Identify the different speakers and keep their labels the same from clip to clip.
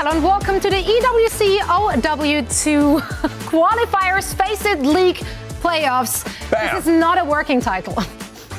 Speaker 1: Hello and welcome to the EWC OW2 Qualifiers FACEIT League Playoffs.
Speaker 2: Bam.
Speaker 1: This is not a working title.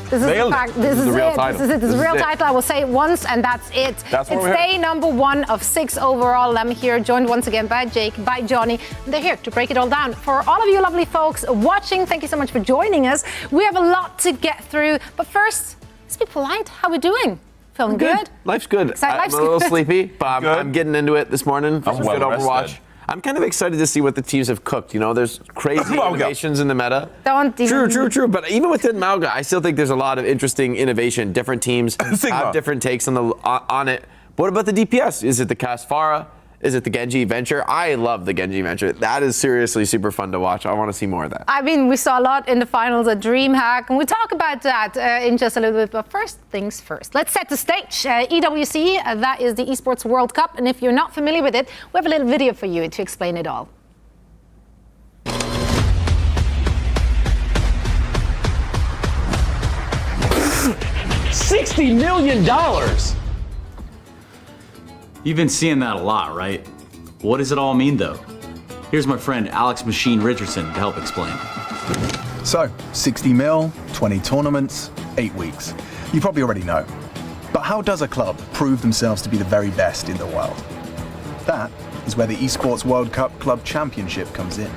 Speaker 1: This is the fact. This is
Speaker 2: the real
Speaker 1: it.
Speaker 2: title.
Speaker 1: This is it. This is the real title. I will say it once, and that's it.
Speaker 2: That's what
Speaker 1: it's
Speaker 2: we're
Speaker 1: day number 1 of 6 overall. I'm here, joined once again by Jake, by Johnny. And they're here to break it all down. For all of you lovely folks watching, thank you so much for joining us. We have a lot to get through, but first, let's be polite. How are we doing? Feeling good?
Speaker 3: Life's good.
Speaker 1: Life's
Speaker 3: I'm a little
Speaker 1: good.
Speaker 3: sleepy, but I'm getting into it this morning.
Speaker 2: I'm well
Speaker 3: good Overwatch.
Speaker 2: rested.
Speaker 3: I'm kind of excited to see what the teams have cooked. You know, there's crazy innovations in the meta.
Speaker 1: Don't even...
Speaker 3: True. But even within Mauga, I still think there's a lot of interesting innovation. Different teams have different takes on it. What about the DPS? Is it the Casfara? Is it the Genji Venture? I love the Genji Venture. That is seriously super fun to watch. I want to see more of that.
Speaker 1: I mean, we saw a lot in the finals at DreamHack, and we'll talk about that in just a little bit. But first things first, let's set the stage. EWC, that is the Esports World Cup, and if you're not familiar with it, we have a little video for you to explain it all.
Speaker 4: $60 million! You've been seeing that a lot, right? What does it all mean, though? Here's my friend Alex Machine Richardson to help explain.
Speaker 2: So, 60 mil, 20 tournaments, 8 weeks. You probably already know. But how does a club prove themselves to be the very best in the world? That is where the Esports World Cup Club Championship comes in.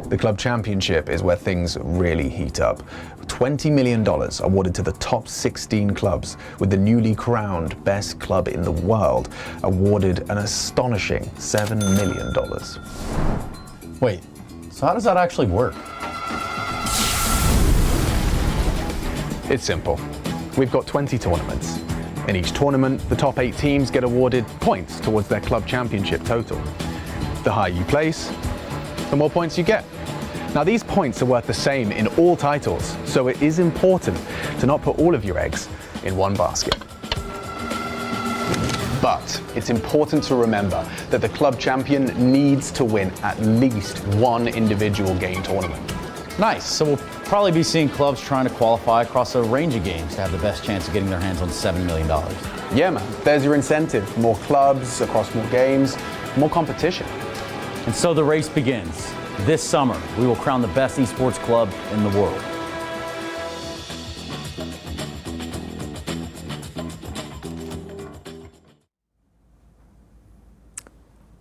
Speaker 2: The Club Championship is where things really heat up. $20 million awarded to the top 16 clubs, with the newly crowned best club in the world awarded an astonishing $7 million.
Speaker 5: Wait, so how does that actually work?
Speaker 2: It's simple. We've got 20 tournaments. In each tournament, the top 8 teams get awarded points towards their club championship total. The higher you place, the more points you get. Now, these points are worth the same in all titles, so it is important to not put all of your eggs in one basket. But it's important to remember that the club champion needs to win at least one individual game tournament.
Speaker 5: Nice, so we'll probably be seeing clubs trying to qualify across a range of games to have the best chance of getting their hands on $7 million.
Speaker 2: Yeah, man, there's your incentive. More clubs across more games, more competition.
Speaker 5: And so the race begins. This summer, we will crown the best esports club in the world.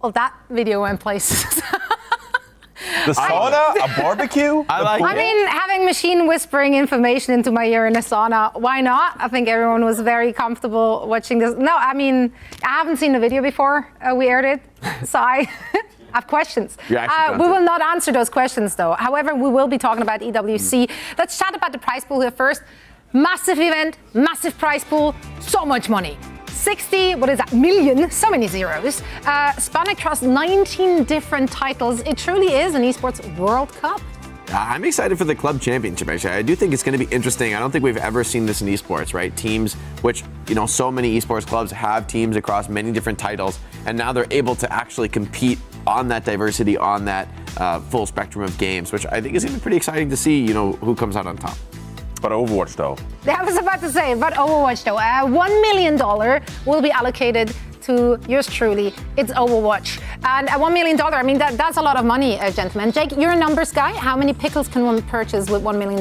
Speaker 1: Well, that video went places.
Speaker 6: The sauna, a barbecue?
Speaker 1: I mean, having machine whispering information into my ear in a sauna, why not? I think everyone was very comfortable watching this. No, I mean, I haven't seen the video before we aired it, so I have questions. We will not answer those questions, though. However, we will be talking about EWC. Let's chat about the prize pool here first. Massive event, massive prize pool, so much money. 60, what is that, million, so many zeros, span across 19 different titles. It truly is an Esports World Cup.
Speaker 3: I'm excited for the club championship, actually. I do think it's going to be interesting. I don't think we've ever seen this in esports, right? Teams, which, you know, so many esports clubs have teams across many different titles, and now they're able to actually compete on that diversity, on that full spectrum of games, which I think is going to be pretty exciting to see, you know, who comes out on top.
Speaker 6: But Overwatch, though.
Speaker 1: I was about to say, but Overwatch, though. $1 million will be allocated to yours truly. It's Overwatch. And $1 million, I mean, that's a lot of money, gentlemen. Jake, you're a numbers guy. How many pickles can one purchase with $1 million?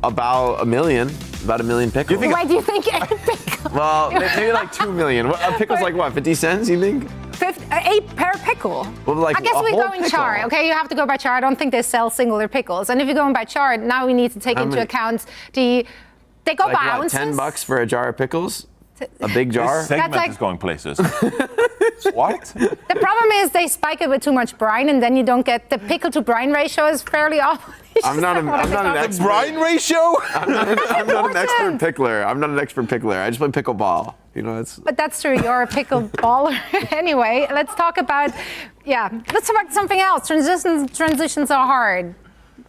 Speaker 3: About a million. About a million pickles.
Speaker 1: Wait, do you think a pickle?
Speaker 3: Well, maybe like 2 million. A pickle's like what, 50 cents, you think?
Speaker 1: 8 per pickle.
Speaker 3: Well, like
Speaker 1: I guess we go in
Speaker 3: pickle.
Speaker 1: char. Okay, you have to go by char. I don't think they sell singular pickles. And if you're going by char, now we need to take into account they go
Speaker 3: like
Speaker 1: by
Speaker 3: what,
Speaker 1: ounces.
Speaker 3: $10 for a jar of pickles? A big jar?
Speaker 6: This segment
Speaker 1: That's like-
Speaker 6: is going places. What?
Speaker 1: The problem is they spike it with too much brine, and then you don't get the pickle to brine ratio is fairly off.
Speaker 3: I'm not an expert.
Speaker 6: Brine ratio?
Speaker 3: I'm not an expert pickler. I'm not an expert pickler. I just play pickleball. You know, it's.
Speaker 1: But that's true. You're a pickle baller. Anyway, let's talk about something else. Transitions are hard.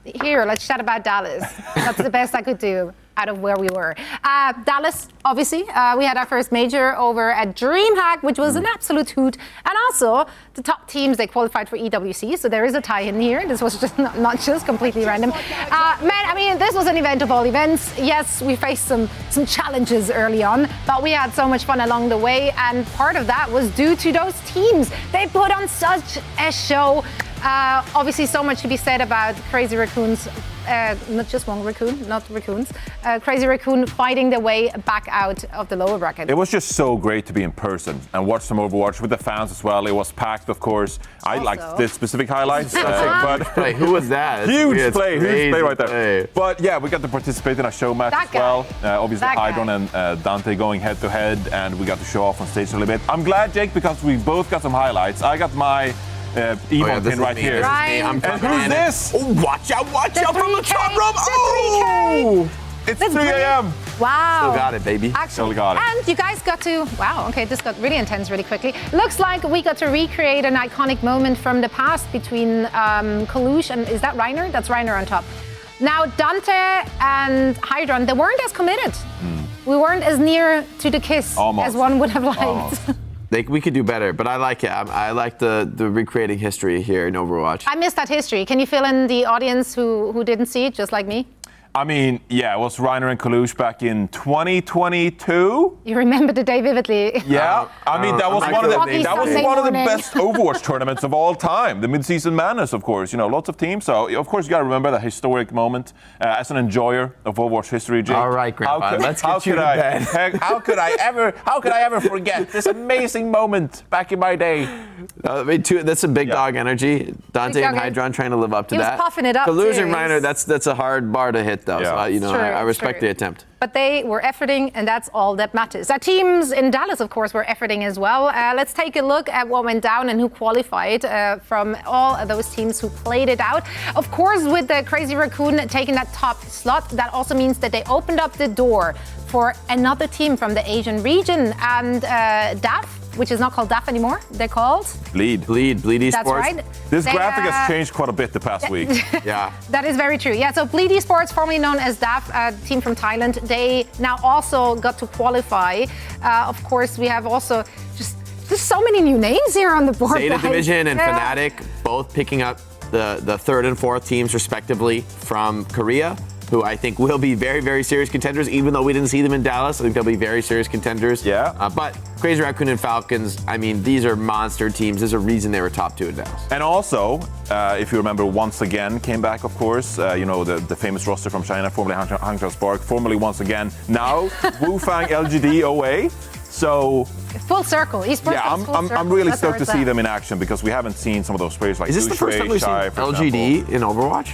Speaker 1: Here, let's chat about Dallas. That's the best I could do out of where we were. Dallas, obviously, we had our first major over at DreamHack, which was an absolute hoot. And also, the top teams, they qualified for EWC, so there is a tie-in here. This was just not just completely random. Man, I mean, this was an event of all events. Yes, we faced some challenges early on, but we had so much fun along the way, and part of that was due to those teams. They put on such a show. Obviously, so much to be said about Crazy Raccoons, not just one raccoon, not raccoons. Crazy Raccoon fighting their way back out of the lower bracket.
Speaker 6: It was just so great to be in person and watch some Overwatch with the fans as well. It was packed, of course. I liked the specific highlights. But
Speaker 3: Wait, who was that?
Speaker 6: huge play right there.
Speaker 3: Play.
Speaker 6: But yeah, we got to participate in a show match
Speaker 1: That
Speaker 6: as well.
Speaker 1: guy.
Speaker 6: Obviously,
Speaker 1: That guy.
Speaker 6: Hydron and Dante going head to head, and we got to show off on stage a little bit. I'm glad, Jake, because we both got some highlights. I got my emote pin right here.
Speaker 1: Right.
Speaker 3: I'm
Speaker 6: And who's this?
Speaker 3: Oh, watch out from the
Speaker 1: 3K,
Speaker 3: top rope.
Speaker 1: the
Speaker 3: Oh!
Speaker 6: It's 3 a.m.
Speaker 1: Wow.
Speaker 3: Still got it, baby.
Speaker 1: Actually,
Speaker 6: got it.
Speaker 1: And you guys got to, wow, okay, this got really intense really quickly. Looks like we got to recreate an iconic moment from the past between Kalush and, is that Reiner? That's Reiner on top. Now, Dante and Hydron, they weren't as committed. We weren't as near to the kiss as one would have liked.
Speaker 3: We could do better, but I like it. I like the recreating history here in Overwatch.
Speaker 1: I missed that history. Can you fill in the audience who didn't see it, just like me?
Speaker 6: I mean, yeah, it was Reiner and Kalush back in 2022.
Speaker 1: You remember the day vividly.
Speaker 6: Yeah, I mean that was one of the
Speaker 1: morning.
Speaker 6: best Overwatch tournaments of all time. The mid-season madness, of course. You know, lots of teams. So of course you got to remember that historic moment as an enjoyer of Overwatch history. Jake.
Speaker 3: All right, Grandpa. Let's get you to bed.
Speaker 6: How could I ever forget this amazing moment back in my day?
Speaker 3: That's some big dog energy. Dante and Hydron trying to live up to that.
Speaker 1: He was puffing it up.
Speaker 3: Kalush
Speaker 1: too.
Speaker 3: and Reiner, that's a hard bar to hit, though.
Speaker 6: Yeah.
Speaker 3: So, I respect the attempt.
Speaker 1: But they were efforting, and that's all that matters. Our teams in Dallas, of course, were efforting as well. Let's take a look at what went down and who qualified from all of those teams who played it out. Of course, with the Crazy Raccoon taking that top slot, that also means that they opened up the door for another team from the Asian region. And DAF, which is not called DAF anymore, they're called?
Speaker 3: Bleed Esports.
Speaker 1: That's right.
Speaker 6: This graphic has changed quite a bit the past week.
Speaker 3: Yeah.
Speaker 1: That is very true. Yeah, so Bleed Esports, formerly known as DAF, a team from Thailand, they now also got to qualify. Of course, we have also just so many new names here on the board.
Speaker 3: Zeta
Speaker 1: guys.
Speaker 3: Division and Fnatic both picking up the third and fourth teams, respectively, from Korea, who I think will be very, very serious contenders, even though we didn't see them in Dallas. I think they'll be very serious contenders.
Speaker 6: Yeah.
Speaker 3: But Crazy Raccoon and Falcons, I mean, these are monster teams. There's a reason they were top 2 in Dallas.
Speaker 6: And also, if you remember, once again came back, of course, the famous roster from China, formerly Hangzhou Spark, formerly once again, now Wufang LGD OA. So
Speaker 1: full circle. Esports
Speaker 6: I'm really stoked to see them in action because we haven't seen some of those players like
Speaker 3: Is this the first time we've seen LGD in Overwatch?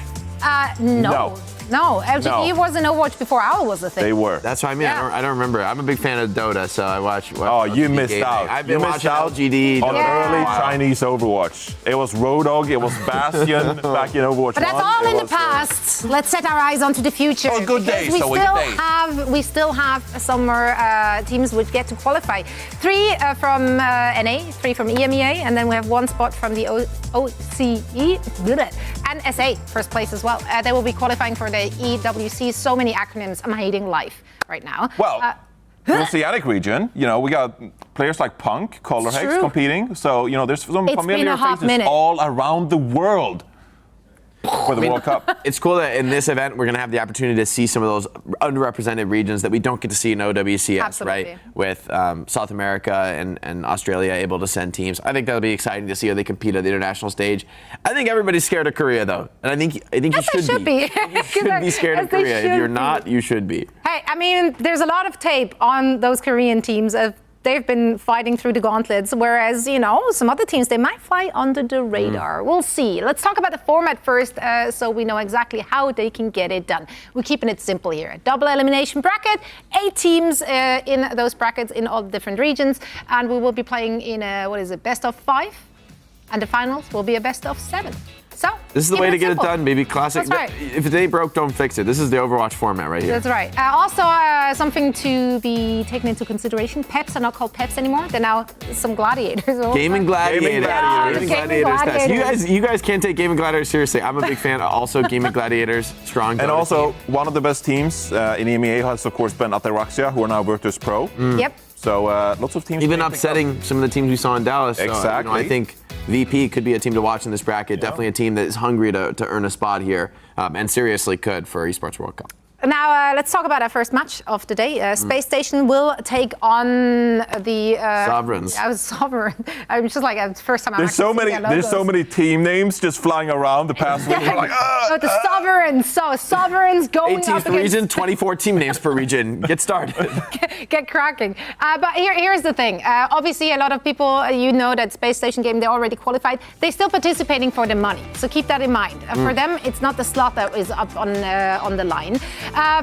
Speaker 1: No, LGD was in Overwatch before OWL was a thing.
Speaker 6: They were.
Speaker 3: That's what I mean.
Speaker 1: Yeah.
Speaker 3: I don't remember. I'm a big fan of Dota, so I watch
Speaker 6: Oh, you
Speaker 3: LGD
Speaker 6: missed
Speaker 3: gaming.
Speaker 6: out.
Speaker 3: I've been
Speaker 6: You
Speaker 3: watching
Speaker 6: missed out
Speaker 3: LGD
Speaker 6: on
Speaker 3: Dota
Speaker 6: early
Speaker 3: for a while.
Speaker 6: Chinese Overwatch. It was Rodog, it was Bastion back in Overwatch.
Speaker 1: But that's
Speaker 6: 1.
Speaker 1: all
Speaker 6: It
Speaker 1: in the
Speaker 6: was,
Speaker 1: past. Let's set our eyes onto the future.
Speaker 6: Oh, good
Speaker 1: because
Speaker 6: days.
Speaker 1: We
Speaker 6: So
Speaker 1: still
Speaker 6: good days.
Speaker 1: we still have some more teams which get to qualify. 3 from NA, 3 from EMEA, and then we have 1 spot from the OCE and SA, first place as well. They will be qualifying for the EWC. So many acronyms. I'm hating life right now.
Speaker 6: Well, the Oceanic region, we got players like Punk, Color Hex
Speaker 1: true.
Speaker 6: competing. So, there's some
Speaker 1: It's been
Speaker 6: familiar
Speaker 1: a hot
Speaker 6: faces
Speaker 1: minute.
Speaker 6: all around the world for the World Cup.
Speaker 3: It's cool that in this event we're going to have the opportunity to see some of those underrepresented regions that we don't get to see in OWCS,
Speaker 1: Absolutely.
Speaker 3: right? With South America and Australia able to send teams. I think that'll be exciting to see how they compete at the international stage. I think everybody's scared of Korea, though, and I think you should be. You should be scared of Korea. If you're not, you should be.
Speaker 1: Hey, I mean, there's a lot of tape on those Korean teams. They've been fighting through the gauntlets, whereas, some other teams, they might fly under the radar. We'll see. Let's talk about the format first, so we know exactly how they can get it done. We're keeping it simple here. Double elimination bracket, 8 teams in those brackets in all the different regions, and we will be playing in a, best of 5, and the finals will be a best of 7. So
Speaker 3: This is the way to get
Speaker 1: simple.
Speaker 3: it done, baby. Classic.
Speaker 1: That's right.
Speaker 3: If it ain't broke, don't fix it. This is the Overwatch format right here.
Speaker 1: That's right. Also, something to be taken into consideration. Peps are not called Peps anymore. They're now some gladiators.
Speaker 3: Gaming Gladiators.
Speaker 1: Gaming Gladiators.
Speaker 3: You guys can't take Gaming Gladiators seriously. I'm a big fan of also Gaming Gladiators. Strong.
Speaker 6: And
Speaker 3: Dota
Speaker 6: also,
Speaker 3: team.
Speaker 6: one of the best teams in EMEA has, of course, been Ataraxia, who are now Virtus.Pro.
Speaker 1: Yep.
Speaker 6: So lots of teams.
Speaker 3: Even upsetting some of the teams we saw in Dallas. So,
Speaker 6: Exactly.
Speaker 3: I think VP could be a team to watch in this bracket. Definitely a team that is hungry to earn a spot here, and seriously could for Esports World Cup.
Speaker 1: Now, let's talk about our first match of the day. Space Station will take on the
Speaker 3: Sovereigns.
Speaker 1: I was Sovereign. I'm just like, it's the first time I'm
Speaker 6: There's so many team names just flying around the past week. We're like,
Speaker 1: So the Sovereigns. So Sovereigns going
Speaker 3: 8 teams
Speaker 1: up
Speaker 3: per
Speaker 1: against
Speaker 3: region, 24 team names per region. Get started.
Speaker 1: get cracking. But here's the thing. Obviously, a lot of people, that Space Station game, they already qualified. They're still participating for the money. So keep that in mind. For them, it's not the slot that is up on the line.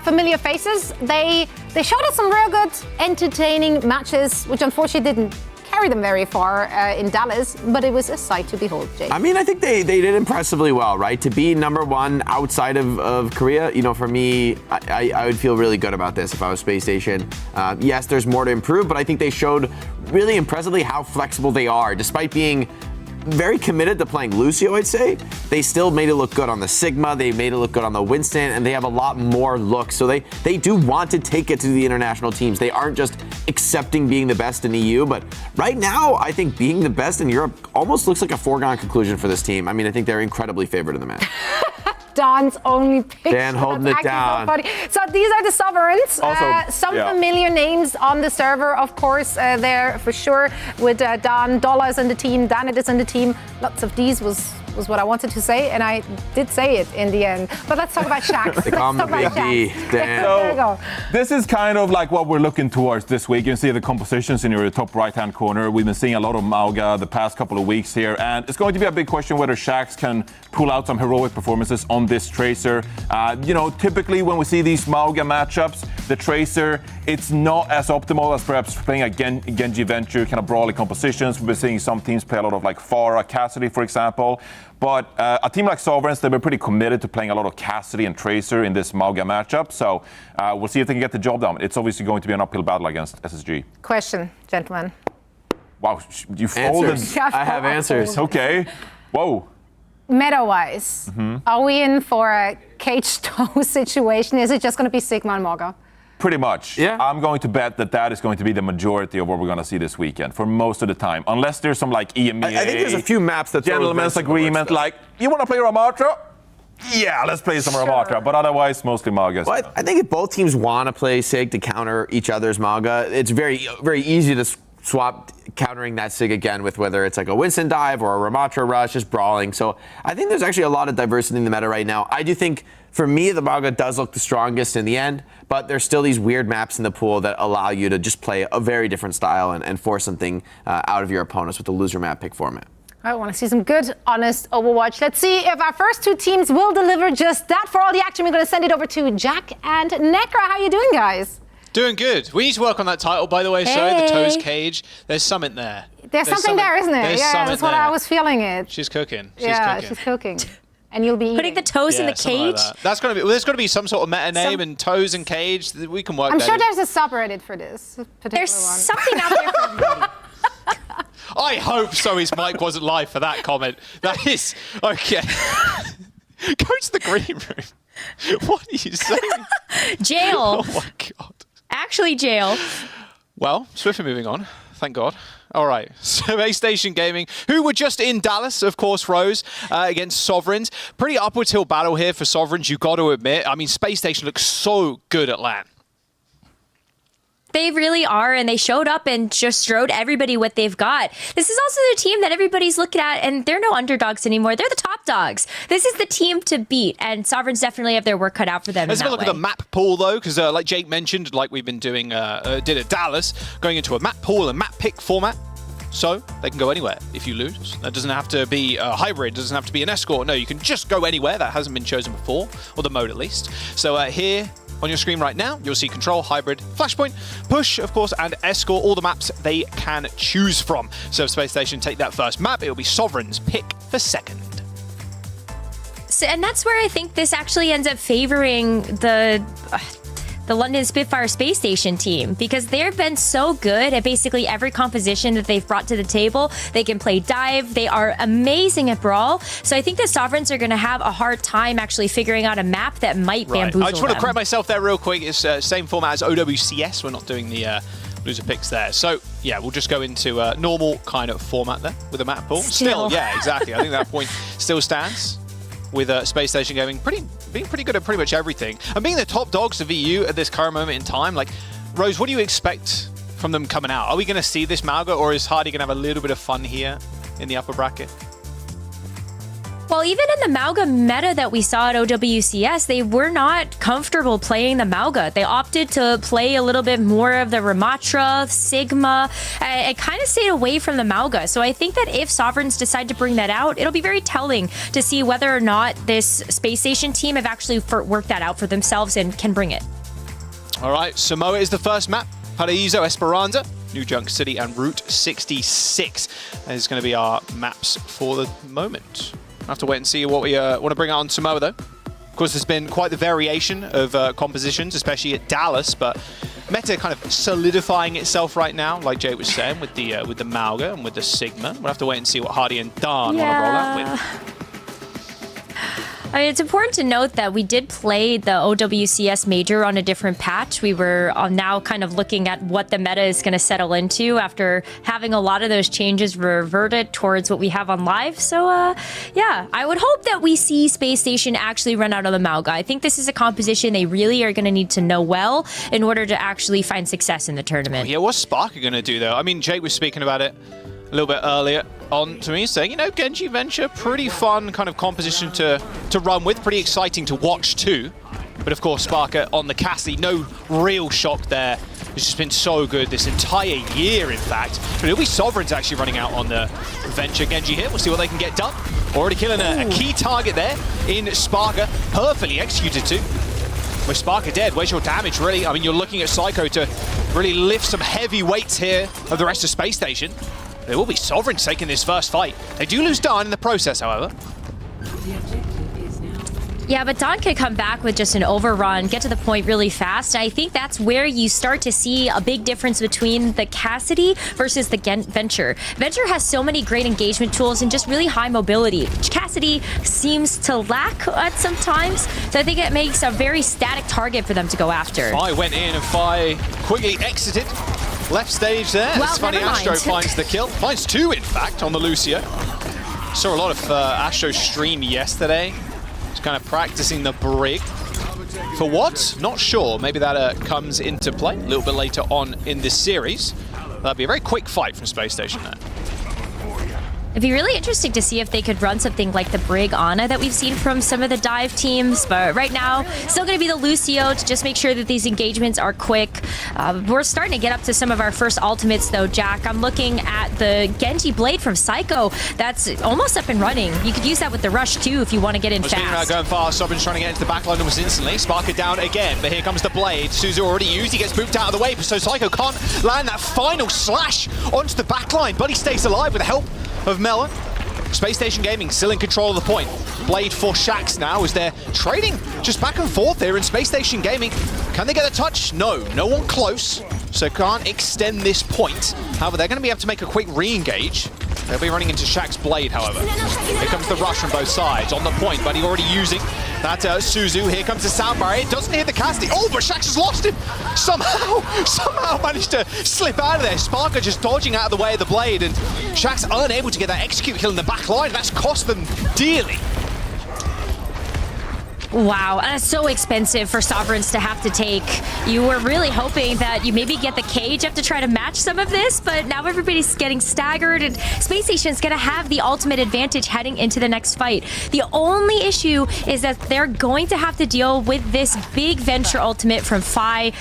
Speaker 1: Familiar faces. They showed us some real good, entertaining matches, which unfortunately didn't carry them very far in Dallas, but it was a sight to behold, Jake.
Speaker 3: I mean, I think they did impressively well, right? To be number 1 outside of Korea, for me, I would feel really good about this if I was Space Station. Yes, there's more to improve, but I think they showed really impressively how flexible they are, despite being very committed to playing Lucio, I'd say. They still made it look good on the Sigma, they made it look good on the Winston, and they have a lot more looks. So they do want to take it to the international teams. They aren't just accepting being the best in EU, but right now, I think being the best in Europe almost looks like a foregone conclusion for this team. I mean, I think they're incredibly favored in the match.
Speaker 1: Dan's only picture.
Speaker 3: Dan holding
Speaker 1: That's
Speaker 3: it down.
Speaker 1: actually so funny. So these are the sovereigns.
Speaker 6: Also,
Speaker 1: Some
Speaker 6: yeah.
Speaker 1: familiar names on the server, of course, there for sure. With Dan, Dollars in the team, Danit is in the team. Lots of D's was what I wanted to say, and I did say it in the end. But let's talk about Shax.
Speaker 3: They call him the Big D. Dan.
Speaker 1: There we go.
Speaker 6: This is kind of like what we're looking towards this week. You can see the compositions in your top right-hand corner. We've been seeing a lot of Mauga the past couple of weeks here, and it's going to be a big question whether Shax can pull out some heroic performances on this Tracer. Typically when we see these Mauga matchups, the Tracer, it's not as optimal as perhaps playing a Genji Venture kind of brawly compositions. We've been seeing some teams play a lot of like Pharah, Cassidy, for example. But a team like Sovereigns, they've been pretty committed to playing a lot of Cassidy and Tracer in this Mauga matchup. So we'll see if they can get the job done. It's obviously going to be an uphill battle against SSG.
Speaker 1: Question, gentlemen.
Speaker 6: Wow, you folded.
Speaker 3: Answers. I have answers.
Speaker 6: Okay. Whoa.
Speaker 1: Meta-wise, are we in for a cage-toe situation? Is it just going to be Sigma and Morga?
Speaker 6: Pretty much.
Speaker 3: Yeah.
Speaker 6: I'm going to bet that is going to be the majority of what we're going to see this weekend for most of the time. Unless there's some like EMEA.
Speaker 3: I think there's a few maps that
Speaker 6: gentleman's agreement, like, you want to play Ramatra? Yeah, let's play some Ramatra. But otherwise, mostly Mauga.
Speaker 3: Well, I think if both teams want to play Sig to counter each other's Mauga, it's very, very easy to swap countering that Sig again with whether it's like a Winston dive or a Ramatra rush, just brawling. So I think there's actually a lot of diversity in the meta right now. I do think, for me, the Mauga does look the strongest in the end, but there's still these weird maps in the pool that allow you to just play a very different style and force something out of your opponents with the loser map pick format.
Speaker 1: I want to see some good, honest Overwatch. Let's see if our first two teams will deliver just that. For all the action, we're going to send it over to Jack and Nekra. How are you doing, guys?
Speaker 7: Doing good. We need to work on that title, by the way.
Speaker 1: Hey.
Speaker 7: So the Toes Cage. There's something there.
Speaker 1: There's something there, isn't there?
Speaker 7: There's
Speaker 1: Yeah, that's what
Speaker 7: there.
Speaker 1: I was feeling it.
Speaker 7: She's cooking.
Speaker 1: She's cooking. And you'll be eating.
Speaker 8: Putting the toes in the
Speaker 7: something
Speaker 8: cage.
Speaker 7: Like that. That's gonna be. Well, there's got to be some sort of meta name and Toes and Cage. We can work.
Speaker 1: I'm
Speaker 7: that
Speaker 1: sure
Speaker 7: in.
Speaker 1: there's a subreddit for this particular
Speaker 8: There's
Speaker 1: one.
Speaker 8: something out there for everybody.
Speaker 7: I hope so. His mic wasn't live for that comment. That is okay. Go to the green room. What are you saying?
Speaker 8: Jail.
Speaker 7: Oh my god.
Speaker 8: Actually, jail.
Speaker 7: Well, swiftly moving on. Thank God. All right. So Base Station Gaming, who were just in Dallas, of course, Rose, against Sovereigns. Pretty upward hill battle here for Sovereigns, you got to admit. I mean, Space Station looks so good at LAN.
Speaker 8: They really are, and they showed up and just showed everybody what they've got. This is also the team that everybody's looking at, and they're no underdogs anymore. They're the top dogs. This is the team to beat, and Sovereigns definitely have their work cut out for them.
Speaker 7: Let's have a look
Speaker 8: way.
Speaker 7: at the map pool, though, because like Jake mentioned, like we've been doing, did at Dallas, going into a map pool and map pick format. So they can go anywhere if you lose. That doesn't have to be a hybrid, doesn't have to be an escort. No, you can just go anywhere. That hasn't been chosen before, or the mode at least. So here on your screen right now, you'll see Control, Hybrid, Flashpoint, Push, of course, and Escort, all the maps they can choose from. So if Space Station take that first map, it'll be Sovereign's pick for second.
Speaker 8: So, and that's where I think this actually ends up favoring the London Spitfire Space Station team, because they've been so good at basically every composition that they've brought to the table. They can play dive. They are amazing at brawl. So I think the Sovereigns are going to have a hard time actually figuring out a map that might bamboozle
Speaker 7: I just want to
Speaker 8: them.
Speaker 7: correct myself there real quick. It's same format as OWCS. We're not doing the loser picks there. So yeah, we'll just go into normal kind of format there with a map pool. Still, yeah, exactly. I think that point still stands with Space Station Gaming being pretty good at pretty much everything. And being the top dogs of EU at this current moment in time, like, Rose, what do you expect from them coming out? Are we going to see this Mauga, or is Hardy going to have a little bit of fun here in the upper bracket?
Speaker 8: Well, even in the Mauga meta that we saw at OWCS, they were not comfortable playing the Mauga. They opted to play a little bit more of the Ramatra, Sigma, and kind of stayed away from the Mauga. So I think that if Sovereigns decide to bring that out, it'll be very telling to see whether or not this Space Station team have actually worked that out for themselves and can bring it.
Speaker 7: All right, Samoa is the first map. Paraíso, Esperanza, New Junk City, and Route 66. That is going to be our maps for the moment. We'll have to wait and see what we want to bring out on Samoa, though. Of course, there's been quite the variation of compositions, especially at Dallas, but meta kind of solidifying itself right now, like Jay was saying, with the Mauga and with the Sigma. We'll have to wait and see what Hardy and Dan want to roll out with.
Speaker 8: I mean, it's important to note that we did play the OWCS Major on a different patch. We were now kind of looking at what the meta is going to settle into after having a lot of those changes reverted towards what we have on live. So, yeah, I would hope that we see Space Station actually run out of the Mauga. I think this is a composition they really are going to need to know well in order to actually find success in the tournament.
Speaker 7: Yeah, what's Sparker going to do, though? I mean, Jake was speaking about it a little bit earlier on to me, saying, you know, Genji Venture, pretty fun kind of composition to run with, pretty exciting to watch too. But of course, Sparker on the Cassidy, no real shock there. It's just been so good this entire year, in fact. But it'll be Sovereign's actually running out on the Venture. Genji here, we'll see what they can get done. Already killing a key target there in Sparker, perfectly executed too. With Sparker dead, where's your damage, really? I mean, you're looking at Psycho to really lift some heavy weights here of the rest of Space Station. It will be Sovereign taking this first fight. They do lose Dawn in the process, however.
Speaker 8: Yeah, but Dawn could come back with just an overrun, get to the point really fast. And I think that's where you start to see a big difference between the Cassidy versus the Venture. Venture has so many great engagement tools and just really high mobility, which Cassidy seems to lack at some times. So I think it makes a very static target for them to go after.
Speaker 7: Fi went in and Fi quickly exited. Left stage there.
Speaker 8: Well,
Speaker 7: Funny Astro finds the kill. Finds two, in fact, on the Lucio. Saw a lot of Astro stream yesterday. Just kind of practicing the brig. For what? Not sure. Maybe that comes into play a little bit later on in this series. That'll be a very quick fight from Space Station there.
Speaker 8: It'd be really interesting to see if they could run something like the Brig Ana that we've seen from some of the dive teams. But right now, still going to be the Lucio to just make sure that these engagements are quick. We're starting to get up to some of our first ultimates, though, Jack. I'm looking at the Genji Blade from Psycho. That's almost up and running. You could use that with the Rush, too, if you want to get in fast.
Speaker 7: Speaking about going fast, Sovereign's trying to get into the backline almost instantly. Sparker down again, but here comes the Blade. Suzu already used. He gets booped out of the way, so Psycho can't land that final slash onto the backline, but he stays alive with the help of Melon. Space Station Gaming still in control of the point. Blade for Shax now as they're trading just back and forth here in Space Station Gaming. Can they get a touch? No, no one close, so can't extend this point. However, they're going to be able to make a quick re-engage. They'll be running into Shax's Blade, however. Here comes the rush from both sides on the point, but he already using that Suzu. Here comes the sound barrier. It doesn't hit the Cassidy. Oh, but Shax has lost him. Somehow managed to slip out of there. Sparker just dodging out of the way of the Blade, and Shax unable to get that execute kill in the back line. That's cost them dearly.
Speaker 8: Wow, that's so expensive for Sovereigns to have to take. You were really hoping that you maybe get the cage up to try to match some of this, but now everybody's getting staggered, and Space Station's going to have the ultimate advantage heading into the next fight. The only issue is that they're going to have to deal with this big Venture ultimate from Fi.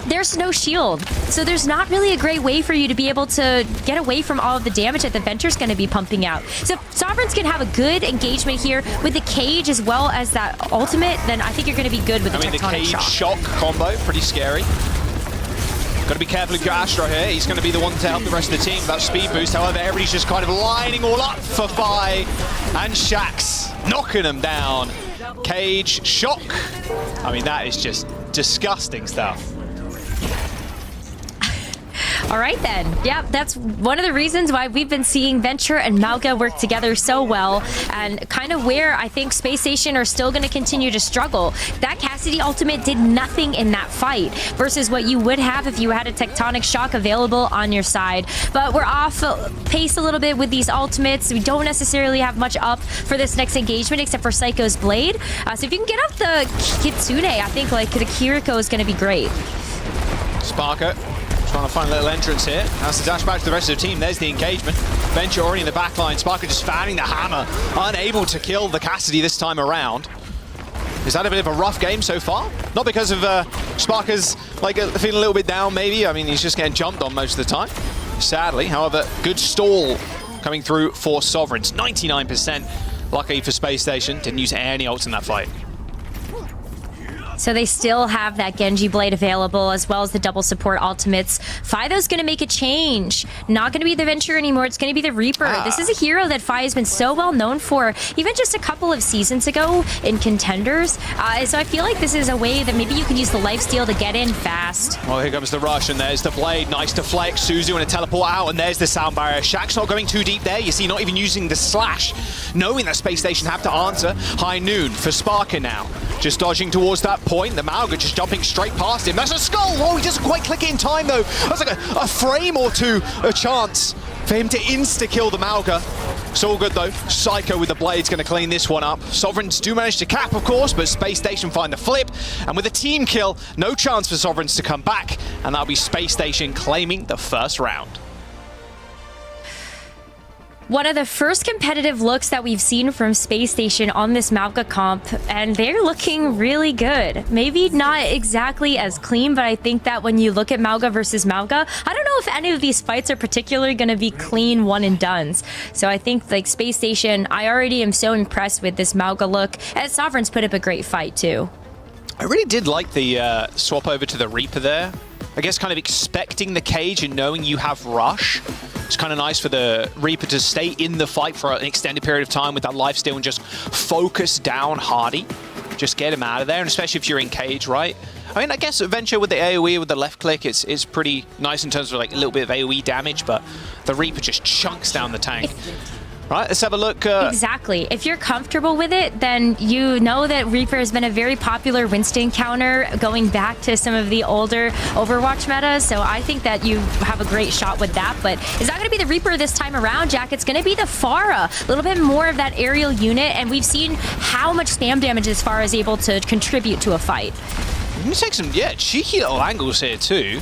Speaker 8: There's no shield, so there's not really a great way for you to be able to get away from all of the damage that the Venture's going to be pumping out. So if Sovereign's can have a good engagement here with the cage as well as that ultimate, then I think you're going to be good with the Tectonic
Speaker 7: the cage
Speaker 8: Shock
Speaker 7: combo, pretty scary. Got to be careful of your Astro here. He's going to be the one to help the rest of the team with that speed boost. However, everybody's just kind of lining all up for Fi and Shax, knocking them down. Cage, Shock. I mean, that is just disgusting stuff.
Speaker 8: All right, then. Yeah, that's one of the reasons why we've been seeing Venture and Mauga work together so well, and kind of where I think Space Station are still going to continue to struggle. That Cassidy ultimate did nothing in that fight versus what you would have if you had a Tectonic Shock available on your side. But we're off pace a little bit with these ultimates. We don't necessarily have much up for this next engagement except for Psycho's Blade. So if you can get up the Kitsune, I think like the Kiriko is going to be great.
Speaker 7: Sparker trying to find a little entrance here. Has to dash back to the rest of the team. There's the engagement. Venture already in the back line. Sparker just fanning the hammer. Unable to kill the Cassidy this time around. Is that a bit of a rough game so far? Not because of Sparker's feeling a little bit down, maybe. I mean, he's just getting jumped on most of the time, sadly. However, good stall coming through for Sovereigns. 99% lucky for Space Station. Didn't use any ults in that fight.
Speaker 8: So they still have that Genji blade available, as well as the double support ultimates. Fido's going to make a change. Not going to be the Venture anymore. It's going to be the Reaper. This is a hero that Fi has been so well known for, even just a couple of seasons ago in Contenders. So I feel like this is a way that maybe you can use the lifesteal to get in fast.
Speaker 7: Well, here comes the rush, and there's the blade. Nice to flex. Suzu and a teleport out, and there's the sound barrier. Shaq's not going too deep there. You see, not even using the slash, knowing that Space Station have to answer. High noon for Sparker now. Just dodging towards that point. The Mauga just jumping straight past him. That's a skull! Oh, he doesn't quite click it in time, though. That's like a frame or two, a chance for him to insta-kill the Mauga. It's all good, though. Psycho with the blade's going to clean this one up. Sovereigns do manage to cap, of course, but Space Station find the flip. And with a team kill, no chance for Sovereigns to come back. And that'll be Space Station claiming the first round.
Speaker 8: One of the first competitive looks that we've seen from Space Station on this Mauga comp, and they're looking really good. Maybe not exactly as clean, but I think that when you look at Mauga versus Mauga, I don't know if any of these fights are particularly going to be clean one and dones. So I think like Space Station, I already am so impressed with this Mauga look, and Sovereigns put up a great fight too.
Speaker 7: I really did like the swap over to the Reaper there. I guess kind of expecting the cage and knowing you have rush. It's kind of nice for the Reaper to stay in the fight for an extended period of time with that lifesteal and just focus down Hardy. Just get him out of there, and especially if you're in cage, right? I mean, I guess Venture with the AoE, with the left click, it's pretty nice in terms of like a little bit of AoE damage, but the Reaper just chunks down the tank. Right, let's have a look.
Speaker 8: Exactly. If you're comfortable with it, then you know that Reaper has been a very popular Winston counter going back to some of the older Overwatch metas. So I think that you have a great shot with that. But it's not going to be the Reaper this time around, Jack. It's going to be the Pharah. A little bit more of that aerial unit. And we've seen how much spam damage this Pharah is able to contribute to a fight.
Speaker 7: I'm going to take some, cheeky little angles here too.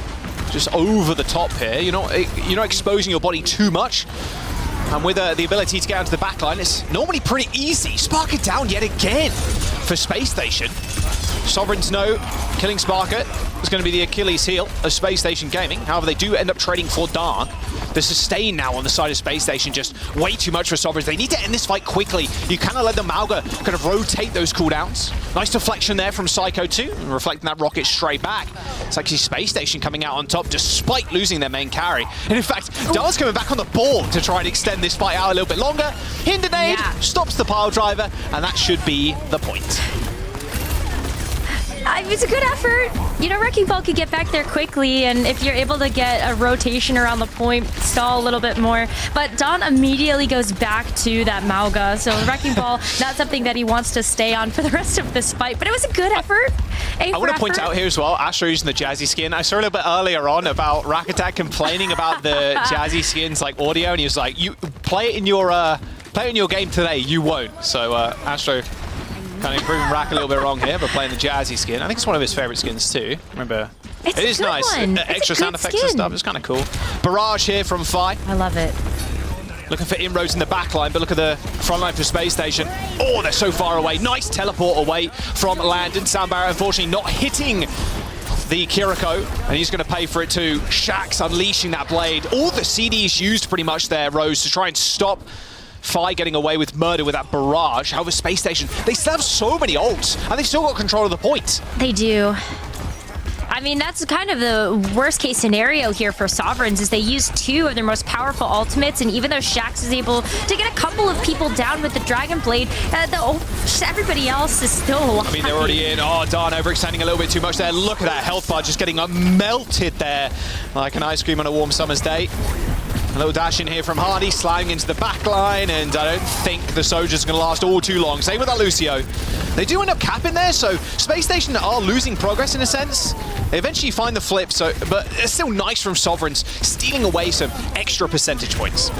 Speaker 7: Just over the top here. You're not exposing your body too much. And with the ability to get onto the backline, it's normally pretty easy. Spark it down yet again for Space Station. Sovereigns know killing Sparker is going to be the Achilles heel of Space Station Gaming. However, they do end up trading for Dark. The sustain now on the side of Space Station, just way too much for Sovereigns. They need to end this fight quickly. You kind of let the Mauga kind of rotate those cooldowns. Nice deflection there from Psycho too, and reflecting that rocket straight back. It's actually Space Station coming out on top despite losing their main carry. And in fact, Dar's coming back on the board to try and extend this fight out a little bit longer. Hinder nade stops the pile driver, and that should be the point.
Speaker 8: It's a good effort. You know, Wrecking Ball could get back there quickly, and if you're able to get a rotation around the point, stall a little bit more. But Don immediately goes back to that Mauga, so Wrecking Ball, not something that he wants to stay on for the rest of this fight, but it was a good effort.
Speaker 7: I want to point out here as well, Astro using the Jazzy skin. I saw a little bit earlier on about Rakatak complaining about the Jazzy skins like audio, and he was like, "You play it in your game today, you won't." So Astro kind of proving Rack a little bit wrong here, but playing the Jazzy skin. I think it's one of his favorite skins too. Remember,
Speaker 8: it is
Speaker 7: nice. Extra sound effects and stuff. It's kind of cool. Barrage here from Fi.
Speaker 8: I love it.
Speaker 7: Looking for inroads in the back line, but look at the front line for Space Station. Oh, they're so far away. Nice teleport away from Landon. Sound barrier unfortunately not hitting the Kiriko, and he's going to pay for it too. Shaxx unleashing that blade. All the CDs used pretty much there, Rose, to try and stop Fi getting away with murder with that barrage. However, Space Station, they still have so many ults, and they've still got control of the point.
Speaker 8: They do. I mean, that's kind of the worst case scenario here for Sovereigns, is they use two of their most powerful ultimates, and even though Shaxx is able to get a couple of people down with the Dragon Blade, everybody else is still alive.
Speaker 7: I mean, they're already in. Oh, Darn overextending a little bit too much there. Look at that health bar just getting melted there like an ice cream on a warm summer's day. A little dash in here from Hardy, sliding into the back line, and I don't think the Soldier's going to last all too long. Same with that Lucio. They do end up capping there, so Space Station are losing progress in a sense. They eventually find the flip, but it's still nice from Sovereigns, stealing away some extra percentage points.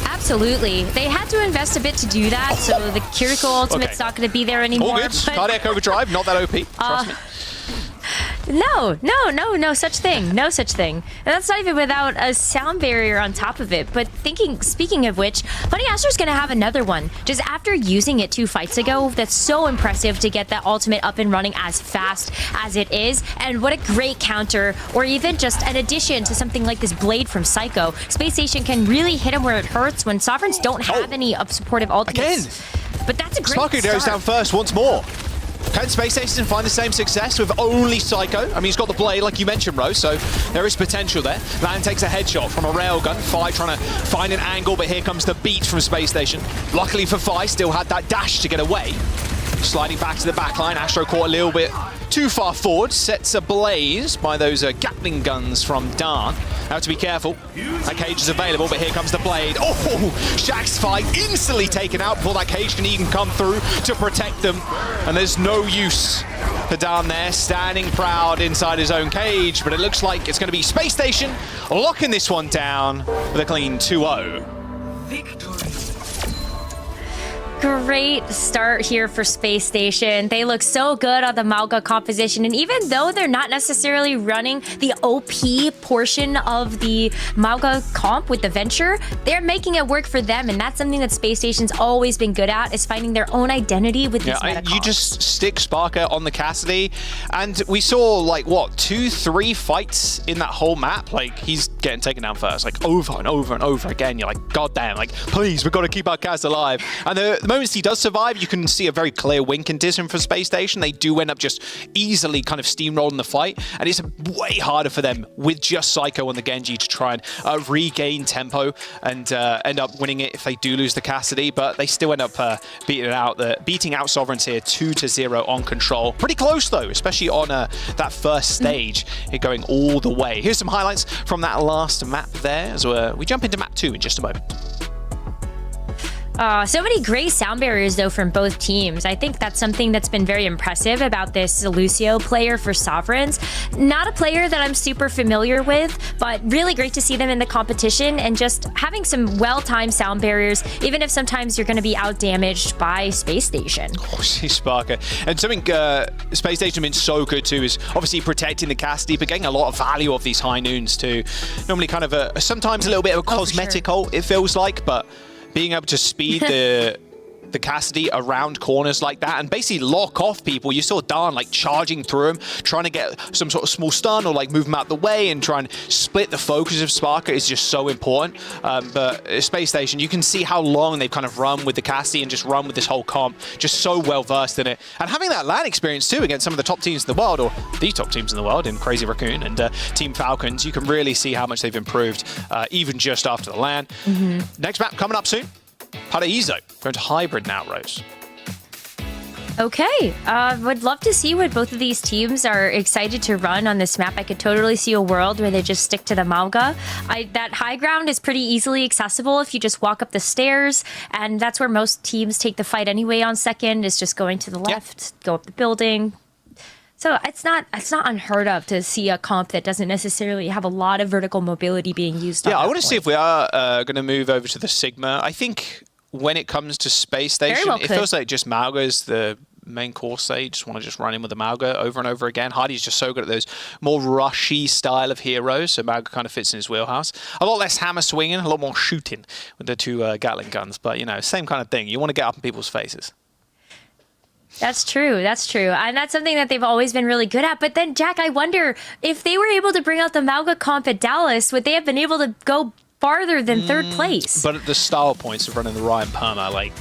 Speaker 8: Absolutely. They had to invest a bit to do that, so the Kiriko ultimate's not going to be there anymore.
Speaker 7: All good. Cardiac Overdrive, not that OP, trust me.
Speaker 8: No such thing. No such thing. And that's not even without a sound barrier on top of it. But speaking of which, Honey Aster's going to have another one. Just after using it 2 fights ago, that's so impressive to get that ultimate up and running as fast as it is. And what a great counter, or even just an addition to something like this blade from Psycho. Space Station can really hit him where it hurts when Sovereigns don't have any supportive ultimates.
Speaker 7: Again.
Speaker 8: But that's a great
Speaker 7: Sparky goes down first once more. Can Space Station find the same success with only Psycho? I mean, he's got the blade, like you mentioned, Rose, so there is potential there. Lan takes a headshot from a railgun. Fi trying to find an angle, but here comes the beat from Space Station. Luckily for Fi, still had that dash to get away. Sliding back to the back line, Astro caught a little bit too far forward, sets ablaze by those Gatling guns from Darn. Now to be careful, that cage is available, but here comes the blade. Oh, Shaq's fight instantly taken out before that cage can even come through to protect them. And there's no use for Darn there, standing proud inside his own cage, but it looks like it's going to be Space Station locking this one down with a clean 2-0.
Speaker 8: Great start here for Space Station. They look so good on the Mauga composition, and even though they're not necessarily running the OP portion of the Mauga comp with the Venture, they're making it work for them, and that's something that Space Station's always been good at, is finding their own identity with these meta
Speaker 7: you
Speaker 8: comps.
Speaker 7: just stick Sparker on the Cassidy, and we saw like what 2-3 fights in that whole map. Like he's getting taken down first, like over and over and over again. You're like, God damn, like please, we've got to keep our Cass alive. And the moments he does survive, you can see a very clear win condition for Space Station. They do end up just easily kind of steamrolling the fight, and it's way harder for them with just Psycho on the Genji to try and regain tempo and end up winning it if they do lose the Cassidy. But they still end up beating out Sovereigns here 2-0 on Control. Pretty close though, especially on that first stage, it going all the way. Here's some highlights from that last map there as we jump into map 2 in just a moment.
Speaker 8: So many great sound barriers, though, from both teams. I think that's something that's been very impressive about this Lucio player for Sovereigns. Not a player that I'm super familiar with, but really great to see them in the competition and just having some well-timed sound barriers, even if sometimes you're going to be out-damaged by Space Station.
Speaker 7: Oh, she's Sparker. And something Space Station has been so good, too, is obviously protecting the Cassidy, but getting a lot of value off these high noons, too. Normally kind of sometimes a little bit of a cosmetic ult, it feels like, but being able to speed the Cassidy around corners like that and basically lock off people. You saw Darn like charging through him, trying to get some sort of small stun or like move him out the way and try and split the focus of Sparker is just so important. But Space Station, you can see how long they've kind of run with the Cassidy and just run with this whole comp, just so well versed in it. And having that LAN experience too against some of the top teams in the world, or the top teams in the world in Crazy Raccoon and Team Falcons, you can really see how much they've improved even just after the LAN. Next map coming up soon. Paraíso going to hybrid now, Rose.
Speaker 8: Okay, would love to see what both of these teams are excited to run on this map. I could totally see a world where they just stick to the Mauga. That high ground is pretty easily accessible if you just walk up the stairs, and that's where most teams take the fight anyway on second, is just going to the left, go up the building. So it's not unheard of to see a comp that doesn't necessarily have a lot of vertical mobility being used.
Speaker 7: Yeah, I want to see if we are going to move over to the Sigma. I think when it comes to Space Station, it feels like just Mauga is the main course there. You just want to just run in with the Mauga over and over again. Hardy's just so good at those more rushy style of heroes, so Mauga kind of fits in his wheelhouse. A lot less hammer swinging, a lot more shooting with the two Gatling guns, but you know, same kind of thing. You want to get up in people's faces.
Speaker 8: That's true. That's true. And that's something that they've always been really good at. But then, Jack, I wonder if they were able to bring out the Mauga comp at Dallas, would they have been able to go farther than third place?
Speaker 7: But at the style points of running the Ryan Perma, like,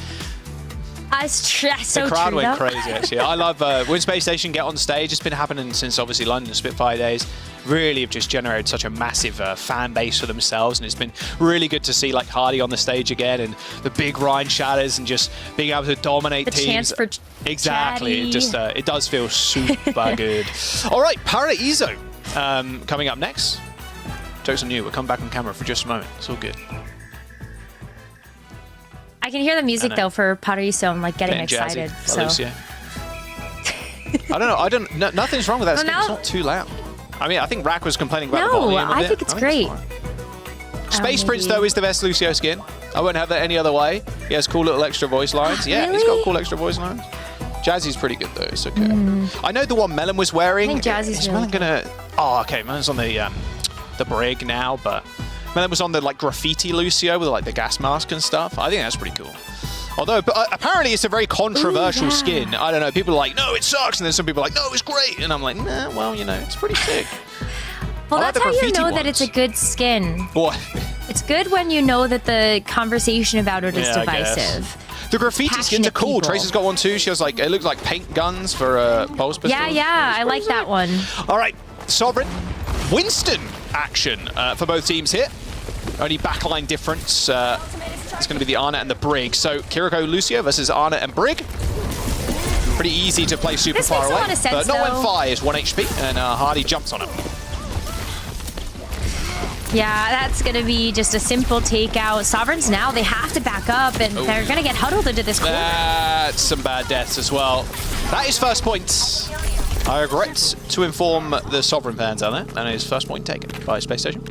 Speaker 8: the
Speaker 7: crowd went crazy, actually. I love when Space Station get on stage. It's been happening since, obviously, London Spitfire days. Really have just generated such a massive fan base for themselves, and it's been really good to see like Hardy on the stage again and the big Ryan shatters and just being able to dominate
Speaker 8: the
Speaker 7: teams.
Speaker 8: Chance for
Speaker 7: exactly. It just it does feel super good. All right, Paraíso coming up next. Jokes on you. We'll come back on camera for just a moment. It's all good.
Speaker 8: I can hear the music though for Paraíso. I'm like getting excited.
Speaker 7: Jazzy, I don't know. Nothing's wrong with that. It's not too loud. I mean, I think Rack was complaining about the volume of it.
Speaker 8: I think it's great.
Speaker 7: Space Prince, though, is the best Lucio skin. I wouldn't have that any other way. He has cool little extra voice lines. Yeah,
Speaker 8: really?
Speaker 7: He's got cool extra voice lines. Jazzy's pretty good, though. It's okay. I know the one Melon was wearing.
Speaker 8: I think Jazzy's
Speaker 7: Melon gonna... Oh, okay. Melon's on the brig now, but Melon was on the like graffiti Lucio with like the gas mask and stuff. I think that's pretty cool. Although, apparently it's a very controversial skin. I don't know, people are like, no, it sucks. And then some people are like, no, it's great. And I'm like, nah, well, you know, it's pretty sick.
Speaker 8: Well, that's how you know that it's a good skin.
Speaker 7: What?
Speaker 8: It's good when you know that the conversation about it is divisive.
Speaker 7: The graffiti skins are cool.
Speaker 8: people.
Speaker 7: Tracer's got one too. She has like, it looks like paint guns for pulse pistols.
Speaker 8: Yeah, I like that one.
Speaker 7: All right, Sovereign, Winston action for both teams here. Only backline difference. It's going to be the Arna and the Brig. So Kiriko Lucio versus Arna and Brig. Pretty easy to play super
Speaker 8: This
Speaker 7: far
Speaker 8: makes a
Speaker 7: away.
Speaker 8: lot of sense,
Speaker 7: but not
Speaker 8: though.
Speaker 7: when Fire is 1 HP and Hardy jumps on him.
Speaker 8: Yeah, that's going to be just a simple takeout. Sovereigns now, they have to back up, and they're going to get huddled into this corner.
Speaker 7: That's some bad deaths as well. That is first point. I regret to inform the Sovereign fans out there. That is first point taken by Space Station.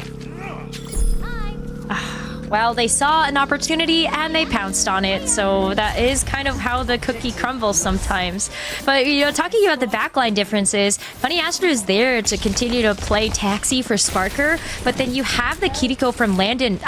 Speaker 8: Well, they saw an opportunity and they pounced on it, so that is kind of how the cookie crumbles sometimes. But, you know, talking about the backline differences, Bunny Astro is there to continue to play Taxi for Sparker, but then you have the Kiriko from Landon,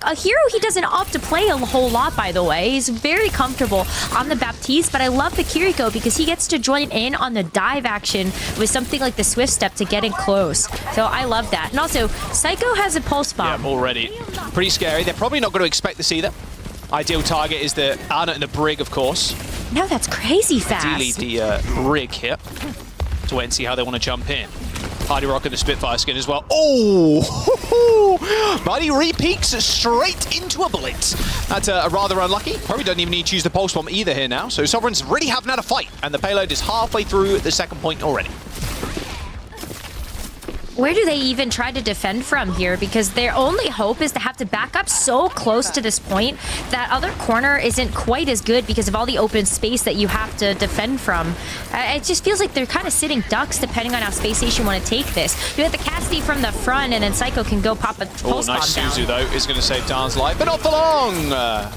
Speaker 8: a hero he doesn't opt to play a whole lot, by the way. He's very comfortable on the Baptiste, but I love the Kiriko because he gets to join in on the dive action with something like the Swift Step to get in close. So I love that. And also, Psycho has a pulse bomb.
Speaker 7: Yeah, already. Pretty scary. They're probably not going to expect this either. Ideal target is the Arna and the Brig, of course.
Speaker 8: No, that's crazy fast.
Speaker 7: Ideally the Brig here. To wait and see how they want to jump in. Hardy rocking the Spitfire skin as well. Oh! Buddy re-peeks straight into a bullet. That's rather unlucky. Probably doesn't even need to use the Pulse Bomb either here now. So Sovereigns really haven't had a fight. And the payload is halfway through the second point already.
Speaker 8: Where do they even try to defend from here? Because their only hope is to have to back up so close to this point. That other corner isn't quite as good because of all the open space that you have to defend from. It just feels like they're kind of sitting ducks depending on how Space Station want to take this. You have the Cassidy from the front and then Psycho can go pop a pulse bomb
Speaker 7: Nice
Speaker 8: down.
Speaker 7: Suzu though is going to save Dan's life, but not for long.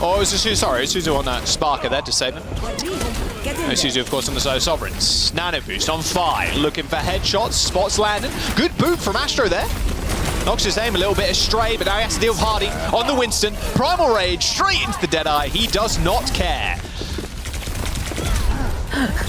Speaker 7: Oh, it's Suzu, sorry, it's Suzu on that Sparker there to save him. No Suzu, of course, on the side of Sovereigns. Nano boost on Fire, looking for headshots, spots landing. Good boot from Astro there. Knocks his aim a little bit astray, but now he has to deal with Hardy on the Winston. Primal Rage straight into the Deadeye. He does not care.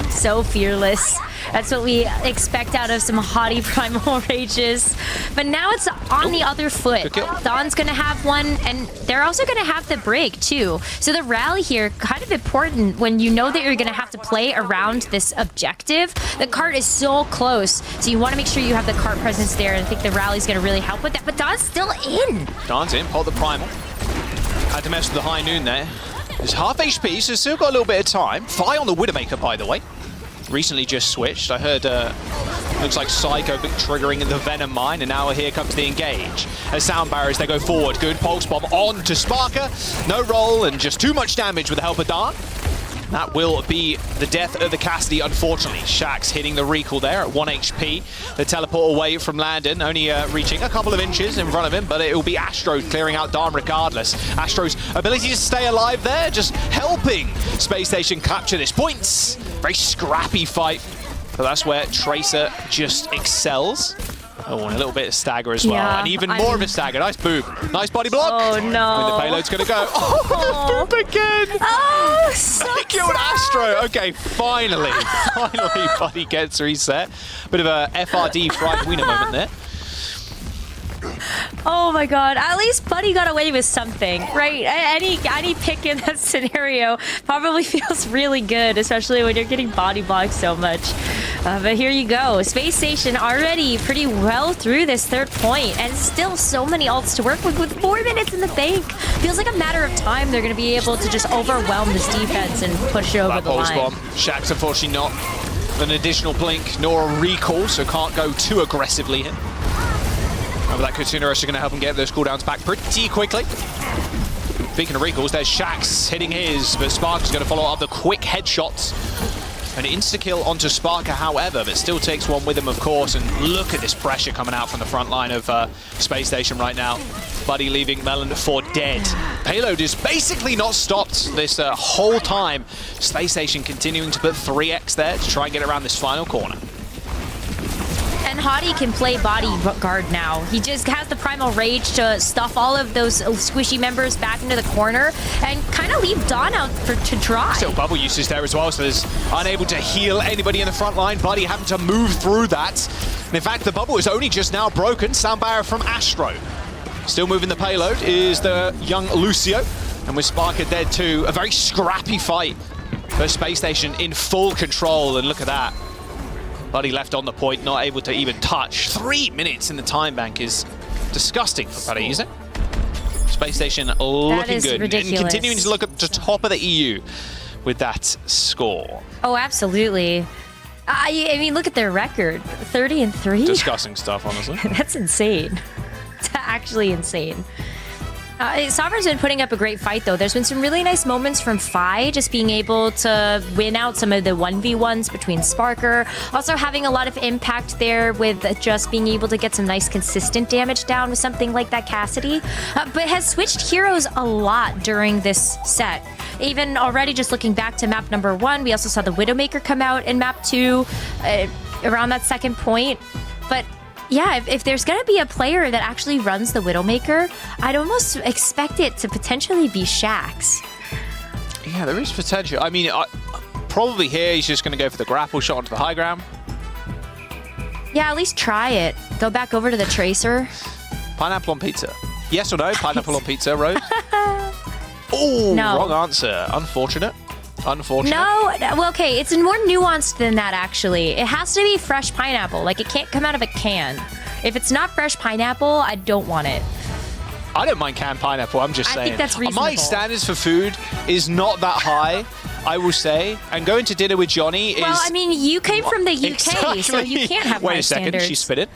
Speaker 8: So fearless. That's what we expect out of some haughty Primal Rages. But now it's on the other foot. Dawn's going to have one, and they're also going to have the Brig, too. So the rally here, kind of important when you know that you're going to have to play around this objective. The cart is so close, so you want to make sure you have the cart presence there, and I think the rally's going to really help with that. But Dawn's still in.
Speaker 7: Dawn's in, pulled the Primal. Had to mess with the High Noon there. It's half HP, so still got a little bit of time. Fly on the Widowmaker, by the way. Recently just switched. I heard, looks like Psycho triggering the Venom Mine, and now here comes the engage. As Sound Barriers, they go forward. Good Pulse Bomb on to Sparker. No roll, and just too much damage with the help of Dawn. That will be the death of the Cassidy, unfortunately. Shax hitting the recall there at 1 HP. The teleport away from Landon, only reaching a couple of inches in front of him, but it will be Astro clearing out Dawn regardless. Astro's ability to stay alive there, just helping Space Station capture this points. Very scrappy fight, but that's where Tracer just excels. Oh, and a little bit of stagger as well.
Speaker 8: Yeah,
Speaker 7: and even more of a stagger. Nice boob. Nice body block.
Speaker 8: Oh, no.
Speaker 7: And the payload's going to go. Oh, the boob again.
Speaker 8: Oh, so
Speaker 7: They killed Astro. Okay, finally. Finally, Buddy gets reset. Bit of a FRD fried wiener moment there.
Speaker 8: Oh my god, at least Buddy got away with something, right? Any pick in that scenario probably feels really good, especially when you're getting body blocked so much. But here you go. Space Station already pretty well through this third point, and still so many ults to work with 4 minutes in the bank. Feels like a matter of time they're going to be able to just overwhelm this defense and push it over the line.
Speaker 7: Bomb. Shax unfortunately not an additional blink nor a recall, so can't go too aggressively here. But that Kutsuna Rush is going to help him get those cooldowns back pretty quickly. Speaking of recalls, there's Shax hitting his, but Sparker's going to follow up the quick headshots. An insta-kill onto Sparker, however, but still takes one with him, of course. And look at this pressure coming out from the front line of Space Station right now. Buddy leaving Melon for dead. Payload is basically not stopped this whole time. Space Station continuing to put 3x there to try and get around this final corner.
Speaker 8: And Hottie can play bodyguard now. He just has the Primal Rage to stuff all of those squishy members back into the corner and kind of leave Dawn out to dry.
Speaker 7: Still bubble usage there as well, so there's unable to heal anybody in the front line. Buddy having to move through that. And in fact, the bubble is only just now broken. Sound barrier from Astro. Still moving the payload is the young Lucio. And with Sparker dead too, a very scrappy fight. But Space Station in full control, and look at that. Buddy left on the point, not able to even touch. 3 minutes in the time bank is disgusting for Buddy, isn't it? Space Station looking good.
Speaker 8: Ridiculous.
Speaker 7: And continuing to look at the top of the EU with that score.
Speaker 8: Oh, absolutely. I mean, look at their record. 30-3.
Speaker 7: Disgusting stuff, honestly.
Speaker 8: That's insane. It's actually insane. Sovereign's been putting up a great fight, though. There's been some really nice moments from Fi, just being able to win out some of the 1v1s between Sparker. Also having a lot of impact there with just being able to get some nice consistent damage down with something like that Cassidy. But has switched heroes a lot during this set. Even already just looking back to map number 1, we also saw the Widowmaker come out in map 2 around that second point. But yeah, if there's going to be a player that actually runs the Widowmaker, I'd almost expect it to potentially be Shax.
Speaker 7: Yeah, there is potential. I mean, probably here he's just going to go for the grapple shot onto the high ground.
Speaker 8: Yeah, at least try it. Go back over to the Tracer.
Speaker 7: Pineapple on pizza. Yes or no? Pineapple on pizza, Rose? Oh,
Speaker 8: no.
Speaker 7: Wrong answer. Unfortunate. Unfortunate.
Speaker 8: No, well, okay, it's more nuanced than that, actually. It has to be fresh pineapple. Like, it can't come out of a can. If it's not fresh pineapple, I don't want it.
Speaker 7: I don't mind canned pineapple, I'm just saying.
Speaker 8: I think that's reasonable.
Speaker 7: My standards for food is not that high, I will say. And going to dinner with Johnny is...
Speaker 8: Well, I mean, you came from the UK,
Speaker 7: exactly.
Speaker 8: so you can't have
Speaker 7: Wait
Speaker 8: high
Speaker 7: a second,
Speaker 8: standards.
Speaker 7: she spit it.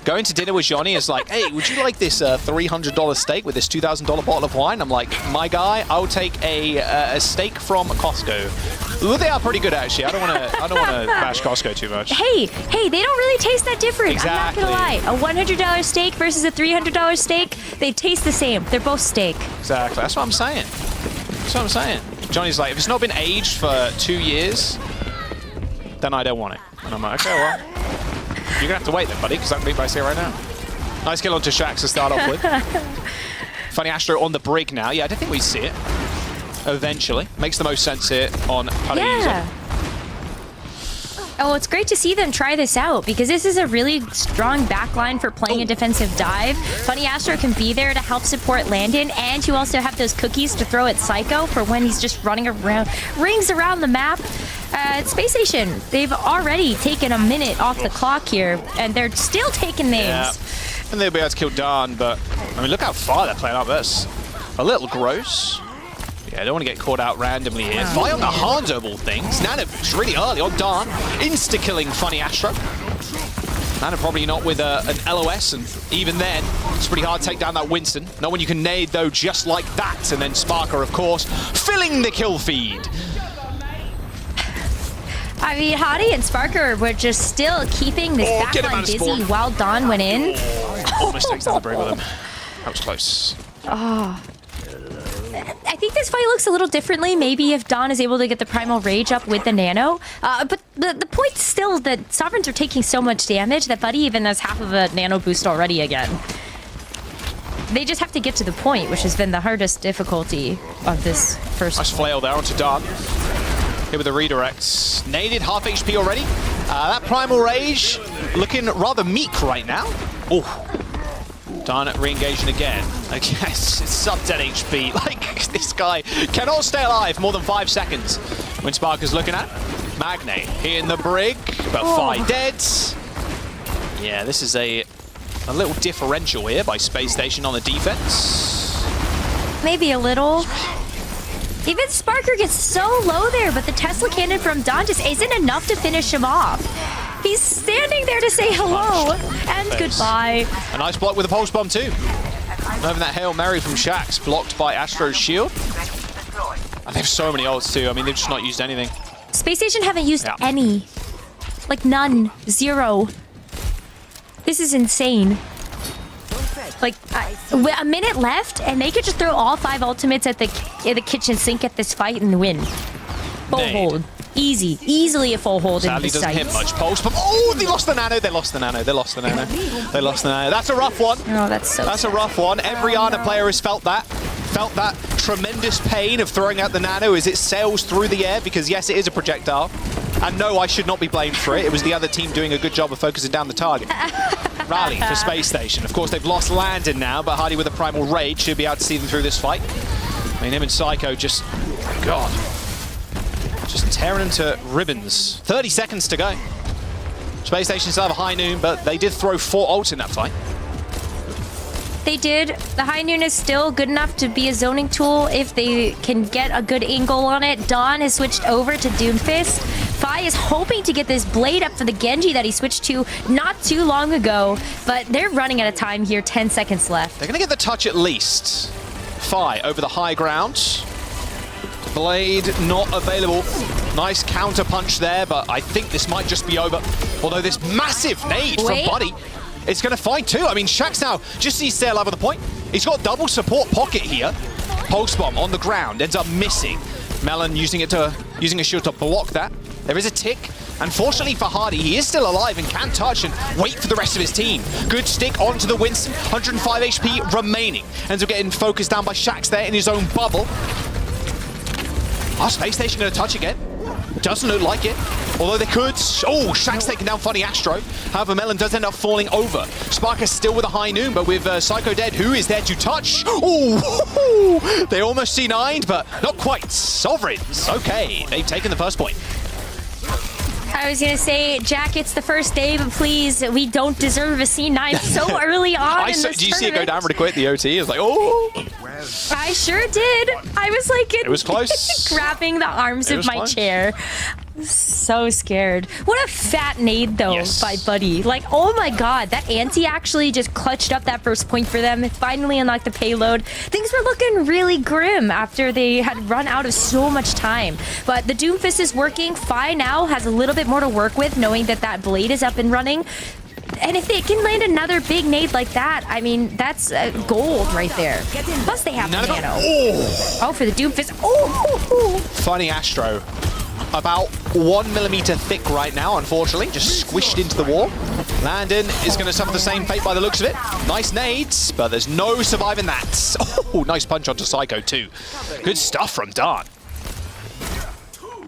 Speaker 7: Going to dinner with Johnny is like, hey, would you like this $300 steak with this $2,000 bottle of wine? I'm like, my guy, I'll take a steak from Costco. Well, they are pretty good, actually. I don't want to bash Costco too much.
Speaker 8: Hey, they don't really taste that different.
Speaker 7: Exactly.
Speaker 8: I'm not gonna lie. A $100 steak versus a $300 steak, they taste the same. They're both steak.
Speaker 7: Exactly. That's what I'm saying. That's what I'm saying. Johnny's like, if it's not been aged for 2 years, then I don't want it. And I'm like, okay, well, you're going to have to wait then, buddy, because I can beat by here right now. Nice kill onto Shax to start off with. Funny Astro on the brig now. Yeah, I don't think we see it. Eventually. Makes the most sense here on Paraíso.
Speaker 8: Yeah. Oh, it's great to see them try this out because this is a really strong backline for playing a defensive dive. Funny Astro can be there to help support Landon, and you also have those cookies to throw at Psycho for when he's just running around, rings around the map. At Space Station, they've already taken a minute off the clock here, and they're still taking names.
Speaker 7: Yeah. And they'll be able to kill Dan, but I mean, look how far they're playing up this. A little gross. Yeah, I don't want to get caught out randomly here. Fly on the Hanzo of all things. Nana moves really early on Dan. Insta-killing Funny Astro. Nana probably not with an LOS, and even then, it's pretty hard to take down that Winston. Not when you can nade, though, just like that. And then Sparker, of course, filling the kill feed.
Speaker 8: I mean, Hottie and Sparker were just still keeping this backline busy while Dawn went in.
Speaker 7: Almost takes down the break with him. That was close.
Speaker 8: Oh. I think this fight looks a little differently. Maybe if Dawn is able to get the Primal Rage up with the Nano. But the point is still that Sovereigns are taking so much damage that Buddy even has half of a Nano boost already again. They just have to get to the point, which has been the hardest difficulty of this first.
Speaker 7: Nice flail there onto Dawn. Here with the redirects. Naded, half HP already. That Primal Rage looking rather meek right now. Oh. Dawn re-engaging again. I guess it's sub 10 HP. Like, this guy cannot stay alive more than 5 seconds. When Sparker's looking at Magne here in the brig, but Fi dead. Yeah, this is a little differential here by Space Station on the defense.
Speaker 8: Maybe a little. Even Sparker gets so low there, but the Tesla cannon from Dawn just isn't enough to finish him off. He's standing there to say hello and goodbye.
Speaker 7: A nice block with a pulse bomb too. Having that Hail Mary from Shax blocked by Astro's shield. And they have so many ults too. I mean, they've just not used anything.
Speaker 8: Space Station haven't used any. Like none. Zero. This is insane. Like, a minute left, and they could just throw all 5 ultimates at the kitchen sink at this fight and win. Full hold. Easy. Easily a full hold in the
Speaker 7: doesn't hit much pulse, but oh, they lost the Nano. They lost the Nano. They lost the Nano. They lost the Nano. That's a rough one.
Speaker 8: Oh, that's so
Speaker 7: That's a rough one. Every Ana player has felt that. Felt that tremendous pain of throwing out the Nano as it sails through the air, because yes, it is a projectile. And no, I should not be blamed for it. It was the other team doing a good job of focusing down the target. rally for Space Station. Of course, they've lost Landon now, but Hardy with a Primal Rage should be able to see them through this fight. I mean, him and Psycho just, God, just tearing them to ribbons. 30 seconds to go. Space Station still have a high noon, but they did throw 4 ults in that fight.
Speaker 8: They did. The high noon is still good enough to be a zoning tool if they can get a good angle on it. Dawn has switched over to Doomfist. Fi is hoping to get this blade up for the Genji that he switched to not too long ago, but they're running out of time here. 10 seconds left.
Speaker 7: They're going to get the touch at least. Fi over the high ground. Blade not available. Nice counter punch there, but I think this might just be over. Although this massive nade from Buddy, it's going to find two. I mean, Shax now just needs to stay alive on the point. He's got double support pocket here. Pulse bomb on the ground, ends up missing. Melon using a shield to block that. There is a tick. Unfortunately for Hardy, he is still alive and can touch and wait for the rest of his team. Good stick onto the Winston. 105 HP remaining. Ends up getting focused down by Shax there in his own bubble. Our Space Station going to touch again. Doesn't look like it. Although they could. Oh, Shax taking down Funny Astro. However, Melon does end up falling over. Sparker's still with a high noon, but with Psycho dead, who is there to touch? Oh, they almost C9'd, but not quite. Sovereigns. Okay, they've taken the first point.
Speaker 8: I was going to say, Jack, it's the first day, but please, we don't deserve a C9 so early on in this
Speaker 7: Did you see it go
Speaker 8: tournament.
Speaker 7: down really quick, the OT? It was like, oh.
Speaker 8: I sure did. I was like,
Speaker 7: It was close.
Speaker 8: grabbing the arms of my
Speaker 7: close.
Speaker 8: chair. So scared. What a fat nade, though, by Buddy. Like, oh my god, that anti actually just clutched up that first point for them. Finally unlocked the payload. Things were looking really grim after they had run out of so much time. But the Doomfist is working. Fi now has a little bit more to work with, knowing that that blade is up and running. And if they can land another big nade like that, I mean, that's gold right there. Plus, they have the nano. Oh, for the Doomfist. Oh!
Speaker 7: Funny Astro. About 1 millimeter thick right now, unfortunately. Just squished into the wall. Landon is going to suffer the same fate by the looks of it. Nice nades, but there's no surviving that. Oh, nice punch onto Psycho, too. Good stuff from Dawn.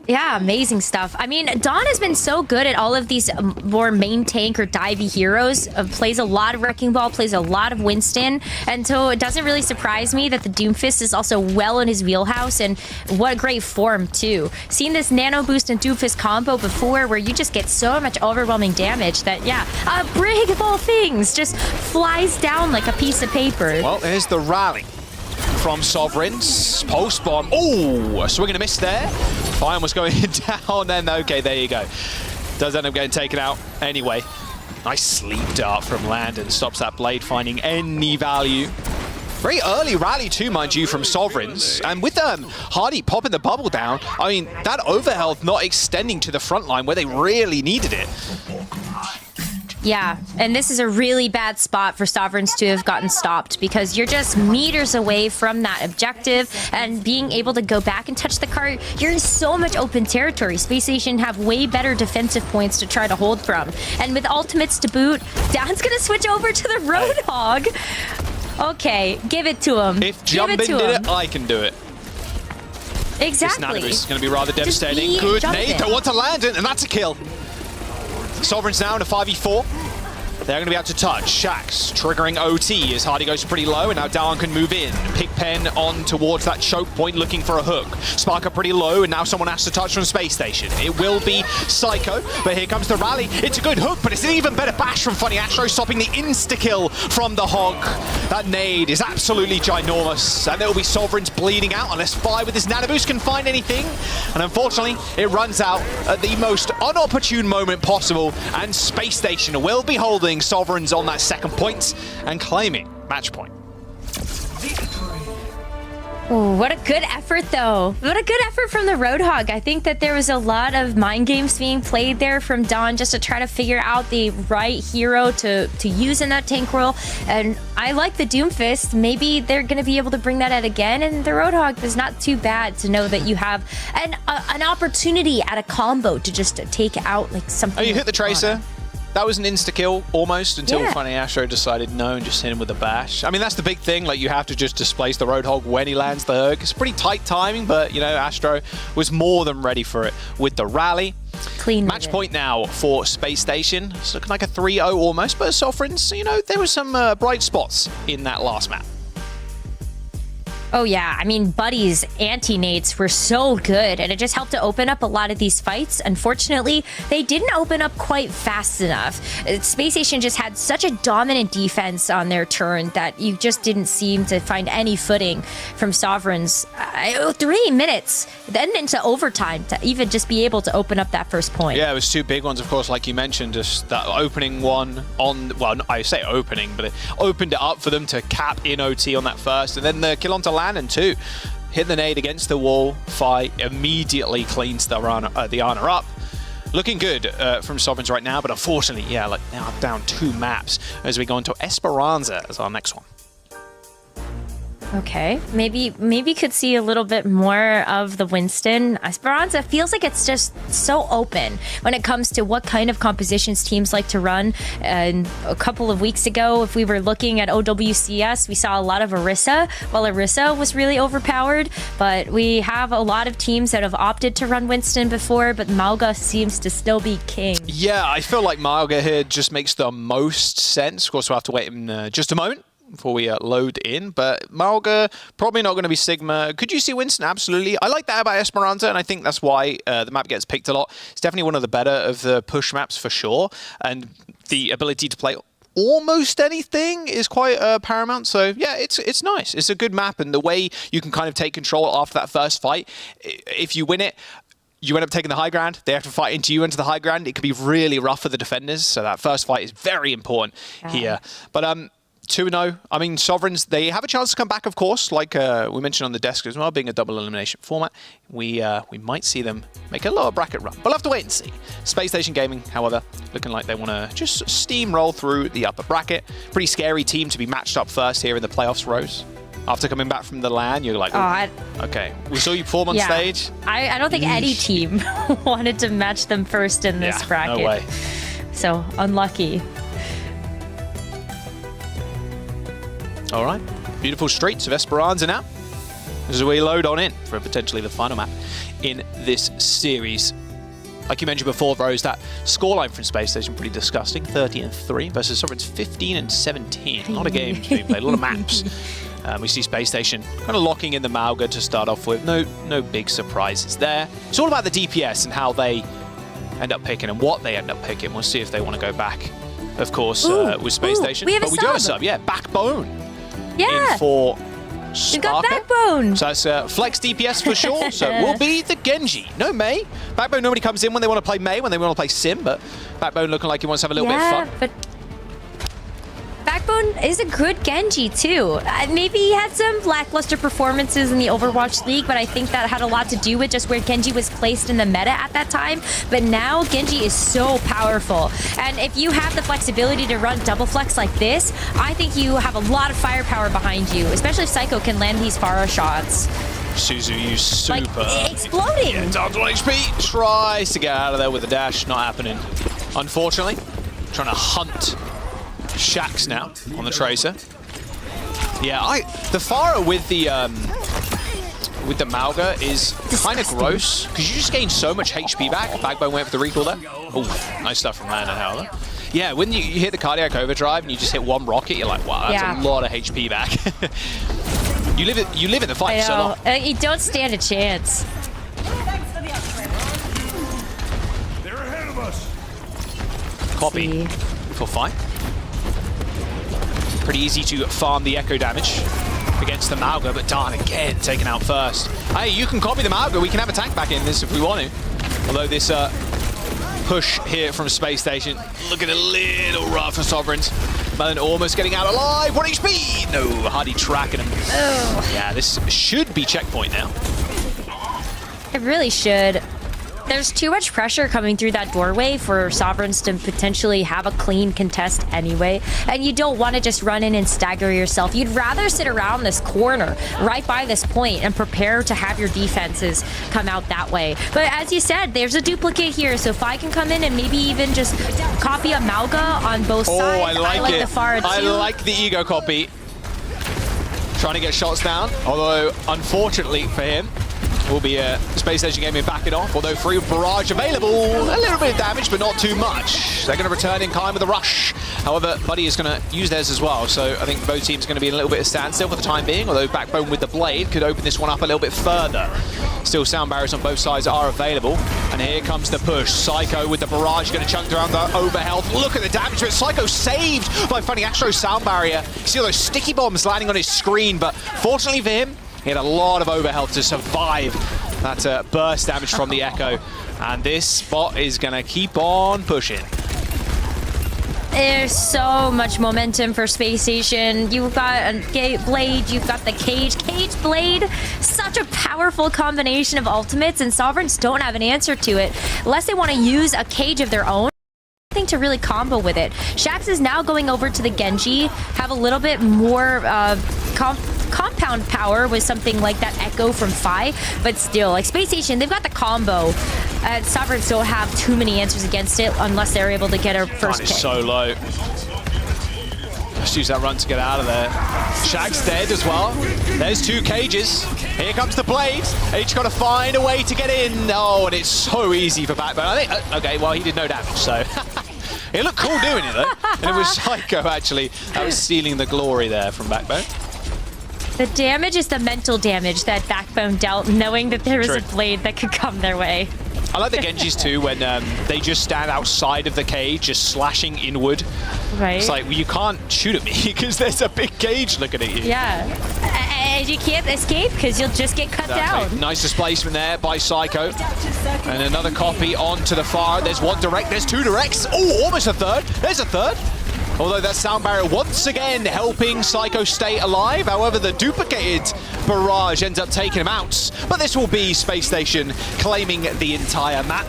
Speaker 8: Yeah, amazing stuff. I mean, Dawn has been so good at all of these more main tank or divey heroes. Plays a lot of Wrecking Ball, plays a lot of Winston. And so it doesn't really surprise me that the Doomfist is also well in his wheelhouse. And what a great form, too. Seen this Nano Boost and Doomfist combo before where you just get so much overwhelming damage that, yeah, a brig of all things just flies down like a piece of paper.
Speaker 7: Well, there's the rally from Sovereigns. Pulse bomb. Oh, a swing and a miss there. Fine was going down then. Okay, there you go. Does end up getting taken out anyway. Nice sleep dart from Landon. Stops that blade finding any value. Very early rally too, mind you, from Sovereigns. And with Hardy popping the bubble down, I mean, that overhealth not extending to the front line where they really needed it.
Speaker 8: Yeah, and this is a really bad spot for Sovereigns to have gotten stopped because you're just meters away from that objective and being able to go back and touch the cart. You're in so much open territory. Space Station have way better defensive points to try to hold from. And with ultimates to boot, Dan's going to switch over to the Roadhog. Okay, give it to him.
Speaker 7: If Jumpin did it, I can do it.
Speaker 8: Exactly.
Speaker 7: This is going to be rather devastating. Good nade, don't want to land it, and that's a kill. Sovereigns now in a 5v4. They're going to be able to touch. Shax triggering OT as Hardy goes pretty low, and now Down can move in. Pigpen on towards that choke point, looking for a hook. Sparker pretty low, and now someone has to touch from Space Station. It will be Psycho, but here comes the rally. It's a good hook, but it's an even better bash from Funny Astro, stopping the insta-kill from the Hog. That nade is absolutely ginormous, and there will be Sovereigns bleeding out unless Fi with his Nano Boost can find anything. And unfortunately, it runs out at the most unopportune moment possible, and Space Station will be holding Sovereigns on that second point and claiming match point.
Speaker 8: Ooh, what a good effort, though. What a good effort from the Roadhog. I think that there was a lot of mind games being played there from Dawn just to try to figure out the right hero to use in that tank role. And I like the Doomfist. Maybe they're going to be able to bring that out again. And the Roadhog is not too bad to know that you have an opportunity at a combo to just take out like something.
Speaker 7: Oh, you hit the Tracer. That was an insta-kill, almost, until Funny Astro decided no and just hit him with a bash. I mean, that's the big thing. Like, you have to just displace the Roadhog when he lands the hook. It's pretty tight timing, but, you know, Astro was more than ready for it with the rally.
Speaker 8: Clean
Speaker 7: Match
Speaker 8: with it.
Speaker 7: point now for Space Station. It's looking like a 3-0 almost, but Sovereigns, you know, there were some bright spots in that last map.
Speaker 8: Oh yeah, I mean, Buddy's anti-nades were so good, and it just helped to open up a lot of these fights. Unfortunately, they didn't open up quite fast enough. Space Station just had such a dominant defense on their turn that you just didn't seem to find any footing from Sovereigns. 3 minutes, then into overtime to even just be able to open up that first point.
Speaker 7: Yeah, it was 2 big ones, of course, like you mentioned, just that opening one on, well, I say opening, but it opened it up for them to cap in OT on that first, and then the kill onto land and 2. Hit the nade against the wall, Fi immediately cleans the Ana up. Looking good from Sovereigns right now, but unfortunately, yeah, like now down 2 maps as we go into Esperanza as our next one.
Speaker 8: Okay, maybe could see a little bit more of the Winston. Esperanza feels like it's just so open when it comes to what kind of compositions teams like to run. And a couple of weeks ago, if we were looking at OWCS, we saw a lot of Orisa, while Orisa was really overpowered. But we have a lot of teams that have opted to run Winston before, but Mauga seems to still be king.
Speaker 7: Yeah, I feel like Mauga here just makes the most sense. Of course, we'll have to wait in just a moment before we load in, but Mauga probably not going to be Sigma. Could you see Winston? Absolutely. I like that about Esperanza, and I think that's why the map gets picked a lot. It's definitely one of the better of the push maps for sure, and the ability to play almost anything is quite paramount. So yeah, it's nice. It's a good map, and the way you can kind of take control after that first fight, if you win it, you end up taking the high ground. They have to fight into you into the high ground. It can be really rough for the defenders, so that first fight is very important here. But 2-0. I mean, Sovereigns, they have a chance to come back, of course, like we mentioned on the desk as well, being a double elimination format. We might see them make a lower bracket run. But we'll have to wait and see. Space Station Gaming, however, looking like they want to just steamroll through the upper bracket. Pretty scary team to be matched up first here in the playoffs, Rose. After coming back from the LAN, you're like, okay, we saw you perform on stage.
Speaker 8: I don't think any team wanted to match them first in this bracket.
Speaker 7: No way.
Speaker 8: So, unlucky.
Speaker 7: All right, beautiful streets of Esperanza now as we load on in for potentially the final map in this series. Like you mentioned before, Rose, that scoreline from Space Station pretty disgusting. 30-3 versus Sovereigns 15-17. A lot of games being played, a lot of maps. We see Space Station kind of locking in the Mauga to start off with. No big surprises there. It's all about the DPS and how they end up picking and what they end up picking. We'll see if they want to go back, of course, with Space Station.
Speaker 8: We have
Speaker 7: but we do have a sub, yeah, Backbone.
Speaker 8: Yeah.
Speaker 7: In for
Speaker 8: We've got Backbone.
Speaker 7: So that's flex DPS for sure. So it will be the Genji. No Mei. Backbone normally comes in when they want to play Mei, when they want to play Sim, but Backbone looking like he wants to have a little bit of fun.
Speaker 8: But Backbone is a good Genji too. Maybe he had some lackluster performances in the Overwatch League, but I think that had a lot to do with just where Genji was placed in the meta at that time. But now Genji is so powerful. And if you have the flexibility to run double flex like this, I think you have a lot of firepower behind you, especially if Psycho can land these Pharah shots.
Speaker 7: Suzu used super.
Speaker 8: Like, exploding.
Speaker 7: Yeah, down to 1 HP. Tries to get out of there with a dash. Not happening. Unfortunately, trying to hunt Shax now on the Tracer. Yeah, the Pharah with the Mauga is kind of gross because you just gain so much HP back. Backbone went for the recall there. Oh, nice stuff from Landon, however. Yeah, when you hit the cardiac overdrive and you just hit one rocket, you're like, wow, that's a lot of HP back. you live in the fight so long.
Speaker 8: You don't stand a chance.
Speaker 9: They're ahead of us.
Speaker 7: Copy for fight. Pretty easy to farm the echo damage against the Mauga, but darn, again, taken out first. Hey, you can copy the Mauga. We can have a tank back in this if we want to. Although this push here from Space Station looking a little rough for Sovereigns. Melon almost getting out alive. 1 HP! No, Hardy tracking him.
Speaker 8: Oh.
Speaker 7: Yeah, this should be checkpoint now.
Speaker 8: It really should. There's too much pressure coming through that doorway for Sovereigns to potentially have a clean contest anyway. And you don't want to just run in and stagger yourself. You'd rather sit around this corner right by this point and prepare to have your defenses come out that way. But as you said, there's a duplicate here. So if I can come in and maybe even just copy a Mauga on both sides.
Speaker 7: I like it.
Speaker 8: The Pharah too.
Speaker 7: I like the ego copy. Trying to get shots down. Although, unfortunately for him, will be Space Station Gaming backing off, although free barrage available. A little bit of damage, but not too much. They're going to return in kind with a rush. However, Buddy is going to use theirs as well, so I think both teams are going to be in a little bit of standstill for the time being, although Backbone with the blade could open this one up a little bit further. Still sound barriers on both sides are available, and here comes the push. Psycho with the barrage going to chunk around the overhealth. Look at the damage, but Psycho saved by finding Astro's sound barrier. You see all those sticky bombs landing on his screen, but fortunately for him, he had a lot of overhealth to survive that burst damage from the Echo. And this spot is going to keep on pushing.
Speaker 8: There's so much momentum for Space Station. You've got a Blade, you've got the Cage. Cage Blade, such a powerful combination of ultimates, and Sovereigns don't have an answer to it. Unless they want to use a Cage of their own, to really combo with it. Shax is now going over to the Genji, have a little bit more compound power with something like that Echo from Fi, but still, like Space Station, they've got the combo. Sovereigns don't have too many answers against it unless they're able to get a first pick.
Speaker 7: So low. Let's use that run to get out of there. Shag's dead as well. There's two cages. Here comes the Blade. Each got to find a way to get in. Oh, and it's so easy for Backbone. I think, okay, well, he did no damage, so. It looked cool doing it, though. And it was Psycho, actually, that was stealing the glory there from Backbone.
Speaker 8: The damage is the mental damage that Backbone dealt, knowing that there was a Blade that could come their way.
Speaker 7: I like the Genjis too, when they just stand outside of the cage, just slashing inward.
Speaker 8: Right.
Speaker 7: It's like, well, you can't shoot at me because there's a big cage looking at you.
Speaker 8: Yeah. And you can't escape because you'll just get cut down.
Speaker 7: Nice displacement there by Psycho. And another copy onto the far. There's one direct, there's two directs. Oh, almost a third. There's a third. Although that sound barrier once again helping Psycho stay alive. However, the duplicated barrage ends up taking him out. But this will be Space Station claiming the entire map.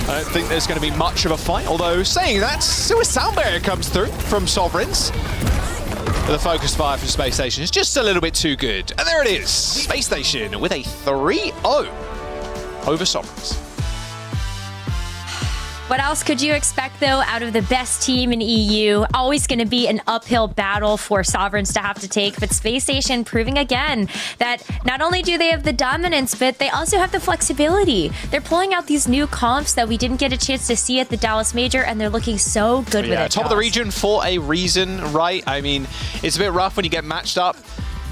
Speaker 7: I don't think there's going to be much of a fight. Although, saying that, still a sound barrier comes through from Sovereigns. But the focus fire from Space Station is just a little bit too good. And there it is. Space Station with a 3-0 over Sovereigns.
Speaker 8: What else could you expect, though, out of the best team in EU? Always going to be an uphill battle for Sovereigns to have to take, but Space Station proving again that not only do they have the dominance, but they also have the flexibility. They're pulling out these new comps that we didn't get a chance to see at the Dallas Major, and they're looking so good with it.
Speaker 7: Top of the region for a reason, right? I mean, it's a bit rough when you get matched up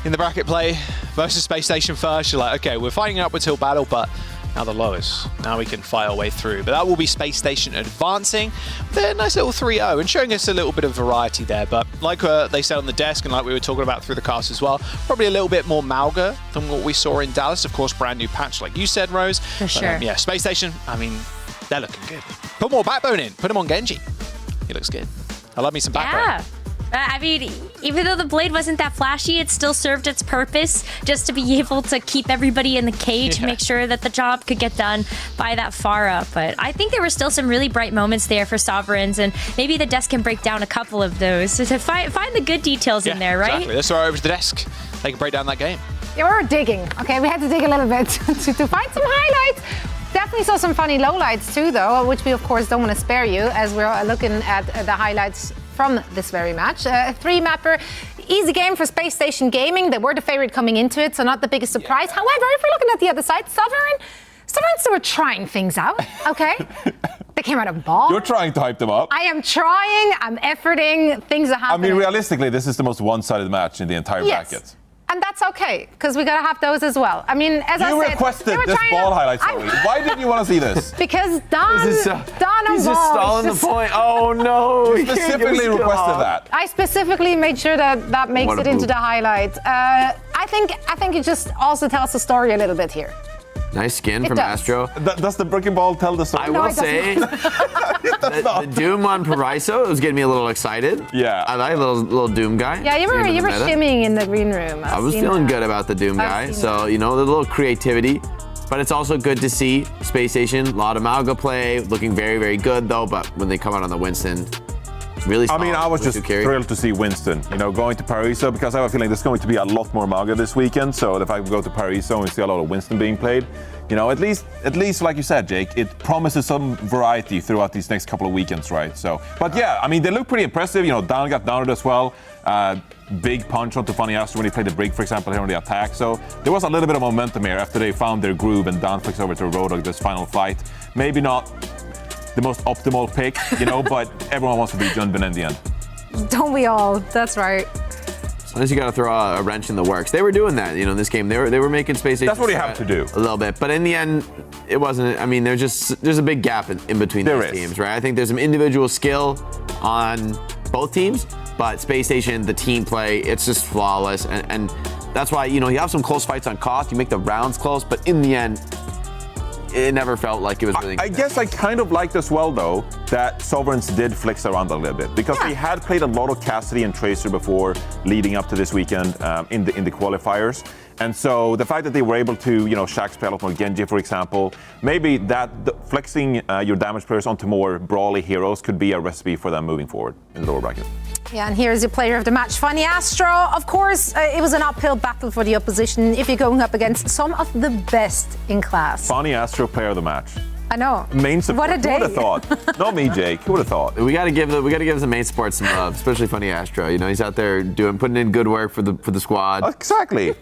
Speaker 7: in the bracket play versus Space Station first. You're like, okay, we're fighting an upwards hill battle, but now the lowest. Now we can fight our way through. But that will be Space Station advancing with a nice little 3-0 and showing us a little bit of variety there. But like they said on the desk and like we were talking about through the cast as well, probably a little bit more Mauga than what we saw in Dallas. Of course, brand new patch like you said, Rose.
Speaker 8: For sure.
Speaker 7: Yeah, Space Station, I mean, they're looking good. Put more Backbone in. Put him on Genji. He looks good. I love me some Backbone.
Speaker 8: Yeah. I mean, even though the Blade wasn't that flashy, it still served its purpose just to be able to keep everybody in the cage, make sure that the job could get done by that Pharah. But I think there were still some really bright moments there for Sovereigns, and maybe the desk can break down a couple of those to find the good details in there, right?
Speaker 7: Exactly. Let's throw it over to the desk. They can break down that game.
Speaker 1: Yeah, we were digging. Okay, we had to dig a little bit to find some highlights. Definitely saw some funny lowlights too, though, which we of course don't want to spare you as we're looking at the highlights from this very match. A 3-mapper, easy game for Space Station Gaming. They were the favorite coming into it, so not the biggest surprise. However, if we're looking at the other side, Sovereigns were trying things out, okay? They came out of ball.
Speaker 6: You're trying to hype them up.
Speaker 1: I am trying, I'm efforting, things are happening.
Speaker 6: I mean, realistically, this is the most one-sided match in the entire bracket.
Speaker 1: And that's okay, because we gotta have those as well. I mean, as I said,
Speaker 6: you requested this ball highlight, Zoe. Why didn't you want to see this?
Speaker 1: Because Don
Speaker 3: He's
Speaker 1: on
Speaker 3: just
Speaker 1: ball.
Speaker 3: stalling the point. Oh no!
Speaker 6: You specifically requested that.
Speaker 1: I specifically made sure that makes it into the highlight. I think it just also tells the story a little bit here.
Speaker 3: Nice skin from
Speaker 1: does.
Speaker 3: Astro.
Speaker 6: Does the breaking ball tell the story?
Speaker 3: I will say, the Doom on Paraiso was getting me a little excited.
Speaker 6: Yeah.
Speaker 3: I like a little Doom guy.
Speaker 1: Yeah, you were shimmying in the green room.
Speaker 3: I was feeling good about the Doom guy. So, you know, the little creativity. But it's also good to see Space Station, a lot of Mauga play, looking very, very good though. But when they come out on the Winston, Really solid.
Speaker 6: I mean, I was
Speaker 3: Lucio
Speaker 6: just
Speaker 3: carry.
Speaker 6: thrilled to see Winston, going to Paraiso, because I have a feeling there's going to be a lot more Mauga this weekend. So if I go to Paraiso and see a lot of Winston being played, at least like you said, Jake, it promises some variety throughout these next couple of weekends, right? So, but yeah, I mean, they look pretty impressive. Down got downed as well. Big punch onto Funny Astro when he played the break, for example, here on the attack. So there was a little bit of momentum here after they found their groove and down flicks over to Rodog this final fight. Maybe not the most optimal pick, but everyone wants to beat Junbin in the end.
Speaker 1: Don't we all? That's right.
Speaker 3: Sometimes you got to throw a wrench in the works. They were doing that, in this game. They were making Space Station.
Speaker 6: That's what you have to do.
Speaker 3: A little bit, but in the end, it wasn't. I mean, there's a big gap in between these teams, right? I think there's some individual skill on both teams, but Space Station, the team play, it's just flawless, and that's why you have some close fights on cost. You make the rounds close, but in the end, it never felt like it was really.
Speaker 6: I guess I kind of liked as well, though, that Sovereigns did flex around a little bit, because they had played a lot of Cassidy and Tracer before leading up to this weekend in the qualifiers. And so the fact that they were able to, Shax play a lot more Genji, for example, maybe flexing your damage players onto more brawly heroes could be a recipe for them moving forward in the lower bracket.
Speaker 1: Yeah, and here's your player of the match, Funny Astro. Of course, it was an uphill battle for the opposition if you're going up against some of the best in class.
Speaker 6: Funny Astro player of the match.
Speaker 1: I know.
Speaker 6: Main support.
Speaker 1: What a day.
Speaker 6: Who would have thought? Not me, Jake. Who would have thought?
Speaker 3: We got to give the main support some love, especially Funny Astro. He's out there putting in good work for the squad.
Speaker 6: Exactly.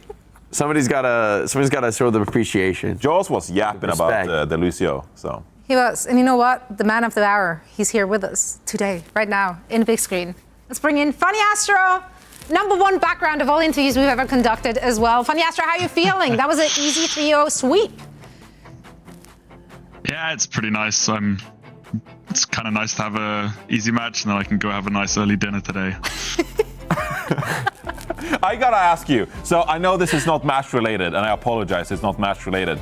Speaker 3: Somebody's got to show them appreciation.
Speaker 6: Jaws was yapping about the Lucio, so.
Speaker 1: He was, and you know what? The man of the hour. He's here with us today, right now, in the big screen. Let's bring in Funny Astro. #1 background of all interviews we've ever conducted as well. Funny Astro, how are you feeling? That was an easy 3-0 sweep.
Speaker 10: Yeah, it's pretty nice. It's kind of nice to have a easy match, and then I can go have a nice early dinner today.
Speaker 6: I gotta ask you. So I know this is not match related, and I apologize, it's not match related.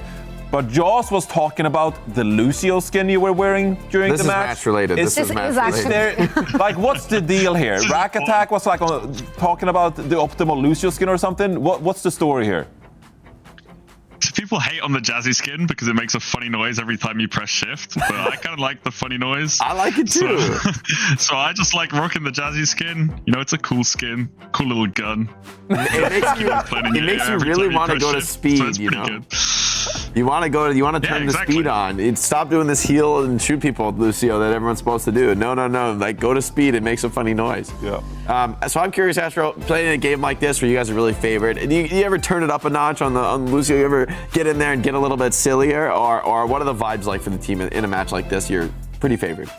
Speaker 6: But Jaws was talking about the Lucio skin you were wearing during the match.
Speaker 3: This is match related. This is match related.
Speaker 6: Like, what's the deal here? Rack Attack was like talking about the optimal Lucio skin or something. What's the story here?
Speaker 10: People hate on the Jazzy skin because it makes a funny noise every time you press shift, but I kind of like the funny noise.
Speaker 3: I like it too.
Speaker 10: So I just like rocking the Jazzy skin. It's a cool skin, cool little gun.
Speaker 3: It makes you really want to go to speed.
Speaker 10: So it's pretty good.
Speaker 3: You want to turn the speed on. Stop doing this heal and shoot people with Lucio that everyone's supposed to do. No. Like, go to speed and make a funny noise.
Speaker 6: Yeah.
Speaker 3: So I'm curious, Astro, playing a game like this where you guys are really favored, and you ever turn it up a notch on Lucio? You ever get in there and get a little bit sillier, or what are the vibes like for the team in a match like this? You're pretty favored.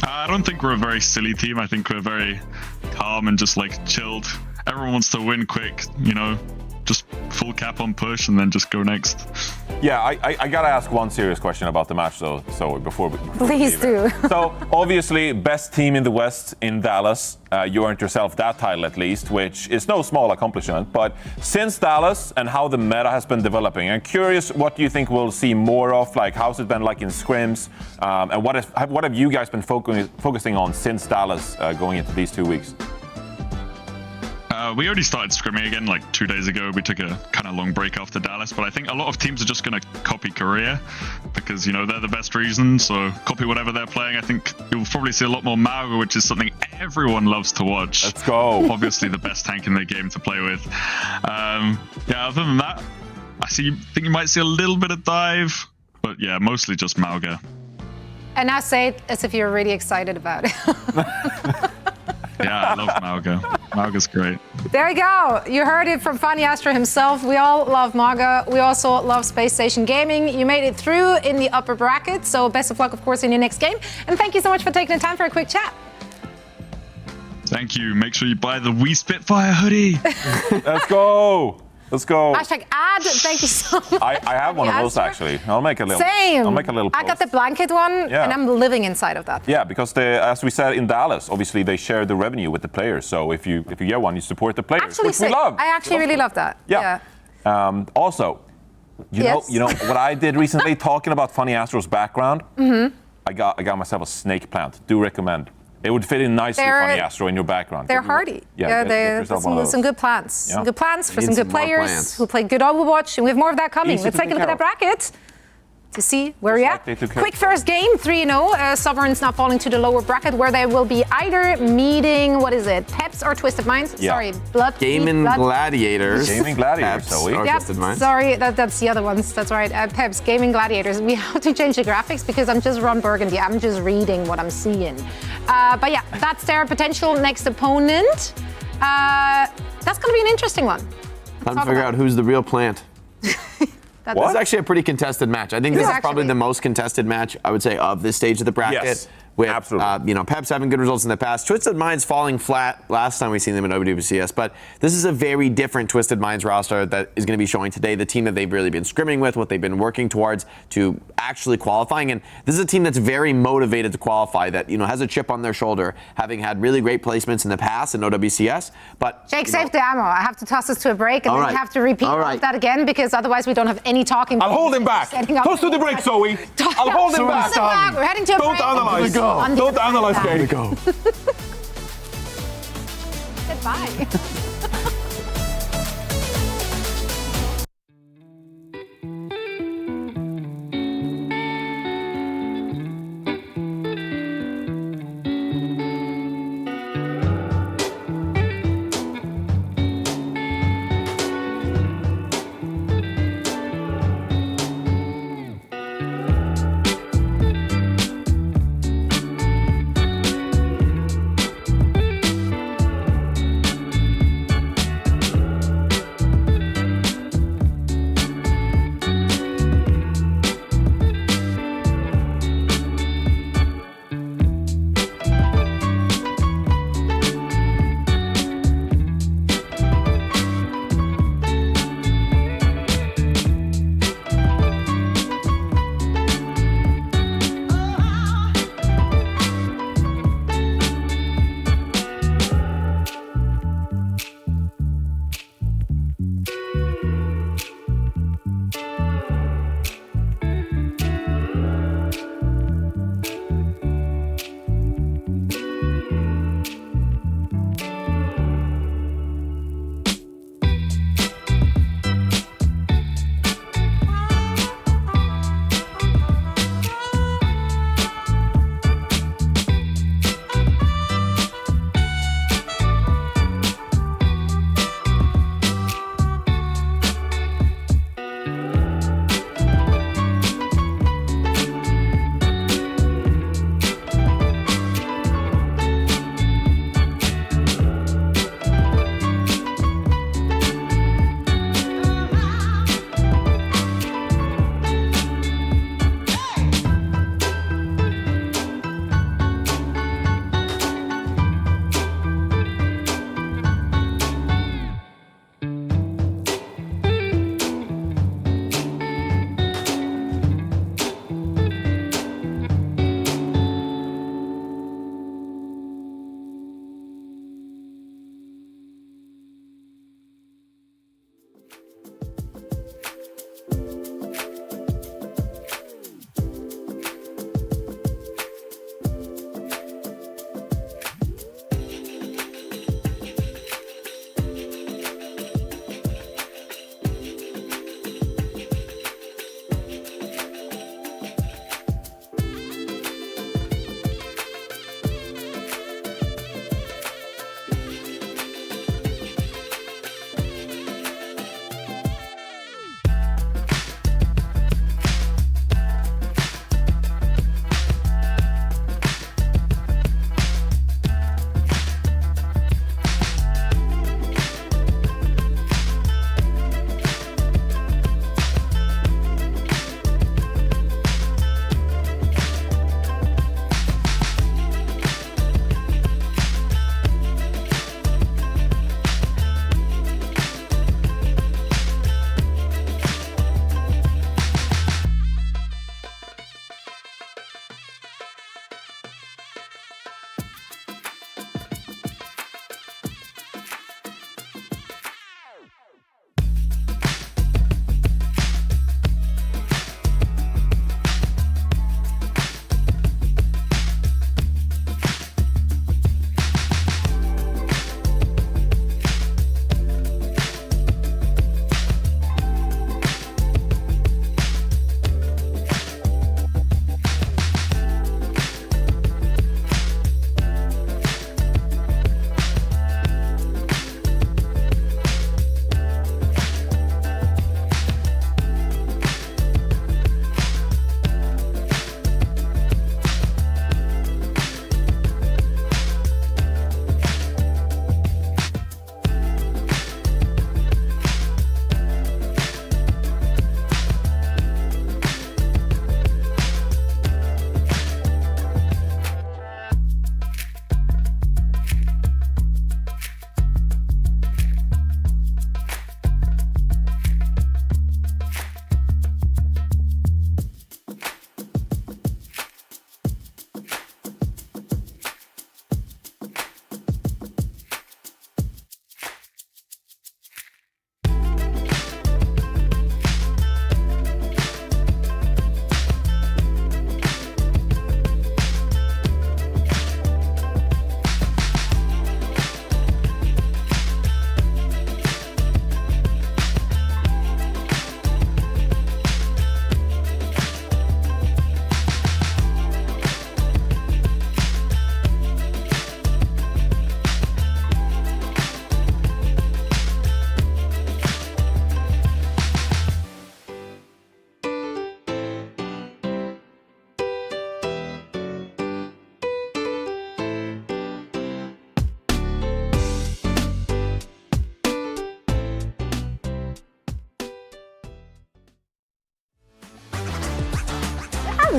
Speaker 10: I don't think we're a very silly team. I think we're very calm and just like chilled. Everyone wants to win quick, just full cap on push and then just go next.
Speaker 6: Yeah, I gotta ask one serious question about the match though, so before
Speaker 1: Please do.
Speaker 6: So obviously, best team in the West in Dallas. You earned yourself that title at least, which is no small accomplishment. But since Dallas and how the meta has been developing, I'm curious what do you think we'll see more of? Like, how's it been like in scrims? And what have you guys been focusing on since Dallas going into these 2 weeks?
Speaker 10: We already started scrimming again like 2 days ago. We took a kind of long break after Dallas, but I think a lot of teams are just going to copy Korea because, they're the best reason. So copy whatever they're playing. I think you'll probably see a lot more Mauga, which is something everyone loves to watch.
Speaker 6: Let's go.
Speaker 10: Obviously the best tank in the game to play with. Other than that, I think you might see a little bit of dive, but yeah, mostly just Mauga.
Speaker 1: And now say it as if you're really excited about it.
Speaker 10: Yeah, I love Mauga. Mauga's great.
Speaker 1: There you go. You heard it from Funny Astro himself. We all love Mauga. We also love Space Station Gaming. You made it through in the upper bracket, so best of luck, of course, in your next game. And thank you so much for taking the time for a quick chat.
Speaker 10: Thank you. Make sure you buy the We Spitfire hoodie.
Speaker 6: Let's go. Let's go.
Speaker 1: Hashtag ad. Thank you so much.
Speaker 6: I have one of those actually. I'll make a little.
Speaker 1: Same.
Speaker 6: I'll make a little post.
Speaker 1: I got the blanket one, and I'm living inside of that.
Speaker 6: Yeah, because as we said in Dallas, obviously they share the revenue with the players. So if you get one, you support the players,
Speaker 1: Actually,
Speaker 6: which we love.
Speaker 1: I actually really love that.
Speaker 6: Yeah. Also, you know what I did recently, talking about Funny Astro's background. Mm-hmm. I got myself a snake plant. Do recommend. It would fit in nicely, Funny Astro, in your background.
Speaker 1: They're hardy. They're some good plants. Yeah. Some good plants for some good players who play good Overwatch. And we have more of that coming. Let's take a look at that bracket. to see where we're at.
Speaker 6: like they took care
Speaker 1: Quick
Speaker 6: of
Speaker 1: first game, 3-0. Sovereign's now falling to the lower bracket where they will be either meeting, what is it, Peps or Twisted Minds?
Speaker 6: Yeah.
Speaker 1: Sorry, Blood.
Speaker 3: Gaming
Speaker 1: Blood.
Speaker 3: Gladiators.
Speaker 6: Gaming Gladiators,
Speaker 3: Peps
Speaker 6: Zoe.
Speaker 3: or
Speaker 1: Yep,
Speaker 3: Twisted Minds.
Speaker 1: sorry, that's the other ones. That's right. Peps, Gaming Gladiators. We have to change the graphics because I'm just Ron Burgundy. I'm just reading what I'm seeing. But yeah, that's their potential next opponent. That's going to be an interesting one.
Speaker 3: Time to figure out who's the real plant. It's actually a pretty contested match. I think this is probably the most contested match, I would say, of this stage of the bracket.
Speaker 6: Yes,
Speaker 3: with,
Speaker 6: absolutely.
Speaker 3: Peps having good results in the past. Twisted Minds falling flat last time we've seen them in OWCS, but this is a very different Twisted Minds roster that is going to be showing today the team that they've really been scrimming with, what they've been working towards to actually qualifying. And this is a team that's very motivated to qualify, that has a chip on their shoulder, having had really great placements in the past in OWCS. But
Speaker 1: Jake, save the ammo. I have to toss us to a break, and then we have to repeat that again because otherwise we don't have any talking.
Speaker 6: I'll hold him back. Toss to the break, Zoe. I'll hold him back.
Speaker 1: We're heading to a break.
Speaker 6: Don't analyze. Don't analyze, Kate.
Speaker 1: Goodbye.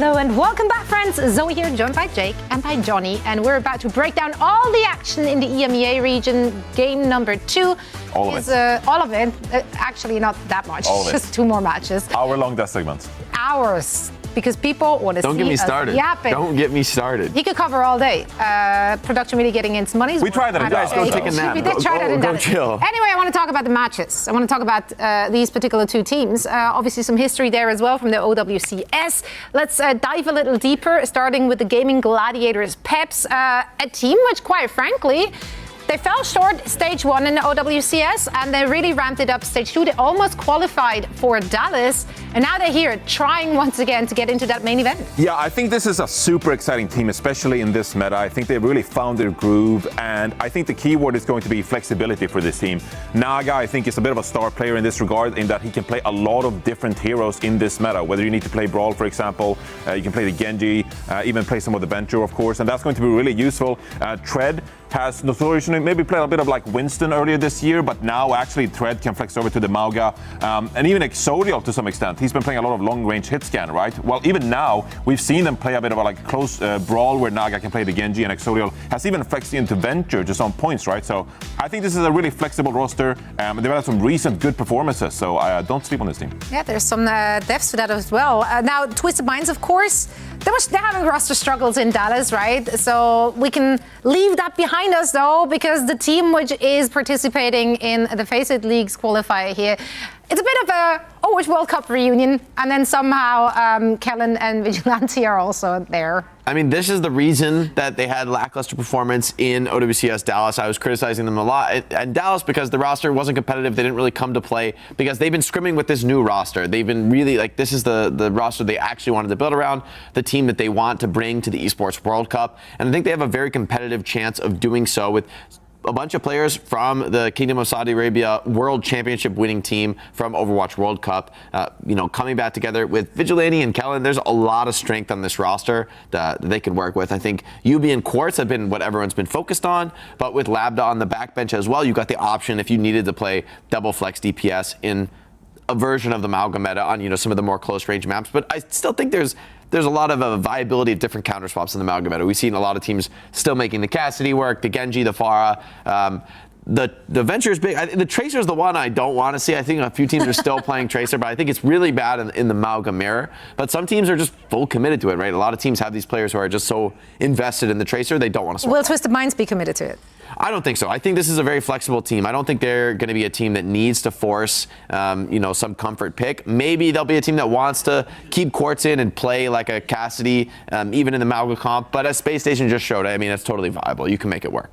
Speaker 1: Hello and welcome back, friends. Zoe here, joined by Jake and by Johnny, and we're about to break down all the action in the EMEA region. Game number 2.
Speaker 6: All of it.
Speaker 1: All of it. Actually, not that much.
Speaker 6: All of it.
Speaker 1: Just 2 more matches.
Speaker 6: Hour-long death segments.
Speaker 1: Hours. Because people want to see
Speaker 3: Don't get me
Speaker 1: us
Speaker 3: started.
Speaker 1: yapping.
Speaker 3: Don't get me started.
Speaker 1: He could cover all day. Production really getting its money's worth.
Speaker 6: We tried that.
Speaker 3: Guys, go take a nap.
Speaker 1: We did try that and
Speaker 3: Go
Speaker 1: done it.
Speaker 3: chill.
Speaker 1: Anyway, I want to talk about the matches. I want to talk about these particular 2 teams. Obviously, some history there as well from the OWCS. Let's dive a little deeper, starting with the Gaming Gladiators Peps, a team which, quite frankly, they fell short stage 1 in the OWCS, and they really ramped it up stage 2. They almost qualified for Dallas, and now they're here trying once again to get into that main event.
Speaker 6: Yeah, I think this is a super exciting team, especially in this meta. I think they really found their groove, and I think the key word is going to be flexibility for this team. Naga, I think, is a bit of a star player in this regard, in that he can play a lot of different heroes in this meta. Whether you need to play Brawl, for example, you can play the Genji, even play some of the Venture, of course, and that's going to be really useful. Tread has notoriously maybe played a bit of like Winston earlier this year, but now actually Tread can flex over to the Mauga, and even Exodial to some extent. He's been playing a lot of long-range hit scan, right? Well, even now, we've seen them play a bit of a like close brawl where Naga can play the Genji, and Exodial has even flexed into Venture to some points, right? So I think this is a really flexible roster. They've had some recent good performances, so don't sleep on this team.
Speaker 1: Yeah, there's some depths to that as well. Now, Twisted Minds, of course, they're having roster struggles in Dallas, right? So we can leave that behind us, though, because the team which is participating in the FACEIT League's qualifier here, it's a bit of a Overwatch World Cup reunion, and then somehow Kellen and Vigilante are also there.
Speaker 3: I mean, this is the reason that they had lackluster performance in OWCS Dallas. I was criticizing them a lot at Dallas because the roster wasn't competitive. They didn't really come to play because they've been scrimming with this new roster. They've been really like, this is the roster they actually wanted to build around, the team that they want to bring to the Esports World Cup. And I think they have a very competitive chance of doing so with a bunch of players from the Kingdom of Saudi Arabia World Championship winning team from Overwatch World Cup, coming back together with Vigilante and Kellen. There's a lot of strength on this roster that they can work with. I think UB and Quartz have been what everyone's been focused on, but with Labda on the backbench as well, you got the option if you needed to play double flex DPS in a version of the Mauga meta on some of the more close range maps. But I still think there's a lot of viability of different counter swaps in the Mauga meta. We've seen a lot of teams still making the Cassidy work, the Genji, the Pharah. The Venture is big. The Tracer is the one I don't want to see. I think a few teams are still playing Tracer, but I think it's really bad in the Mauga mirror. But some teams are just full committed to it, right? A lot of teams have these players who are just so invested in the Tracer, they don't want to swap.
Speaker 1: Will Twisted Minds be committed to it?
Speaker 3: I don't think so. I think this is a very flexible team. I don't think they're going to be a team that needs to force, some comfort pick. Maybe they'll be a team that wants to keep Quartz in and play like a Cassidy, even in the Mauga comp. But as Space Station just showed, I mean, it's totally viable. You can make it work.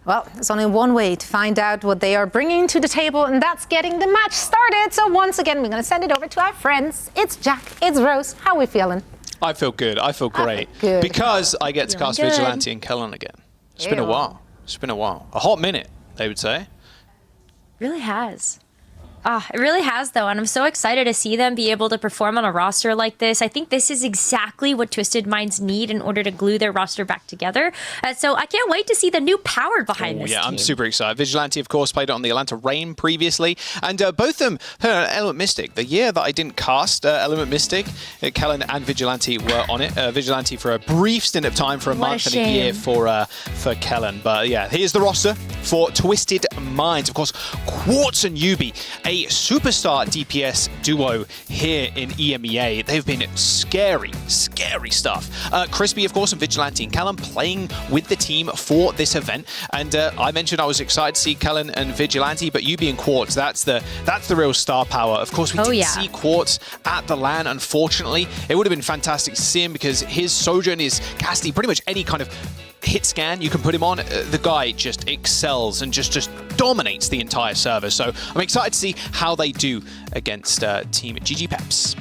Speaker 1: Well, there's only one way to find out what they are bringing to the table, and that's getting the match started. So once again, we're going to send it over to our friends. It's Jack, it's Rose. How are we feeling?
Speaker 7: I feel good. I feel great.
Speaker 1: Good.
Speaker 7: Because I get to cast
Speaker 8: good.
Speaker 7: Vigilante and Kellen again. It's been a while. It's been a while. A hot minute, they would say.
Speaker 8: Really has. It really has, though, and I'm so excited to see them be able to perform on a roster like this. I think this is exactly what Twisted Minds need in order to glue their roster back together. So I can't wait to see the new power behind this team.
Speaker 7: I'm super excited. Vigilante, of course, played it on the Atlanta Reign previously, and both of them Element Mystic. The year that I didn't cast Element Mystic, Kellen and Vigilante were on it. Vigilante for a brief stint of time, for a month and a year for Kellen. But yeah, here's the roster for Twisted Minds. Of course, Quartz and Yubi, a superstar DPS duo here in EMEA. They've been scary stuff. Crispy, of course, and Vigilante and Kellen playing with the team for this event. And I mentioned I was excited to see Kellen and Vigilante, but Yubi and Quartz, that's the real star power. Of course, we didn't see Quartz at the LAN, unfortunately. It would have been fantastic to see him because his Sojourn is Cassidy, pretty much any kind of hit scan you can put him on, the guy just excels and just dominates the entire server. So I'm excited to see how they do against Team GG Peps.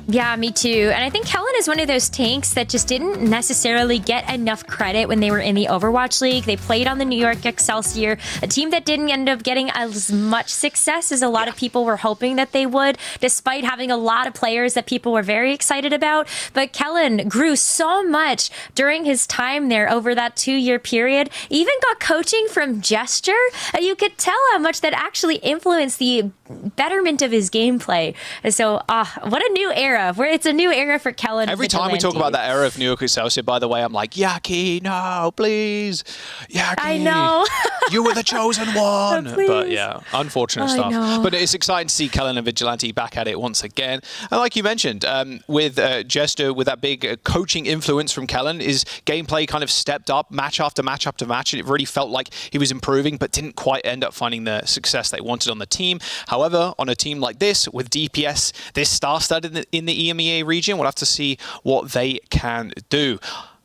Speaker 8: Yeah, me too. And I think Kellen is one of those tanks that just didn't necessarily get enough credit when they were in the Overwatch League. They played on the New York Excelsior, a team that didn't end up getting as much success as a lot of people were hoping that they would, despite having a lot of players that people were very excited about. But Kellen grew so much during his time there over that 2-year period. Even got coaching from Gesture, and you could tell how much that actually influenced the betterment of his gameplay. And so, what a new era. It's a new era for Kellen.
Speaker 7: Every time we talk about that era of New York Excelsior, by the way, I'm like, Yaki, no, please. Yaki.
Speaker 8: I know.
Speaker 7: You were the chosen one.
Speaker 8: Please.
Speaker 7: But yeah, unfortunate stuff.
Speaker 8: Know.
Speaker 7: But it's exciting to see Kellen and Vigilante back at it once again. And like you mentioned, with Jester, with that big coaching influence from Kellen, his gameplay kind of stepped up match after match after match. And it really felt like he was improving, but didn't quite end up finding the success they wanted on the team. However, on a team like this, with DPS, this star-studded in the EMEA region, we'll have to see what they can do.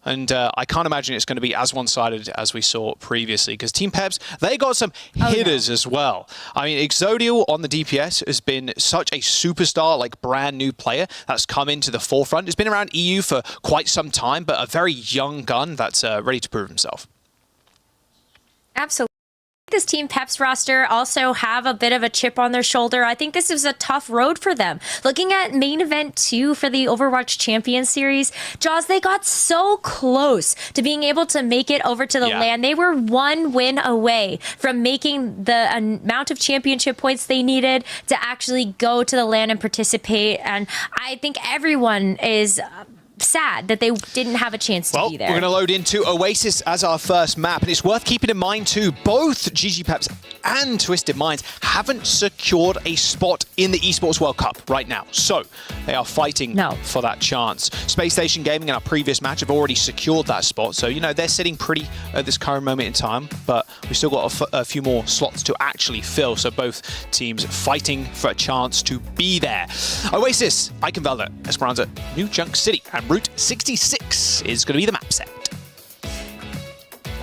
Speaker 7: And I can't imagine it's going to be as one-sided as we saw previously, because Team Peps, they got some hitters as well. I mean, Exodial on the DPS has been such a superstar, like brand new player that's come into the forefront. He's been around EU for quite some time, but a very young gun that's ready to prove himself.
Speaker 8: Absolutely. This Team Peps roster also have a bit of a chip on their shoulder. I think this is a tough road for them. Looking at main event 2 for the Overwatch Champions Series, Jaws, they got so close to being able to make it over to the LAN. They were 1 win away from making the amount of championship points they needed to actually go to the LAN and participate. And I think everyone is sad that they didn't have a chance to be there.
Speaker 7: We're going to load into Oasis as our first map, and it's worth keeping in mind too, both GG Peps and Twisted Minds haven't secured a spot in the Esports World Cup right now, so they are fighting for that chance. Space Station Gaming in our previous match have already secured that spot, so you know they're sitting pretty at this current moment in time, but we've still got a few more slots to actually fill, so both teams fighting for a chance to be there. Oasis, Eichenwalde, Esperanza, New Junk City, and Route 66 is going to be the map set.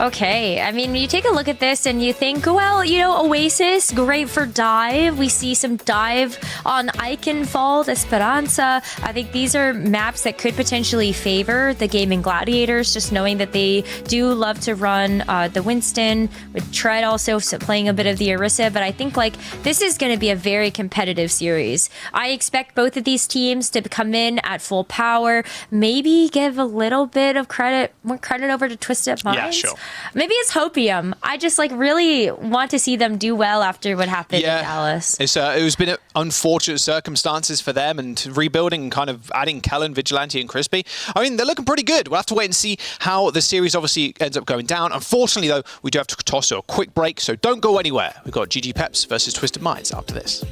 Speaker 8: Okay, I mean, you take a look at this and you think, well, you know, Oasis, great for dive. We see some dive on Eichenwalde, Esperanza. I think these are maps that could potentially favor the Gaming Gladiators, just knowing that they do love to run the Winston, with Tread also playing a bit of the Orisa. But I think, like, this is going to be a very competitive series. I expect both of these teams to come in at full power, maybe give a little bit of more credit over to Twisted Minds.
Speaker 7: Yeah, sure.
Speaker 8: Maybe it's Hopium. I just really want to see them do well after what happened in Dallas.
Speaker 7: It was been unfortunate circumstances for them, and rebuilding and kind of adding Kellen, Vigilante, and Crispy. I mean, they're looking pretty good. We'll have to wait and see how the series obviously ends up going down. Unfortunately, though, we do have to toss to a quick break, so don't go anywhere. We've got GG Peps versus Twisted Minds after this.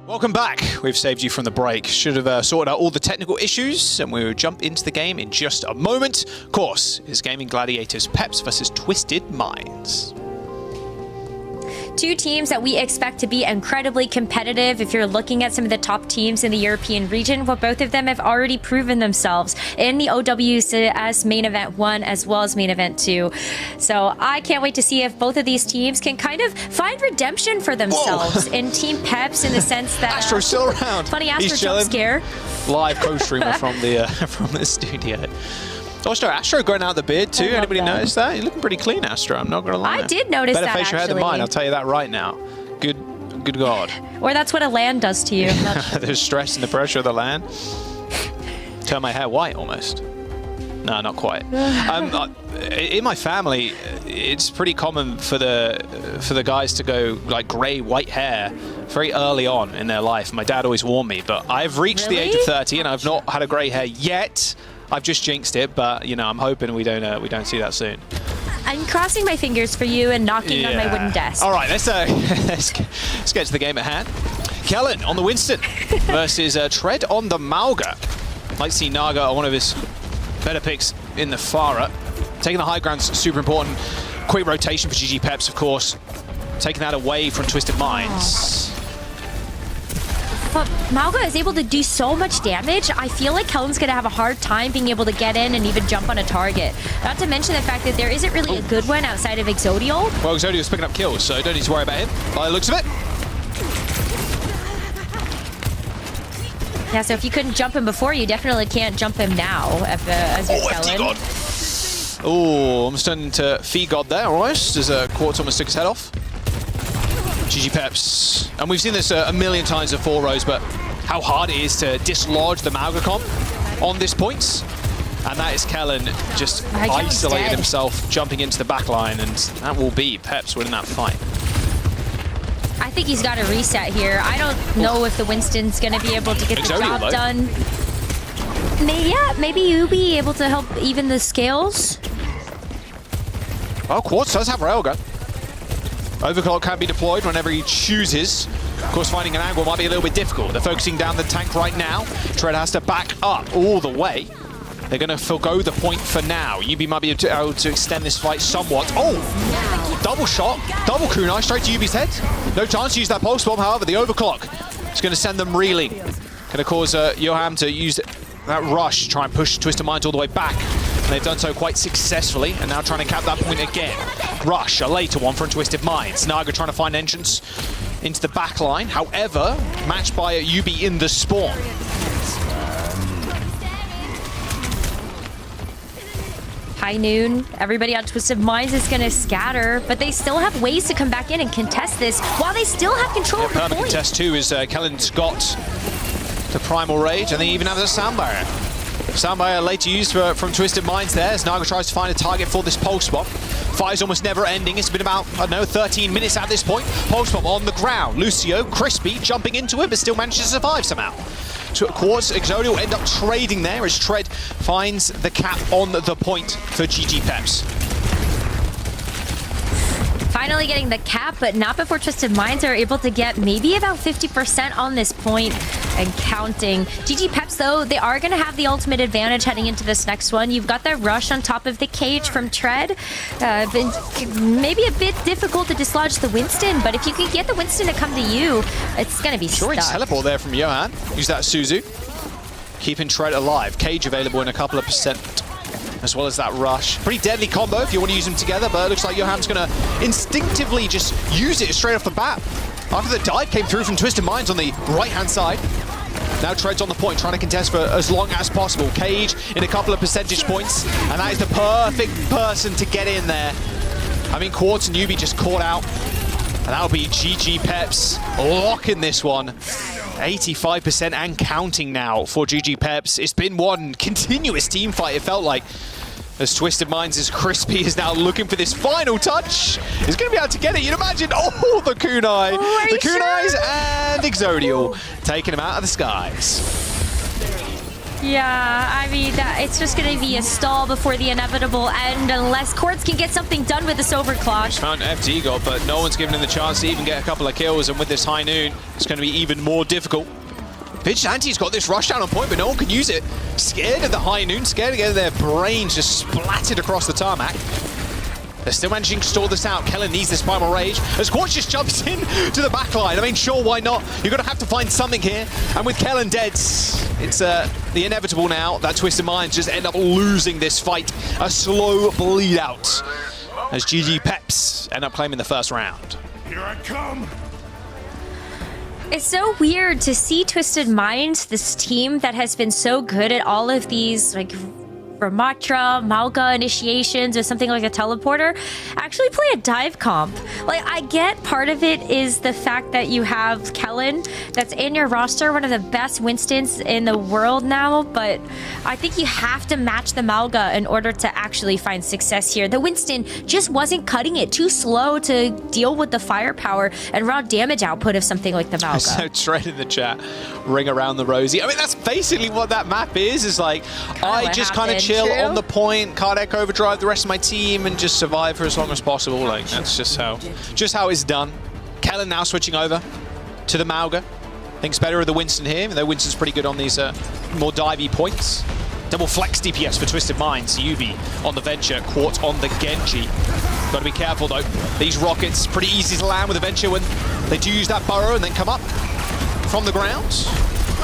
Speaker 7: Welcome back. We've saved you from the break. Should have sorted out all the technical issues, and we will jump into the game in just a moment. Of course, is Gaming Gladiators Peps versus Twisted Minds.
Speaker 8: Two teams that we expect to be incredibly competitive. If you're looking at some of the top teams in the European region, well, both of them have already proven themselves in the OWCS main event 1 as well as main event 2. So I can't wait to see if both of these teams can kind of find redemption for themselves in Team Peps, in the sense that
Speaker 7: Astro's still around.
Speaker 8: Funny Astro jump scare.
Speaker 7: Live co-streamer from the studio. Also, Astro going out the beard too. Anybody notice that? You're looking pretty clean, Astro. I'm not gonna lie.
Speaker 8: I did notice
Speaker 7: Better
Speaker 8: that,
Speaker 7: facial hair than
Speaker 8: actually.
Speaker 7: mine. I'll tell you that right now. Good God.
Speaker 8: Or that's what a land does to you.
Speaker 7: The stress and the pressure of the land. Turn my hair white almost. No, not quite. In my family, it's pretty common for the guys to go like grey, white hair very early on in their life. My dad always warned me, but I've reached the age of 30 and I've not had a grey hair yet. I've just jinxed it, but you know, I'm hoping we don't see that soon.
Speaker 8: I'm crossing my fingers for you and knocking on my wooden desk.
Speaker 7: All right, let's get to the game at hand. Kellen on the Winston versus Tread on the Mauga. Might see Naga on one of his better picks in the Farah. Taking the high ground's super important. Quick rotation for GG Peps, of course. Taking that away from Twisted Minds.
Speaker 8: But Mauga is able to do so much damage. I feel like Kellen's going to have a hard time being able to get in and even jump on a target. Not to mention the fact that there isn't really a good one outside of Exodial.
Speaker 7: Well, Exodial's picking up kills, so don't need to worry about him by the looks of it.
Speaker 8: Yeah, so if you couldn't jump him before, you definitely can't jump him now as you're Kellen.
Speaker 7: Oh, almost turned into Fee God there, almost, as Quartz almost took his head off. GG Peps. And we've seen this a million times before, Rose, but how hard it is to dislodge the Mauga comp on this point. And that is Kellen just isolated himself, jumping into the back line, and that will be Peps winning that fight.
Speaker 8: I think he's got a reset here. I don't know if the Winston's going to be able to get the job done. Maybe you be able to help even the scales.
Speaker 7: Well, Quartz does have Railgun. Overclock can be deployed whenever he chooses. Of course, finding an angle might be a little bit difficult. They're focusing down the tank right now. Tread has to back up all the way. They're going to forgo the point for now. UB might be able to extend this fight somewhat. Oh! Double shot, double kunai straight to UB's head. No chance to use that pulse bomb, however, the overclock is going to send them reeling. Going to cause Johan to use that rush to try and push Twisted Minds all the way back. And they've done so quite successfully, and now trying to cap that point again. Rush, a later one from Twisted Minds. Naga trying to find entrance into the back line. However, matched by UB in the spawn.
Speaker 8: High noon. Everybody on Twisted Minds is going to scatter, but they still have ways to come back in and contest this while they still have control of the point.
Speaker 7: Contest too is Kellen's got the Primal Rage, and they even have the Sound Barrier. Sound Barrier later used from Twisted Minds there as Naga tries to find a target for this Pulse Bomb. Fire's almost never ending. It's been about, I don't know, 13 minutes at this point. Pulse Bomb on the ground. Lucio, Crispy, jumping into it, but still manages to survive somehow. Quartz, Exodial end up trading there as Tread finds the cap on the point for GG Peps.
Speaker 8: Finally getting the cap, but not before Twisted Minds are able to get maybe about 50% on this point and counting. GG Peps, though, they are going to have the ultimate advantage heading into this next one. You've got that rush on top of the cage from Tread. Maybe a bit difficult to dislodge the Winston, but if you can get the Winston to come to you, it's going to be stuck.
Speaker 7: Teleport there from Johan. Use that Suzu. Keeping Tread alive. Cage available in a couple of percent, as well as that rush. Pretty deadly combo if you want to use them together, but it looks like Johan's going to instinctively just use it straight off the bat. After the dive came through from Twisted Minds on the right-hand side. Now Tread's on the point, trying to contest for as long as possible. Cage in a couple of percentage points, and that is the perfect person to get in there. I mean, Quartz and Yubi just caught out, and that'll be GG Peps locking this one. 85% and counting now for GG Peps. It's been one continuous team fight, it felt like, as Twisted Minds' Crispy is now looking for this final touch. He's going to be able to get it, you'd imagine. Oh, the kunai. The kunais and Exodial taking him out of the skies.
Speaker 8: Yeah, I mean, it's just going to be a stall before the inevitable end unless Quartz can get something done with this overclock.
Speaker 7: He's found FD got, but no one's given him the chance to even get a couple of kills, and with this high noon, it's going to be even more difficult. Vigilante's got this rush down on point, but no one can use it. Scared of the high noon, scared to get their brains just splattered across the tarmac. They're still managing to stall this out. Kellen needs this primal rage as Quartz just jumps in to the back line. I mean, sure, why not? You're going to have to find something here. And with Kellen dead, it's the inevitable now that Twisted Minds just end up losing this fight. A slow bleed out as GG Peps end up claiming the first round.
Speaker 9: Here I come.
Speaker 8: It's so weird to see Twisted Minds, this team that has been so good at all of these, like, Ramatra, Malga initiations or something like a teleporter, actually play a dive comp. Like, I get part of it is the fact that you have Kellen that's in your roster, one of the best Winstons in the world now, but I think you have to match the Malga in order to actually find success here. The Winston just wasn't cutting it, too slow to deal with the firepower and raw damage output of something like the Malga.
Speaker 7: So Trent in the chat, ring around the rosy. I mean, that's basically what that map is like, I just kind of chill on the point, cardiac overdrive the rest of my team, and just survive for as long as possible. Like, that's just how it's done. Kellen now switching over to the Malga. Thinks better of the Winston here, even though Winston's pretty good on these more divey points. Double flex DPS for Twisted Minds. Yubi on the Venture, Quartz on the Genji. Got to be careful though. These rockets pretty easy to land with the Venture when they do use that burrow and then come up from the ground.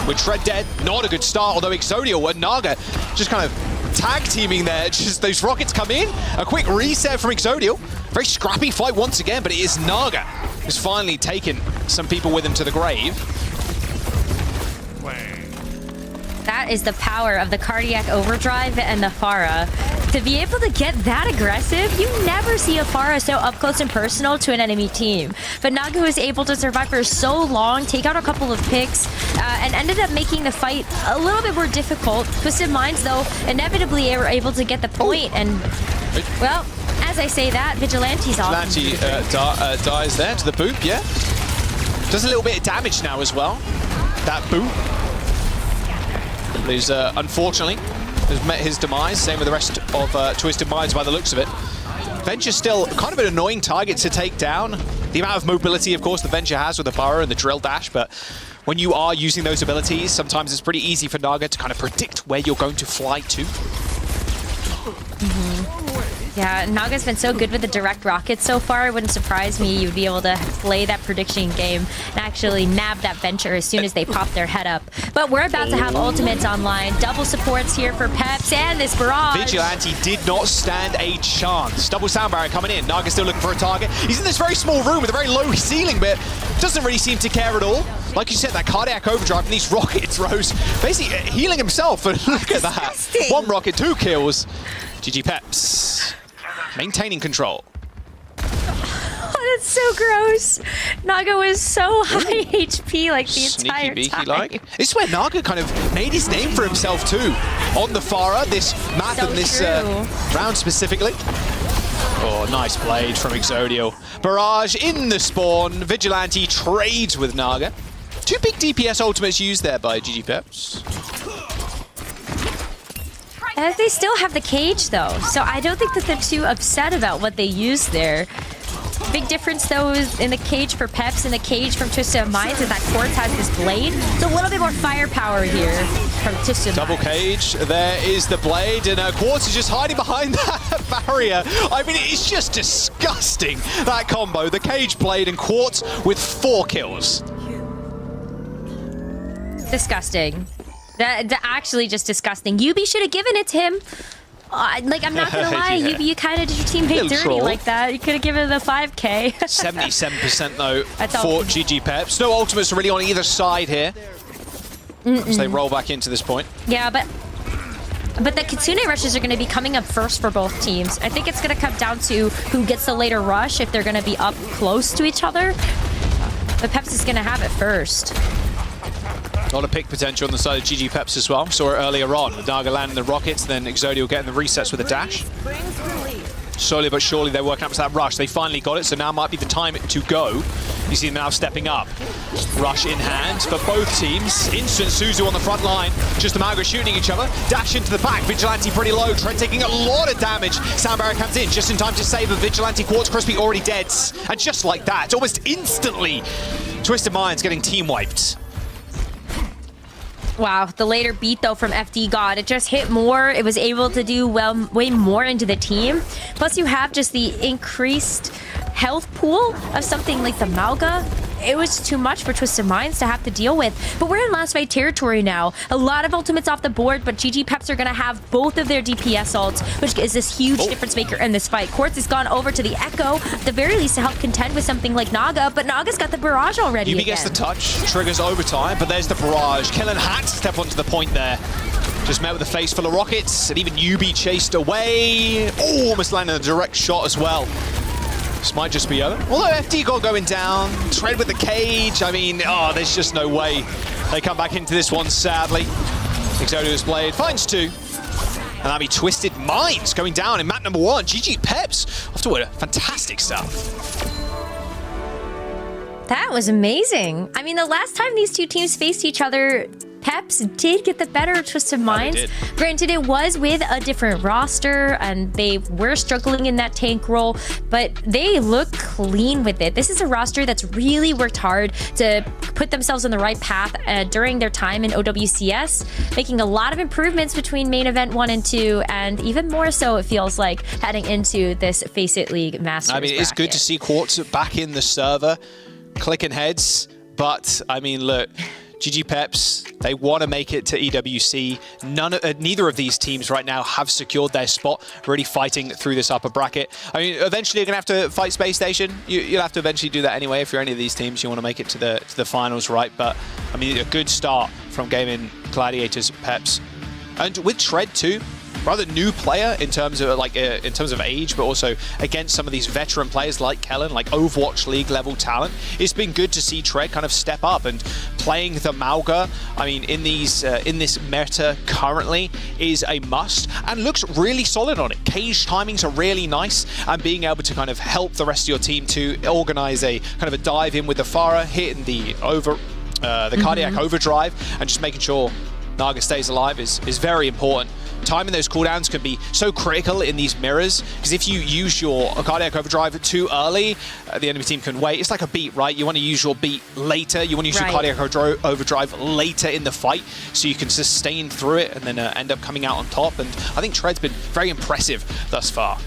Speaker 7: With Tread dead, not a good start, although Exodio and Naga just kind of tag teaming there. Just those rockets come in, a quick reset from Exodio. Very scrappy fight once again, but it is Naga who's finally taken some people with him to the grave.
Speaker 8: That is the power of the cardiac overdrive and the Pharah. To be able to get that aggressive, you never see a Pharah so up close and personal to an enemy team. But Naga was able to survive for so long, take out a couple of picks, and ended up making the fight a little bit more difficult. Twisted Minds, though, inevitably were able to get the point, and, well, as I say that, Vigilante's off.
Speaker 7: Vigilante dies there to the boop, yeah. Does a little bit of damage now as well, that boop. He's unfortunately has met his demise. Same with the rest of Twisted Minds by the looks of it. Venture's still kind of an annoying target to take down. The amount of mobility, of course, the Venture has with the burrow and the drill dash, but when you are using those abilities, sometimes it's pretty easy for Naga to kind of predict where you're going to fly to.
Speaker 8: Yeah, Naga's been so good with the direct rockets so far, it wouldn't surprise me you'd be able to play that prediction game and actually nab that Venture as soon as they pop their head up. But we're about to have ultimates online. Double supports here for Peps and this barrage.
Speaker 7: Vigilante did not stand a chance. Double sound barrier coming in. Naga's still looking for a target. He's in this very small room with a very low ceiling, but doesn't really seem to care at all. Like you said, that cardiac overdrive and these rockets, Rose, basically healing himself. And look at that. One rocket, 2 kills. GG Peps. Maintaining control.
Speaker 8: Oh, that's so gross. Naga was so high HP like the entire time.
Speaker 7: Like. This is where Naga kind of made his name for himself too. On the Pharah, this map and this round specifically. Oh, nice blade from Exodio. Barrage in the spawn. Vigilante trades with Naga. 2 big DPS ultimates used there by GG Peps.
Speaker 8: They still have the cage, though, so I don't think that they're too upset about what they used there. Big difference, though, is in the cage for Peps and the cage from Twisted Minds is that Quartz has this blade. So a little bit more firepower here from Twisted Minds.
Speaker 7: Double cage, there is the blade, and Quartz is just hiding behind that barrier. I mean, it's just disgusting, that combo. The cage blade and Quartz with 4 kills.
Speaker 8: Disgusting. Actually just disgusting. Yubi should have given it to him. Like, I'm not gonna lie,
Speaker 7: Yeah.
Speaker 8: you kind of did your teammate dirty
Speaker 7: troll.
Speaker 8: like that. You could have given it the 5K.
Speaker 7: 77% though
Speaker 8: That's
Speaker 7: for
Speaker 8: all.
Speaker 7: GG Peps. No ultimates really on either side here. As they roll back into this point.
Speaker 8: Yeah, but the Kitsune rushes are going to be coming up first for both teams. I think it's going to come down to who gets the later rush, if they're going to be up close to each other. But Peps is going to have it first.
Speaker 7: A lot of pick potential on the side of GG Peps as well. Saw it earlier on with Naga landing the rockets, then Exodio getting the resets with a dash. Slowly but surely they're working up to that rush. They finally got it, so now might be the time to go. You see them now stepping up. Rush in hand for both teams. Instant Suzu on the front line. Just the Mauga shooting each other. Dash into the back. Vigilante pretty low. Tread taking a lot of damage. Sound Barrier comes in just in time to save a Vigilante. Quartz Crispy already dead. And just like that, almost instantly, Twisted Minds getting team wiped.
Speaker 8: Wow, the later beat though from FD God, it just hit more. It was able to do way more into the team. Plus you have just the increased health pool of something like the Mauga. It was too much for Twisted Minds to have to deal with. But we're in last fight territory now. A lot of ultimates off the board, but GG Peps are going to have both of their DPS ults, which is this huge difference maker in this fight. Quartz has gone over to the Echo, at the very least to help contend with something like Naga, but Naga's got the barrage already.
Speaker 7: UB gets the touch, triggers overtime, but there's the barrage. Kellen had to step onto the point there. Just met with a face full of rockets, and even UB chased away. Oh, almost landed a direct shot as well. This might just be over. Although FD got going down, Tread with the cage. I mean, there's just no way they come back into this one, sadly. Exodio's blade finds 2. And that'll be Twisted Minds going down in map number 1. GG Peps off to a fantastic start.
Speaker 8: That was amazing. I mean, the last time these two teams faced each other, Peps did get the better of Twisted Minds. Granted, it was with a different roster, and they were struggling in that tank role, but they look clean with it. This is a roster that's really worked hard to put themselves on the right path during their time in OWCS, making a lot of improvements between main event 1 and 2, and even more so, it feels like, heading into this FACEIT League Masters
Speaker 7: I mean, it's good to see Quartz back in the server, clicking heads, but, I mean, look, GG Peps, they want to make it to EWC. Neither of these teams right now have secured their spot, really fighting through this upper bracket. I mean, eventually you're going to have to fight Space Station. You'll have to eventually do that anyway. If you're any of these teams, you want to make it to the finals, right? But, I mean, a good start from Gaming Gladiators Peps. And with Tread too, rather new player in terms of age, but also against some of these veteran players like Kellen, like Overwatch League level talent. It's been good to see Tread kind of step up and playing the Mauga. I mean, in this meta currently is a must and looks really solid on it. Cage timings are really nice, and being able to kind of help the rest of your team to organize a kind of a dive in with the Pharah, hitting the cardiac overdrive, and just making sure Naga stays alive is very important. Timing those cooldowns can be so critical in these mirrors, because if you use your cardiac overdrive too early, the enemy team can wait. It's like a beat, right? You want to use your beat later. You want to use your cardiac overdrive later in the fight, so you can sustain through it and then end up coming out on top. And I think Tread's been very impressive thus far.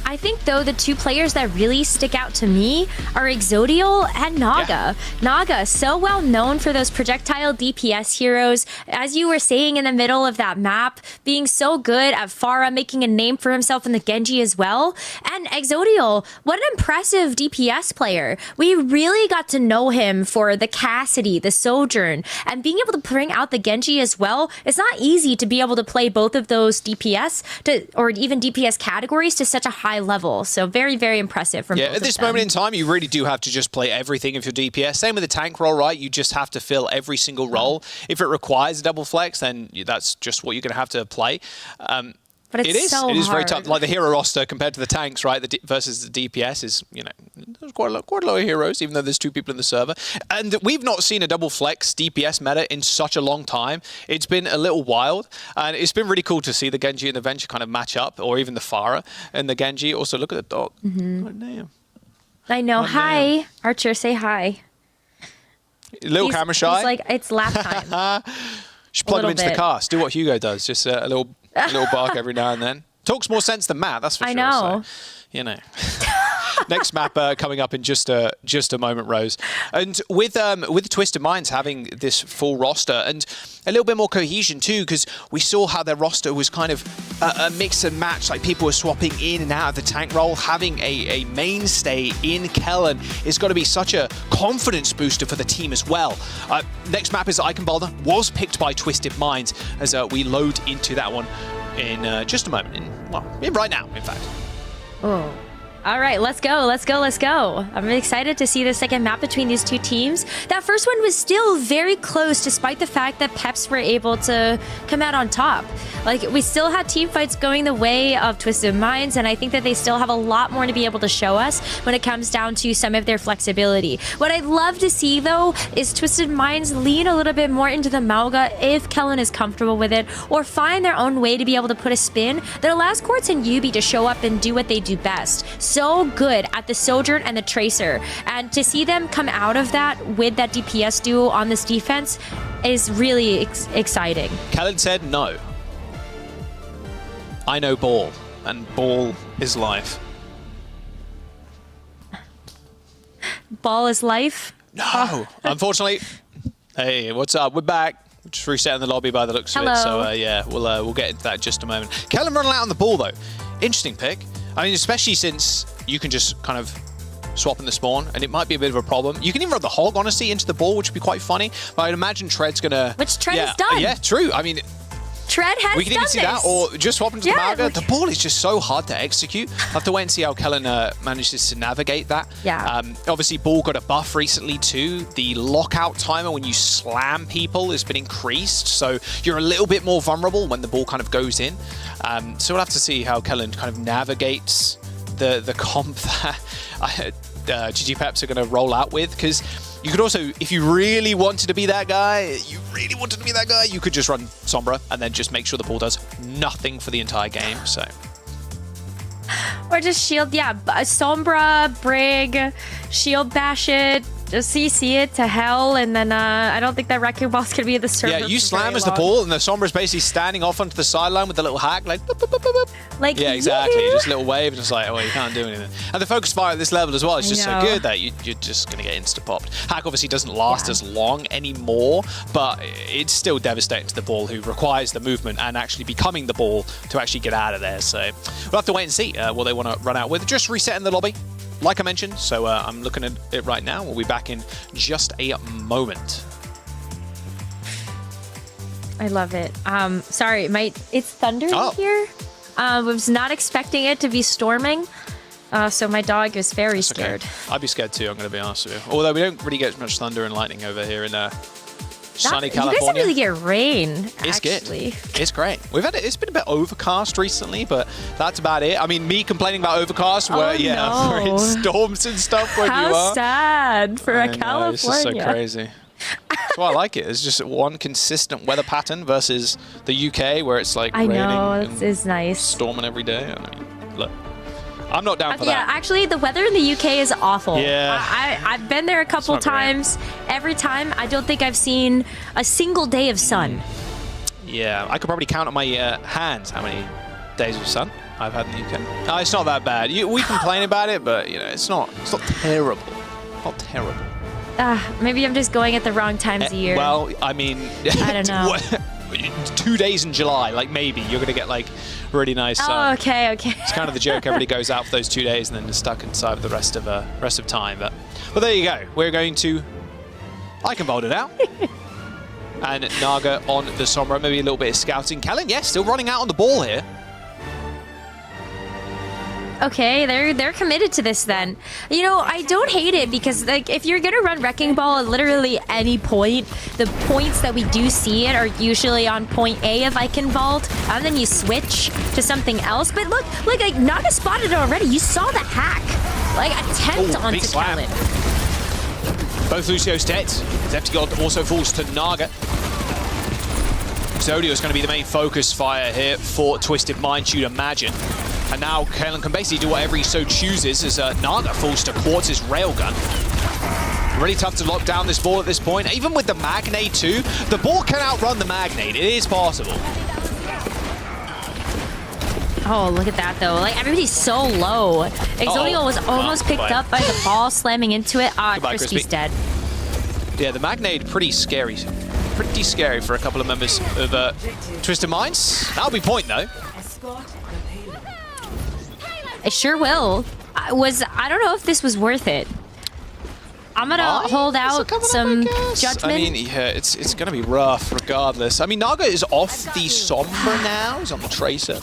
Speaker 8: I think, though, the two players that really stick out to me are Exodial and Naga. Yeah. Naga, so well known for those projectile DPS heroes. As you were saying in the middle of that map, being so good at Pharah, making a name for himself in the Genji as well. And Exodial, what an impressive DPS player. We really got to know him for the Cassidy, the Sojourn, and being able to bring out the Genji as well. It's not easy to be able to play both of those DPS or even DPS categories to such a high level. So very, very impressive from both
Speaker 7: at this moment in time, you really do have to just play everything of your DPS. Same with the tank role, right? You just have to fill every single role. If it requires a double flex, then that's just what you're going to have to play.
Speaker 8: But it is
Speaker 7: very tough. Like the hero roster compared to the tanks, right? Versus the DPS is, there's quite a lot of heroes, even though there's 2 people in the server. And we've not seen a double flex DPS meta in such a long time. It's been a little wild, and it's been really cool to see the Genji and the Venture kind of match up, or even the Pharah and the Genji. Also, look at the dog. God damn.
Speaker 8: I know. Hi, Archer. Say hi.
Speaker 7: Little camera shy.
Speaker 8: He's like, it's lap time.
Speaker 7: Just plug him into the cast. Do what Hugo does. Just a little bark every now and then. Talks more sense than Matt, that's for sure.
Speaker 8: I know.
Speaker 7: So, Next map coming up in just a moment, Rose. And with Twisted Minds having this full roster and a little bit more cohesion too, because we saw how their roster was kind of a mix and match, like people were swapping in and out of the tank role. Having a mainstay in Kellen is going to be such a confidence booster for the team as well. Next map is Icon Boulder, was picked by Twisted Minds, as we load into that one in just a moment. Right now, in fact.
Speaker 8: Oh. All right, let's go, let's go, let's go. I'm excited to see the second map between these two teams. That first one was still very close, despite the fact that Peps were able to come out on top. Like, we still had team fights going the way of Twisted Minds, and I think that they still have a lot more to be able to show us when it comes down to some of their flexibility. What I'd love to see, though, is Twisted Minds lean a little bit more into the Mauga if Kellen is comfortable with it, or find their own way to be able to put a spin that allows Quartz and Yubi to show up and do what they do best. So good at the Sojourn and the Tracer, and to see them come out of that with that DPS duo on this defense is really exciting.
Speaker 7: Kellen said no. I know ball, and ball is life.
Speaker 8: Ball is life?
Speaker 7: No, unfortunately. Hey, what's up? We're back. Just resetting the lobby by the looks of it. So yeah, we'll get into that in just a moment. Kellen running out on the ball though. Interesting pick. I mean, especially since you can just kind of swap in the spawn, and it might be a bit of a problem. You can even run the hog, honestly, into the ball, which would be quite funny. But I'd imagine Tread's gonna...
Speaker 8: Which Tread has done.
Speaker 7: Yeah, true. I mean...
Speaker 8: Tread has
Speaker 7: we can even see that, or just swap into the Mauga. The ball is just so hard to execute. I'll have to wait and see how Kellen manages to navigate that.
Speaker 8: Yeah.
Speaker 7: Obviously, ball got a buff recently too. The lockout timer when you slam people has been increased, so you're a little bit more vulnerable when the ball kind of goes in. So we'll have to see how Kellen kind of navigates the comp that GG Peps are going to roll out with, because you could also, if you really wanted to be that guy, you could just run Sombra and then just make sure the ball does nothing for the entire game. So,
Speaker 8: or just shield, Sombra, Brig, shield bash it, just CC it to hell, and then I don't think that Wrecking Ball's gonna be at the server.
Speaker 7: Yeah, you slam as the ball, and the Sombra's basically standing off onto the sideline with the little hack, like, boop, boop, boop, boop.
Speaker 8: Like,
Speaker 7: yeah, exactly. Just a little wave, and it's like, oh, you can't do anything. And the focus fire at this level as well is just so good that you're just gonna get insta popped. Hack obviously doesn't last as long anymore, but it's still devastating to the ball, who requires the movement and actually becoming the ball to actually get out of there. So we'll have to wait and see what they want to run out with. Just resetting the lobby, like I mentioned, so I'm looking at it right now. We'll be back in just a moment.
Speaker 8: I love it. Sorry, it's thundering here. I was not expecting it to be storming, so my dog is very scared.
Speaker 7: Okay. I'd be scared too, I'm going to be honest with you. Although we don't really get much thunder and lightning over here in sunny California.
Speaker 8: You guys don't really get rain,
Speaker 7: It's
Speaker 8: actually.
Speaker 7: Good. It's great. It's been a bit overcast recently, but that's about it. I mean, me complaining about overcast, where where it storms and stuff when you are.
Speaker 8: How sad for a California.
Speaker 7: It's just so crazy. That's why I like it. It's just one consistent weather pattern versus the UK, where it's like raining and
Speaker 8: it's nice.
Speaker 7: Storming every day. I mean, look, I'm not down for
Speaker 8: that. Yeah, actually, the weather in the UK is awful.
Speaker 7: Yeah.
Speaker 8: I've been there a couple times. Great. Every time, I don't think I've seen a single day of sun.
Speaker 7: Yeah, I could probably count on my hands how many days of sun I've had in the UK. No, it's not that bad. We complain about it, but it's not terrible. Not terrible.
Speaker 8: Maybe I'm just going at the wrong times of year.
Speaker 7: Well, I mean,
Speaker 8: I don't know.
Speaker 7: 2 days in July, like maybe you're gonna get like really nice sun.
Speaker 8: Oh, okay.
Speaker 7: It's kind of the joke. Everybody goes out for those 2 days and then is stuck inside for the rest of time. But there you go. We're going to. I can bolt it out. And Naga on the Sombra, maybe a little bit of scouting. Kellen, still running out on the ball here.
Speaker 8: Okay, they're committed to this then. I don't hate it, because like, if you're gonna run Wrecking Ball at literally any point, the points that we do see it are usually on point A if I can vault, and then you switch to something else. But look, like Naga spotted it already. You saw the hack, like attempt onto Kellen.
Speaker 7: Both Lucio's dead. Empty God also falls to Naga. Zodio is going to be the main focus fire here for Twisted Minds, you'd imagine. And now Kellen can basically do whatever he so chooses as Naga falls to Quartz's railgun. Really tough to lock down this ball at this point. Even with the Magnate too, the ball can outrun the Magnate. It is possible.
Speaker 8: Oh, look at that though. Like, everybody's so low. Exodio was almost picked up by the ball slamming into it. Crispy's dead.
Speaker 7: Yeah, the Magnate pretty scary. Pretty scary for a couple of members of Twisted Minds. That'll be point though.
Speaker 8: I sure will. I don't know if this was worth it. I'm gonna hold out some judgment.
Speaker 7: I mean, yeah, it's gonna be rough regardless. I mean, Naga is off the Sombra now. He's on the Tracer.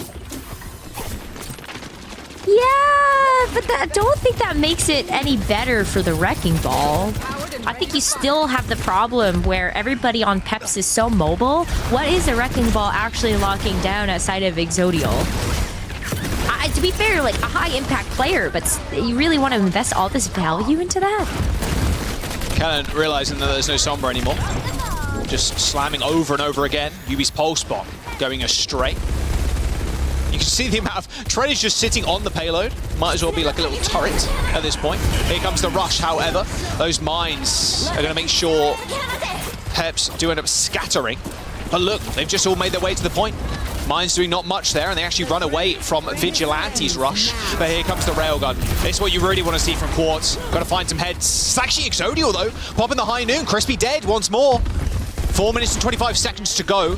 Speaker 8: Yeah, but I don't think that makes it any better for the Wrecking Ball. I think you still have the problem where everybody on Peps is so mobile. What is the Wrecking Ball actually locking down outside of Exodial? To be fair, like a high impact player, but you really want to invest all this value into that?
Speaker 7: Kellen realizing that there's no Sombra anymore. Just slamming over and over again. Yubi's pulse bomb going astray. You can see the amount of... Tread is just sitting on the payload. Might as well be like a little turret at this point. Here comes the rush, however. Those mines are going to make sure Peps do end up scattering. But look, they've just all made their way to the point. Mines doing not much there, and they actually run away from Vigilante's rush. But here comes the railgun. This is what you really want to see from Quartz. Got to find some heads. It's actually Exodial, though. Popping the high noon. Crispy dead once more. 4 minutes and 25 seconds to go.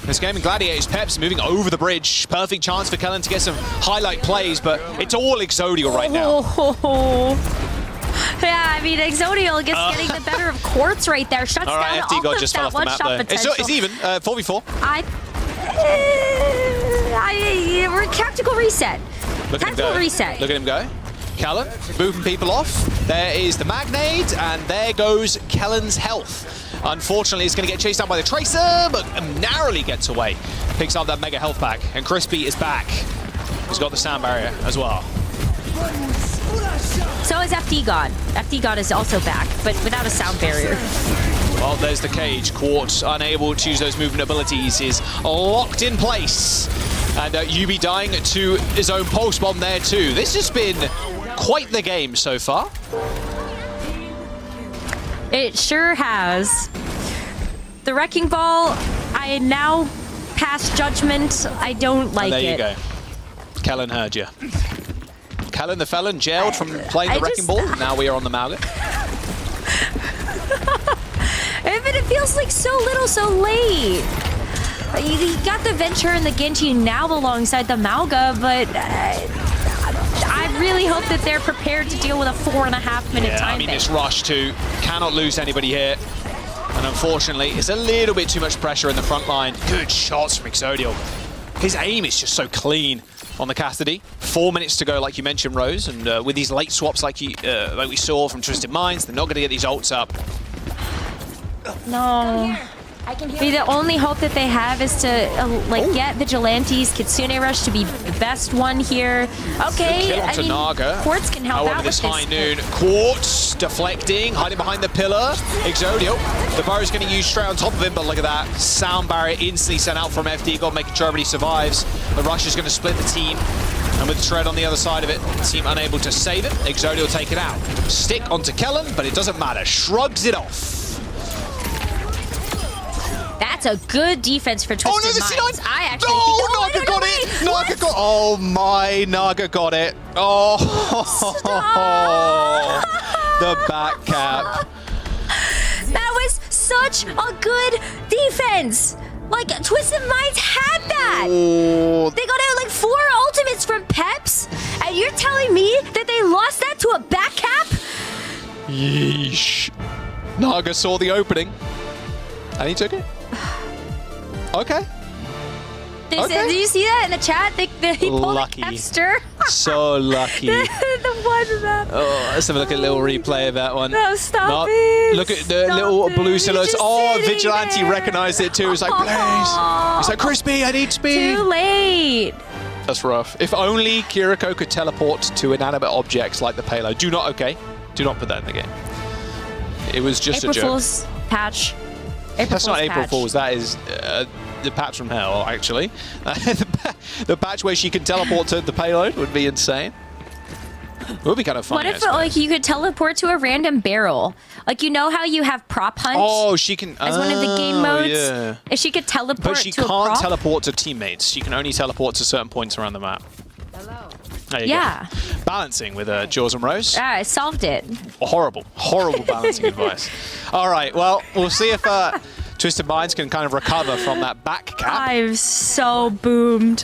Speaker 7: This game in Gladiators, Peps moving over the bridge. Perfect chance for Kellen to get some highlight plays, but it's all Exodial right now.
Speaker 8: Yeah, I mean, Exodial getting the better of Quartz right there. Shuts
Speaker 7: all right,
Speaker 8: down
Speaker 7: FD
Speaker 8: all
Speaker 7: God
Speaker 8: of
Speaker 7: just
Speaker 8: that
Speaker 7: fell off the map, though. It's even, 4v4.
Speaker 8: We're tactical reset.
Speaker 7: Look at him go.
Speaker 8: Reset.
Speaker 7: Look at him go. Kellen moving people off. There is the Magnade, and there goes Kellen's health. Unfortunately, it's going to get chased down by the Tracer, but narrowly gets away. Picks up that mega health pack, and Crispy is back. He's got the sound barrier as well.
Speaker 8: So is FD God. FD God is also back, but without a sound barrier.
Speaker 7: Well, there's the cage. Quartz, unable to use those movement abilities, is locked in place. And Yubi dying to his own pulse bomb there too. This has been quite the game so far.
Speaker 8: It sure has. The Wrecking Ball, I now pass judgment. I don't like it.
Speaker 7: There you go. Kellen heard you. Kellen the Felon jailed from playing the Wrecking Ball. Now we are on the Mauga.
Speaker 8: But it feels like so little, so late. You got the Venture and the Genji now alongside the Mauga, but I really hope that they're prepared to deal with a 4.5 minute time.
Speaker 7: I mean, this rush too. Cannot lose anybody here. And unfortunately, it's a little bit too much pressure in the front line. Good shots from Exodial. His aim is just so clean on the Cassidy. 4 minutes to go, like you mentioned, Rose. And with these late swaps like we saw from Twisted Minds, they're not going to get these ults up.
Speaker 8: No. The only hope that they have is to get Vigilantes, Kitsune Rush to be the best one here. Okay, I mean,
Speaker 7: Naga.
Speaker 8: Quartz can help out with
Speaker 7: this
Speaker 8: this.
Speaker 7: high noon. Quartz deflecting, hiding behind the pillar. Exodial. The barrier's going to use straight on top of him, but look at that. Sound barrier instantly sent out from FD God, making sure everybody survives. The rush is going to split the team. And with Tread on the other side of it, the team unable to save it. Exodial take it out. Stick onto Kellen, but it doesn't matter. Shrugs it off.
Speaker 8: That's a good defense for Twisted Minds. I actually
Speaker 7: think... Naga got it! Naga got... Oh my, Naga got it. Oh, the back cap.
Speaker 8: That was such a good defense. Like, Twisted Minds had that.
Speaker 7: Oh.
Speaker 8: They got out like 4 ultimates from Peps, and you're telling me that they lost that to a back cap?
Speaker 7: Yeesh. Naga saw the opening, and he took it. Okay.
Speaker 8: Did you see that in the chat? He pulled
Speaker 7: Lucky.
Speaker 8: a Kepster.
Speaker 7: So lucky.
Speaker 8: the one map.
Speaker 7: Oh, let's have a look at a little replay of that one.
Speaker 8: No, stop it.
Speaker 7: Look at the little blue silhouettes. Oh, Vigilante recognized it too. He's like, please. He's like, Crispy, I need speed.
Speaker 8: Too late.
Speaker 7: That's rough. If only Kiriko could teleport to inanimate objects like the payload. Do not put that in the game. It was just
Speaker 8: April
Speaker 7: a joke.
Speaker 8: Fool's patch.
Speaker 7: That's not April Fool's. That is the patch from hell, actually. The patch where she can teleport to the payload would be insane. It would be kind of fun.
Speaker 8: What if you could teleport to a random barrel? Like, you know how you have prop hunt?
Speaker 7: Oh, she can...
Speaker 8: As one of the game modes?
Speaker 7: Yeah.
Speaker 8: If she could teleport to a
Speaker 7: But she
Speaker 8: prop?
Speaker 7: can't teleport to teammates. She can only teleport to certain points around the map. There you go. Balancing with Jaws and Rose.
Speaker 8: I solved it.
Speaker 7: Horrible balancing advice. All right, well, we'll see if Twisted Minds can kind of recover from that back cap.
Speaker 8: I'm so boomed.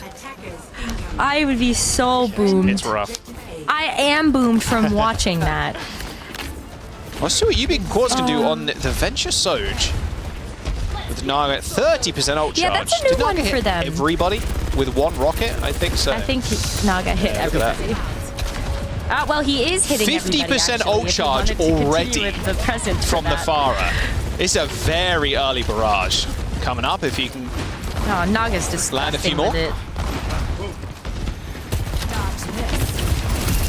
Speaker 8: I would be so boomed.
Speaker 7: It's rough.
Speaker 8: I am boomed from watching that.
Speaker 7: Let's see what Yubi and Quartz can do on the Venture Surge. With Naga at 30% ult charge.
Speaker 8: Yeah, that's a new
Speaker 7: Did
Speaker 8: one
Speaker 7: Naga
Speaker 8: for
Speaker 7: hit
Speaker 8: them.
Speaker 7: everybody? with one rocket? I think so.
Speaker 8: I think Naga hit everybody. Well, he is hitting
Speaker 7: 50% ult charge already from the Farah. It's a very early barrage coming up. If he can
Speaker 8: Naga's just
Speaker 7: land a few more.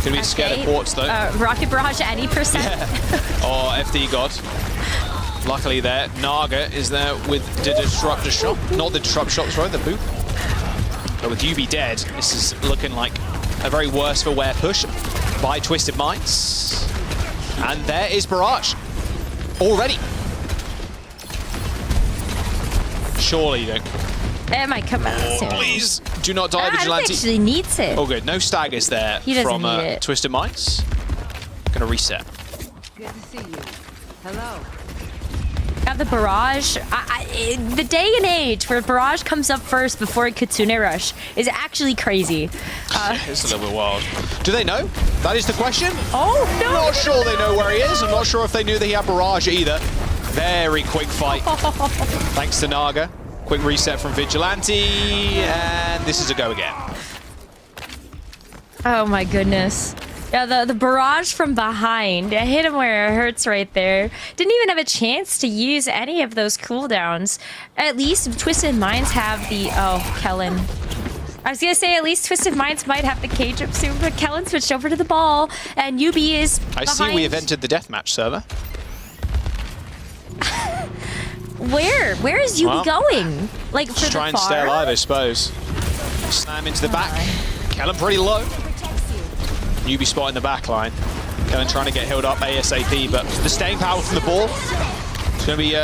Speaker 7: Gonna be scared of ports though.
Speaker 8: Rocket barrage at any percent.
Speaker 7: Yeah. Oh, FD God. Luckily there, Naga is there with the disruptor shot. Not the disruptor shot, sorry, the boot. But with UB dead, this is looking like a very worse for wear push by Twisted Minds. And there is Barrage. Already. Surely you don't.
Speaker 8: It might come out soon.
Speaker 7: Please do not die, Vigilante.
Speaker 8: He actually needs it.
Speaker 7: Oh good, no staggers there from Twisted Minds. Gonna reset.
Speaker 11: Good to see you. Hello.
Speaker 8: Got the barrage. The day and age where barrage comes up first before Kitsune Rush is actually crazy.
Speaker 7: It's a little bit wild. Do they know? That is the question.
Speaker 8: Oh no!
Speaker 7: I'm not sure they know where he is. I'm not sure if they knew that he had barrage either. Very quick fight. Thanks to Naga. Quick reset from Vigilante, and this is a go again.
Speaker 8: Oh my goodness. Yeah, the barrage from behind. I hit him where it hurts right there. Didn't even have a chance to use any of those cooldowns. At least Twisted Minds have the... Oh, Kellen. I was gonna say at least Twisted Minds might have the cage up soon, but Kellen switched over to the ball, and UB is behind.
Speaker 7: I see we have entered the deathmatch server.
Speaker 8: Where is UB going? Like, for
Speaker 7: just
Speaker 8: the
Speaker 7: try and stay alive, I suppose. Slam into the back. Kellen pretty low. UB spot in the back line. Kellen trying to get healed up ASAP, but the staying power from the ball is going to be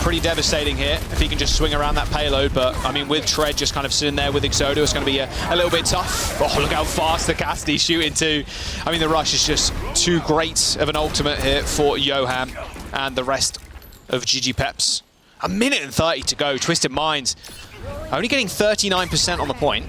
Speaker 7: pretty devastating here if he can just swing around that payload. But I mean, with Tread just kind of sitting there with Exodo, it's going to be a little bit tough. Oh, look how fast the Cassidy's shooting too. I mean, the rush is just too great of an ultimate here for Johan and the rest of GG Peps. A minute and 30 to go. Twisted Minds only getting 39% on the point.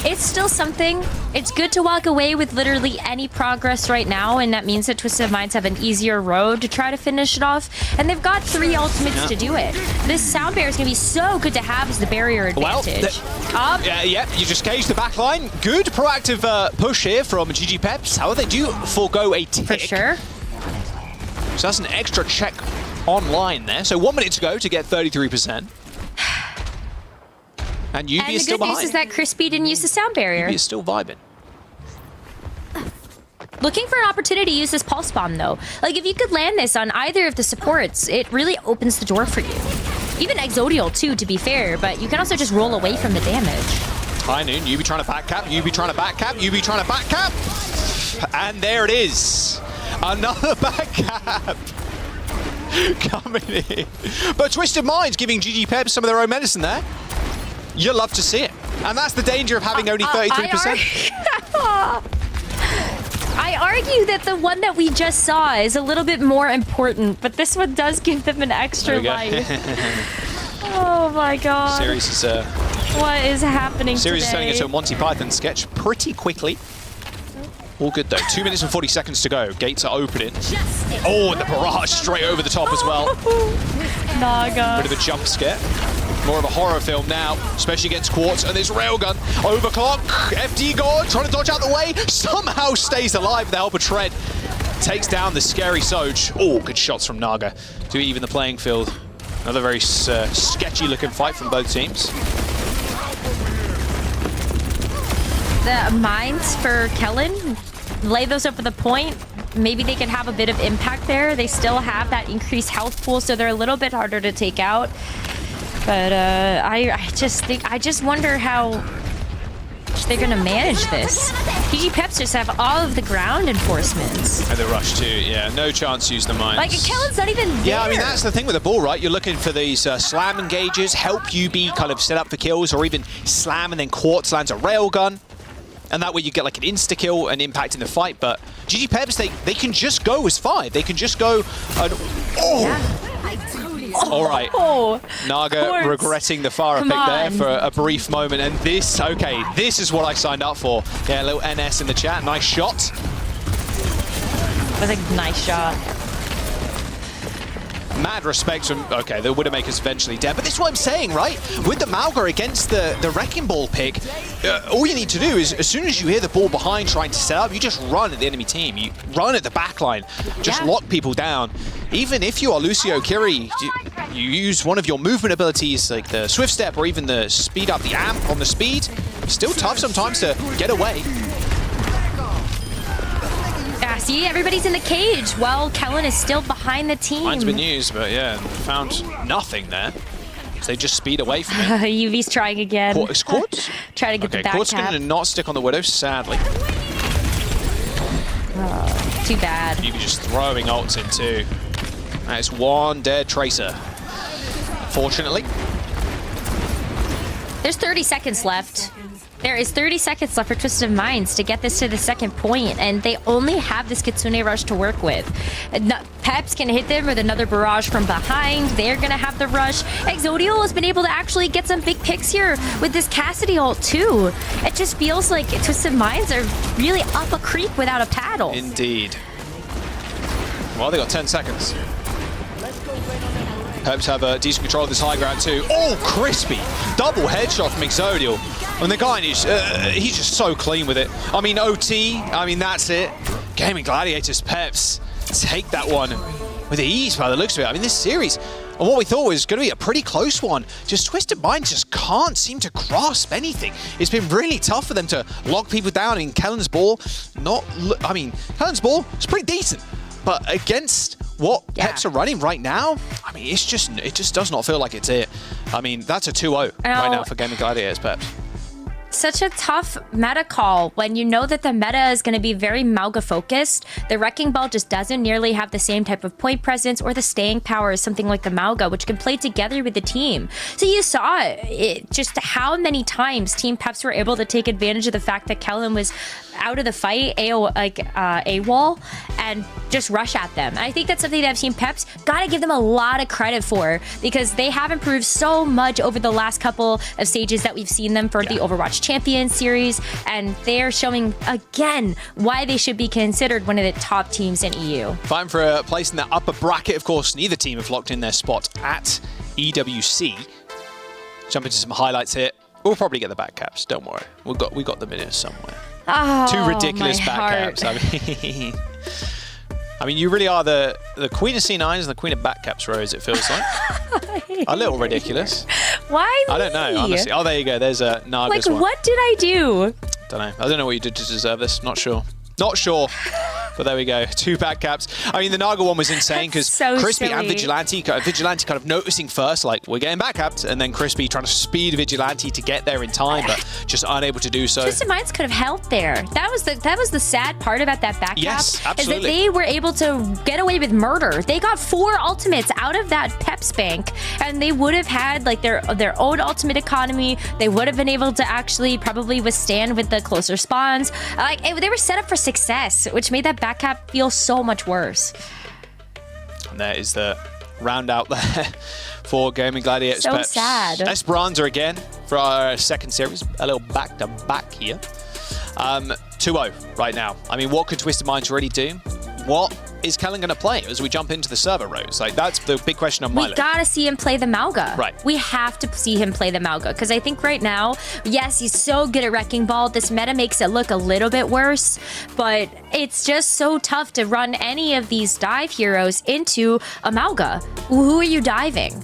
Speaker 8: It's still something. It's good to walk away with literally any progress right now, and that means that Twisted Minds have an easier road to try to finish it off. And they've got 3 ultimates to do it. This Sound Barrier is going to be so good to have as the barrier advantage.
Speaker 7: Well, yeah, you just cage the back line. Good proactive push here from GG Peps. However, they do forego a tick.
Speaker 8: For sure.
Speaker 7: So that's an extra check online there. So 1 minute to go to get 33%. And UB is still behind.
Speaker 8: And the good news is that Crispy didn't use the Sound Barrier.
Speaker 7: UB is still vibing.
Speaker 8: Looking for an opportunity to use this Pulse Bomb, though. Like, if you could land this on either of the supports, it really opens the door for you. Even Exodial, too, to be fair, but you can also just roll away from the damage.
Speaker 7: High Noon, UB trying to back cap, UB trying to back cap, UB trying to back cap. And there it is. Another back cap. Coming in. But Twisted Minds giving GG Peps some of their own medicine there. You'll love to see it. And that's the danger of having only 33%.
Speaker 8: I argue that the one that we just saw is a little bit more important, but this one does give them an extra life. Oh my god.
Speaker 7: Series is
Speaker 8: what is happening
Speaker 7: Series is turning
Speaker 8: today?
Speaker 7: into a Monty Python sketch pretty quickly. All good though. 2 minutes and 40 seconds to go. Gates are opening. Oh, and the barrage straight over the top as well.
Speaker 8: Naga.
Speaker 7: Bit of a jump scare. More of a horror film now, especially against Quartz and this railgun. Overclock. FD God trying to dodge out the way. Somehow stays alive with the help of Tread. Takes down the scary Soj. Oh, good shots from Naga to even the playing field. Another very sketchy looking fight from both teams.
Speaker 8: The mines for Kellen, lay those up at the point. Maybe they can have a bit of impact there. They still have that increased health pool, so they're a little bit harder to take out. But I just wonder how they're gonna manage this. GG Peps just have all of the ground enforcements.
Speaker 7: And the rush too, yeah. No chance to use the mines.
Speaker 8: Like, Kellen's not even there.
Speaker 7: Yeah, I mean, that's the thing with the ball, right? You're looking for these slam engages, help UB kind of set up for kills, or even slam and then Quartz lands a railgun. And that way you get like an insta-kill and impact in the fight. But GG Peps, they can just go as 5. They can just go and... Oh!
Speaker 8: Yeah.
Speaker 7: All right. Naga regretting the Farah pick there for a brief moment. And this, okay, this is what I signed up for. Yeah, a little NS in the chat. Nice shot.
Speaker 8: That's a nice shot.
Speaker 7: mad respect from, okay, the Widowmaker's eventually dead, but this is what I'm saying, right? With the Mauga against the Wrecking Ball pick, all you need to do is, as soon as you hear the ball behind trying to set up, you just run at the enemy team. You run at the back line, just lock people down. Even if you are Lucio Kiri, you use one of your movement abilities, like the Swift Step or even the speed up, the amp on the speed. Still tough sometimes to get away.
Speaker 8: See, everybody's in the cage. Well, Kellen is still behind the team.
Speaker 7: Mine's been used, but yeah, found nothing there. So they just speed away from it.
Speaker 8: UV's trying again.
Speaker 7: Is Quartz?
Speaker 8: Try to get the back
Speaker 7: Quartz
Speaker 8: cap.
Speaker 7: going to not stick on the Widow, sadly.
Speaker 8: Oh, too bad.
Speaker 7: UV just throwing ults in too. That is one dead Tracer. Fortunately.
Speaker 8: There's 30 seconds left. There is 30 seconds left for Twisted Minds to get this to the second point, and they only have this Kitsune Rush to work with. Peps can hit them with another barrage from behind. They're going to have the rush. Exodial has been able to actually get some big picks here with this Cassidy ult, too. It just feels like Twisted Minds are really up a creek without a paddle.
Speaker 7: Indeed. Well, they got 10 seconds. Peps have a decent control of this high ground, too. Oh, crispy. Double headshot from Exodial. And the guy, he's just so clean with it. I mean, OT, I mean, that's it. Gaming Gladiators, Peps take that one with ease by the looks of it. I mean, this series, and what we thought was going to be a pretty close one, just Twisted Minds just can't seem to grasp anything. It's been really tough for them to lock people down. I mean, Kellen's ball, Kellen's ball is pretty decent, but against what Peps are running right now, I mean, it just does not feel like it's it. I mean, that's a 2-0 right now for Gaming Gladiators, Peps.
Speaker 8: Such a tough meta call when you know that the meta is going to be very Mauga focused. The Wrecking Ball just doesn't nearly have the same type of point presence or the staying power as something like the Mauga, which can play together with the team. So you saw it, just how many times Team Peps were able to take advantage of the fact that Kellen was out of the fight, AWOL, and just rush at them. And I think that's something that Team Peps got to give them a lot of credit for, because they have improved so much over the last couple of stages that we've seen them for the Overwatch Champions series, and they're showing again why they should be considered one of the top teams in EU.
Speaker 7: Fighting for a place in the upper bracket. Of course, neither team have locked in their spot at EWC. Jump into some highlights here. We'll probably get the back caps, don't worry. We got them in here somewhere.
Speaker 8: Oh,
Speaker 7: two ridiculous back caps. I mean, you really are the queen of C9s and the queen of back caps, Rose, it feels like. A little ridiculous.
Speaker 8: Why me?
Speaker 7: I don't know, honestly. Oh, there you go. There's a Naga's one.
Speaker 8: Like, what did I do?
Speaker 7: Don't know. I don't know what you did to deserve this. Not sure. Not sure. But there we go. Two back caps. I mean, the Naga one was insane because Crispy and Vigilante kind of noticing first, like, we're getting back capped, and then Crispy trying to speed Vigilante to get there in time, but just unable to do so.
Speaker 8: Twisted Minds could have helped there. That was the sad part about that back cap.
Speaker 7: Yes, absolutely.
Speaker 8: Is that they were able to get away with murder. They got 4 ultimates out of that Peps bank, and they would have had like their own ultimate economy. They would have been able to actually probably withstand with the closer spawns. They were set up for success, which made that back cap feels so much worse.
Speaker 7: And there is the round out there for Gaming Gladiators.
Speaker 8: So sad.
Speaker 7: Esperanza again for our second series. A little back-to-back here. 2-0 right now. I mean, what could Twisted Minds really do? What is Kellen going to play as we jump into the server, Rose? Like, that's the big question on my list.
Speaker 8: We got to see him play the Mauga.
Speaker 7: Right.
Speaker 8: We have to see him play the Mauga, because I think right now, yes, he's so good at Wrecking Ball. This meta makes it look a little bit worse, but it's just so tough to run any of these dive heroes into a Mauga. Who are you diving?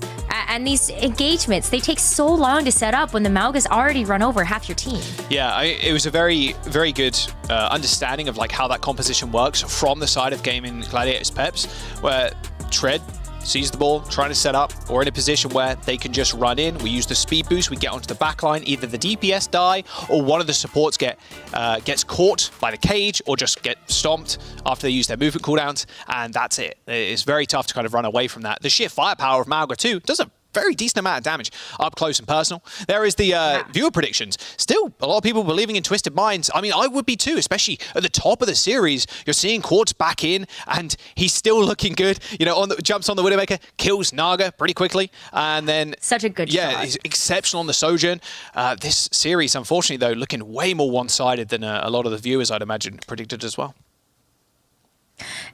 Speaker 8: And these engagements, they take so long to set up when the Mauga's already run over half your team.
Speaker 7: Yeah, it was a very, very good understanding of like how that composition works from the side of Gaming Gladiators Peps, where Tread sees the ball, trying to set up, or in a position where they can just run in. We use the speed boost, we get onto the back line, either the DPS die, or one of the supports gets caught by the cage, or just get stomped after they use their movement cooldowns, and that's it. It's very tough to kind of run away from that. The sheer firepower of Mauga too does a very decent amount of damage up close and personal. There is the viewer predictions. Still, a lot of people believing in Twisted Minds. I mean, I would be too, especially at the top of the series. You're seeing Quartz back in, and he's still looking good. You know, jumps on the Widowmaker, kills Naga pretty quickly, and then
Speaker 8: such a good shot.
Speaker 7: He's exceptional on the Sojourn. This series, unfortunately, though, looking way more one-sided than a lot of the viewers, I'd imagine, predicted as well.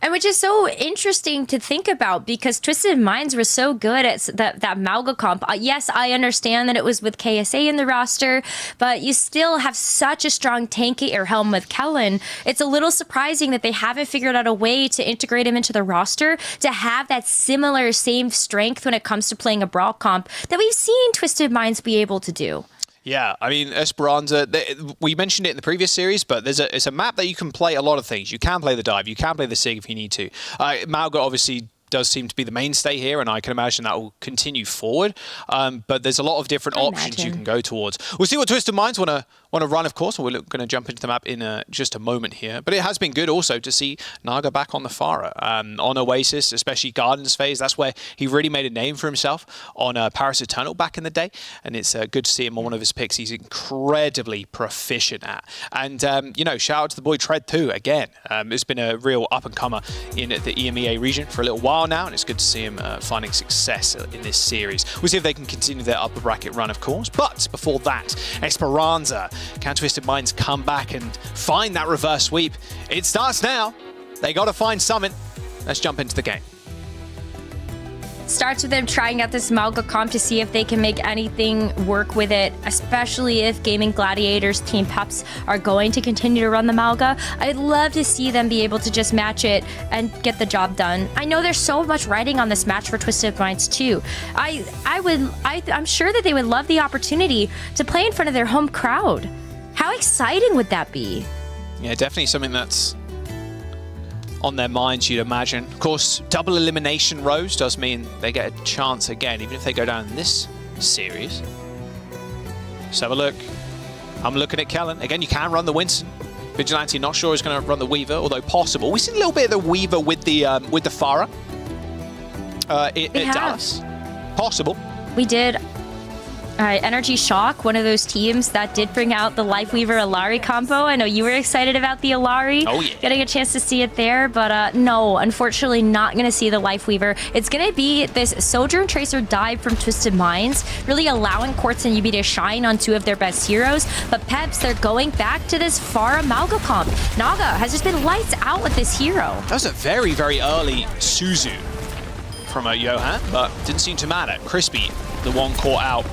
Speaker 8: And which is so interesting to think about because Twisted Minds were so good at that Mauga comp. Yes, I understand that it was with KSA in the roster, but you still have such a strong tank at your helm with Kellen. It's a little surprising that they haven't figured out a way to integrate him into the roster to have that similar same strength when it comes to playing a Brawl comp that we've seen Twisted Minds be able to do.
Speaker 7: Yeah, I mean, Esperanza, we mentioned it in the previous series, but it's a map that you can play a lot of things. You can play the dive, you can play the sig if you need to. Mauga obviously does seem to be the mainstay here, and I can imagine that will continue forward. But there's a lot of different options you can go towards. We'll see what Twisted Minds want to run, of course. We're going to jump into the map in just a moment here. But it has been good also to see Naga back on the Farah. On Oasis, especially Gardens phase, that's where he really made a name for himself on Paris Eternal back in the day. And it's good to see him on one of his picks he's incredibly proficient at. And, you know, shout out to the boy Tread too, again. It's been a real up-and-comer in the EMEA region for a little while now, and it's good to see him finding success in this series. We'll see if they can continue their upper bracket run, of course. But before that, Esperanza. Can Twisted Minds come back and find that reverse sweep? It starts now. They got to find Summit. Let's jump into the game.
Speaker 8: Starts with them trying out this Mauga comp to see if they can make anything work with it, especially if Gaming Gladiators, Team Peps are going to continue to run the Mauga. I'd love to see them be able to just match it and get the job done. I know there's so much riding on this match for Twisted Minds too. I'm sure that they would love the opportunity to play in front of their home crowd. How exciting would that be?
Speaker 7: Yeah, definitely something that's on their minds, you'd imagine. Of course, double elimination rows does mean they get a chance again, even if they go down in this series. Let's have a look. I'm looking at Kellen. Again, you can run the Winston. Vigilante, not sure is going to run the Weaver, although possible. We've seen a little bit of the Weaver with the Farah at Dallas. Possible.
Speaker 8: We did. Energy Shock, one of those teams that did bring out the Lifeweaver Alari combo. I know you were excited about the Alari.
Speaker 7: Oh, yeah.
Speaker 8: Getting a chance to see it there, but no, unfortunately not going to see the Lifeweaver. It's going to be this Sojourn Tracer dive from Twisted Minds, really allowing Quartz and Yubi to shine on two of their best heroes. But Peps, they're going back to this Farah Mauga comp. Naga has just been lights out with this hero.
Speaker 7: That was a very, very early Suzu from Johan, but didn't seem to matter. Crispy, the one caught out.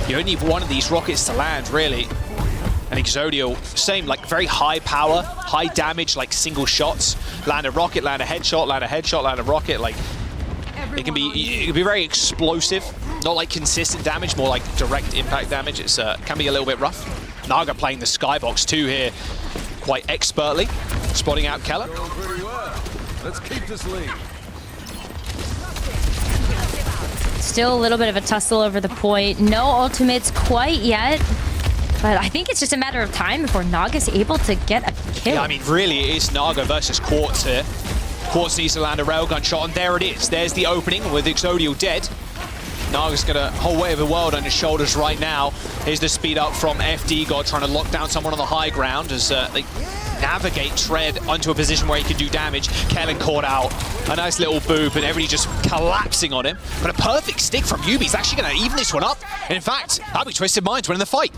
Speaker 7: You only need one of these rockets to land, really. And Exodio, same, like very high power, high damage, like single shots. Land a rocket, land a headshot, land a headshot, land a rocket. Like, it can be very explosive. Not like consistent damage, more like direct impact damage. It's can be a little bit rough. Naga playing the skybox too here, quite expertly, spotting out Keller.
Speaker 9: Let's keep this lead.
Speaker 8: Still a little bit of a tussle over the point. No ultimates quite yet. But I think it's just a matter of time before Naga's able to get a kill.
Speaker 7: Yeah, I mean, really, it is Naga versus Quartz here. Quartz needs to land a railgun shot, and there it is. There's the opening with Exodio dead. Naga's got a whole weight of the world on his shoulders right now. Here's the speed up from FD God trying to lock down someone on the high ground as they navigate Tread onto a position where he can do damage. Kellen caught out. A nice little boop, and everybody just collapsing on him. But a perfect stick from Yubi. He's actually going to even this one up. And in fact, that'll be Twisted Minds winning the fight.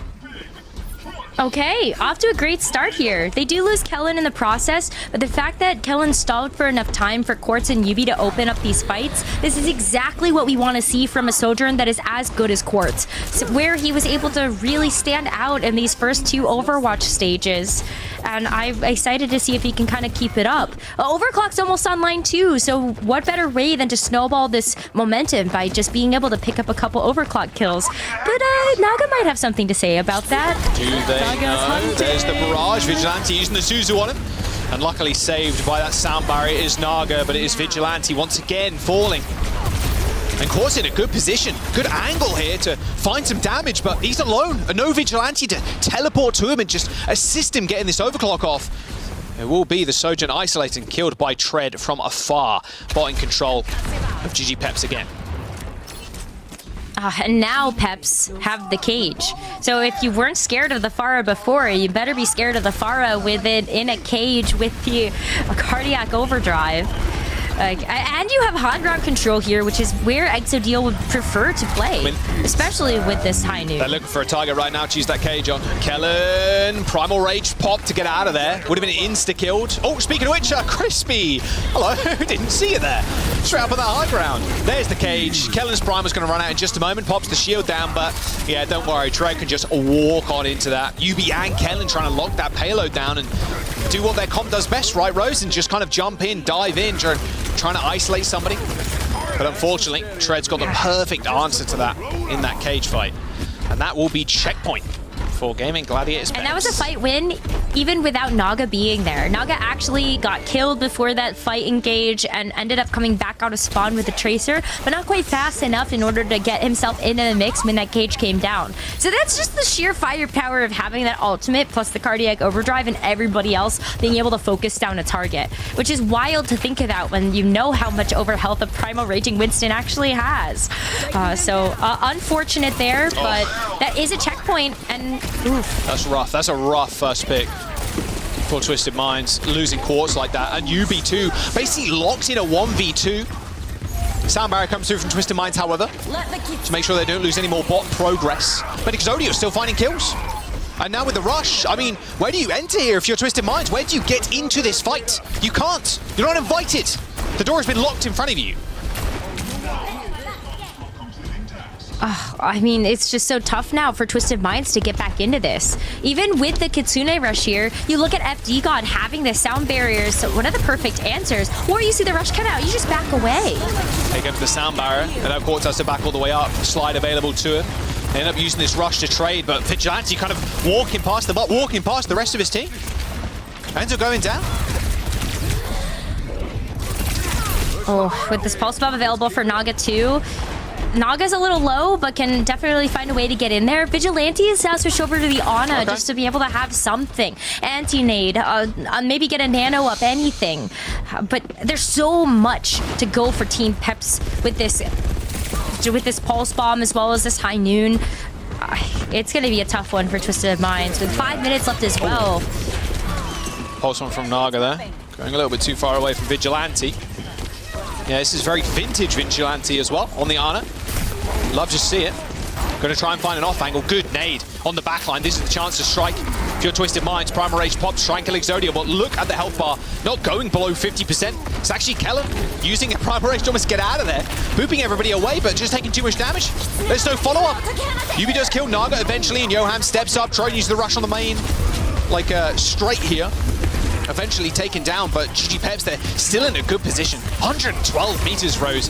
Speaker 8: Okay, off to a great start here. They do lose Kellen in the process, but the fact that Kellen stalled for enough time for Quartz and Yubi to open up these fights, this is exactly what we want to see from a Sojourn that is as good as Quartz, so where he was able to really stand out in these first two Overwatch stages. And I'm excited to see if he can kind of keep it up. Overclock's almost online too, so what better way than to snowball this momentum by just being able to pick up a couple Overclock kills. But Naga might have something to say about that.
Speaker 7: Do they know? There's the barrage. Vigilante using the Suzu on him. And luckily saved by that sound barrier is Naga, but it is Vigilante once again falling. And Quartz in a good position, good angle here to find some damage, but he's alone. And no Vigilante to teleport to him and just assist him getting this overclock off. It will be the Sojourn isolated and killed by Tread from afar. Bot in control of GG Peps again.
Speaker 8: And now Peps have the cage. So if you weren't scared of the Farah before, you better be scared of the Farah with it in a cage with the cardiac overdrive. And you have high ground control here, which is where Exodeal would prefer to play, especially with this high noon.
Speaker 7: They're looking for a target right now. Choose that cage on Kellen. Primal Rage pop to get out of there. Would have been insta-killed. Oh, speaking of which, Crispy. Hello, didn't see it there. Straight up on that high ground. There's the cage. Kellen's Primer's going to run out in just a moment. Pops the shield down, but yeah, don't worry. Tread can just walk on into that. UB and Kellen trying to lock that payload down and do what their comp does best, right, Rose? And just kind of jump in, dive in, trying to isolate somebody. But unfortunately, Tread's got the perfect answer to that in that cage fight. And that will be checkpoint for Gaming Gladiators.
Speaker 8: And that was a fight win, even without Naga being there. Naga actually got killed before that fight engage and ended up coming back out of spawn with the Tracer, but not quite fast enough in order to get himself into the mix when that cage came down. So that's just the sheer firepower of having that ultimate plus the cardiac overdrive and everybody else being able to focus down a target, which is wild to think about when you know how much overhealth a Primal Raging Winston actually has. So unfortunate there, but that is a checkpoint, and oof.
Speaker 7: That's rough. That's a rough first pick for Twisted Minds, losing quartz like that. And UB2 basically locks in a 1v2. Sound barrier comes through from Twisted Minds, however, to make sure they don't lose any more bot progress. But Exodio still finding kills. And now with the rush, I mean, where do you enter here if you're Twisted Minds? Where do you get into this fight? You can't. You're not invited. The door has been locked in front of you.
Speaker 8: I mean, it's just so tough now for Twisted Minds to get back into this. Even with the Kitsune rush here, you look at FD God having the sound barriers, so one of the perfect answers. Or you see the rush come out, you just back away.
Speaker 7: They go for the sound barrier, and now Quartz has to back all the way up. Slide available to him. They end up using this rush to trade, but Vigilante kind of walking past the bot, walking past the rest of his team. Ends up going down.
Speaker 8: Oh, with this pulse bomb available for Naga too. Naga's a little low, but can definitely find a way to get in there. Vigilante is now switched over to the Ana just to be able to have something. Anti-nade, maybe get a nano up, anything. But there's so much to go for Team Peps with this pulse bomb as well as this high noon. It's going to be a tough one for Twisted Minds with 5 minutes left as well.
Speaker 7: Pulse one from Naga there. Going a little bit too far away from Vigilante. Yeah, this is very vintage Vigilante as well on the Ana. Love to see it. Going to try and find an off angle. Good nade on the backline. This is the chance to strike. If you're Twisted Minds, Primal Rage pops, try and kill Exodia, but look at the health bar. Not going below 50%. It's actually Kellen using a Primal Rage to almost get out of there. Booping everybody away, but just taking too much damage. There's no follow-up. Yubi does kill Naga eventually, and Johan steps up, trying to use the rush on the main, like straight here. Eventually taken down, but GG Peps, they're still in a good position. 112 meters, Rose.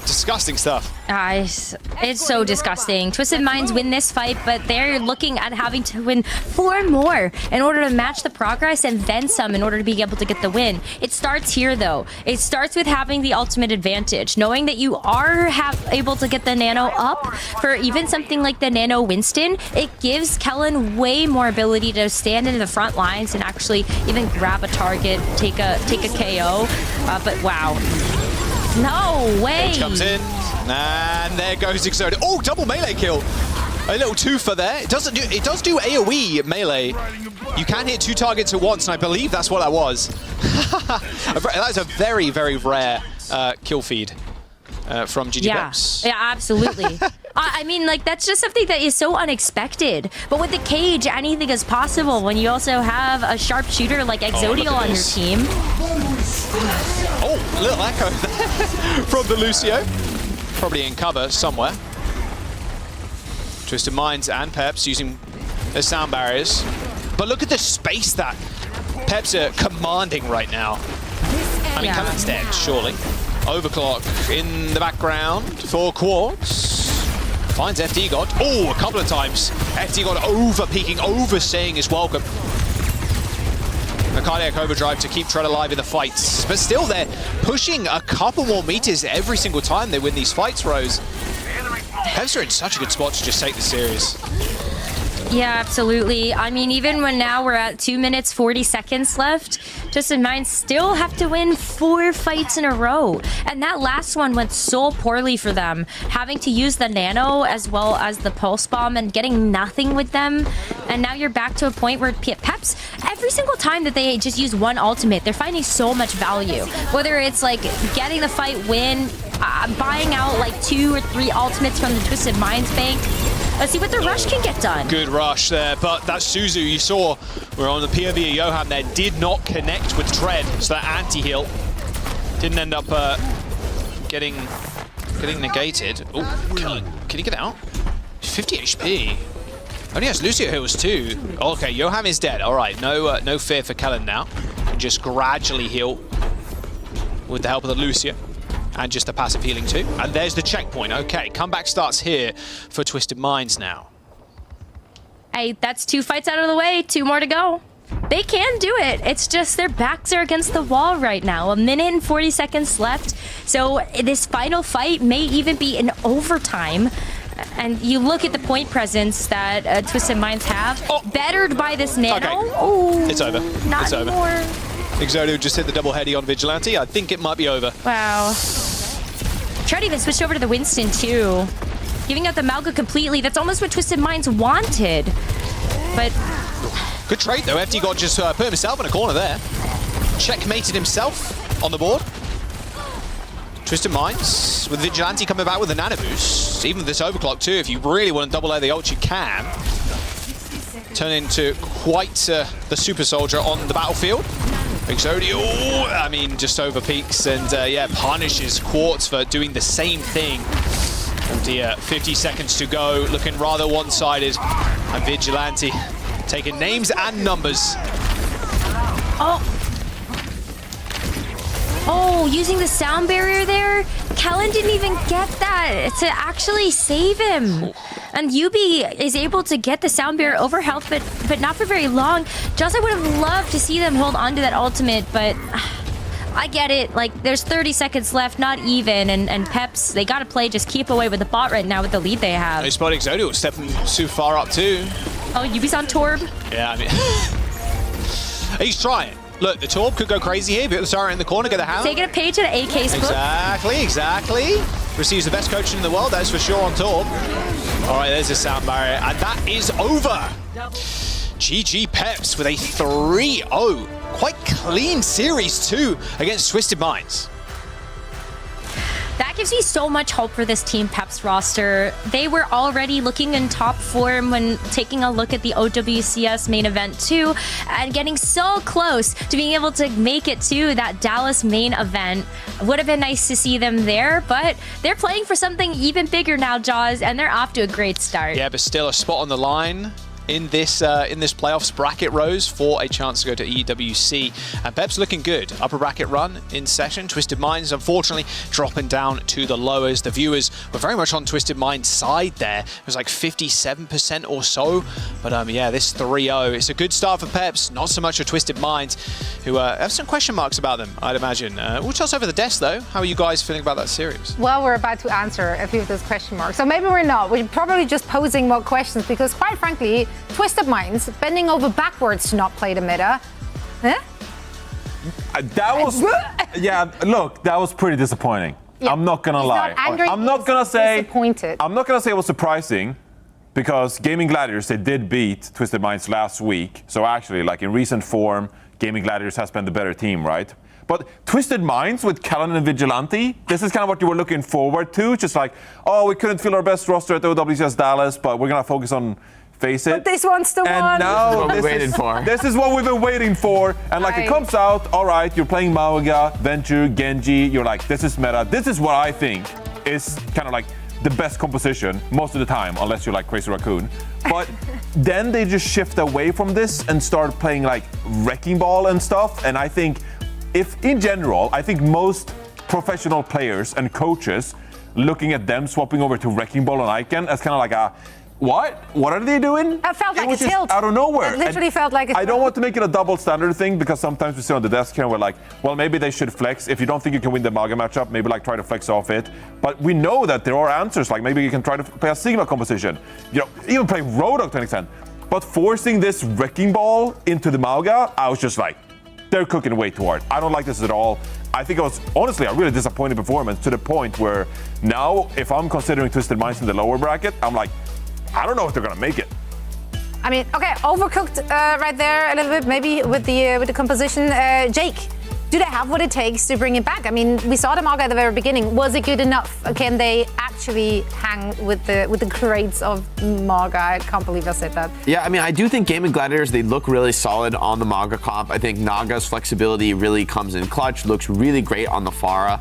Speaker 7: Disgusting stuff.
Speaker 8: It's so disgusting. Twisted Minds win this fight, but they're looking at having to win 4 more in order to match the progress and then some in order to be able to get the win. It starts here, though. It starts with having the ultimate advantage, knowing that you are able to get the nano up for even something like the nano Winston. It gives Kellen way more ability to stand into the front lines and actually even grab a target, take a KO. But wow. No way!
Speaker 7: Edge comes in, and there goes Exodia. Oh, double melee kill. A little twofer there. It does do AoE melee. You can hit 2 targets at once, and I believe that's what that was. That's a very, very rare kill feed from GG Peps.
Speaker 8: Yeah, absolutely. I mean, like, that's just something that is so unexpected. But with the cage, anything is possible when you also have a sharpshooter like Exodia on your team.
Speaker 7: Oh, a little echo there from the Lucio. Probably in cover somewhere. Twisted Minds and Peps using their sound barriers. But look at the space that Peps are commanding right now. I mean, Kellen's dead, surely. Overclock in the background for Quartz. Finds FD God. Oh, a couple of times. FD God over-peeking, over-saying his welcome. The cardiac overdrive to keep Tread alive in the fights. But still, they're pushing a couple more meters every single time they win these fights, Rose. Peps are in such a good spot to just take the series.
Speaker 8: Yeah, absolutely. I mean, even when now we're at 2 minutes, 40 seconds left, Twisted Minds still have to win 4 fights in a row. And that last one went so poorly for them, having to use the Nano as well as the Pulse Bomb and getting nothing with them. And now you're back to a point where Peps, every single time that they just use one ultimate, they're finding so much value. Whether it's like getting the fight win, buying out like 2 or 3 ultimates from the Twisted Minds bank. Let's see what the rush can get done.
Speaker 7: Good rush there, but that Suzu you saw, we're on the POV of Johan there, did not connect with Tread, so that anti-heal didn't end up getting negated. Oh, can he get out? 50 HP. Only has Lucio heals too. Okay, Johan is dead. All right, no fear for Kellen now. Can just gradually heal with the help of the Lucio. And just a passive healing too. And there's the checkpoint. Okay, comeback starts here for Twisted Minds now.
Speaker 8: Hey, that's 2 fights out of the way. 2 more to go. They can do it. It's just their backs are against the wall right now. 1 minute and 40 seconds left. So this final fight may even be in overtime. And you look at the point presence that Twisted Minds have. Bettered by this Nano.
Speaker 7: Okay.
Speaker 8: Oh,
Speaker 7: it's over.
Speaker 8: Not
Speaker 7: it's
Speaker 8: anymore.
Speaker 7: Over. Exodo just hit the double heady on Vigilante. I think it might be over.
Speaker 8: Wow. Tread even switched over to the Winston too. Giving out the Malga completely. That's almost what Twisted Minds wanted. But
Speaker 7: good trade though. FD God just put himself in a corner there. Checkmated himself on the board. Twisted Minds with Vigilante coming back with a nano boost. Even with this overclock too, if you really want to double layer the ult, you can. Turn into quite the super soldier on the battlefield. Exodio, I mean, just over peaks and yeah, punishes Quartz for doing the same thing. And 50 seconds to go, looking rather one-sided. And Vigilante taking names and numbers.
Speaker 8: Oh, using the sound barrier there? Kellen didn't even get that to actually save him. And Yubi is able to get the sound barrier over health, but not for very long. Just I would have loved to see them hold on to that ultimate, but I get it. Like, there's 30 seconds left, not even. And Peps, they got to play just keep away with the bot right now with the lead they have.
Speaker 7: They spot Exodio stepping too far up too.
Speaker 8: Oh, Yubi's on Torb.
Speaker 7: Yeah, I mean, he's trying. Look, the Torb could go crazy here, but the Sarah in the corner, get the hammer.
Speaker 8: Taking a page at AK's book.
Speaker 7: Exactly. Receives the best coaching in the world, that's for sure on Torb. All right, there's a sound barrier, and that is over. GG Peps with a 3-0. Quite clean series too against Twisted Minds.
Speaker 8: That gives me so much hope for this Team Peps roster. They were already looking in top form when taking a look at the OWCS main event too, and getting so close to being able to make it to that Dallas main event. Would have been nice to see them there, but they're playing for something even bigger now, Jaws, and they're off to a great start.
Speaker 7: Yeah, but still a spot on the line in this playoffs bracket, Rose, for a chance to go to EWC. And Peps looking good. Upper bracket run in session. Twisted Minds, unfortunately, dropping down to the lowers. The viewers were very much on Twisted Minds' side there. It was like 57% or so. But yeah, this 3-0, it's a good start for Peps. Not so much for Twisted Minds, who have some question marks about them, I'd imagine. We'll toss over the desk, though. How are you guys feeling about that series?
Speaker 1: Well, we're about to answer a few of those question marks. So maybe we're not. We're probably just posing more questions because, quite frankly, Twisted Minds bending over backwards to not play the meta. Huh?
Speaker 6: That was, yeah, look, that was pretty disappointing.
Speaker 1: Yeah.
Speaker 6: I'm not gonna lie.
Speaker 1: I'm not gonna say disappointed.
Speaker 6: I'm not gonna say it was surprising because Gaming Gladiators, they did beat Twisted Minds last week. So actually, like in recent form, Gaming Gladiators has been the better team, right? But Twisted Minds with Callan and Vigilante, this is kind of what you were looking forward to. Just like, oh, we couldn't fill our best roster at OWCS Dallas, but we're gonna focus on FACEIT.
Speaker 1: But this one's the one.
Speaker 6: And now this is what we've been waiting for. And like it comes out, all right, you're playing Mauga, Venture, Genji. You're like, this is meta. This is what I think is kind of like the best composition most of the time, unless you're like Crazy Raccoon. But then they just shift away from this and start playing like Wrecking Ball and stuff. And I think if in general, I think most professional players and coaches looking at them swapping over to Wrecking Ball and Icon as kind of like a, what? What are they doing?
Speaker 1: It felt like a tilt.
Speaker 6: Out of nowhere.
Speaker 1: It literally felt like a tilt.
Speaker 6: I don't want to make it a double standard thing because sometimes we sit on the desk here and we're like, well, maybe they should flex. If you don't think you can win the Maga matchup, maybe like try to flex off it. But we know that there are answers. Like maybe you can try to play a Sigma composition. You know, even play Rodok to an extent. But forcing this wrecking ball into the Mauga, I was just like, they're cooking way too hard. I don't like this at all. I think it was, honestly, a really disappointing performance to the point where now, if I'm considering Twisted Minds in the lower bracket, I'm like, I don't know if they're going to make it.
Speaker 1: I mean, okay, overcooked right there a little bit, maybe with the composition. Jake, do they have what it takes to bring it back? I mean, we saw the Mauga at the very beginning. Was it good enough? Can they actually hang with the greats of Mauga? I can't believe I said that.
Speaker 3: Yeah, I mean, I do think Gaming Gladiators, they look really solid on the Mauga comp. I think Naga's flexibility really comes in clutch, looks really great on the Pharah,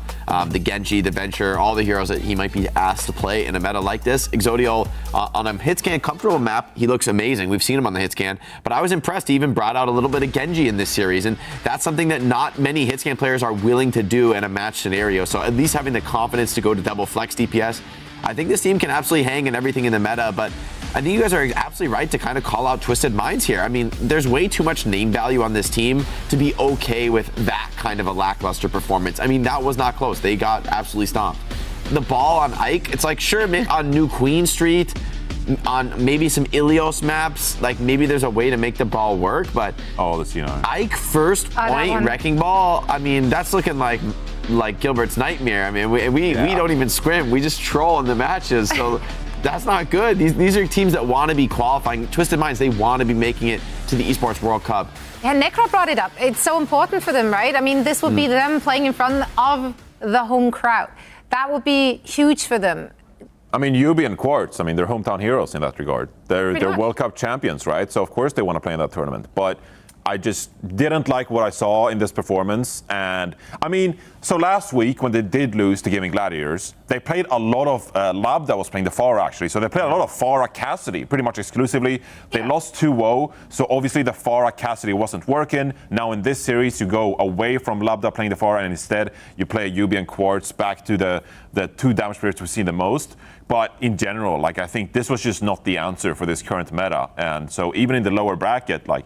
Speaker 3: the Genji, the Venture, all the heroes that he might be asked to play in a meta like this. Exodio, on a hitscan comfortable map, he looks amazing. We've seen him on the hitscan, but I was impressed. He even brought out a little bit of Genji in this series, and that's something that not many hitscan players are willing to do in a match scenario. So at least having the confidence to go to double flex DPS, I think this team can absolutely hang in everything in the meta, but I think you guys are absolutely right to kind of call out Twisted Minds here. I mean, there's way too much name value on this team to be okay with that kind of a lackluster performance. I mean, that was not close. They got absolutely stomped. The ball on Ike, it's like, sure, on New Queen Street, on maybe some Ilios maps, like maybe there's a way to make the ball work, but Ike first point wrecking ball, I mean, that's looking like Gilbert's nightmare. I mean, we don't even scrim, we just troll in the matches, so that's not good. These are teams that want to be qualifying. Twisted Minds, they want to be making it to the Esports World Cup.
Speaker 1: Yeah, Necro brought it up. It's so important for them, right? I mean, this would be them playing in front of the home crowd. That would be huge for them.
Speaker 6: I mean, Yubi and Quartz, I mean, they're hometown heroes in that regard. They're World Cup champions, right? So, of course, they want to play in that tournament. But I just didn't like what I saw in this performance. And, I mean, so last week when they did lose to Gaming Gladiators, they played a lot of Lab that was playing the Pharah, actually. So they played a lot of Pharah Cassidy, pretty much exclusively. They lost 2-0, so obviously the Pharah Cassidy wasn't working. Now in this series, you go away from Labda playing the Pharah, and instead you play Yubi and Quartz back to the two damage spirits we've seen the most. But in general, like, I think this was just not the answer for this current meta. And so even in the lower bracket, like,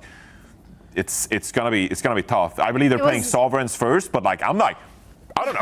Speaker 6: it's gonna be tough. I believe they're playing Sovereigns first, but like, I'm like, I don't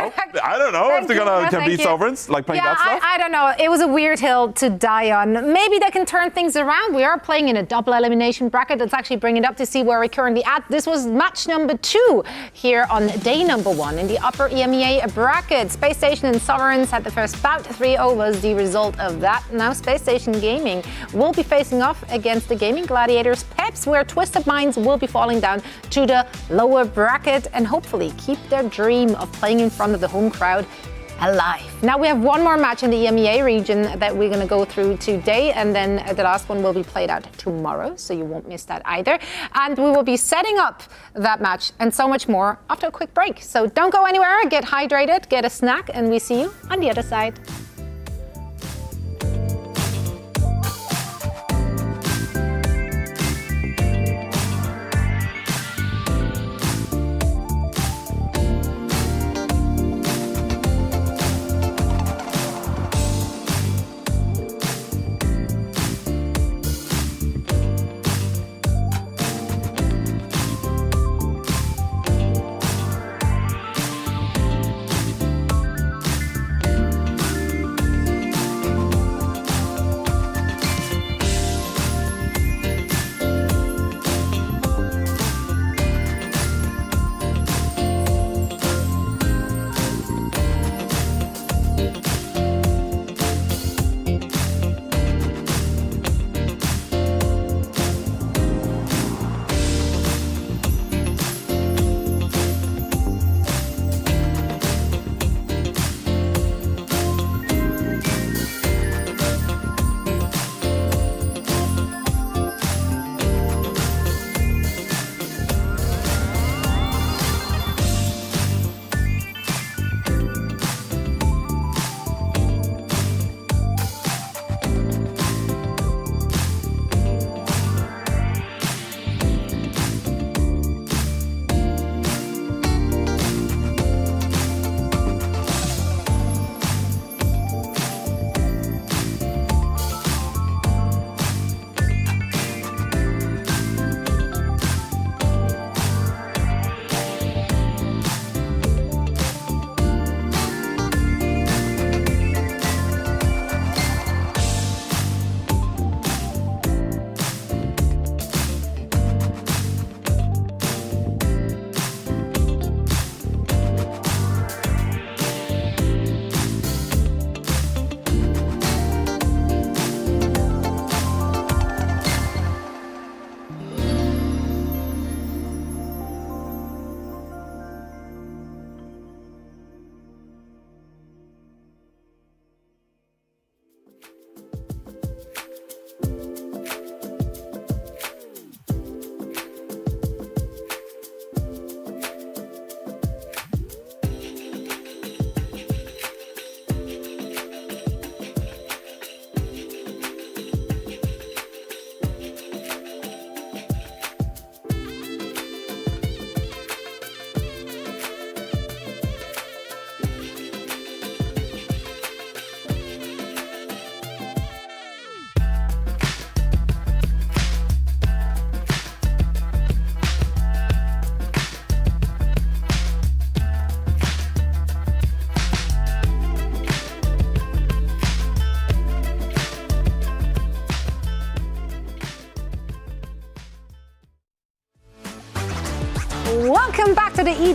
Speaker 6: know if they're can beat Sovereigns, like playing that stuff.
Speaker 1: I don't know. It was a weird hill to die on. Maybe they can turn things around. We are playing in a double elimination bracket. Let's actually bring it up to see where we're currently at. This was match number 2 here on day number 1 in the upper EMEA bracket. Space Station and Sovereigns had the first bout. 3-0 was the result of that. Now Space Station Gaming will be facing off against the Gaming Gladiators Peps, where Twisted Minds will be falling down to the lower bracket and hopefully keep their dream of playing in front of the home crowd alive. Now we have one more match in the EMEA region that we're going to go through today, and then the last one will be played out tomorrow, so you won't miss that either. And we will be setting up that match and so much more after a quick break. So don't go anywhere, get hydrated, get a snack, and we see you on the other side.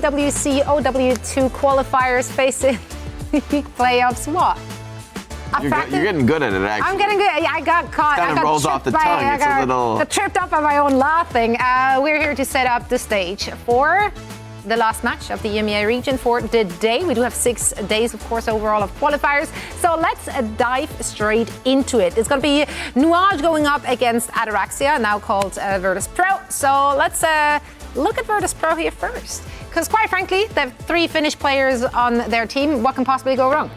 Speaker 1: EWC OW2 qualifiers FACEIT playoffs. What?
Speaker 3: You're getting good at it, actually.
Speaker 1: I'm getting good. I got caught.
Speaker 3: Kind of rolls off the tongue. It's a little.
Speaker 1: I tripped up on my own laughing. We're here to set up the stage for the last match of the EMEA region for the day. We do have 6 days, of course, overall of qualifiers. So let's dive straight into it. It's going to be Newage going up against Ataraxia, now called Virtus.Pro. So let's look at Virtus.Pro here first. Because quite frankly, they have 3 Finnish players on their team. What can possibly go wrong?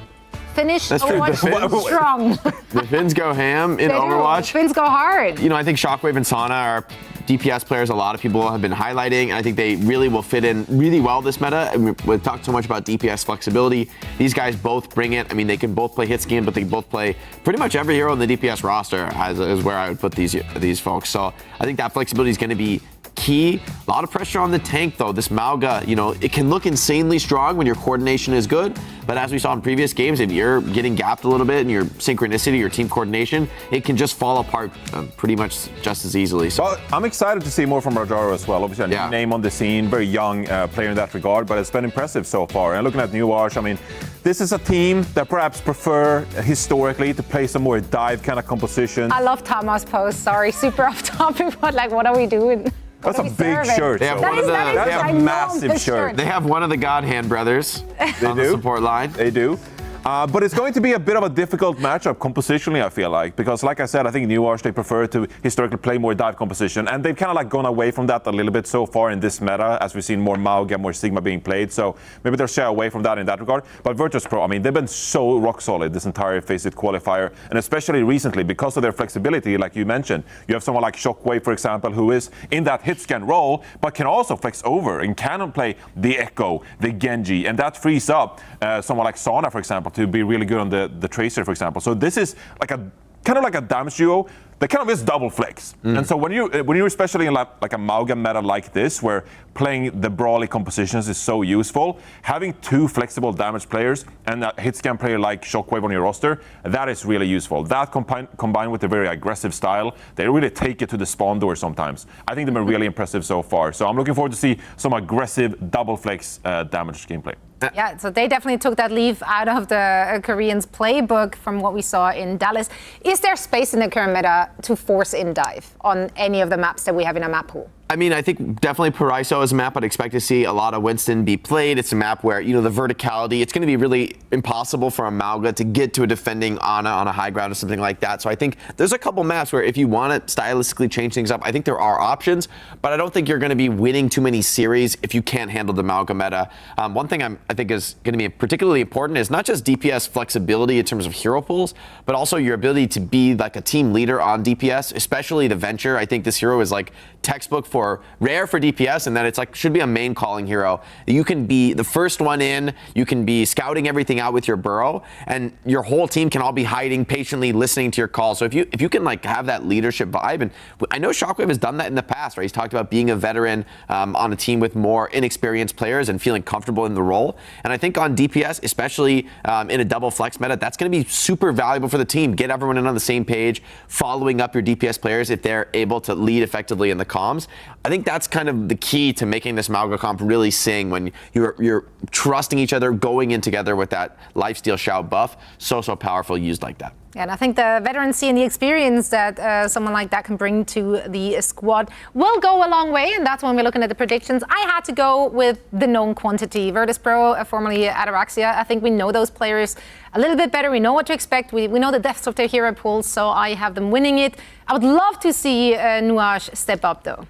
Speaker 1: Finnish Overwatch strong.
Speaker 3: The Finns go ham in Overwatch.
Speaker 1: Finns go hard.
Speaker 3: You know, I think Shockwave and Sauna are DPS players a lot of people have been highlighting, and I think they really will fit in really well this meta. And we've talked so much about DPS flexibility. These guys both bring it. I mean, they can both play hit scan, but they can both play pretty much every hero in the DPS roster is where I would put these folks. So I think that flexibility is going to be key. A lot of pressure on the tank, though. This Mauga, you know, it can look insanely strong when your coordination is good, but as we saw in previous games, if you're getting gapped a little bit in your synchronicity, your team coordination, it can just fall apart pretty much just as easily. So
Speaker 6: well, I'm excited to see more from Rajaro as well. Obviously, a new name on the scene, very young player in that regard, but it's been impressive so far. And looking at Newage, I mean, this is a team that perhaps prefer historically to play some more dive kind of composition.
Speaker 1: I love Thomas' post. Sorry, super off topic, but like, what are we doing?
Speaker 6: That's a big shirt.
Speaker 3: They have
Speaker 6: that's a massive shirt.
Speaker 3: They have one of the Godhand brothers on the support line.
Speaker 6: They do. But it's going to be a bit of a difficult matchup compositionally, I feel like, because like I said, I think Newage, they prefer to historically play more dive composition, and they've kind of like gone away from that a little bit so far in this meta, as we've seen more Mauga, more Sigma being played, so maybe they'll shy away from that in that regard. But Virtus.Pro, I mean, they've been so rock solid this entire FACEIT qualifier, and especially recently, because of their flexibility, like you mentioned, you have someone like Shockwave, for example, who is in that hit scan role, but can also flex over and can play the Echo, the Genji, and that frees up someone like Sauna, for example, to be really good on the Tracer, for example. So this is like a kind of like a damage duo that kind of is double flex. And so when you're especially in like a Mauga meta like this, where playing the brawly compositions is so useful, having 2 flexible damage players and a hit scan player like Shockwave on your roster, that is really useful. That combined with a very aggressive style, they really take it to the spawn door sometimes. I think they've been really impressive so far. So I'm looking forward to see some aggressive double flex damage gameplay.
Speaker 1: Yeah, so they definitely took that leaf out of the Koreans' playbook from what we saw in Dallas. Is there space in the current meta to force in dive on any of the maps that we have in our map pool?
Speaker 3: I mean, I think definitely Paraiso is a map I'd expect to see a lot of Winston be played. It's a map where, you know, the verticality, it's going to be really impossible for a Mauga to get to a defending Ana on a high ground or something like that. So I think there's a couple maps where if you want to stylistically change things up, I think there are options, but I don't think you're going to be winning too many series if you can't handle the Mauga meta. One thing I think is going to be particularly important is not just DPS flexibility in terms of hero pools, but also your ability to be like a team leader on DPS, especially the Venture. I think this hero is like textbook for rare for DPS, and that it's like should be a main calling hero. You can be the first one in, you can be scouting everything out with your burrow, and your whole team can all be hiding patiently listening to your call. So if you can like have that leadership vibe, and I know Shockwave has done that in the past, right? He's talked about being a veteran on a team with more inexperienced players and feeling comfortable in the role. And I think on DPS, especially in a double flex meta, that's going to be super valuable for the team. Get everyone in on the same page, following up your DPS players if they're able to lead effectively in the comms. I think that's kind of the key to making this Mauga comp really sing, when you're trusting each other, going in together with that lifesteal shout buff. So powerful used like that.
Speaker 1: Yeah, and I think the veterancy and the experience that someone like that can bring to the squad will go a long way, and that's when we're looking at the predictions. I had to go with the known quantity. Virtus.Pro, formerly Ataraxia, I think we know those players a little bit better. We know what to expect. We know the depths of their hero pools, so I have them winning it. I would love to see Newage step up, though.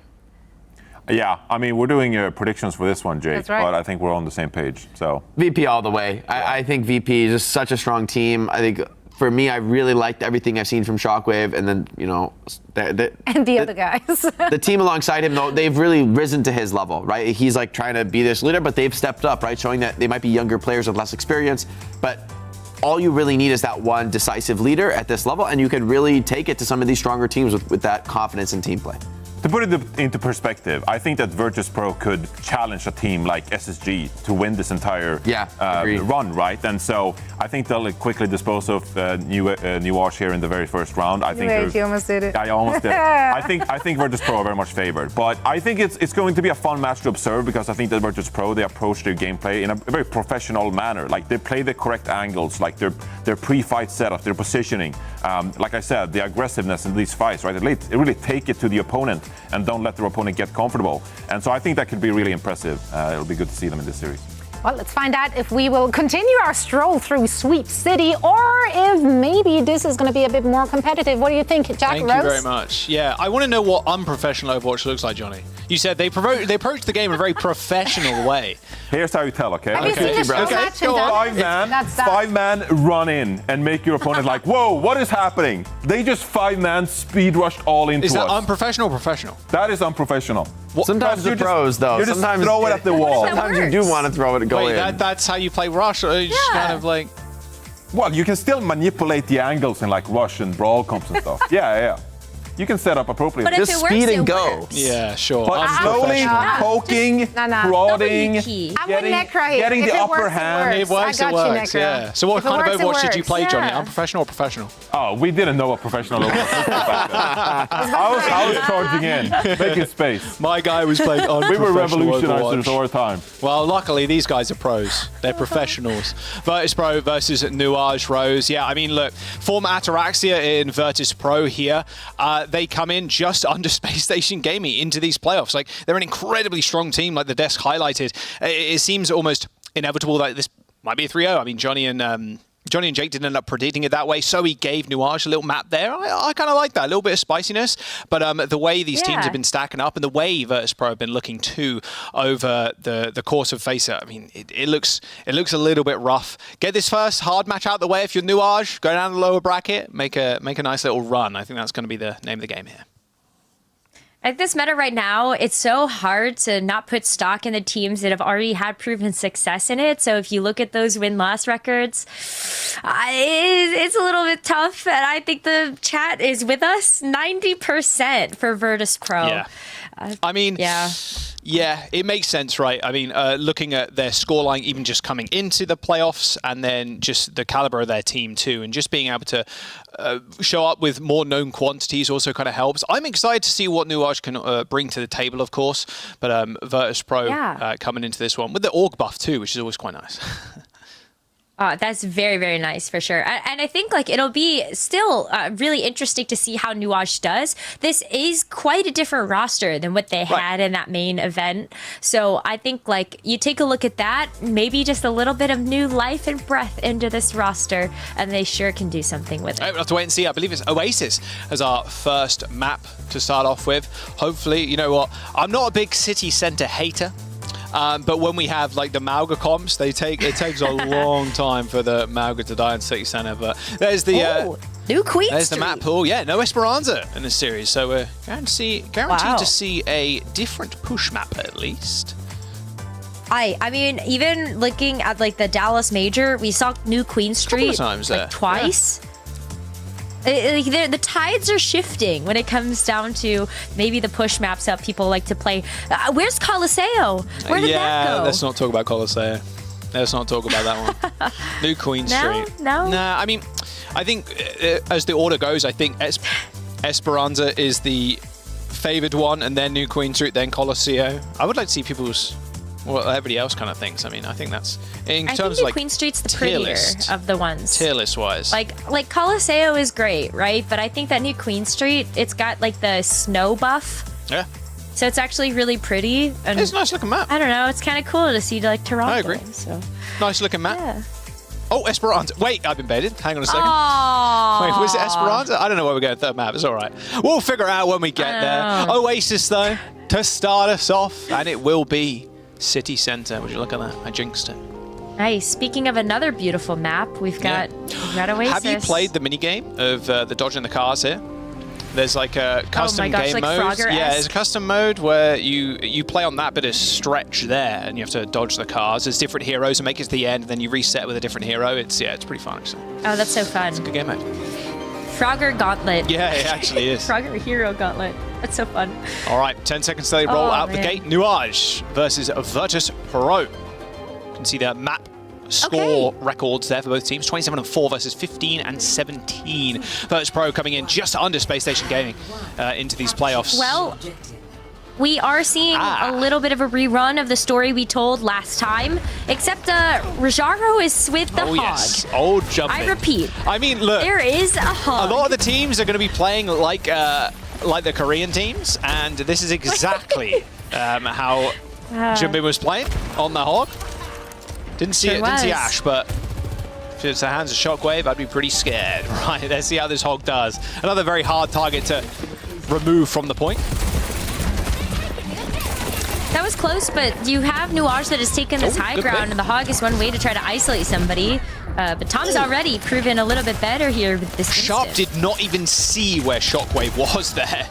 Speaker 6: Yeah, I mean, we're doing predictions for this one, Jake,
Speaker 1: That's right.
Speaker 6: But I think we're on the same page. So
Speaker 3: VP all the way. I think VP is just such a strong team. I think for me, I really liked everything I've seen from Shockwave, and then, you know,
Speaker 1: and the other guys.
Speaker 3: The team alongside him, though, they've really risen to his level, right? He's like trying to be this leader, but they've stepped up, right? Showing that they might be younger players with less experience, but all you really need is that one decisive leader at this level, and you can really take it to some of these stronger teams with that confidence in team play.
Speaker 6: To put it into perspective, I think that Virtus.Pro could challenge a team like SSG to win this entire run, right? And so I think they'll quickly dispose of Newage here in the very first round. I think
Speaker 1: you almost did it.
Speaker 6: I almost did. I think Virtus.Pro are very much favored, but I think it's going to be a fun match to observe because I think that Virtus.Pro, they approach their gameplay in a very professional manner. Like they play the correct angles, like their pre-fight setup, their positioning. Like I said, the aggressiveness in these fights, right? It really take it to the opponent and don't let their opponent get comfortable. And so I think that could be really impressive. It'll be good to see them in this series.
Speaker 1: Well, let's find out if we will continue our stroll through Sweep City or if maybe this is going to be a bit more competitive. What do you think, Jack
Speaker 7: Thank you very much. Yeah, I want to know what unprofessional Overwatch looks like, Johnny. You said they approach the game in a very professional way.
Speaker 6: Here's how you tell, okay?
Speaker 1: Have you seen this match?
Speaker 6: Five-man run in and make your opponent like, whoa, what is happening? They just five-man speed rushed all into us.
Speaker 7: Is that unprofessional or professional?
Speaker 6: That is unprofessional.
Speaker 3: Sometimes the pros, though.
Speaker 6: You just throw it at the wall.
Speaker 3: Sometimes you do want to throw it and go in.
Speaker 7: That's how you play Rush? Or you just kind of like...
Speaker 6: Well, you can still manipulate the angles in like Rush and Brawl comps and stuff. Yeah. You can set up appropriately.
Speaker 8: But if
Speaker 3: just
Speaker 8: it works,
Speaker 3: speed and
Speaker 8: it
Speaker 3: go.
Speaker 8: works.
Speaker 7: Yeah, sure.
Speaker 6: But slowly poking, prodding,
Speaker 1: I'm with Necra here.
Speaker 6: getting
Speaker 1: If
Speaker 6: the
Speaker 1: it
Speaker 6: upper
Speaker 1: works,
Speaker 6: hand.
Speaker 7: It works,
Speaker 1: I got you, Necra.
Speaker 7: yeah. So what
Speaker 1: If it
Speaker 7: kind of
Speaker 1: works, it
Speaker 7: Overwatch did you
Speaker 1: works.
Speaker 7: play, Johnny?
Speaker 1: Yeah.
Speaker 7: Unprofessional or professional?
Speaker 6: Oh, we didn't know what professional Overwatch was back then. I was charging in, making space.
Speaker 7: My guy was playing
Speaker 6: We were
Speaker 7: unprofessional
Speaker 6: revolutionizers
Speaker 7: Overwatch.
Speaker 6: all the time.
Speaker 7: Well, luckily, these guys are pros. They're professionals. Virtus.Pro versus Newage Rose. Yeah, I mean, look, former Ataraxia in Virtus.Pro here. They come in just under Space Station Gaming into these playoffs. Like, they're an incredibly strong team, like the desk highlighted. It seems almost inevitable that this might be a 3-0. I mean, Johnny and Jake didn't end up predicting it that way, so he gave Newage a little map there. I kind of like that, a little bit of spiciness. But the way these teams have been stacking up and the way Virtus.Pro have been looking too over the course of FACEIT, I mean, it looks a little bit rough. Get this first hard match out the way if you're Newage, go down the lower bracket, make a nice little run. I think that's going to be the name of the game here.
Speaker 8: At this meta right now, it's so hard to not put stock in the teams that have already had proven success in it. So if you look at those win-loss records, it's a little bit tough. And I think the chat is with us. 90% for Virtus.Pro.
Speaker 7: Yeah. I mean, yeah, it makes sense, right? I mean, looking at their scoreline, even just coming into the playoffs, and then just the caliber of their team too, and just being able to show up with more known quantities also kind of helps. I'm excited to see what Newage can bring to the table, of course, but Virtus.Pro coming into this one with the org buff too, which is always quite nice.
Speaker 8: That's very, very nice for sure. And I think like it'll be still really interesting to see how Newage does. This is quite a different roster than what they had in that main event. So I think like you take a look at that, maybe just a little bit of new life and breath into this roster, and they sure can do something with it.
Speaker 7: We'll have to wait and see. I believe it's Oasis as our first map to start off with. Hopefully, you know what? I'm not a big city center hater. But when we have like the Mauga comps, it takes a long time for the Mauga to die in City Center. But there's the
Speaker 8: new Queen
Speaker 7: there's
Speaker 8: Street.
Speaker 7: the map pool. Yeah, no Esperanza in this series, so we're guaranteed to see a different push map at least.
Speaker 8: I mean, even looking at like the Dallas Major, we saw New Queen Street
Speaker 7: times
Speaker 8: like twice. Yeah. The tides are shifting when it comes down to maybe the push maps that people like to play. Where's Coliseo? Where did that go?
Speaker 7: Let's not talk about Coliseo. Let's not talk about that one. New Queen Street.
Speaker 8: No.
Speaker 7: Nah, I mean, I think as the order goes, I think Esperanza is the favored one, and then New Queen Street, then Coliseo. I would like to see people's what everybody else kind of thinks. I mean, I think that's in terms of like
Speaker 8: Queen Street's the prettier of the ones.
Speaker 7: Tier list wise.
Speaker 8: Like Coliseo is great, right? But I think that New Queen Street, it's got like the snow buff.
Speaker 7: Yeah.
Speaker 8: So it's actually really pretty. And
Speaker 7: it's a nice looking map.
Speaker 8: I don't know. It's kind of cool to see like Toronto.
Speaker 7: I agree.
Speaker 8: So.
Speaker 7: Nice looking map.
Speaker 8: Yeah.
Speaker 7: Oh, Esperanza. Wait, I've been baited. Hang on a second.
Speaker 8: Aww.
Speaker 7: Wait, was it Esperanza? I don't know where we're going. Third map. It's all right. We'll figure out when we get there. Oasis, though, to start us off. And it will be City Center. Would you look at that? I jinxed it.
Speaker 8: Nice. Speaking of another beautiful map, we've got Oasis.
Speaker 7: Have you played the minigame of the dodging the cars here? There's like a custom game
Speaker 8: like
Speaker 7: mode.
Speaker 8: Frogger-esque?
Speaker 7: Yeah, there's a custom mode where you play on that bit of stretch there, and you have to dodge the cars. There's different heroes and make it to the end, and then you reset with a different hero. It's pretty fun actually.
Speaker 8: Oh, that's so fun.
Speaker 7: It's a good game mode.
Speaker 8: Frogger Gauntlet.
Speaker 7: Yeah, it actually is.
Speaker 8: Frogger Hero Gauntlet. That's so fun.
Speaker 7: All right, 10 seconds till they roll out the gate. Newage versus Virtus.Pro. You can see the map score records there for both teams. 27-4 versus 15-17. Virtus.Pro coming in just under Space Station Gaming into these playoffs.
Speaker 8: Well, we are seeing a little bit of a rerun of the story we told last time, except Rajaro is with the hog.
Speaker 7: Yes. Oh, jumping.
Speaker 8: I repeat.
Speaker 7: I mean, look.
Speaker 8: There is a hog.
Speaker 7: A lot of the teams are going to be playing like the Korean teams, and this is exactly how Jumbin was playing on the hog. Didn't see Ash, but if it's the hands of Shockwave, I'd be pretty scared. Right, let's see how this hog does. Another very hard target to remove from the point.
Speaker 8: That was close, but you have Newage that has taken this high ground, and the hog is one way to try to isolate somebody. But Tom's already proven a little bit better here with this
Speaker 7: Sharp did not even see where Shockwave was there.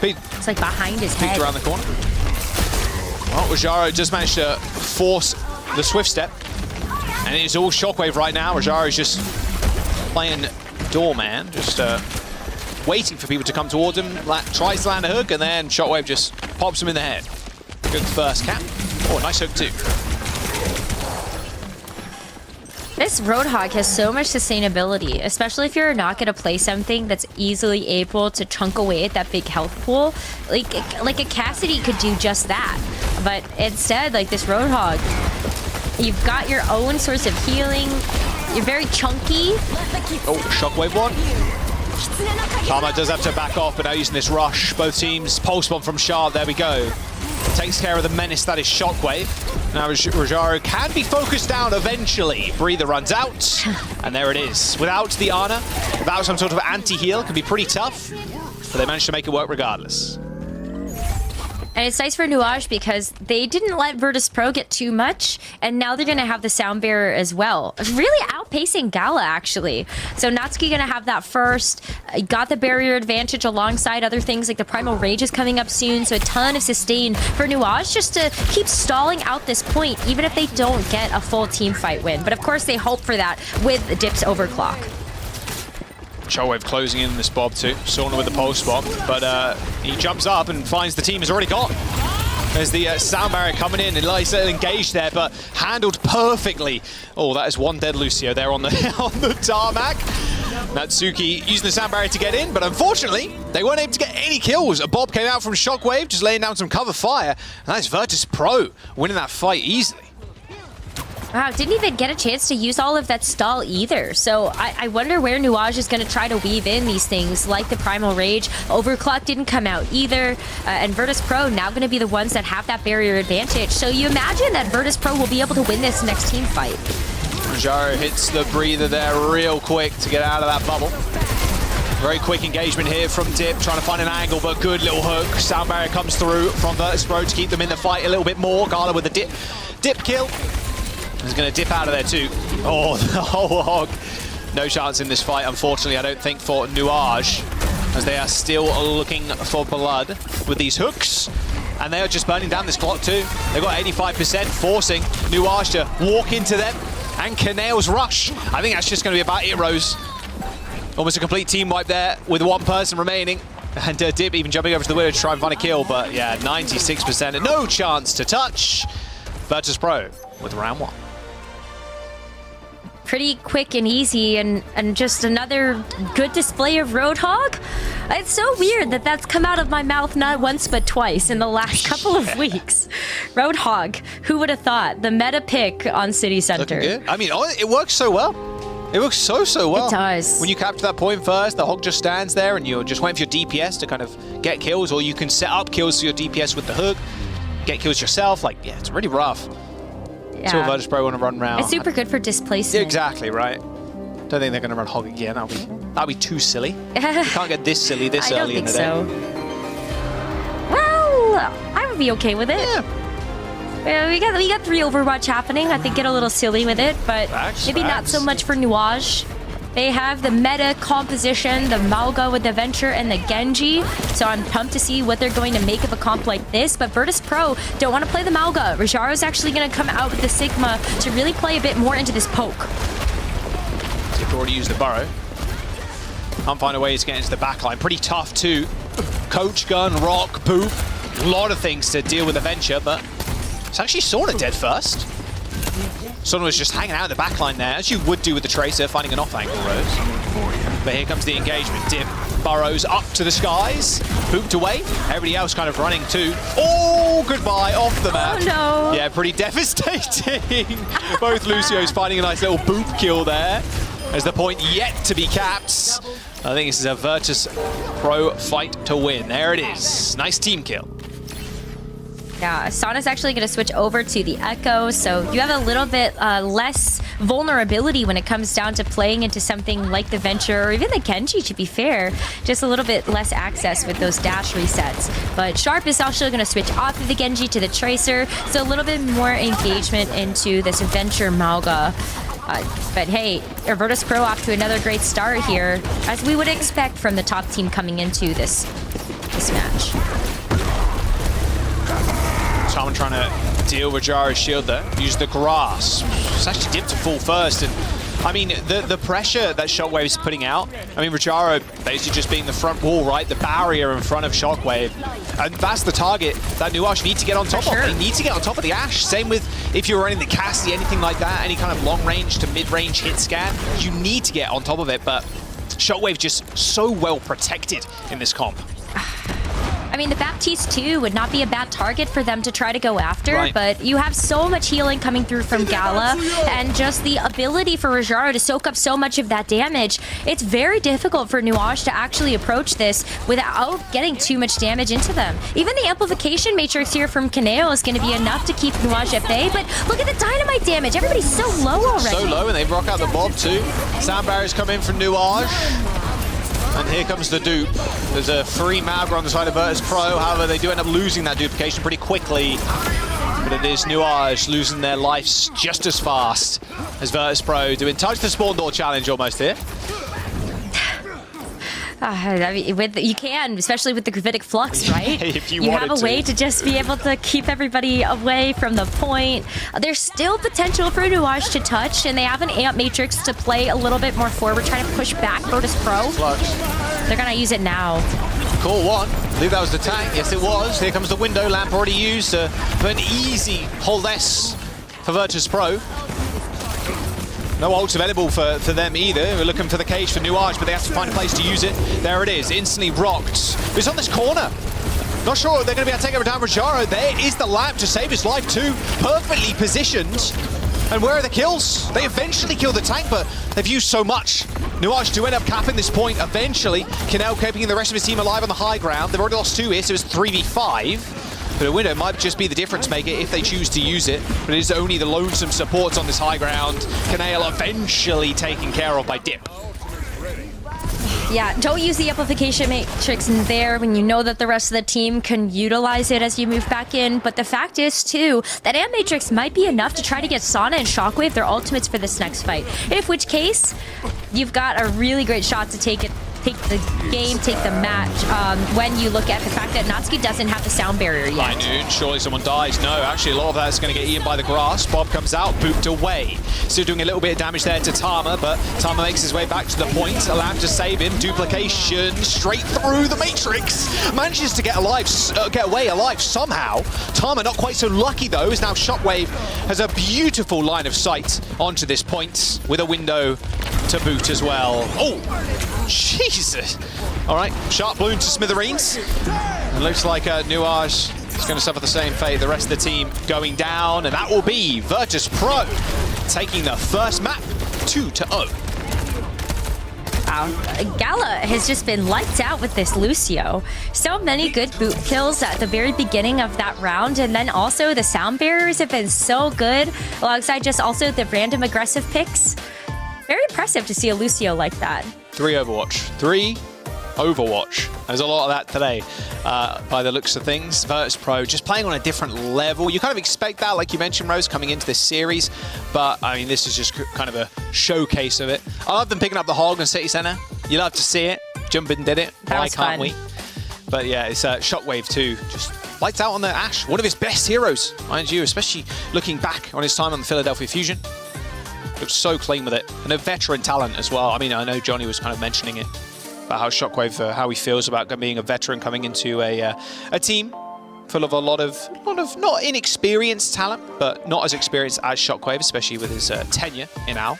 Speaker 8: It's like behind his head.
Speaker 7: Around the corner. Well, Rajaro just managed to force the Swift Step. And it is all Shockwave right now. Rajaro is just playing doorman, just waiting for people to come towards him. Tries to land a hook, and then Shockwave just pops him in the head. Good first cap. Oh, nice hook too.
Speaker 8: This Roadhog has so much sustainability, especially if you're not going to play something that's easily able to chunk away at that big health pool. Like a Cassidy could do just that. But instead, like this Roadhog, you've got your own source of healing. You're very chunky.
Speaker 7: Oh, Shockwave one. Tama does have to back off, but now using this rush. Both teams, pulse bomb from Sharp, there we go. Takes care of the menace that is Shockwave. Now Rajaro can be focused down eventually. Breather runs out, and there it is. Without the Ana, without some sort of anti-heal, can be pretty tough, but they managed to make it work regardless.
Speaker 8: And it's nice for Newage because they didn't let Virtus.Pro get too much, and now they're going to have the Sound Bearer as well. Really outpacing Gala, actually. So Natsuki going to have that first. Got the barrier advantage alongside other things like the Primal Rage is coming up soon, so a ton of sustain for Newage just to keep stalling out this point, even if they don't get a full team fight win. But of course, they hope for that with Dip's overclock.
Speaker 7: Shockwave closing in this Bob too. Sauna with the pulse bomb, but he jumps up and finds the team is already gone. There's the Sound Barrier coming in, and Eli's engaged there, but handled perfectly. Oh, that is one dead Lucio there on the on the tarmac. Natsuki using the Sound Barrier to get in, but unfortunately, they weren't able to get any kills. A Bob came out from Shockwave, just laying down some cover fire, and that's Virtus.Pro winning that fight easily.
Speaker 8: Wow, didn't even get a chance to use all of that stall either. So I wonder where Newage is going to try to weave in these things like the Primal Rage. Overclock didn't come out either. And Virtus.Pro now going to be the ones that have that barrier advantage. So you imagine that Virtus.Pro will be able to win this next team fight.
Speaker 7: Rajaro hits the breather there real quick to get out of that bubble. Very quick engagement here from Dip, trying to find an angle, but good little hook. Sound Barrier comes through from Virtus.Pro to keep them in the fight a little bit more. Gala with the dip kill. He's going to dip out of there too. Oh, the whole hog. No chance in this fight, unfortunately, I don't think, for Newage, as they are still looking for blood with these hooks. And they are just burning down this clock too. They've got 85%, forcing Newage to walk into them. And Kanail's rush. I think that's just going to be about it, Rose. Almost a complete team wipe there with one person remaining. And Dip even jumping over to the Widow to try and find a kill. But yeah, 96% and no chance to touch. Virtus.Pro with round one.
Speaker 8: Pretty quick and easy, and just another good display of Roadhog. It's so weird that that's come out of my mouth not once but twice in the last couple of weeks. Roadhog, who would have thought? The meta pick on City Center.
Speaker 7: Looking good. I mean, it works so well. It works so well.
Speaker 8: It does.
Speaker 7: When you capture that point first, the hog just stands there and you're just waiting for your DPS to kind of get kills, or you can set up kills for your DPS with the hook, get kills yourself. Like, yeah, it's really rough.
Speaker 8: Yeah.
Speaker 7: So Virtus.Pro want to run around.
Speaker 8: It's super good for displacement.
Speaker 7: Yeah, exactly, right. Don't think they're going to run hog again. That'll be too silly. You can't get this silly this early in the day.
Speaker 8: I don't think so. Well, I would be okay with it. Yeah. We got 3 Overwatch happening. I think get a little silly with it, but maybe not so much for Newage. They have the meta composition, the Mauga with the Venture and the Genji. So I'm pumped to see what they're going to make of a comp like this. But Virtus.Pro don't want to play the Mauga. Rajaro's actually going to come out with the Sigma to really play a bit more into this poke.
Speaker 7: They've already used the burrow. Can't find a way to get into the backline. Pretty tough too. Coach gun, rock, poop. A lot of things to deal with the Venture, but it's actually Sauna dead first. Sauna was just hanging out in the backline there, as you would do with the Tracer, finding an off-angle Rose. But here comes the engagement. Dip burrows up to the skies, pooped away. Everybody else kind of running too. Oh, goodbye, off the map.
Speaker 8: Oh no.
Speaker 7: Yeah, pretty devastating. Both Lucios finding a nice little boop kill there. As the point yet to be capped. I think this is a Virtus.Pro fight to win. There it is. Nice team kill.
Speaker 8: Yeah, Sauna's actually going to switch over to the Echo, so you have a little bit less vulnerability when it comes down to playing into something like the Venture or even the Genji, to be fair. Just a little bit less access with those dash resets. But Sharp is also going to switch off of the Genji to the Tracer, so a little bit more engagement into this Venture Mauga. But hey, Virtus.Pro off to another great start here, as we would expect from the top team coming into this match.
Speaker 7: Tom trying to deal with Jara's shield there. Use the grass. It's actually dipped to full first. And I mean, the pressure that Shockwave is putting out, I mean, Rajaro basically just being the front wall, right? The barrier in front of Shockwave. And that's the target that Newage need to get on top of. They need to get on top of the Ashe. Same with if you're running the Cassie, anything like that, any kind of long range to mid range hit scan, you need to get on top of it. But Shockwave just so well protected in this comp.
Speaker 8: I mean, the Baptiste too would not be a bad target for them to try to go after, but you have so much healing coming through from Gala, and just the ability for Rajaro to soak up so much of that damage. It's very difficult for Newage to actually approach this without getting too much damage into them. Even the amplification matrix here from Kaneo is going to be enough to keep Newage at bay, but look at the dynamite damage. Everybody's so low already.
Speaker 7: So low, and they rock out the Bob too. Sound barriers come in from Newage. And here comes the dupe. There's a free Mauga on the side of Virtus.Pro. However, they do end up losing that duplication pretty quickly. But it is Newage losing their lives just as fast as Virtus.Pro doing touch the spawn door challenge almost here.
Speaker 8: I mean, you can, especially with the gravitic flux, right?
Speaker 7: If you
Speaker 8: have a way to just be able to keep everybody away from the point. There's still potential for Newage to touch, and they have an amp matrix to play a little bit more forward, trying to push back Virtus.Pro. They're gonna use it now.
Speaker 7: Call one. I believe that was the tank. Yes, it was. Here comes the window lamp already used for an easy hold S for Virtus.Pro. No ults available for them either. We're looking for the cage for Newage, but they have to find a place to use it. There it is, instantly rocked. It's on this corner. Not sure they're going to be able to take over down Rajaro. There is the lamp to save his life too. Perfectly positioned. And where are the kills? They eventually kill the tank, but they've used so much. Newage do end up capping this point eventually. Kanel keeping the rest of his team alive on the high ground. They've already lost 2 here, so it's 3v5. But a window might just be the difference maker if they choose to use it. But it is only the lonesome supports on this high ground. Kanale eventually taken care of by Dip.
Speaker 8: Yeah, don't use the amplification matrix in there when you know that the rest of the team can utilize it as you move back in. But the fact is, too, that amp matrix might be enough to try to get Sauna and Shockwave their ultimates for this next fight. In which case, you've got a really great shot to take the game, take the match, when you look at the fact that Natsuki doesn't have the sound barrier yet.
Speaker 7: I knew, surely someone dies. No, actually a lot of that's going to get eaten by the grass. Bob comes out, booped away. Still doing a little bit of damage there to Tama, but Tama makes his way back to the point, allowed to save him. Duplication straight through the Matrix. Manages to get away alive somehow. Tama not quite so lucky though, as now Shockwave has a beautiful line of sight onto this point with a window to boot as well. Oh, Jesus. All right, sharp balloon to smithereens. It looks like Newage is going to suffer the same fate. The rest of the team going down, and that will be Virtus.Pro taking the first map 2-0.
Speaker 8: Wow, Gala has just been lights out with this Lucio. So many good boot kills at the very beginning of that round, and then also the sound barriers have been so good, alongside just also the random aggressive picks. Very impressive to see a Lucio like that.
Speaker 7: 3 Overwatch. There's a lot of that today, by the looks of things. Virtus.Pro just playing on a different level. You kind of expect that, like you mentioned, Rose, coming into this series. But, I mean, this is just kind of a showcase of it. I love them picking up the hog in City Center. You love to see it. Jumpin did it. Why can't we? But, yeah, it's Shockwave, too. Just lights out on the Ashe. One of his best heroes, mind you, especially looking back on his time on the Philadelphia Fusion. Looks so clean with it. And a veteran talent as well. I mean, I know Johnny was kind of mentioning it. about how Shockwave, how he feels about being a veteran coming into a team full of a lot of not inexperienced talent, but not as experienced as Shockwave, especially with his tenure in AL.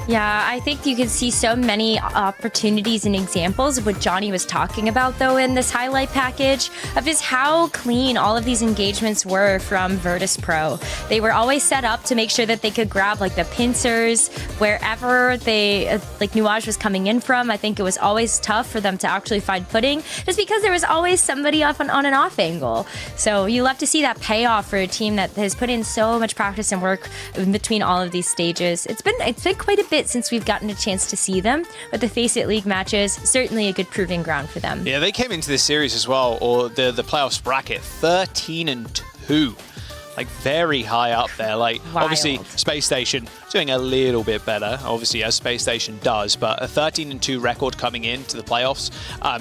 Speaker 8: Yeah, I think you can see so many opportunities and examples of what Johnny was talking about, though, in this highlight package of just how clean all of these engagements were from Virtus.Pro. They were always set up to make sure that they could grab like the pincers wherever they, like Newage was coming in from. I think it was always tough for them to actually find footing just because there was always somebody off on an off angle. So you love to see that payoff for a team that has put in so much practice and work in between all of these stages. It's been quite a bit since we've gotten a chance to see them, but the FACEIT League matches, certainly a good proving ground for them.
Speaker 7: Yeah, they came into this series as well, or the playoffs bracket, 13-2. Like, very high up there. Like,
Speaker 8: Wild.
Speaker 7: Obviously, Space Station doing a little bit better, obviously, as Space Station does, but a 13-2 record coming into the playoffs.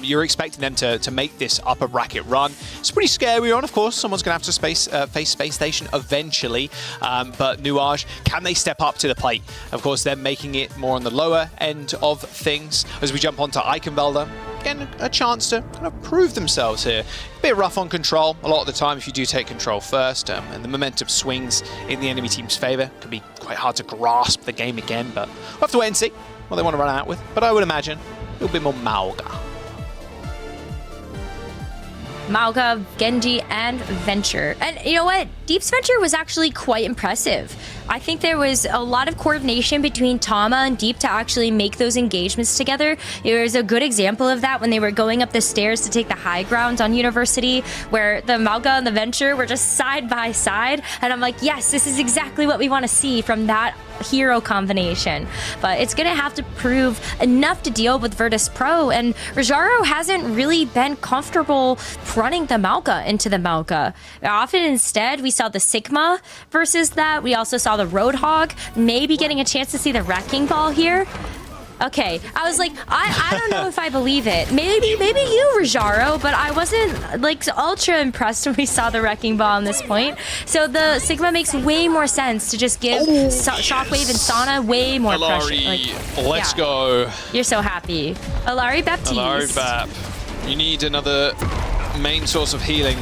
Speaker 7: You're expecting them to make this upper bracket run. It's pretty scary on, of course. Someone's going to have to face Space Station eventually, but Newage, can they step up to the plate? Of course, they're making it more on the lower end of things. As we jump onto Eichenwalder, again, a chance to kind of prove themselves here. A bit rough on control a lot of the time if you do take control first, and the momentum swings in the enemy team's favor. It can be quite hard to grasp the game again, but we'll have to wait and see what they want to run out with. But I would imagine a little bit more Mauga.
Speaker 8: Mauga, Genji, and Venture. And you know what? Deep's Venture was actually quite impressive. I think there was a lot of coordination between Tama and Deep to actually make those engagements together. There was a good example of that when they were going up the stairs to take the high ground on University, where the Mauga and the Venture were just side by side. And I'm like, yes, this is exactly what we want to see from that hero combination. But it's going to have to prove enough to deal with Virtus.Pro, and Rajaro hasn't really been comfortable running the Mauga into the Mauga. Often instead, we saw the Sigma versus that. We also saw the Roadhog, maybe getting a chance to see the Wrecking Ball here. Okay, I was like, I don't know if I believe it. Maybe you, Rajaro, but I wasn't like ultra impressed when we saw the Wrecking Ball on this point. So the Sigma makes way more sense to just give Shockwave and Sana way more pressure. Like,
Speaker 7: let's go.
Speaker 8: You're so happy. Alari Baptiste.
Speaker 7: Alari Bap. You need another main source of healing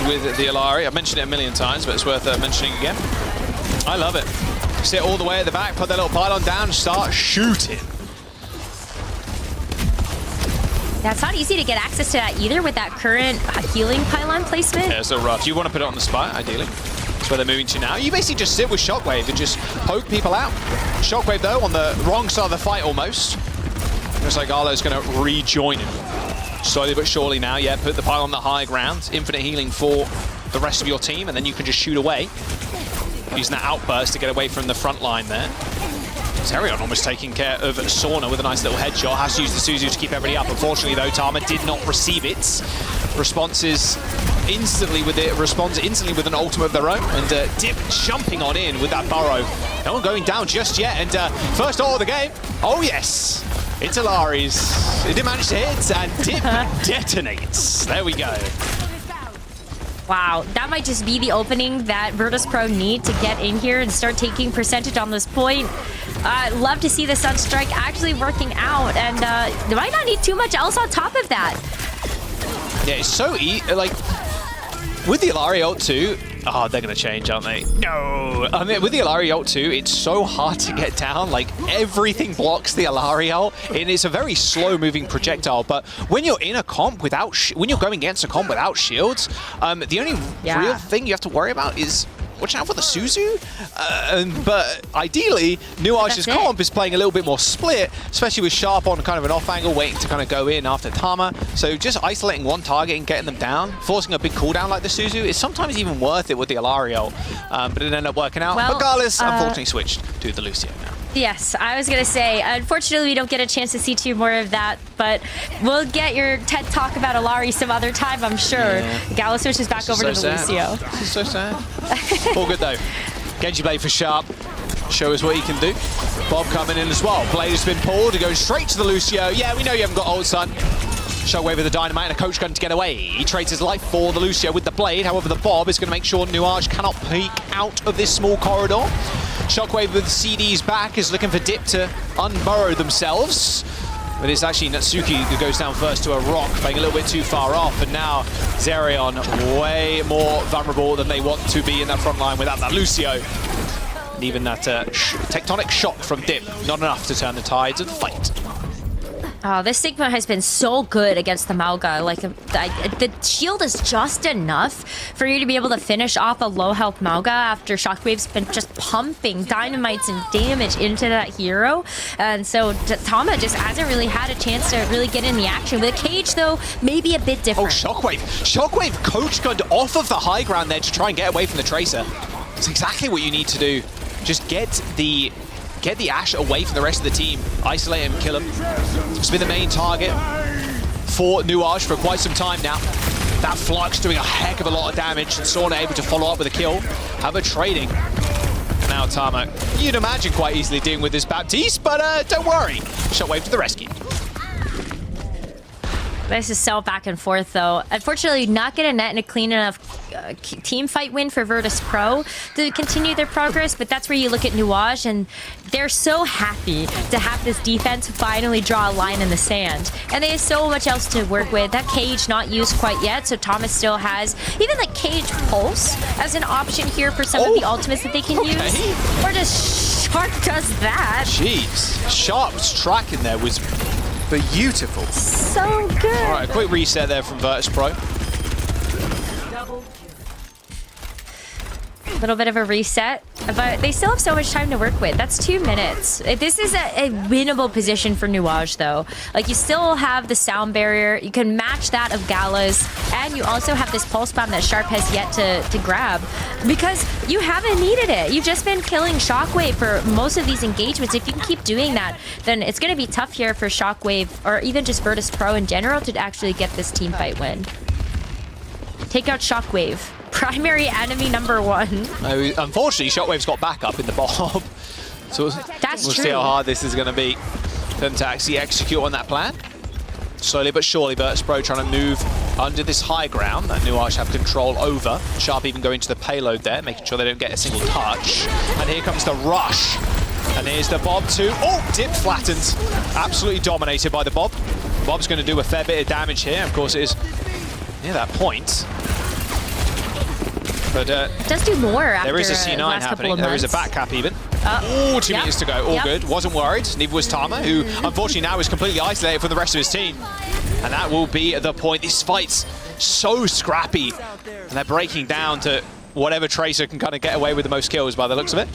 Speaker 7: with the Alari. I've mentioned it a million times, but it's worth mentioning again. I love it. Sit all the way at the back, put that little pylon down, start shooting.
Speaker 8: Yeah, it's not easy to get access to that either with that current healing pylon placement.
Speaker 7: Yeah, it's a rough. You want to put it on the spot, ideally. That's where they're moving to now. You basically just sit with Shockwave and just poke people out. Shockwave, though, on the wrong side of the fight almost. Looks like Arlo's going to rejoin him. Slowly but surely now, yeah, put the pylon on the high ground. Infinite healing for the rest of your team, and then you can just shoot away. Using that outburst to get away from the front line there. Terion almost taking care of Sauna with a nice little headshot. Has to use the Suzu to keep everybody up. Unfortunately, though, Tama did not receive it. Responds instantly with an ultimate of their own. And Dip jumping on in with that burrow. No one going down just yet. And first ult of the game. Oh, yes. It's Alari's. It did manage to hit, and Dip detonates. There we go.
Speaker 8: Wow, that might just be the opening that Virtus.Pro need to get in here and start taking percentage on this point. Love to see the Sunstrike actually working out, and they might not need too much else on top of that.
Speaker 7: Yeah, it's so like with the Alari ult too. Oh, they're gonna change, aren't they? No! I mean, with the Alari ult too, it's so hard to get down. Like, everything blocks the Alari ult, and it's a very slow-moving projectile. But when you're in a comp without, when you're going against a comp without shields, the only real thing you have to worry about is watching out for the Suzu. But ideally, Nuage's comp is playing a little bit more split, especially with Sharp on kind of an off angle, waiting to kind of go in after Tama. So just isolating one target and getting them down, forcing a big cooldown like the Suzu is sometimes even worth it with the Alario. But it ended up working out.
Speaker 8: Well,
Speaker 7: but Garlis, unfortunately, switched to the Lucio now.
Speaker 8: Yes, I was going to say, unfortunately, we don't get a chance to see too more of that, but we'll get your TED Talk about Alari some other time, I'm sure. Yeah. Gala switches back over to the Lucio.
Speaker 7: This is so sad. All good, though. Genji Blade for Sharp. Show us what he can do. Bob coming in as well. Blade has been pulled. It goes straight to the Lucio. Yeah, we know you haven't got ult, son. Shockwave with the dynamite and a coach gun to get away. He trades his life for the Lucio with the blade. However, the Bob is going to make sure Newage cannot peek out of this small corridor. Shockwave with CD's back is looking for Dip to unburrow themselves. But it's actually Natsuki who goes down first to a rock, playing a little bit too far off. And now Zerion way more vulnerable than they want to be in that front line without that Lucio. And even that tectonic shock from Dip, not enough to turn the tides of the fight.
Speaker 8: Oh, this Sigma has been so good against the Mauga. Like, the shield is just enough for you to be able to finish off a low health Mauga after Shockwave's been just pumping dynamites and damage into that hero. And so Tama just hasn't really had a chance to really get in the action. With a cage, though, maybe a bit different.
Speaker 7: Oh, Shockwave. Shockwave coach gunned off of the high ground there to try and get away from the Tracer. It's exactly what you need to do. Just get the Ashe away from the rest of the team. Isolate him, kill him. It's been the main target for Newage for quite some time now. That Flux doing a heck of a lot of damage, and Sauna able to follow up with a kill. Have a trading. Now Tama, you'd imagine quite easily dealing with this Baptiste, but don't worry. Shockwave to the rescue.
Speaker 8: This is so back and forth, though. Unfortunately, not get a net and a clean enough team fight win for Virtus.Pro to continue their progress, but that's where you look at Newage, and they're so happy to have this defense finally draw a line in the sand. And they have so much else to work with. That cage not used quite yet, so Thomas still has even the cage pulse as an option here for some of the ultimates that they can use. Or just Sharp does that.
Speaker 7: Jeez, Sharp's tracking there was beautiful.
Speaker 8: So good.
Speaker 7: All right, a quick reset there from Virtus.Pro.
Speaker 8: A little bit of a reset, but they still have so much time to work with. That's 2 minutes. This is a winnable position for Newage, though. Like, you still have the sound barrier. You can match that of Gala's, and you also have this pulse bomb that Sharp has yet to grab, because you haven't needed it. You've just been killing Shockwave for most of these engagements. If you can keep doing that, then it's going to be tough here for Shockwave, or even just Virtus.Pro in general, to actually get this team fight win. Take out Shockwave. Primary enemy number one.
Speaker 7: No, unfortunately, Shockwave's got backup in the bomb. So we'll see how hard this is going to be for them to actually execute on that plan. Slowly but surely, Virtus.Pro trying to move under this high ground that Newage have control over. Sharp even going to the payload there, making sure they don't get a single touch. And here comes the rush. And here's the Bob too. Oh, Dip flattened. Absolutely dominated by the Bob. Bob's going to do a fair bit of damage here. Of course, it is near that point. But
Speaker 8: it does do more after
Speaker 7: there is a C9 happening. There is a back cap even. Oh, 2 meters to go. All good. Wasn't worried. Neither was Tama, who unfortunately now is completely isolated from the rest of his team. And that will be the point. This fight's so scrappy. And they're breaking down to whatever Tracer can kind of get away with the most kills by the looks of it.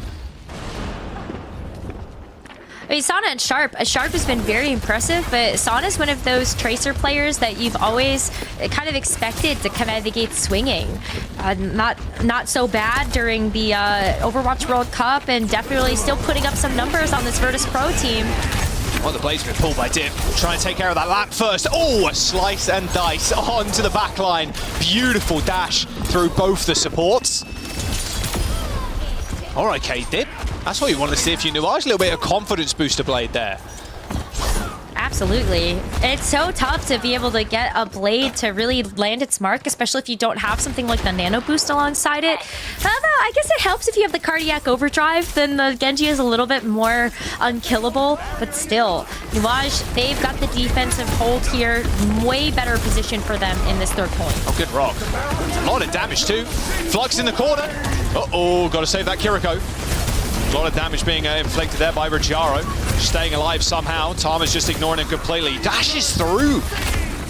Speaker 8: I mean, Sana and Sharp. Sharp has been very impressive, but Sana's one of those Tracer players that you've always kind of expected to kind of navigate swinging. Not so bad during the Overwatch World Cup, and definitely still putting up some numbers on this Virtus.Pro team.
Speaker 7: Well, the blade's been pulled by Dip. Trying to take care of that lamp first. Oh, a slice and dice onto the back line. Beautiful dash through both the supports. All right, Dip. That's what you want to see if you Newage. A little bit of confidence booster blade there.
Speaker 8: Absolutely. It's so tough to be able to get a blade to really land its mark, especially if you don't have something like the nano boost alongside it. Although I guess it helps if you have the cardiac overdrive, then the Genji is a little bit more unkillable, but still. Newage, they've got the defensive hold here. Way better position for them in this third point.
Speaker 7: Oh, good rock. A lot of damage too. Flux in the corner. Uh-oh, got to save that Kiriko. A lot of damage being inflicted there by Rajaro. Staying alive somehow. Tama's just ignoring him completely. Dashes through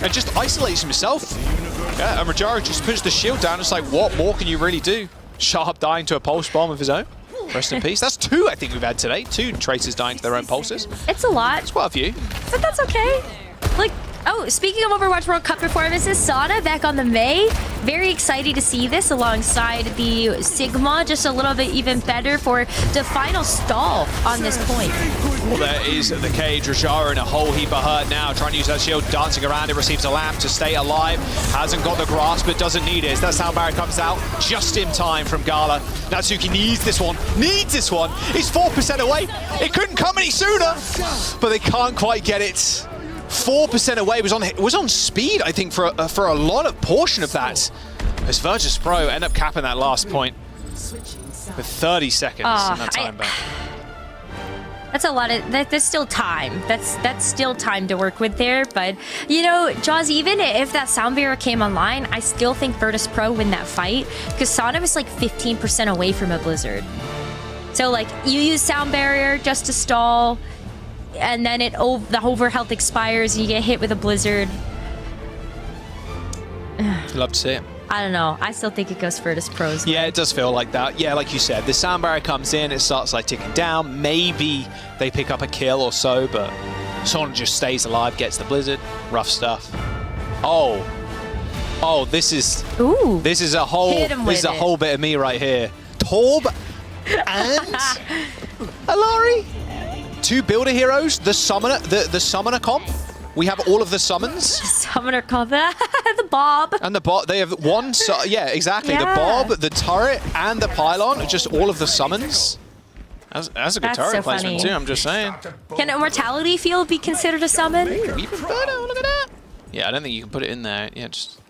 Speaker 7: and just isolates himself. Yeah, and Rajaro just puts the shield down. It's like, what more can you really do? Sharp dying to a pulse bomb of his own. Rest in peace. That's 2 I think we've had today. 2 Tracers dying to their own pulses.
Speaker 8: It's a lot.
Speaker 7: It's quite a few.
Speaker 8: But that's okay. Like, oh, speaking of Overwatch World Cup performances, Sana back on the Mei. Very excited to see this alongside the Sigma. Just a little bit even better for the final stall on this point.
Speaker 7: Well, there is the cage. Rajaro in a whole heap of hurt now. Trying to use that shield, dancing around it. Receives a lamp to stay alive. Hasn't got the grasp, but doesn't need it. That sound barrier comes out just in time from Gala. Natsuki needs this one. Needs this one. He's 4% away. It couldn't come any sooner, but they can't quite get it. 4% away, was on speed, I think, for a lot of portion of that. As Virtus.Pro end up capping that last point. With 30 seconds in that time back.
Speaker 8: That's a lot of, that's still time. That's still time to work with there. But, you know, Jaws, even if that sound barrier came online, I still think Virtus.Pro win that fight because Sana was like 15% away from a Blizzard. So, like, you use sound barrier just to stall, and then the overhealth expires and you get hit with a Blizzard.
Speaker 7: Love to see it.
Speaker 8: I don't know. I still think it goes Virtus.Pro's.
Speaker 7: Yeah, it does feel like that. Yeah, like you said, the sound barrier comes in, it starts like ticking down. Maybe they pick up a kill or so, but Son just stays alive, gets the Blizzard. Rough stuff. Oh, this is a whole bit of me right here. Torb and Alari, 2 builder heroes. The summoner, the summoner comp. We have all of the summons.
Speaker 8: Summoner comp. The Bob.
Speaker 7: And the Bob. They have one. Yeah, exactly. Yeah. The Bob, the turret, and the pylon. Just all of the summons. That's a good turret placement too. I'm just saying.
Speaker 8: Can Immortality Field be considered a summon?
Speaker 7: Even better. Look at that. Yeah, I don't think you can put it in there. Yeah, just.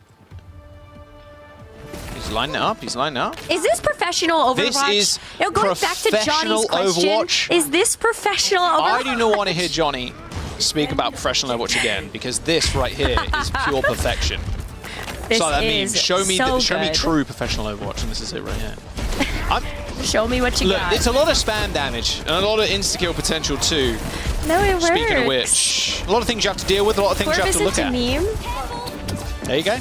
Speaker 7: He's lining it up. He's lining it up.
Speaker 8: Is this professional Overwatch?
Speaker 7: This is
Speaker 8: going back to Johnny's question.
Speaker 7: Overwatch.
Speaker 8: Is this professional Overwatch?
Speaker 7: I do not want to hear Johnny speak about professional Overwatch again, because this right here is pure perfection.
Speaker 8: This
Speaker 7: so that means show me
Speaker 8: good.
Speaker 7: True professional Overwatch, and this is it right here.
Speaker 8: Show me what you got.
Speaker 7: It's a lot of spam damage and a lot of insta-kill potential too.
Speaker 8: No, it works.
Speaker 7: Speaking of which, a lot of things you have to deal with, a lot of things you have to look at.
Speaker 8: Meme.
Speaker 7: There you go.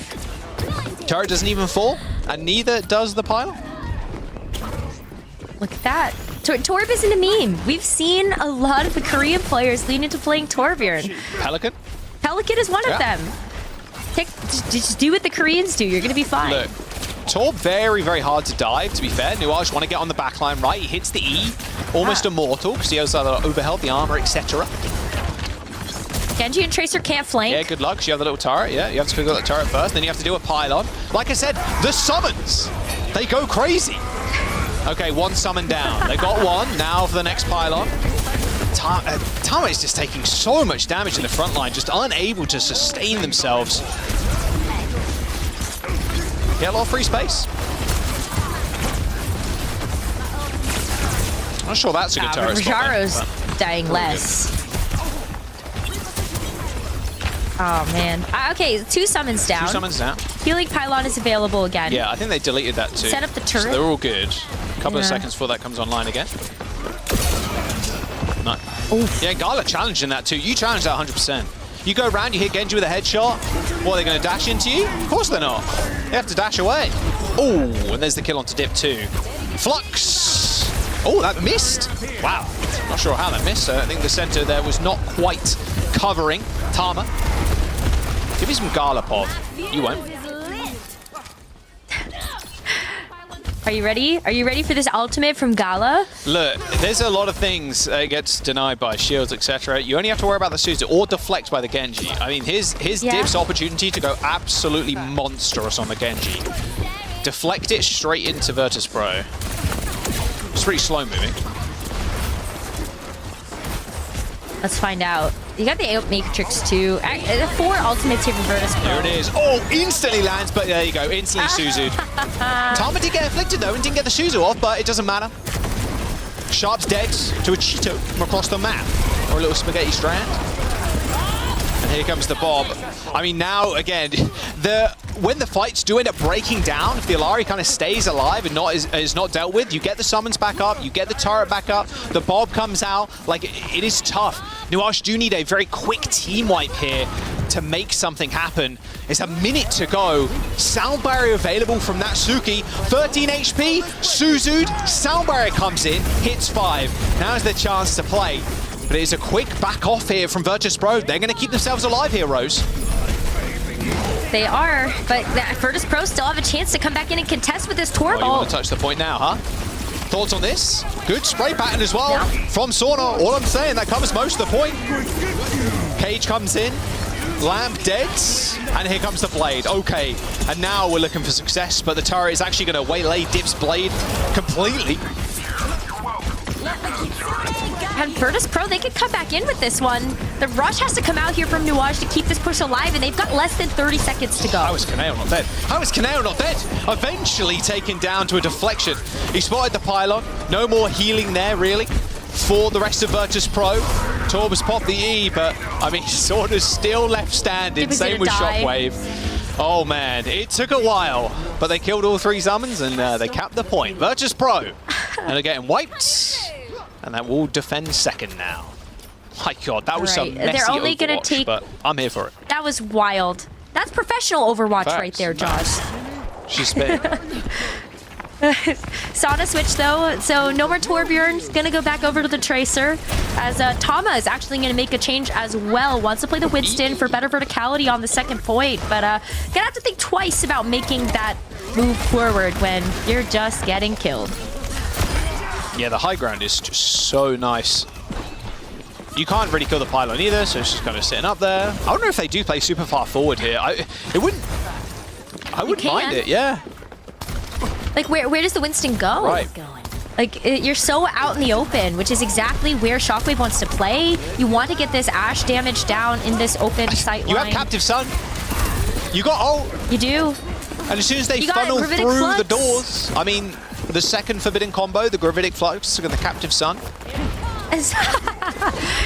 Speaker 7: Turret doesn't even fall, and neither does the pylon.
Speaker 8: Look at that. Torb isn't a meme. We've seen a lot of the Korean players lean into playing Torbjorn.
Speaker 7: Pelican?
Speaker 8: Pelican is one of them. Just do what the Koreans do. You're going to be fine.
Speaker 7: Look, Torb very, very hard to dive, to be fair. Newage want to get on the backline right. He hits the E. Almost immortal, because he has the overhealth, the armor, etc.
Speaker 8: Genji and Tracer can't flank.
Speaker 7: Yeah, good luck, because you have the little turret. Yeah, you have to figure out the turret first, then you have to do a pylon. Like I said, the summons, they go crazy. Okay, 1 summon down. They got 1. Now for the next pylon. Tama is just taking so much damage in the front line, just unable to sustain themselves. Yeah, a lot of free space. I'm not sure that's a good turret spot.
Speaker 8: Rajaro's dying less. Oh, man. Okay, 2 summons down.
Speaker 7: 2 summons down.
Speaker 8: Healing pylon is available again.
Speaker 7: Yeah, I think they deleted that too.
Speaker 8: Set up the turret.
Speaker 7: So they're all good. A couple of seconds before that comes online again. No. Oof. Yeah, Gala challenging that too. You challenge that 100%. You go around, you hit Genji with a headshot. What, are they going to dash into you? Of course they're not. They have to dash away. Oh, and there's the kill onto Dip too. Flux. Oh, that missed. Wow. Not sure how that missed. I think the center there was not quite covering Tama. Give me some Gala Pod. You won't.
Speaker 8: Are you ready? Are you ready for this ultimate from Gala?
Speaker 7: Look, there's a lot of things that gets denied by shields, etc. You only have to worry about the Suzu or deflect by the Genji. I mean, his Dip's opportunity to go absolutely monstrous on the Genji. Deflect it straight into Virtus.Pro. It's pretty slow moving.
Speaker 8: Let's find out. You got the Matrix too. 4 ultimates here from Virtus.Pro.
Speaker 7: There it is. Oh, instantly lands, but there you go. Instantly Suzu'd. Tama did get afflicted though and didn't get the Suzu off, but it doesn't matter. Sharp's dead to a Cheeto from across the map. Or a little spaghetti strand. And here comes the Bob. I mean, now, again, when the fights do end up breaking down, if the Alari kind of stays alive and is not dealt with, you get the summons back up, you get the turret back up, the Bob comes out. Like, it is tough. Newage do need a very quick team wipe here to make something happen. It's a minute to go. Sound barrier available from Natsuki. 13 HP, Suzu'd. Sound barrier comes in, hits 5. Now's the chance to play. But it is a quick back off here from Virtus.Pro. They're going to keep themselves alive here, Rose.
Speaker 8: They are, but Virtus.Pro still have a chance to come back in and contest with this Torb.
Speaker 7: Oh, you want to touch the point now, huh? Thoughts on this? Good spray pattern as well from Sauna. All I'm saying, that covers most of the point. Cage comes in. Lamp dead. And here comes the blade. Okay, and now we're looking for success, but the turret is actually going to waylay Dip's blade completely.
Speaker 8: And Virtus.Pro, they can come back in with this one. The rush has to come out here from Newage to keep this push alive, and they've got less than 30 seconds to go.
Speaker 7: How is Kaneo not dead? How is Kaneo not dead? Eventually taken down to a deflection. He spotted the pylon. No more healing there, really, for the rest of Virtus.Pro. Torb has popped the E, but, I mean, sort of still left standing. Same with Shockwave. Oh, man. It took a while, but they killed all 3 summons, and they capped the point. Virtus.Pro, and they're getting wiped. And that will defend second now. My God, that was some messy
Speaker 8: They're only gonna
Speaker 7: Overwatch,
Speaker 8: take,
Speaker 7: but I'm here for it.
Speaker 8: That was wild. That's professional Overwatch right there, Josh.
Speaker 7: She's spit.
Speaker 8: Sauna switch though, so no more Torbjorn. Gonna go back over to the Tracer, as Tama is actually gonna make a change as well. Wants to play the Winston for better verticality on the second point, but gonna have to think twice about making that move forward when you're just getting killed.
Speaker 7: Yeah, the high ground is just so nice. You can't really kill the pylon either, so it's just kind of sitting up there. I wonder if they do play super far forward here. I wouldn't mind it, yeah.
Speaker 8: Like, where does the Winston go?
Speaker 7: Right.
Speaker 8: Like, you're so out in the open, which is exactly where Shockwave wants to play. You want to get this Ashe damage down in this open sight line.
Speaker 7: You have Captive Sun. You got ult.
Speaker 8: You do.
Speaker 7: And as soon as they funnel through the doors, I mean, the second forbidden combo, the Gravitic Flux and the Captive Sun.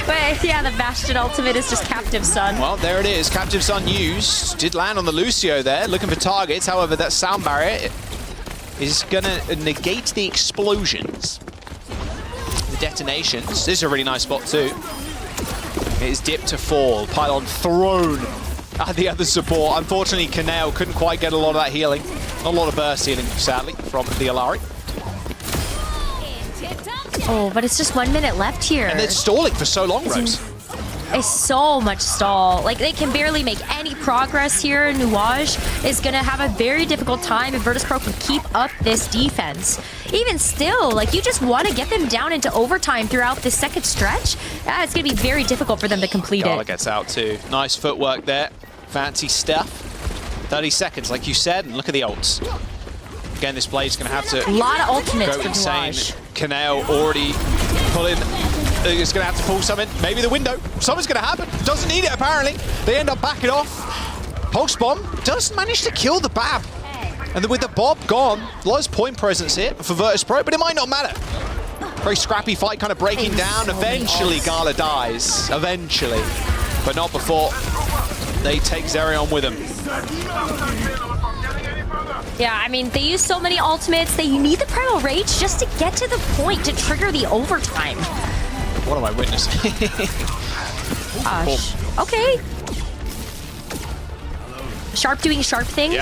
Speaker 8: But yeah, the Bastion ultimate is just Captive Sun.
Speaker 7: Well, there it is. Captive Sun used. Did land on the Lucio there, looking for targets. However, that sound barrier is going to negate the explosions. The detonations. This is a really nice spot too. It is dipped to fall. Pylon thrown at the other support. Unfortunately, Kaneo couldn't quite get a lot of that healing. Not a lot of burst healing, sadly, from the Alari.
Speaker 8: Oh, but it's just 1 minute left here.
Speaker 7: And they're stalling for so long, Rose.
Speaker 8: It's so much stall. Like, they can barely make any progress here. Newage is going to have a very difficult time if Virtus.Pro can keep up this defense. Even still, like, you just want to get them down into overtime throughout this second stretch. It's going to be very difficult for them to complete
Speaker 7: Gala
Speaker 8: it.
Speaker 7: gets out too. Nice footwork there. Fancy stuff. 30 seconds, like you said, and look at the ults. Again, this Blade's going to have to
Speaker 8: a lot of ultimates
Speaker 7: go
Speaker 8: for
Speaker 7: insane.
Speaker 8: Newage.
Speaker 7: Kaneo already pulling. Is going to have to pull something. Maybe the window. Something's going to happen. Doesn't need it, apparently. They end up backing off. Pulse Bomb does manage to kill the Bab. And then with the Bob gone, Lo's point presence here for Virtus.Pro, but it might not matter. Very scrappy fight, kind of breaking down. Eventually, Gala dies. Eventually. But not before they take Zerion with him.
Speaker 8: Yeah, I mean, they use so many ultimates. They need the Primal Rage just to get to the point to trigger the overtime.
Speaker 7: What am I witnessing?
Speaker 8: Okay. Sharp doing sharp things.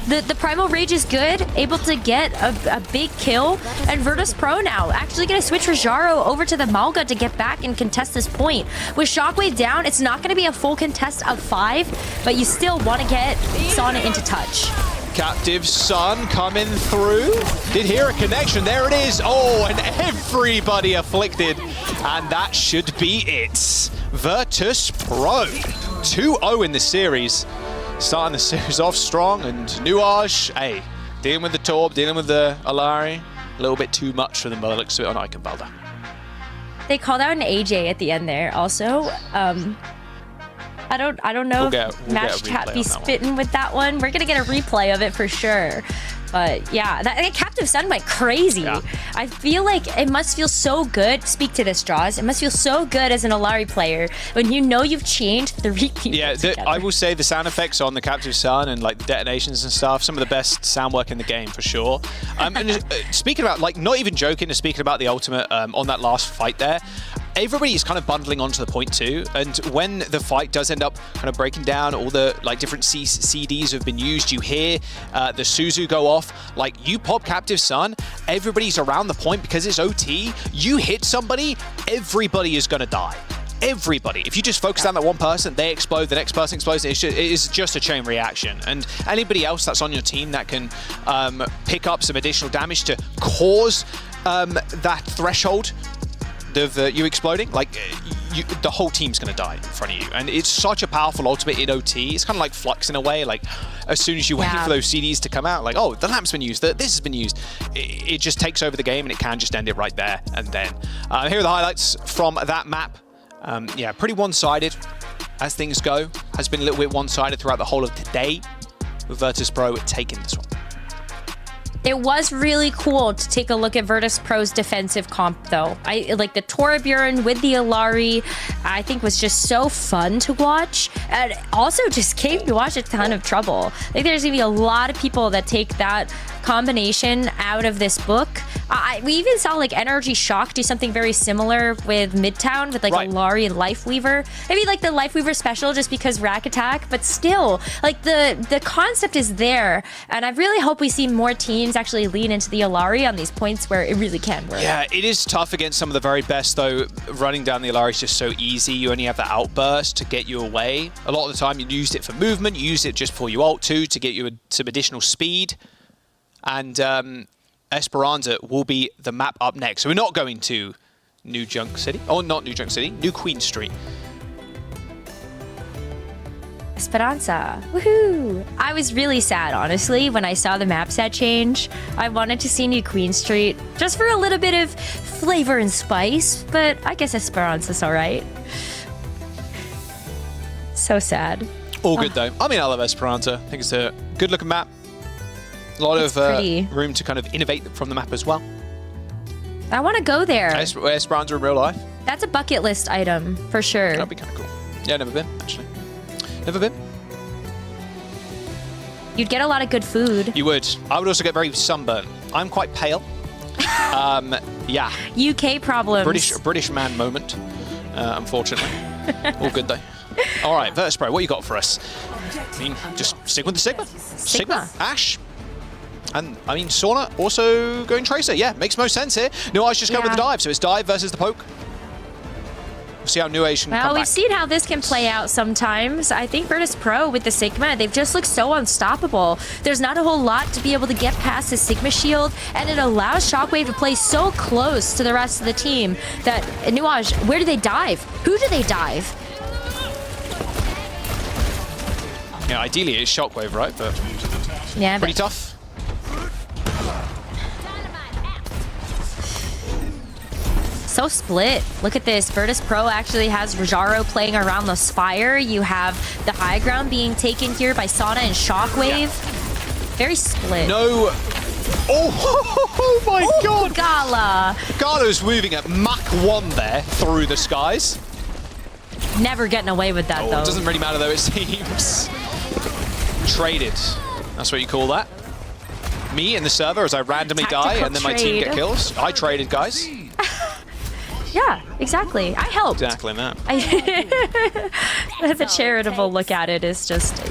Speaker 7: Yeah.
Speaker 8: The Primal Rage is good, able to get a big kill. And Virtus.Pro now actually going to switch Rajaro over to the Malga to get back and contest this point. With Shockwave down, it's not going to be a full contest of 5, but you still want to get Sauna into touch.
Speaker 7: Captive Sun coming through. Did hear a connection. There it is. Oh, and everybody afflicted. And that should be it. Virtus.Pro 2-0 in the series. Starting the series off strong. And Newage, hey, dealing with the Torb, dealing with the Alari. A little bit too much for them by the looks of it on Eichenwalder.
Speaker 8: They called out an AJ at the end there also. I don't know if Match Chat be spitting with that one. We're gonna get a replay of it for sure. But yeah, that Captive Sun went crazy. Yeah. I feel like it must feel so good. Speak to this, Jaws. It must feel so good as an Alari player when you know you've chained 3 people.
Speaker 7: Yeah, I will say the sound effects on the Captive Sun and like the detonations and stuff, some of the best sound work in the game for sure. And speaking about, like, not even joking, speaking about the ultimate on that last fight there, everybody is kind of bundling onto the point too, and when the fight does end up kind of breaking down, all the like different CDs have been used, you hear the Suzu go off, like you pop Captive Sun, everybody's around the point because it's OT, you hit somebody, everybody is gonna die. Everybody. If you just focus on that one person, they explode, the next person explodes, it is just a chain reaction. And anybody else that's on your team that can pick up some additional damage to cause that threshold of you exploding, like the whole team's going to die in front of you. And it's such a powerful ultimate in OT. It's kind of like Flux in a way. Like, as soon as you wait for those CDs to come out, like, oh, the lamp's been used, this has been used. It just takes over the game, and it can just end it right there and then. Here are the highlights from that map. Yeah, pretty one-sided as things go. Has been a little bit one-sided throughout the whole of today, with Virtus.Pro taking this one.
Speaker 8: It was really cool to take a look at Virtus.Pro's defensive comp, though. I like the Torbjorn with the Illari. I think was just so fun to watch, and also just gave Newage a ton of trouble. I think there's gonna be a lot of people that take that combination out of this book. We even saw like Energy Shock do something very similar with Midtown with like Illari and Lifeweaver. Maybe like the Lifeweaver special just because rack attack, but still, like the concept is there, and I really hope we see more teams actually lean into the Illari on these points where it really can work.
Speaker 7: Yeah, it is tough against some of the very best, though. Running down the Illari is just so easy. You only have the outburst to get you away. A lot of the time, you used it for movement. You used it just before you ult to get you some additional speed. And Esperanza will be the map up next. So we're not going to New Junk City. Oh, not New Junk City. New Queen Street.
Speaker 8: Esperanza. Woohoo! I was really sad, honestly, when I saw the map set change. I wanted to see New Queen Street just for a little bit of flavor and spice, but I guess Esperanza's all right. So sad.
Speaker 7: All good, though. I mean, I love Esperanza. I think it's a good-looking map. A lot of room to kind of innovate from the map as well.
Speaker 8: I want to go there.
Speaker 7: Esperanza in real life.
Speaker 8: That's a bucket list item, for sure.
Speaker 7: That'd be kind of cool. Yeah, never been, actually. Never been.
Speaker 8: You'd get a lot of good food.
Speaker 7: You would. I would also get very sunburned. I'm quite pale. Yeah.
Speaker 8: UK problems.
Speaker 7: British man moment, unfortunately. All good, though. All right, Virtus.Pro, what you got for us? I mean, just stick with the Sigma. Sigma. Ashe. And, I mean, Sauna also going Tracer. Yeah, makes most sense here. Newage just going with the dive, so it's dive versus the poke. We'll see how Newage can come back.
Speaker 8: We've seen how this can play out sometimes. I think Virtus.Pro with the Sigma, they've just looked so unstoppable. There's not a whole lot to be able to get past the Sigma shield, and it allows Shockwave to play so close to the rest of the team that Newage, where do they dive? Who do they dive?
Speaker 7: Yeah, ideally it's Shockwave, right? But
Speaker 8: yeah,
Speaker 7: pretty tough.
Speaker 8: So split. Look at this. Virtus.Pro actually has Rajaro playing around the Spire. You have the high ground being taken here by Sauna and Shockwave. Yeah. Very split.
Speaker 7: No. Oh my God.
Speaker 8: Gala.
Speaker 7: Gala's moving at Mach 1 there through the skies.
Speaker 8: Never getting away with that, though.
Speaker 7: It doesn't really matter, though, it seems. Traded. That's what you call that. Me in the server as I randomly die and then my team get kills. I traded, guys.
Speaker 8: Yeah, exactly. I helped.
Speaker 7: Exactly, man.
Speaker 8: The charitable look at it is just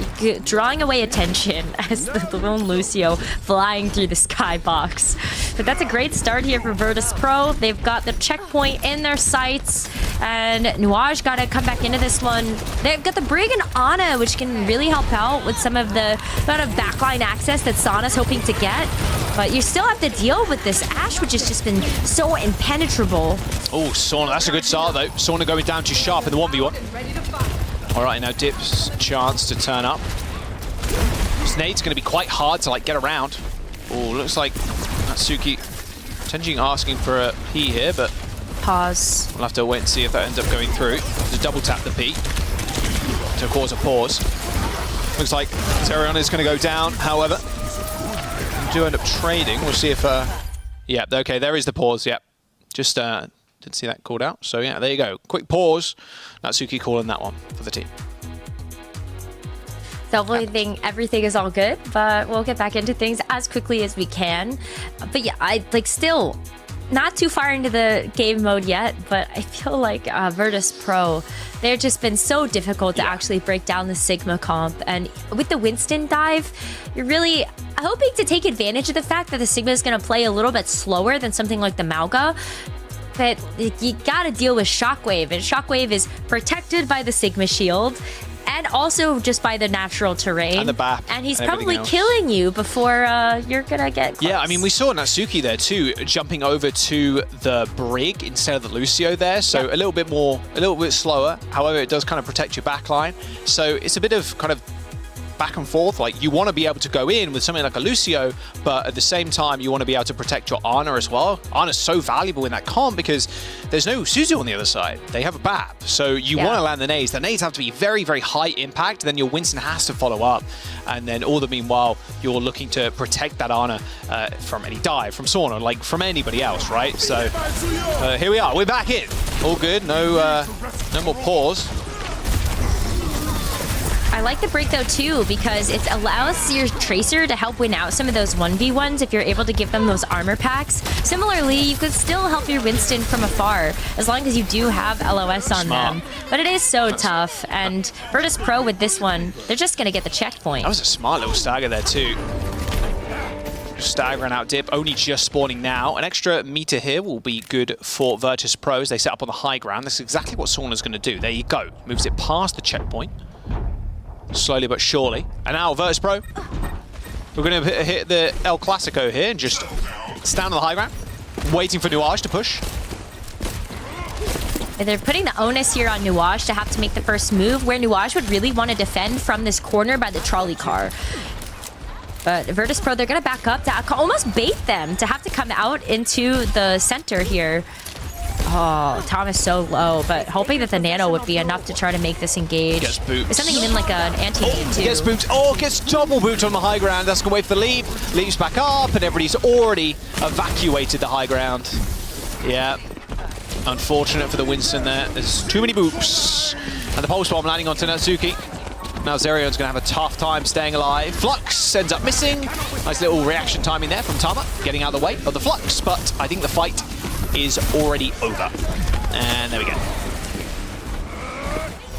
Speaker 8: drawing away attention as the lone Lucio flying through the skybox. But that's a great start here for Virtus.Pro. They've got the checkpoint in their sights, and Newage got to come back into this one. They've got the Brig and Ana, which can really help out with some of the amount of backline access that Sauna's hoping to get. But you still have to deal with this Ashe, which has just been so impenetrable.
Speaker 7: Oh, Sauna, that's a good start, though. Sauna going down to Sharp in the 1v1. All right, now Dip's chance to turn up. Snade's going to be quite hard to, like, get around. Oh, looks like Natsuki potentially asking for a P here, but...
Speaker 8: Pause.
Speaker 7: We'll have to wait and see if that ends up going through. To double tap the P to cause a pause. Looks like Zerion is going to go down, however. Do end up trading. We'll see if... yeah, okay, there is the pause, yeah. Just didn't see that called out. So, yeah, there you go. Quick pause. Natsuki calling that one for the team.
Speaker 8: So hopefully everything is all good, but we'll get back into things as quickly as we can. But yeah, I still not too far into the game mode yet, but I feel like Virtus.Pro, they've just been so difficult to actually break down the Sigma comp. And with the Winston dive, you're really hoping to take advantage of the fact that the Sigma is going to play a little bit slower than something like the Mauga. But you got to deal with Shockwave, and Shockwave is protected by the Sigma shield. and also just by the natural terrain.
Speaker 7: And the BAP.
Speaker 8: And he's
Speaker 7: and
Speaker 8: probably
Speaker 7: else.
Speaker 8: killing you before you're gonna get close.
Speaker 7: Yeah, I mean, we saw Natsuki there too, jumping over to the Brig instead of the Lucio there, so a little bit slower. However, it does kind of protect your backline. So it's a bit of kind of back and forth. Like, you want to be able to go in with something like a Lucio, but at the same time, you want to be able to protect your Ana as well. Ana's so valuable in that comp because there's no Suzu on the other side. They have a BAP. So you want to land the nades. The nades have to be very, very high impact. Then your Winston has to follow up. And then all the meanwhile, you're looking to protect that Ana from any dive, from Sauna, like from anybody else, right? So here we are. We're back in. All good. No more pause.
Speaker 8: I like the break though too because it allows your Tracer to help win out some of those 1v1s if you're able to give them those armor packs. Similarly, you could still help your Winston from afar as long as you do have LOS on them. But it is so tough, and Virtus.Pro with this one, they're just gonna get the checkpoint.
Speaker 7: That was a smart little stagger there too. Staggering out Dip, only just spawning now. An extra meter here will be good for Virtus.Pro as they set up on the high ground. That's exactly what Sauna's gonna do. There you go. Moves it past the checkpoint. Slowly but surely. And now Virtus.Pro. We're going to hit the El Clasico here and just stand on the high ground, waiting for Newage to push.
Speaker 8: They're putting the onus here on Newage to have to make the first move, where Newage would really want to defend from this corner by the trolley car. But Virtus.Pro, they're going to back up to almost bait them to have to come out into the center here. Oh, Tom is so low, but hoping that the nano would be enough to try to make this engage.
Speaker 7: Gets booped.
Speaker 8: There's something in like an anti-nade too.
Speaker 7: Gets booped. Oh, gets double booped on the high ground. That's going to wait for the leap. Leaps back up, and everybody's already evacuated the high ground. Yeah. Unfortunate for the Winston there. There's too many boops. And the pulse bomb landing onto Natsuki. Now Zerion's going to have a tough time staying alive. Flux ends up missing. Nice little reaction timing there from Tama, getting out of the way of the Flux, but I think the fight is already over. And there we go.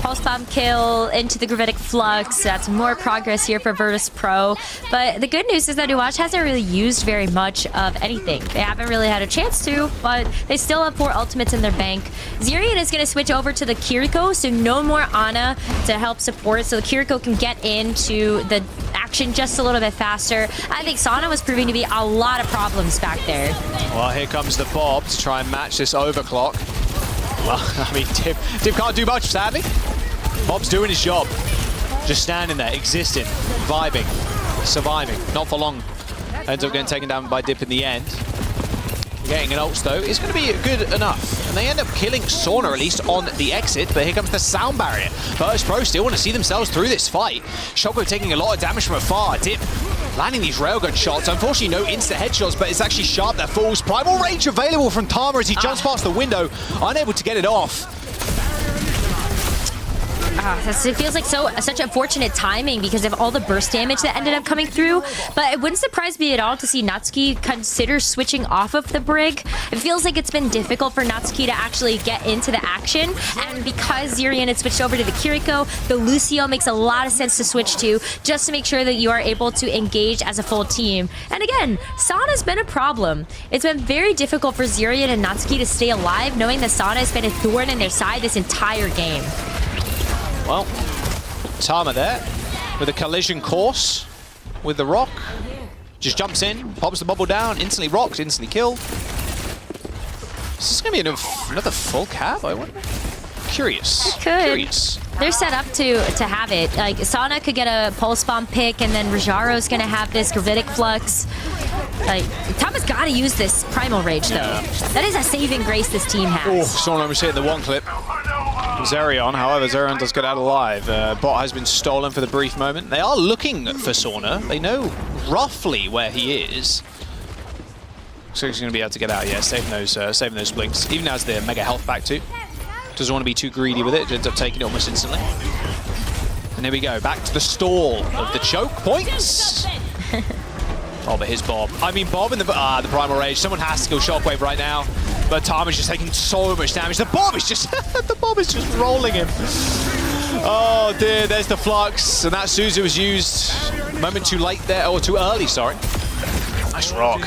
Speaker 8: Pulse bomb kill into the Gravitic Flux. That's more progress here for Virtus.Pro. But the good news is that Newage hasn't really used very much of anything. They haven't really had a chance to, but they still have 4 ultimates in their bank. Zerion is going to switch over to the Kiriko, so no more Ana to help support, so the Kiriko can get into the action just a little bit faster. I think Sana was proving to be a lot of problems back there.
Speaker 7: Well, here comes the Bob to try and match this overclock. Well, I mean, Dip can't do much, sadly. Bob's doing his job. Just standing there, existing, vibing, surviving. Not for long. Ends up getting taken down by Dip in the end. Getting an ult, though, is going to be good enough. And they end up killing Sauna, at least on the exit. But here comes the sound barrier. Virtus.Pro still want to see themselves through this fight. Shoko taking a lot of damage from afar. Dip landing these railgun shots. Unfortunately, no insta headshots, but it's actually Sharp that falls. Primal Rage available from Tama as he jumps past the window, unable to get it off.
Speaker 8: It feels like such unfortunate timing because of all the burst damage that ended up coming through. But it wouldn't surprise me at all to see Natsuki consider switching off of the Brig. It feels like it's been difficult for Natsuki to actually get into the action. And because Zerion had switched over to the Kiriko, the Lucio makes a lot of sense to switch to just to make sure that you are able to engage as a full team. And again, Sana's been a problem. It's been very difficult for Zerion and Natsuki to stay alive, knowing that Sana has been a thorn in their side this entire game.
Speaker 7: Well, Tama there with a collision course with the rock. Just jumps in, pops the bubble down, instantly rocks, instantly killed. Is this going to be another full cap, I wonder? Curious.
Speaker 8: It could.
Speaker 7: Curious.
Speaker 8: They're set up to have it. Like, Sana could get a Pulse Bomb pick, and then Rajaro's going to have this Gravitic Flux. Like, Tama's got to use this Primal Rage, though.
Speaker 7: Yeah.
Speaker 8: That is a saving grace this team has.
Speaker 7: Oh, Sauna almost hit the one clip. Zerion, however, Zerion does get out alive. Bot has been stolen for the brief moment. They are looking for Sauna. They know roughly where he is. So he's going to be able to get out, yeah, saving those blinks. Even as the mega health back too. Doesn't want to be too greedy with it, ends up taking it almost instantly. And here we go, back to the stall of the choke points. Oh, but here's Bob. I mean, Bob in the Primal Rage. Someone has to kill Shockwave right now. But Tama's just taking so much damage. The Bob is just rolling him. Oh dear, there's the Flux. And that Suzu was used a moment too late there, or too early, sorry. Nice rock.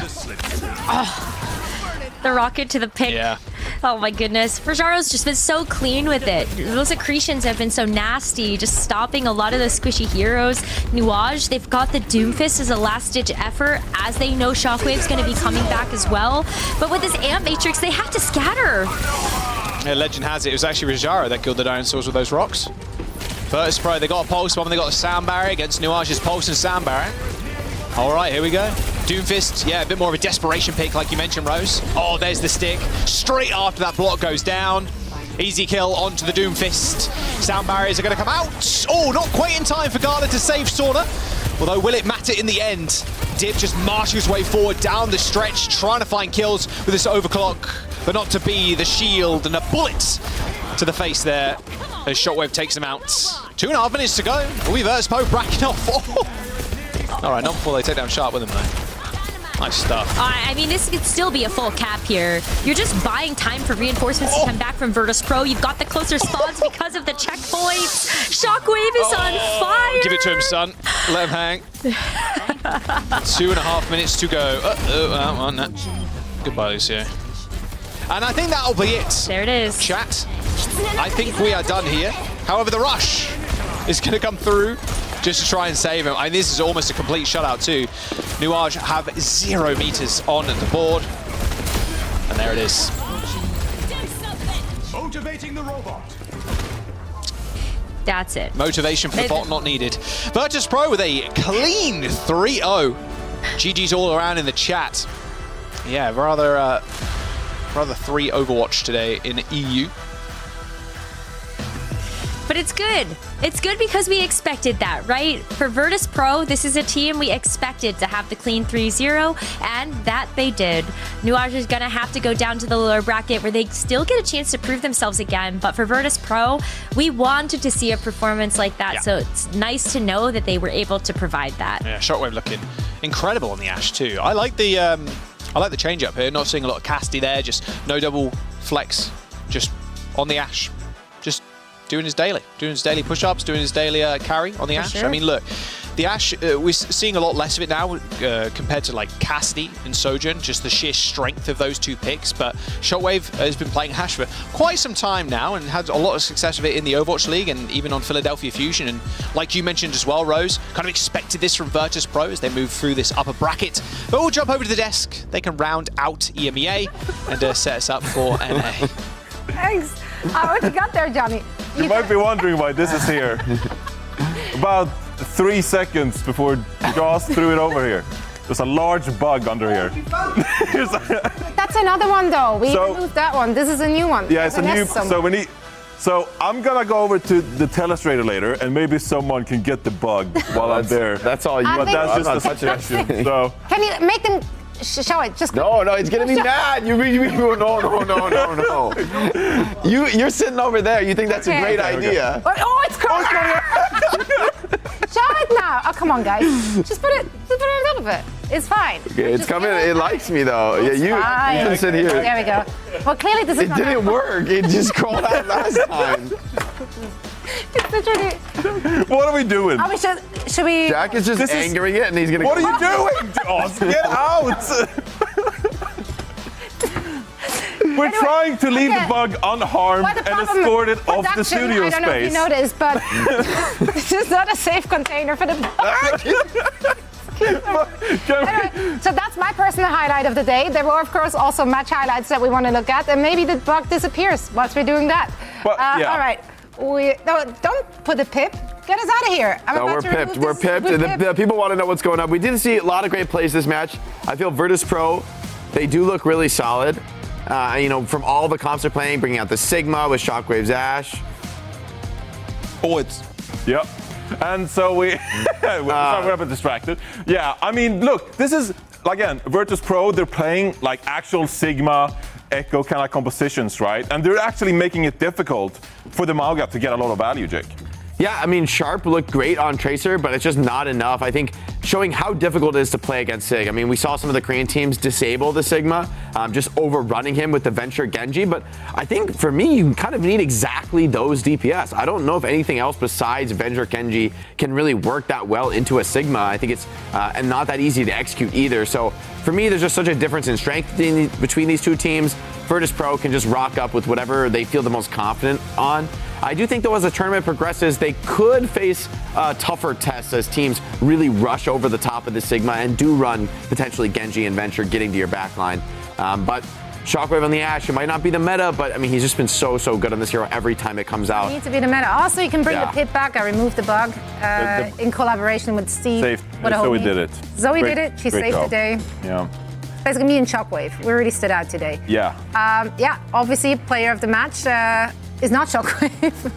Speaker 8: Oh, the rocket to the pick.
Speaker 7: Yeah.
Speaker 8: Oh my goodness. Frajaro's just been so clean with it. Those accretions have been so nasty, just stopping a lot of the squishy heroes. Newage, they've got the Doomfist as a last-ditch effort, as they know Shockwave's going to be coming back as well. But with this Amp Matrix, they have to scatter.
Speaker 7: Yeah, legend has it was actually Rajaro that killed the dinosaurs with those rocks. Virtus.Pro, they got a Pulse Bomb, they got a Sound Barrier against Nuage's Pulse and Sound Barrier. All right, here we go. Doomfist, yeah, a bit more of a desperation pick, like you mentioned, Rose. Oh, there's the stick. Straight after that block goes down. Easy kill onto the Doomfist. Sound barriers are going to come out. Oh, not quite in time for Gala to save Sauna. Although, will it matter in the end? Dip just marching his way forward down the stretch, trying to find kills with this overclock, but not to be the shield, and a bullet to the face there as Shockwave takes him out. 2.5 minutes to go. Virtus.Pro bracking off. All right, not before they take down Sharp with him, though. Nice stuff.
Speaker 8: I mean, this could still be a full cap here. You're just buying time for reinforcements to come back from Virtus.Pro. You've got the closer spawns because of the checkpoints. Shockwave is on fire.
Speaker 7: Give it to him, son. Let him hang. 2.5 minutes to go. No. Goodbye, Lucio. And I think that'll be it.
Speaker 8: There it is.
Speaker 7: Chat, I think we are done here. However, the rush is going to come through just to try and save him. And this is almost a complete shutout too. Newage have 0 meters on the board. And there it is.
Speaker 9: Motivating the robot.
Speaker 8: That's it.
Speaker 7: Motivation for the bot not needed. Virtus.Pro with a clean 3-0. GG's all around in the chat. Yeah, rather 3 Overwatch today in EU.
Speaker 8: But it's good. It's good because we expected that, right? For Virtus.Pro, this is a team we expected to have the clean 3-0, and that they did. Newage is going to have to go down to the lower bracket where they still get a chance to prove themselves again. But for Virtus.Pro, we wanted to see a performance like that, so it's nice to know that they were able to provide that.
Speaker 7: Yeah, Shockwave looking incredible on the Ashe too. I like the change up here. Not seeing a lot of Casti there, just no double flex, just on the Ashe. Just doing his daily push-ups, doing his daily carry on the Ashe.
Speaker 8: Sure.
Speaker 7: I mean, look, the Ashe, we're seeing a lot less of it now compared to like Casti and Sojourn, just the sheer strength of those two picks. But Shockwave has been playing Ashe for quite some time now and had a lot of success with it in the Overwatch League and even on Philadelphia Fusion. And like you mentioned as well, Rose, kind of expected this from Virtus.Pro as they move through this upper bracket. But we'll jump over to the desk. They can round out EMEA and set us up for NA.
Speaker 1: Thanks. What you got there, Johnny?
Speaker 6: You might be wondering why this is here. About 3 seconds before Joss threw it over here. There's a large bug under here.
Speaker 1: That's another one, though. We removed that one. This is a new one.
Speaker 6: Yeah, it's a new. So I'm gonna go over to the telestrator later, and maybe someone can get the bug while I'm there.
Speaker 3: That's all you.
Speaker 6: But that's just a suggestion. So
Speaker 1: can you make them show it? Just
Speaker 3: no, he's gonna be mad. No. You're sitting over there. You think that's a great idea?
Speaker 1: Oh, it's crawling. Show it now. Oh, come on, guys. Just put it on top of it. It's fine.
Speaker 3: Okay, it's coming. It likes me though. Yeah, you can sit here.
Speaker 1: There we go. Well, clearly this is.
Speaker 3: It didn't work. It just crawled out last time.
Speaker 6: What are we doing?
Speaker 1: Oh, should we?
Speaker 3: Jack is just angering it, and he's gonna.
Speaker 6: What are you doing? Get out! We're trying to leave the bug unharmed and escort it off the studio space.
Speaker 1: I don't know if you noticed, but this is not a safe container for the bug. Anyway, so that's my personal highlight of the day. There were, of course, also match highlights that we want to look at, and maybe the bug disappears whilst we're doing that.
Speaker 6: But,
Speaker 1: All right. Don't put a pip. Get us out of here.
Speaker 3: We're pipped. We're pipped. The people want to know what's going on. We didn't see a lot of great plays this match. I feel Virtus.Pro, they do look really solid. From all the comps they're playing, bringing out the Sigma with Shockwave's Ashe.
Speaker 6: Yep. And so we're a bit distracted. Yeah, I mean, look, this is, again, Virtus.Pro, they're playing like actual Sigma, Echo kind of compositions, right? And they're actually making it difficult for the Mauga to get a lot of value, Jake.
Speaker 3: Yeah, I mean, Sharp looked great on Tracer, but it's just not enough. I think showing how difficult it is to play against Sig. I mean, we saw some of the Korean teams disable the Sigma, just overrunning him with the Venture Genji, but I think for me, you kind of need exactly those DPS. I don't know if anything else besides Venture Genji can really work that well into a Sigma. I think it's and not that easy to execute either. So for me, there's just such a difference in strength between these two teams. Virtus.Pro can just rock up with whatever they feel the most confident on. I do think, though, as the tournament progresses, they could face tougher tests as teams really rush over the top of the Sigma and do run potentially Genji and Venture getting to your backline. But Shockwave on the Ashe, it might not be the meta, but I mean, he's just been so good on this hero every time it comes out.
Speaker 1: It needs to be the meta. Also, you can bring the pit back. I removed the bug in collaboration with Steve.
Speaker 6: Saved. Zoe did it.
Speaker 1: Zoe did it. She saved the day.
Speaker 6: Yeah.
Speaker 1: Basically, me and Shockwave, we really stood out today.
Speaker 6: Yeah.
Speaker 1: Obviously, player of the match is not Shockwave.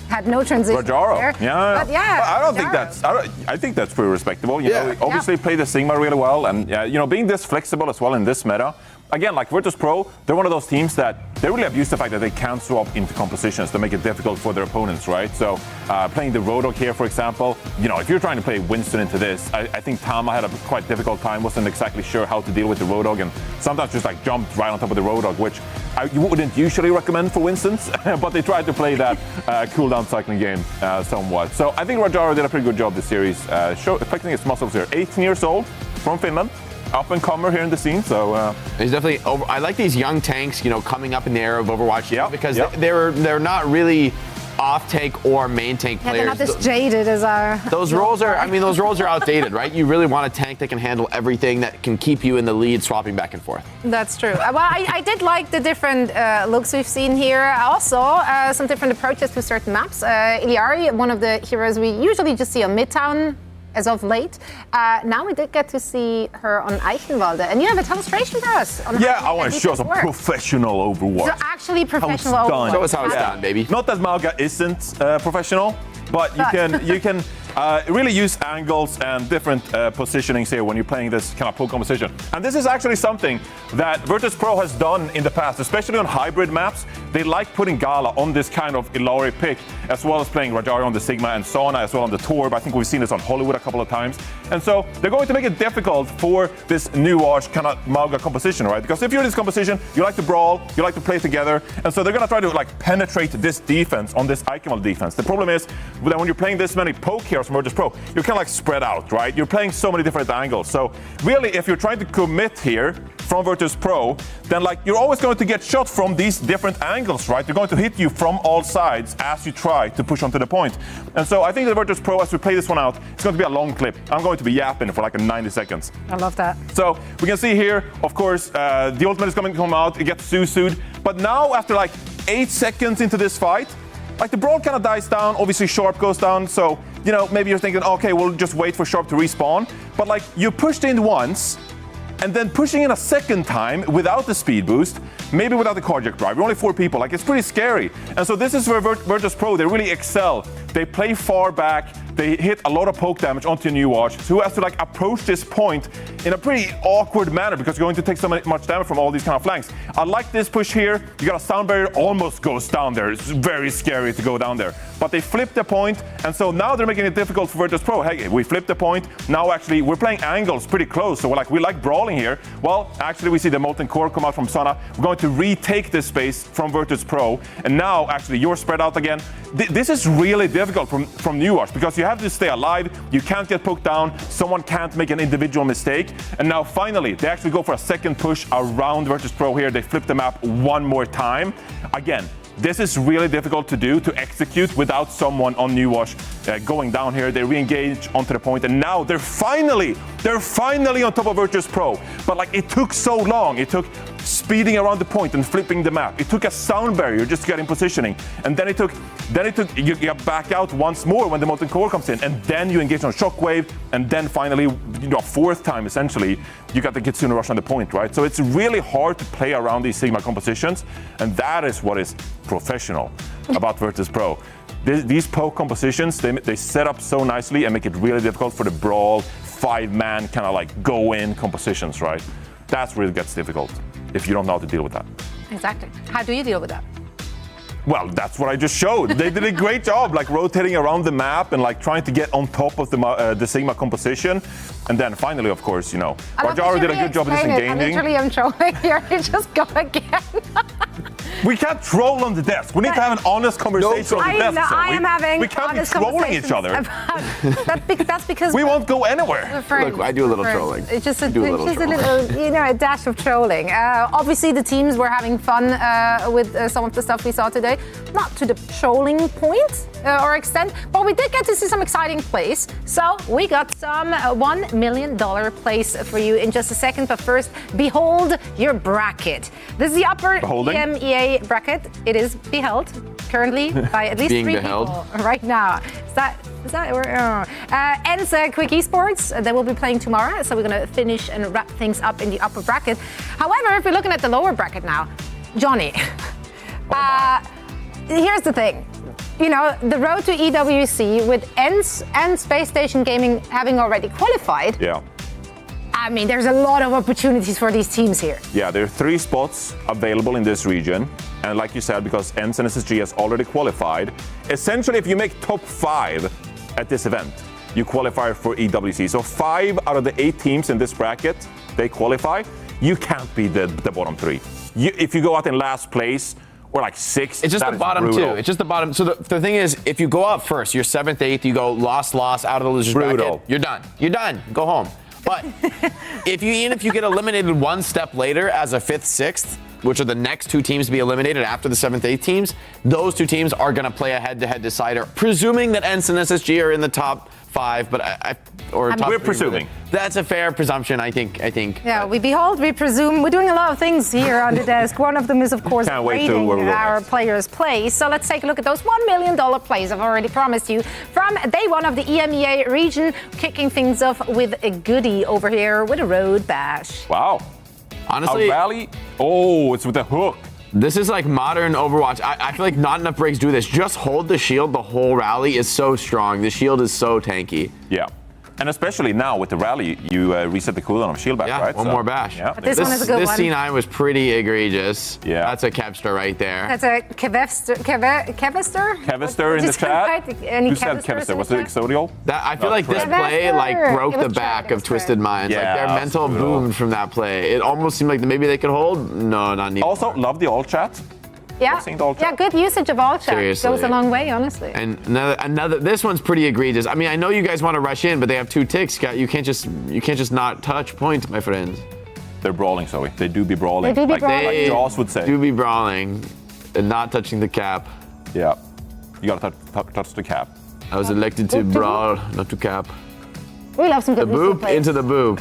Speaker 1: Had no transition
Speaker 6: Rajaro.
Speaker 1: there.
Speaker 6: Yeah.
Speaker 1: But yeah,
Speaker 6: I don't
Speaker 1: Rajaro.
Speaker 6: think that's. I think that's pretty respectable. You know, obviously played the Sigma really well, and being this flexible as well in this meta. Again, like Virtus.Pro, they're one of those teams that they really abuse the fact that they can swap into compositions to make it difficult for their opponents, right? So playing the Roadhog here, for example, if you're trying to play Winston into this, I think Tama had a quite difficult time, wasn't exactly sure how to deal with the Roadhog, and sometimes just like jumped right on top of the Roadhog, which you wouldn't usually recommend for Winstons, but they tried to play that cooldown cycling game somewhat. So I think Rajaro did a pretty good job this series, affecting his muscles here. 18 years old, from Finland. Up and comer here in the scene, so
Speaker 3: he's definitely. I like these young tanks, coming up in the era of Overwatch, because they're not really off-tank or main tank players.
Speaker 1: They're not this jaded as our.
Speaker 3: Those roles are. I mean, those roles are outdated, right? You really want a tank that can handle everything, that can keep you in the lead, swapping back and forth.
Speaker 1: That's true. Well, I did like the different looks we've seen here. Also, some different approaches to certain maps. Iliari, one of the heroes we usually just see on Midtown. As of late. Now we did get to see her on Eichenwalde. And you have a demonstration for us. On
Speaker 6: I want to show some professional Overwatch.
Speaker 1: So actually professional Overwatch.
Speaker 3: Show us how it's done, baby.
Speaker 6: Not that Mauga isn't professional, but you can really use angles and different positionings here when you're playing this kind of poke composition. And this is actually something that Virtus.Pro has done in the past, especially on hybrid maps. They like putting Gala on this kind of Illari pick, as well as playing Rajari on the Sigma and Sona as well on the Torb. I think we've seen this on Hollywood a couple of times. And so they're going to make it difficult for this Newage kind of Mauga composition, right? Because if you're in this composition, you like to brawl, you like to play together, and so they're going to try to penetrate this defense on this Eichenwalde defense. The problem is that when you're playing this many poke heroes from Virtus.Pro, you're kind of spread out, right? You're playing so many different angles. So really, if you're trying to commit here from Virtus.Pro, then you're always going to get shot from these different angles, right? They're going to hit you from all sides as you try to push onto the point. And so I think the Virtus.Pro, as we play this one out, it's going to be a long clip. I'm going to be yapping for 90 seconds.
Speaker 1: I love that.
Speaker 6: So we can see here, of course, the ultimate is going to come out. It gets Susu'd. But now, after 8 seconds into this fight, the brawl kind of dies down. Obviously, Sharp goes down. So, maybe you're thinking, okay, we'll just wait for Sharp to respawn. But you pushed in once, and then pushing in a second time without the speed boost, maybe without the cardiac drive. We're only 4 people. It's pretty scary. And so this is where Virtus.Pro, they really excel. They play far back. They hit a lot of poke damage onto Newage, who has to approach this point in a pretty awkward manner because you're going to take so much damage from all these kind of flanks. I like this push here. You got a sound barrier, almost goes down there. It's very scary to go down there. But they flipped the point, and so now they're making it difficult for Virtus.Pro. Hey, we flipped the point. Now actually we're playing angles pretty close, so we like brawling here. Well, actually we see the Molten Core come out from Sona. We're going to retake this space from Virtus.Pro, and now actually you're spread out again. This is really difficult from Newage because you have to stay alive. You can't get poked down. Someone can't make an individual mistake. And now finally, they actually go for a second push around Virtus.Pro here. They flip the map one more time. Again, this is really difficult to do, to execute without someone on Newage going down here. They re-engage onto the point, and now they're finally on top of Virtus.Pro. But it took so long. It took speeding around the point and flipping the map. It took a sound barrier just to get in positioning, and then you back out once more when the Molten Core comes in, and then you engage on Shockwave, and then finally, a fourth time essentially, you got the Kitsune Rush on the point, right? So it's really hard to play around these Sigma compositions, and that is what is professional about Virtus.Pro. These poke compositions, they set up so nicely and make it really difficult for the brawl, 5-man kind of go-in compositions, right? That's where it gets difficult if you don't know how to deal with that.
Speaker 1: Exactly. How do you deal with that?
Speaker 6: Well, that's what I just showed. They did a great job, like rotating around the map and like trying to get on top of the Sigma composition. And then finally, of course, you know, Barjaro did a good job of disengaging.
Speaker 1: I'm trolling here. You just go again.
Speaker 6: We can't troll on the desk. We need to have an honest conversation on the desk.
Speaker 1: I am having
Speaker 6: we can't be trolling each other.
Speaker 1: That's because
Speaker 6: we won't go anywhere.
Speaker 3: Look, I do a little trolling.
Speaker 1: It's just a little, you know, a dash of trolling. Obviously, the teams were having fun with some of the stuff we saw today. Not to the trolling point or extent, but we did get to see some exciting plays. So we got some $1 million plays for you in just a second. But first, behold your bracket. This is the upper EMEA bracket. It is beheld currently by at least 3 people right now. Is that ends Quick Esports. They will be playing tomorrow, so we're going to finish and wrap things up in the upper bracket. However, if we're looking at the lower bracket now, Johnny, here's the thing. You know, the road to EWC with ENCE and Space Station Gaming having already qualified.
Speaker 6: Yeah.
Speaker 1: I mean, there's a lot of opportunities for these teams here.
Speaker 6: Yeah, there are 3 spots available in this region. And like you said, because ENCE and SSG has already qualified, essentially if you make top 5 at this event, you qualify for EWC. So 5 out of the 8 teams in this bracket, they qualify. You can't be the bottom 3. If you go out in last place, or like 6th.
Speaker 3: It's just the bottom 2. It's just the bottom. So the thing is, if you go out first, you're 7th, 8th, you go loss, out of the losers bracket, you're done. You're done. Go home. But even if you get eliminated one step later as a 5th, 6th, which are the next 2 teams to be eliminated after the 7th, 8th teams, those 2 teams are going to play a head-to-head decider, presuming that ENCE and SSG are in the top 5, but
Speaker 6: we're presuming.
Speaker 3: That's a fair presumption, I think.
Speaker 1: Yeah, we behold, we presume. We're doing a lot of things here on the desk. One of them is, of course, rating our players' plays. So let's take a look at those $1 million plays I've already promised you from day 1 of the EMEA region, kicking things off with a goodie over here with a road bash.
Speaker 6: Wow.
Speaker 3: Honestly,
Speaker 6: a rally. Oh, it's with a hook.
Speaker 3: This is like modern Overwatch. I feel like not enough breaks do this. Just hold the shield. The whole rally is so strong. The shield is so tanky.
Speaker 6: Yeah. And especially now with the rally, you reset the cooldown of shield bash, right?
Speaker 3: One more bash.
Speaker 1: Yeah. This one is a good one.
Speaker 3: This C9 was pretty egregious.
Speaker 6: Yeah.
Speaker 3: That's a Kevster right there.
Speaker 1: That's a Kevester?
Speaker 6: Kevester in the chat? Who said Kevester? Was it Exodial?
Speaker 3: I feel like this play broke the back of Twisted Minds.
Speaker 6: Yeah,
Speaker 3: like their mental boomed from that play. It almost seemed like maybe they could hold. No, not needed.
Speaker 6: Also, love the alt chat.
Speaker 1: Yeah, good usage of all chat.
Speaker 3: Seriously.
Speaker 1: Goes a long way, honestly.
Speaker 3: And another. This one's pretty egregious. I mean, I know you guys want to rush in, but they have 2 ticks. You can't just not touch point, my friends.
Speaker 6: They're brawling, Zoe. They do be brawling.
Speaker 1: They do be brawling.
Speaker 6: Like Jaws would say.
Speaker 3: Do be brawling, and not touching the cap.
Speaker 6: Yeah, you gotta touch the cap.
Speaker 3: I was elected to brawl, not to cap.
Speaker 1: We love some good
Speaker 3: boob into the boob.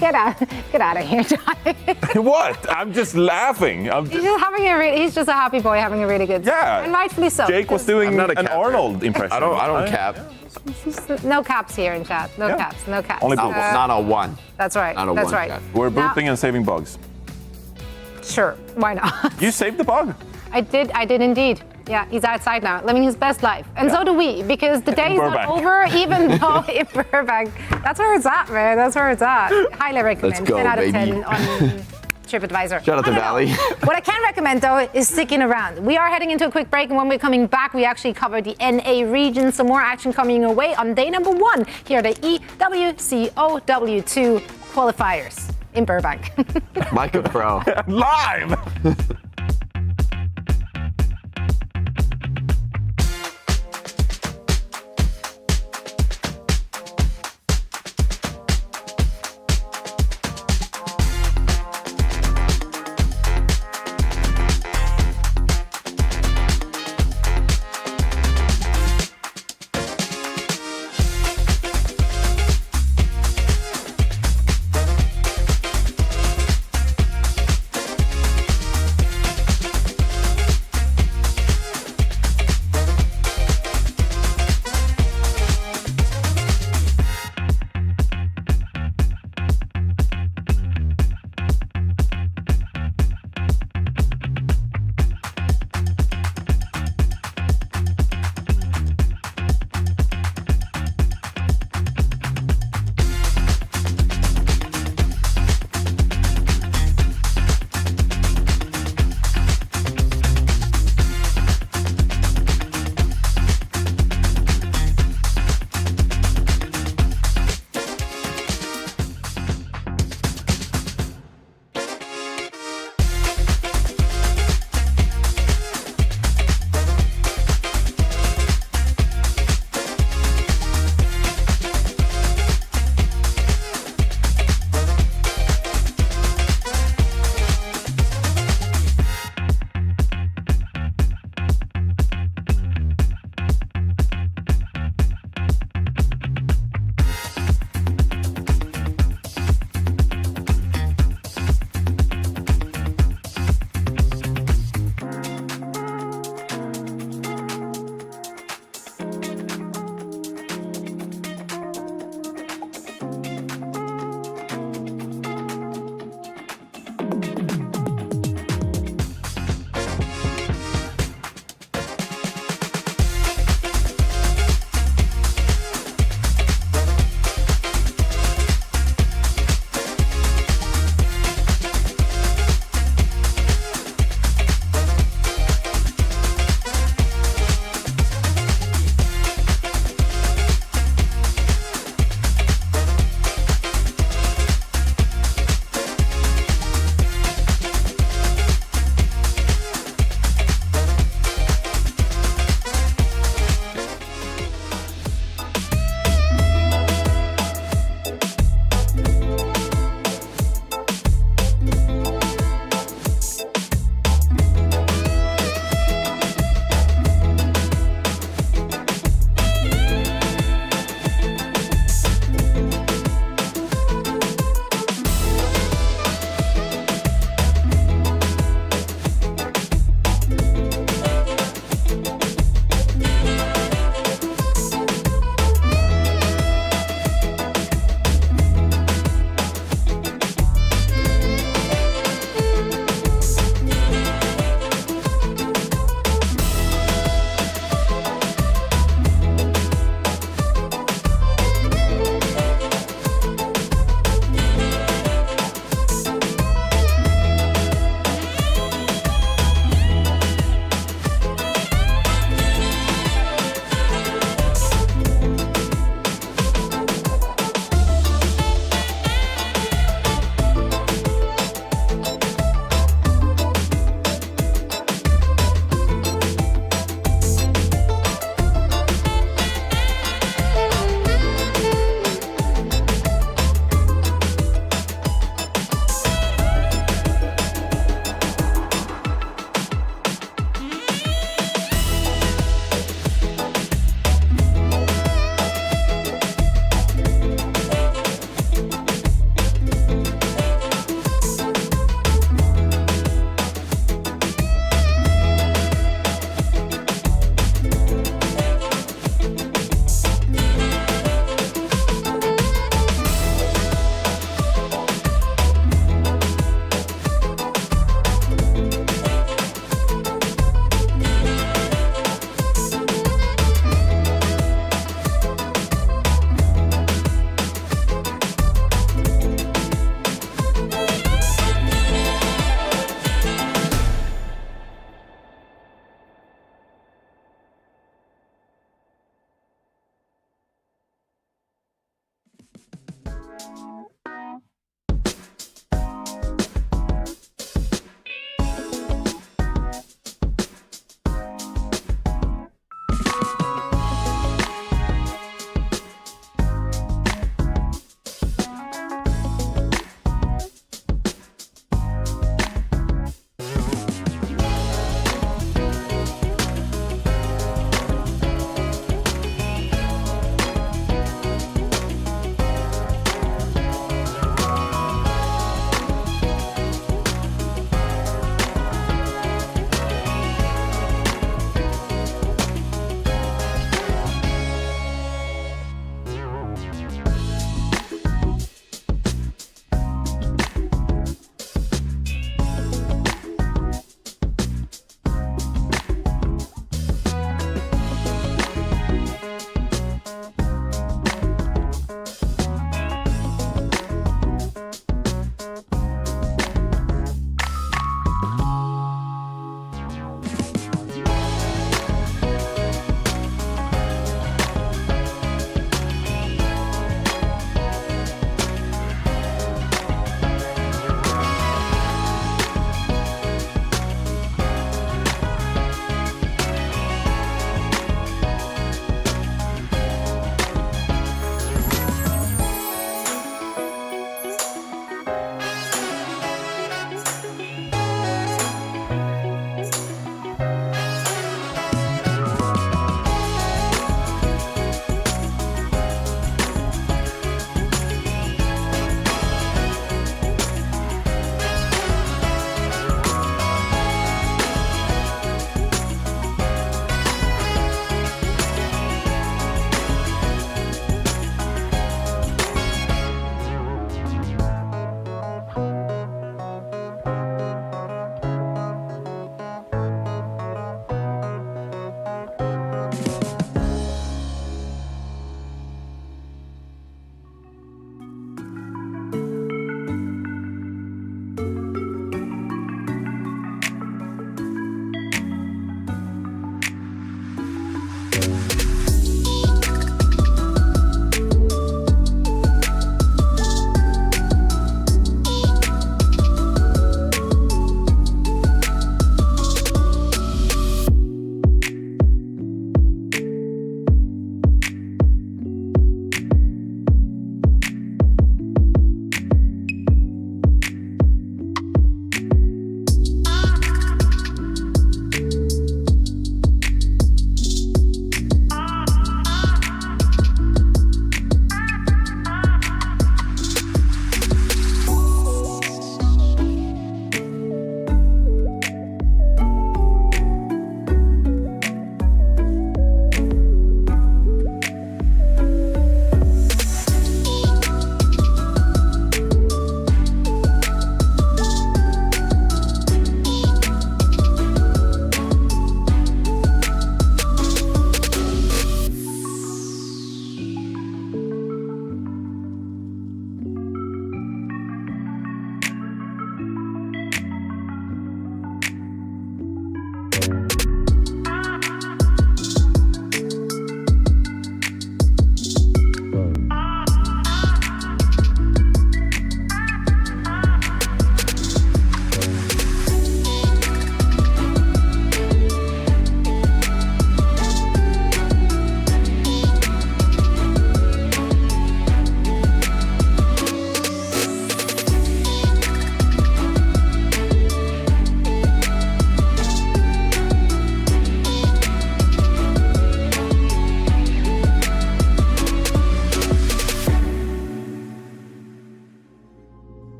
Speaker 1: Get out of here, Johnny.
Speaker 6: What? I'm just laughing.
Speaker 1: He's just a happy boy having a really good time.
Speaker 6: Yeah.
Speaker 1: And rightfully so.
Speaker 6: Jake was doing an Arnold impression.
Speaker 3: I don't cap.
Speaker 1: No caps here in chat. No caps.
Speaker 6: Only
Speaker 3: not a 1.
Speaker 1: That's right.
Speaker 3: That's right.
Speaker 6: Cap. We're booping and saving bugs.
Speaker 1: Sure. Why not?
Speaker 6: You saved the bug.
Speaker 1: I did indeed. Yeah, he's outside now, living his best life. And so do we, because the day is not over, even though in Burbank. That's where it's at, man. That's where it's at. Highly recommend.
Speaker 3: Let's go,
Speaker 1: 10 out of 10
Speaker 3: baby.
Speaker 1: on TripAdvisor.
Speaker 3: Shout out to Valley.
Speaker 1: What I can recommend, though, is sticking around. We are heading into a quick break, and when we're coming back, we actually cover the NA region. Some more action coming your way on day number 1 here at the EWCOW2 qualifiers in Burbank.
Speaker 3: Like a pro.
Speaker 6: Live!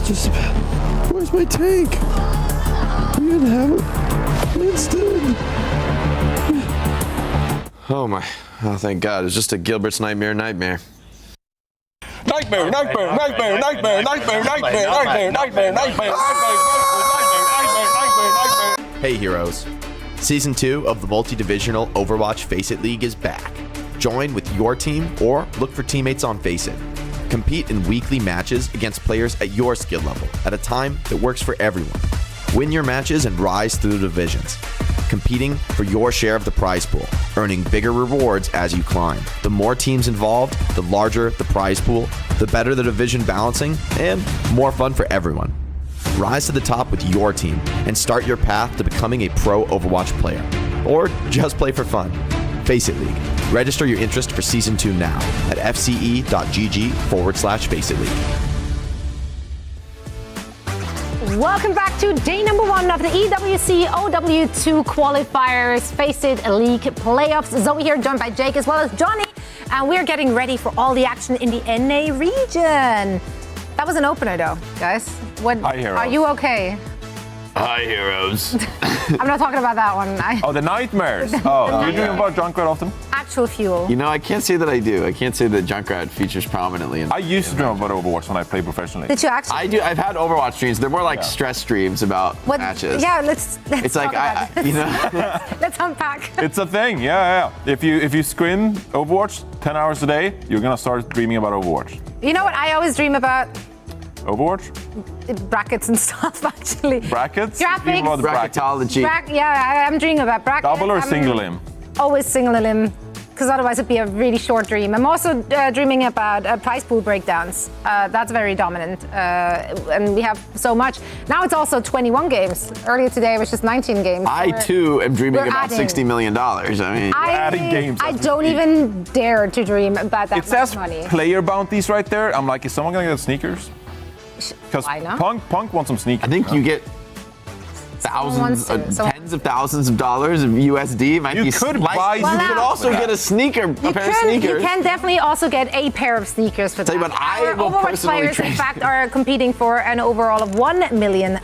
Speaker 3: Just where's my tank? We didn't have it. It's dead. Oh my. Oh, thank God. It was just a Gilbert's nightmare.
Speaker 6: Nightmare.
Speaker 3: Hey heroes. Season 2 of the multi-divisional Overwatch FACEIT League is back. Join with your team or look for teammates on FACEIT. Compete in weekly matches against players at your skill level at a time that works for everyone. Win your matches and rise through the divisions, competing for your share of the prize pool, earning bigger rewards as you climb. The more teams involved, the larger the prize pool, the better the division balancing, and more fun for everyone. Rise to the top with your team and start your path to becoming a pro Overwatch player. Or just play for fun. FACEIT League. Register your interest for Season 2 now at fce.gg/FACEIT League.
Speaker 1: Welcome back to day number 1 of the EWC OW2 Qualifiers FACEIT League playoffs. Zoe here, joined by Jake as well as Johnny. And we're getting ready for all the action in the NA region. That was an opener though, guys.
Speaker 6: Hi, heroes.
Speaker 1: Are you okay?
Speaker 3: Hi, heroes.
Speaker 1: I'm not talking about that one.
Speaker 6: Oh, the nightmares. Oh, do you dream about Junkrat often?
Speaker 1: Actual fuel.
Speaker 3: You know, I can't say that I do. I can't say that Junkrat features prominently.
Speaker 6: I used to dream about Overwatch when I played professionally.
Speaker 1: Did you actually?
Speaker 3: I do. I've had Overwatch streams. They're more like stress streams about matches.
Speaker 1: Yeah, let's
Speaker 3: it's like
Speaker 1: talk about
Speaker 3: you know.
Speaker 1: Let's unpack.
Speaker 6: It's a thing. Yeah. If you scrim Overwatch 10 hours a day, you're gonna start dreaming about Overwatch.
Speaker 1: You know what I always dream about?
Speaker 6: Overwatch?
Speaker 1: Brackets and stuff, actually.
Speaker 6: Brackets?
Speaker 1: Graphics.
Speaker 3: Bracketology.
Speaker 1: I'm dreaming about brackets.
Speaker 6: Double or single limb?
Speaker 1: Always single limb, because otherwise it'd be a really short dream. I'm also dreaming about prize pool breakdowns. That's very dominant, and we have so much. Now it's also 21 games. Earlier today it was just 19 games.
Speaker 3: I too am dreaming about
Speaker 1: adding.
Speaker 3: $60 million. I mean,
Speaker 6: adding games.
Speaker 1: I don't even dare to dream about that
Speaker 6: It says
Speaker 1: much money.
Speaker 6: player bounties right there. I'm like, is someone gonna get sneakers? Because Punk wants some sneakers.
Speaker 3: I think you get thousands, tens of thousands of dollars of USD.
Speaker 6: You could buy.
Speaker 3: You could also get a sneaker, a pair of sneakers.
Speaker 1: You can definitely also get a pair of sneakers for that.
Speaker 3: Tell you what, I will
Speaker 1: Overwatch
Speaker 3: personally
Speaker 1: players, in fact, are competing for an overall of $1 million.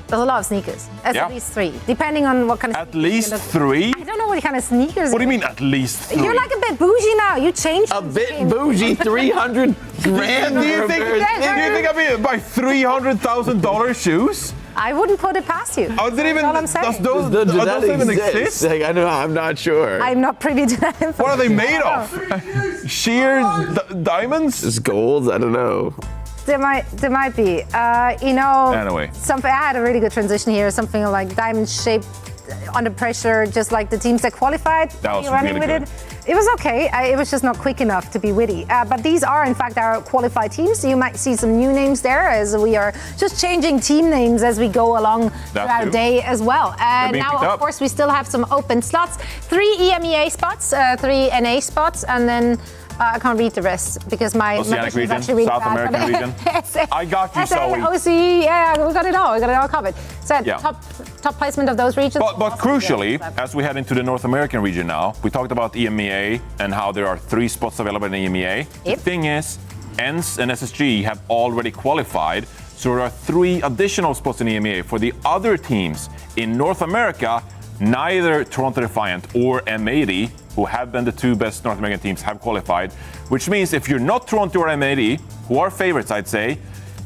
Speaker 1: There's a lot of sneakers. At least 3, depending on what kind of.
Speaker 6: At least 3?
Speaker 1: I don't know what kind of sneakers.
Speaker 6: What do you mean at least 3?
Speaker 1: You're like a bit bougie now. You changed.
Speaker 3: A bit bougie, 300 grand.
Speaker 6: Do you think I'd be buy $300,000 shoes?
Speaker 1: I wouldn't put it past you.
Speaker 6: Oh,
Speaker 1: That's all I'm saying.
Speaker 6: Does those even exist?
Speaker 3: Like, I know, I'm not sure.
Speaker 1: I'm not privy to that information.
Speaker 6: What are they made of? Sheer diamonds?
Speaker 3: Just gold? I don't know.
Speaker 1: There might be.
Speaker 6: Anyway.
Speaker 1: I had a really good transition here. Something like diamond shaped under pressure, just like the teams that qualified.
Speaker 6: That was
Speaker 1: running
Speaker 6: really
Speaker 1: with
Speaker 6: good.
Speaker 1: It was okay. It was just not quick enough to be witty. But these are, in fact, our qualified teams. So you might see some new names there as we are just changing team names as we go along throughout the day as well. And now, of course, we still have some open slots. 3 EMEA spots, 3 NA spots, and then I can't read the rest because my
Speaker 6: Oceanic region,
Speaker 1: actually really
Speaker 6: South
Speaker 1: bad.
Speaker 6: American region. I got you, Zoe.
Speaker 1: OC, yeah, we got it all covered. So top placement of those regions.
Speaker 6: But crucially, as we head into the North American region now, we talked about EMEA and how there are 3 spots available in EMEA. The thing is, ENCE and SSG have already qualified, so there are 3 additional spots in EMEA. For the other teams in North America, neither Toronto Defiant or M80, who have been the 2 best North American teams, have qualified, which means if you're not Toronto or M80, who are favorites, I'd say,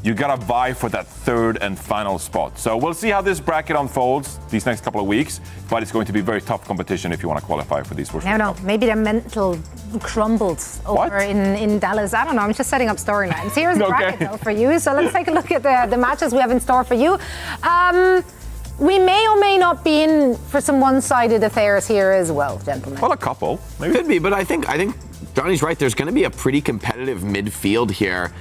Speaker 6: you gotta vie for that 3rd and final spot. So we'll see how this bracket unfolds these next couple of weeks, but it's going to be very tough competition if you want to qualify for these first.
Speaker 1: I don't know, maybe the mental crumbled over in Dallas. I don't know, I'm just setting up storylines. Here's the bracket though for you, so let's take a look at the matches we have in store for you. We may or may not be in for some one-sided affairs here as well, gentlemen.
Speaker 6: Well, a couple.
Speaker 3: Maybe. Could be, but I think Johnny's right. There's going to be a pretty competitive midfield here.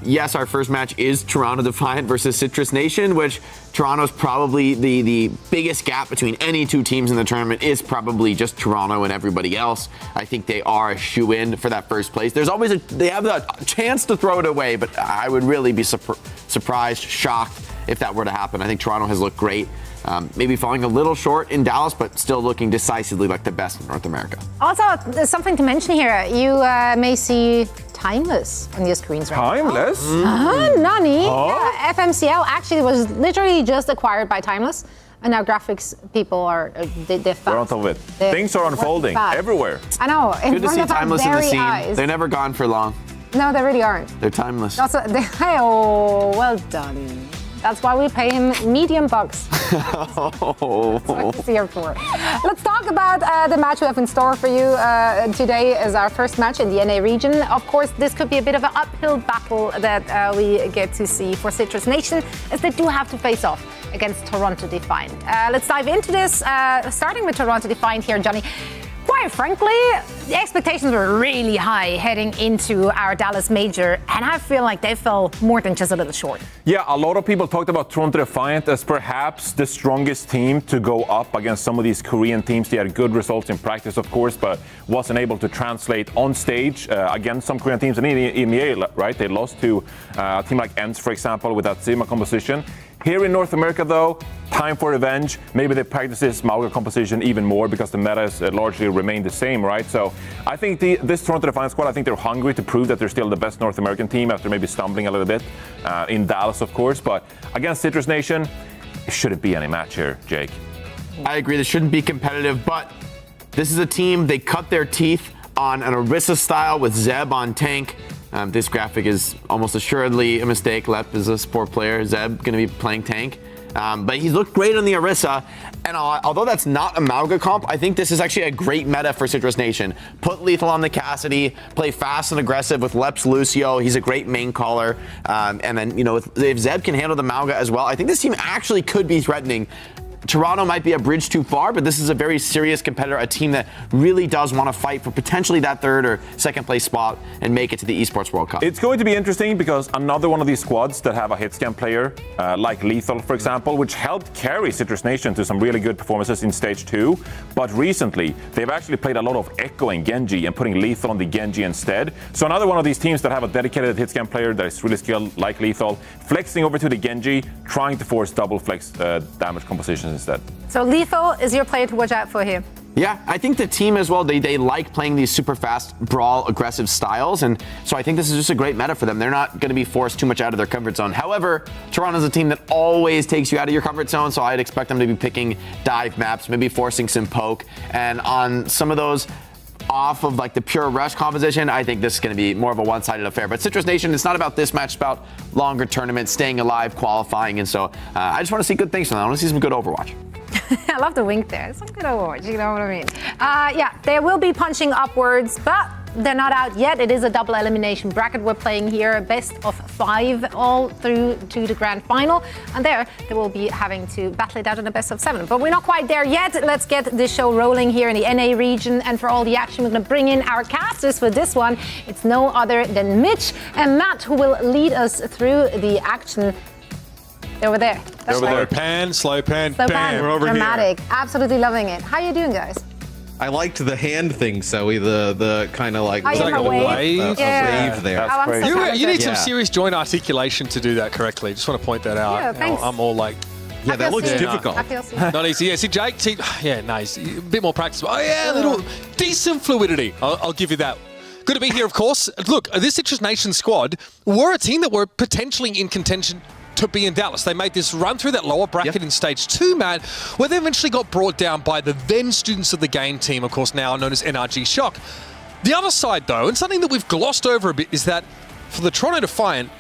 Speaker 3: Yes, our first match is Toronto Defiant versus Citrus Nation, which Toronto's probably the biggest gap between any 2 teams in the tournament is probably just Toronto and everybody else. I think they are a shoe-in for that first place. There's always they have the chance to throw it away, but I would really be surprised, shocked if that were to happen. I think Toronto has looked great. Maybe falling a little short in Dallas, but still looking decisively like the best in North America.
Speaker 1: Also, there's something to mention here. You may see Timeless on your screens right now.
Speaker 6: Timeless?
Speaker 1: Nani?
Speaker 6: Huh?
Speaker 1: Yeah, FMCL actually was literally just acquired by Timeless. And now graphics people are, they're fast.
Speaker 6: We're on top of it. Things are unfolding everywhere.
Speaker 1: I know. In
Speaker 3: Good to
Speaker 1: front
Speaker 3: see
Speaker 1: of our
Speaker 3: Timeless in the
Speaker 1: very
Speaker 3: scene.
Speaker 1: eyes.
Speaker 3: They're never gone for long.
Speaker 1: No, they really aren't.
Speaker 3: They're timeless.
Speaker 1: Also, oh, well done. That's why we pay him medium bucks. That's what he's here for. Let's talk about the match we have in store for you. Today is our first match in the NA region. Of course, this could be a bit of an uphill battle that we get to see for Citrus Nation, as they do have to face off against Toronto Defiant. Let's dive into this, starting with Toronto Defiant here, Johnny. Quite frankly, the expectations were really high heading into our Dallas Major, and I feel like they fell more than just a little short.
Speaker 6: Yeah, a lot of people talked about Toronto Defiant as perhaps the strongest team to go up against some of these Korean teams. They had good results in practice, of course, but wasn't able to translate on stage against some Korean teams in EMEA, right? They lost to a team like ENCE, for example, with that Sigma composition. Here in North America, though, time for revenge. Maybe they practice this Mauga composition even more because the meta has largely remained the same, right? So I think this Toronto Defiant squad, I think they're hungry to prove that they're still the best North American team after maybe stumbling a little bit in Dallas, of course. But against Citrus Nation, it shouldn't be any match here, Jake.
Speaker 3: I agree, this shouldn't be competitive, but this is a team, they cut their teeth on an Orisa style with Zeb on tank. This graphic is almost assuredly a mistake. Lep is a support player. Zeb going to be playing tank. But he's looked great on the Orisa. And although that's not a Mauga comp, I think this is actually a great meta for Citrus Nation. Put Lethal on the Cassidy, play fast and aggressive with Lep's Lucio. He's a great main caller. And then, if Zeb can handle the Mauga as well, I think this team actually could be threatening. Toronto might be a bridge too far, but this is a very serious competitor, a team that really does want to fight for potentially that third or second place spot and make it to the Esports World Cup.
Speaker 6: It's going to be interesting because another one of these squads that have a hit scan player, like Lethal, for example, which helped carry Citrus Nation to some really good performances in Stage 2. But recently, they've actually played a lot of echoing Genji and putting Lethal on the Genji instead. So another one of these teams that have a dedicated hit scan player that is really skilled, like Lethal, flexing over to the Genji, trying to force double flex damage compositions instead.
Speaker 1: So Lethal is your player to watch out for here.
Speaker 3: Yeah, I think the team as well, they like playing these super fast, brawl, aggressive styles. And so I think this is just a great meta for them. They're not going to be forced too much out of their comfort zone. However, Toronto's a team that always takes you out of your comfort zone. So I'd expect them to be picking dive maps, maybe forcing some poke. And on some of those off of like the pure rush composition, I think this is going to be more of a one-sided affair. But Citrus Nation, it's not about this match, it's about longer tournaments, staying alive, qualifying. And so I just want to see good things from them. I want to see some good Overwatch.
Speaker 1: I love the wink there. It's some good Overwatch, you know what I mean? Yeah, they will be punching upwards, but they're not out yet. It is a double elimination bracket we're playing here, best of 5 all through to the grand final. And there, they will be having to battle it out in a best of 7. But we're not quite there yet. Let's get this show rolling here in the NA region. And for all the action, we're going to bring in our casters for this one. It's no other than Mitch and Matt, who will lead us through the action. Over there. That's
Speaker 7: Over
Speaker 1: right.
Speaker 7: there. Pan, slow pan,
Speaker 1: Slow
Speaker 7: bam.
Speaker 1: pan,
Speaker 7: We're over
Speaker 1: dramatic.
Speaker 7: here.
Speaker 1: Absolutely loving it. How you doing, guys?
Speaker 12: I liked the hand thing, Zoe, the kind of like,
Speaker 1: Oh, yeah,
Speaker 7: like a wave?
Speaker 1: Yeah.
Speaker 12: wave there.
Speaker 1: Oh, I'm so talented.
Speaker 7: You need some
Speaker 12: Yeah.
Speaker 7: serious joint articulation to do that correctly. Just want to point that out.
Speaker 1: Yeah, thanks.
Speaker 7: I'm all like,
Speaker 12: Yeah, that
Speaker 1: feel
Speaker 12: looks
Speaker 1: seen.
Speaker 12: difficult.
Speaker 1: I feel seen.
Speaker 7: not easy. Yeah, see, Jake, yeah, nice. A bit more practice. Oh, yeah, a little decent fluidity. I'll give you that. Good to be here, of course. Look, this Citrus Nation squad were a team that were potentially in contention to be in Dallas. They made this run through that lower bracket in Stage 2, Matt, where they eventually got brought down by the then students of the game team, of course, now known as NRG Shock. The other side, though, and something that we've glossed over a bit, is that for the Toronto Defiant,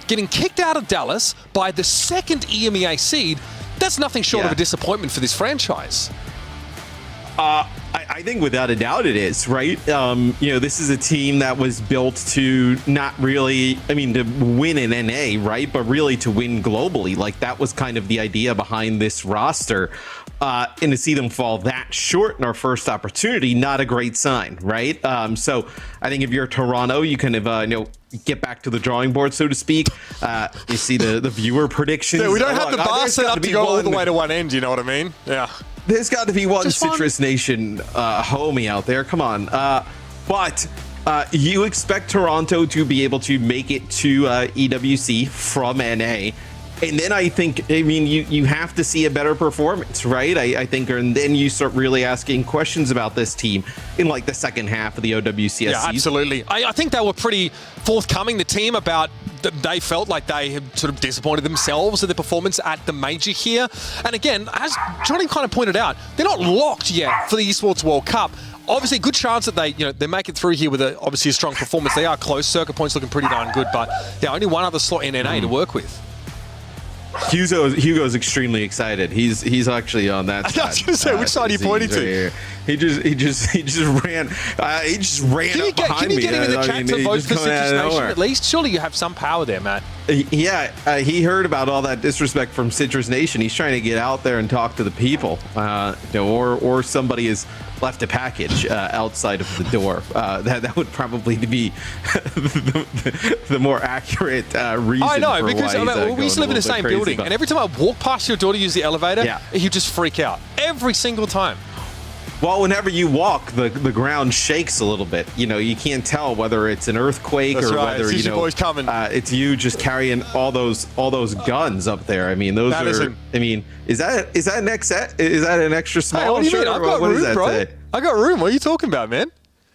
Speaker 7: getting kicked out of Dallas by the second EMEA seed, that's nothing short of a disappointment for this franchise.
Speaker 12: I think without a doubt it is, right? This is a team that was built to not really, to win in NA, right? But really to win globally. Like that was kind of the idea behind this roster. And to see them fall that short in our first opportunity, not a great sign, right? So I think if you're Toronto, you kind of, get back to the drawing board, so to speak. You see the viewer predictions.
Speaker 7: Yeah, we don't have the bar set up to go all the way to one end, you know what I mean? Yeah.
Speaker 12: There's got to be one Citrus Nation homie out there. Come on. But you expect Toronto to be able to make it to EWC from NA. And then I think, you have to see a better performance, right? I think, and then you start really asking questions about this team in like the second half of the OWCS season.
Speaker 7: Absolutely. I think they were pretty forthcoming, the team, about they felt like they had sort of disappointed themselves with their performance at the major here. And again, as Johnny kind of pointed out, they're not locked yet for the Esports World Cup. Obviously, good chance that they make it through here with obviously a strong performance. They are close. Circuit points looking pretty darn good, but only one other slot in NA to work with.
Speaker 12: Hugo's extremely excited. He's actually on that side.
Speaker 7: I was going to say, which side are you pointing to?
Speaker 12: He just ran. He just ran up behind me.
Speaker 7: Can you get him in the chat to vote for Citrus Nation at least? Surely you have some power there, Matt.
Speaker 12: Yeah, he heard about all that disrespect from Citrus Nation. He's trying to get out there and talk to the people, or somebody has left a package outside of the door. That would probably be the more accurate reason.
Speaker 7: I know,
Speaker 12: for
Speaker 7: because
Speaker 12: why
Speaker 7: we used to live in the same building, and every time I walk past your door to use the elevator, he'd just freak out every single time.
Speaker 12: Well, whenever you walk, the ground shakes a little bit. You can't tell whether it's an earthquake or whether
Speaker 7: your boys coming.
Speaker 12: It's you just carrying all those guns up there. I mean, those are. Is that an an extra small?
Speaker 7: Hey, what do you mean? I've got room, bro.
Speaker 12: Say?
Speaker 7: I got room. What are you talking about, man?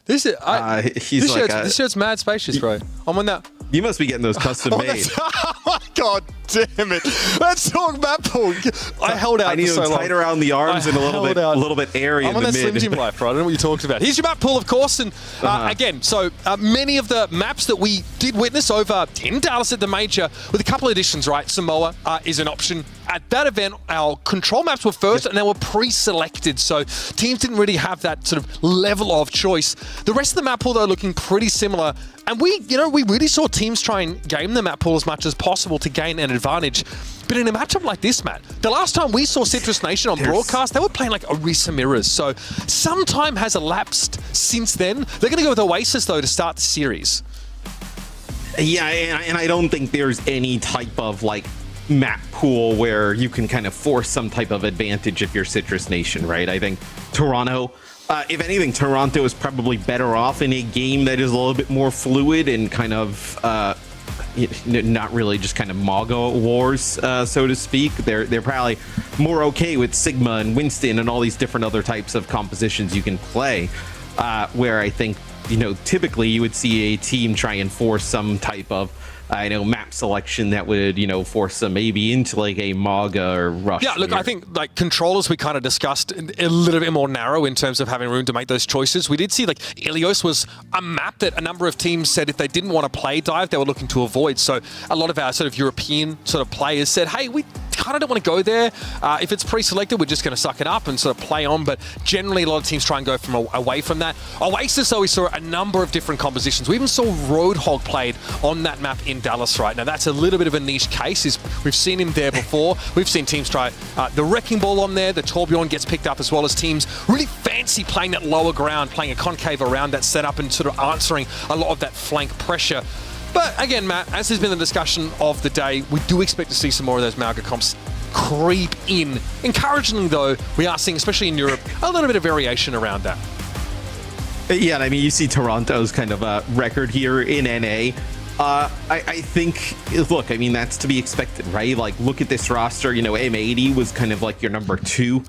Speaker 7: This shirt's mad spacious, bro. I'm on that.
Speaker 12: You must be getting those custom made.
Speaker 7: Oh my god damn it! Let's talk map pool. I held out.
Speaker 12: I need them tight around the arms and a little bit airy in the mid.
Speaker 7: I'm on that Slim Jim life, bro. I don't know what you're talking about. Here's your map pool, of course, and again, so many of the maps that we did witness over in Dallas at the major, with a couple of additions, right? Samoa is an option. At that event, our control maps were first, and they were pre-selected, so teams didn't really have that sort of level of choice. The rest of the map pool, though, looking pretty similar. And we really saw teams try and game the map pool as much as possible to gain an advantage. But in a matchup like this, Matt, the last time we saw Citrus Nation on broadcast, they were playing like Orisa Mirrors. So some time has elapsed since then. They're going to go with Oasis, though, to start the series.
Speaker 12: Yeah, and I don't think there's any type of like map pool where you can kind of force some type of advantage if you're Citrus Nation, right? I think Toronto, if anything, Toronto is probably better off in a game that is a little bit more fluid and kind of not really just kind of Mago wars, so to speak. They're probably more okay with Sigma and Winston and all these different other types of compositions you can play, where I think, typically you would see a team try and force some type of map selection that would, force them maybe into like a Maga or Rush.
Speaker 7: Yeah, look, I think like controllers we kind of discussed a little bit more narrow in terms of having room to make those choices. We did see like Ilios was a map that a number of teams said if they didn't want to play dive, they were looking to avoid. So a lot of our sort of European sort of players said, hey, we kind of don't want to go there. If it's pre-selected, we're just going to suck it up and sort of play on. But generally, a lot of teams try and go away from that. Oasis, though, we saw a number of different compositions. We even saw Roadhog played on that map in Dallas right now. That's a little bit of a niche case. We've seen him there before. We've seen teams try the Wrecking Ball on there. The Torbjorn gets picked up, as well as teams really fancy playing that lower ground, playing a concave around that setup and sort of answering a lot of that flank pressure. But again, Matt, as has been the discussion of the day, we do expect to see some more of those Malga comps creep in. Encouragingly, though, we are seeing, especially in Europe, a little bit of variation around that.
Speaker 12: Yeah, and I mean, you see Toronto's kind of record here in NA. I think, look, I mean, that's to be expected, right? Like, look at this roster. M80 was kind of like your number 2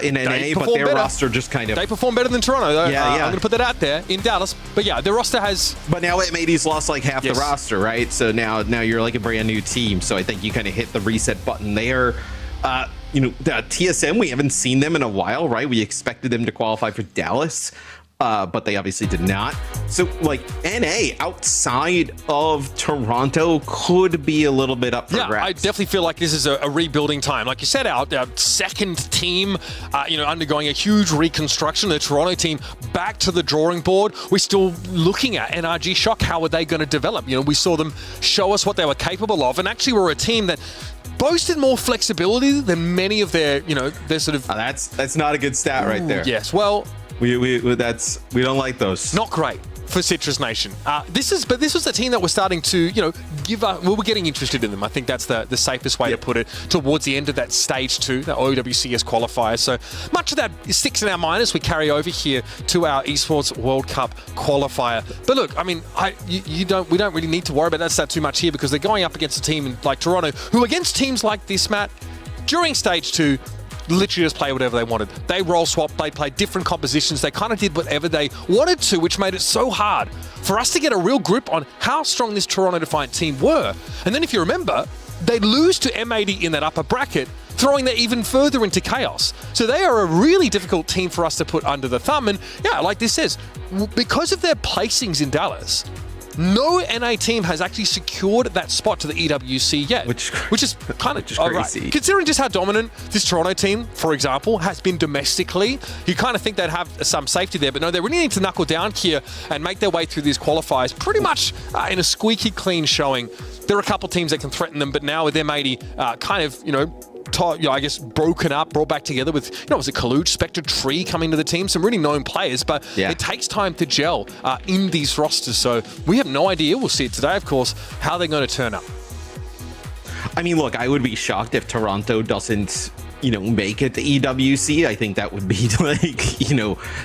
Speaker 12: in NA, but their roster just kind of...
Speaker 7: They perform better than Toronto, though.
Speaker 12: Yeah.
Speaker 7: I'm going to put that out there in Dallas. But yeah, their roster has...
Speaker 12: But now M80's lost like half the roster, right? So now you're like a brand new team. So I think you kind of hit the reset button there. The TSM, we haven't seen them in a while, right? We expected them to qualify for Dallas. But they obviously did not. So, like, NA outside of Toronto could be a little bit up for grabs.
Speaker 7: I definitely feel like this is a rebuilding time. Like you said, our second team, undergoing a huge reconstruction. The Toronto team back to the drawing board. We're still looking at NRG Shock. How are they going to develop? We saw them show us what they were capable of, and actually we're a team that boasted more flexibility than many of their sort of...
Speaker 12: That's not a good stat right there.
Speaker 7: Yes, well...
Speaker 12: We don't like those.
Speaker 7: Not great. for Citrus Nation. This was a team that was starting to, give up. We were getting interested in them. I think that's the safest way to put it towards the end of that stage 2, that OWCS qualifier. So much of that sticks in our mind as we carry over here to our Esports World Cup qualifier. But look, I mean, we don't really need to worry about that too much here, because they're going up against a team like Toronto, who against teams like this, Matt, during stage 2, literally just play whatever they wanted. They role swapped, they played different compositions, they kind of did whatever they wanted to, which made it so hard for us to get a real grip on how strong this Toronto Defiant team were. And then if you remember, they lose to M80 in that upper bracket, throwing that even further into chaos. So they are a really difficult team for us to put under the thumb. And yeah, like this says, because of their placings in Dallas, no NA team has actually secured that spot to the EWC yet, which is kind of crazy. Right. Considering just how dominant this Toronto team, for example, has been domestically, you kind of think they'd have some safety there. But no, they really need to knuckle down here and make their way through these qualifiers pretty much in a squeaky clean showing. There are a couple teams that can threaten them, but now with M80 kind of, I guess, broken up, brought back together with, was it Kaluj, Spectre, Tree coming to the team, some really known players, but it takes time to gel in these rosters. So we have no idea. We'll see it today, of course, how they're going to turn up.
Speaker 12: I mean, look, I would be shocked if Toronto doesn't, make it to EWC. I think that would be like,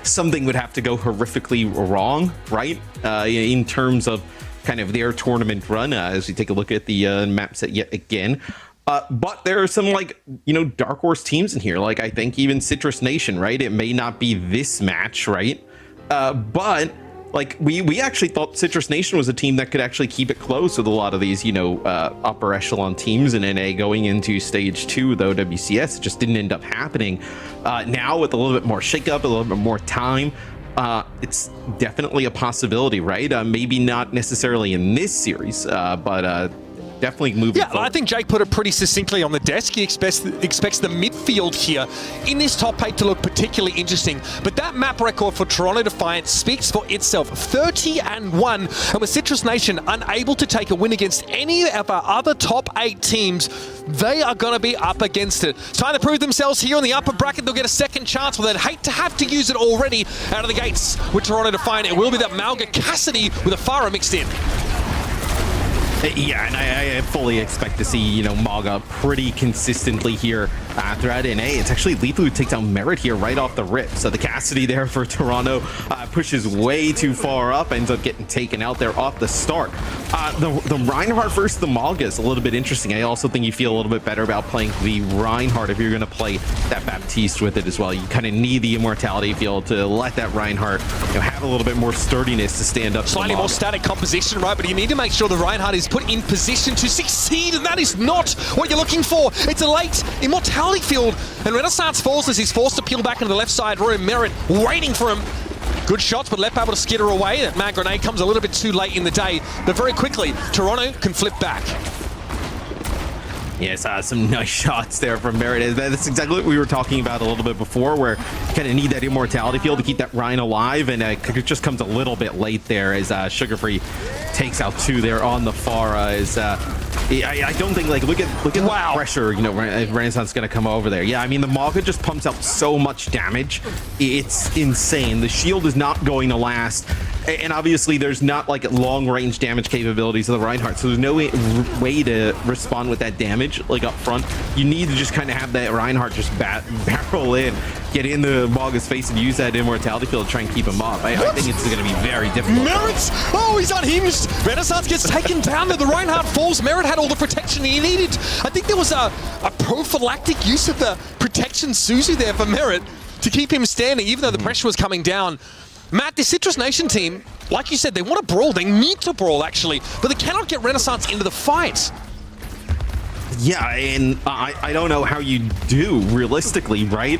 Speaker 12: something would have to go horrifically wrong, right? In terms of kind of their tournament run, as we take a look at the map set yet again. But there are some dark horse teams in here. Like I think even Citrus Nation, right? It may not be this match, right? But like we actually thought Citrus Nation was a team that could actually keep it close with a lot of these, upper echelon teams in NA going into stage 2 with OWCS. It just didn't end up happening. Now with a little bit more shakeup, a little bit more time, it's definitely a possibility, right? Maybe not necessarily in this series, but definitely moving forward.
Speaker 7: I think Jake put it pretty succinctly on the desk. He expects the midfield here in this top 8 to look particularly interesting. But that map record for Toronto Defiant speaks for itself. 30-1. And with Citrus Nation unable to take a win against any of our other top 8 teams, they are going to be up against it. It's time to prove themselves here in the upper bracket. They'll get a second chance. Well, they'd hate to have to use it already out of the gates with Toronto Defiant. It will be that Malga Cassidy with a Farah mixed in.
Speaker 12: Yeah, and I fully expect to see, Malga pretty consistently here throughout NA. It's actually lethal who takes out Merit here right off the rip. So the Cassidy there for Toronto pushes way too far up, ends up getting taken out there off the start. The Reinhardt versus the Malga is a little bit interesting. I also think you feel a little bit better about playing the Reinhardt if you're going to play that Baptiste with it as well. You kind of need the immortality field to let that Reinhardt have a little bit more sturdiness to stand up.
Speaker 7: Slightly more static composition, right? But you need to make sure the Reinhardt is put in position to succeed, and that is not what you're looking for. It's a late immortality field, and Renaissance falls as he's forced to peel back into the left side room. Merit waiting for him. Good shots, but Lep able to skitter away. That mag grenade comes a little bit too late in the day, but very quickly, Toronto can flip back.
Speaker 12: Yes, some nice shots there from Merit. That's exactly what we were talking about a little bit before, where you kind of need that immortality field to keep that Ryan alive, and it just comes a little bit late there as Sugar Free takes out 2 there on the Farah. I don't think, look at the pressure, Renaissance is going to come over there. Yeah, I mean, the Malga just pumps out so much damage. It's insane. The shield is not going to last. And obviously, there's not long-range damage capabilities of the Reinhardt, so there's no way to respond with that damage up front. You need to just kind of have that Reinhardt just barrel in, get in the Malga's face, and use that immortality field to try and keep him up. I think it's going to be very difficult.
Speaker 7: Merit! Oh, he's unhinged! Renaissance gets taken down, the Reinhardt falls. Merit had all the protection he needed. I think there was a prophylactic use of the protection Suzu there for Merit to keep him standing, even though the pressure was coming down. Matt, the Citrus Nation team, like you said, they want to brawl. They need to brawl, actually, but they cannot get Renaissance into the fight.
Speaker 12: Yeah, and I don't know how you do, realistically, right?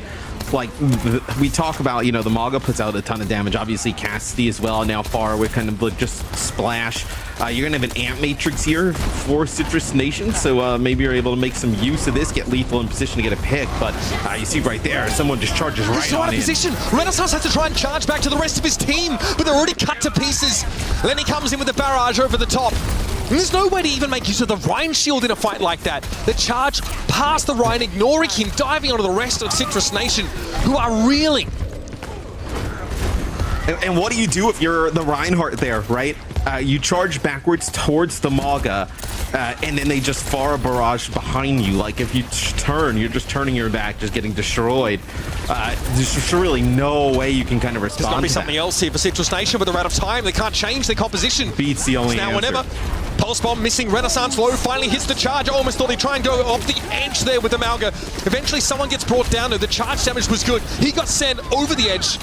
Speaker 12: We talk about, the Malga puts out a ton of damage. Obviously, Cassidy as well. Now Farah with kind of just splash. You're going to have an Amp Matrix here for Citrus Nation, so maybe you're able to make some use of this, get lethal in position to get a pick, but you see right there, someone just charges right on in.
Speaker 7: Position. Renaissance has to try and charge back to the rest of his team, but they're already cut to pieces. Then he comes in with a barrage over the top. And there's no way to even make use of the Rhine shield in a fight like that. The charge past the Rhine, ignoring him, diving onto the rest of Citrus Nation, who are reeling.
Speaker 12: And what do you do if you're the Reinhardt there, right? You charge backwards towards the Mauga, and then they just fire a barrage behind you. Like, if you turn, you're just turning your back, just getting destroyed. There's just really no way you can kind of respond.
Speaker 7: There's got to be something else here for Citrus Nation, but they're out of time. They can't change their composition.
Speaker 12: Beats the only
Speaker 7: now
Speaker 12: answer.
Speaker 7: Whenever. Pulse Bomb missing, Renaissance low, finally hits the charge. I almost thought he'd try and go off the edge there with the Mauga. Eventually someone gets brought down though. The charge damage was good. He got sent over the edge.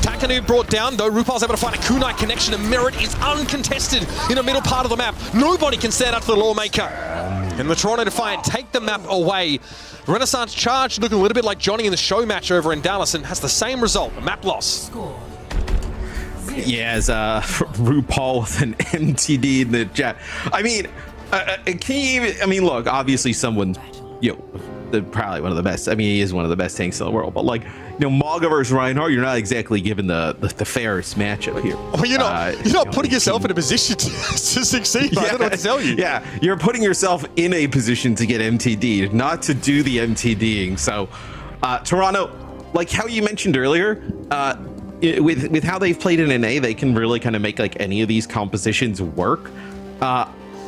Speaker 7: Takanu brought down though. Rupal's able to find a kunai connection, and Merit is uncontested in the middle part of the map. Nobody can stand up to the Lawmaker. And the Toronto Defiant take the map away. Renaissance charge looking a little bit like Johnny in the show match over in Dallas, and has the same result, a map loss.
Speaker 12: Yeah, as RuPaul with an MTD in the chat. I mean, can you even, I mean, look, obviously someone's, probably one of the best. I mean, he is one of the best tanks in the world, but like, Mauga versus Reinhardt, you're not exactly given the fairest matchup here.
Speaker 7: Well, you're not putting yourself in a position to succeed. Yeah, I don't know what to tell you. Yeah,
Speaker 12: you're putting yourself in a position to get MTD'd, not to do the MTDing. So, Toronto, like how you mentioned earlier, with how they've played in NA, they can really kind of make like any of these compositions work.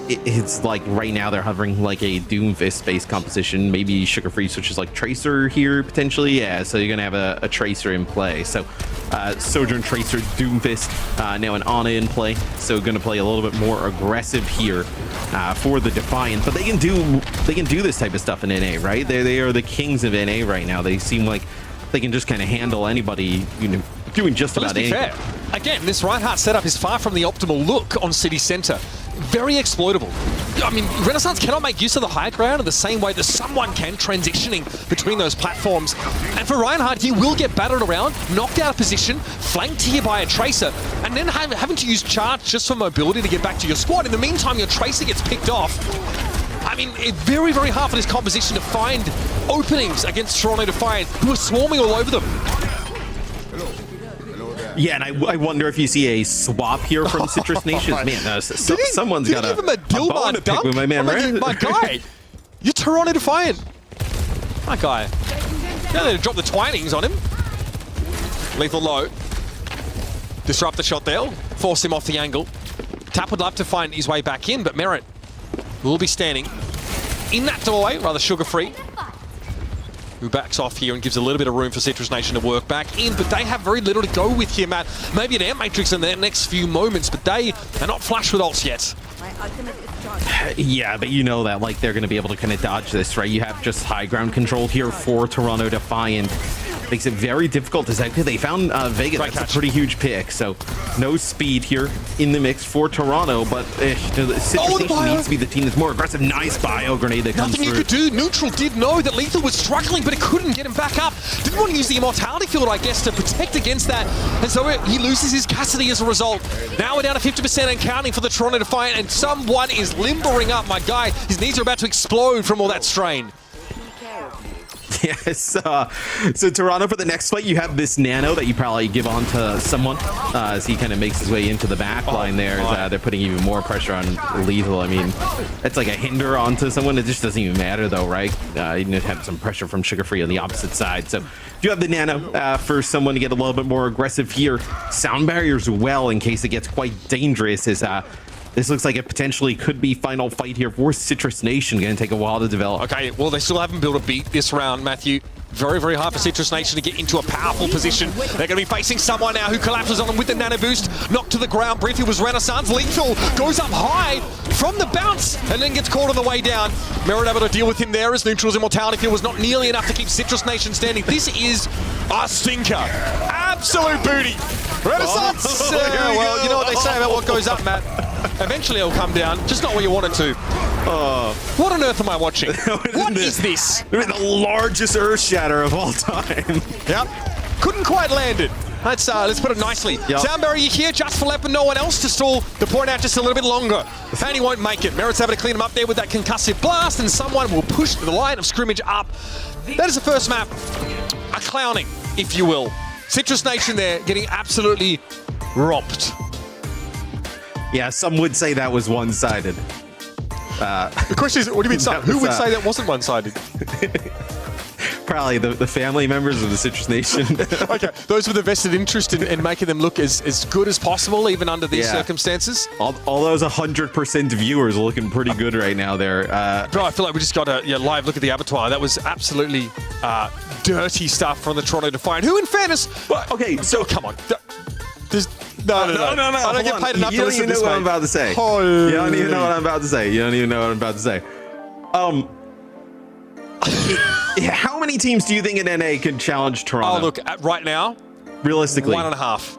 Speaker 12: It's like right now they're hovering like a Doomfist based composition, maybe Sugar Free switches like Tracer here potentially. Yeah, so you're gonna have a Tracer in play. So Sojourn, Tracer, Doomfist, now an Ana in play. So gonna play a little bit more aggressive here for the Defiant. But they can do this type of stuff in NA, right? They are the kings of NA right now. They seem like they can just kind of handle anybody, doing just about anything.
Speaker 7: Let's be fair. Again, this Reinhardt setup is far from the optimal look on City Center. Very exploitable. I mean, Renaissance cannot make use of the high ground in the same way that someone can, transitioning between those platforms. And for Reinhardt, he will get battered around, knocked out of position, flanked here by a Tracer, and then having to use charge just for mobility to get back to your squad. In the meantime, your Tracer gets picked off. I mean, it's very, very hard for this composition to find openings against Toronto Defiant, who are swarming all over them.
Speaker 12: Yeah, and I wonder if you see a swap here from Citrus Nation. Man, someone's got a bone to pick with my man, right?
Speaker 7: My guy, you're Toronto Defiant. My guy. Now they drop the twinings on him. Lethal low. Disrupt the shot there. Force him off the angle. Tap would love to find his way back in, but Merit will be standing in that doorway, rather sugar-free. Who backs off here and gives a little bit of room for Citrus Nation to work back in, but they have very little to go with here, Matt. Maybe an Ant Matrix in the next few moments, but they are not flush with ults yet.
Speaker 12: Yeah, but you know that like they're going to be able to kind of dodge this, right? You have just high ground control here for Toronto Defiant. Makes it very difficult to say. They found Vega. That's a pretty huge pick. So no speed here in the mix for Toronto, but Citrus Nation needs to be the team that's more aggressive. Nice bio grenade that comes through.
Speaker 7: Nothing you could do. Neutral did know that Lethal was struggling, but it couldn't get him back up. Didn't want to use the immortality field, I guess, to protect against that. And so he loses his Cassidy as a result. Now we're down to 50% and counting for the Toronto Defiant, and someone is limbering up, my guy. His knees are about to explode from all that strain.
Speaker 12: Yes, so Toronto for the next fight, you have this nano that you probably give on to someone as he kind of makes his way into the back line there. They're putting even more pressure on Lethal. I mean, it's like a hinder onto someone. It just doesn't even matter though, right? You need to have some pressure from Sugar Free on the opposite side. So you have the nano for someone to get a little bit more aggressive here. Sound barriers well in case it gets quite dangerous as this looks like it potentially could be final fight here for Citrus Nation. Going to take a while to develop.
Speaker 7: Okay, well, they still haven't built a beat this round, Matthew. Very, very hard for Citrus Nation to get into a powerful position. They're going to be facing someone now who collapses on them with the nano boost. Knocked to the ground briefly was Renaissance. Lethal goes up high from the bounce and then gets caught on the way down. Merit able to deal with him there as Neutral's immortality field was not nearly enough to keep Citrus Nation standing. This is a stinker. Absolute booty. Renaissance. Well, you know what they say about what goes up, Matt. Eventually it'll come down, just not where you want it to. What on earth am I watching? What is this?
Speaker 12: The largest earth shatter of all time.
Speaker 7: Yep. Couldn't quite land it. Let's put it nicely. Yep. Sound barrier here just for Lep and no one else to stall the point out just a little bit longer. And he won't make it. Merit's able to clean him up there with that concussive blast, and someone will push the line of scrimmage up. That is the first map. A clowning, if you will. Citrus Nation there getting absolutely romped.
Speaker 12: Yeah, some would say that was one-sided.
Speaker 7: The question is, what do you mean, who would say that wasn't one-sided?
Speaker 12: probably the family members of the Citrus Nation.
Speaker 7: Okay, those with a vested interest in making them look as good as possible, even under these circumstances.
Speaker 12: All those 100% viewers are looking pretty good right now there.
Speaker 7: Bro, I feel like we just got a live look at the abattoir. That was absolutely dirty stuff from the Toronto Defiant, who in fairness...
Speaker 12: Okay, so...
Speaker 7: come on. No. I don't get paid enough to listen to this,
Speaker 12: You don't even know what I'm about to say. You don't even know what I'm about to say. You don't even know what I'm about to say. How many teams do you think in NA could challenge Toronto?
Speaker 7: Oh, look, right now...
Speaker 12: Realistically.
Speaker 7: 1.5.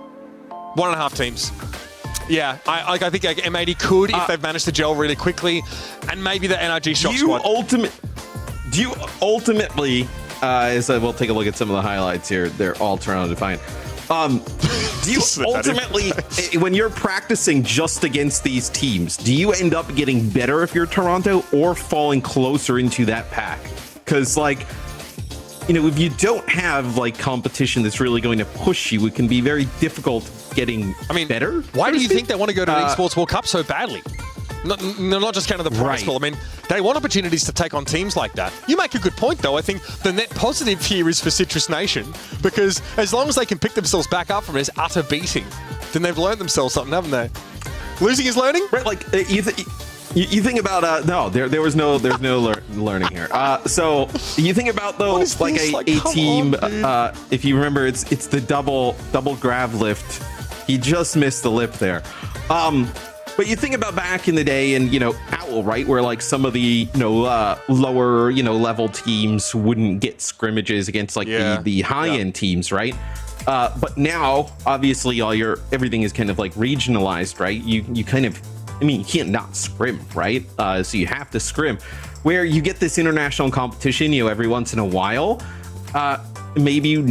Speaker 7: 1.5 teams. Yeah, I think M80 could if they've managed to gel really quickly, and maybe the NRG Shock Squad.
Speaker 12: Do you ultimately... so we'll take a look at some of the highlights here. They're all Toronto Defiant. Do you ultimately, when you're practicing just against these teams, do you end up getting better if you're Toronto or falling closer into that pack? Because, like, you know, if you don't have, like, competition that's really going to push you, it can be very difficult getting better.
Speaker 7: Why do you think they want to go to the Esports World Cup so badly? Not just kind of the prize pool. I mean, they want opportunities to take on teams like that. You make a good point, though. I think the net positive here is for Citrus Nation, because as long as they can pick themselves back up from this utter beating, then they've learned themselves something, haven't they? Losing is learning?
Speaker 12: Right, like, you think about, no, there's no learning here. So you think about, though, like a team, if you remember, it's the double grab lift. He just missed the lip there. But you think about back in the day and, you know, Owl, right? Where like some of the, you know, lower, you know, level teams wouldn't get scrimmages against like the high end teams, right? But now, obviously, everything is kind of like regionalized, right? You kind of, I mean, you can't not scrim, right? So you have to scrim. Where you get this international competition, you know, every once in a while, maybe you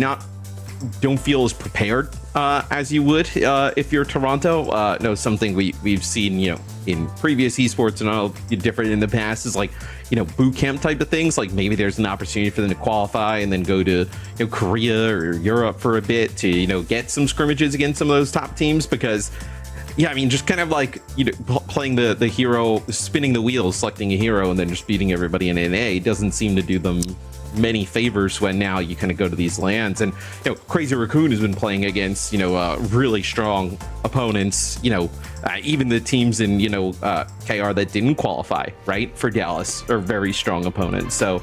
Speaker 12: don't feel as prepared as you would if you're Toronto. No, something we've seen, you know, in previous esports and all different in the past is like, you know, boot camp type of things. Like maybe there's an opportunity for them to qualify and then go to, you know, Korea or Europe for a bit to, you know, get some scrimmages against some of those top teams. Because yeah, I mean, just kind of like, you know, playing the hero, spinning the wheels, selecting a hero and then just beating everybody in NA doesn't seem to do them many favors when now you kind of go to these lands. And, you know, Crazy Raccoon has been playing against, you know, really strong opponents, you know, even the teams in, you know, KR that didn't qualify, right, for Dallas are very strong opponents. So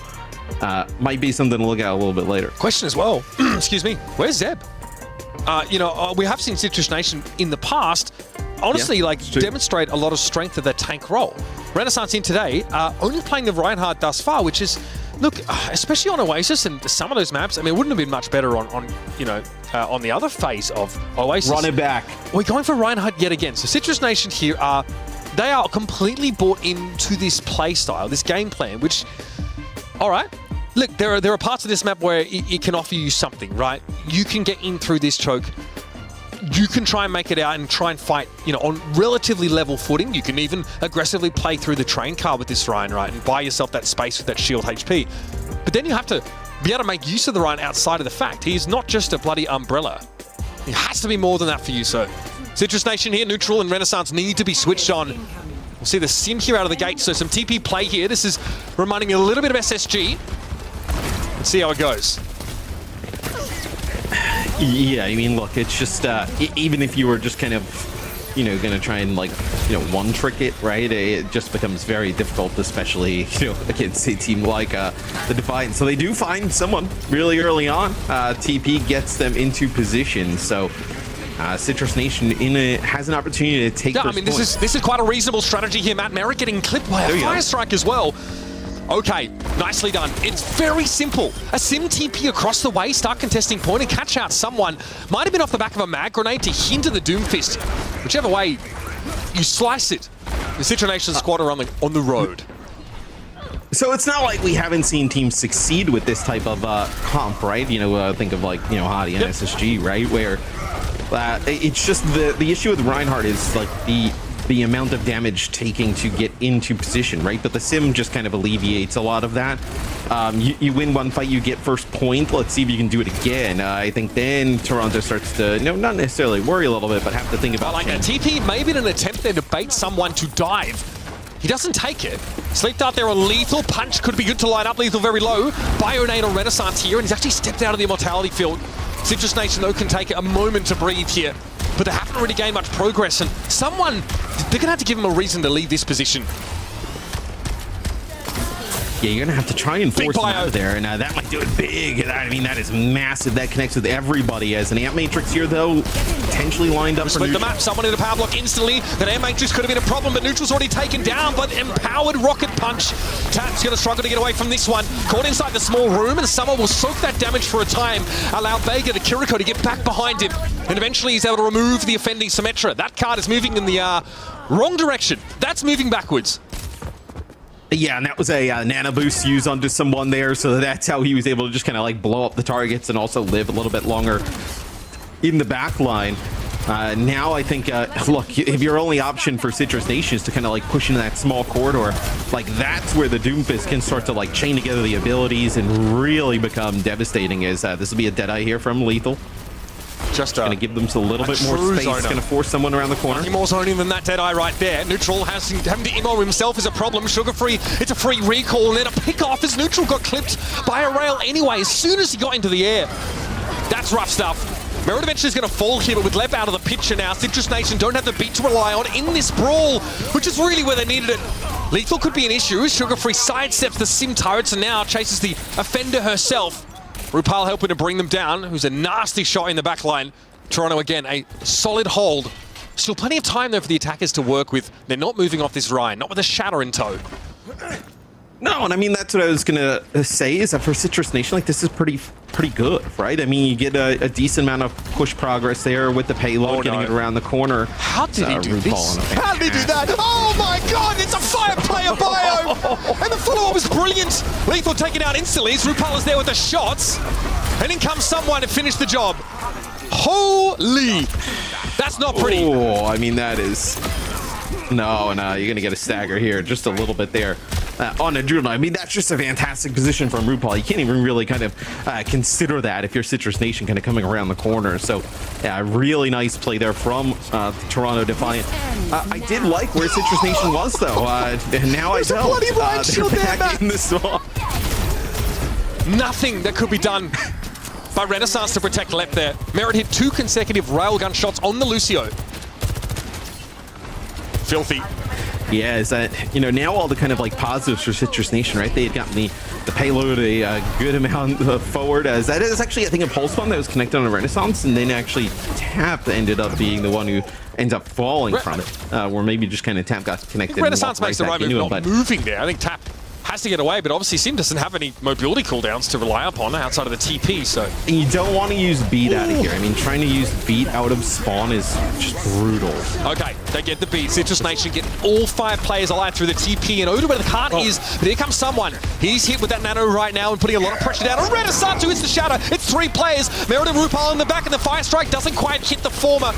Speaker 12: might be something to look at a little bit later.
Speaker 7: Question as well, excuse me, where's Zeb? You know, we have seen Citrus Nation in the past, honestly, demonstrate a lot of strength of their tank role. Renaissance in today, only playing the Reinhardt thus far, which is, look, especially on Oasis and some of those maps, I mean, it wouldn't have been much better on you know, on the other phase of Oasis.
Speaker 12: Run it back.
Speaker 7: We're going for Reinhardt yet again. So Citrus Nation here they are completely bought into this play style, this game plan, which, all right, look, there are parts of this map where it can offer you something, right? You can get in through this choke. You can try and make it out and try and fight, you know, on relatively level footing. You can even aggressively play through the train car with this Ryan, right, and buy yourself that space with that shield HP. But then you have to be able to make use of the Ryan outside of the fact he is not just a bloody umbrella. He has to be more than that for you, so. Citrus Nation here, neutral and Renaissance need to be switched on. We'll see the sim here out of the gate, so some TP play here. This is reminding me a little bit of SSG. Let's see how it goes.
Speaker 12: Yeah, I mean, look, it's just, even if you were just kind of, you know, gonna try and, like, you know, one-trick it, right, it just becomes very difficult, especially, you know, against a team like the Defiant. So they do find someone really early on. TP gets them into position, so Citrus Nation has an opportunity to take.
Speaker 7: Yeah, I mean, this is quite a reasonable strategy here. Matt Merrick getting clipped by a fire strike as well. Okay, nicely done. It's very simple. A sim TP across the way, start contesting point and catch out someone. Might have been off the back of a mag grenade to hinder the Doomfist. Whichever way you slice it, the Citrus Nation squad are on the road.
Speaker 12: So it's not like we haven't seen teams succeed with this type of comp, right? You know, think of like, you know, Hadi and SSG, right? Where it's just the issue with Reinhardt is like the amount of damage taking to get into position, right? But the sim just kind of alleviates a lot of that. You win one fight, you get first point. Let's see if you can do it again. I think then Toronto starts to, you know, not necessarily worry a little bit, but have to think about
Speaker 7: like a TP, maybe in an attempt there to bait someone to dive. He doesn't take it. Sleep Dart there on Lethal. Punch could be good to line up. Lethal very low. Bionade on Renaissance here, and he's actually stepped out of the Immortality field. Citrus Nation, though, can take a moment to breathe here. But they haven't really gained much progress, and someone, they're going to have to give him a reason to leave this position.
Speaker 12: Yeah, you're going to have to try and force him out of there, and that might do it big. I mean, that is massive. That connects with everybody. As an Amp Matrix here, though, potentially lined up for
Speaker 7: Split the map. Someone in a power block instantly. That Amp Matrix could have been a problem, but Neutral's already taken down. But empowered Rocket Punch. Tap's going to struggle to get away from this one. Caught inside the small room, and someone will soak that damage for a time. Allow Vega, the Kiriko, to get back behind him. And eventually he's able to remove the offending Symmetra. That card is moving in the wrong direction. That's moving backwards.
Speaker 12: Yeah, and that was a nano boost used onto someone there, so that's how he was able to just kind of like blow up the targets and also live a little bit longer in the back line. Now I think, look, if your only option for Citrus Nation is to kind of like push into that small corridor, like that's where the Doomfist can start to like chain together the abilities and really become devastating. As this will be a Deadeye here from Lethal.
Speaker 7: Just
Speaker 12: going to give them a little bit more space. Going to force someone around the corner.
Speaker 7: Nothing more zoning than that Deadeye right there. Neutral having to immo himself is a problem. Sugar Free, it's a free recall, and then a pick off as Neutral got clipped by a rail anyway as soon as he got into the air. That's rough stuff. Merit eventually is going to fall here, but with Lep out of the picture now, Citrus Nation don't have the beat to rely on in this brawl, which is really where they needed it. Lethal could be an issue. Sugar Free sidesteps the Sim turrets and now chases the offender herself. Rupal helping to bring them down, who's a nasty shot in the back line. Toronto again, a solid hold. Still plenty of time though for the attackers to work with. They're not moving off this Ryan, not with a Shatter in tow.
Speaker 12: No, and I mean, that's what I was going to say, is that for Citrus Nation, like, this is pretty good, right? I mean, you get a decent amount of push progress there with the payload, getting it around the corner.
Speaker 7: How did he do this? How did he do that? Oh my god, it's a fire player bio! And the follow-up was brilliant! Lethal taken out instantly as Rupal is there with the shots. And in comes someone to finish the job. Holy! That's not pretty.
Speaker 12: Oh, I mean, that is... No, you're going to get a stagger here, just a little bit there. On Adrenaline. I mean, that's just a fantastic position from RuPaul. You can't even really kind of consider that if you're Citrus Nation kind of coming around the corner. So, yeah, really nice play there from Toronto Defiant. I did like where Citrus Nation was, though. And now I don't.
Speaker 7: Bloody blind shield there, man.
Speaker 12: In this one.
Speaker 7: Nothing that could be done by Renaissance to protect Lep there. Merit hit 2 consecutive railgun shots on the Lucio. Filthy.
Speaker 12: Yeah, is that, you know, now all the kind of like positives for Citrus Nation, right? They had gotten the payload a good amount forward. As that is actually, I think, a pulse bomb that was connected on a Renaissance, and then actually Tap ended up being the one who ends up falling from it. Or maybe just kind of Tap got connected.
Speaker 7: Renaissance makes the right move, not moving there. I think Tap has to get away, but obviously Sim doesn't have any mobility cooldowns to rely upon outside of the TP, so...
Speaker 12: And you don't want to use beat out of here. I mean, trying to use beat out of spawn is just brutal.
Speaker 7: Okay, they get the beat. Citrus Nation get all 5 players alive through the TP, and Oda where the cart is, but here comes someone. He's hit with that nano right now and putting a lot of pressure down on Renaissance, who hits the shatter. It's 3 players. Merit and Rupal in the back, and the Fire Strike doesn't quite hit the former.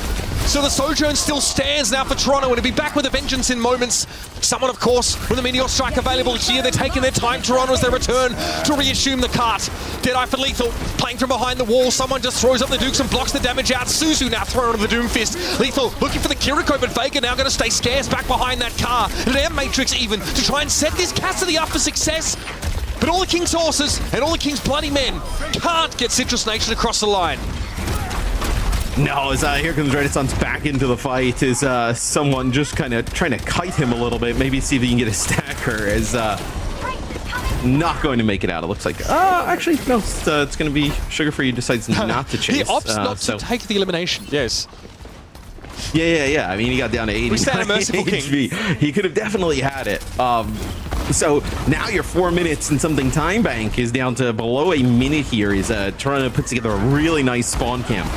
Speaker 7: So the Sojourn still stands now for Toronto, and he'll be back with a vengeance in moments. Someone, of course, with a Meteor Strike available here. They're taking their time, Toronto, as they return to reassume the cart. Deadeye for Lethal, playing from behind the wall. Someone just throws up the Dukes and blocks the damage out. Suzu now thrown onto the Doomfist. Lethal looking for the Kiriko, but Vega now going to stay scarce back behind that car. And an Air Matrix even to try and set this Cassidy up for success. But all the King's horses and all the King's bloody men can't get Citrus Nation across the line.
Speaker 12: No, as here comes Renaissance back into the fight, is someone just kind of trying to kite him a little bit, maybe see if he can get a stacker, is not going to make it out. It looks like, actually, no, it's going to be Sugar Free decides not to chase.
Speaker 7: He opts not to take the elimination, yes.
Speaker 12: Yeah. I mean, he got down to 80
Speaker 7: We stand a merciful
Speaker 12: HP.
Speaker 7: King.
Speaker 12: He could have definitely had it. So now your 4 minutes and something time bank is down to below a minute here. He's trying to put together a really nice spawn camp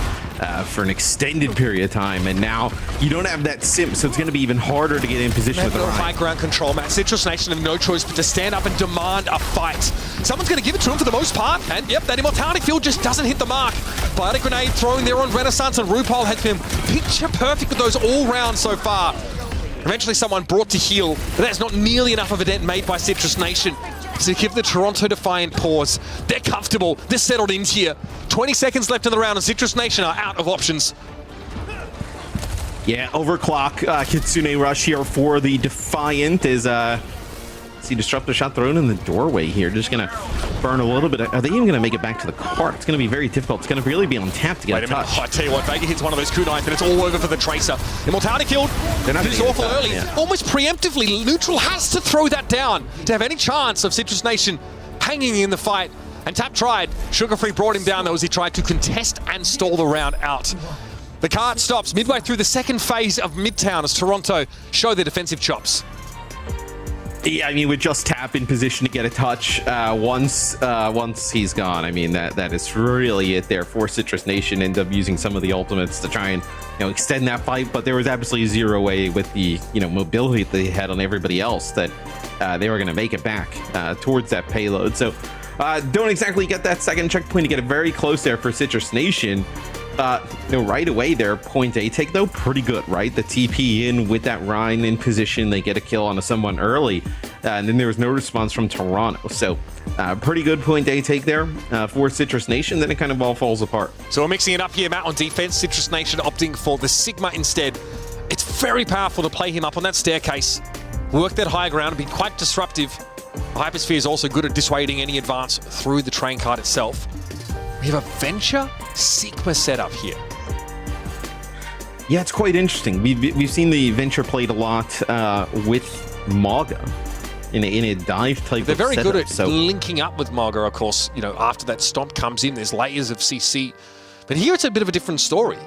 Speaker 12: for an extended period of time, and now you don't have that simp, so it's going to be even harder to get in position with the
Speaker 7: high ground control, Matt. Citrus Nation have no choice but to stand up and demand a fight. Someone's going to give it to him for the most part, and yep, that Immortality field just doesn't hit the mark. Biotic Grenade throwing there on Renaissance, and RuPaul has been picture perfect with those all round so far. Eventually someone brought to heal, but that's not nearly enough of a dent made by Citrus Nation. To give the Toronto Defiant pause. They're comfortable, they're settled in here. 20 seconds left in the round, and Citrus Nation are out of options.
Speaker 12: Yeah, overclock Kitsune rush here for the Defiant is see disruptor shot thrown in the doorway here. Just gonna burn a little bit. Are they even gonna make it back to the cart? It's gonna be very difficult. It's gonna really be on tap to get a touch.
Speaker 7: I tell you what, Vega hits one of those kunais and it's all over for the Tracer. Immortality killed. This is awful early.
Speaker 12: Yeah.
Speaker 7: Almost preemptively, Neutral has to throw that down to have any chance of Citrus Nation hanging in the fight. And Tap tried. Sugar Free brought him down though as he tried to contest and stall the round out. The cart stops midway through the second phase of Midtown as Toronto show their defensive chops.
Speaker 12: Yeah, I mean, with just Tap in position to get a touch once he's gone, I mean, that is really it there for Citrus Nation. End up using some of the ultimates to try and, extend that fight, but there was absolutely zero way with the, mobility that they had on everybody else that they were going to make it back towards that payload. So don't exactly get that second checkpoint to get it very close there for Citrus Nation. Right away there, point A take though, pretty good, right? The TP in with that Rhine in position, they get a kill on someone early, and then there was no response from Toronto. So pretty good point A take there for Citrus Nation, then it kind of all falls apart.
Speaker 7: So we're mixing it up here, Matt, on defense. Citrus Nation opting for the Sigma instead. It's very powerful to play him up on that staircase, work that high ground, and be quite disruptive. Hypersphere is also good at dissuading any advance through the train card itself. We have a Venture Sigma setup here.
Speaker 12: Yeah, it's quite interesting. We've seen the Venture played a lot with Mauga in a dive type
Speaker 7: They're
Speaker 12: of
Speaker 7: very
Speaker 12: setup,
Speaker 7: good at linking up with Mauga, of course. After that stomp comes in, there's layers of CC. But here it's a bit of a different story.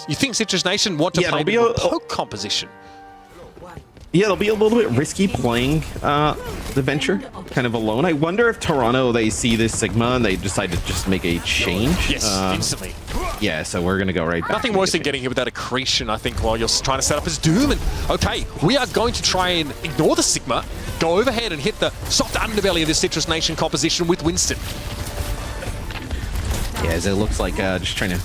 Speaker 7: You think Citrus Nation want to play the poke composition?
Speaker 12: Yeah, it'll be a little bit risky playing the Venture kind of alone. I wonder if Toronto, they see this Sigma and they decide to just make a change.
Speaker 7: Yes, instantly.
Speaker 12: Yeah, so we're going to go right back.
Speaker 7: Nothing worse than getting hit with that accretion, I think, while you're trying to set up his Doom. And okay, we are going to try and ignore the Sigma, go overhead and hit the soft underbelly of this Citrus Nation composition with Winston.
Speaker 12: Yeah, as it looks like just trying to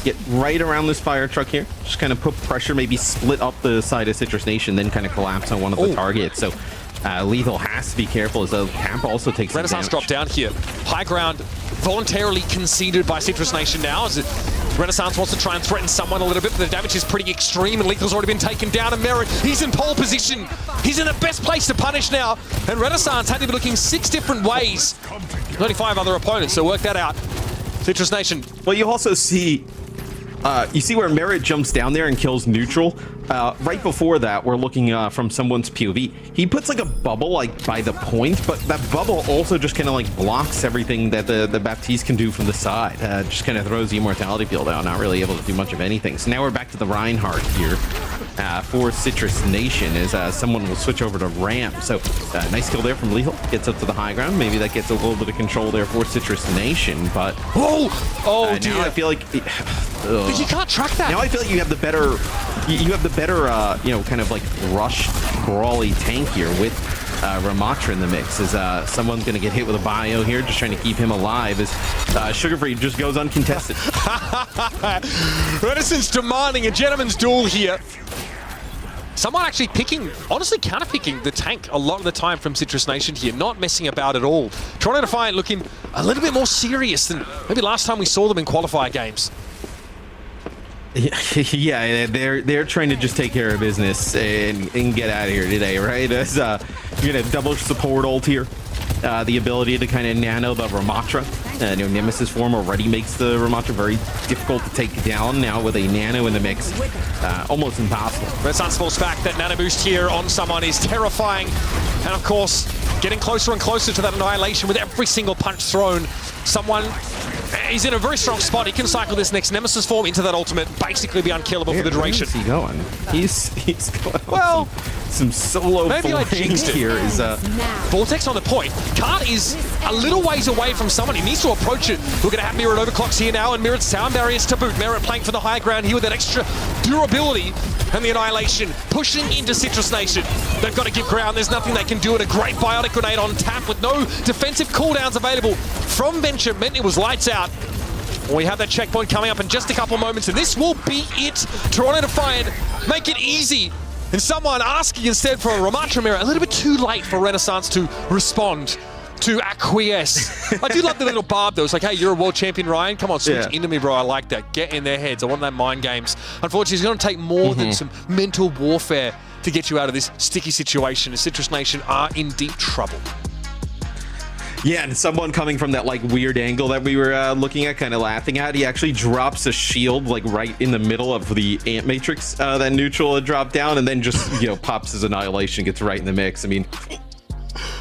Speaker 12: get right around this fire truck here. Just kind of put pressure, maybe split up the side of Citrus Nation, then kind of collapse on one of the targets. So Lethal has to be careful as the camp also takes
Speaker 7: Renaissance drop down here. High ground voluntarily conceded by Citrus Nation now as Renaissance wants to try and threaten someone a little bit, but the damage is pretty extreme and Lethal's already been taken down, and Merritt, he's in pole position. He's in the best place to punish now, and Renaissance had to be looking 6 different ways. 35 other opponents, so work that out. Citrus Nation.
Speaker 12: Well, you also see, you see where Merritt jumps down there and kills Neutral. Right before that, we're looking from someone's POV. He puts like a bubble like by the point, but that bubble also just kind of like blocks everything that the Baptiste can do from the side. Just kind of throws the immortality field out, not really able to do much of anything. So now we're back to the Reinhardt here for Citrus Nation as someone will switch over to Ram. So nice kill there from Lethal. Gets up to the high ground. Maybe that gets a little bit of control there for Citrus Nation, but
Speaker 7: dear.
Speaker 12: now I feel like
Speaker 7: you can't track that.
Speaker 12: Now I feel like you have the better kind of like rush brawly tank here with Ramatra in the mix. Is someone's going to get hit with a bio here, just trying to keep him alive as Sugar Free just goes uncontested.
Speaker 7: Renaissance demanding a gentleman's duel here. Someone actually honestly counter-picking the tank a lot of the time from Citrus Nation here, not messing about at all. Toronto Defiant looking a little bit more serious than maybe last time we saw them in qualifier games.
Speaker 12: Yeah, they're trying to just take care of business and get out of here today, right? As you're gonna double support ult here, the ability to kind of nano the Ramatra. Nemesis form already makes the Ramatra very difficult to take down. Now with a nano in the mix, almost impossible.
Speaker 7: Renaissance falls back. That nano boost here on someone is terrifying, and of course, getting closer and closer to that annihilation with every single punch thrown. Someone is in a very strong spot. He can cycle this next Nemesis form into that ultimate, basically be unkillable for the duration.
Speaker 12: Where's he going? He's going.
Speaker 7: Well,
Speaker 12: some solo
Speaker 7: maybe I jinxed it.
Speaker 12: Here is
Speaker 7: Vortex on the point. Cart is a little ways away from someone. He needs to approach it. We're going to have Mirror overclocks here now, and Mirror's sound barriers to boot. Mirror playing for the high ground here with that extra durability and the annihilation pushing into Citrus Nation. They've got to give ground. There's nothing they can do. And a great biotic grenade on tap with no defensive cooldowns available from Venture meant it was lights out. We have that checkpoint coming up in just a couple moments, and this will be it. Toronto Defiant make it easy. And someone asking instead for a Ramatra mirror, a little bit too late for Renaissance to respond. to acquiesce. I do love the little barb though. It's like, hey, you're a world champion, Ryan. Come on, switch into me, bro. I like that. Get in their heads. I want that mind games. Unfortunately, it's going to take more than some mental warfare to get you out of this sticky situation. The Citrus Nation are in deep trouble.
Speaker 12: Yeah, and someone coming from that like weird angle that we were looking at, kind of laughing at, he actually drops a shield like right in the middle of the ant matrix that neutral had dropped down, and then just pops his annihilation, gets right in the mix. I mean,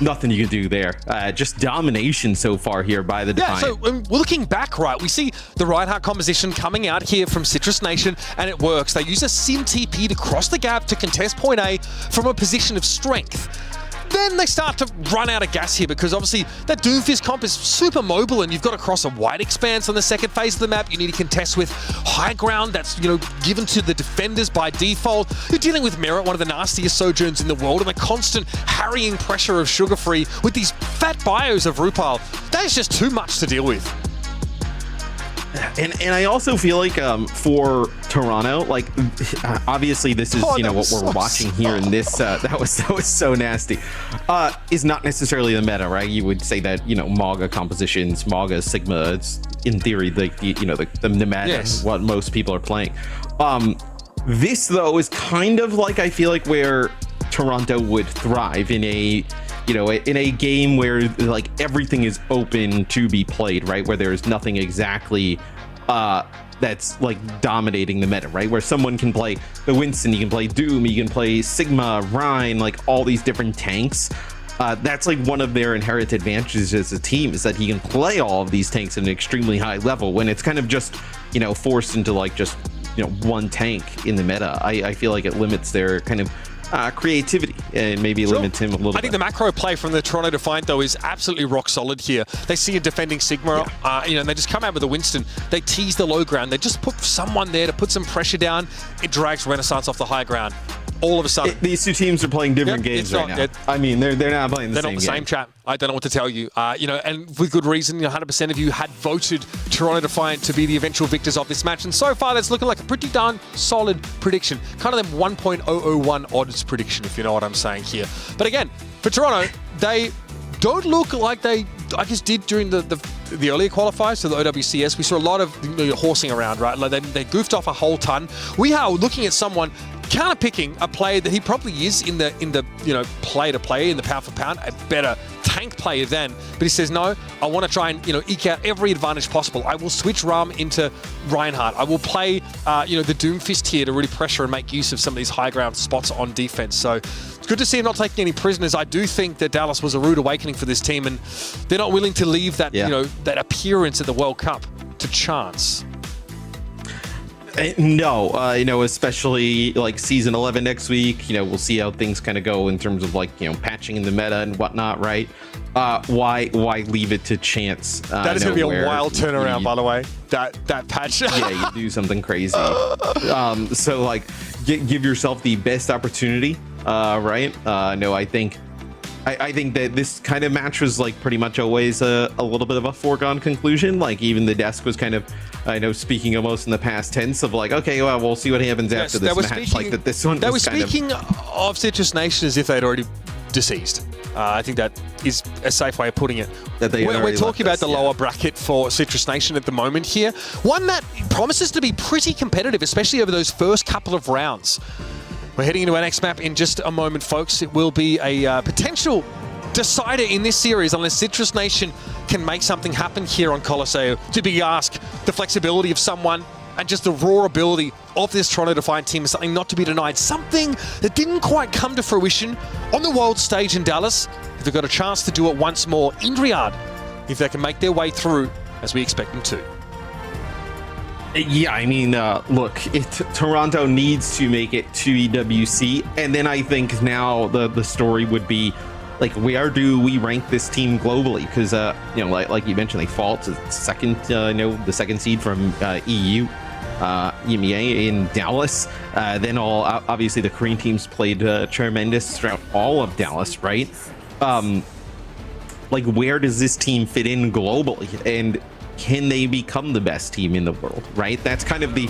Speaker 12: nothing you can do there. Just domination so far here by the Defiant.
Speaker 7: Yeah, so looking back, right, we see the Reinhardt composition coming out here from Citrus Nation, and it works. They use a Sim TP to cross the gap to contest point A from a position of strength. Then they start to run out of gas here because obviously that Doomfist comp is super mobile and you've got to cross a wide expanse on the second phase of the map. You need to contest with high ground that's, given to the defenders by default. You're dealing with Merit, one of the nastiest sojourns in the world, and the constant harrying pressure of Sugar Free with these fat bios of Rupal. That is just too much to deal with.
Speaker 12: And I also feel like for Toronto, like obviously this is what we're watching here in this that was so nasty. Is not necessarily the meta, right? You would say that Mauga compositions, Mauga Sigma, it's in theory the meta, what most people are playing. This though is kind of like, I feel like where Toronto would thrive in a in a game where like everything is open to be played, right? Where there's nothing exactly that's like dominating the meta, right? Where someone can play the Winston, you can play Doom, you can play Sigma, Rhine, like all these different tanks. That's like one of their inherent advantages as a team, is that he can play all of these tanks at an extremely high level. When it's kind of just forced into like just one tank in the meta, I feel like it limits their kind of creativity and maybe limits him a little bit.
Speaker 7: I think the macro play from the Toronto Defiant, though, is absolutely rock solid here. They see a defending Sigma, and they just come out with a Winston. They tease the low ground. They just put someone there to put some pressure down. It drags Renaissance off the high ground. All of a sudden,
Speaker 12: these two teams are playing different games right now. I mean, they're not playing the same game. They're not the same,
Speaker 7: chat. I don't know what to tell you. And with good reason. 100% of you had voted Toronto Defiant to be the eventual victors of this match, and so far that's looking like a pretty darn solid prediction. Kind of them 1.001 odds prediction, if you know what I'm saying here. But again, for Toronto, they don't look like they, I guess, did during the earlier qualifiers, so the OWCS. We saw a lot of horsing around, right? Like they goofed off a whole ton. We are looking at someone counter-picking a player that he probably is in the play to play, in the pound for pound, a better tank player than, but he says, no, I want to try and eke out every advantage possible. I will switch Ram into Reinhardt. I will play the Doomfist here to really pressure and make use of some of these high ground spots on defense. So it's good to see him not taking any prisoners. I do think that Dallas was a rude awakening for this team, and they're not willing to leave that that appearance at the World Cup to chance.
Speaker 12: No, especially like season 11 next week. We'll see how things kind of go in terms of like patching in the meta and whatnot, right? Why leave it to chance?
Speaker 7: That is going to be a wild turnaround, by the way. That patch.
Speaker 12: Yeah, you do something crazy. So like, give yourself the best opportunity, right? No, I think that this kind of match was like pretty much always a little bit of a foregone conclusion. Like even the desk was kind of, speaking almost in the past tense of like, okay, well, we'll see what happens after this match. Like that, this one.
Speaker 7: They were speaking of Citrus Nation as if they'd already deceased. I think that is a safe way of putting it. We're talking about the lower bracket for Citrus Nation at the moment here. One that promises to be pretty competitive, especially over those first couple of rounds. We're heading into our next map in just a moment, folks. It will be a potential decider in this series unless Citrus Nation can make something happen here on Colosseo. To be asked, the flexibility of someone and just the raw ability of this Toronto Defiant team is something not to be denied. Something that didn't quite come to fruition on the world stage in Dallas. If they've got a chance to do it once more in Riyadh, if they can make their way through as we expect them to.
Speaker 12: Yeah, I mean, look, Toronto needs to make it to EWC, and then I think now the story would be like, where do we rank this team globally? Because like you mentioned, they fall to second, the second seed from EU, EMEA in Dallas. Then obviously the Korean teams played tremendous throughout all of Dallas, right? Like, where does this team fit in globally? And can they become the best team in the world, right? That's kind of the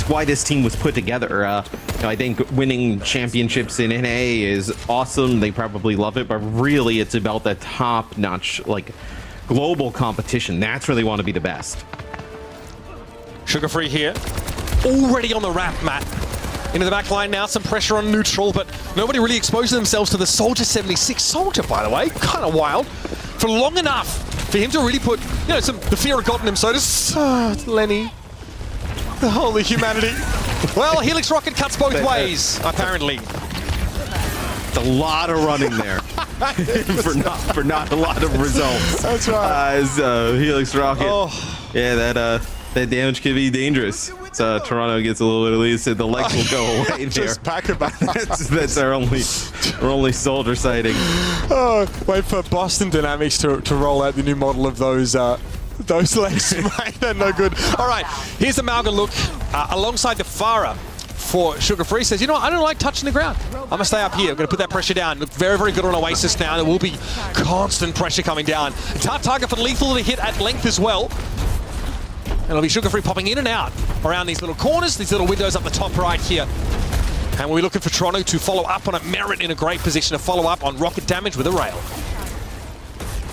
Speaker 12: why this team was put together. I think winning championships in NA is awesome. They probably love it, but really it's about that top-notch, like, global competition. That's where they want to be the best.
Speaker 7: Sugar Free here, already on the wrap, Matt. Into the back line now, some pressure on neutral, but nobody really exposing themselves to the Soldier 76. Soldier, by the way, kind of wild. For long enough for him to really put, the fear had gotten him, so does Lenny. The holy humanity. Well, Helix Rocket cuts both ways, apparently.
Speaker 12: A lot of running there for not a lot of results.
Speaker 7: That's right.
Speaker 12: As Helix Rocket, yeah, that damage can be dangerous. So Toronto gets a little bit of lead, so the legs will go away there.
Speaker 7: Just pack it back.
Speaker 12: That's our only soldier sighting.
Speaker 7: Oh, wait for Boston Dynamics to roll out the new model of those legs, mate. They're no good. All right, here's the Malga look alongside the Farah. For Sugar Free says, you know what, I don't like touching the ground. I'm going to stay up here. I'm going to put that pressure down. Look very, very good on Oasis now. There will be constant pressure coming down. A tough target for Lethal to hit at length as well. And it'll be Sugar Free popping in and out around these little corners, these little windows up the top right here. And we're looking for Toronto to follow up on it. Merit in a great position to follow up on rocket damage with a rail.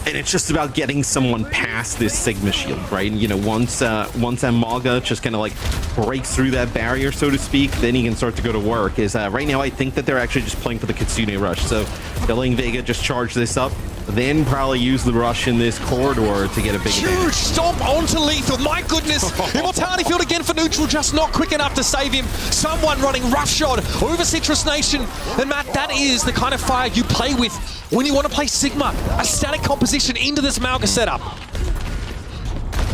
Speaker 12: And it's just about getting someone past this Sigma shield, right? And, once Malga just kind of like breaks through that barrier, so to speak, then he can start to go to work. Right now, I think that they're actually just playing for the Kitsune Rush. So they're letting Vega just charge this up, then probably use the rush in this corridor to get a big advantage.
Speaker 7: Huge stomp onto Lethal. My goodness. Immortality field again for neutral, just not quick enough to save him. Someone running roughshod over Citrus Nation. And Matt, that is the kind of fire you play with when you want to play Sigma, a static composition into this Malga setup.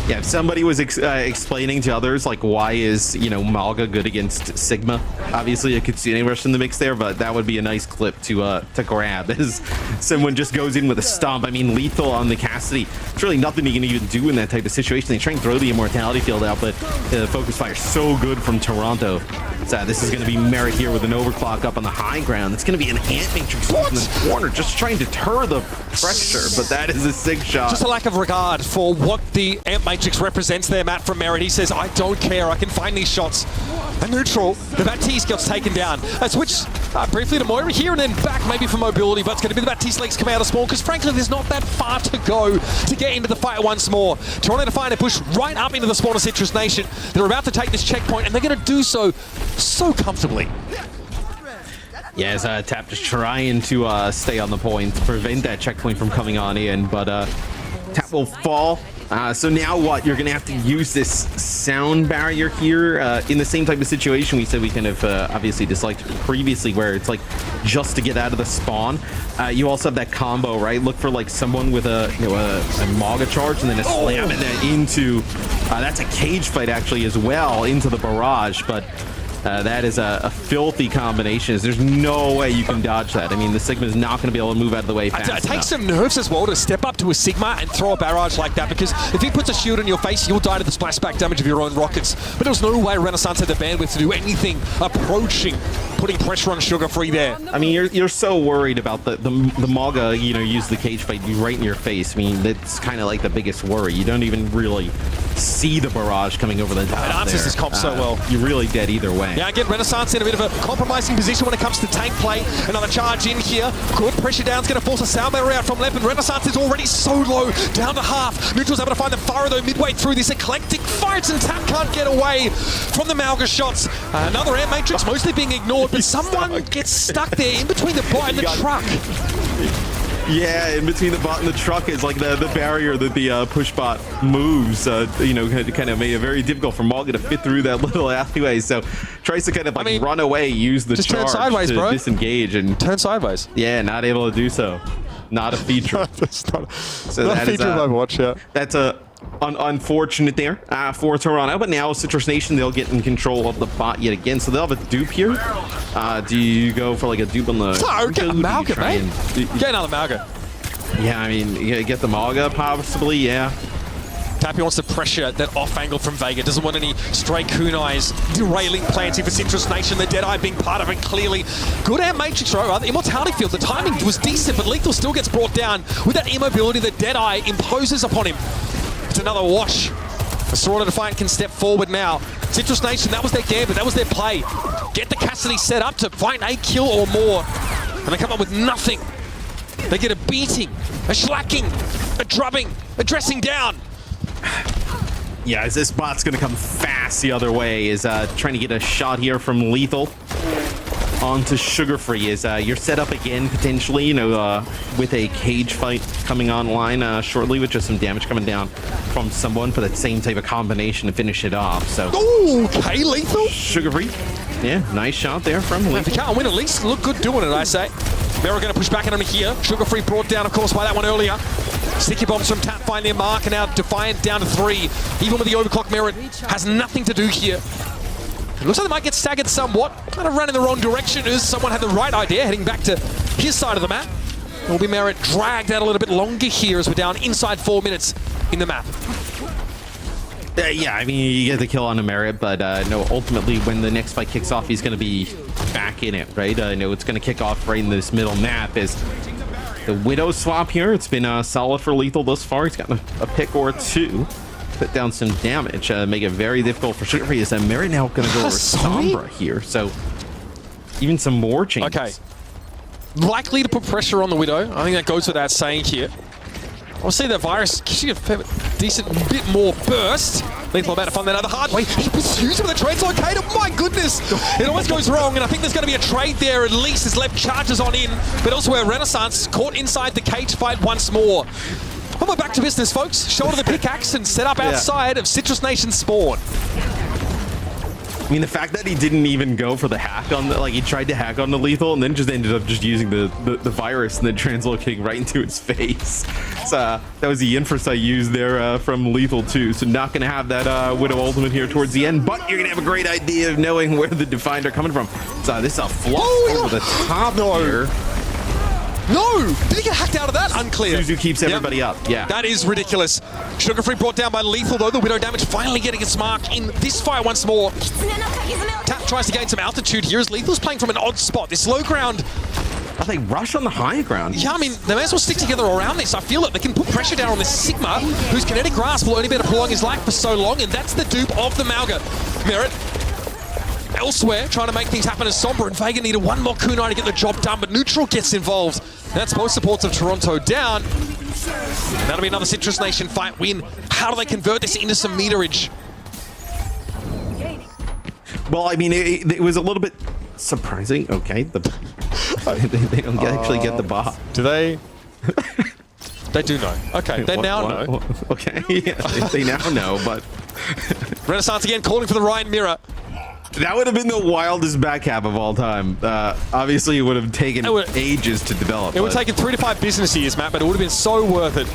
Speaker 12: Yeah, if somebody was explaining to others, like, why is, Malga good against Sigma? Obviously, a Kitsune Rush in the mix there, but that would be a nice clip to grab as someone just goes in with a stomp. I mean, Lethal on the Cassidy. It's really nothing you can even do in that type of situation. They try and throw the Immortality field out, but the focus fire is so good from Toronto. So this is going to be Merit here with an overclock up on the high ground. It's going to be an Ant Matrix in the corner, just trying to deter the pressure, but that is a sick shot.
Speaker 7: Just a lack of regard for what the Ant Matrix represents there, Matt, from Merit. He says, I don't care, I can find these shots. A neutral, the Baptiste gets taken down. A switch briefly to Moira here and then back maybe for mobility, but it's going to be the Baptiste legs come out of spawn because frankly there's not that far to go to get into the fight once more. Toronto Defiant push right up into the spawn of Citrus Nation. They're about to take this checkpoint and they're going to do so comfortably.
Speaker 12: Yeah, as Tap just trying to stay on the point, prevent that checkpoint from coming on in, but Tap will fall. So now what? You're going to have to use this sound barrier here in the same type of situation we said we kind of obviously disliked previously, where it's like just to get out of the spawn. You also have that combo, right? Look for like someone with a Malga charge and then a slam and then into that's a cage fight actually as well into the barrage, but that is a filthy combination. There's no way you can dodge that. I mean, the Sigma is not going to be able to move out of the way fast
Speaker 7: It takes some nerves as well to step up to a Sigma and throw a barrage like that, because if he puts a shield in your face, you'll die to the splashback damage of your own rockets. But there was no way Renaissance had the bandwidth to do anything approaching putting pressure on Sugar Free there.
Speaker 12: I mean, you're so worried about the Malga, use the cage fight right in your face. I mean, that's kind of like the biggest worry. You don't even really see the barrage coming over the top.
Speaker 7: It answers this comp so well.
Speaker 12: You're really dead either way.
Speaker 7: Yeah, again, Renaissance in a bit of a compromising position when it comes to tank play. Another charge in here. Good pressure down. It's going to force a sound barrier out from left, and Renaissance is already so low, down to half. Neutral's able to find the Faro, though, midway through this eclectic fight, and Tap can't get away from the Malga shots. Another Air Matrix mostly being ignored, but someone gets stuck there in between the bot and the truck.
Speaker 12: Yeah, in between the bot and the truck is like the barrier that the push bot moves. Kind of made it very difficult for Malga to fit through that little alleyway. So tries to kind of run away, use the charge
Speaker 7: turn sideways,
Speaker 12: to
Speaker 7: bro.
Speaker 12: Disengage and
Speaker 7: turn sideways.
Speaker 12: Yeah, not able to do so. Not a feature.
Speaker 7: That's not a feature of Overwatch. Yeah,
Speaker 12: that's unfortunate there for Toronto, but now Citrus Nation, they'll get in control of the bot yet again, so they'll have a dupe here. Do you go for like a dupe on the...
Speaker 7: No, get the Malga, mate. Get another Malga.
Speaker 12: Yeah, I mean, you get the Malga possibly, yeah.
Speaker 7: Tappy wants to pressure that off angle from Vega. Doesn't want any stray kunais derailing plans here for Citrus Nation. The Deadeye being part of it clearly. Good Air Matrix throw. The Immortality field, the timing was decent, but Lethal still gets brought down with that immobility that Deadeye imposes upon him. It's another wash. Toronto Defiant can step forward now. Citrus Nation, that was their gambit, that was their play. Get the Cassidy set up to find a kill or more. And they come up with nothing. They get a beating, a shellacking, a drubbing, a dressing down.
Speaker 12: Yeah, as this bot's going to come fast the other way, is trying to get a shot here from Lethal onto Sugar Free. Is you're set up again, potentially, you know, with a cage fight coming online shortly, with just some damage coming down from someone for that same type of combination to finish it off. So,
Speaker 7: okay, Lethal.
Speaker 12: Sugar Free. Yeah, nice shot there from Lethal.
Speaker 7: If you can't win, at least look good doing it, I say. Mera going to push back at him here. Sugar Free brought down, of course, by that one earlier. Sticky bombs from Tap find their mark, and now Defiant down to 3. Even with the overclock, Mera has nothing to do here. It looks like they might get staggered somewhat. Kind of ran in the wrong direction as someone had the right idea, heading back to his side of the map. It will be Mera dragged out a little bit longer here as we're down inside 4 minutes in the map.
Speaker 12: Yeah, I mean, you get the kill on a Merit, but no, ultimately, when the next fight kicks off, he's going to be back in it, right? I know it's going to kick off right in this middle map. Is the Widow swap here. It's been solid for Lethal thus far. He's gotten a pick or two, put down some damage, make it very difficult for Sugar Free. Is that Merit now going to go with Sombra here? So even some more changes.
Speaker 7: Okay. Likely to put pressure on the Widow. I think that goes without saying here. I'll see that Virus gives you a decent bit more burst. Lethal about to find that other hard way. He pursues with a translocate. Oh my goodness! It always goes wrong, and I think there's going to be a trade there at least as left charges on in. But elsewhere, Renaissance caught inside the cage fight once more. Well, we're back to business, folks. Shoulder the pickaxe and set up outside of Citrus Nation spawn.
Speaker 12: I mean, the fact that he didn't even go for the hack on the, like, he tried to hack on the Lethal and then just ended up just using the virus and then translocating right into his face. So that was the infra I used there from Lethal too. So not going to have that Widow ultimate here towards the end, but you're going to have a great idea of knowing where the Defiant are coming from. So this is a fluff over the top here.
Speaker 7: No! Did he get hacked out of that? Unclear.
Speaker 12: Suzu keeps everybody up. Yeah.
Speaker 7: That is ridiculous. Sugar Free brought down by Lethal, though. The Widow damage finally getting its mark in this fight once more. Tap tries to gain some altitude here as Lethal's playing from an odd spot. This low ground.
Speaker 12: Oh, they rush on the high ground.
Speaker 7: Yeah, I mean, they may as well stick together around this. I feel that they can put pressure down on this Sigma, whose kinetic grasp will only be able to prolong his life for so long, and that's the dupe of the Mauga. Merit elsewhere, trying to make things happen as Sombra and Vega needed one more kunai to get the job done, but Neutral gets involved. That's both supports of Toronto down. That'll be another Citrus Nation fight win. How do they convert this into some meterage?
Speaker 12: Well, I mean, it was a little bit surprising. Okay, they don't actually get the bot.
Speaker 7: Do they? They do know. Okay, they now know.
Speaker 12: Okay, yeah, they now know, but...
Speaker 7: Renaissance again calling for the Ryan Mirror.
Speaker 12: That would have been the wildest back half of all time. Obviously, it would have taken ages to develop.
Speaker 7: It would have taken 3 to 5 business years, Matt, but it would have been so worth it.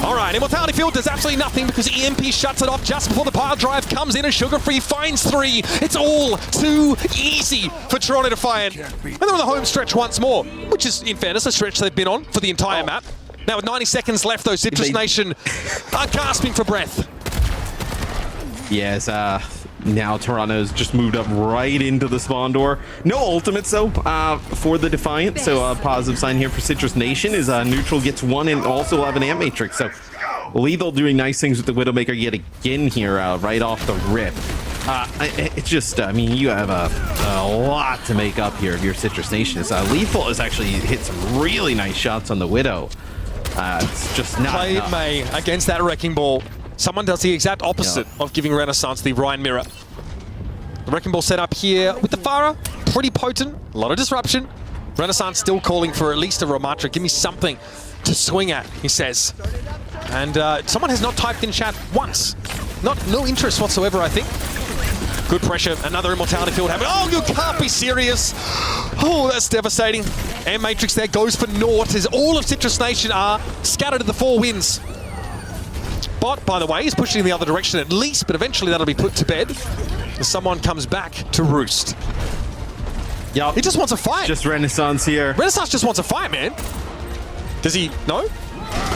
Speaker 7: All right, Immortality Field does absolutely nothing because EMP shuts it off just before the pile drive comes in and Sugar Free finds 3. It's all too easy for Toronto Defiant. And they're on the home stretch once more, which is, in fairness, a stretch they've been on for the entire map. Now, with 90 seconds left, though, Citrus Nation are gasping for breath.
Speaker 12: Yes, now Toronto's just moved up right into the spawn door. No ultimates, though, for the Defiant. So a positive sign here for Citrus Nation is Neutral gets 1 and also will have an Ant Matrix. So Lethal doing nice things with the Widowmaker yet again here right off the rip. It's just, I mean, you have a lot to make up here of your Citrus Nation. Lethal has actually hit some really nice shots on the Widow. It's just not
Speaker 7: Play
Speaker 12: enough.
Speaker 7: May against that Wrecking Ball. Someone does the exact opposite of giving Renaissance the Ryan Mirror. The Wrecking Ball set up here with the Farah. Pretty potent. A lot of disruption. Renaissance still calling for at least a Ramatra. Give me something to swing at, he says. And someone has not typed in chat once. No interest whatsoever, I think. Good pressure. Another Immortality Field happening. Oh, you can't be serious. Oh, that's devastating. And Matrix there goes for naught as all of Citrus Nation are scattered to the 4 wins. Bot, by the way, is pushing in the other direction at least, but eventually that'll be put to bed as someone comes back to roost.
Speaker 12: Yeah,
Speaker 7: he just wants a fight.
Speaker 12: Just Renaissance here.
Speaker 7: Renaissance just wants a fight, man. Does he? No?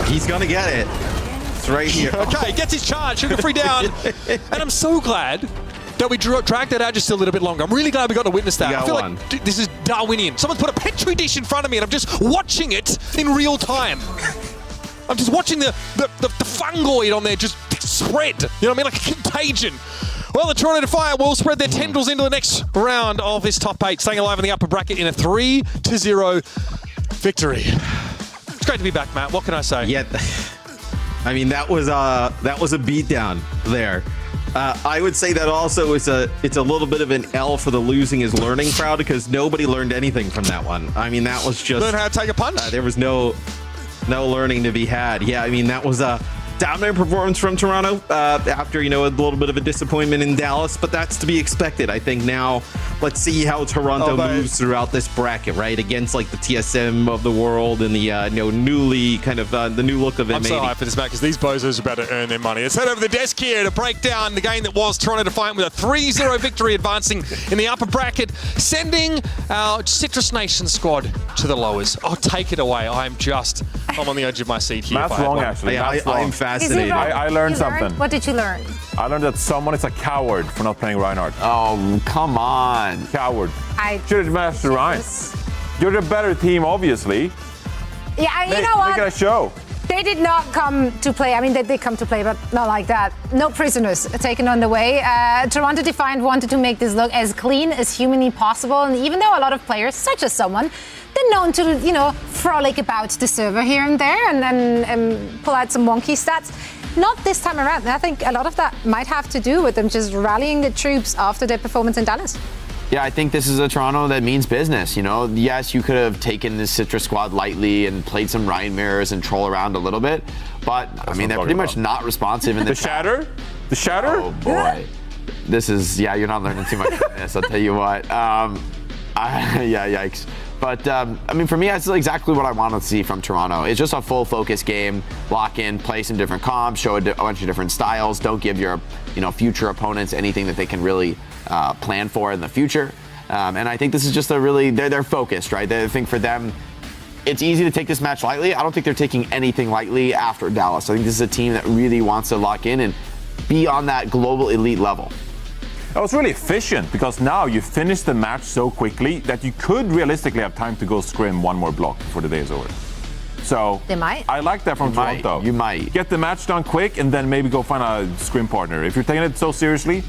Speaker 12: He's gonna get it. It's right here.
Speaker 7: Okay, gets his charge. Sugar Free down. And I'm so glad that we dragged that out just a little bit longer. I'm really glad we got to witness that. I feel like this is Darwinian. Someone's put a Petri dish in front of me and I'm just watching it in real time. I'm just watching the fungoid on there just spread. You know what I mean? Like a contagion. Well, the Toronto Defiant will spread their tendrils into the next round of this top 8, staying alive in the upper bracket in a 3-0 victory. It's great to be back, Matt. What can I say?
Speaker 12: Yeah, I mean that was a beatdown there. I would say that also it's a little bit of an L for the losing is learning crowd because nobody learned anything from that one. I mean that was just
Speaker 7: learn how to take a punch.
Speaker 12: There was no learning to be had. Yeah, I mean that was a dominant performance from Toronto after, a little bit of a disappointment in Dallas, but that's to be expected. I think now let's see how Toronto moves throughout this bracket, right? Against like the TSM of the world and the newly kind of the new look of M80.
Speaker 7: I'm so hyped for this match because these bozos are about to earn their money. Let's head over the desk here to break down the game that was Toronto Defiant with a 3-0 victory, advancing in the upper bracket, sending our Citrus Nation squad to the lowers. Oh, take it away. I'm on the edge of my seat here.
Speaker 6: Matt's wrong, actually.
Speaker 12: I'm fascinated.
Speaker 6: I learned something.
Speaker 1: What did you learn?
Speaker 6: I learned that someone is a coward for not playing Reinhardt.
Speaker 3: Oh, come on.
Speaker 6: Coward. Should have matched Ryan. You're the better team, obviously.
Speaker 1: Yeah, you know what?
Speaker 6: Make it a show.
Speaker 1: They did not come to play. I mean, they did come to play, but not like that. No prisoners taken on the way. Toronto Defiant wanted to make this look as clean as humanly possible. And even though a lot of players, such as someone, they're known to, frolic about the server here and there and pull out some wonky stats. Not this time around. I think a lot of that might have to do with them just rallying the troops after their performance in Dallas.
Speaker 3: Yeah, I think this is a Toronto that means business, Yes, you could have taken this Citrus squad lightly and played some Ryan mirrors and troll around a little bit, but, they're pretty much not responsive in the
Speaker 6: Shatter? The Shatter?
Speaker 3: Oh, boy. You're not learning too much from this, I'll tell you what. Yikes. But, for me, that's exactly what I want to see from Toronto. It's just a full focus game, lock in, play some different comps, show a bunch of different styles, don't give your, future opponents anything that they can really plan for in the future. And I think this is just they're focused, right? I think for them, it's easy to take this match lightly. I don't think they're taking anything lightly after Dallas. I think this is a team that really wants to lock in and be on that global elite level.
Speaker 6: That was really efficient because now you finished the match so quickly that you could realistically have time to go scrim one more block before the day is over. So
Speaker 1: they might.
Speaker 6: I like that from Toronto.
Speaker 3: You might.
Speaker 6: Get the match done quick and then maybe go find a scrim partner. If you're taking it so seriously,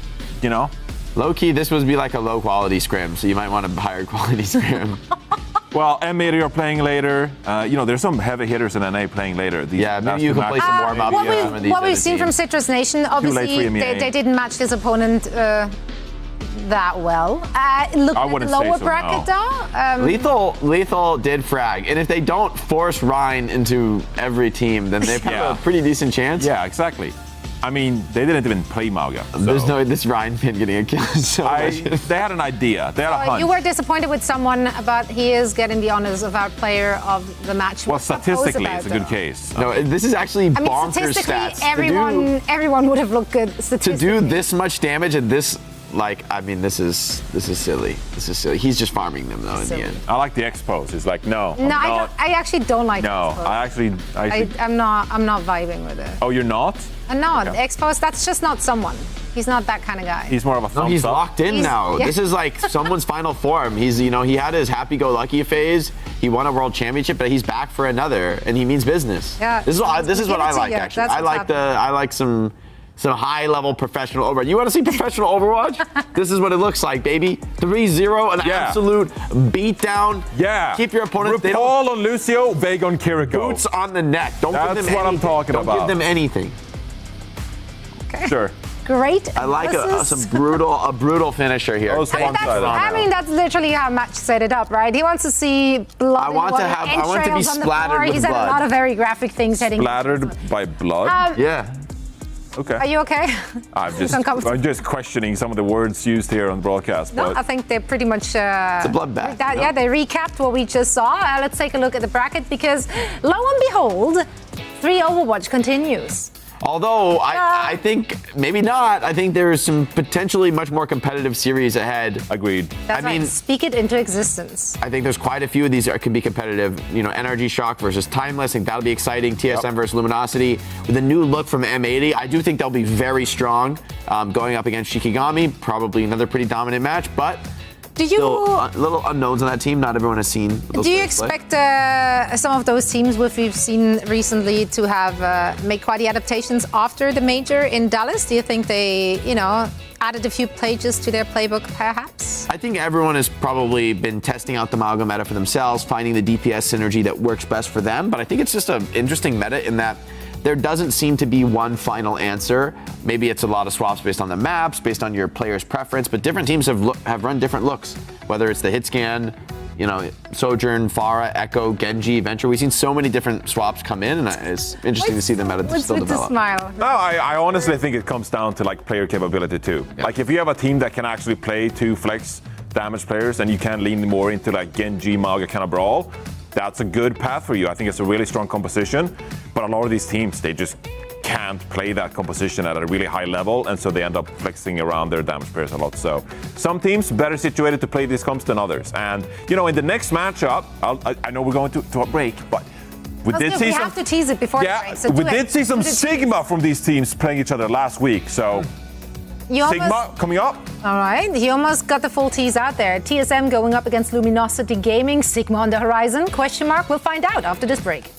Speaker 3: Low-key, this would be like a low-quality scrim, so you might want a higher quality scrim.
Speaker 6: Well, M80 are playing later. There's some heavy hitters in NA playing later.
Speaker 3: Maybe you can play some more about
Speaker 1: what we've seen from Citrus Nation, obviously, they didn't match this opponent that well. Looking at the lower bracket, though.
Speaker 3: Lethal did frag. And if they don't force Ryan into every team, then they have a pretty decent chance.
Speaker 6: Yeah, exactly. They didn't even play Mauga. So.
Speaker 3: There's no this Ryan pin getting a kill.
Speaker 6: They had an idea. They had a hunch.
Speaker 1: You were disappointed with someone, but he is getting the honors of our player of the match.
Speaker 6: Well, statistically, it's a good case.
Speaker 3: No, this is actually bonkers
Speaker 1: statistically,
Speaker 3: stats.
Speaker 1: Everyone would have looked good statistically.
Speaker 3: To do this much damage and this, this is silly. This is silly. He's just farming them though in the end.
Speaker 6: I like the expos. It's like
Speaker 1: I actually don't like.
Speaker 6: No,
Speaker 1: expos. I'm not vibing with it.
Speaker 6: Oh, you're not?
Speaker 1: No,
Speaker 6: okay.
Speaker 1: The expos. That's just not someone. He's not that kind of guy.
Speaker 6: He's more of a thumbs
Speaker 3: he's
Speaker 6: up.
Speaker 3: locked in now. Yeah. This is like someone's final form. He's he had his happy-go-lucky phase. He won a world championship, but he's back for another, and he means business.
Speaker 1: Yeah.
Speaker 3: This is what I like actually. I like some high-level professional Overwatch. You want to see professional Overwatch? This is what it looks like, baby. 3-0, an absolute beatdown.
Speaker 6: Yeah.
Speaker 3: Keep your opponents.
Speaker 6: RuPaul on Lucio, Vega on Kiriko.
Speaker 3: Boots on the neck. Don't give them anything.
Speaker 6: That's what I'm talking about.
Speaker 3: Don't give them anything.
Speaker 1: Okay.
Speaker 6: Sure.
Speaker 1: Great.
Speaker 3: I like a brutal finisher here.
Speaker 1: That's literally how Match set it up, right? He wants to see blood.
Speaker 3: I want to be splattered with blood.
Speaker 1: He said a lot of very graphic things heading.
Speaker 6: Splattered by blood?
Speaker 3: Yeah.
Speaker 6: Okay.
Speaker 1: Are you okay?
Speaker 6: I'm just questioning some of the words used here on broadcast.
Speaker 1: No, I think they're pretty much.
Speaker 3: It's a bloodbath.
Speaker 1: Yeah, they recapped what we just saw. Let's take a look at the bracket because, lo and behold, 3 Overwatch continues.
Speaker 3: Although I think maybe not. I think there's some potentially much more competitive series ahead.
Speaker 6: Agreed.
Speaker 1: That's right. Speak it into existence.
Speaker 3: I think there's quite a few of these that can be competitive. NRG Shock versus Timeless. I think that'll be exciting. TSM versus Luminosity with a new look from M80. I do think they'll be very strong going up against Shikigami. Probably another pretty dominant match, but
Speaker 1: Do you
Speaker 3: still little unknowns on that team. Not everyone has seen those
Speaker 1: Do you
Speaker 3: players play.
Speaker 1: expect some of those teams which we've seen recently to have made quite the adaptations after the major in Dallas? Do you think they, added a few pages to their playbook, perhaps?
Speaker 3: I think everyone has probably been testing out the Mauga meta for themselves, finding the DPS synergy that works best for them. But I think it's just an interesting meta in that there doesn't seem to be one final answer. Maybe it's a lot of swaps based on the maps, based on your player's preference, but different teams have run different looks, whether it's the hit scan, Sojourn, Pharah, Echo, Genji, Venture. We've seen so many different swaps come in, and it's interesting to see the meta still develop.
Speaker 1: Smile.
Speaker 6: No, I honestly think it comes down to player capability too.
Speaker 3: Yeah.
Speaker 6: Like if you have a team that can actually play 2 flex damage players and you can lean more into Genji, Mauga kind of brawl, that's a good path for you. I think it's a really strong composition, but a lot of these teams, they just can't play that composition at a really high level, and so they end up flexing around their damage players a lot. So some teams better situated to play these comps than others. And in the next matchup, I know we're going to a break, but we
Speaker 1: have to tease it before the break. So
Speaker 6: we did see some Sigma from these teams playing each other last week. So Sigma coming up.
Speaker 1: All right, he almost got the full tease out there. TSM going up against Luminosity Gaming. Sigma on the horizon? Question mark. We'll find out after this break.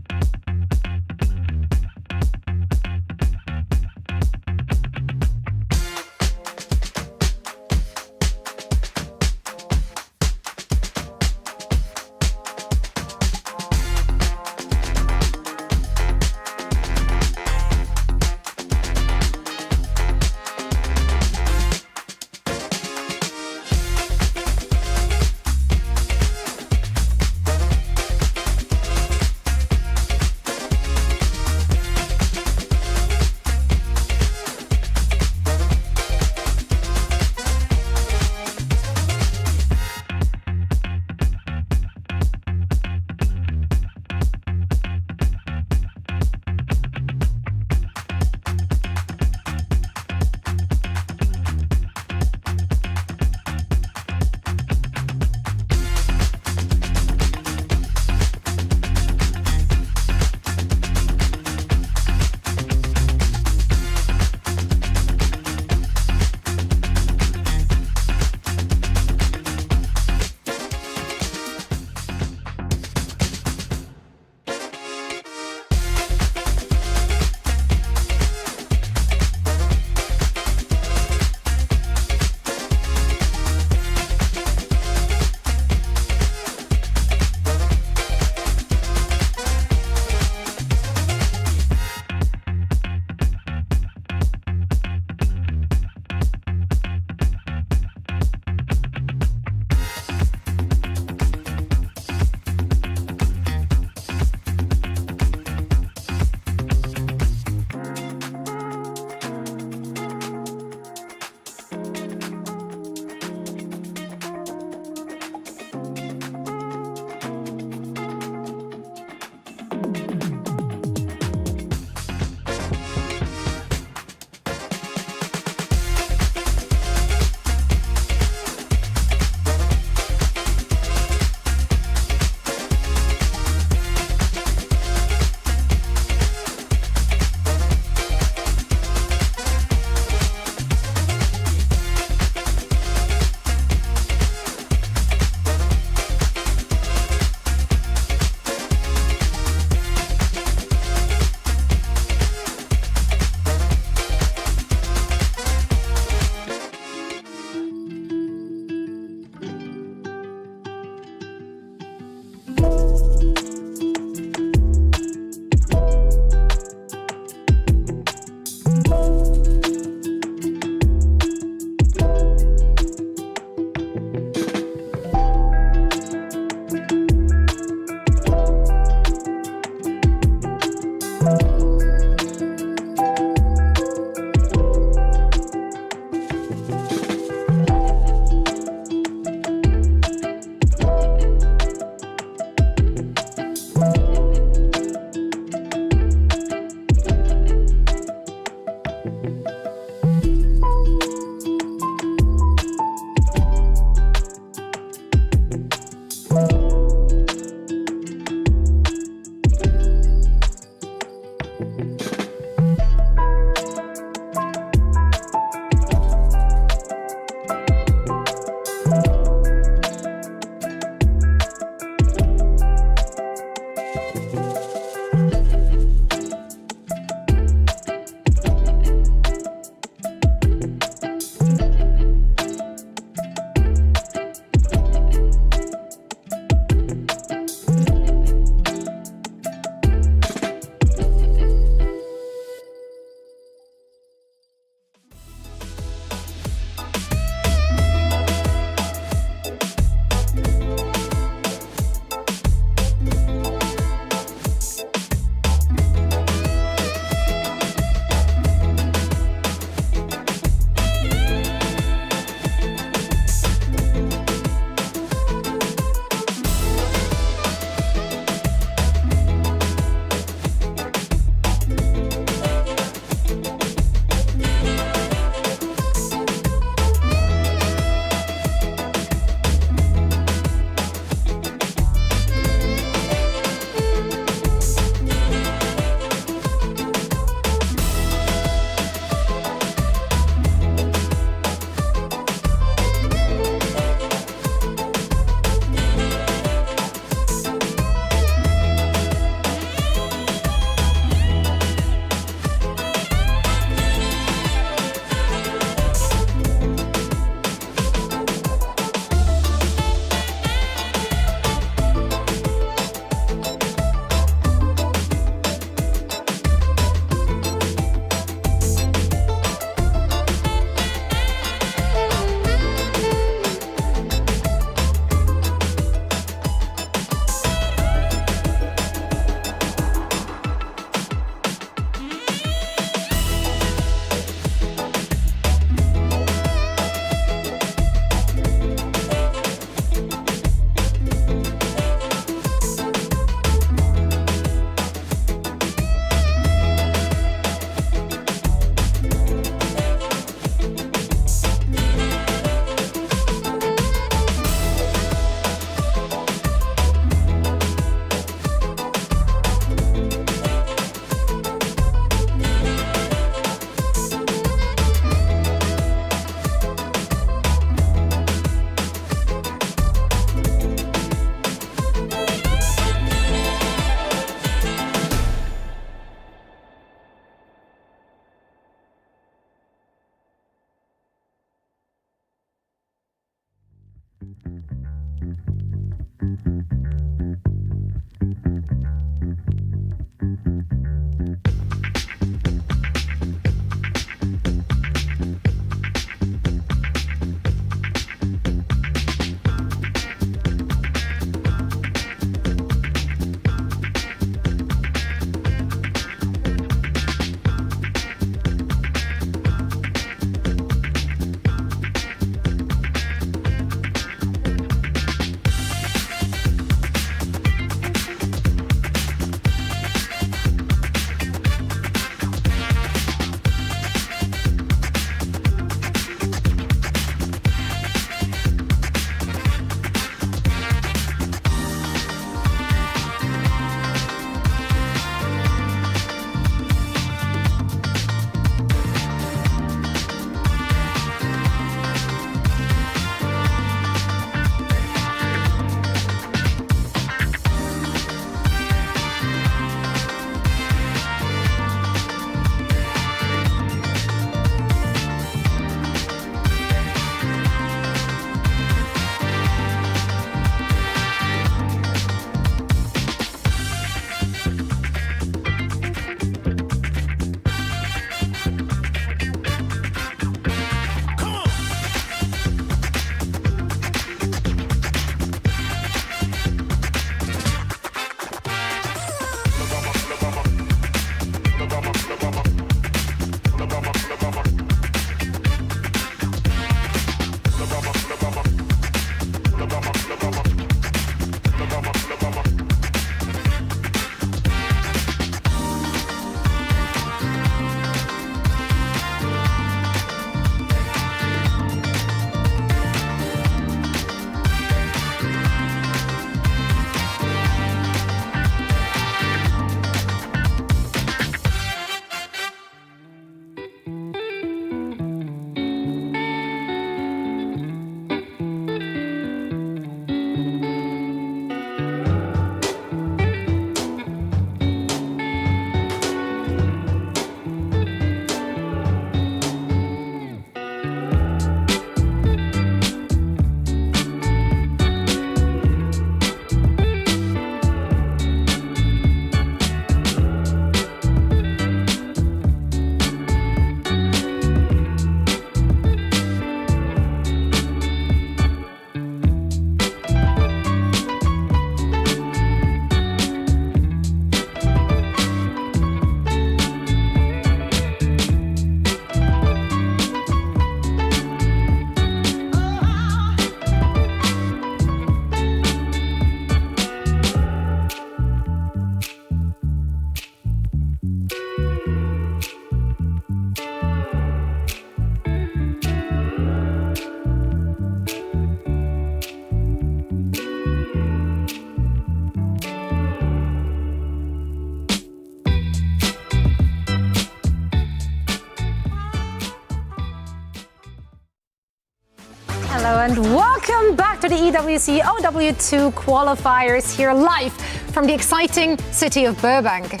Speaker 1: Hello and welcome back to the EWC OW2 qualifiers here live from the exciting city of Burbank.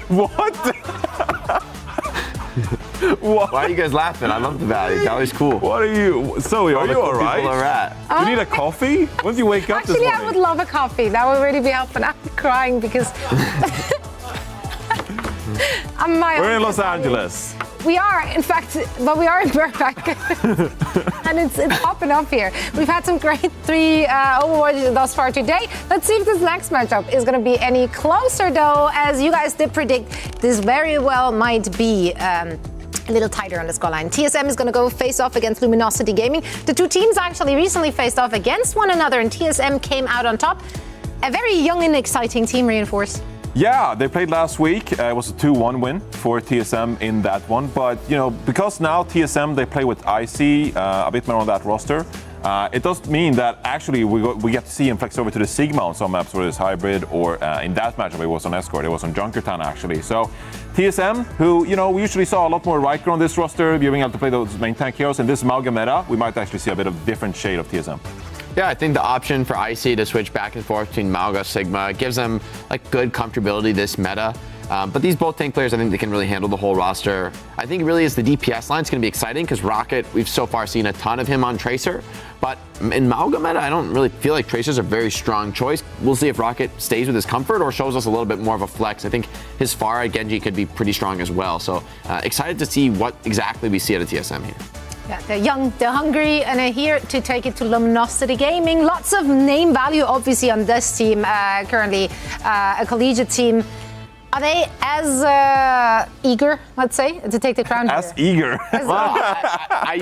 Speaker 6: What? What?
Speaker 3: Why are you guys laughing? I love the valley. The valley's cool.
Speaker 6: What are you? Zoe, are you all right?
Speaker 3: People are at.
Speaker 6: You need a coffee? When did you wake up this
Speaker 1: Actually,
Speaker 6: morning?
Speaker 1: I would love a coffee. That would really be helpful. I'm crying because
Speaker 6: We're in Los Angeles.
Speaker 1: We are, in fact, but we are in Burbank. And it's popping up here. We've had some great Overwatch thus far today. Let's see if this next matchup is going to be any closer, though. As you guys did predict, this very well might be a little tighter on the scoreline. TSM is going to go face off against Luminosity Gaming. The two teams actually recently faced off against one another, and TSM came out on top. A very young and exciting team, Reinforce.
Speaker 6: Yeah, they played last week. It was a 2-1 win for TSM in that one. But, you know, because now TSM, they play with IC a bit more on that roster, it does mean that actually we get to see him flex over to the Sigma on some maps where it's hybrid, or in that matchup it was on Escort, it was on Junkertown actually. So TSM, who, you know, we usually saw a lot more Riker on this roster, being able to play those main tank heroes. In this Mauga meta, we might actually see a bit of different shade of TSM.
Speaker 3: Yeah, I think the option for Icy to switch back and forth between Mauga, Sigma gives them like good comfortability this meta. But these both tank players, I think they can really handle the whole roster. I think it really is the DPS line. It's going to be exciting because Rocket, we've so far seen a ton of him on Tracer. But in Mauga meta, I don't really feel like Tracer's a very strong choice. We'll see if Rocket stays with his comfort or shows us a little bit more of a flex. I think his Pharah Genji could be pretty strong as well. So excited to see what exactly we see out of TSM here.
Speaker 1: Yeah, they're young, they're hungry, and they're here to take it to Luminosity Gaming. Lots of name value, obviously, on this team, currently a collegiate team. Are they as eager, let's say, to take the crown?
Speaker 6: As eager?
Speaker 3: I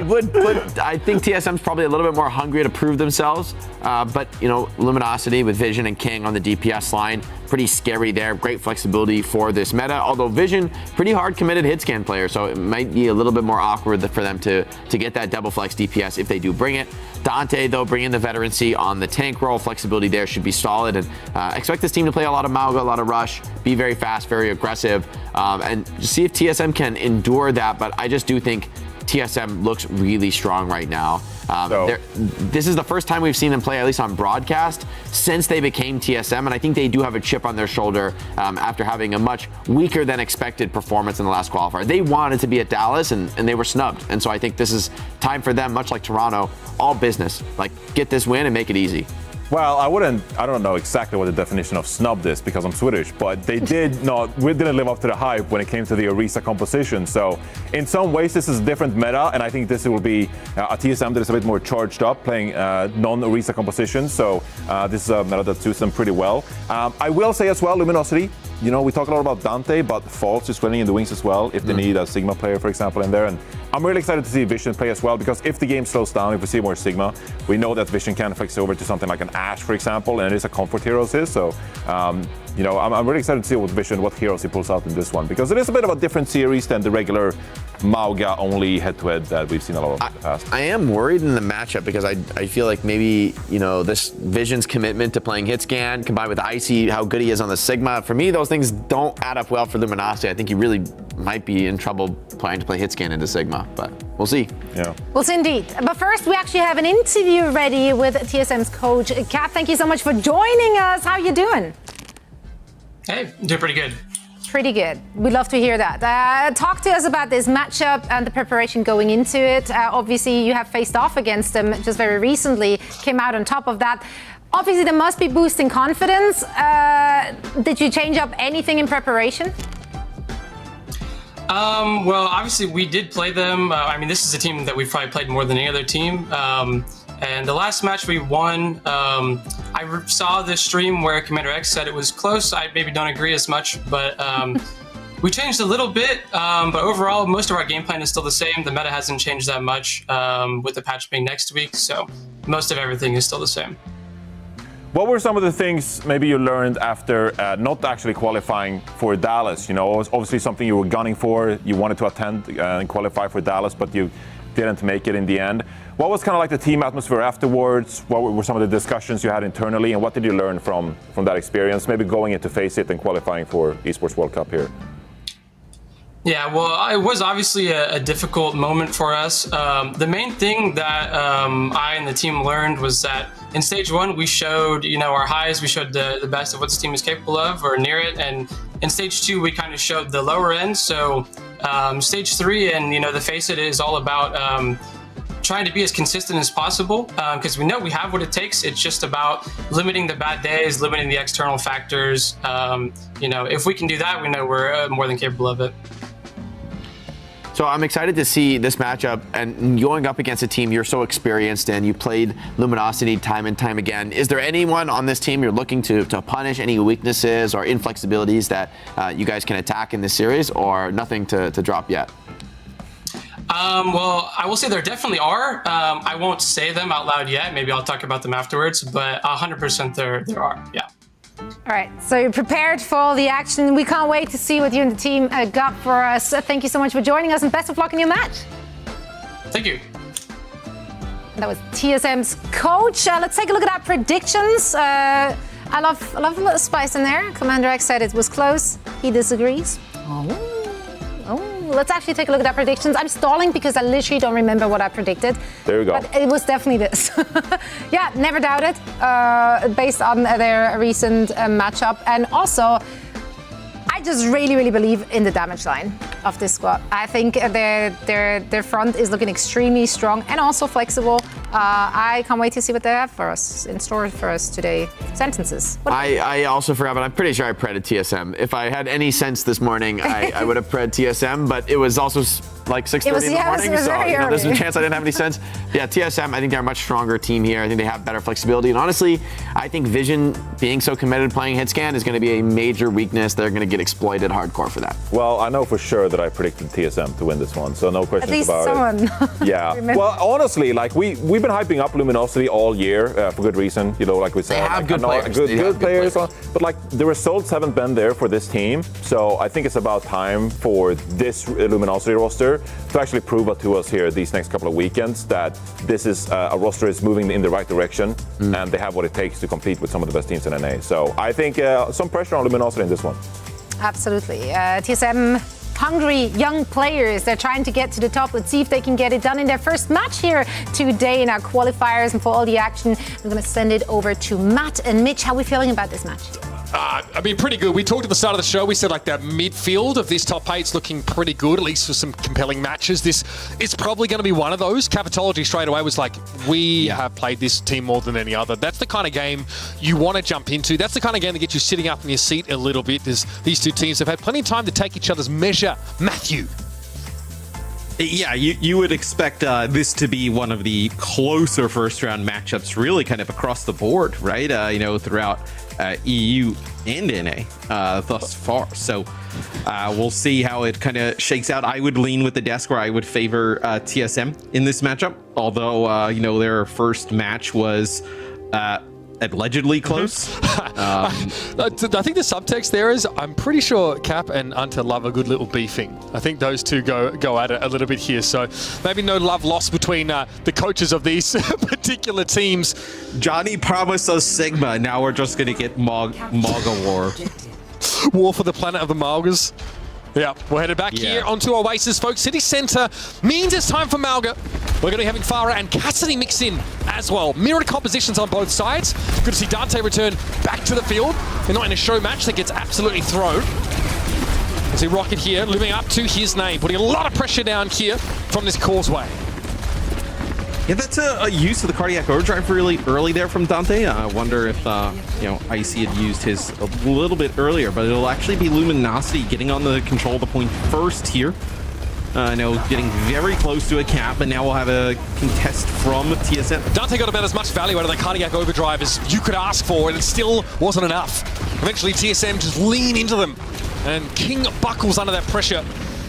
Speaker 3: think TSM's probably a little bit more hungry to prove themselves. But, you know, Luminosity with Vision and King on the DPS line, pretty scary there. Great flexibility for this meta. Although Vision, pretty hard committed hit scan player, so it might be a little bit more awkward for them to get that double flex DPS if they do bring it. Dante, though, bringing the veterancy on the tank role, flexibility there should be solid, and expect this team to play a lot of Mauga, a lot of rush, be very fast, very aggressive, and see if TSM can endure that. But I just do think TSM looks really strong right now. This is the first time we've seen them play, at least on broadcast, since they became TSM, and I think they do have a chip on their shoulder after having a much weaker than expected performance in the last qualifier. They wanted to be at Dallas, and they were snubbed, and so I think this is time for them, much like Toronto, all business. Like, get this win and make it easy.
Speaker 6: Well, I don't know exactly what the definition of snubbed is because I'm Swedish, but we didn't live up to the hype when it came to the Orisa composition. So in some ways, this is a different meta, and I think this will be a TSM that is a bit more charged up, playing non-Orisa composition. So this is a meta that suits them pretty well. I will say as well, Luminosity, you know, we talk a lot about Dante, but False is running in the wings as well if they need a Sigma player, for example, in there. And I'm really excited to see Vision play as well, because if the game slows down, if we see more Sigma, we know that Vision can flex over to something like an Ashe, for example, and it is a comfort hero of his. So, you know, I'm really excited to see what heroes he pulls out in this one, because it is a bit of a different series than the regular Mauga only head-to-head that we've seen a lot of in the past.
Speaker 3: I am worried in the matchup because I feel like maybe, you know, this Vision's commitment to playing hit scan combined with Icy, how good he is on the Sigma, for me, those things don't add up well for Luminosity. I think he really might be in trouble trying to play hit scan into Sigma, but we'll see.
Speaker 6: Yeah.
Speaker 1: We'll see indeed. But first, we actually have an interview ready with TSM's coach, Kat. Thank you so much for joining us. How are you doing?
Speaker 13: Hey, doing pretty good.
Speaker 1: Pretty good. We'd love to hear that. Talk to us about this matchup and the preparation going into it. Obviously, you have faced off against them just very recently, came out on top of that. Obviously, there must be boosting confidence. Did you change up anything in preparation?
Speaker 13: Well, obviously, we did play them. I mean, this is a team that we've probably played more than any other team. And the last match we won, I saw this stream where Commander X said it was close. I maybe don't agree as much, but we changed a little bit. But overall, most of our game plan is still the same. The meta hasn't changed that much with the patch being next week. So most of everything is still the same.
Speaker 6: What were some of the things maybe you learned after not actually qualifying for Dallas? You know, it was obviously something you were gunning for. You wanted to attend and qualify for Dallas, but you didn't make it in the end. What was kind of like the team atmosphere afterwards? What were some of the discussions you had internally, and what did you learn from that experience, maybe going into FACEIT and qualifying for Esports World Cup here?
Speaker 13: Yeah, well, it was obviously a difficult moment for us. The main thing that I and the team learned was that in stage one, we showed, you know, our highs. We showed the best of what this team is capable of, or near it. And in stage two, we kind of showed the lower end. So stage three and, you know, the FACEIT is all about trying to be as consistent as possible, because we know we have what it takes. It's just about limiting the bad days, limiting the external factors. You know, if we can do that, we know we're more than capable of it.
Speaker 3: So I'm excited to see this matchup, and going up against a team you're so experienced in. You played Luminosity time and time again. Is there anyone on this team you're looking to punish, any weaknesses or inflexibilities that you guys can attack in this series, or nothing to drop yet?
Speaker 13: Well, I will say there definitely are. I won't say them out loud yet. Maybe I'll talk about them afterwards, but 100% there are, yeah.
Speaker 1: All right, so you're prepared for all the action. We can't wait to see what you and the team got for us. Thank you so much for joining us, and best of luck in your match.
Speaker 13: Thank you.
Speaker 1: That was TSM's coach. Let's take a look at our predictions. I love a little spice in there. Commander X said it was close. He disagrees. Oh, let's actually take a look at our predictions. I'm stalling because I literally don't remember what I predicted.
Speaker 6: There we go.
Speaker 1: But it was definitely this. Yeah, never doubted, based on their recent matchup. And also, I just really, really believe in the damage line of this squad. I think their front is looking extremely strong and also flexible. I can't wait to see what they have for us, in store for us today. Sentences.
Speaker 3: I also forgot, but I'm pretty sure I predicted TSM. If I had any sense this morning, I would have predicted TSM, but it was also like 6:30 in the morning, so there's a chance I didn't have any sense. Yeah, TSM, I think they're a much stronger team here. I think they have better flexibility, and honestly, I think Vision being so committed to playing hit scan is going to be a major weakness. They're going to get exploited hardcore for that.
Speaker 6: Well, I know for sure that I predicted TSM to win this one, so no questions about
Speaker 1: someone
Speaker 6: it. Yeah. Well, honestly, like we've been hyping up Luminosity all year for good reason. You know, like we said,
Speaker 3: they have good players.
Speaker 6: Good players. But like the results haven't been there for this team, so I think it's about time for this Luminosity roster to actually prove it to us here these next couple of weekends that this is a roster is moving in the right direction and they have what it takes to compete with some of the best teams in NA. So I think some pressure on Luminosity in this one.
Speaker 1: Absolutely. TSM, hungry young players. They're trying to get to the top. Let's see if they can get it done in their first match here today in our qualifiers. And for all the action, I'm going to send it over to Matt and Mitch. How are we feeling about this match?
Speaker 14: I mean, pretty good. We talked at the start of the show, we said like the midfield of this top 8's looking pretty good, at least for some compelling matches. This is probably going to be one of those. Capitology straight away was like, we have played this team more than any other. That's the kind of game you want to jump into. That's the kind of game that gets you sitting up in your seat a little bit. These two teams have had plenty of time to take each other's measure. Matthew.
Speaker 12: Yeah, you would expect this to be one of the closer first-round matchups, really kind of across the board, right? Throughout EU and NA thus far. So we'll see how it kind of shakes out. I would lean with the desk where I would favor TSM in this matchup, although, their first match was allegedly close.
Speaker 14: I think the subtext there is I'm pretty sure Cap and Unta love a good little beefing. I think those two go at it a little bit here. So maybe no love lost between the coaches of these particular teams.
Speaker 12: Johnny promised us Sigma. Now we're just going to get Malga War.
Speaker 14: War for the planet of the Malgas. Yeah, we're headed back here onto Oasis, folks. City Centre means it's time for Malga. We're going to be having Farah and Cassidy mix in as well. Mirrored compositions on both sides. Good to see Dante return back to the field. They're not in a show match that gets absolutely thrown. You see Rocket here living up to his name, putting a lot of pressure down here from this causeway.
Speaker 12: Yeah, that's a use of the cardiac overdrive really early there from Dante. I wonder if, Icy had used his a little bit earlier, but it'll actually be Luminosity getting on the control of the point first here. Getting very close to a cap, and now we'll have a contest from TSM.
Speaker 14: Dante got about as much value out of the cardiac overdrive as you could ask for, and it still wasn't enough. Eventually, TSM just lean into them, and King buckles under that pressure.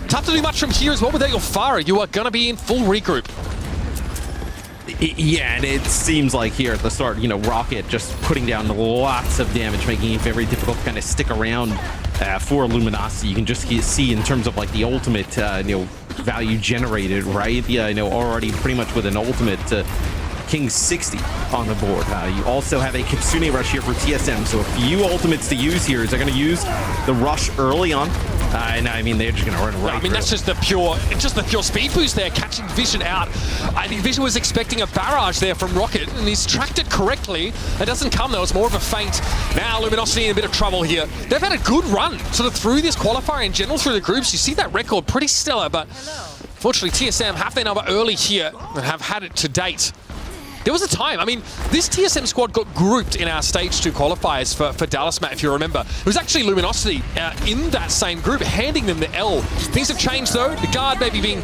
Speaker 14: Tough to do much from here as well without your Farah. You are going to be in full regroup.
Speaker 12: Yeah, and it seems like here at the start, Rocket just putting down lots of damage, making it very difficult to kind of stick around for Luminosity. You can just see in terms of like the ultimate, value generated, right? Yeah, already pretty much with an ultimate King 60 on the board. You also have a Kitsune Rush here for TSM, so a few ultimates to use here. Is they're going to use the rush early on? And I mean, they're just going to run right.
Speaker 14: I mean, that's just the pure speed boost there, catching Vision out. I think Vision was expecting a barrage there from Rocket, and he's tracked it correctly. It doesn't come though; it's more of a feint. Now Luminosity in a bit of trouble here. They've had a good run sort of through this qualifier in general through the groups. You see that record, pretty stellar, but fortunately TSM have their number early here and have had it to date. There was a time, I mean, this TSM squad got grouped in our Stage 2 qualifiers for Dallas, Matt, if you remember. It was actually Luminosity in that same group, handing them the L. Things have changed, though. The guard maybe being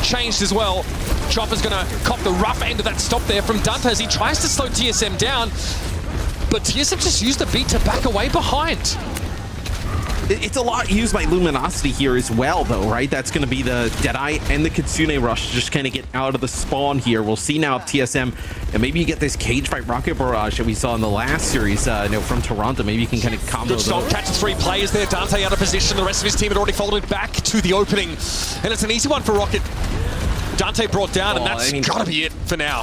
Speaker 14: changed as well. Chopper's going to cop the rough end of that stop there from Dante as he tries to slow TSM down. But TSM just used the beat to back away behind.
Speaker 12: It's a lot used by Luminosity here as well, though, right? That's going to be the Deadeye and the Kitsune Rush to just kind of get out of the spawn here. We'll see now if TSM, and maybe you get this cage fight rocket barrage that we saw in the last series from Toronto. Maybe you can kind of combo
Speaker 14: Good stop, catches 3 players there. Dante out of position. The rest of his team had already folded back to the opening. And it's an easy one for Rocket. Dante brought down, and that's got to be it for now.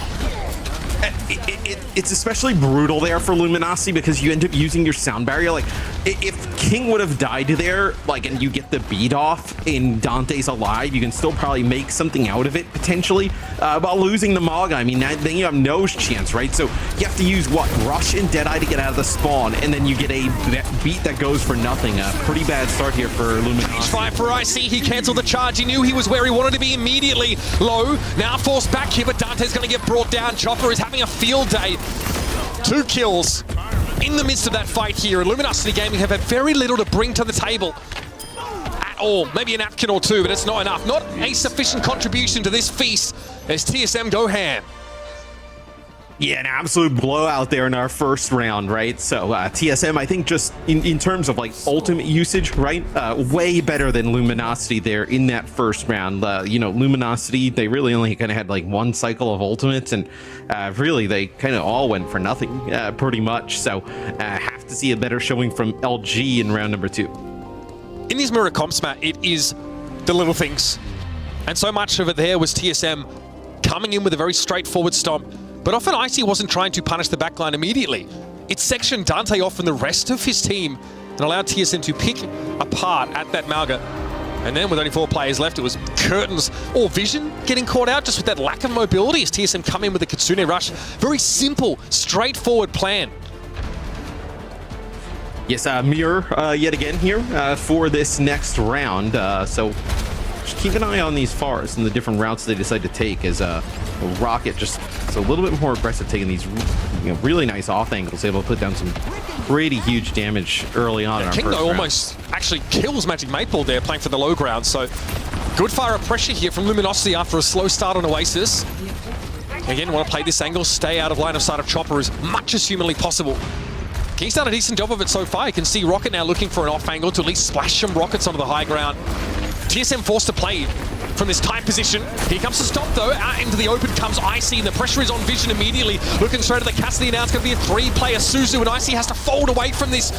Speaker 12: it's especially brutal there for Luminosity because you end up using your sound barrier. Like, if King would have died there, like, and you get the beat off and Dante's alive, you can still probably make something out of it potentially. But losing the Mauga, I mean, then you have no chance, right? So you have to use what? Rush and Deadeye to get out of the spawn, and then you get a beat that goes for nothing. A pretty bad start here for Luminosity.
Speaker 14: Five for IC. He cancelled the charge. He knew he was where he wanted to be immediately. Low, now forced back here, but Dante's going to get brought down. Chopper is having a field day. 2 kills in the midst of that fight here. And Luminosity Gaming have had very little to bring to the table at all. Maybe a napkin or two, but it's not enough. Not a sufficient contribution to this feast as TSM go ham.
Speaker 12: Yeah, an absolute blowout there in our first round, right? So TSM, I think just in terms of like ultimate usage, right? Way better than Luminosity there in that first round. You know, Luminosity, they really only kind of had like 1 cycle of ultimates, and really they kind of all went for nothing pretty much. So have to see a better showing from LG in round number 2.
Speaker 14: In these mirror comps, Matt, it is the little things. And so much of it there was TSM coming in with a very straightforward stomp. But often IC wasn't trying to punish the backline immediately. It sectioned Dante off from the rest of his team and allowed TSM to pick apart at that Mauga. And then with only 4 players left, it was Curtains or Vision getting caught out just with that lack of mobility as TSM come in with the Kitsune Rush. Very simple, straightforward plan.
Speaker 12: Yes, mirror yet again here for this next round. So just keep an eye on these Fars and the different routes they decide to take as Rocket just a little bit more aggressive, taking these really nice off angles, able to put down some pretty huge damage early on.
Speaker 14: Yeah,
Speaker 12: in our
Speaker 14: King
Speaker 12: first
Speaker 14: though
Speaker 12: round.
Speaker 14: almost actually kills Magic Maple there playing for the low ground, so good fire of pressure here from Luminosity after a slow start on Oasis. Again, want to play this angle, stay out of line of sight of Chopper as much as humanly possible. King's done a decent job of it so far. You can see Rocket now looking for an off angle to at least splash some rockets onto the high ground. TSM forced to play from this tight position. Here comes the stop though. Out into the open comes IC, and the pressure is on Vision immediately. Looking straight at the Cassidy now. It's going to be a 3-player Suzu, and IC has to fold away from this,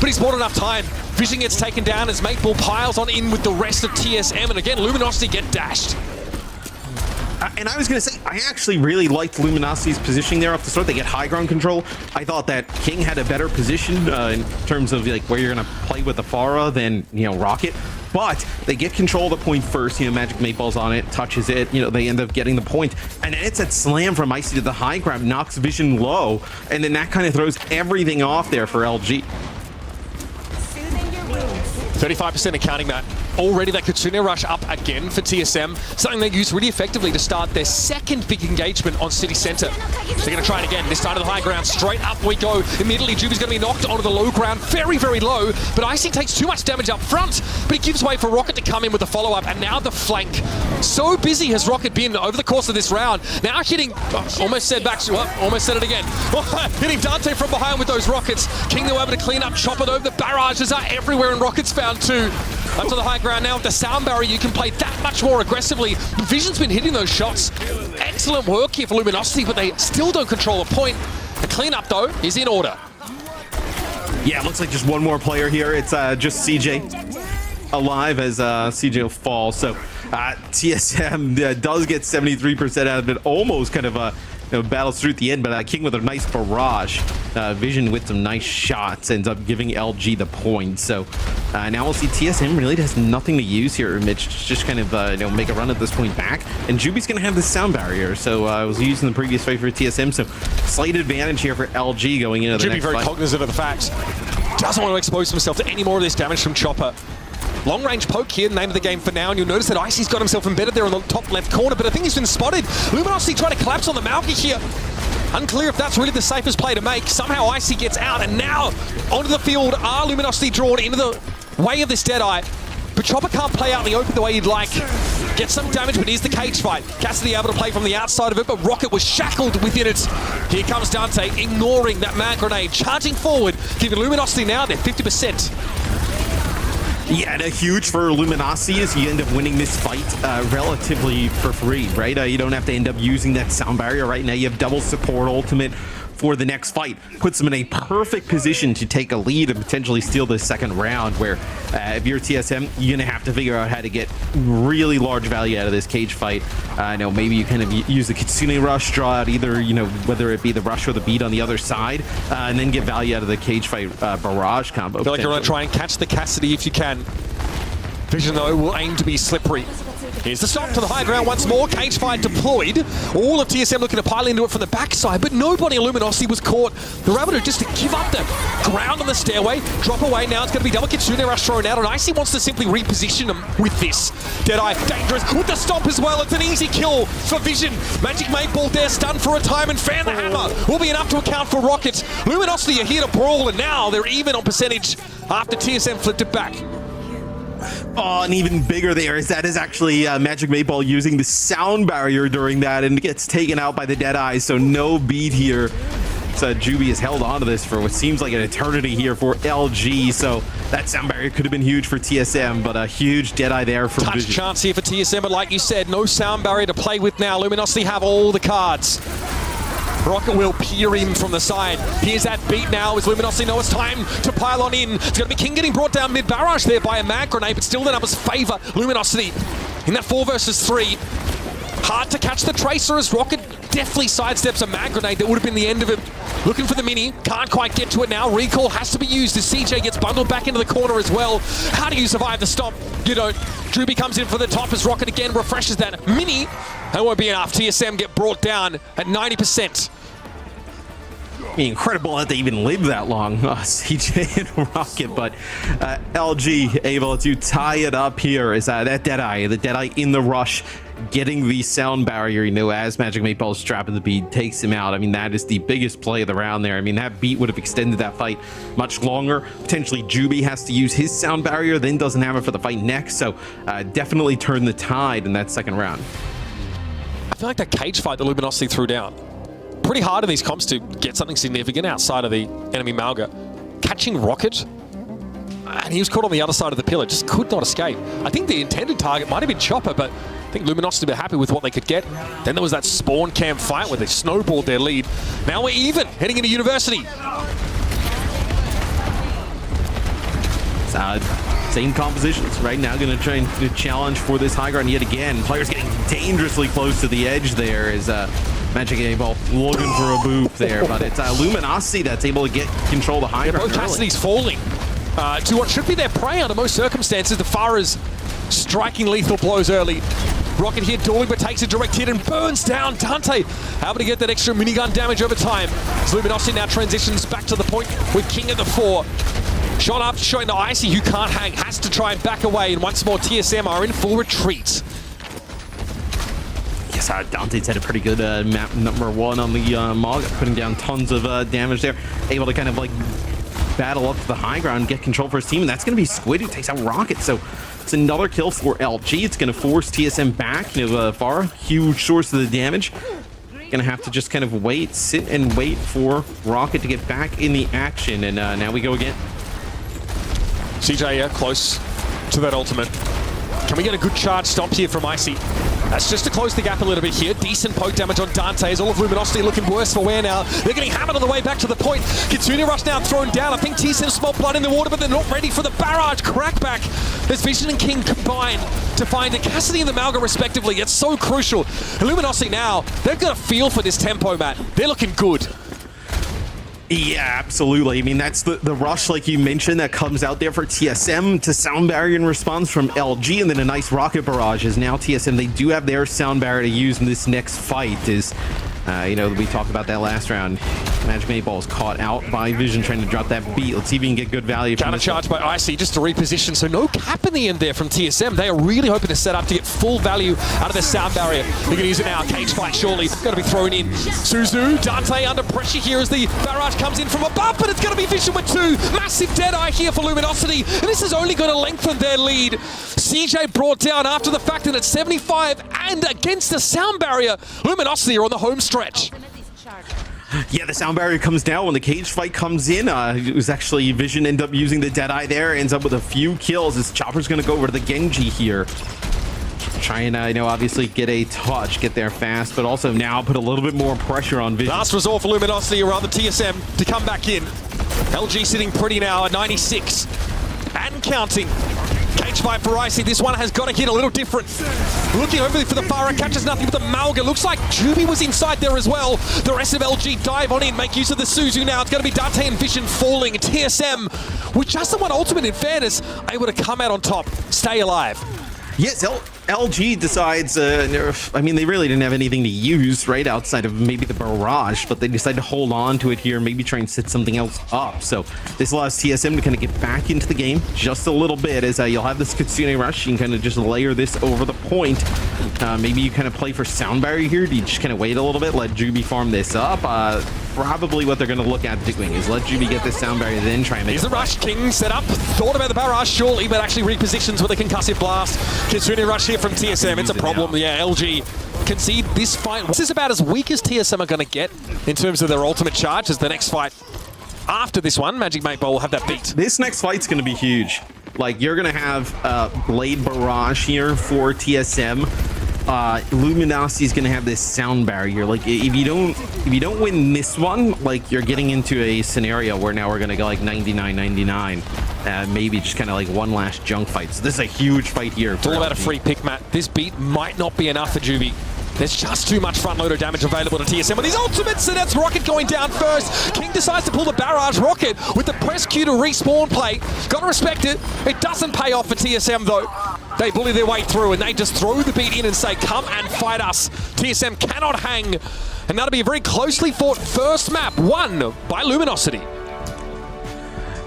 Speaker 14: but he's bought enough time. Vision gets taken down as Maple piles on in with the rest of TSM, and again, Luminosity get dashed.
Speaker 12: And I was going to say, I actually really liked Luminosity's positioning there off the start. They get high ground control. I thought that King had a better position in terms of like where you're going to play with the Pharah than, Rocket. But they get control of the point first. Magic Maypul's on it, touches it. They end up getting the point. And then it's that slam from Icy to the high ground, knocks Vision low. And then that kind of throws everything off there for LG.
Speaker 14: 35% accounting, Matt. Already that Kitsune Rush up again for TSM. Something they used really effectively to start their second big engagement on City Center. They're going to try it again. This time to the high ground. Straight up we go. Immediately, Juby's going to be knocked onto the low ground. Very, very low. But Icy takes too much damage up front. But it gives way for Rocket to come in with the follow-up. And now the flank. So busy has Rocket been over the course of this round. Now hitting... almost said back... almost said it again. Hitting Dante from behind with those rockets. King, though, able to clean up Chopper, though. The barrages are everywhere, and Rocket's found too. Up to the high ground now with the sound barrier, you can play that much more aggressively. Vision's been hitting those shots. Excellent work here for Luminosity, but they still don't control a point. The cleanup, though, is in order.
Speaker 12: Yeah, it looks like just one more player here. It's just CJ alive as CJ will fall. So TSM does get 73% out of it. Almost kind of battles through at the end, but King with a nice barrage. Vision with some nice shots ends up giving LG the point. So now we'll see TSM really has nothing to use here. Mitch just kind of make a run at this point back, and Juby's going to have the sound barrier. So I was using the previous fight for TSM, so slight advantage here for LG going into the next
Speaker 14: very
Speaker 12: fight.
Speaker 14: cognizant of the fact. Doesn't want to expose himself to any more of this damage from Chopper. Long range poke here, name of the game for now, and you'll notice that Icy's got himself embedded there on the top left corner, but I think he's been spotted. Luminosity trying to collapse on the Malky here. Unclear if that's really the safest play to make. Somehow Icy gets out, and now onto the field are Luminosity drawn into the way of this Deadeye. But Chopper can't play out in the open the way he'd like. Get some damage, but here's the cage fight. Cassidy able to play from the outside of it, but Rocket was shackled within it. Here comes Dante, ignoring that mag grenade, charging forward, giving Luminosity now their 50%.
Speaker 12: Yeah, and huge for Luminosity is you end up winning this fight relatively for free, right? You don't have to end up using that sound barrier right now. You have double support ultimate for the next fight. Puts them in a perfect position to take a lead and potentially steal the second round, where if you're TSM, you're going to have to figure out how to get really large value out of this cage fight. I know maybe you kind of use the Kitsune Rush, draw out either, whether it be the rush or the beat on the other side, and then get value out of the cage fight barrage combo.
Speaker 14: I feel like you're going to try and catch the Cassidy if you can. Vision, though, will aim to be slippery. Here's the stop to the high ground once more. Cage fight deployed. All of TSM looking to pile into it from the backside, but nobody in Luminosity was caught. They were able to just give up the ground on the stairway, drop away. Now it's going to be double Kitsune Rush thrown out, and Icy wants to simply reposition them with this. Deadeye, dangerous with the stomp as well. It's an easy kill for Vision. Magic 8 Ball there, stunned for a time, and Fan the Hammer will be enough to account for Rocket. Luminosity are here to brawl, and now they're even on percentage after TSM flipped it back.
Speaker 12: Oh, and even bigger there is that is actually Magic 8 Ball using the sound barrier during that, and gets taken out by the Deadeye, so no beat here. So Juby has held on to this for what seems like an eternity here for LG, so that sound barrier could have been huge for TSM, but a huge Deadeye there from
Speaker 14: Touch
Speaker 12: Vision.
Speaker 14: chance here for TSM, but like you said, no sound barrier to play with now. Luminosity have all the cards. Rocket will peer him from the side. Here's that beat now as Luminosity know it's time to pile on in. It's going to be King getting brought down mid-barrage there by a mag grenade, but still the numbers favor Luminosity in that 4 versus 3. Hard to catch the Tracer as Rocket definitely sidesteps a mag grenade that would have been the end of it. Looking for the mini, can't quite get to it now. Recall has to be used as CJ gets bundled back into the corner as well. How do you survive the stomp? You don't. Druby comes in for the top as Rocket again refreshes that mini. That won't be enough. TSM get brought down at 90%.
Speaker 12: Incredible that they even lived that long, CJ and Rocket, but LG able to tie it up here is that Deadeye, the Deadeye in the rush, getting the sound barrier, as Magic 8 Ball strapping the beat, takes him out. I mean, that is the biggest play of the round there. I mean, that beat would have extended that fight much longer. Potentially Juby has to use his sound barrier, then doesn't have it for the fight next, so definitely turned the tide in that second round.
Speaker 14: I feel like that cage fight that Luminosity threw down, pretty hard in these comps to get something significant outside of the enemy Malga. Catching Rocket, and he was caught on the other side of the pillar, just could not escape. I think the intended target might have been Chopper, but I think Luminosity were happy with what they could get. Then there was that spawn cam fight where they snowballed their lead. Now we're even, heading into University.
Speaker 12: Same compositions right now, going to try and challenge for this high ground yet again. Players getting dangerously close to the edge there is Magic 8 Ball looking for a boop there, but it's Luminosity that's able to get control of the high ground.
Speaker 14: Both Cassidy's falling to what should be their prey under most circumstances. The Farah's striking lethal blows early. Rocket here dueling, but takes a direct hit and burns down Dante. Able to get that extra minigun damage over time. As Luminosity now transitions back to the point with King at the 4. Shot up, showing to Icy, who can't hang, has to try and back away, and once more TSM are in full retreat.
Speaker 12: Yes, Dante's had a pretty good map number 1 on the Mog, putting down tons of damage there. Able to kind of like battle up to the high ground, get control for his team, and that's going to be Squid who takes out Rocket. So it's another kill for LG. It's going to force TSM back. Far, huge source of the damage. Going to have to just kind of wait, sit and wait for Rocket to get back in the action, and now we go again.
Speaker 14: CJ close to that ultimate. Can we get a good charge stomp here from Icy? That's just to close the gap a little bit here. Decent poke damage on Dante as all of Luminosity looking worse for wear now. They're getting hammered on the way back to the point. Kitsune Rush now thrown down. I think TSM small blood in the water, but they're not ready for the barrage crackback. There's Vision and King combined to find a Cassidy and the Malga respectively. It's so crucial. And Luminosity now, they've got a feel for this tempo, Matt. They're looking good.
Speaker 12: Yeah, absolutely. I mean, that's the rush, like you mentioned, that comes out there for TSM to sound barrier in response from LG, and then a nice rocket barrage. Is now TSM, they do have their sound barrier to use in this next fight. Is we talked about that last round. Magic 8 Ball is caught out by Vision trying to drop that beat. Let's see if we can get good value from this.
Speaker 14: Counter charge by Icy just to reposition, so no cap in the end there from TSM. They are really hoping to set up to get full value out of their sound barrier. They're going to use it now. Cage fight surely got to be thrown in. Suzu, Dante under pressure here as the barrage comes in from above, but it's going to be Vision with 2. Massive Deadeye here for Luminosity, and this is only going to lengthen their lead. CJ brought down after the fact that at 75 and against the sound barrier, Luminosity are on the home stretch.
Speaker 12: Yeah, the sound barrier comes down when the cage fight comes in. It was actually Vision end up using the Deadeye there, ends up with a few kills as Chopper's going to go over to the Genji here. trying to, obviously get a touch, get there fast, but also now put a little bit more pressure on Vision.
Speaker 14: Last resort for Luminosity, or rather TSM, to come back in. LG sitting pretty now at 96 and counting. Caged by FACEIT. This one has got to hit a little different. Looking hopefully for the Pharah, catches nothing with the Malga. Looks like Juby was inside there as well. The rest of LG dive on in, make use of the Suzu now. It's going to be Dante and Vision falling. TSM, with just the one ultimate in fairness, able to come out on top, stay alive.
Speaker 12: Yes, LG decides, I mean, they really didn't have anything to use, right, outside of maybe the barrage, but they decide to hold on to it here, maybe try and set something else up. So this allows TSM to kind of get back into the game just a little bit, as you'll have this Kitsune Rush. You can kind of just layer this over the point. Maybe you kind of play for Sound Barrier here. Do you just kind of wait a little bit, let Juby farm this up? Probably what they're going to look at doing is let Juby get this Sound Barrier, then try and make
Speaker 14: Here's the Rush. King set up. Thought about the barrage, surely, but actually repositions with a concussive blast. Kitsune Rush here from TSM. It's a problem. Yeah, LG concede this fight. This is about as weak as TSM are going to get in terms of their ultimate charge, as the next fight after this one, Magic Mate Bowl will have that beat.
Speaker 12: This next fight's going to be huge. Like, you're going to have Blade Barrage here for TSM. Luminosity is going to have this Sound Barrier. Like, if you don't win this one, like, you're getting into a scenario where now we're going to go like 99-99. Maybe just kind of like one last junk fight. So this is a huge fight here.
Speaker 14: It's all about a free pick, Matt. This beat might not be enough for Juby. There's just too much front loader damage available to TSM with these ultimates, and that's Rocket going down first. King decides to pull the barrage. Rocket with the press Q to respawn play. Gotta respect it. It doesn't pay off for TSM though. They bully their way through and they just throw the beat in and say, come and fight us. TSM cannot hang. And that'll be a very closely fought first map, won by Luminosity.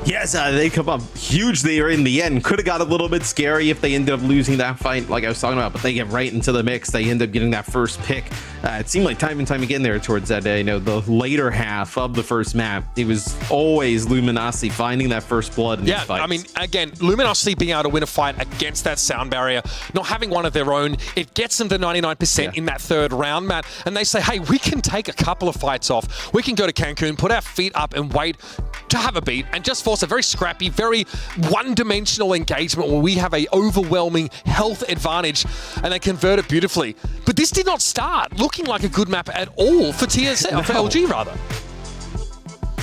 Speaker 12: Yes, they come up huge there in the end. Could have got a little bit scary if they ended up losing that fight, like I was talking about, but they get right into the mix. They end up getting that first pick. It seemed like time and time again there towards that, the later half of the first map, it was always Luminosity finding that first blood in these fights.
Speaker 14: I mean, again, Luminosity being able to win a fight against that Sound Barrier, not having one of their own, it gets them to 99% in that third round, Matt. And they say, hey, we can take a couple of fights off. We can go to Cancun, put our feet up and wait to have a beat and just force a very scrappy, very one-dimensional engagement where we have a overwhelming health advantage and they convert it beautifully. But this did not start looking like a good map at all for TSM, for LG rather.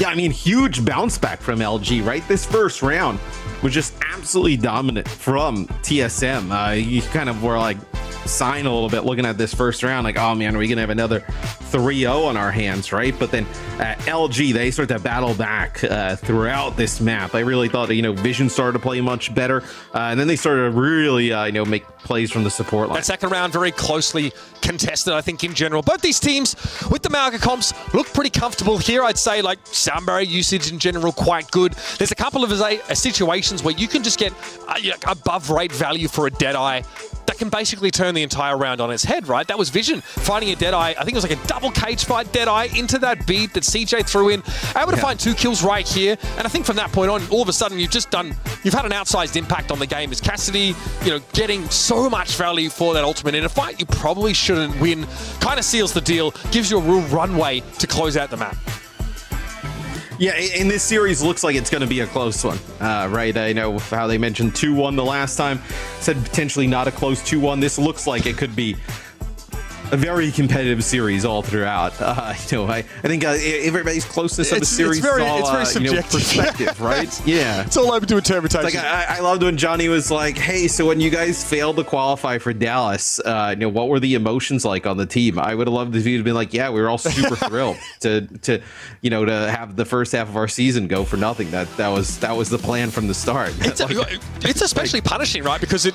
Speaker 12: Yeah, I mean, huge bounce back from LG, right? This first round was just absolutely dominant from TSM. You kind of were like sighing a little bit looking at this first round, like, oh man, are we gonna have another 3-0 on our hands, right? But then LG, they start to battle back throughout this map. I really thought, Vision started to play much better, and then they started to really, make plays from the support line.
Speaker 14: That second round very closely contested, I think, in general. Both these teams with the Malga comps look pretty comfortable here. I'd say, like, Sound Barrier usage in general quite good. There's a couple of situations where you can just get above rate value for a Deadeye that can basically turn the entire round on its head, right? That was Vision fighting a Deadeye. I think it was like a double cage fight Deadeye into that beat that CJ threw in. Able to find 2 kills right here. And I think from that point on, all of a sudden you've had an outsized impact on the game as Cassidy, getting so much value for that ultimate in a fight you probably shouldn't win. Kind of seals the deal, gives you a real runway to close out the map.
Speaker 12: Yeah, and this series looks like it's going to be a close one, right? I know how they mentioned 2-1 the last time, said potentially not a close 2-1. This looks like it could be a very competitive series all throughout. I think everybody's closeness of the series
Speaker 14: it's very subjective.
Speaker 12: Perspective, right? Yeah.
Speaker 14: It's all open to interpretation.
Speaker 12: Like, I loved when Johnny was like, hey, so when you guys failed to qualify for Dallas, what were the emotions like on the team? I would have loved if you'd been like, yeah, we were all super thrilled to have the first half of our season go for nothing. That was the plan from the start.
Speaker 14: It's especially punishing, right? Because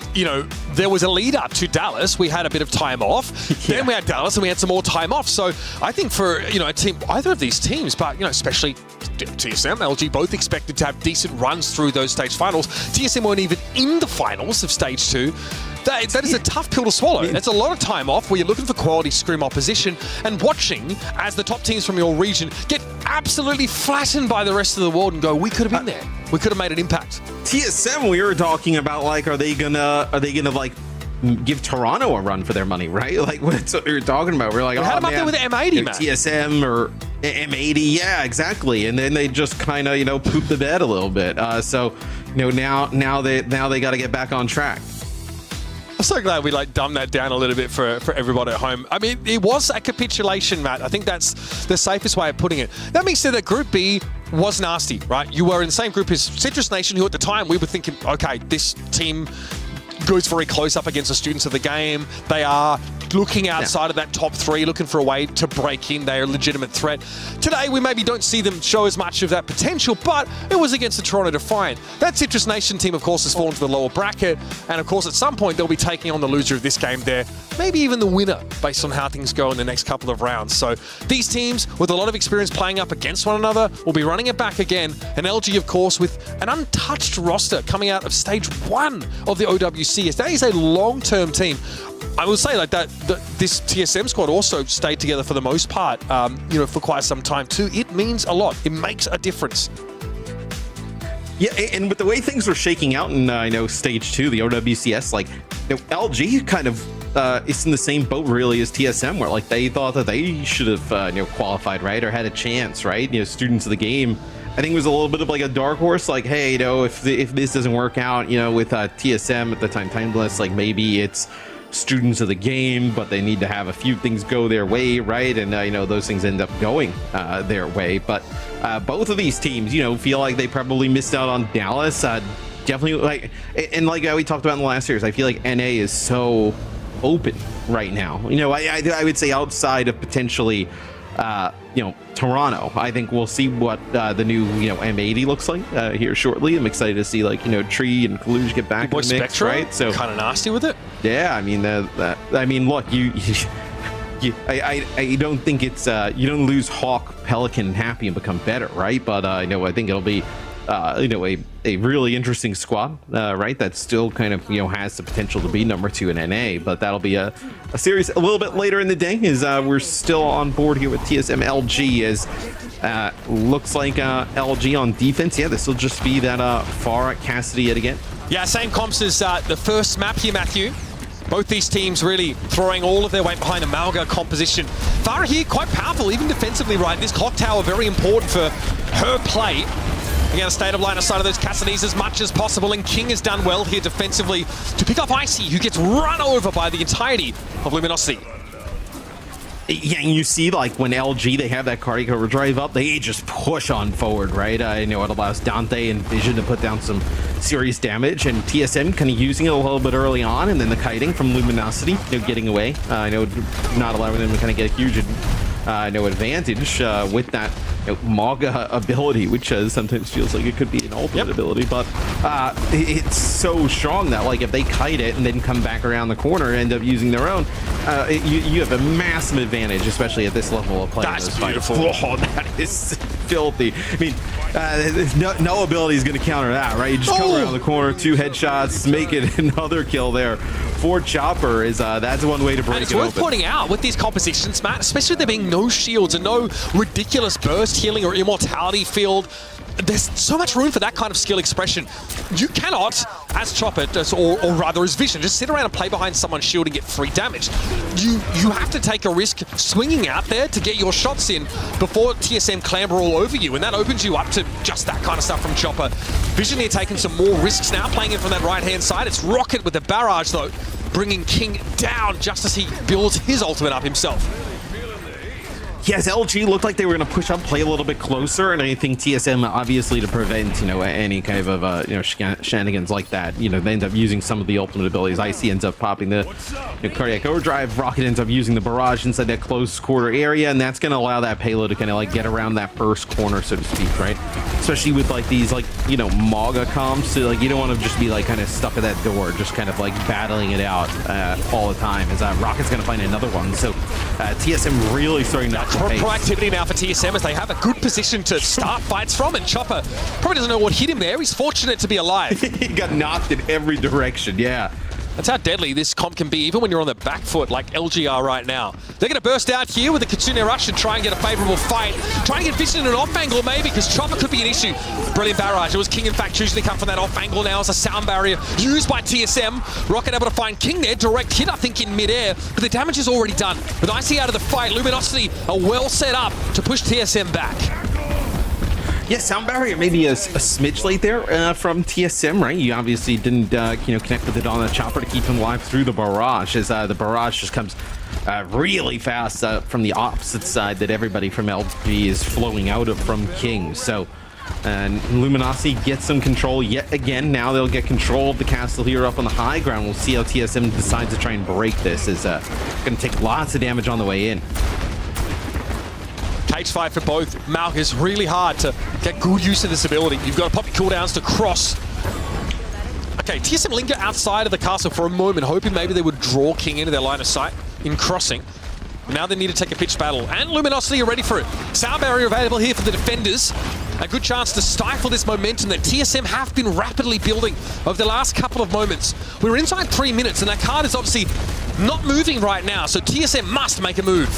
Speaker 14: there was a lead up to Dallas. We had a bit of time off. Then we had Dallas and we had some more time off. So I think for a team, either of these teams, but especially TSM, LG, both expected to have decent runs through those stage finals. TSM weren't even in the finals of stage 2. That is a tough pill to swallow. It's a lot of time off where you're looking for quality scrim opposition and watching as the top teams from your region get absolutely flattened by the rest of the world and go, we could have been there. We could have made an impact.
Speaker 12: TSM, we were talking about, like, are they gonna like give Toronto a run for their money, right? Like, that's what we were talking about. We're like,
Speaker 14: we had them up there with M80, man.
Speaker 12: TSM or M80, yeah, exactly. And then they just kind of, poop the bed a little bit. So, now they got to get back on track.
Speaker 14: I'm so glad we like dumbed that down a little bit for everybody at home. I mean, it was a capitulation, Matt. I think that's the safest way of putting it. That means that Group B was nasty, right? You were in the same group as Citrus Nation, who at the time we were thinking, okay, this team goes very close up against the students of the game. They are looking outside of that top 3, looking for a way to break in. They are a legitimate threat. Today, we maybe don't see them show as much of that potential, but it was against the Toronto Defiant. That Citrus Nation team, of course, has fallen to the lower bracket, and of course, at some point, they'll be taking on the loser of this game there, maybe even the winner, based on how things go in the next couple of rounds. So these teams, with a lot of experience playing up against one another, will be running it back again. And LG, of course, with an untouched roster coming out of stage 1 of the OWCS. That is a long-term team. I will say like that this TSM squad also stayed together for the most part, for quite some time too. It means a lot. It makes a difference.
Speaker 12: Yeah, and with the way things were shaking out in stage 2, the OWCS, like LG kind of is in the same boat really as TSM, where like they thought that they should have qualified, right, or had a chance, right? Students of the game. I think it was a little bit of like a dark horse, like, hey, if this doesn't work out, with TSM at the time, Timeless, like maybe it's students of the game, but they need to have a few things go their way, right? And those things end up going their way. But both of these teams, feel like they probably missed out on Dallas. Definitely, like we talked about in the last series, I feel like NA is so open right now. I would say outside of potentially Toronto, I think we'll see what the new M80 looks like here shortly. I'm excited to see Tree and Kaluge get back in the mix,
Speaker 14: Spectra,
Speaker 12: right? So
Speaker 14: kind of nasty with it.
Speaker 12: Yeah, I mean, look, I don't think it's you don't lose Hawk, Pelican, and Happy and become better, right? But I think it'll be a really interesting squad, right? That still kind of has the potential to be number 2 in NA, but that'll be a series a little bit later in the day. As we're still on board here with TSM LG, as looks like LG on defense. Yeah, this will just be that Farah Cassidy yet again.
Speaker 14: Yeah, same comps as the first map here, Matthew. Both these teams really throwing all of their weight behind the Malga composition. Farah here, quite powerful, even defensively, right? This clock tower very important for her play. Again, a state of line aside of those Cassidys as much as possible, and King has done well here defensively to pick up Icy, who gets run over by the entirety of Luminosity.
Speaker 12: Yeah, and you see, like, when LG, they have that cardiac overdrive up, they just push on forward, right? It allows Dante and Vision to put down some serious damage, and TSM kind of using it a little bit early on, and then the kiting from Luminosity, getting away. Not allowing them to kind of get a huge advantage with that Maga ability, which sometimes feels like it could be an ultimate ability, but it's so strong that like if they kite it and then come back around the corner and end up using their own, you have a massive advantage, especially at this level of play.
Speaker 14: That's beautiful.
Speaker 12: Oh, that is filthy. I mean, there's no ability is going to counter that, right? You just come around the corner, 2 headshots, make it another kill there. For Chopper is that's one way to break it open.
Speaker 14: It's worth pointing out with these compositions, Matt, especially there being no shields and no ridiculous burst healing or immortality field, there's so much room for that kind of skill expression. You cannot, as Chopper, or rather as Vision, just sit around and play behind someone's shield and get free damage. You have to take a risk swinging out there to get your shots in before TSM clamber all over you, and that opens you up to just that kind of stuff from Chopper. Vision here taking some more risks now, playing it from that right-hand side. It's Rocket with the barrage, though, bringing King down just as he builds his ultimate up himself.
Speaker 12: Yes, LG looked like they were going to push up, play a little bit closer, and I think TSM, obviously, to prevent, any kind of, shenanigans like that, they end up using some of the ultimate abilities. Icy ends up popping the cardiac overdrive. Rocket ends up using the barrage inside that close quarter area, and that's going to allow that payload to kind of like get around that first corner, so to speak, right? Especially with like these Maga comps, so like you don't want to just be like kind of stuck at that door, just kind of like battling it out all the time. As Rocket's going to find another one, so TSM really starting to
Speaker 14: proactivity now for TSM as they have a good position to start fights from, and Chopper probably doesn't know what hit him there. He's fortunate to be alive.
Speaker 12: He got knocked in every direction, yeah.
Speaker 14: That's how deadly this comp can be, even when you're on the back foot like LG are right now. They're going to burst out here with the Kitsune Rush and try and get a favorable fight. Trying to get Vision in an off angle maybe, because Chopper could be an issue. Brilliant barrage. It was King, in fact, choosing to come from that off angle now as a sound barrier used by TSM. Rocket able to find King there. Direct hit, I think, in midair, but the damage is already done. With Icy out of the fight, Luminosity are well set up to push TSM back.
Speaker 12: Yeah, sound barrier maybe a smidge late there from TSM, right? You obviously didn't, connect with it on the chopper to keep him alive through the barrage, as the barrage just comes really fast from the opposite side that everybody from LG is flowing out of from King. So, and Luminosity gets some control yet again. Now they'll get control of the castle here up on the high ground. We'll see how TSM decides to try and break this. It's going to take lots of damage on the way in.
Speaker 14: Cage fight for both. Malk is really hard to get good use of this ability. You've got to pop your cooldowns to cross. Okay, TSM linger outside of the castle for a moment, hoping maybe they would draw King into their line of sight in crossing. Now they need to take a pitched battle, and Luminosity are ready for it. Sound barrier available here for the defenders. A good chance to stifle this momentum that TSM have been rapidly building over the last couple of moments. We're inside 3 minutes, and that card is obviously not moving right now, so TSM must make a move.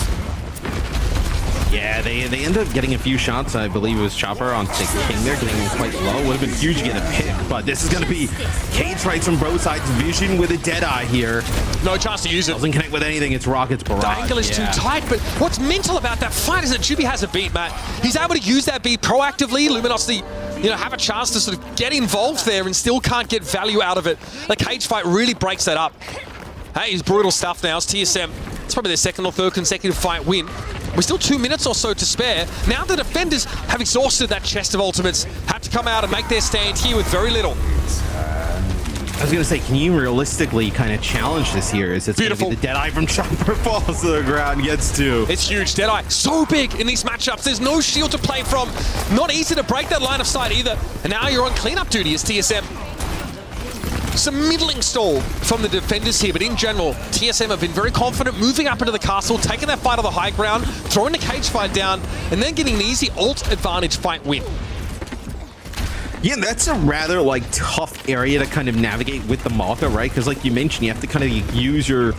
Speaker 12: Yeah, they end up getting a few shots. I believe it was Chopper on King there, getting quite low. Would have been huge to get a pick, but this is going to be cage fights from both sides. Vision with a Deadeye here.
Speaker 14: No chance to use it.
Speaker 12: Doesn't connect with anything. It's Rocket's barrage.
Speaker 14: The angle is too tight, but what's mental about that fight is that Juby has a beat, Matt. He's able to use that beat proactively. Luminosity, have a chance to sort of get involved there and still can't get value out of it. The cage fight really breaks that up. Hey, it's brutal stuff now. It's TSM. It's probably their second or third consecutive fight win. We're still 2 minutes or so to spare. Now the defenders have exhausted that chest of ultimates, have to come out and make their stand here with very little.
Speaker 12: I was going to say, can you realistically kind of challenge this here? Is it going to be the Deadeye from Chopper falls to the ground, gets two?
Speaker 14: It's huge. Deadeye, so big in these matchups. There's no shield to play from. Not easy to break that line of sight either. And now you're on cleanup duty as TSM. Some middling stall from the defenders here, but in general, TSM have been very confident moving up into the castle, taking that fight on the high ground, throwing the cage fight down, and then getting an easy ult advantage fight win.
Speaker 12: Yeah, that's a rather tough area to kind of navigate with the Malka, right? Because like you mentioned, you have to kind of use your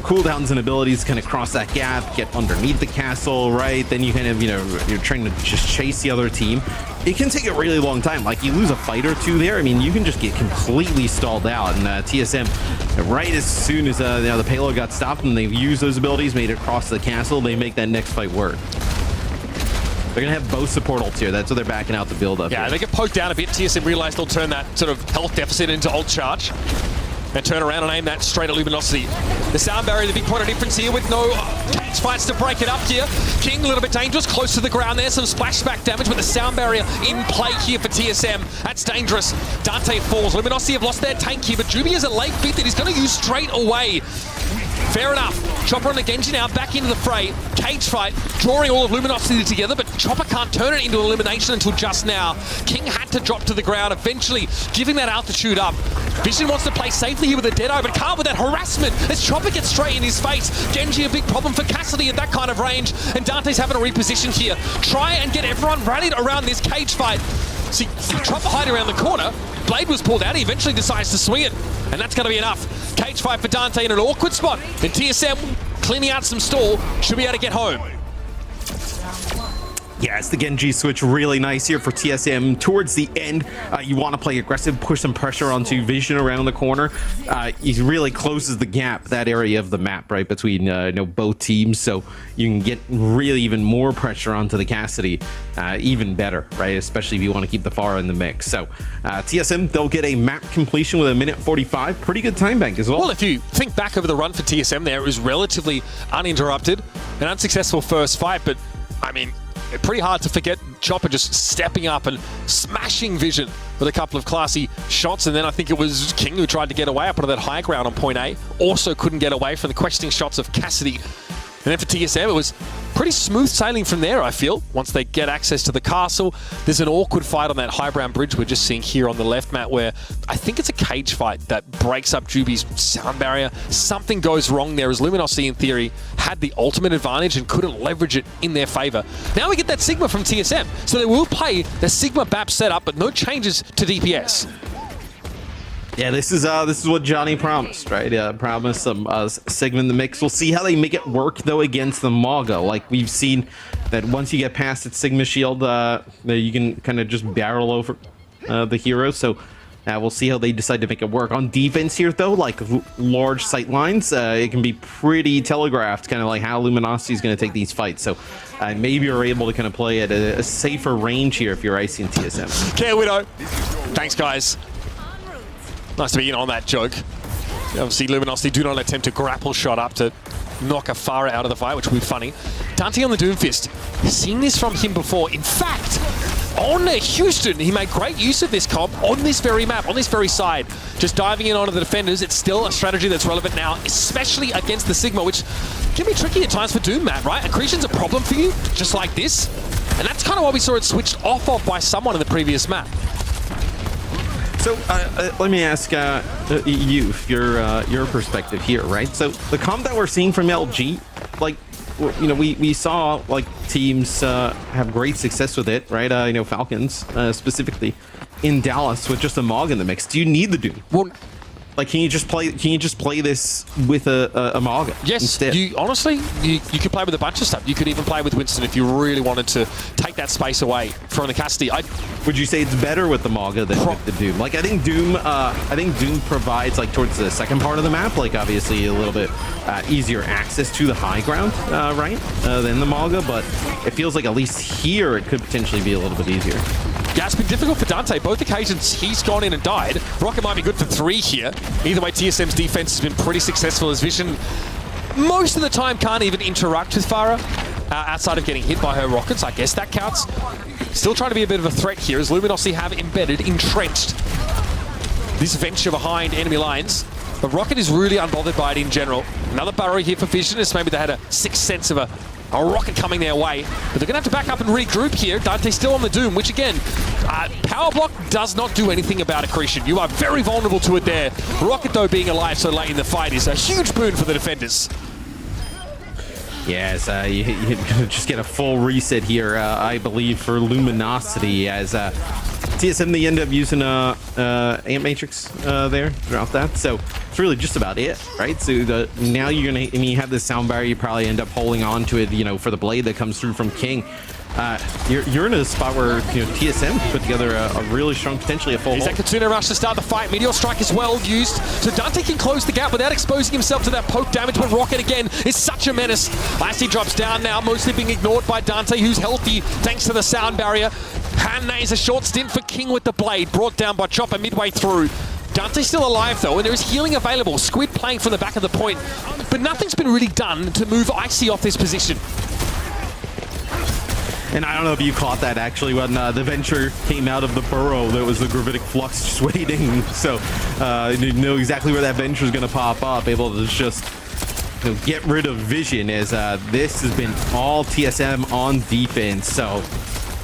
Speaker 12: cooldowns and abilities to kind of cross that gap, get underneath the castle, right? Then you kind of, you're trying to just chase the other team. It can take a really long time. Like, you lose a fight or two there, I mean, you can just get completely stalled out. And TSM, right as soon as the payload got stopped and they've used those abilities, made it across the castle, they make that next fight work. They're going to have both support ults here. That's what they're backing out the build-up.
Speaker 14: Yeah, they get poked down a bit. TSM realized they'll turn that sort of health deficit into ult charge and turn around and aim that straight at Luminosity. The sound barrier, the big point of difference here with no cage fights to break it up here. King a little bit dangerous, close to the ground there. Some splashback damage with the sound barrier in play here for TSM. That's dangerous. Dante falls. Luminosity have lost their tank here, but Juby has a late beat that he's going to use straight away. Fair enough. Chopper and the Genji now back into the fray. Cage fight, drawing all of Luminosity together, but Chopper can't turn it into elimination until just now. King had to drop to the ground, eventually giving that altitude up. Vision wants to play safely here with a Deadeye, but can't with that harassment as Chopper gets straight in his face. Genji a big problem for Cassidy at that kind of range, and Dante's having to reposition here. Try and get everyone rallied around this cage fight. See, Chopper hiding around the corner. Blade was pulled out. He eventually decides to swing it, and that's going to be enough. Cage fight for Dante in an awkward spot. And TSM cleaning out some stall. Should be able to get home.
Speaker 12: Yeah, it's the Genji switch really nice here for TSM. Towards the end, you want to play aggressive, push some pressure onto Vision around the corner. He really closes the gap, that area of the map, right, between both teams. So you can get really even more pressure onto the Cassidy, even better, right? Especially if you want to keep the Pharah in the mix. So TSM, they'll get a map completion with a minute 45. Pretty good time bank as well.
Speaker 14: Well, if you think back over the run for TSM there, it was relatively uninterrupted. An unsuccessful first fight, but I mean, pretty hard to forget Chopper just stepping up and smashing Vision with a couple of classy shots. And then I think it was King who tried to get away up onto that high ground on point A. Also couldn't get away from the questioning shots of Cassidy. And then for TSM, it was pretty smooth sailing from there, I feel. Once they get access to the castle, there's an awkward fight on that high ground bridge we're just seeing here on the left, Matt, where I think it's a cage fight that breaks up Juby's sound barrier. Something goes wrong there as Luminosity, in theory, had the ultimate advantage and couldn't leverage it in their favor. Now we get that Sigma from TSM. So they will play the Sigma BAP setup, but no changes to DPS.
Speaker 12: Yeah, this is what Johnny promised, right? Promised some Sigma in the mix. We'll see how they make it work, though, against the Maga. Like, we've seen that once you get past its Sigma shield, you can kind of just barrel over the heroes. So We'll see how they decide to make it work. On defense here, though, like large sight lines, it can be pretty telegraphed, kind of like how Luminosity is going to take these fights. So maybe you're able to kind of play at a safer range here if you're IC and TSM.
Speaker 14: Care Widow. Thanks, guys. Nice to be in on that joke. Obviously, Luminosity do not attempt to grapple shot up to knock a Pharah out of the fight, which would be funny. Dante on the Doomfist. Seen this from him before. In fact, on Houston, he made great use of this comp on this very map, on this very side. Just diving in onto the defenders. It's still a strategy that's relevant now, especially against the Sigma, which can be tricky at times for Doom, Matt, right? Accretion's a problem for you, just like this. And that's kind of why we saw it switched off of by someone in the previous map.
Speaker 12: So let me ask you your perspective here, right? So the comp that we're seeing from LG, like, you know, we saw like teams have great success with it, right? You know, Falcons specifically in Dallas with just a Mog in the mix. Do you need the Doom?
Speaker 14: Well,
Speaker 12: like, can you just play this with a Mog?
Speaker 14: Yes,
Speaker 12: instead?
Speaker 14: Honestly, you could play with a bunch of stuff. You could even play with Winston if you really wanted to take that space away from the Cassidy.
Speaker 12: Would you say it's better with the Mauga than with the Doom? Like, I think Doom provides, like, towards the second part of the map, like, obviously a little bit easier access to the high ground, right, than the Mauga, but it feels like at least here it could potentially be a little bit easier.
Speaker 14: Yeah, it's been difficult for Dante. Both occasions he's gone in and died. Rocket might be good for 3 here. Either way, TSM's defense has been pretty successful as Vision most of the time can't even interact with Pharah outside of getting hit by her rockets. I guess that counts. Still trying to be a bit of a threat here as Luminosity have embedded, entrenched this venture behind enemy lines. But Rocket is really unbothered by it in general. Another burrow here for Vision, as maybe they had a sixth sense of a rocket coming their way. But they're going to have to back up and regroup here. Dante's still on the Doom, which again, Power Block does not do anything about Accretion. You are very vulnerable to it there. Rocket, though, being alive so late in the fight is a huge boon for the defenders.
Speaker 12: Yes, you just get a full reset here, I believe, for Luminosity, as TSM, they end up using Amp Matrix there throughout that. So it's really just about it, right? So now you're gonna, and you have this sound barrier, you probably end up holding on to it, you know, for the blade that comes through from King. You're in a spot where, you know, TSM can put together a really strong, potentially a full
Speaker 14: hold. Katsuna rush to start the fight. Meteor Strike is well used, so Dante can close the gap without exposing himself to that poke damage, but Rocket again is such a menace. Icy drops down now, mostly being ignored by Dante, who's healthy thanks to the sound barrier. Hanne is a short stint for King with the blade, brought down by Chopper midway through. Dante's still alive though, and there is healing available. Squid playing from the back of the point, but nothing's been really done to move Icy off this position.
Speaker 12: And I don't know if you caught that actually when the Venture came out of the burrow. There was the gravitic flux just waiting. So you know exactly where that Venture is going to pop up, able to just, you know, get rid of Vision, as this has been all TSM on defense. So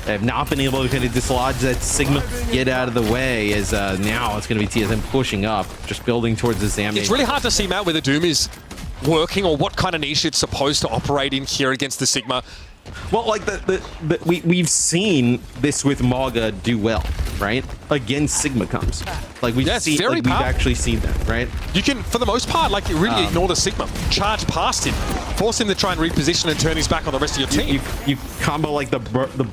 Speaker 12: they have not been able to kind of dislodge that Sigma, get out of the way, as now it's going to be TSM pushing up, just building towards the Zam.
Speaker 14: It's really hard to see, Matt, where the Doom is working or what kind of niche it's supposed to operate in here against the Sigma.
Speaker 12: Well, like we've seen this with Mauga do well, right? Against Sigma comes. Like we've actually seen that, right?
Speaker 14: You can, for the most part, like really ignore the Sigma, charge past him, force him to try and reposition and turn his back on the rest of your team.
Speaker 12: You combo like the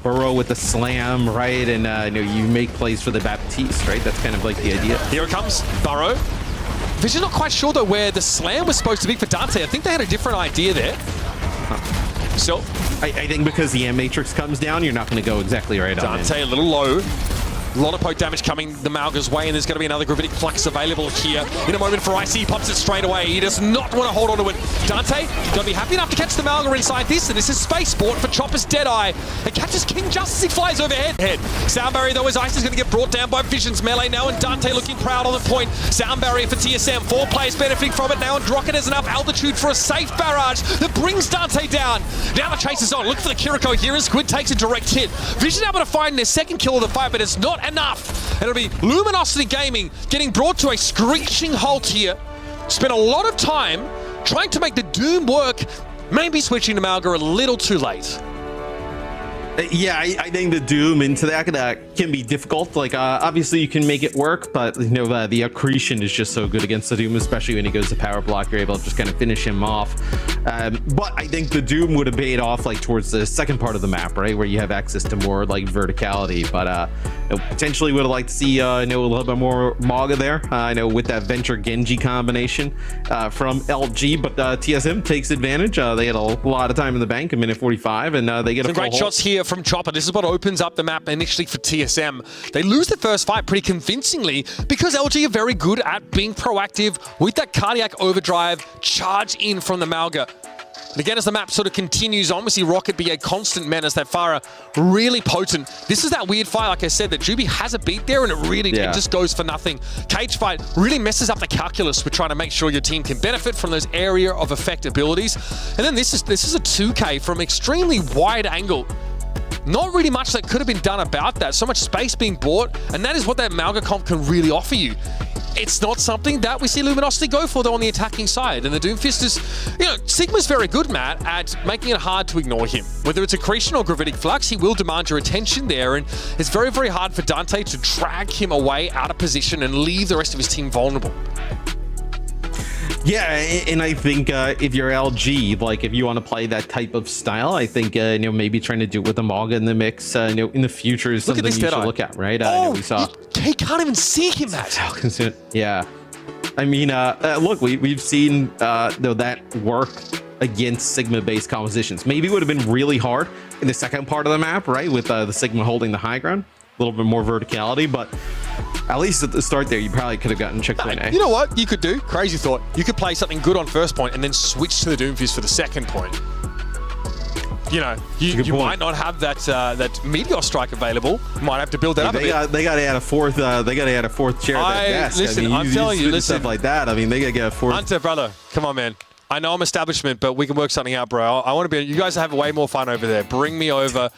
Speaker 12: burrow with the slam, right? And you know, you make plays for the Baptiste, right? That's kind of like the idea.
Speaker 14: Here it comes, burrow. Vision not quite sure though where the slam was supposed to be for Dante. I think they had a different idea there. So
Speaker 12: I think because the M Matrix comes down, you're not going to go exactly right on
Speaker 14: Dante a little low. A lot of poke damage coming the Mauga's way, and there's going to be another Gravitic Flux available here in a moment for Icy. He pops it straight away. He does not want to hold on to it. Dante going to be happy enough to catch the Mauga inside this, and this is Space Sport for Chopper's Deadeye. It catches King just as he flies overhead. Sound barrier though, as Icy's going to get brought down by Vision's melee now, and Dante looking proud on the point. Sound barrier for TSM. 4 players benefiting from it now, and Rocket has enough altitude for a safe barrage that brings Dante down. Now the chase is on. Look for the Kiriko here, and Squid takes a direct hit. Vision able to find their second kill of the fight, but it's not enough. And it'll be Luminosity Gaming getting brought to a screeching halt here. Spent a lot of time trying to make the Doom work. Maybe switching to Mauga a little too late.
Speaker 12: Yeah, I think the Doom into that can be difficult. Like, obviously you can make it work, but the accretion is just so good against the Doom, especially when he goes to power block. You're able to just kind of finish him off. But I think the Doom would have paid off like towards the second part of the map, right, where you have access to more like verticality. But potentially would have liked to see a little bit more Mauga there. I know with that Venture Genji combination from LG, but TSM takes advantage. They had a lot of time in the bank, a minute 45, and they get
Speaker 14: some great shots here from Chopper. This is what opens up the map initially for TSM. They lose the first fight pretty convincingly because LG are very good at being proactive with that cardiac overdrive charge in from the Mauga. And again, as the map sort of continues on, we see Rocket be a constant menace. That Farah really potent. This is that weird fight, like I said, that Juby has a beat there and it just goes for nothing. Cage fight really messes up the calculus with trying to make sure your team can benefit from those area of effect abilities. And then this is a 2K from extremely wide angle. Not really much that could have been done about that. So much space being bought, and that is what that Mauga comp can really offer you. It's not something that we see Luminosity go for, though, on the attacking side. And the Doomfist is, Sigma's very good, Matt, at making it hard to ignore him. Whether it's accretion or gravitic flux, he will demand your attention there. And it's very, very hard for Dante to drag him away out of position and leave the rest of his team vulnerable.
Speaker 12: Yeah, and I think if you're LG, like if you want to play that type of style, I think maybe trying to do it with a Mauga in the mix, in the future is something you should look at, right? We saw
Speaker 14: he can't even see him, Matt.
Speaker 12: Yeah, I mean, look, we've seen that work against Sigma-based compositions. Maybe it would have been really hard in the second part of the map, right, with the Sigma holding the high ground, a little bit more verticality, but at least at the start there, you probably could have gotten checkpoint A.
Speaker 14: You know what you could do? Crazy thought. You could play something good on first point and then switch to the Doomfist for the second point. You might not have that Meteor Strike available. You might have to build that up a bit.
Speaker 12: They got to add a fourth. They got to add a fourth chair at that desk.
Speaker 14: Listen, I'm telling you,
Speaker 12: stuff like that. I mean, they got to get a fourth.
Speaker 14: Hunter, brother, come on, man. I know I'm establishment, but we can work something out, bro. I want to be. You guys have way more fun over there. Bring me over.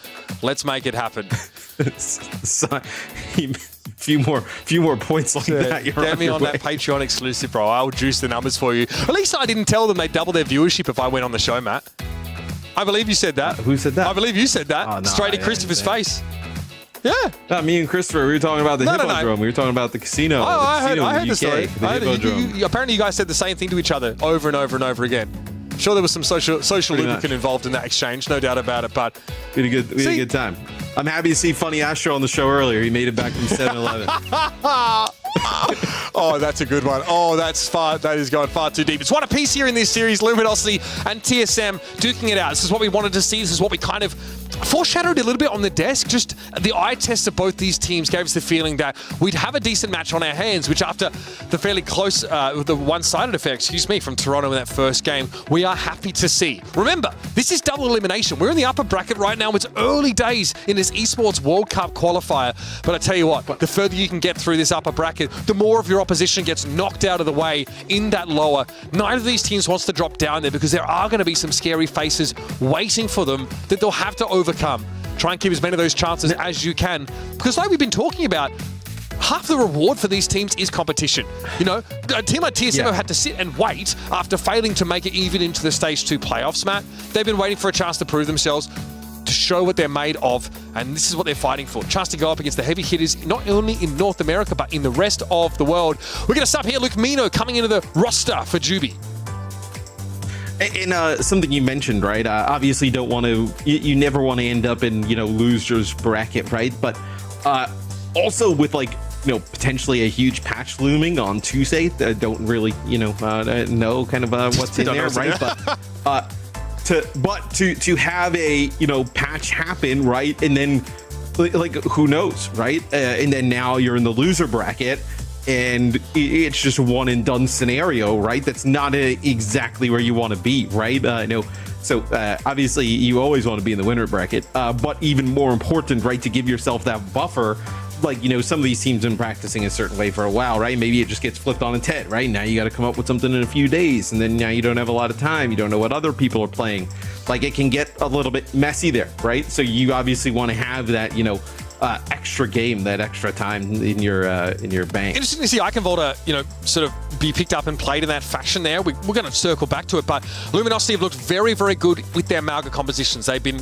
Speaker 14: Let's make it happen.
Speaker 12: Few more points like that.
Speaker 14: Get me on that Patreon exclusive, bro. I'll juice the numbers for you. At least I didn't tell them they'd double their viewership if I went on the show, Matt. I believe you said that.
Speaker 12: Who said that?
Speaker 14: I believe you said that. Straight to Christopher's face. Yeah.
Speaker 12: Me and Christopher, we were talking about the Hippodrome. We were talking about the casino.
Speaker 14: I heard the story.
Speaker 12: Hippodrome.
Speaker 14: Apparently, you guys said the same thing to each other over and over and over again. Sure, there was some social lubricant involved in that exchange, no doubt about it. But
Speaker 12: we had a good time. I'm happy to see Funny Astro on the show earlier. He made it back from 7-Eleven.
Speaker 14: Oh, that's a good one. Oh, that is going far too deep. It's one apiece here in this series. Luminosity and TSM duking it out. This is what we wanted to see. This is what we kind of foreshadowed a little bit on the desk. Just the eye test of both these teams gave us the feeling that we'd have a decent match on our hands, which after the fairly close, the one-sided affair, from Toronto in that first game, we are happy to see. Remember, this is double elimination. We're in the upper bracket right now. It's early days in this Esports World Cup qualifier. But I tell you what, the further you can get through this upper bracket, the more of your opposition gets knocked out of the way in that lower. Neither of these teams wants to drop down there because there are going to be some scary faces waiting for them that they'll have to overcome. Try and keep as many of those chances as you can. Because like we've been talking about, half the reward for these teams is competition. A team like TSM have had to sit and wait after failing to make it even into the Stage 2 playoffs, Matt. They've been waiting for a chance to prove themselves, to show what they're made of, and this is what they're fighting for. Chance to go up against the heavy hitters, not only in North America, but in the rest of the world. We're going to stop here. Luke Mino coming into the roster for Juby.
Speaker 12: And something you mentioned, right? Obviously, you never want to end up in, losers bracket, right? But also with potentially a huge patch looming on Tuesday. Don't really, know kind of what's in there, right? But to have a patch happen, right, and then who knows, right? And then now you're in the loser bracket, and it's just a one and done scenario, right? That's not exactly where you want to be, right? So obviously you always want to be in the winner bracket, but even more important, right, to give yourself that buffer. Some of these teams have been practicing a certain way for a while, right? Maybe it just gets flipped on its head, right? Now you got to come up with something in a few days, and then now you don't have a lot of time. You don't know what other people are playing. It can get a little bit messy there, right? So you obviously want to have that, extra game, that extra time in your bank.
Speaker 14: Interesting to see Eichenwalder, sort of be picked up and played in that fashion there. We're going to circle back to it, but Luminosity have looked very, very good with their Mauga compositions. They've been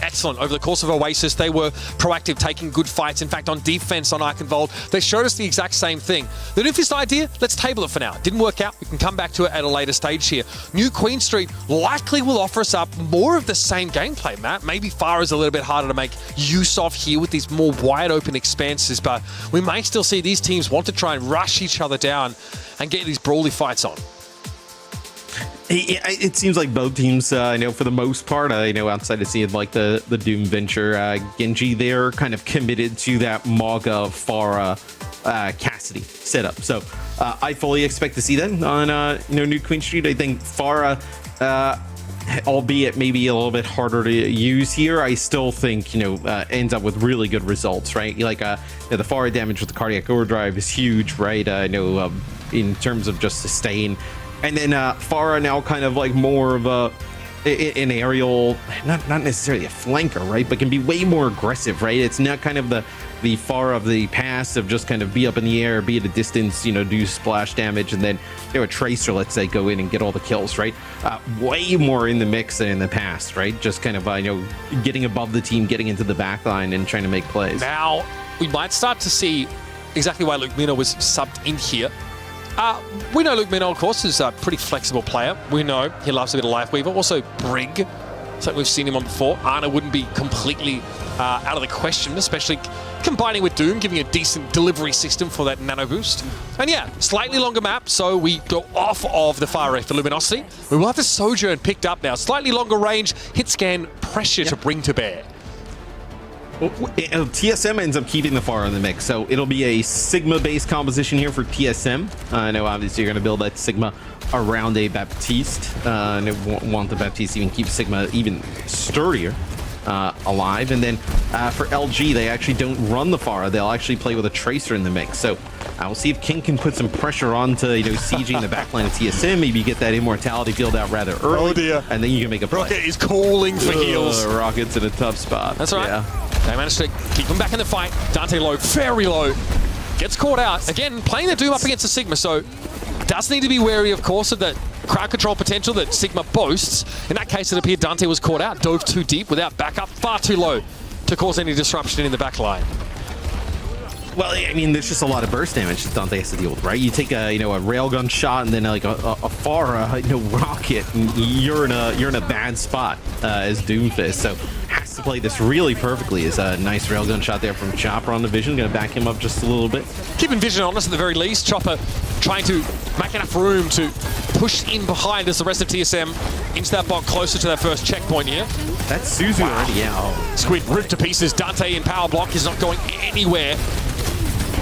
Speaker 14: excellent over the course of Oasis. They were proactive, taking good fights. In fact, on defense on Eichenwald, they showed us the exact same thing. The Doomfist idea, let's table it for now. Didn't work out. We can come back to it at a later stage here. New Queen Street likely will offer us up more of the same gameplay, Matt. Maybe Farah's a little bit harder to make use of here with these more wide open expanses, but we may still see these teams want to try and rush each other down and get these brawly fights on.
Speaker 12: It seems like both teams, for the most part, outside of seeing like the Doom Venture, Genji, they're kind of committed to that Mauga, Farah, Cassidy setup. So I fully expect to see that on New Queen Street. I think Farah, albeit maybe a little bit harder to use here, I still think ends up with really good results, right? Like the Farah damage with the cardiac overdrive is huge, right? In terms of just sustain. And then Farah now kind of like more of an aerial, not necessarily a flanker, right? But can be way more aggressive, right? It's not kind of the Farah of the past of just kind of be up in the air, be at a distance, do splash damage, and then a Tracer, let's say, go in and get all the kills, right? Way more in the mix than in the past, right? Just kind of, getting above the team, getting into the back line and trying to make plays.
Speaker 14: Now, we might start to see exactly why Luke Mino was subbed in here. We know Luke Mino, of course, is a pretty flexible player. We know he loves a bit of Lifeweaver. Also, Brig, something we've seen him on before. Ana wouldn't be completely out of the question, especially combining with Doom, giving a decent delivery system for that nano boost. And yeah, slightly longer map, so we go off of the far right for Luminosity. We will have the Sojourn picked up now. Slightly longer range, hit scan, pressure to bring to bear.
Speaker 12: TSM ends up keeping the Farah in the mix, so it'll be a Sigma-based composition here for TSM. I know obviously you're going to build that Sigma around a Baptiste, and want the Baptiste to even keep Sigma even sturdier alive. And then for LG, they actually don't run the Farah. They'll actually play with a Tracer in the mix. So we'll see if King can put some pressure onto sieging the backline of TSM. Maybe get that immortality field out rather early.
Speaker 14: Oh dear.
Speaker 12: And then you can make a play.
Speaker 14: Rocket is calling for heals.
Speaker 12: Rocket's in a tough spot.
Speaker 14: That's right.
Speaker 12: Yeah.
Speaker 14: They managed to keep him back in the fight. Dante low, very low. Gets caught out. Again, playing the Doom up against the Sigma, so does need to be wary, of course, of the crowd control potential that Sigma boasts. In that case, it appeared Dante was caught out, dove too deep without backup, far too low to cause any disruption in the back line.
Speaker 12: Well, I mean, there's just a lot of burst damage that Dante has to deal with, right? You take a railgun shot and then like a Farah rocket, and you're in a bad spot as Doomfist. So has to play this really perfectly. Is a nice railgun shot there from Chopper on the Vision, going to back him up just a little bit.
Speaker 14: Keeping Vision on us at the very least. Chopper trying to make enough room to push in behind as the rest of TSM into that bot closer to their first checkpoint here.
Speaker 12: That's Suzu already out.
Speaker 14: Squid ripped to pieces. Dante in power block is not going anywhere.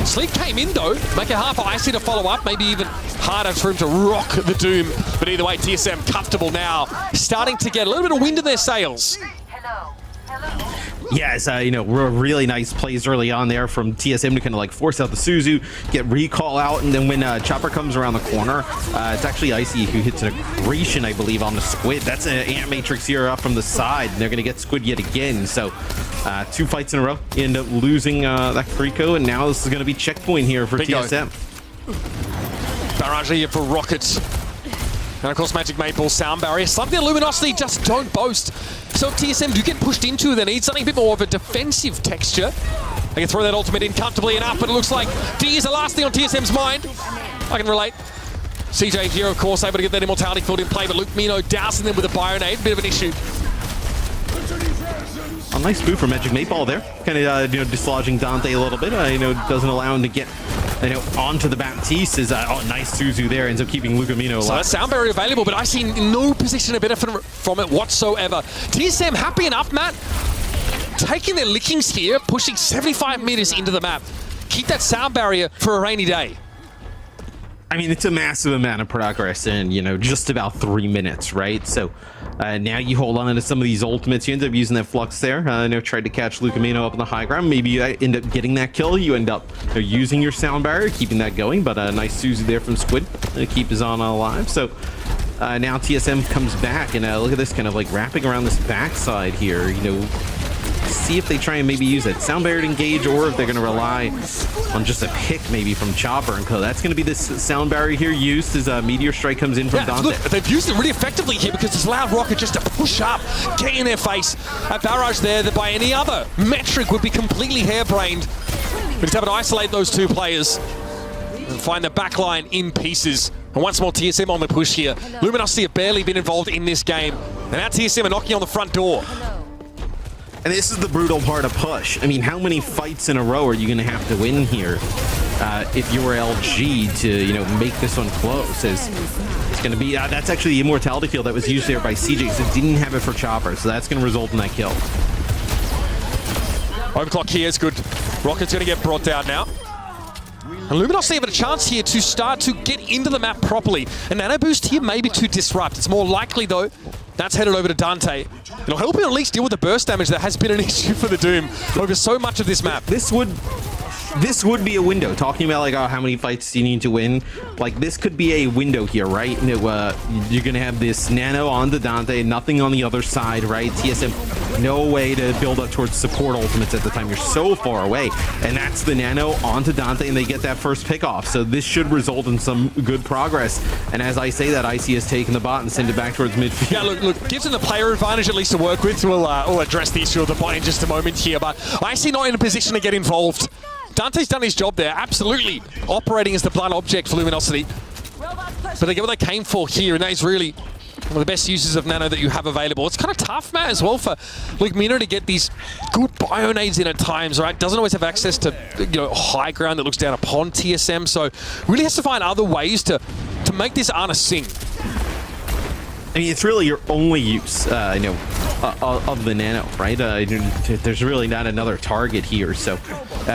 Speaker 14: Sleep came in though, make it hard for Icy to follow up, maybe even harder for him to rock the Doom. But either way, TSM comfortable now, starting to get a little bit of wind in their sails.
Speaker 12: Yes, really nice plays early on there from TSM to kind of like force out the Suzu, get recall out, and then when Chopper comes around the corner, it's actually Icy who hits an aggression, I believe, on the Squid. That's an Ant Matrix here up from the side, and they're going to get Squid yet again. So 2 fights in a row, end up losing that Kriko, and now this is going to be checkpoint here for TSM.
Speaker 14: Barrage here for Rockets. And of course, Magic Maple sound barrier. Something that Luminosity just don't boast. So if TSM do get pushed into, they need something a bit more of a defensive texture. They can throw that ultimate in comfortably enough, but it looks like D is the last thing on TSM's mind. I can relate. CJ here, of course, able to get that immortality field in play, but Luke Mino dousing them with a Bionade. Bit of an issue.
Speaker 12: A nice move from Magic Maple there. Kind of, dislodging Dante a little bit. Doesn't allow him to get onto the Baptiste. Is nice Suzu there, ends up keeping Lucamino alive.
Speaker 14: So that sound barrier available, but I see no position to benefit from it whatsoever. TSM happy enough, Matt. Taking their lickings here, pushing 75 meters into the map. Keep that sound barrier for a rainy day.
Speaker 12: I mean, it's a massive amount of progress in, just about 3 minutes, right? So now you hold on to some of these ultimates. You end up using that Flux there. Tried to catch Lucamino up on the high ground. Maybe you end up getting that kill. You end up using your sound barrier, keeping that going. But a nice Suzu there from Squid to keep his on alive. So now TSM comes back, and look at this kind of like wrapping around this backside here. see if they try and maybe use that sound barrier to engage, or if they're going to rely on just a pick maybe from Chopper and Co. That's going to be this sound barrier here used as a Meteor Strike comes in from Dante.
Speaker 14: Look, they've used it really effectively here because it's allowed Rocket just to push up, get in their face. A barrage there that by any other metric would be completely harebrained. But he's having to isolate those two players and find the backline in pieces. And once more, TSM on the push here. Luminosity have barely been involved in this game. And now TSM are knocking on the front door.
Speaker 12: And this is the brutal part of push. I mean, how many fights in a row are you going to have to win here if you're LG to, you know, make this one close? It's going to be, that's actually the immortality field that was used there by CJ, so it didn't have it for Chopper, so that's going to result in that kill.
Speaker 14: Overclock here is good. Rocket's going to get brought down now. And Luminosity have a chance here to start to get into the map properly. And Nano Boost here maybe to disrupt. It's more likely, though, that's headed over to Dante. It'll help him at least deal with the burst damage that has been an issue for the Doom over so much of this map.
Speaker 12: This would be a window. Talking about like, oh, how many fights do you need to win? Like, this could be a window here, right? You know, you're gonna have this Nano onto Dante, nothing on the other side, right? TSM, no way to build up towards support ultimates at the time. You're so far away, and that's the Nano onto Dante, and they get that first pick off. So this should result in some good progress. And as I say that, IC has taken the bot and sent it back towards midfield.
Speaker 14: Yeah, look, gives them the player advantage at least to work with. We'll address the issue of the bot in just a moment here, but IC not in a position to get involved. Dante's done his job there, absolutely operating as the blunt object for Luminosity. But they get what they came for here, and that is really one of the best uses of Nano that you have available. It's kind of tough, Matt, as well for Lumino to get these good bio-nades in at times, right? Doesn't always have access to, you know, high ground that looks down upon TSM, so really has to find other ways to make this Ana sing.
Speaker 12: I mean, it's really your only use, you know, of the Nano, right? There's really not another target here, so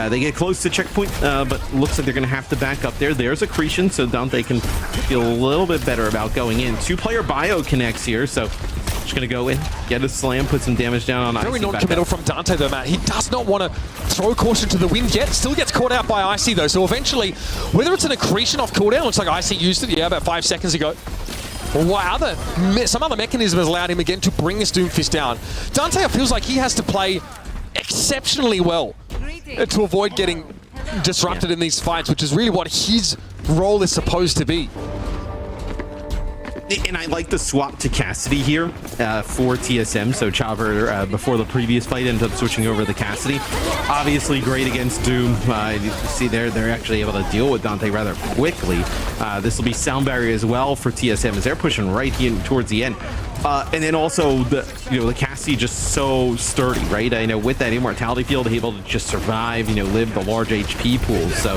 Speaker 12: they get close to checkpoint, but looks like they're going to have to back up there. There's accretion, so Dante can feel a little bit better about going in. Two-player bio connects here, so just going to go in, get a slam, put some damage down on IC.
Speaker 14: Very non-committal from Dante, though, Matt. He does not want to throw caution to the wind yet. Still gets caught out by IC, though, so eventually, whether it's an accretion off cooldown, looks like IC used it, yeah, about 5 seconds ago. Or some other mechanism has allowed him again to bring this Doomfist down. Dante feels like he has to play exceptionally well to avoid getting disrupted in these fights, which is really what his role is supposed to be.
Speaker 12: And I like the swap to Cassidy here for TSM. So Chopper, before the previous fight, ended up switching over to Cassidy. Obviously great against Doom. You see they're actually able to deal with Dante rather quickly. This will be sound barrier as well for TSM as they're pushing right in towards the end. And then also the Cassidy just so sturdy, right? I know with that immortality field, able to just survive, live the large HP pool. So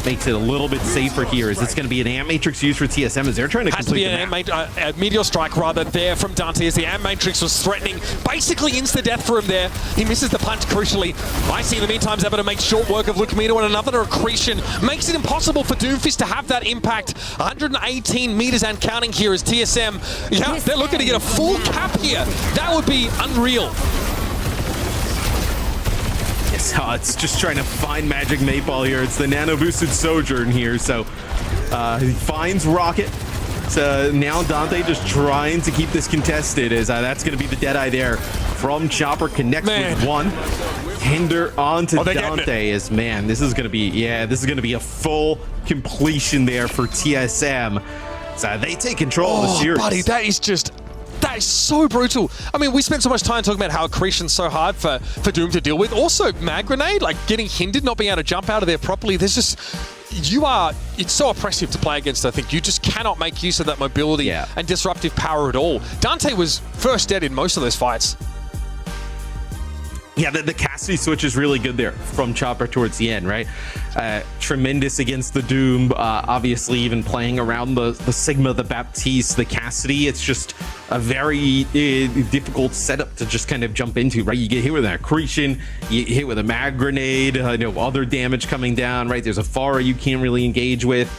Speaker 12: makes it a little bit safer here. Is it's going to be an Amp Matrix used for TSM as they're trying to complete the map.
Speaker 14: A Meteor Strike rather there from Dante as the Amp Matrix was threatening basically insta-death for him there. He misses the punch crucially. IC in the meantime is able to make short work of Lumino, and another accretion makes it impossible for Doomfist to have that impact. 118 meters and counting here as TSM. Yeah, they're looking to get a full cap here. That would be unreal.
Speaker 12: Yes, it's just trying to find Magic Maypal here. It's the nano boosted Sojourn here. So he finds Rocket. So now Dante just trying to keep this contested as that's going to be the Deadeye there from Chopper. Connects with one. Hinder onto Dante as, man, this is going to be, a full completion there for TSM. So they take control of the series.
Speaker 14: Buddy, that is so brutal. I mean, we spent so much time talking about how accretion's so hard for Doom to deal with. Also, mag grenade, like getting hindered, not being able to jump out of there properly. There's just, it's so oppressive to play against, I think. You just cannot make use of that mobility and disruptive power at all. Dante was first dead in most of those fights.
Speaker 12: Yeah, the Cassidy switch is really good there from Chopper towards the end, right? Tremendous against the Doom. Obviously, even playing around the Sigma, the Baptiste, the Cassidy. It's just a very difficult setup to just kind of jump into, right? You get hit with an accretion, you hit with a mag grenade, other damage coming down, right? There's a Pharah you can't really engage with.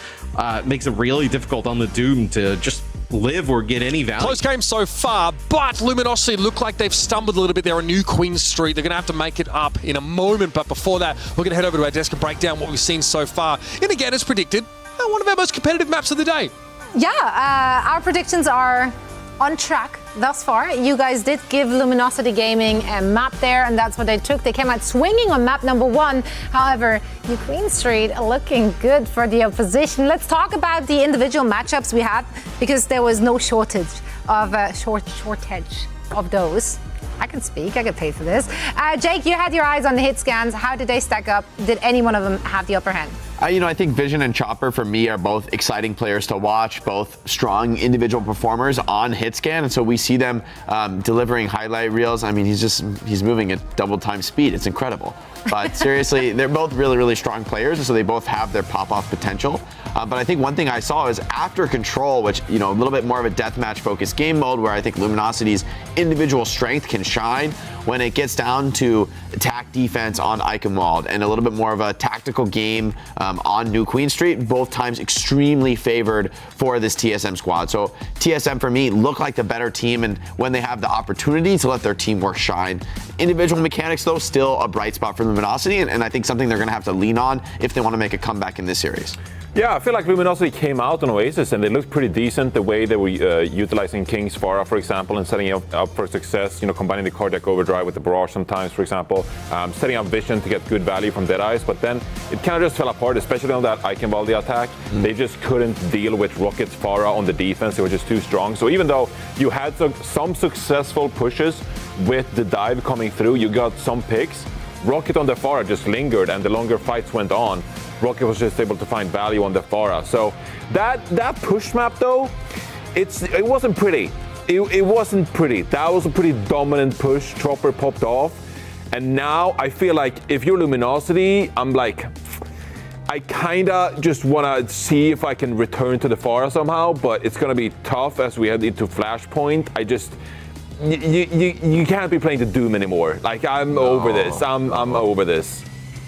Speaker 12: Makes it really difficult on the Doom to just live or get any value.
Speaker 14: Close game so far, but Luminosity look like they've stumbled a little bit. They're on New Queen Street. They're going to have to make it up in a moment, but before that, we're going to head over to our desk and break down what we've seen so far. And again, as predicted, one of our most competitive maps of the day.
Speaker 1: Yeah, our predictions are on track thus far. You guys did give Luminosity Gaming a map there, and that's what they took. They came out swinging on map number 1. However, New Queen Street looking good for the opposition. Let's talk about the individual matchups we had, because there was no shortage of those. I can speak, I get paid for this. Jake, you had your eyes on the hit scans. How did they stack up? Did any one of them have the upper hand?
Speaker 3: I think Vision and Chopper for me are both exciting players to watch, both strong individual performers on hitscan, and so we see them delivering highlight reels. I mean, he's moving at double time speed. It's incredible. But seriously, they're both really, really strong players, and so they both have their pop-off potential. But I think one thing I saw is after Control, which, a little bit more of a deathmatch focused game mode where I think Luminosity's individual strength can shine when it gets down to attack defense on Eichenwald and a little bit more of a tactical game on New Queen Street, both times extremely favored for this TSM squad. So TSM for me look like the better team, and when they have the opportunity to let their teamwork shine. Individual mechanics though, still a bright spot for Luminosity, and I think something they're gonna have to lean on if they want to make a comeback in this series.
Speaker 6: Yeah, I feel like Luminosity came out on Oasis and they looked pretty decent the way they were utilizing King's Farah, for example, and setting up for success, combining the cardiac overdrive with the barrage sometimes, for example, setting up Vision to get good value from Deadeyes, but then it kind of just fell apart, especially on that Eichenwalde attack. They just couldn't deal with Rocket's Farah on the defense. It was just too strong. So even though you had some successful pushes with the dive coming through, you got some picks, Rocket on the Farah just lingered, and the longer fights went on, Rocket was just able to find value on the Farah. So that push map though, it wasn't pretty. It wasn't pretty. That was a pretty dominant push. Chopper popped off, and now I feel like if you're Luminosity, I'm like, I kinda just wanna see if I can return to the Farah somehow, but it's gonna be tough as we head into Flashpoint. You can't be playing the Doom anymore. Like, I'm over this. I'm over this.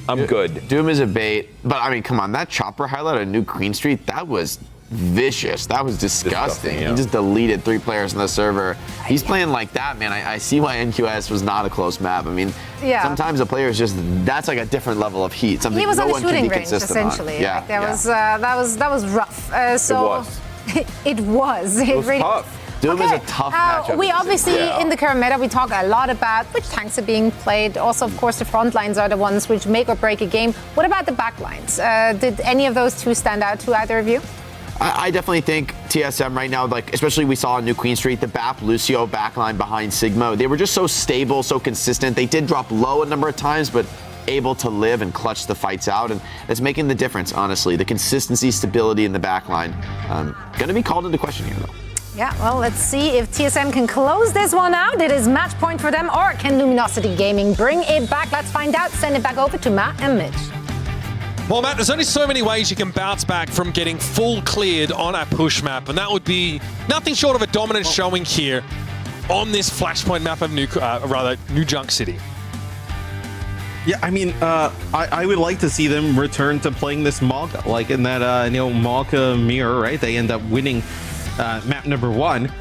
Speaker 6: I'm good.
Speaker 3: Doom is a bait, but I mean, come on, that Chopper highlight on New Queen Street, that was vicious. That was disgusting.
Speaker 6: Yeah.
Speaker 3: He just deleted 3 players on the server. He's playing like that, man. I see why NQS was not a close map. I mean, sometimes a player is just, that's like a different level of heat. Something
Speaker 1: He was
Speaker 3: no
Speaker 1: on the
Speaker 3: one can
Speaker 1: shooting
Speaker 3: be
Speaker 1: range,
Speaker 3: consistent
Speaker 1: essentially.
Speaker 3: on. Yeah,
Speaker 1: that was rough. It was. It
Speaker 3: was
Speaker 1: really
Speaker 3: tough. Doom is a tough matchup.
Speaker 1: We obviously, in the current meta, we talk a lot about which tanks are being played. Also, of course, the front lines are the ones which make or break a game. What about the back lines? Did any of those two stand out to either of you?
Speaker 3: I definitely think TSM right now, like especially we saw on New Queen Street, the BAP Lucio backline behind Sigma, they were just so stable, so consistent. They did drop low a number of times, but able to live and clutch the fights out, and it's making the difference, honestly. The consistency, stability in the backline. Going to be called into question here, though.
Speaker 1: Yeah, well, let's see if TSM can close this one out. It is match point for them, or can Luminosity Gaming bring it back? Let's find out. Send it back over to Matt and Mitch.
Speaker 14: Well, Matt, there's only so many ways you can bounce back from getting full cleared on a push map, and that would be nothing short of a dominant showing here on this Flashpoint map of New Junk City.
Speaker 12: Yeah, I mean, I would like to see them return to playing this Malka, like in that, Malka mirror, right? They end up winning map number 1.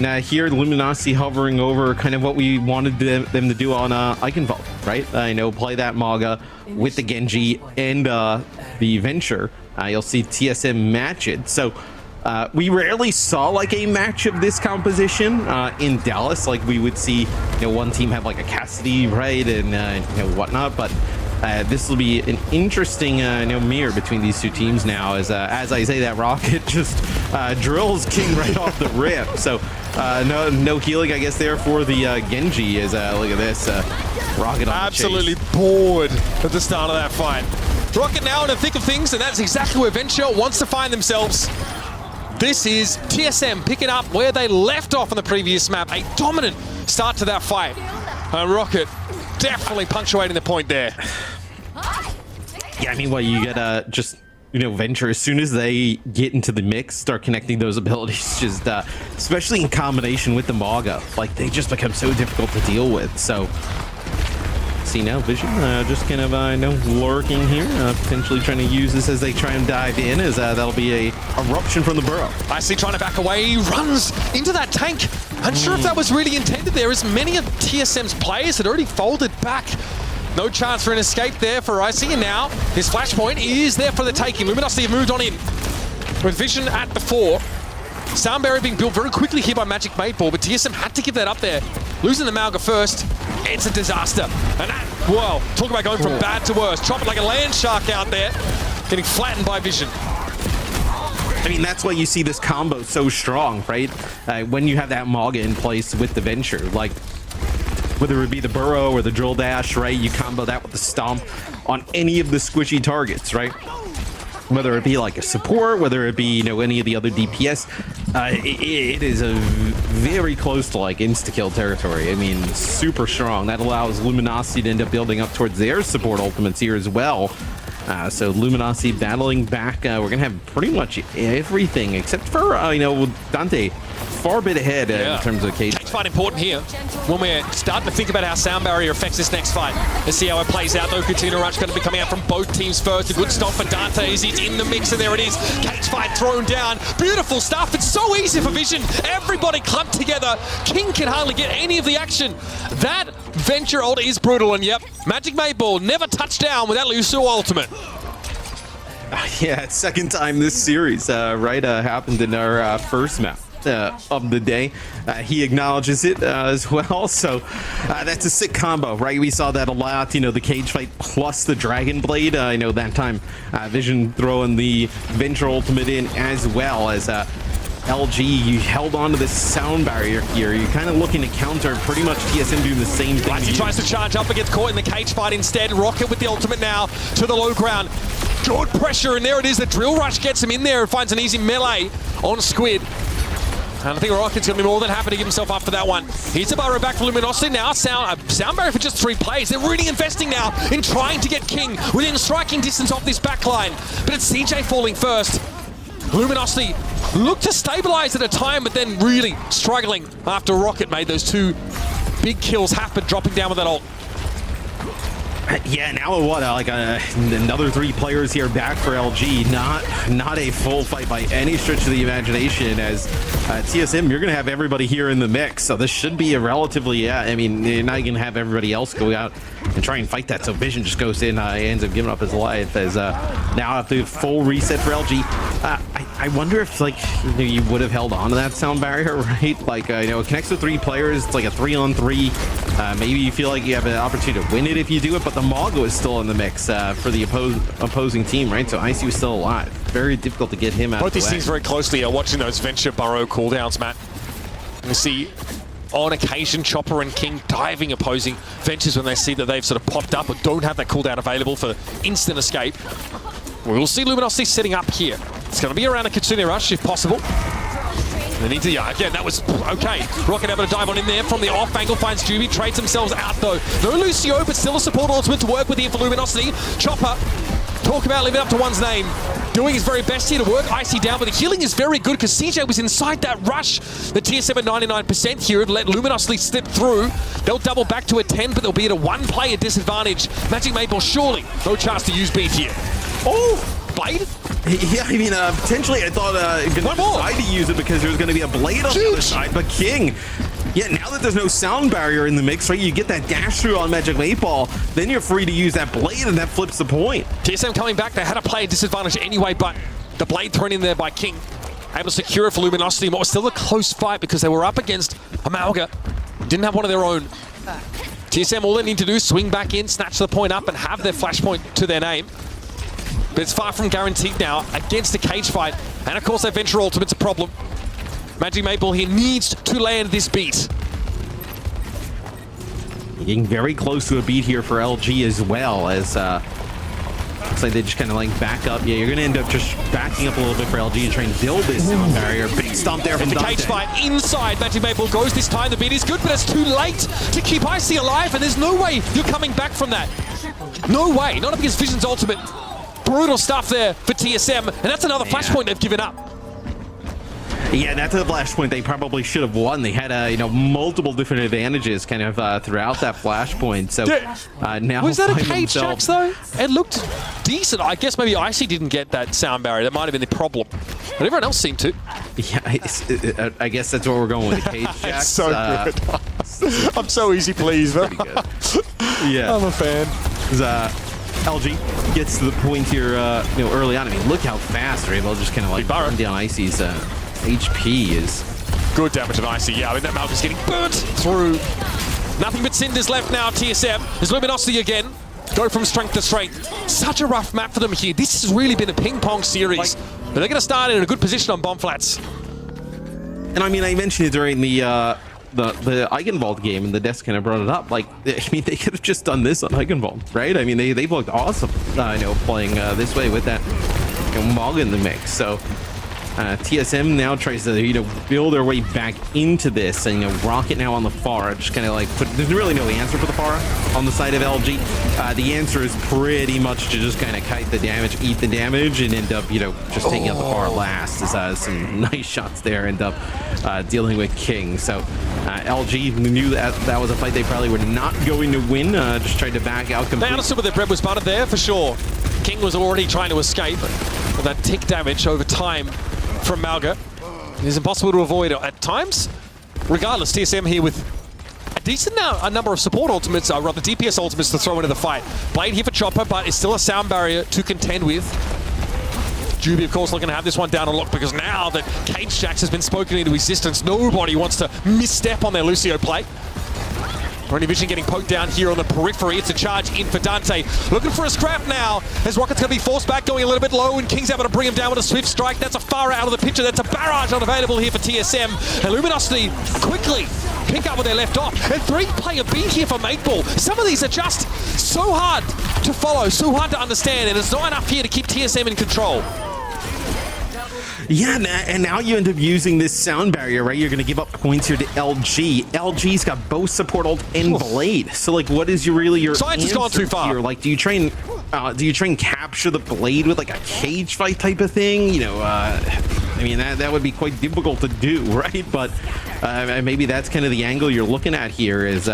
Speaker 12: Now here, Luminosity hovering over kind of what we wanted them to do on Eichenwald, right? Play that Maga with the Genji and the Venture. You'll see TSM match it. So we rarely saw like a match of this composition in Dallas. Like we would see, one team have like a Cassidy, right, and whatnot. But this will be an interesting mirror between these two teams now. As I say that, Rocket just drills King right off the rip. So no healing, I guess, there for the Genji. Look at this, Rocket on
Speaker 14: absolutely bored at the start of that fight. Rocket now in the thick of things, and that's exactly where Venture wants to find themselves. This is TSM picking up where they left off on the previous map. A dominant start to that fight. Rocket definitely punctuating the point there.
Speaker 12: Yeah, I mean, you gotta just, Venture, as soon as they get into the mix, start connecting those abilities, just especially in combination with the Maga, like they just become so difficult to deal with. So see now, Vision just kind of lurking here, potentially trying to use this as they try and dive in, as that'll be a eruption from the burrow.
Speaker 14: I see trying to back away, he runs into that tank. Unsure if that was really intended there, as many of TSM's players had already folded back. No chance for an escape there for Icy, and now his flashpoint is there for the taking. Luminosity have moved on in with Vision at the 4. Sound barrier being built very quickly here by Magic 8 Ball, but TSM had to give that up there. Losing the Mauga first, it's a disaster. And that, whoa, talk about going from bad to worse. Chop it like a land shark out there, getting flattened by Vision.
Speaker 12: I mean, that's why you see this combo so strong, right? When you have that Mauga in place with the Venture, like whether it be the Burrow or the Drill Dash, right? You combo that with the Stomp on any of the squishy targets, right? Whether it be like a support, whether it be, you know, any of the other DPS, it is a very close to like insta-kill territory. I mean, super strong. That allows Luminosity to end up building up towards their support ultimates here as well. So Luminosity battling back. We're gonna have pretty much everything except for you know, Dante far bit ahead in terms of cage.
Speaker 14: Cage fight important here when we're starting to think about how sound barrier affects this next fight. Let's see how it plays out though. Katina Rush going to be coming out from both teams first. A good stop for Dante as he's in the mix, and there it is. Cage fight thrown down. Beautiful stuff. It's so easy for Vision. Everybody clumped together. King can hardly get any of the action. That Venture ult is brutal, and yep, Magic 8 Ball never touched down without Lusu ultimate.
Speaker 12: Yeah, second time this series, happened in our first map of the day. He acknowledges it as well, so that's a sick combo, right? We saw that a lot, you know, the cage fight plus the Dragon Blade. I know that time Vision throwing the Venture ultimate in as well as LG, you held on to this sound barrier here. You're kind of looking to counter pretty much TSM doing the same thing.
Speaker 14: He tries to charge up, but gets caught in the cage fight instead. Rocket with the ultimate now to the low ground. Good pressure, and there it is. The Drill Rush gets him in there and finds an easy melee on Squid. And I think Rocket's going to be more than happy to give himself up for that one. Here's a barrier back for Luminosity now. Sound barrier for just 3 plays. They're really investing now in trying to get King within striking distance of this backline. But it's CJ falling first. Luminosity looked to stabilize at a time, but then really struggling after Rocket made those 2 big kills happen, dropping down with that ult.
Speaker 12: Yeah, now what? Another 3 players here back for LG. Not a full fight by any stretch of the imagination. As TSM, you're going to have everybody here in the mix, so this should be a relatively. I mean, you're not going to have everybody else go out and try and fight that. So Vision just goes in, ends up giving up his life. As now after full reset for LG, I wonder if like you would have held on to that sound barrier, right? Like you know, it connects to 3 players. It's like a 3-on-3. Maybe you feel like you have an opportunity to win it if you do it, but the Mago is still in the mix for the opposing team, right? So Icy was still alive. Very difficult to get him out.
Speaker 14: Both
Speaker 12: of the
Speaker 14: these
Speaker 12: way.
Speaker 14: teams very closely are watching those Venture Burrow cooldowns, Matt. You see on occasion Chopper and King diving opposing Ventures when they see that they've sort of popped up or don't have that cooldown available for instant escape. We'll see Luminosity setting up here. It's going to be around a Kitsune Rush if possible. They need to, again, that was okay. Rocket able to dive on in there from the off angle, finds Juby, trades themselves out though. No Lucio, but still a support ultimate to work with here for Luminosity. Chopper, talk about living up to one's name. Doing his very best here to work Icy down, but the healing is very good because CJ was inside that rush. The TSM at 99% here have let Luminosity slip through. They'll double back to a 10, but they'll be at a 1-player disadvantage. Magic 8 Ball surely no chance to use beat here. Oh! Blade?
Speaker 12: Yeah, I mean, potentially I thought gonna decide to use it because there was going to be a Blade on the other side, but King, yeah, now that there's no sound barrier in the mix, right, you get that dash through on Magic 8 Ball, then you're free to use that Blade, and that flips the point.
Speaker 14: TSM coming back, they had a player disadvantage anyway, but the Blade thrown in there by King, able to secure it for Luminosity. But it was still a close fight because they were up against a Mauga, didn't have one of their own. TSM, all they need to do is swing back in, snatch the point up, and have their flashpoint to their name. But it's far from guaranteed now against a cage fight. And of course, their Venture ultimate's a problem. Magic 8 Ball here needs to land this beat.
Speaker 12: Getting very close to a beat here for LG as well, as looks like they just kind of like back up. Yeah, you're going to end up just backing up a little bit for LG and trying to build this sound barrier. Big stomp there from
Speaker 14: the
Speaker 12: Dante.
Speaker 14: cage fight inside. Magic 8 Ball goes this time. The beat is good, but it's too late to keep Icy alive, and there's no way you're coming back from that. No way. Not up against Vision's ultimate. Brutal stuff there for TSM, and that's another flashpoint they've given up.
Speaker 12: Yeah, that's a flashpoint they probably should have won. They had you know, multiple different advantages kind of throughout that flashpoint. So now
Speaker 14: was that a cage Jax though? It looked decent. I guess maybe Icy didn't get that sound barrier. That might have been the problem, but everyone else seemed to.
Speaker 12: Yeah, I guess that's what we're going with, the cage Jax.
Speaker 14: It's so good. I'm so easy pleased.
Speaker 12: Pretty good. Yeah,
Speaker 14: I'm a fan.
Speaker 12: LG gets to the point here, you know, early on. I mean, look how fast they're able to just kind of like run down Icy's HP is...
Speaker 14: Good damage on Icy. Yeah, I mean, that Malga's getting burnt through. Nothing but cinders left now, TSM. There's Luminosity again. Go from strength to strength. Such a rough map for them here. This has really been a ping-pong series. But they're going to start in a good position on bomb flats.
Speaker 12: And I mean, I mentioned it during the Eigenwald game, and the desk kind of brought it up. Like, I mean, they could have just done this on Eigenwald, right? I mean, they've looked awesome, playing this way with that Mog in the mix. So TSM now tries to, build their way back into this, and Rocket now on the far, just kind of like there's really no answer for the far on the side of LG. The answer is pretty much to just kind of kite the damage, eat the damage, and end up, just taking out the far last. As some nice shots there, end up dealing with King. So LG knew that was a fight they probably were not going to win. Just tried to back out completely.
Speaker 14: They understood where their bread was buttered there for sure. King was already trying to escape, but that tick damage over time from Mauga is impossible to avoid at times. Regardless, TSM here with a decent number of support ultimates, rather DPS ultimates to throw into the fight. Blade here for Chopper, but it's still a sound barrier to contend with. Juby, of course, looking to have this one down on lock, because now that Cage Jax has been spoken into existence, nobody wants to misstep on their Lucio play. Brony Vision getting poked down here on the periphery. It's a charge in for Dante. Looking for a scrap now, as Rocket's going to be forced back, going a little bit low, and King's able to bring him down with a swift strike. That's a far out of the picture. That's a barrage unavailable here for TSM. And Luminosity quickly pick up where they left off. And 3-player beat here for Mateball. Some of these are just so hard to follow, so hard to understand, and it's not enough here to keep TSM in control.
Speaker 12: Yeah, and now you end up using this sound barrier, right? You're going to give up points here to LG. LG's got both support ult and Blade. So, like, what is your
Speaker 14: Science has gone too far
Speaker 12: here? Like, do you try and capture the Blade with like a cage fight type of thing? I mean, that would be quite difficult to do, right? But maybe that's kind of the angle you're looking at here is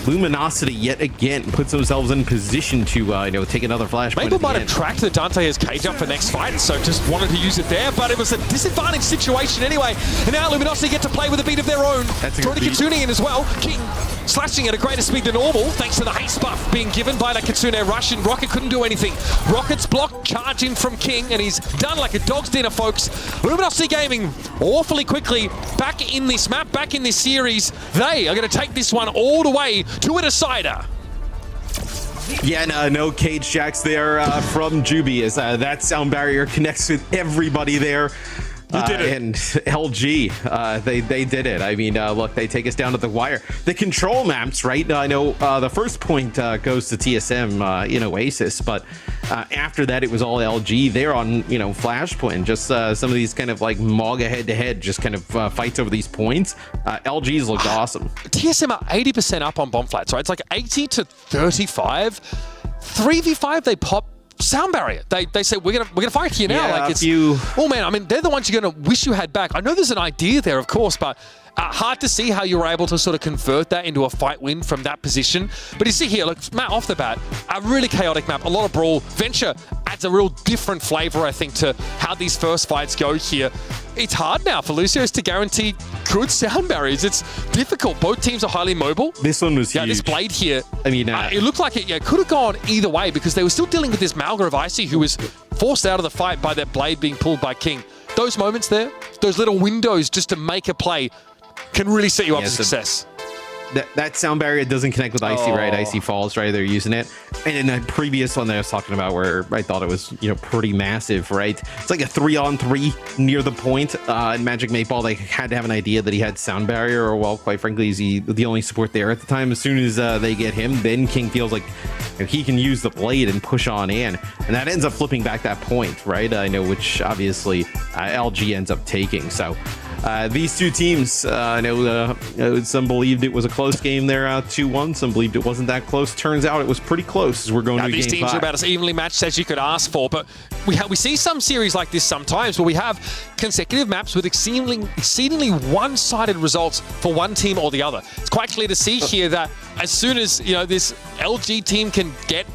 Speaker 12: Luminosity yet again puts themselves in position to take another flashpoint.
Speaker 14: Maple might have tracked the Dante as cage up for next fight, so just wanted to use it there, but it was a disadvantaged situation anyway. And now Luminosity get to play with a beat of their own. Throwing Kitsune in as well. King slashing at a greater speed than normal, thanks to the haste buff being given by the Kitsune rush, and Rocket couldn't do anything. Rocket's block charging from King, and he's done like a dog's dinner, folks. Luminosity Gaming awfully quickly back in this map, back in this series. They are going to take this one all the way to a decider.
Speaker 12: Yeah, no Cage Jax there from Juby, as that sound barrier connects with everybody there.
Speaker 14: You did it.
Speaker 12: And LG, they did it. I mean, look, they take us down to the wire. The control maps, right? I know the first point goes to TSM in Oasis, but after that, it was all LG. They're on, Flashpoint. Just some of these kind of like Mauga head-to-head, just kind of fights over these points. LG's looked awesome.
Speaker 14: TSM are 80% up on bomb flats, right? It's like 80 to 35. 3v5, they pop sound barrier. They say we're gonna fight here now.
Speaker 12: Yeah,
Speaker 14: like it's oh man, I mean they're the ones you're gonna wish you had back. I know there's an idea there, of course, but hard to see how you were able to sort of convert that into a fight win from that position. But you see here, look, Matt off the bat, a really chaotic map, a lot of brawl. Venture adds a real different flavor, I think, to how these first fights go here. It's hard now for Lucios to guarantee good sound barriers. It's difficult. Both teams are highly mobile.
Speaker 12: This one was huge.
Speaker 14: This Blade here,
Speaker 12: I mean,
Speaker 14: it looked like it could have gone either way, because they were still dealing with this Mauga of Icy, who was forced out of the fight by that Blade being pulled by King. Those moments there, those little windows just to make a play, can really set you up for success.
Speaker 12: That sound barrier doesn't connect with Icy, right? Icy falls, right? They're using it. And in that previous one that I was talking about, where I thought it was, pretty massive, right? It's like a 3-on-3 near the point. In Magic Mateball, they had to have an idea that he had sound barrier, or well, quite frankly, he's the only support there at the time. As soon as they get him, then King feels like he can use the Blade and push on in. And that ends up flipping back that point, right? Which obviously LG ends up taking. So these two teams, I know some believed it was a close game there, 2-1. Some believed it wasn't that close. Turns out it was pretty close as we're going to
Speaker 14: these
Speaker 12: game
Speaker 14: teams
Speaker 12: 5.
Speaker 14: are about as evenly matched as you could ask for, but we see some series like this sometimes where we have consecutive maps with exceedingly one-sided results for one team or the other. It's quite clear to see here that as soon as this LG team can get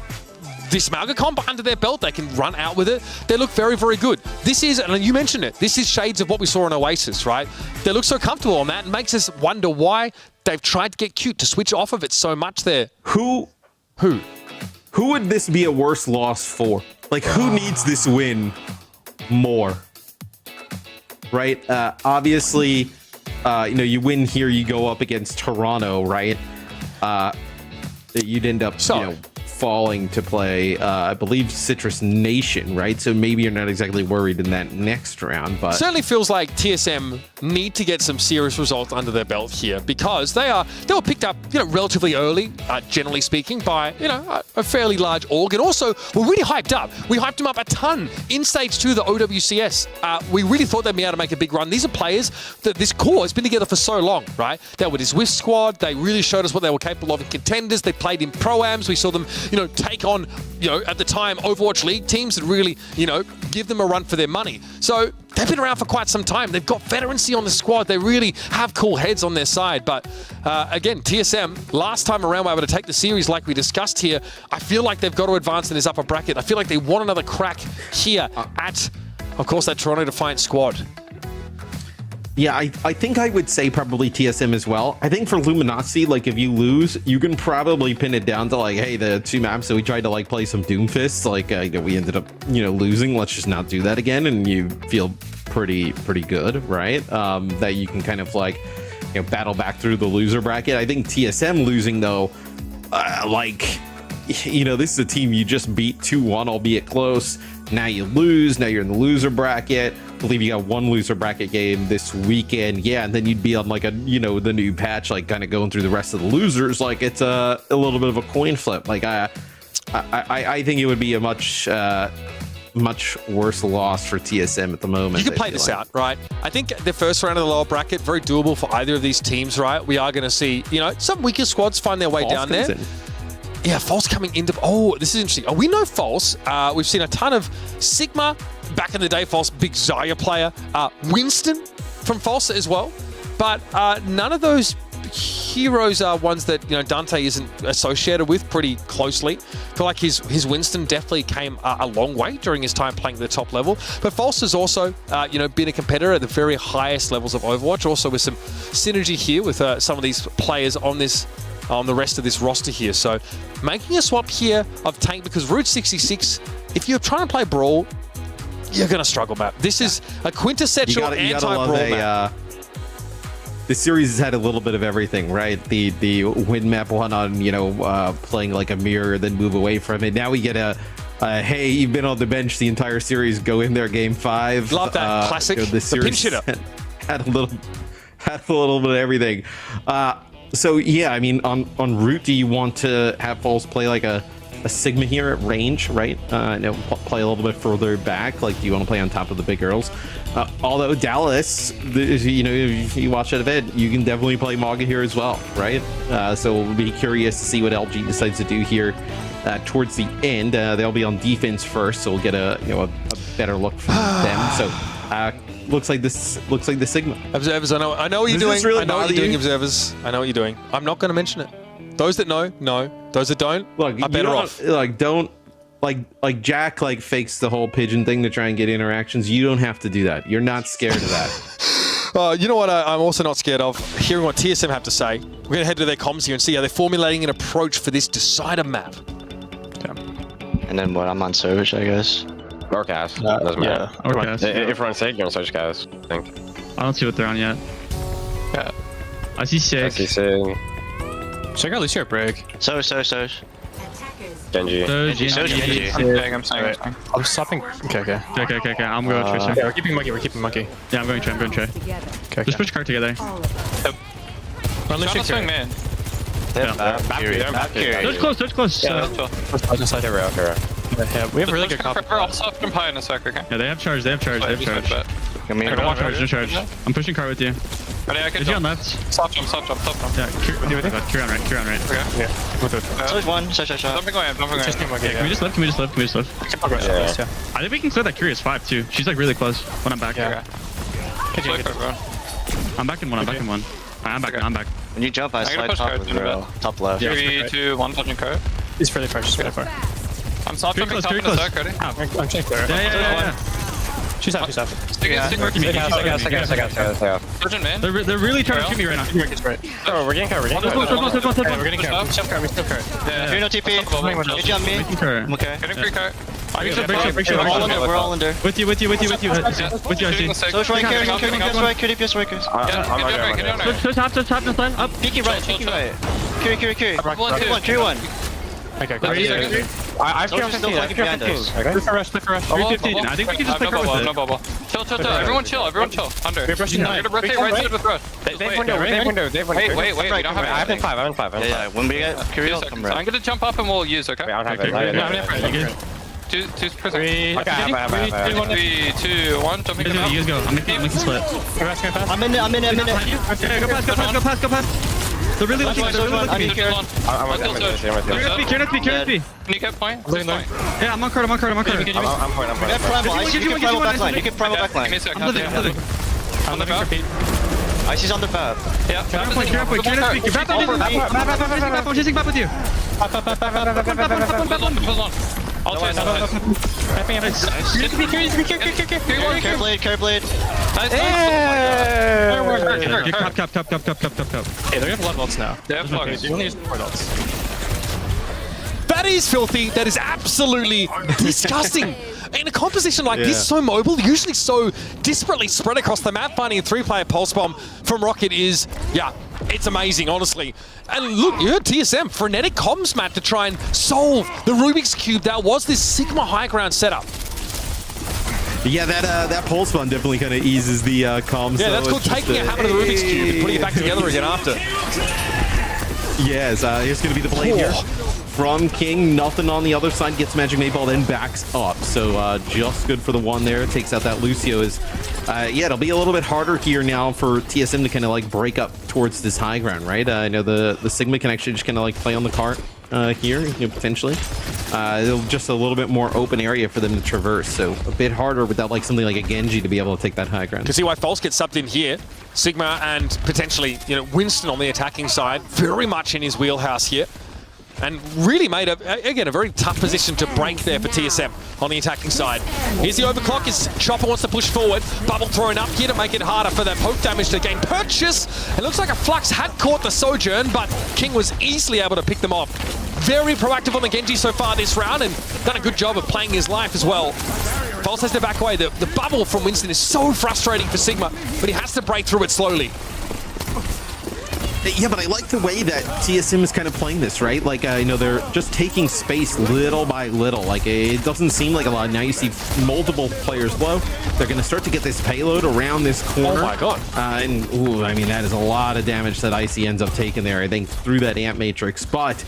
Speaker 14: this Mauga comp under their belt, they can run out with it. They look very, very good. This is, and you mentioned it, this is shades of what we saw in Oasis, right? They look so comfortable on that. It makes us wonder why they've tried to get cute, to switch off of it so much there.
Speaker 12: Who would this be a worse loss for? Like, who needs this win more? right? Obviously, you win here, you go up against Toronto, right? You'd end up, falling to play, I believe, Citrus Nation, right? So maybe you're not exactly worried in that next round, but
Speaker 14: certainly feels like TSM need to get some serious results under their belt here because they were picked up, relatively early, generally speaking, by a fairly large org, and also we're really hyped up. We hyped them up a ton in stage 2 of the OWCS. We really thought they'd be able to make a big run. These are players that this core has been together for so long, right? They were this Wisp squad. They really showed us what they were capable of in contenders. They played in pro-ams. We saw them take on, at the time, Overwatch League teams and really, give them a run for their money. So they've been around for quite some time. They've got veterancy on the squad. They really have cool heads on their side. But again, TSM, last time around, were able to take the series like we discussed here. I feel like they've got to advance in this upper bracket. I feel like they want another crack here at, of course, that Toronto Defiant squad.
Speaker 12: Yeah, I think I would say probably TSM as well. I think for Luminosity, if you lose, you can probably pin it down to hey, the 2 maps that we tried to play some Doomfist, we ended up losing. Let's just not do that again, and you feel pretty good, right? That you can kind of battle back through the loser bracket. I think TSM losing though, this is a team you just beat 2-1, albeit close. Now you lose. Now you're in the loser bracket. I believe you got 1 loser bracket game this weekend. Yeah, and then you'd be on the new patch, kind of going through the rest of the losers. It's a little bit of a coin flip. I think it would be a much worse loss for TSM at the moment.
Speaker 14: You can play this out, right? I think the first round of the lower bracket, very doable for either of these teams, right? We are going to see, some weaker squads find their way down there. Yeah, False coming into... Oh, this is interesting. We know False. We've seen a ton of Sigma. Back in the day, False, big Zarya player. Winston from False as well. But none of those heroes are ones that, Dante isn't associated with pretty closely. I feel like his Winston definitely came a long way during his time playing at the top level. But False has also, been a competitor at the very highest levels of Overwatch. Also with some synergy here with some of these players on the rest of this roster here. So making a swap here of tank, because Route 66, if you're trying to play Brawl, you're going to struggle, map. This is a quintessential anti-Brawl map.
Speaker 12: The series has had a little bit of everything, right? The win map one on, playing like a mirror, then move away from it. Now we get hey, you've been on the bench the entire series, go in there game 5.
Speaker 14: Love that classic,
Speaker 12: the
Speaker 14: pinch hitter.
Speaker 12: Had a little bit of everything. So yeah, I mean, on Root, do you want to have False play a Sigma here at range, right? Play a little bit further back. Do you want to play on top of the big girls? Although Dallas, if you watch that event, you can definitely play Maga here as well, right? So we'll be curious to see what LG decides to do here towards the end. They'll be on defense first, so we'll get a better look from them. So looks like the Sigma.
Speaker 14: Observers, I know what you're doing.
Speaker 12: Really
Speaker 14: I know what you're doing, observers. I know what you're doing. I'm not going to mention it. Those that know. Those that don't, are better off.
Speaker 12: Don't Jack fakes the whole pigeon thing to try and get interactions. You don't have to do that. You're not scared of that.
Speaker 14: You know what I'm also not scared of? Hearing what TSM have to say. We're going to head to their comms here and see how they're formulating an approach for this decider map.
Speaker 15: Yeah. And then what? I'm on Surge, I guess.
Speaker 16: Or Cast. Doesn't matter.
Speaker 17: Yeah, or Cast.
Speaker 16: If we're on Sig, you're on Surge Cast, I think.
Speaker 17: I don't see what they're on yet.
Speaker 16: Yeah.
Speaker 17: I see Sig.
Speaker 16: Check out Lucio break.
Speaker 15: Surge.
Speaker 16: Genji.
Speaker 15: Genji.
Speaker 16: I'm sorry. I'm stopping. Okay.
Speaker 17: I'm going Tracer.
Speaker 16: Yeah, we're keeping Monkey.
Speaker 17: Yeah, I'm going Trey.
Speaker 16: Okay.
Speaker 17: Just push card together.
Speaker 16: Yep. Run Lucio swing, man.
Speaker 17: They're close.
Speaker 16: Yeah, we have really good cover. I'll stop them high in a sec, okay?
Speaker 17: Yeah, they have charge. No charge. I'm pushing card with you. Is he on left?
Speaker 16: Stop jump.
Speaker 17: Yeah, Kieran right.
Speaker 16: Okay. Yeah.
Speaker 15: Surge 1, Surge.
Speaker 16: Don't bring away.
Speaker 17: Can we just live?
Speaker 16: Yeah.
Speaker 17: I think we can clear that Curious 5 too. She's really close when I'm back.
Speaker 16: Yeah.
Speaker 17: I'm back in one. I'm back.
Speaker 15: When you jump, I slide top left.
Speaker 16: 3, 2, 1, touching code.
Speaker 17: He's fairly far.
Speaker 16: I'm soft jumping top in a sec, ready?
Speaker 17: I'm checked there. Yeah. She's out.
Speaker 16: Urgent, man.
Speaker 17: They're really trying to shoot me right now.
Speaker 16: Oh, we're getting covered.
Speaker 17: We're getting
Speaker 16: covered.
Speaker 15: Yeah. You're no TP. You jump me. I'm okay.
Speaker 16: Getting free cart.
Speaker 17: All under, we're all under. With you, RG.
Speaker 15: Switch right, carry DPS strikers.
Speaker 17: Switch top, just line. Up.
Speaker 15: Peeking right. Carry. Carry one.
Speaker 17: Okay,
Speaker 15: I've still flanking behind us.
Speaker 17: Click rush. 315. I think we can just click rush with it.
Speaker 16: No bubble. Chill. Everyone chill. Under.
Speaker 17: We're rushing
Speaker 16: You're gonna rotate right side with rush.
Speaker 17: They have window.
Speaker 16: Wait. We don't have
Speaker 15: I'm in 5. Yeah, when we get carry, I'll come right.
Speaker 16: I'm gonna jump up and we'll use, okay?
Speaker 17: I don't have it.
Speaker 16: Two prisoners.
Speaker 17: 3, 2, 1.
Speaker 16: Jumping him
Speaker 17: You guys go. I'm making split.
Speaker 15: I'm in it.
Speaker 17: Okay, go past. They're really looking.
Speaker 16: Carry Kneecap point.
Speaker 17: Yeah, I'm on card.
Speaker 15: You can primal backline.
Speaker 16: Give me a sec.
Speaker 17: I'm
Speaker 16: On the map.
Speaker 15: Icy's on the path.
Speaker 16: Yeah.
Speaker 17: I'm chasing back with you.
Speaker 16: I'll chase.
Speaker 15: Carry blade.
Speaker 16: Nice.
Speaker 17: Cap. Hey, they're gonna have blood ults now.
Speaker 16: They have blood.
Speaker 17: You only use 4 ults.
Speaker 14: That is filthy. That is absolutely disgusting. In a composition like this, so mobile, usually so disparately spread across the map, finding a 3-player pulse bomb from Rocket is, it's amazing, honestly. And look, you heard TSM, frenetic comms, Matt, to try and solve the Rubik's Cube that was this Sigma high ground setup.
Speaker 12: Yeah, that pulse bomb definitely kind of eases the comms.
Speaker 14: Yeah, that's called taking a hammer to the Rubik's Cube and putting it back together again after.
Speaker 12: Yes, here's going to be the blade here. From King, nothing on the other side, gets Magic 8 Ball, then backs up. So just good for the one there. Takes out that Lucio. It'll be a little bit harder here now for TSM to kind of like break up towards this high ground, right? I know the Sigma can actually just kind of like play on the cart here, potentially. Just a little bit more open area for them to traverse. So a bit harder without like something like a Genji to be able to take that high ground.
Speaker 14: Can see why False gets subbed in here. Sigma and potentially, Winston on the attacking side, very much in his wheelhouse here. And really made, a very tough position to break there for TSM on the attacking side. Here's the overclock as Chopper wants to push forward. Bubble thrown up here to make it harder for that poke damage to gain purchase. It looks like a Flux had caught the Sojourn, but King was easily able to pick them off. Very proactive on the Genji so far this round and done a good job of playing his life as well. False has to back away. The bubble from Winston is so frustrating for Sigma, but he has to break through it slowly.
Speaker 12: Yeah, but I like the way that TSM is kind of playing this, right? Like, they're just taking space little by little. Like, it doesn't seem like a lot. Now you see multiple players low. They're going to start to get this payload around this corner.
Speaker 14: Oh my god.
Speaker 12: That is a lot of damage that Icy ends up taking there, I think, through that Amp Matrix. But,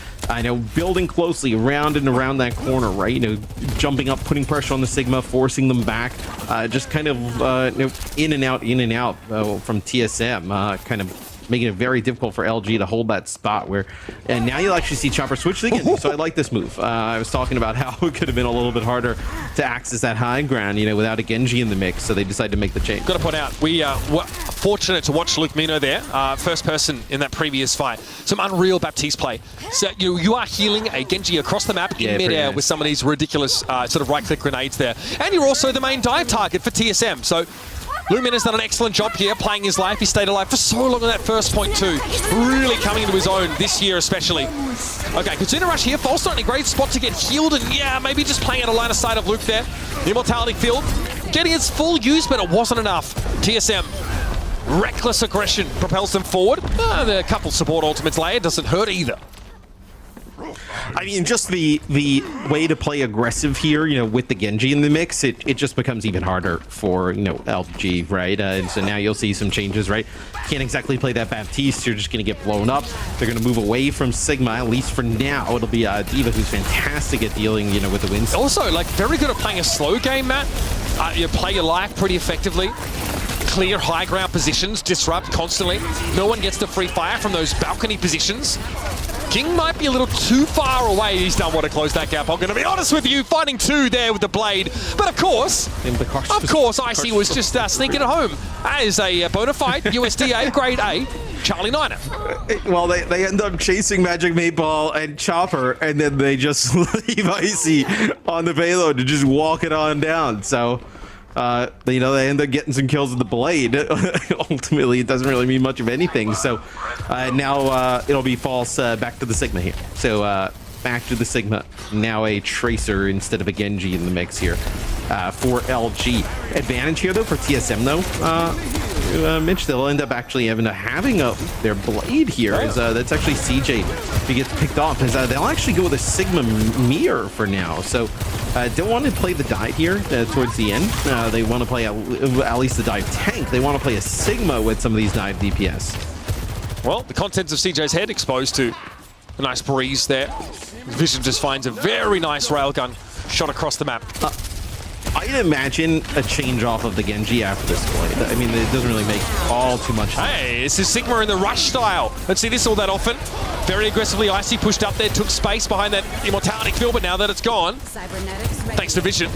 Speaker 12: building closely around and around that corner, right? Jumping up, putting pressure on the Sigma, forcing them back. Just kind of, in and out from TSM, kind of making it very difficult for LG to hold that spot and now you'll actually see Chopper switch the Genji. So I like this move. I was talking about how it could have been a little bit harder to access that high ground, without a Genji in the mix. So they decided to make the change.
Speaker 14: Got to point out, we were fortunate to watch Luke Mino there, first person in that previous fight. Some unreal Baptiste play. So you are healing a Genji across the map in midair with some of these ridiculous sort of right-click grenades there. And you're also the main dive target for TSM. So Lumin has done an excellent job here, playing his life. He stayed alive for so long on that first point too. Really coming into his own this year especially. Okay, Katsuna Rush here. False not in a great spot to get healed, and maybe just playing out a line of sight of Luke there. The Immortality field, getting its full use, but it wasn't enough. TSM, reckless aggression propels them forward. The couple support ultimates layer doesn't hurt either.
Speaker 12: I mean, just the way to play aggressive here, with the Genji in the mix, it just becomes even harder for, LG, right? And so now you'll see some changes, right? Can't exactly play that Baptiste. You're just going to get blown up. They're going to move away from Sigma, at least for now. It'll be D.Va, who's fantastic at dealing, with the wins.
Speaker 14: Also, very good at playing a slow game, Matt. You play your life pretty effectively. Clear high ground positions, disrupt constantly. No one gets to free fire from those balcony positions. King might be a little too far away. He's done what to close that gap. I'm going to be honest with you, finding 2 there with the blade. But of course, Icy was just sneaking it home as a bona fide USDA grade A Charlie Niner.
Speaker 12: Well, they end up chasing Magic 8 Ball and Chopper, and then they just leave Icy on the payload to just walk it on down. So, they end up getting some kills with the blade. Ultimately, it doesn't really mean much of anything. So now it'll be False back to the Sigma here. So back to the Sigma. Now a Tracer instead of a Genji in the mix here for LG. Advantage here, though, for TSM, though. Mitch, they'll end up actually having their Blade here. That's actually CJ who gets picked off. They'll actually go with a Sigma Mirror for now. So don't want to play the dive here towards the end. They want to play at least the dive tank. They want to play a Sigma with some of these dive DPS.
Speaker 14: Well, the contents of CJ's head exposed to a nice breeze there. Vision just finds a very nice railgun shot across the map.
Speaker 12: I'd imagine a change off of the Genji after this play. I mean, it doesn't really make all too much sense.
Speaker 14: Hey, this is Sigma in the rush style. Don't see this all that often. Very aggressively, Icy pushed up there, took space behind that Immortality field, but now that it's gone, thanks to Vision,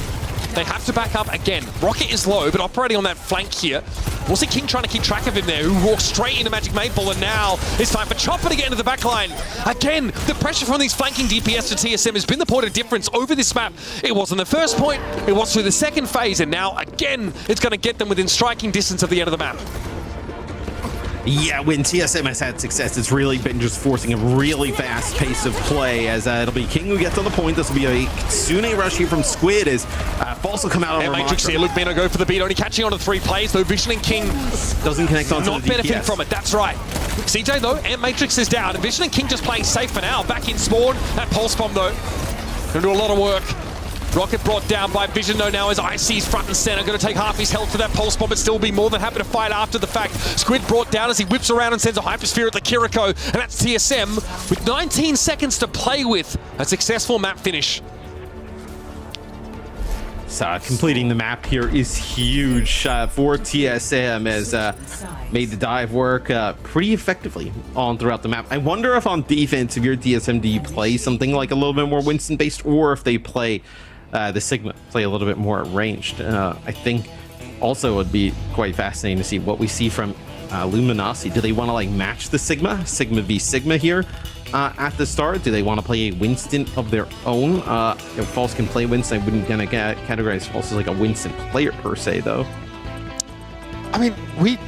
Speaker 14: they have to back up again. Rocket is low, but operating on that flank here. We'll see King trying to keep track of him there, who walks straight into Magic Maple, and now it's time for Chopper to get into the back line. Again, the pressure from these flanking DPS to TSM has been the point of difference over this map. It was in the first point, it was through the second phase, and now, again, it's going to get them within striking distance of the end of the map.
Speaker 12: Yeah, when TSM has had success, it's really been just forcing a really fast pace of play, as it'll be King who gets on the point. This will be a Kitsune rush here from Squid, as False will come out on
Speaker 14: Matrix here, Luke Bino go for the beat, only catching on to 3 plays, though Vision and King
Speaker 12: doesn't connect on to the DPS.
Speaker 14: Not benefiting from it, that's right. CJ though, and Matrix is down, and Vision and King just playing safe for now. Back in spawn, that Pulse Bomb though, gonna do a lot of work. Rocket brought down by Vision though now as Icy's front and center. Going to take half his health for that Pulse Bomb, but still be more than happy to fight after the fact. Squid brought down as he whips around and sends a Hypersphere at the Kiriko, and that's TSM with 19 seconds to play with. A successful map finish.
Speaker 12: So completing the map here is huge for TSM, as made the dive work pretty effectively on throughout the map. I wonder if on defense, if you're TSM, do you play something like a little bit more Winston based, or if they play the Sigma, play a little bit more ranged. I think also it would be quite fascinating to see what we see from Luminosity. Do they want to like match the Sigma v Sigma here at the start? Do they want to play a Winston of their own? If False can play Winston, I wouldn't gonna categorize False as like a Winston player per se, though.
Speaker 14: I mean, we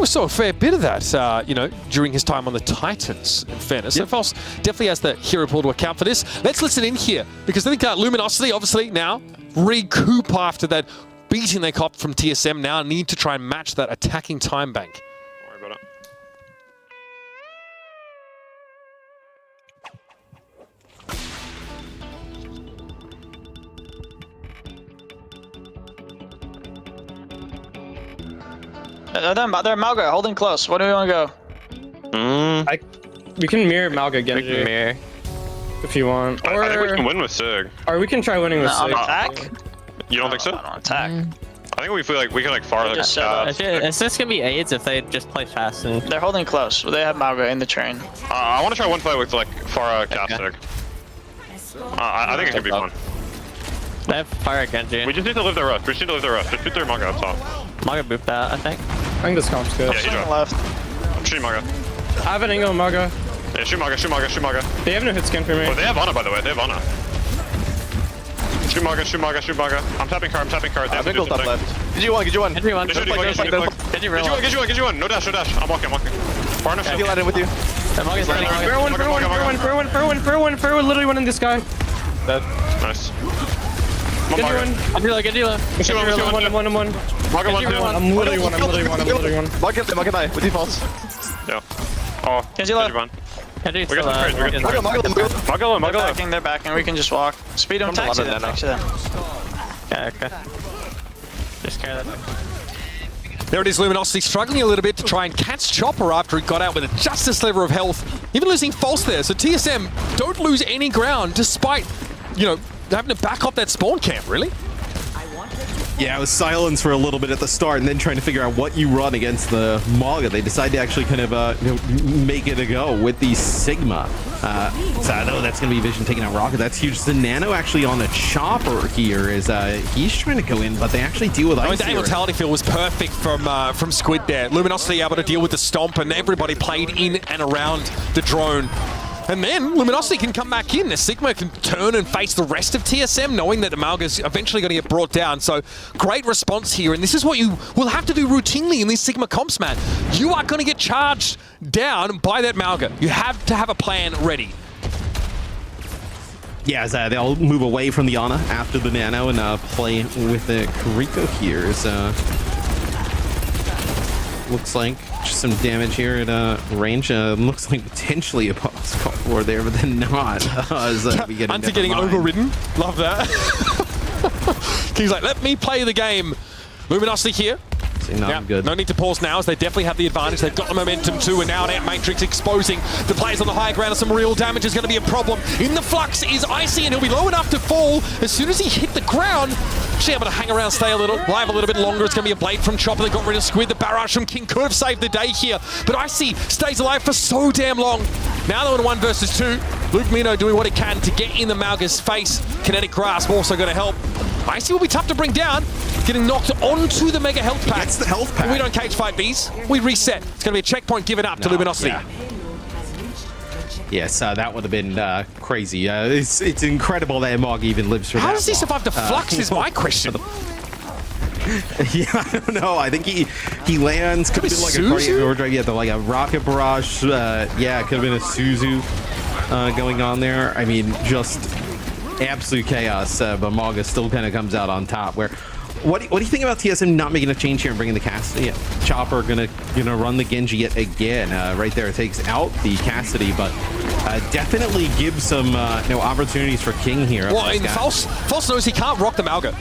Speaker 14: saw a fair bit of that, you know, during his time on the Titans, in fairness.
Speaker 12: Yep.
Speaker 14: So False definitely has the hero pool to account for this. Let's listen in here, because I think Luminosity, obviously, now recoup after that beating they copped from TSM, now need to try and match that attacking time bank.
Speaker 16: Don't worry about it.
Speaker 15: They're Malga holding close. What do we want to go?
Speaker 17: We can mirror Malga Genji.
Speaker 16: We can mirror.
Speaker 17: If you want.
Speaker 16: I think we can win with Sig.
Speaker 17: Or we can try winning with Sig.
Speaker 15: Attack?
Speaker 16: You don't think so?
Speaker 15: Attack.
Speaker 16: I think we feel like we can like far like
Speaker 18: It's just gonna be AIDS if they just play fast. And
Speaker 15: they're holding close. They have Malga in the train.
Speaker 16: I want to try one play with like Pharah Castig. I think it could be fun.
Speaker 18: They have Fire Genji.
Speaker 16: We just need to live their rush. We just need to live their rush. Just shoot their Malga up top.
Speaker 18: Malga booped that, I think.
Speaker 17: I think this comp's good.
Speaker 16: Yeah, you drop.
Speaker 15: Left.
Speaker 16: I'm shooting Malga.
Speaker 17: I have an angle on Malga.
Speaker 16: Yeah, shoot Malga, shoot Malga, shoot Malga.
Speaker 17: They have no hit scan for me.
Speaker 16: Oh, they have Ana, by the way. They have Ana. Shoot Malga, shoot Malga, shoot Malga. I'm tapping card, They have to do something.
Speaker 15: Get you one.
Speaker 18: Genji one.
Speaker 16: Get you one. No dash. I'm walking. Far enough.
Speaker 15: Get in with you.
Speaker 17: Fair one, literally one in this guy.
Speaker 16: Dead. Nice.
Speaker 18: Genji one.
Speaker 17: One.
Speaker 16: Malga 1, 2.
Speaker 17: I'm literally one.
Speaker 15: Malga die with defaults.
Speaker 16: Yeah. Oh,
Speaker 15: Genji left.
Speaker 18: Genji
Speaker 16: We got some trades. We got some trades.
Speaker 15: They're backing. We can just walk. Speed them. Taxi them.
Speaker 18: Okay. Just carry that.
Speaker 14: There it is, Luminosity struggling a little bit to try and catch Chopper after he got out with just a sliver of health. Even losing False there. So TSM don't lose any ground despite, you know, having to back up that spawn camp, really?
Speaker 12: Yeah, it was silence for a little bit at the start, and then trying to figure out what you run against the Malga. They decided to actually kind of make it a go with the Sigma. So I know that's going to be Vision taking out Rocket. That's huge. The Nano actually on a Chopper here is he's trying to go in, but they actually deal with Ice.
Speaker 14: The Immortality field was perfect from Squid there. Luminosity able to deal with the Stomp, and everybody played in and around the drone. And then Luminosity can come back in. The Sigma can turn and face the rest of TSM, knowing that the Malga's eventually going to get brought down. So great response here. And this is what you will have to do routinely in these Sigma comps, man. You are going to get charged down by that Malga. You have to have a plan ready.
Speaker 12: Yeah, as they'll move away from the Ana after the Nano and play with the Kiriko here. Looks like just some damage here at range. Looks like potentially a boss war there, but then not. We get
Speaker 14: Hunter getting overridden. Love that. King's like, let me play the game. Luminosity here.
Speaker 12: Good.
Speaker 14: No need to pause now, as they definitely have the advantage. They've got the momentum too, and now an Matrix exposing the players on the higher ground. Some real damage is going to be a problem. In the flux is Icy, and he'll be low enough to fall as soon as he hit the ground. Actually able to hang around, stay alive a little bit longer. It's going to be a blade from Chopper. They got rid of Squid. The barrage from King could have saved the day here, but Icy stays alive for so damn long. Now they're in 1 versus 2. Luke Mino doing what he can to get in the Mauga's face. Kinetic Grasp also going to help. Icy will be tough to bring down, getting knocked onto the Mega Health Pack.
Speaker 12: It's the Health Pack.
Speaker 14: We don't cage fight these. We reset. It's going to be a checkpoint given up to Luminosity.
Speaker 12: Yeah. Yes, that would have been crazy. It's incredible that Mog even lives for that.
Speaker 14: How does he survive the flux is my question.
Speaker 12: Yeah, I don't know. I think he lands. Could have been like a cardiac overdrive. Yeah, like a rocket barrage. Yeah, it could have been a Suzu going on there. I mean, just absolute chaos. But Maga still kind of comes out on top. What do you think about TSM not making a change here and bringing the Cassidy? Yeah, Chopper gonna run the Genji yet again. Right there, it takes out the Cassidy, but definitely gives some opportunities for King here.
Speaker 14: Well, and False knows he can't rock the Mauga.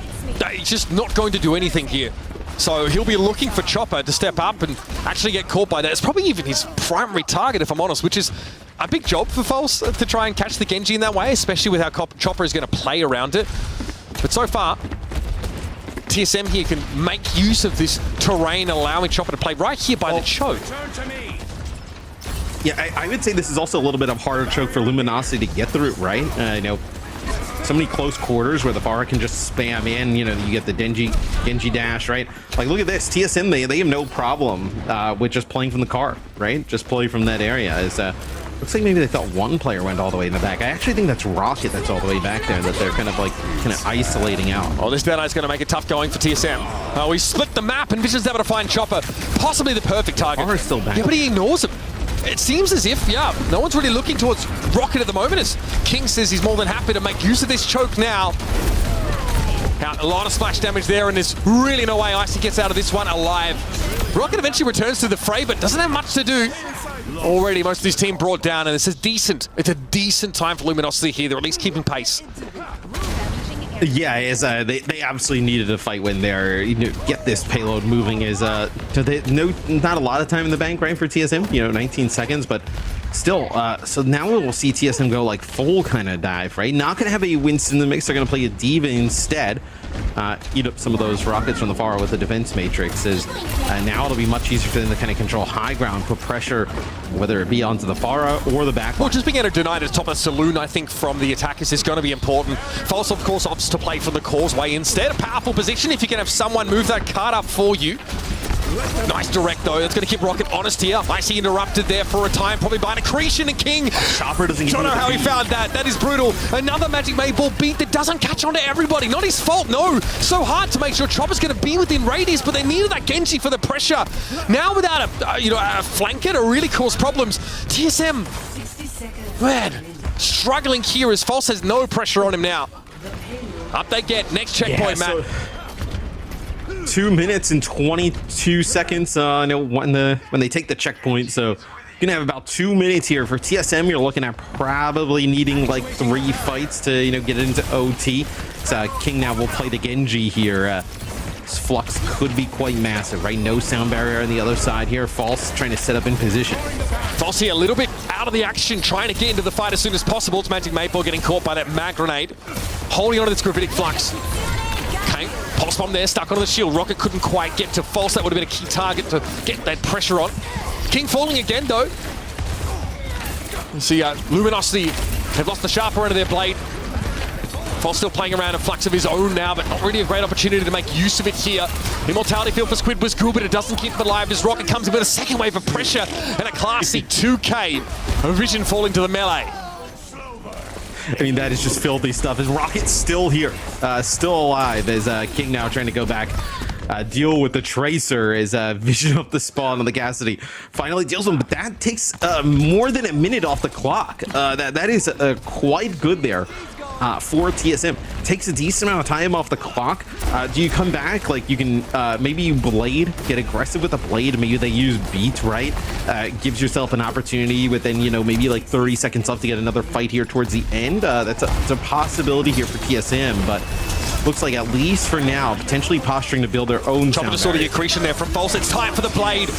Speaker 14: He's just not going to do anything here. So he'll be looking for Chopper to step up and actually get caught by that. It's probably even his primary target, if I'm honest, which is a big job for False to try and catch the Genji in that way, especially with how Chopper is going to play around it. But so far, TSM here can make use of this terrain, allowing Chopper to play right here by the choke.
Speaker 12: Yeah, I would say this is also a little bit of harder choke for Luminosity to get through, right? So many close quarters where the Pharah can just spam in. You get the Genji dash, right? Like, look at this. TSM, they have no problem with just playing from the car, right? Just play from that area. Looks like maybe they thought one player went all the way in the back. I actually think that's Rocket that's all the way back there, that they're kind of isolating out.
Speaker 14: Oh, this Dead Eye's going to make it tough going for TSM. We split the map, and Vision's able to find Chopper. Possibly the perfect target.
Speaker 12: Pharah's still back.
Speaker 14: Yeah, but he ignores him. It seems as if, no one's really looking towards Rocket at the moment, as King says he's more than happy to make use of this choke now. A lot of splash damage there, and there's really no way Icy gets out of this one alive. Rocket eventually returns to the fray, but doesn't have much to do. Already, most of his team brought down, and it's a decent time for Luminosity here. They're at least keeping pace.
Speaker 12: Yeah, they absolutely needed a fight when they're get this payload moving. Not a lot of time in the bank, right, for TSM? 19 seconds, but still. So now we'll see TSM go like full kind of dive, right? Not gonna have a Winston in the mix. They're gonna play a Diva instead. Eat up some of those rockets from the far with the defense matrix. Now it'll be much easier for them to kind of control high ground, put pressure, whether it be onto the Pharah or the back.
Speaker 14: Well, just being able to deny the top of the saloon, I think, from the attackers is going to be important. False, of course, opts to play from the causeway instead. A powerful position if you can have someone move that card up for you. Nice direct, though. That's going to keep Rocket honest here. Icy interrupted there for a time, probably by an accretion, and King.
Speaker 12: Chopper doesn't
Speaker 14: don't know how he found that. That is brutal. Another Magic 8 Ball beat that doesn't catch on to everybody. Not his fault, no. So hard to make sure Chopper's going to be within radius, but they needed that Genji for the pressure. Now without a flanker to really cause problems. TSM, man, struggling here as False has no pressure on him now. Up they get. Next checkpoint, Matt.
Speaker 12: 2 minutes and 22 seconds when they take the checkpoint, so you're gonna have about 2 minutes here for TSM. You're looking at probably needing like 3 fights to get into OT. So King now will play the Genji here. This flux could be quite massive, right? No sound barrier on the other side here. False trying to set up in position.
Speaker 14: False here a little bit out of the action, trying to get into the fight as soon as possible. It's Magic 8 Ball getting caught by that mag grenade, holding on to this gravitic flux. Okay, pulse bomb there, stuck onto the shield. Rocket couldn't quite get to False. That would have been a key target to get that pressure on. King falling again, though. You see, Luminosity have lost the sharper end of their blade. False still playing around a flux of his own now, but not really a great opportunity to make use of it here. Immortality field for Squid was good, but it doesn't keep him alive as Rocket comes in with a second wave of pressure and a classy 2K. A Vision falling to the melee.
Speaker 12: I mean, that is just filthy stuff. As Rocket's still here, still alive, as King now trying to go back, deal with the Tracer as Vision up the spawn on the Cassidy. Finally deals with him, but that takes more than a minute off the clock. That is quite good there for TSM. Takes a decent amount of time off the clock. Do you come back? Like, you can maybe you blade, get aggressive with a blade. Maybe they use beat, right? Gives yourself an opportunity within, you know, maybe like 30 seconds left to get another fight here towards the end. That's a possibility here for TSM, but looks like at least for now, potentially posturing to build their own
Speaker 14: Chopper just saw the accretion there from False. It's time for the blade.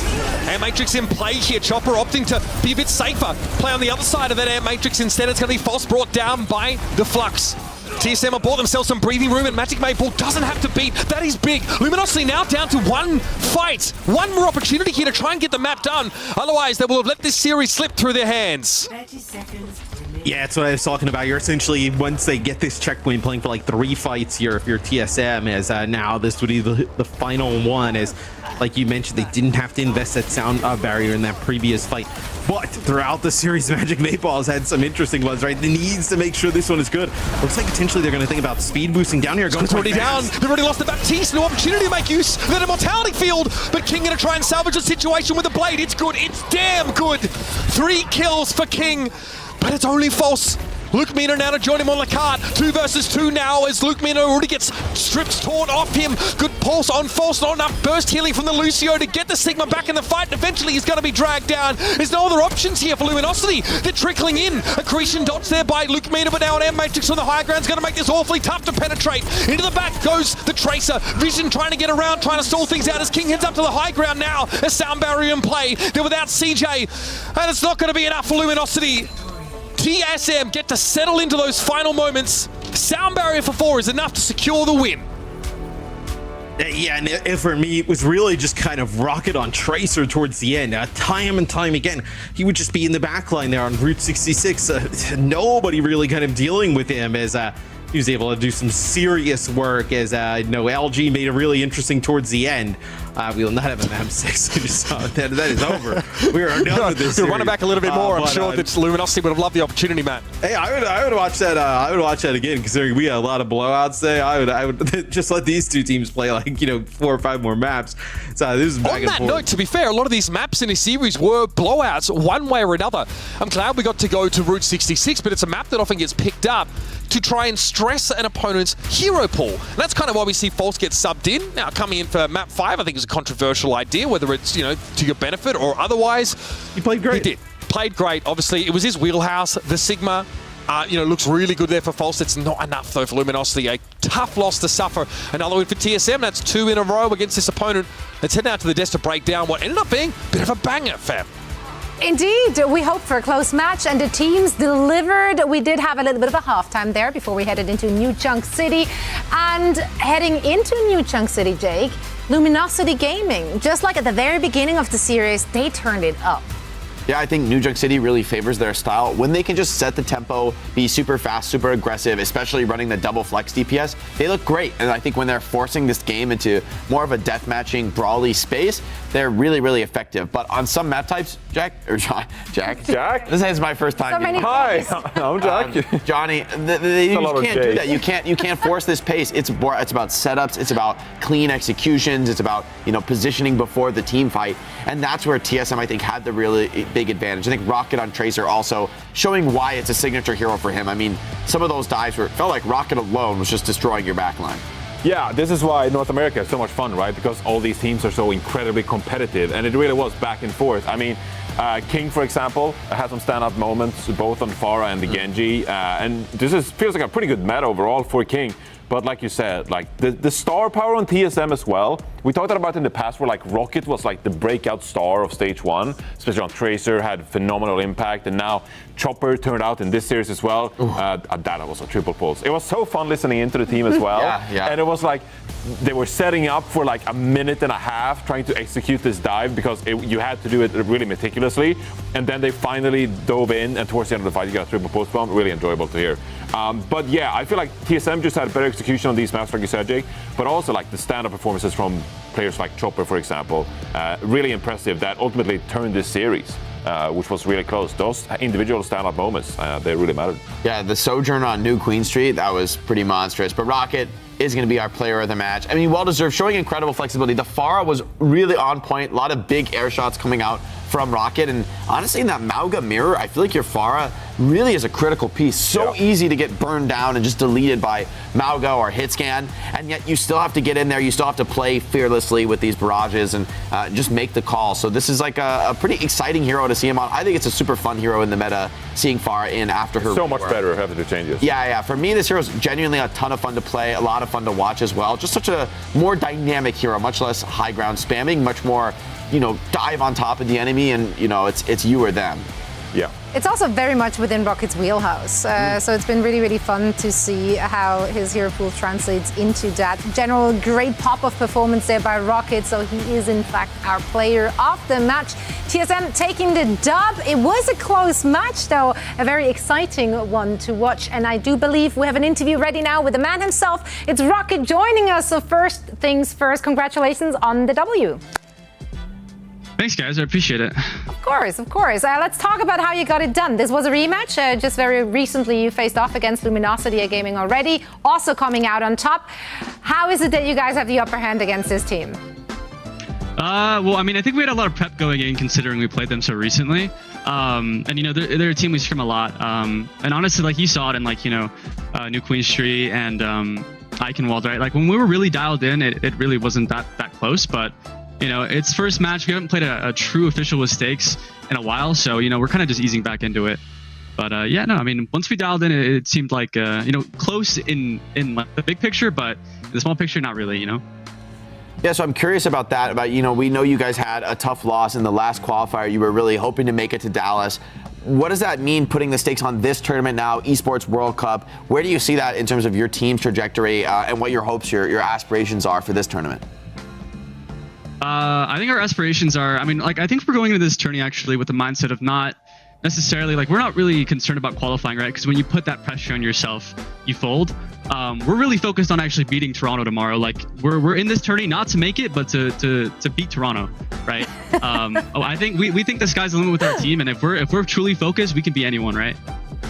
Speaker 14: Air Matrix in play here. Chopper opting to be a bit safer. Play on the other side of that Air Matrix instead. It's going to be False brought down by the Flux. TSM have bought themselves some breathing room, and Magic Maple doesn't have to beat. That is big. Luminosity now down to one fight. One more opportunity here to try and get the map done. Otherwise, they will have let this series slip through their hands.
Speaker 11: 30 seconds.
Speaker 12: Yeah, that's what I was talking about. You're essentially, once they get this checkpoint, playing for like 3 fights here if you're TSM, as now this would be the final one, as like you mentioned, they didn't have to invest that sound barrier in that previous fight. But throughout the series, Magic Maypal has had some interesting ones, right? They needs to make sure this one is good. Looks like potentially they're going to think about speed boosting down here.
Speaker 14: It's already down. They've already lost the Baptiste. No opportunity to make use of that immortality field. But King going to try and salvage the situation with the blade. It's good. It's damn good. 3 kills for King. But it's only False. Luke Mina now to join him on the cart. 2 versus 2 now as Luke Mina already gets strips torn off him. Good pulse on False. Not enough burst healing from the Lucio to get the Sigma back in the fight. Eventually he's going to be dragged down. There's no other options here for Luminosity. They're trickling in. Accretion dots there by Luke Mina, but now an Air Matrix on the high ground is going to make this awfully tough to penetrate. Into the back goes the Tracer. Vision trying to get around, trying to stall things out as King heads up to the high ground now. A sound barrier in play. They're without CJ. And it's not going to be enough for Luminosity. TSM get to settle into those final moments. Sound barrier for 4 is enough to secure the win.
Speaker 12: Yeah, and for me, it was really just kind of Rocket on Tracer towards the end. Time and time again, he would just be in the back line there on Route 66. Nobody really kind of dealing with him as he was able to do some serious work as LG made it really interesting towards the end. We will not have an M6. So that is over. We are done with this.
Speaker 14: You're running back a little bit more. I'm sure that Luminosity would have loved the opportunity, Matt.
Speaker 12: Hey, I would watch that. I would watch that again, considering we had a lot of blowouts today. I would just let these 2 teams play 4 or 5 more maps. So this is back
Speaker 14: on that note, to be fair, a lot of these maps in this series were blowouts one way or another. I'm glad we got to go to Route 66, but it's a map that often gets picked up to try and stress an opponent's hero pool. And that's kind of why we see False get subbed in. Now, coming in for map 5, I think is a controversial idea, whether it's, to your benefit or otherwise.
Speaker 12: He played great.
Speaker 14: He did. Played great. Obviously, it was his wheelhouse. The Sigma, looks really good there for False. It's not enough, though, for Luminosity. A tough loss to suffer. Another win for TSM. That's 2 in a row against this opponent. Let's head out to the desk to break down what ended up being a bit of a banger, fam.
Speaker 1: Indeed, we hoped for a close match and the teams delivered. We did have a little bit of a halftime there before we headed into New Chunk City. And heading into New Chunk City, Jake, Luminosity Gaming, just like at the very beginning of the series, they turned it up.
Speaker 3: Yeah, I think New Junk City really favors their style. When they can just set the tempo, be super fast, super aggressive, especially running the double flex DPS, they look great. And I think when they're forcing this game into more of a deathmatching, brawly space, they're really, really effective. But on some map types, Jack?
Speaker 6: Jack?
Speaker 3: This is my first time.
Speaker 6: Hi, I'm Jack.
Speaker 3: Johnny, you can't do that. You can't force this pace. It's about setups. It's about clean executions. It's about positioning before the team fight. And that's where TSM, I think, had the really big advantage. I think Rocket on Tracer also showing why it's a signature hero for him. I mean, some of those dives felt like Rocket alone was just destroying your backline.
Speaker 6: Yeah, this is why North America is so much fun, right? Because all these teams are so incredibly competitive, and it really was back and forth. I mean, King, for example, had some standout moments, both on Pharah and the Genji, and this feels like a pretty good meta overall for King. But like you said, the star power on TSM as well. We talked about in the past where Rocket was the breakout star of stage 1, especially on Tracer, had phenomenal impact, and now Chopper turned out in this series as well. That was a triple pulse. It was so fun listening into the team as well.
Speaker 3: Yeah.
Speaker 6: And it was they were setting up for a minute and a half trying to execute this dive because you had to do it really meticulously. And then they finally dove in, and towards the end of the fight, you got a triple pulse bomb. Really enjoyable to hear. But yeah, I feel like TSM just had better execution on these maps, like you said, Jake, but also the stand-up performances from players like Chopper, for example. Really impressive that ultimately turned this series, which was really close. Those individual stand-up moments, they really mattered.
Speaker 3: Yeah, the Sojourn on New Queen Street, that was pretty monstrous. But Rocket is going to be our player of the match. I mean, well-deserved, showing incredible flexibility. The Pharah was really on point. A lot of big air shots coming out from Rocket. And honestly, in that Mauga mirror, I feel like your Pharah really is a critical piece. So easy to get burned down and just deleted by Mauga or Hitscan, and yet you still have to get in there. You still have to play fearlessly with these barrages and just make the call. So this is like a pretty exciting hero to see him on. I think it's a super fun hero in the meta, seeing Pharah in after her.
Speaker 6: So much better after the changes.
Speaker 3: Yeah. For me, this hero is genuinely a ton of fun to play, a lot of fun to watch as well. Just such a more dynamic hero, much less high ground spamming, much more, dive on top of the enemy, and it's you or them.
Speaker 6: Yeah.
Speaker 1: It's also very much within Rocket's wheelhouse. So it's been really, really fun to see how his hero pool translates into that. General great pop of performance there by Rocket. So he is, in fact, our player of the match. TSM taking the dub. It was a close match, though. A very exciting one to watch. And I do believe we have an interview ready now with the man himself. It's Rocket joining us. So first things first, congratulations on the W.
Speaker 17: Thanks, guys. I appreciate it.
Speaker 1: Of course. Let's talk about how you got it done. This was a rematch. Just very recently, you faced off against Luminosity Gaming already, also coming out on top. How is it that you guys have the upper hand against this team?
Speaker 17: Well, I mean, I think we had a lot of prep going in, considering we played them so recently. And they're a team we scrim a lot. And honestly, like you saw it in New Queen Street and Eichenwald, right? Like when we were really dialed in, it really wasn't that close, but. It's first match. We haven't played a true official with stakes in a while, so we're kind of just easing back into it. But once we dialed in, it seemed like close in like the big picture, but in the small picture, not really.
Speaker 3: Yeah, so I'm curious about that. About we know you guys had a tough loss in the last qualifier. You were really hoping to make it to Dallas. What does that mean, putting the stakes on this tournament now, Esports World Cup? Where do you see that in terms of your team's trajectory and what your hopes, your aspirations are for this tournament?
Speaker 17: I think our aspirations are, I think we're going into this tourney actually with the mindset of not necessarily, we're not really concerned about qualifying, right? Because when you put that pressure on yourself, you fold. We're really focused on actually beating Toronto tomorrow. We're in this tourney not to make it, but to beat Toronto, right? I think we think the sky's the limit with our team, and if we're truly focused, we can beat anyone, right?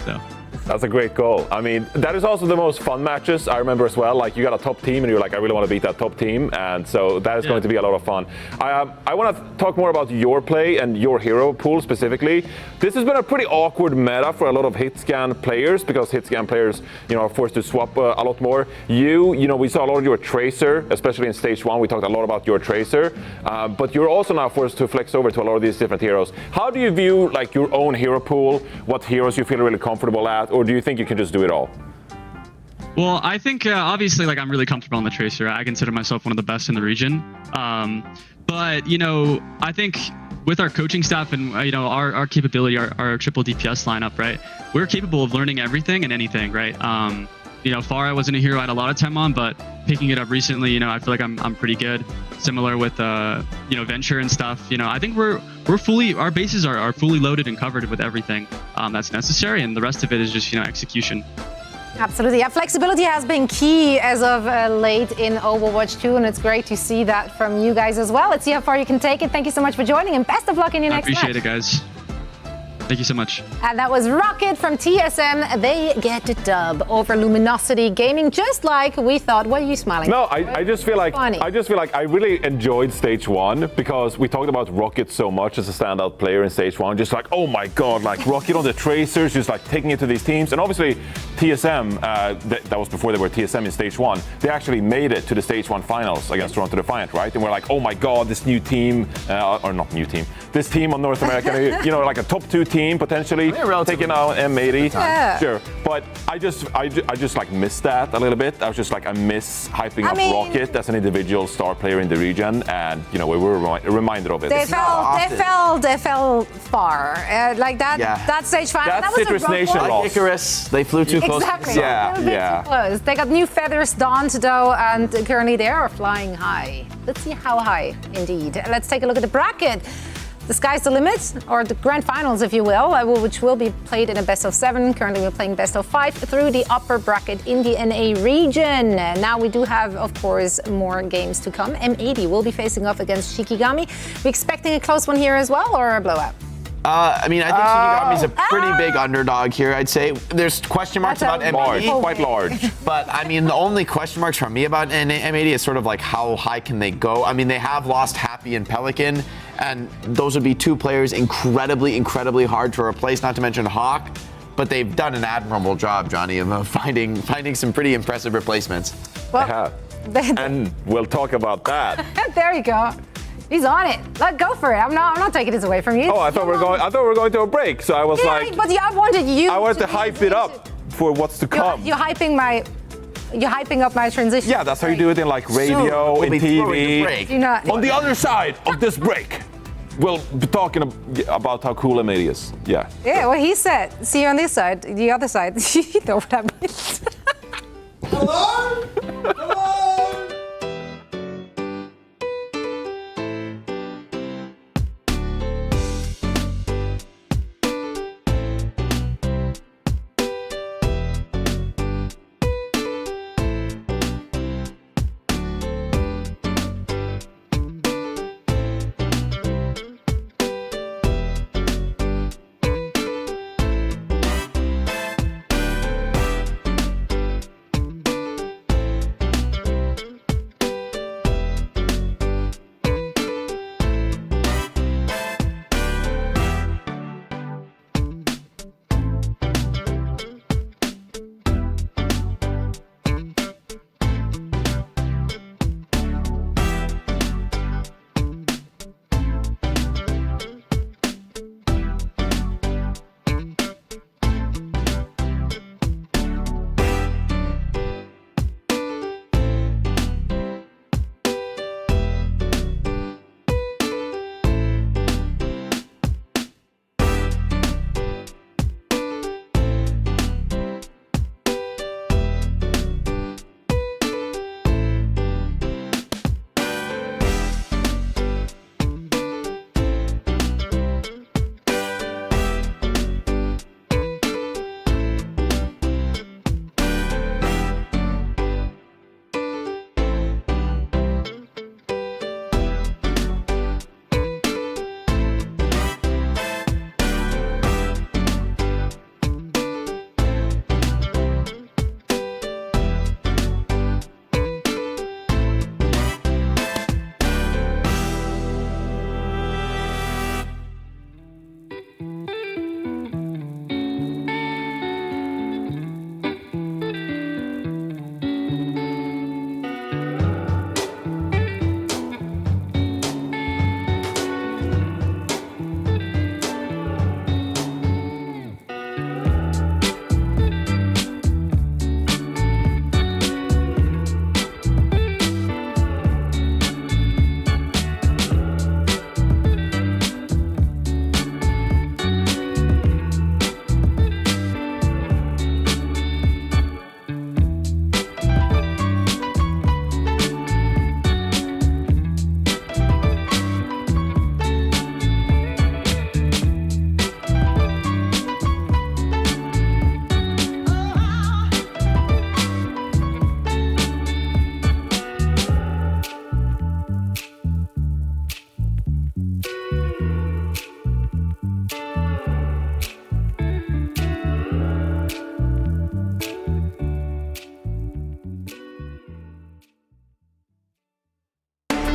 Speaker 17: So.
Speaker 6: That's a great goal. That is also the most fun matches I remember as well. You got a top team and you're like, I really want to beat that top team. And so that is going to be a lot of fun. I want to talk more about your play and your hero pool specifically. This has been a pretty awkward meta for a lot of hitscan players because hitscan players, are forced to swap a lot more. We saw a lot of your Tracer, especially in stage 1. We talked a lot about your Tracer. But you're also now forced to flex over to a lot of these different heroes. How do you view your own hero pool? What heroes you feel really comfortable at? Or do you think you can just do it all?
Speaker 17: Well, I think obviously I'm really comfortable on the Tracer. I consider myself one of the best in the region. But I think with our coaching staff and our capability, our triple DPS lineup, right? We're capable of learning everything and anything, right? Pharah wasn't a hero I had a lot of time on, but picking it up recently, I feel like I'm pretty good. Similar with Venture and stuff. I think our bases are fully loaded and covered with everything that's necessary, and the rest of it is just execution.
Speaker 1: Absolutely. Yeah, flexibility has been key as of late in Overwatch 2, and it's great to see that from you guys as well. Let's see how far you can take it. Thank you so much for joining, and best of luck in your next match.
Speaker 17: I appreciate it, guys. Thank you so much.
Speaker 1: And that was Rocket from TSM. They get the dub over Luminosity Gaming, just like we thought. What are you smiling?
Speaker 6: No, I just feel like I really enjoyed stage 1 because we talked about Rocket so much as a standout player in stage 1. Just oh my god, Rocket on the Tracers, just taking it to these teams. And obviously TSM, that was before they were TSM in stage 1. They actually made it to the stage 1 finals against Toronto Defiant, right? And we're like, oh my god, this new team, or not new team, this team on North America, a top 2 team potentially taking out M80.
Speaker 1: Yeah.
Speaker 6: Sure, but I just missed that a little bit. I was just I miss hyping up Rocket as an individual star player in the region, and we were reminded of it.
Speaker 1: They fell far. That stage final.
Speaker 6: That
Speaker 1: was
Speaker 6: Citrus
Speaker 1: a
Speaker 6: Nation
Speaker 1: one.
Speaker 6: loss.
Speaker 3: Icarus, they flew too close.
Speaker 1: Exactly.
Speaker 6: Yeah.
Speaker 1: Too close. They got new feathers donned though, and currently they are flying high. Let's see how high, indeed. Let's take a look at the bracket. The sky's the limit, or the grand finals, if you will, which will be played in a best of 7. Currently, we're playing best of 5 through the upper bracket in the NA region. Now, we do have, of course, more games to come. M80 will be facing off against Shikigami. We're expecting a close one here as well, or a blowout?
Speaker 3: I think Shikigami's a pretty big underdog here, I'd say. There's question marks about M80.
Speaker 6: Quite large.
Speaker 3: But, the only question marks for me about M80 is sort of how high can they go? They have lost Happy and Pelican, And those would be two players incredibly hard to replace, not to mention Hawk. But they've done an admirable job, Johnny, of finding some pretty impressive replacements.
Speaker 1: Well,
Speaker 6: and we'll talk about that.
Speaker 1: There you go. He's on it. Let go for it. I'm not taking this away from you.
Speaker 6: Oh, I thought we were going to a break. So I was like,
Speaker 1: but I wanted you.
Speaker 6: I wanted to hype it up for what's to come.
Speaker 1: You're hyping up my transition.
Speaker 6: Yeah, that's how you do it in like radio, in TV. On the other side of this break, we'll be talking about how cool M80 is. Yeah.
Speaker 1: Yeah, well, he said, see you on this side, the other side. You know what I mean.
Speaker 19: Hello? Hello?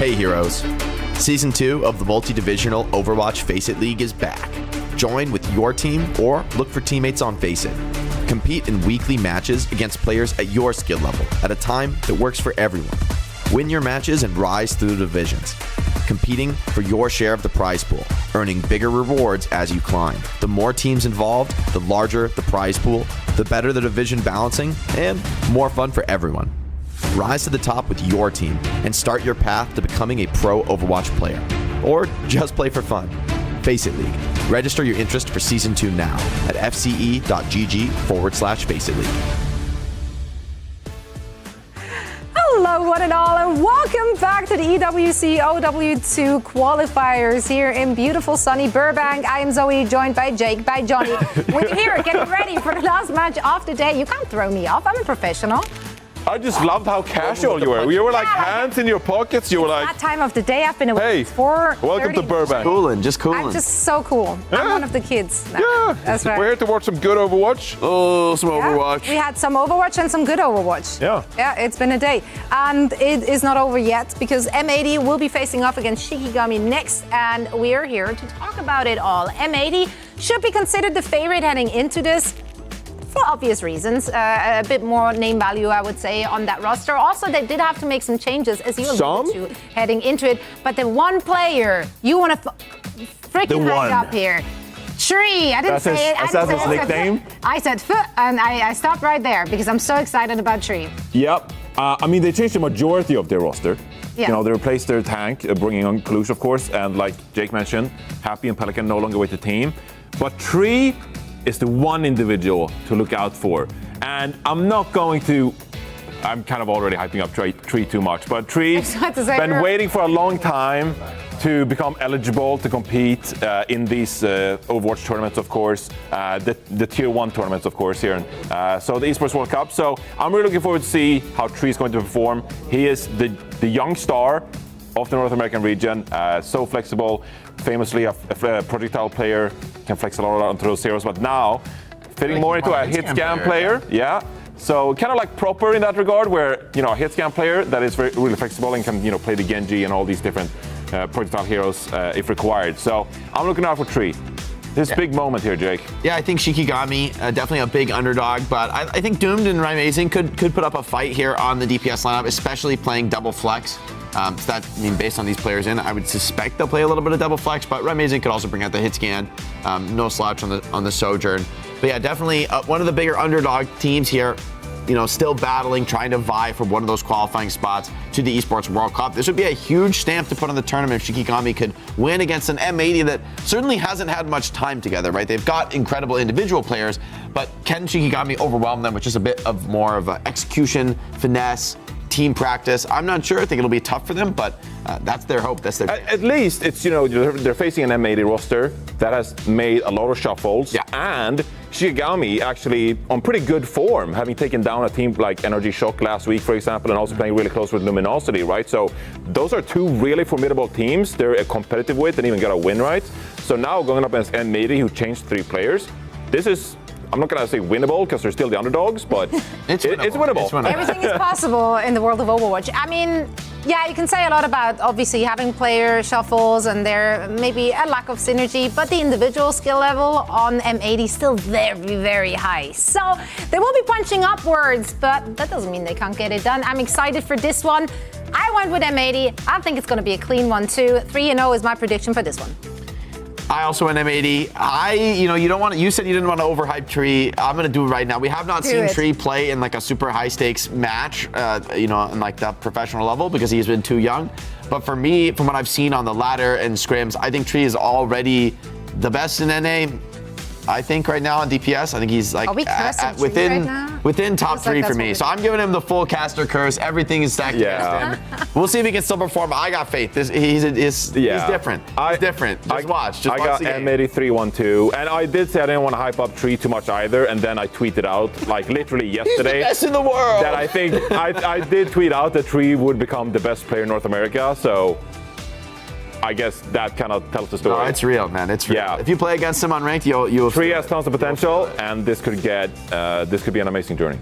Speaker 3: Hey heroes, Season 2 of the multi-divisional Overwatch FACEIT League is back. Join with your team or look for teammates on FACEIT. Compete in weekly matches against players at your skill level at a time that works for everyone. Win your matches and rise through the divisions, competing for your share of the prize pool, earning bigger rewards as you climb. The more teams involved, the larger the prize pool, the better the division balancing, and more fun for everyone. Rise to the top with your team and start your path to becoming a pro Overwatch player. Or just play for fun. FACEIT League. Register your interest for Season 2 now at fce.gg/FACEIT League.
Speaker 1: Hello, one and all, and welcome back to the EWC OW2 qualifiers here in beautiful sunny Burbank. I am Zoe, joined by Jake, by Johnny. We're here getting ready for the last match of the day. You can't throw me off. I'm a professional.
Speaker 6: I just loved how casual you were. You were like hands in your pockets. You were like,
Speaker 1: that time of the day I've been away for
Speaker 6: welcome to Burbank.
Speaker 3: Just cooling.
Speaker 1: I'm just so cool. I'm one of the kids now.
Speaker 6: Yeah,
Speaker 1: that's right.
Speaker 6: We're here to watch some good Overwatch.
Speaker 3: Oh, some Overwatch.
Speaker 1: We had some Overwatch and some good Overwatch. Yeah, it's been a day. And it is not over yet because M80 will be facing off against Shikigami next, and we're here to talk about it all. M80 should be considered the favorite heading into this, for obvious reasons. A bit more name value, I would say, on that roster. Also, they did have to make some changes, as you alluded to, heading into it. But the one player you want to freaking hang up here, Tree. I didn't say it.
Speaker 6: That's his nickname?
Speaker 1: I said foot, and I stopped right there because I'm so excited about Tree.
Speaker 6: Yep. I mean, they changed the majority of their roster.
Speaker 1: Yeah.
Speaker 6: You know, they replaced their tank, bringing on Cluj, of course, and like Jake mentioned, Happy and Pelican no longer with the team. But Tree is the one individual to look out for. And I'm not going to, I'm kind of already hyping up Tree too much, but Tree's been waiting for a long time to become eligible to compete in these Overwatch tournaments, of course, the Tier 1 tournaments, of course, here. So the Esports World Cup. So I'm really looking forward to see how Tree is going to perform. He is the young star of the North American region, so flexible, famously a projectile player, can flex a lot onto those zeros, but now fitting more into a hit scan player. Yeah. So kind of like proper in that regard, where, you know, a hit scan player that is really flexible and can, you know, play the Genji and all these different projectile heroes if required. So I'm looking out for Tree. This big moment here, Jake.
Speaker 3: Yeah, I think Shikigami, definitely a big underdog, but I think Doomed and Amazing could put up a fight here on the DPS lineup, especially playing double flex. So that, I mean, based on these players in, I would suspect they'll play a little bit of double flex, but Amazing could also bring out the hit scan. No slouch on the Sojourn. But yeah, definitely one of the bigger underdog teams here. You know, still battling, trying to vie for one of those qualifying spots to the Esports World Cup. This would be a huge stamp to put on the tournament if Shikigami could win against an M80 that certainly hasn't had much time together, right? They've got incredible individual players, but can Shikigami overwhelm them with just a bit of more of an execution, finesse, team practice? I'm not sure. I think it'll be tough for them, but that's their hope. That's their
Speaker 6: at least it's, you know, they're facing an M80 roster that has made a lot of shuffles, and Shikigami actually on pretty good form, having taken down a team like Energy Shock last week, for example, and also playing really close with Luminosity, right? So those are two really formidable teams they're competitive with and even got a win, right? So now going up against M80, who changed 3 players, this is, I'm not going to say winnable because they're still the underdogs, but it's winnable.
Speaker 1: Everything is possible in the world of Overwatch. I mean, yeah, you can say a lot about obviously having player shuffles and there maybe a lack of synergy, but the individual skill level on M80 is still very, very high. So they will be punching upwards, but that doesn't mean they can't get it done. I'm excited for this one. I went with M80. I think it's going to be a clean one too. 3-0 is my prediction for this one.
Speaker 3: I also went M80. You don't want to, you said you didn't want to overhype Tree. I'm going to do it right now. We have not seen Tree play in like a super high stakes match, in like that professional level because he's been too young. But for me, from what I've seen on the ladder and scrims, I think Tree is already the best in NA. I think right now on DPS, I think he's like within top 3 for me. So I'm giving him the full caster curse. Everything is stacked against him. We'll see if he can still perform. I got faith. He's different. He's different. Just watch.
Speaker 6: I got M80 3-1-2, and I did say I didn't want to hype up Tree too much either. And then I tweeted out like literally yesterday
Speaker 3: he's the best in the world.
Speaker 6: That I think I did tweet out that Tree would become the best player in North America. So I guess that kind of tells the story.
Speaker 3: No, it's real, man. It's real. Yeah. If you play against him on ranked, you'll.
Speaker 6: Tree has tons of potential, and this could be an amazing journey.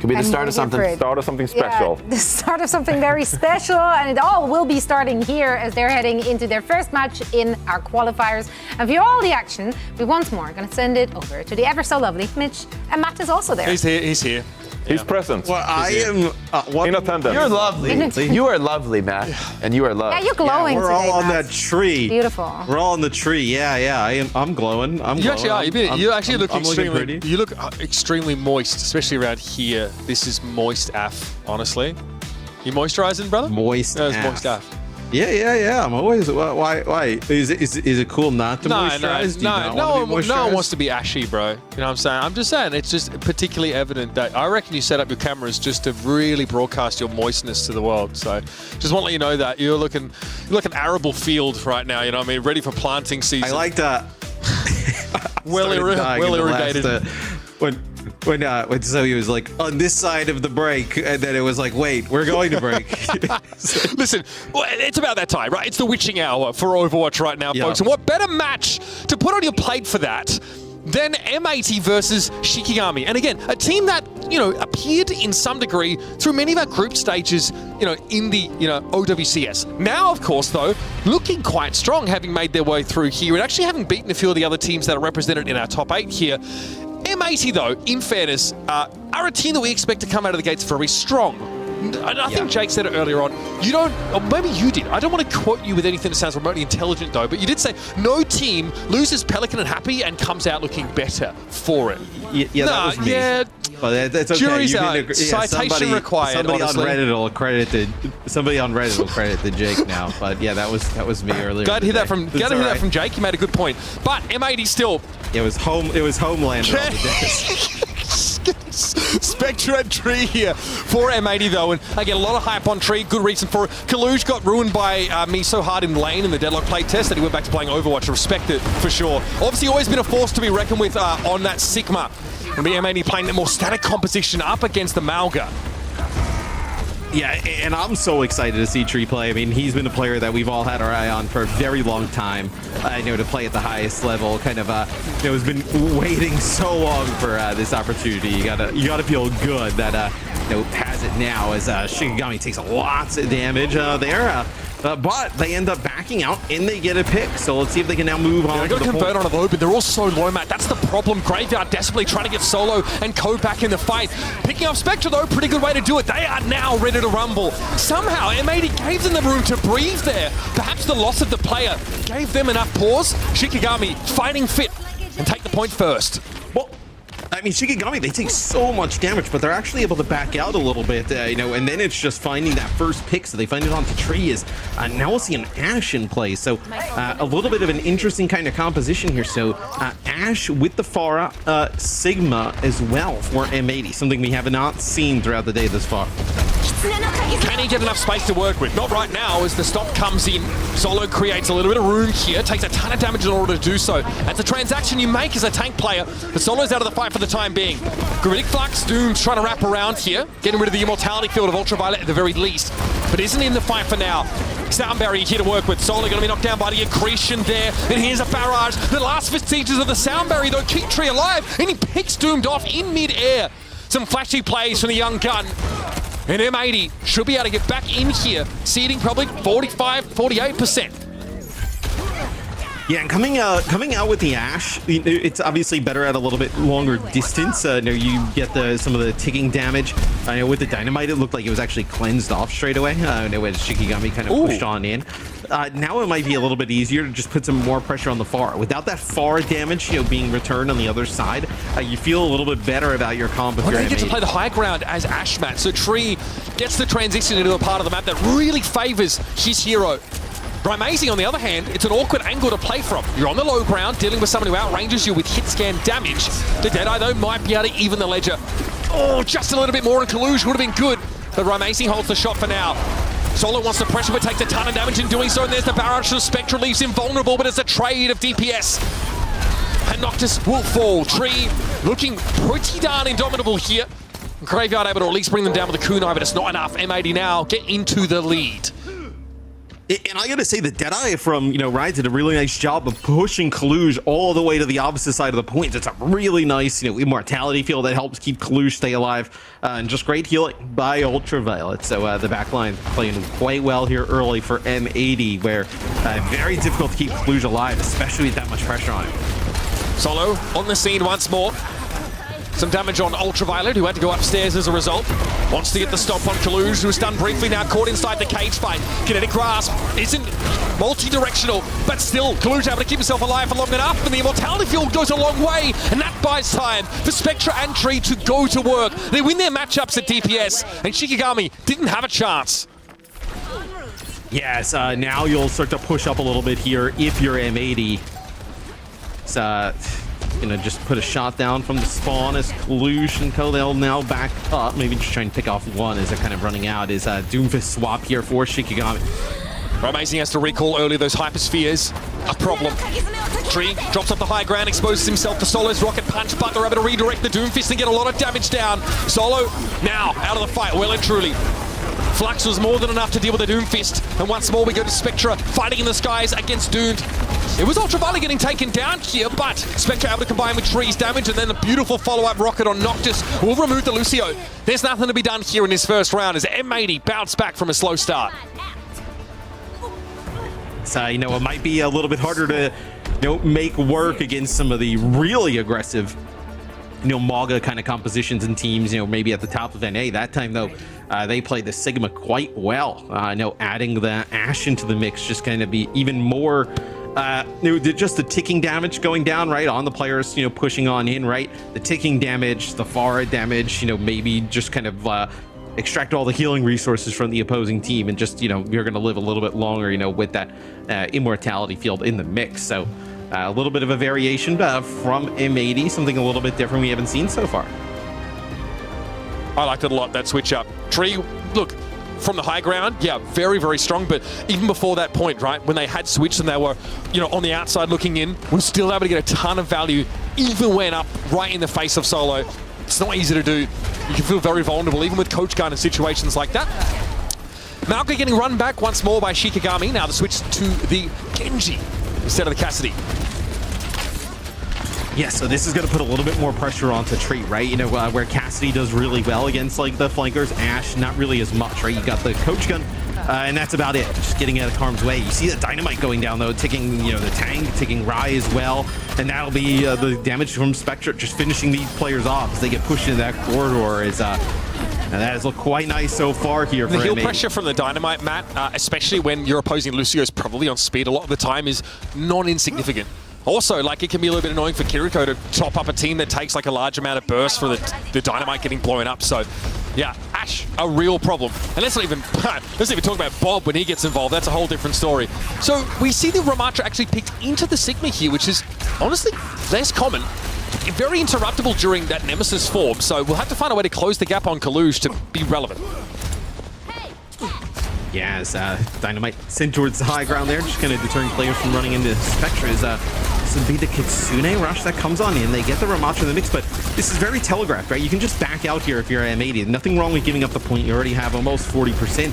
Speaker 3: Could be the start of something.
Speaker 6: Start of something special.
Speaker 1: Yeah, the start of something very special, and it all will be starting here as they're heading into their first match in our qualifiers. And for all the action, we once more going to send it over to the ever so lovely Mitch, and Matt is also there.
Speaker 14: He's here.
Speaker 6: He's present.
Speaker 12: Well, I am
Speaker 6: in attendance.
Speaker 3: You're lovely. You are lovely, Matt. And you are loved.
Speaker 1: Yeah, you're glowing
Speaker 12: we're
Speaker 1: today,
Speaker 12: all on
Speaker 1: Matt.
Speaker 12: that tree.
Speaker 1: Beautiful.
Speaker 12: We're all on the tree. Yeah. I'm glowing.
Speaker 14: You actually are. You actually look extremely. You look extremely moist, especially around here. This is moist AF. Honestly, you moisturizing, brother?
Speaker 12: Moist.
Speaker 14: No, it's moist AF.
Speaker 12: Yeah. I'm always. Why? Is it cool not to moisturize?
Speaker 14: No one wants to be ashy, bro. You know what I'm saying? I'm just saying it's just particularly evident that I reckon you set up your cameras just to really broadcast your moistness to the world. So just want to let you know that you're looking arable field right now. You know what I mean? Ready for planting season.
Speaker 12: I like that.
Speaker 14: well irrigated.
Speaker 12: when Zoe was like on this side of the break, and then it was like, wait, we're going to break.
Speaker 14: Listen, it's about that time, right? It's the witching hour for Overwatch right now, folks. And what better match to put on your plate for that than M80 versus Shikigami? And again, a team that, you know, appeared in some degree through many of our group stages, you know, in the, you know, OWCS. Now, of course, though, looking quite strong, having made their way through here and actually having beaten a few of the other teams that are represented in our top 8 here. M80, though, in fairness, are a team that we expect to come out of the gates very strong. I think Jake said it earlier on. You don't, or maybe you did. I don't want to quote you with anything that sounds remotely intelligent, though, but you did say no team loses Pelican and Happy and comes out looking better for it.
Speaker 12: Yeah, that was me.
Speaker 14: Yeah.
Speaker 12: Well, that's okay.
Speaker 14: Jury's out. Citation required.
Speaker 12: Somebody
Speaker 14: honestly.
Speaker 12: on Reddit will credit the Jake now. But yeah, that was me earlier.
Speaker 14: Glad to hear that from Jake. You made a good point. But M80 still.
Speaker 12: It was Homelander on the desk.
Speaker 14: Spectre and Tree here for M80 though, and again a lot of hype on Tree, good reason for it. Kaluge got ruined by me so hard in lane in the Deadlock play test that he went back to playing Overwatch. Respect it for sure. Obviously always been a force to be reckoned with on that Sigma. And the M80 playing the more static composition up against the Malga.
Speaker 12: Yeah, and I'm so excited to see Tree play. I mean, he's been a player that we've all had our eye on for a very long time. I know to play at the highest level, kind of, you know, has been waiting so long for this opportunity. You gotta feel good that you know, has it now as Shikigami takes lots of damage there. But they end up backing out and they get a pick. So let's see if they can now move on.
Speaker 14: They've got to convert on a low, but they're all so low, Matt. That's the problem. Graveyard desperately trying to get Solo and Code back in the fight. Picking up Spectre, though, pretty good way to do it. They are now ready to rumble. Somehow, M80 gave them the room to breathe there. Perhaps the loss of the player gave them enough pause. Shikigami fighting fit and take the point first.
Speaker 12: Well, I mean, Shikigami, they take so much damage, but they're actually able to back out a little bit, you know, and then it's just finding that first pick, so they find it onto Tree. Now we'll see an Ashe in play, so a little bit of an interesting kind of composition here. So Ashe with the Pharah, Sigma as well for M80, something we have not seen throughout the day this far.
Speaker 14: Can he get enough space to work with? Not right now as the stop comes in. Solo creates a little bit of room here, takes a ton of damage in order to do so. That's a transaction you make as a tank player. The Solo's out of the fight for the time being. Gravitic Flux, Doom's trying to wrap around here, getting rid of the immortality field of Ultraviolet at the very least, but isn't in the fight for now. Sound Barrier here to work with. Solo going to be knocked down by the accretion there, and here's a barrage. The last vestiges of the Sound Barrier though keep Tree alive, and he picks Doomed off in mid-air. Some flashy plays from the young gun. And M80 should be able to get back in here, seeding probably 45, 48%.
Speaker 12: Yeah, and coming out with the Ashe, it's obviously better at a little bit longer distance. You know, you get some of the ticking damage. I know with the Dynamite, it looked like it was actually cleansed off straight away. I know as Shikigami kind of pushed on in. Now it might be a little bit easier to just put some more pressure on the Pharah. Without that Pharah damage, you know, being returned on the other side, you feel a little bit better about your combo.
Speaker 14: Well, they get to play the high ground as Ashe, Matt. So Tree gets the transition into a part of the map that really favors his hero. Amazing, on the other hand, it's an awkward angle to play from. You're on the low ground, dealing with someone who outranges you with hit scan damage. The Deadeye, though, might be able to even the ledger. Oh, just a little bit more, and Kaluge would have been good. But Amazing holds the shot for now. Solo wants to pressure, but takes a ton of damage in doing so, and there's the barrage. The Spectre leaves him vulnerable, but it's a trade of DPS. And Noctis will fall. Tree looking pretty darn indomitable here. Graveyard able to at least bring them down with a kunai, but it's not enough. M80 now get into the lead.
Speaker 12: And I gotta say, the Deadeye from, you know, Ryan did a really nice job of pushing Kaluge all the way to the opposite side of the points. It's a really nice, you know, immortality field that helps keep Kaluge stay alive. And just great healing by Ultraviolet. So the backline playing quite well here early for M80, where very difficult to keep Kaluge alive, especially with that much pressure on him.
Speaker 14: Solo on the scene once more. Some damage on Ultraviolet, who had to go upstairs as a result. Wants to get the stop on Kaluge, who is stunned briefly now, caught inside the cage fight. Kinetic Grasp isn't multi-directional, but still, Kaluge able to keep himself alive for long enough, and the immortality field goes a long way, and that buys time for Spectre and Tree to go to work. They win their matchups at DPS, and Shikigami didn't have a chance.
Speaker 12: Yes, now you'll start to push up a little bit here if you're M80. It's, gonna just put a shot down from the spawn as Kaluge and they'll now back up. Maybe just try and pick off one as they're kind of running out. Is Doomfist swap here for Shikigami.
Speaker 14: Amazing has to recall early those hyperspheres. a problem. Tree drops off the high ground, exposes himself to Solo's rocket punch, but they're able to redirect the Doomfist and get a lot of damage down. Solo now out of the fight, well and truly. Flux was more than enough to deal with the Doomfist, and once more we go to Spectra fighting in the skies against Doomed. It was Ultraviolet getting taken down here, but Spectra able to combine with Tree's damage, and then the beautiful follow-up rocket on Noctis will remove the Lucio. There's nothing to be done here in this first round as M80 bounced back from a slow start.
Speaker 12: So, you know, it might be a little bit harder to, you know, make work against some of the really aggressive, you know, Mauga kind of compositions and teams, you know, maybe at the top of NA. That time, though, they played the Sigma quite well. You know, adding the Ashe into the mix just kind of be even more, you know, just the ticking damage going down, right, on the players, you know, pushing on in, right? The ticking damage, the Pharah damage, you know, maybe just kind of extract all the healing resources from the opposing team and just, you know, you're going to live a little bit longer, you know, with that immortality field in the mix. So a little bit of a variation from M80, something a little bit different we haven't seen so far.
Speaker 14: I liked it a lot, that switch up. Tree, look, from the high ground, yeah, very, very strong, but even before that point, right, when they had switched and they were, you know, on the outside looking in, we're still able to get a ton of value, even when up right in the face of Solo. It's not easy to do. You can feel very vulnerable, even with Coach Gun in situations like that. Malka getting run back once more by Shikigami. Now the switch to the Genji instead of the Cassidy.
Speaker 12: Yeah, so this is going to put a little bit more pressure onto Tree, right? You know, where Cassidy does really well against, like, the flankers, Ashe, not really as much, right? You got the Coach Gun, and that's about it. Just getting out of harm's way. You see the Dynamite going down, though, ticking, you know, the tank, ticking Rai as well, and that'll be the damage from Spectre, just finishing these players off as they get pushed into that corridor. And that has looked quite nice so far here for
Speaker 14: the heal
Speaker 12: M80.
Speaker 14: pressure from the Dynamite, Matt, especially when you're opposing Lucio's probably on speed a lot of the time, is non-insignificant. Also, like, it can be a little bit annoying for Kiriko to top up a team that takes like a large amount of burst for the Dynamite getting blown up. So, yeah, Ashe, a real problem. And let's not even talk about Bob when he gets involved. That's a whole different story. So we see the Ramatra actually picked into the Sigma here, which is honestly less common. Very interruptible during that Nemesis form. So we'll have to find a way to close the gap on Kaluj to be relevant.
Speaker 12: Yeah, as Dynamite sent towards the high ground there, just going to deterring players from running into Spectre. This would be the Kitsune rush that comes on in. They get the Ramatra in the mix, but this is very telegraphed, right? You can just back out here if you're M80. Nothing wrong with giving up the point. You already have almost 40%.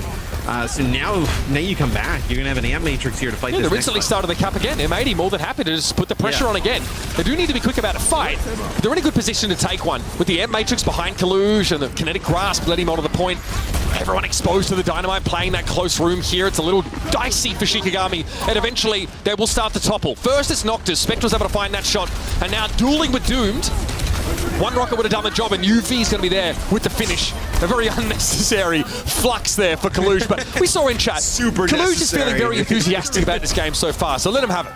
Speaker 12: So now you come back. You're going to have an Amp Matrix here to fight this
Speaker 14: they
Speaker 12: next
Speaker 14: recently
Speaker 12: fight.
Speaker 14: started the cap again. M80 more than happy to just put the pressure on again. They do need to be quick about a fight. They're in a good position to take one. With the Amp Matrix behind Kaluj and the Kinetic Grasp letting him onto the point. Everyone exposed to the Dynamite, playing that close room here. It's a little dicey for Shikigami, and eventually they will start to topple. First it's Noctis. Spectre's able to find that shot, and now dueling with Doomed. One rocket would have done the job, and UV's going to be there with the finish. A very unnecessary flux there for Kaluj, but we saw in chat,
Speaker 12: Super
Speaker 14: Kaluj is feeling very enthusiastic about this game so far, so let him have it.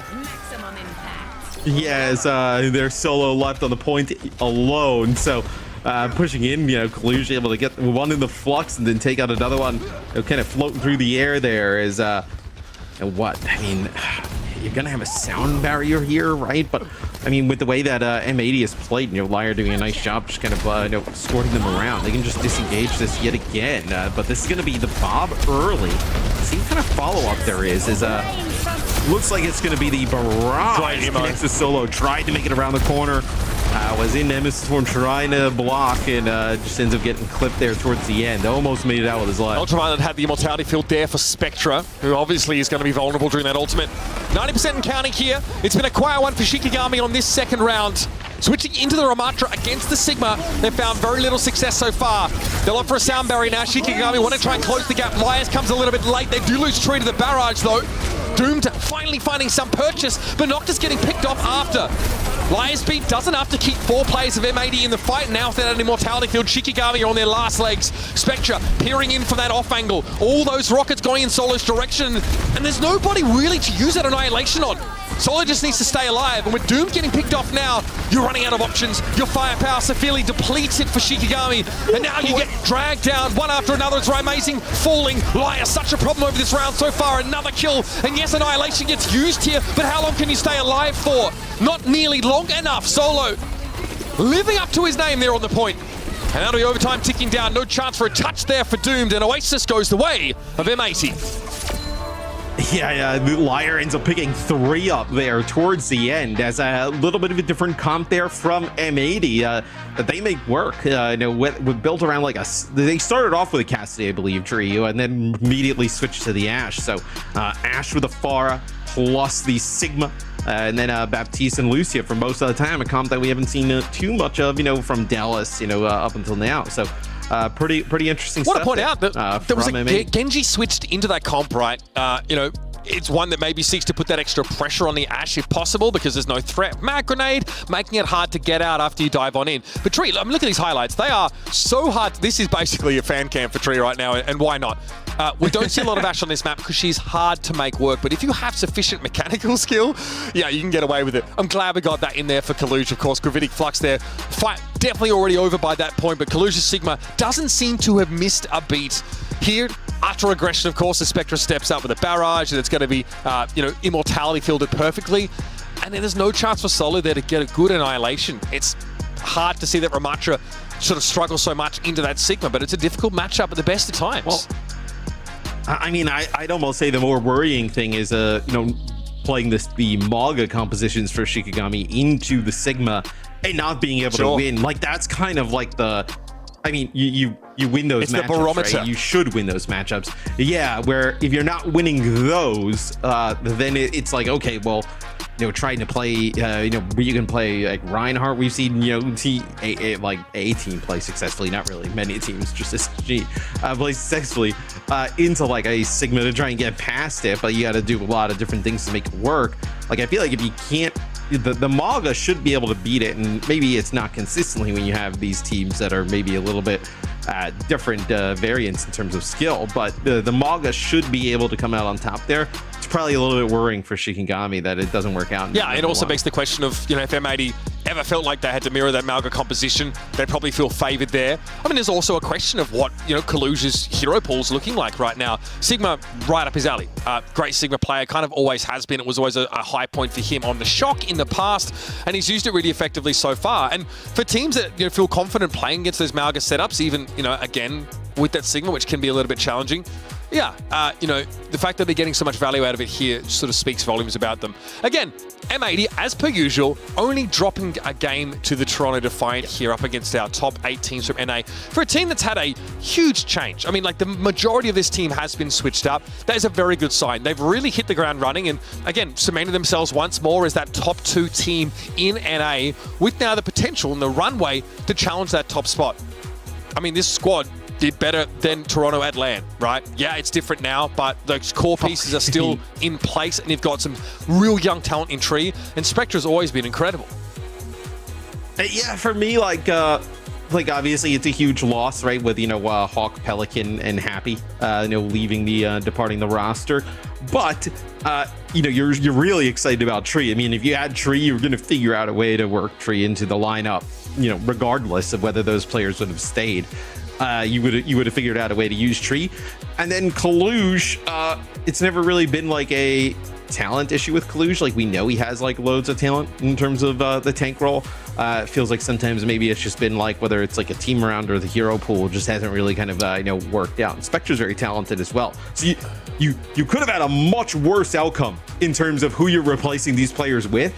Speaker 12: Yes, they're solo left on the point alone, so pushing in, you know, Kaluj able to get one in the flux and then take out another one, you know, kind of floating through the air there is, and what, I mean, you're gonna have a sound barrier here, right? But I mean, with the way that M80 is played, you know, Liar doing a nice job just kind of, you know, escorting them around. They can just disengage this yet again, but this is gonna be the Bob early. See what kind of follow-up there is looks like it's gonna be the Barrage. Connects the Solo, tried to make it around the corner. Was in Nemesis form trying to block and just ends up getting clipped there towards the end. Almost made it out with his life.
Speaker 14: Ultraviolet had the immortality field there for Spectra, who obviously is going to be vulnerable during that ultimate. 90% and counting here. It's been a quiet one for Shikigami on this second round. Switching into the Ramatra against the Sigma, they've found very little success so far. They'll opt for a sound barrier now. Shikigami want to try and close the gap. Liars comes a little bit late. They do lose Tree to the barrage though. Doomed finally finding some purchase, but Noctis getting picked off after. Liars beat does enough to keep 4 players of M80 in the fight. Now without an immortality field, Shikigami are on their last legs. Spectra peering in from that off angle. All those rockets going in Solo's direction, and there's nobody really to use that annihilation on. Solo just needs to stay alive, and with Doom getting picked off now, you're running out of options. Your firepower severely depleted for Shikigami, and now you get dragged down one after another. It's amazing falling. Liar, such a problem over this round so far. Another kill, and yes, annihilation gets used here, but how long can you stay alive for? Not nearly long enough. Solo living up to his name there on the point. And that'll be overtime ticking down. No chance for a touch there for Doomed, and Oasis goes the way of M80.
Speaker 12: Yeah, the Liar ends up picking 3 up there towards the end as a little bit of a different comp there from M80 that they make work. With built around like they started off with a Cassidy, I believe, Trio, and then immediately switched to the Ashe. So Ashe with a Pharah plus the Sigma. And then Baptiste and Lucia for most of the time, a comp that we haven't seen too much of, from Dallas, up until now. So pretty interesting stuff.
Speaker 14: I want to point out that there was
Speaker 12: a
Speaker 14: Genji switched into that comp, right? It's one that maybe seeks to put that extra pressure on the Ashe if possible because there's no threat. Mag grenade, making it hard to get out after you dive on in. But Tree, look at these highlights. They are so hard. This is basically a fan cam for Tree right now, and why not? We don't see a lot of Ashe on this map because she's hard to make work, but if you have sufficient mechanical skill, yeah, you can get away with it. I'm glad we got that in there for Kaluj, of course. Gravitic Flux there. Fight definitely already over by that point, but Kaluj's Sigma doesn't seem to have missed a beat. Here, utter aggression, of course, as Spectra steps up with a barrage, and it's going to be, immortality fielded perfectly. And then there's no chance for Solo there to get a good annihilation. It's hard to see that Ramatra sort of struggles so much into that Sigma, but it's a difficult matchup at the best of times.
Speaker 12: Well, I mean, I'd almost say the more worrying thing is, playing the Maga compositions for Shikigami into the Sigma and not being able to win. Like, that's kind of like you win those matchups,
Speaker 14: the barometer.
Speaker 12: Right? You should win those matchups. Yeah, where if you're not winning those, then it's like, okay, well, trying to play, you can play like Reinhardt. We've seen, a team play successfully, not really many teams, just SG play successfully into like a Sigma to try and get past it, but you got to do a lot of different things to make it work. Like, I feel like if you can't, the Maga should be able to beat it, and maybe it's not consistently when you have these teams that are maybe a little bit different variants in terms of skill, but the Maga should be able to come out on top there. It's probably a little bit worrying for Shikigami that it doesn't work out.
Speaker 14: Yeah, it also begs the question of, if M80 ever felt like they had to mirror that Malga composition, they probably feel favored there. I mean, there's also a question of what, Kaluj's hero pool's looking like right now. Sigma, right up his alley. Great Sigma player, kind of always has been. It was always a high point for him on the shock in the past, and he's used it really effectively so far. And for teams that feel confident playing against those Malga setups, even, again, with that Sigma, which can be a little bit challenging, yeah, the fact that they're getting so much value out of it here sort of speaks volumes about them. Again, M80, as per usual, only dropping a game to the Toronto Defiant here up against our top 8 teams from NA. For a team that's had a huge change, I mean, like, the majority of this team has been switched up. That is a very good sign. They've really hit the ground running and, again, cemented themselves once more as that top 2 team in NA with now the potential and the runway to challenge that top spot. I mean, this squad did better than Toronto at LAN, right? Yeah, it's different now, but those core pieces are still in place, and you've got some real young talent in Tree, and Spectra's always been incredible.
Speaker 12: Yeah, for me, obviously it's a huge loss, right? With, Hawk, Pelican, and Happy, leaving departing the roster. But, you're really excited about Tree. I mean, if you had Tree, you're going to figure out a way to work Tree into the lineup, regardless of whether those players would have stayed. You would have figured out a way to use Tree. And then Kaluj, it's never really been like a talent issue with Kaluj. Like, we know he has like loads of talent in terms of the tank role. It feels like sometimes maybe it's just been like, whether it's like a team round or the hero pool just hasn't really kind of worked out. And Spectra's very talented as well. So you could have had a much worse outcome in terms of who you're replacing these players with.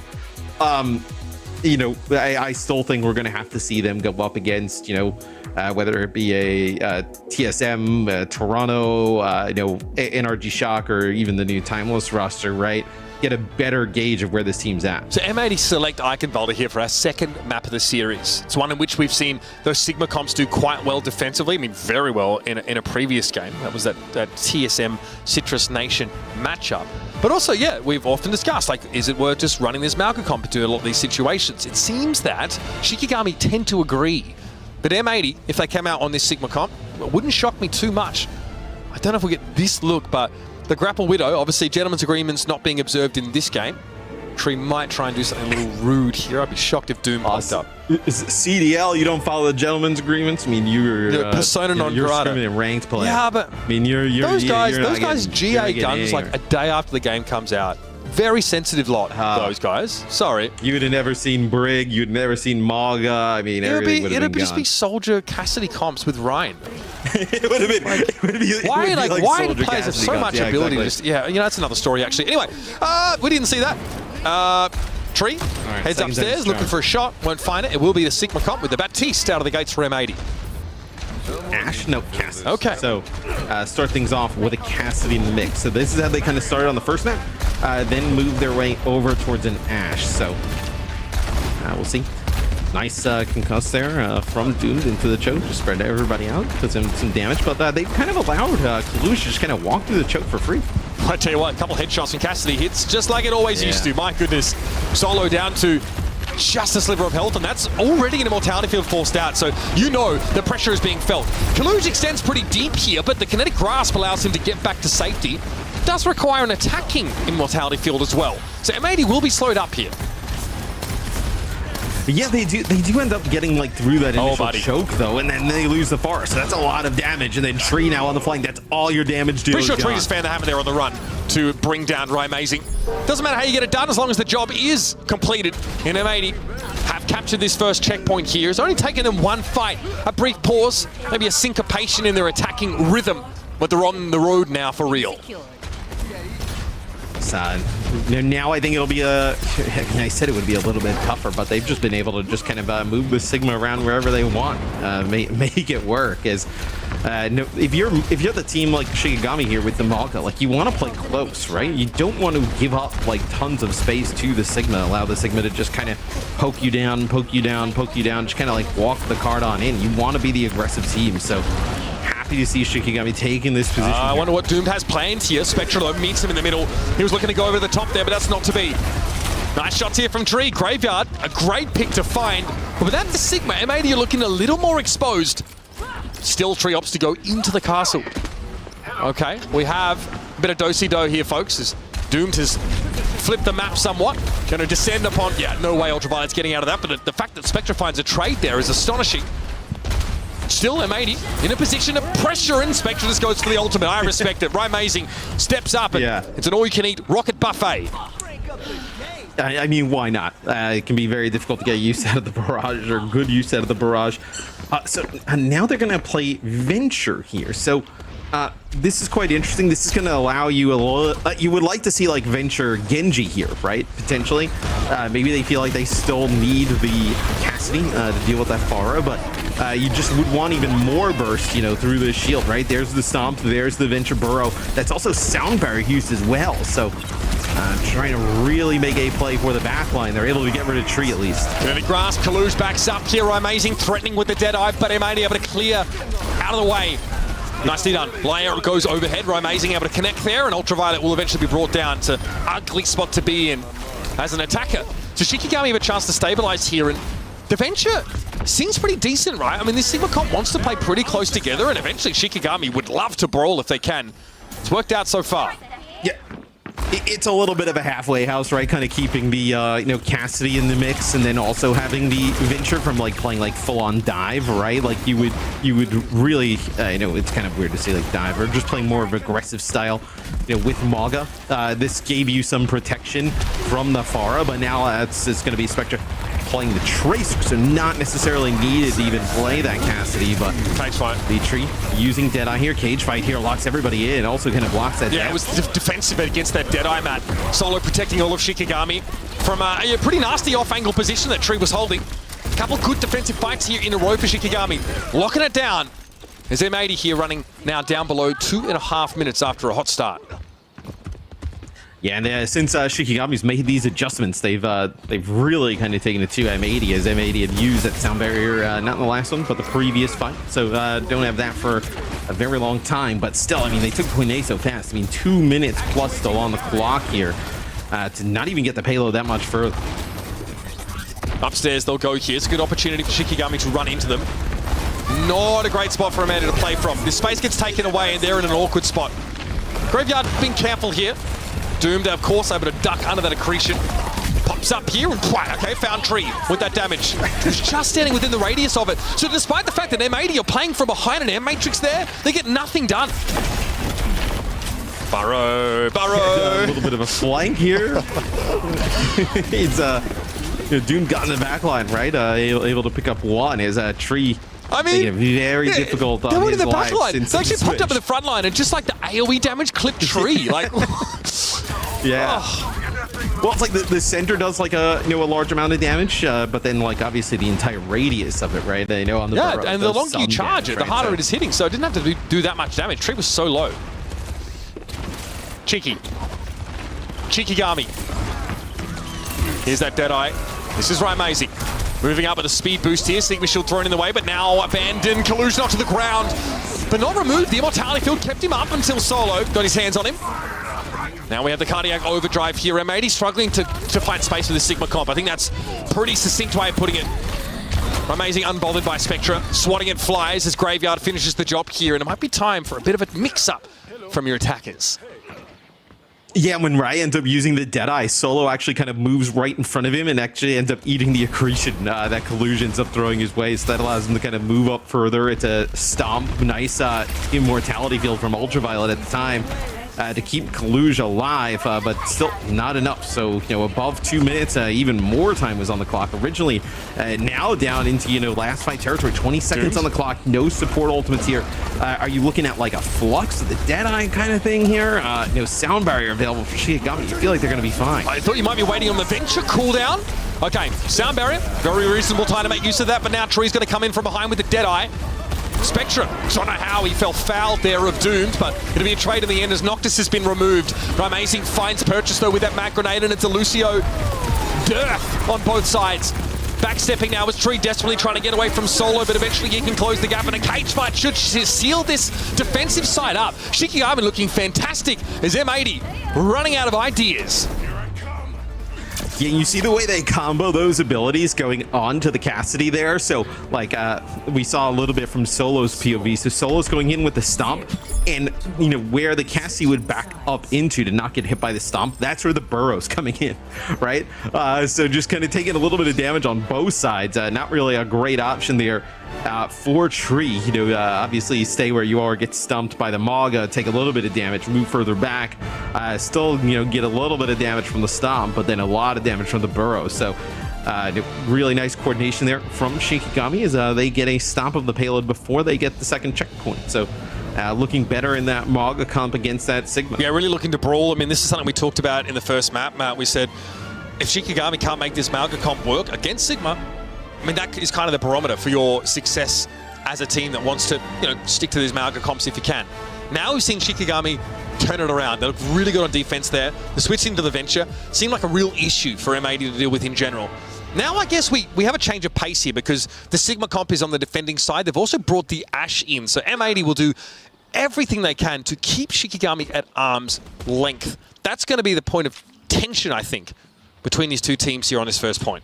Speaker 12: I still think we're going to have to see them go up against, whether it be a TSM, Toronto, NRG Shock, or even the new Timeless roster, right? Get a better gauge of where this team's at.
Speaker 14: So M80 select Eichenwalde here for our second map of the series. It's one in which we've seen those Sigma comps do quite well defensively. I mean, very well in a previous game. That was that TSM Citrus Nation matchup. But also, yeah, we've often discussed, like, is it worth just running this Malga comp to a lot of these situations? It seems that Shikigami tend to agree. But M80, if they came out on this Sigma comp, it wouldn't shock me too much. I don't know if we get this look, but the Grapple Widow, obviously gentleman's agreements not being observed in this game. Tree might try and do something a little rude here. I'd be shocked if Doom popped up.
Speaker 12: Is it CDL? You don't follow the gentleman's agreements? I mean, you're
Speaker 14: persona non grata.
Speaker 12: You're ranked player.
Speaker 14: Yeah, but
Speaker 12: I mean,
Speaker 14: those guys GA guns like a day after the game comes out. Very sensitive lot, those guys. Sorry.
Speaker 12: You would have never seen Brig. You'd never seen Maga. I mean, everything would have been
Speaker 14: just be Soldier Cassidy comps with Ryan.
Speaker 12: It would have been. It would be,
Speaker 14: Why,
Speaker 12: it would be
Speaker 14: why do
Speaker 12: Soldier
Speaker 14: players have
Speaker 12: Cassidy
Speaker 14: so
Speaker 12: guns.
Speaker 14: much
Speaker 12: Yeah,
Speaker 14: ability
Speaker 12: exactly.
Speaker 14: to just, that's another story, actually. Anyway, we didn't see that. Tree heads
Speaker 12: second
Speaker 14: upstairs,
Speaker 12: time
Speaker 14: looking
Speaker 12: strong.
Speaker 14: for a shot, won't find it. It will be the Sigma comp with the Baptiste out of the gates for M80.
Speaker 12: Ash? No, Cassidy.
Speaker 14: Okay.
Speaker 12: So, start things off with a Cassidy mix. So this is how they kind of started on the first map, then move their way over towards an Ash. So, we'll see. Nice concuss there from Doomed into the choke. Just spread everybody out, put some damage. But they kind of allowed Kalush to just kind of walk through the choke for free.
Speaker 14: I tell you what, a couple headshots and Cassidy hits just like it always used to. My goodness. Solo down to just a sliver of health, and that's already an immortality field forced out, so you know the pressure is being felt. Kalush extends pretty deep here, but the kinetic grasp allows him to get back to safety. It does require an attacking immortality field as well, so M80 will be slowed up here.
Speaker 12: Yeah, they do end up getting like through that initial choke though, and then they lose the forest. So that's a lot of damage. And then Tree now on the flank. That's all your damage deal.
Speaker 14: Pretty sure Tree just found the hammer there on the run to bring down Amazing. Doesn't matter how you get it done as long as the job is completed. And M80 have captured this first checkpoint here. It's only taken them one fight, a brief pause, maybe a syncopation in their attacking rhythm, but they're on the road now for real.
Speaker 12: Now I think it'll be I said it would be a little bit tougher, but they've just been able to just kind of move the Sigma around wherever they want, make it work. As if you're the team like Shikigami here with the Malka, like you want to play close, right? You don't want to give up like tons of space to the Sigma, allow the Sigma to just kind of poke you down, just kind of like walk the card on in. You want to be the aggressive team, so happy to see Shikigami taking this position.
Speaker 14: I wonder what Doomed has planned here. Spectre though meets him in the middle. He was looking to go over the top there, but that's not to be. Nice shots here from Tree. Graveyard, a great pick to find. But without the Sigma, M80 are looking a little more exposed. Still Tree opts to go into the castle. Okay, we have a bit of do-si-do here, folks, as Doomed has flipped the map somewhat. Going to descend upon, no way Ultraviolet's getting out of that, but the fact that Spectre finds a trade there is astonishing. Still M80 in a position of pressure, and Spectre just goes for the ultimate. I respect it. Amazing steps up, and it's an all-you-can-eat rocket buffet.
Speaker 12: I mean, why not? It can be very difficult to get use out of the barrage, or good use out of the barrage. So now they're going to play Venture here. So this is quite interesting. This is going to allow you a little... you would like to see like Venture Genji here, right? Potentially. Maybe they feel like they still need the Cassidy to deal with that Pharah, but you just would want even more burst, through the shield, right? There's the Stomp, there's the Venture Burrow. That's also Sound Barrier used as well. So trying to really make a play for the backline. They're able to get rid of Tree at least.
Speaker 14: Early grasp, Kalush backs up here. Amazing, threatening with the Deadeye, but M80 able to clear out of the way. Nicely done. Layer goes overhead. Amazing able to connect there, and Ultraviolet will eventually be brought down to ugly spot to be in as an attacker. So Shikigami have a chance to stabilize here, and the Venture seems pretty decent, right? I mean, this Sigma comp wants to play pretty close together, and eventually Shikigami would love to brawl if they can. It's worked out so far.
Speaker 12: Yeah. It's a little bit of a halfway house, right? Kind of keeping the Cassidy in the mix, and then also having the Venture from like playing like full-on dive, right? Like you would really, it's kind of weird to say like dive, or just playing more of aggressive style, with Maga. This gave you some protection from the Pharah, but now it's going to be Spectre playing the Tracer, so not necessarily needed to even play that Cassidy, but
Speaker 14: Cage fight.
Speaker 12: The Tree using Deadeye here. Cage fight here locks everybody in, also kind of blocks that down.
Speaker 14: It was defensive against that Deadeye mat. Solo protecting all of Shikigami from a pretty nasty off-angle position that Tree was holding. A couple of good defensive fights here in a row for Shikigami. Locking it down. There's M80 here running now down below 2.5 minutes after a hot start.
Speaker 12: Yeah, and since Shikigami's made these adjustments, they've really kind of taken it to M80, as M80 had used that sound barrier, not in the last one, but the previous fight. So don't have that for a very long time, but still, I mean, they took Queen so fast. I mean, 2 minutes plus still on the clock here to not even get the payload that much further.
Speaker 14: Upstairs they'll go here. It's a good opportunity for Shikigami to run into them. Not a great spot for Amanda to play from. This space gets taken away, and they're in an awkward spot. Graveyard being careful here. Doomed, of course, able to duck under that accretion. Pops up here and okay, found Tree with that damage. He's just standing within the radius of it. So despite the fact that M80 are playing from behind an air matrix there, they get nothing done. Burrow.
Speaker 12: A little bit of a flank here. It's Doom got in the back line, right? Able to pick up one as Tree
Speaker 14: I mean,
Speaker 12: making it very difficult on
Speaker 14: they were in
Speaker 12: his
Speaker 14: the back
Speaker 12: life
Speaker 14: line.
Speaker 12: since
Speaker 14: They
Speaker 12: he
Speaker 14: actually popped up
Speaker 12: switched.
Speaker 14: in the front line and just like the AoE damage clipped tree. Like,
Speaker 12: yeah. Well, it's like the center does like a a large amount of damage, but then like obviously the entire radius of it, right? On the burrow,
Speaker 14: and the
Speaker 12: does
Speaker 14: longer you
Speaker 12: some
Speaker 14: charge
Speaker 12: damage,
Speaker 14: it, the
Speaker 12: right?
Speaker 14: harder
Speaker 12: So-
Speaker 14: it is hitting. So it didn't have to do that much damage. Tree was so low. Cheeky. Cheekygami. Here's that Deadeye. This is Raimazing. Moving up with a speed boost here. Sigma Shield thrown in the way, but now abandoned. Kalush knocked to the ground, but not removed. The Immortality Field kept him up until Solo got his hands on him. Now we have the Cardiac Overdrive here. M80 struggling to find space with the Sigma comp. I think that's pretty succinct way of putting it. Amazing, unbothered by Spectra. Swatting at flies as Graveyard finishes the job here, and it might be time for a bit of a mix-up from your attackers.
Speaker 12: Yeah, when Rai ends up using the Deadeye, Solo actually kind of moves right in front of him and actually ends up eating the accretion that Collusion ends up throwing his way. So that allows him to kind of move up further. It's a stomp, nice immortality field from Ultraviolet at the time to keep Collusion alive, but still not enough. So, above 2 minutes, even more time was on the clock originally. Now down into, last fight territory, 20 seconds on the clock, no support ultimates here. Are you looking at like a Flux of the Deadeye kind of thing here? Sound barrier available for Shikigami. You feel like they're going to be fine.
Speaker 14: I thought you might be waiting on the Venture cooldown. Okay, Sound Barrier, very reasonable time to make use of that, but now Tree's going to come in from behind with the Deadeye. Spectra, don't know how he fell foul there of Doomed, but it'll be a trade in the end as Noctis has been removed. Raimazing finds purchase though with that Mag Grenade, and it's a Lucio dearth on both sides. Backstepping now as Tree desperately trying to get away from Solo, but eventually he can close the gap, and a cage fight should seal this defensive side up. Shikigami looking fantastic as M80 running out of ideas.
Speaker 12: Yeah, you see the way they combo those abilities going on to the Cassidy there. So, like, we saw a little bit from Solo's POV. So Solo's going in with the Stomp, and, where the Cassidy would back up into to not get hit by the Stomp, that's where the Burrow's coming in, right? So just kind of taking a little bit of damage on both sides. Not really a great option there for Tree. Obviously stay where you are, get stumped by the Maga, take a little bit of damage, move further back, still, get a little bit of damage from the Stomp, but then a lot of damage from the Burrow. So really nice coordination there from Shikigami as they get a Stomp of the payload before they get the second checkpoint. So looking better in that Maga comp against that Sigma.
Speaker 14: Yeah, really looking to brawl. I mean, this is something we talked about in the first map, Matt. We said, if Shikigami can't make this Maga comp work against Sigma, I mean, that is kind of the barometer for your success as a team that wants to, stick to these Maga comps if you can. Now we've seen Shikigami turn it around. They look really good on defense there. The switch into the Venture seemed like a real issue for M80 to deal with in general. Now I guess we have a change of pace here because the Sigma comp is on the defending side. They've also brought the Ashe in. So M80 will do everything they can to keep Shikigami at arm's length. That's going to be the point of tension, I think, between these two teams here on this first point.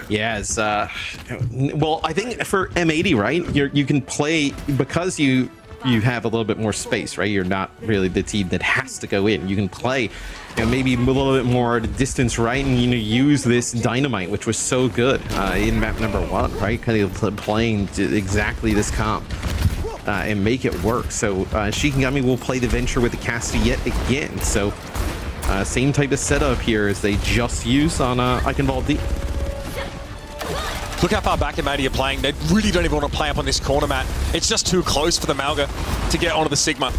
Speaker 12: Yes. Well, I think for M80, right, you can play because you have a little bit more space, right? You're not really the team that has to go in. You can play, maybe a little bit more at a distance, right? And use this Dynamite, which was so good in map number 1, right? Kind of playing exactly this comp and make it work. So Shikigami will play the Venture with the Cassidy yet again. So same type of setup here as they just use on Eichenwald D.
Speaker 14: Look how far back M80 are playing. They really don't even want to play up on this corner, Matt. It's just too close for the Malga to get onto the Sigma.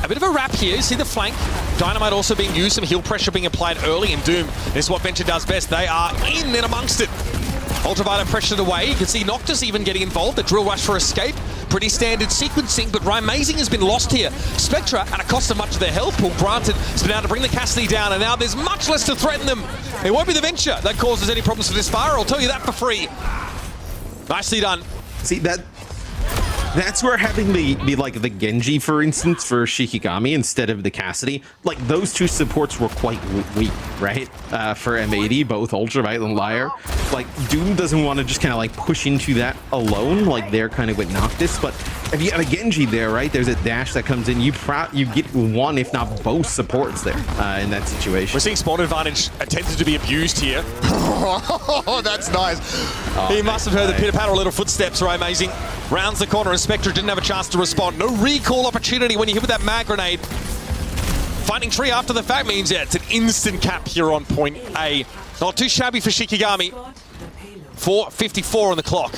Speaker 14: A bit of a wrap here. You see the flank. Dynamite also being used. Some heal pressure being applied early in Doom. This is what Venture does best. They are in and amongst it. Ultraviolet pressured away. You can see Noctis even getting involved. The drill rush for escape. Pretty standard sequencing, but Raimazing has been lost here. Spectra, at a cost of much of their health pool, granted, has been able to bring the Cassidy down, and now there's much less to threaten them. It won't be the Venture that causes any problems for this fire. I'll tell you that for free. Nicely done.
Speaker 12: See, that's where having the Genji, for instance, for Shikigami instead of the Cassidy, like those two supports were quite weak, right? For M80, both Ultraviolet and Liar. Like Doom doesn't want to just kind of like push into that alone, like they're kind of with Noctis. But if you have a Genji there, right, there's a dash that comes in. You get one, if not both, supports there in that situation.
Speaker 14: We're seeing spawn advantage attempted to be abused here. Oh, that's nice. He must have heard the pitter-patter little footsteps, Raimazing. Rounds the corner and Spectra didn't have a chance to respond. No recall opportunity when you hit with that Mag Grenade. Finding Tree after the fact means, yeah, it's an instant cap here on point A. Not too shabby for Shikigami. 4:54 on the clock.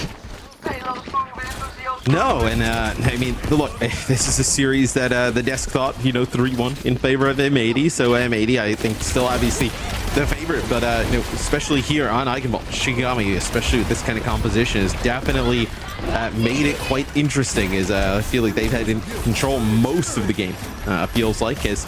Speaker 12: No, and I mean, look, this is a series that the desk thought, 3-1 in favor of M80. So M80, I think, still obviously the favorite, but especially here on Eichenwald, Shikigami, especially with this kind of composition, has definitely made it quite interesting. As I feel like they've had in control most of the game. Feels like as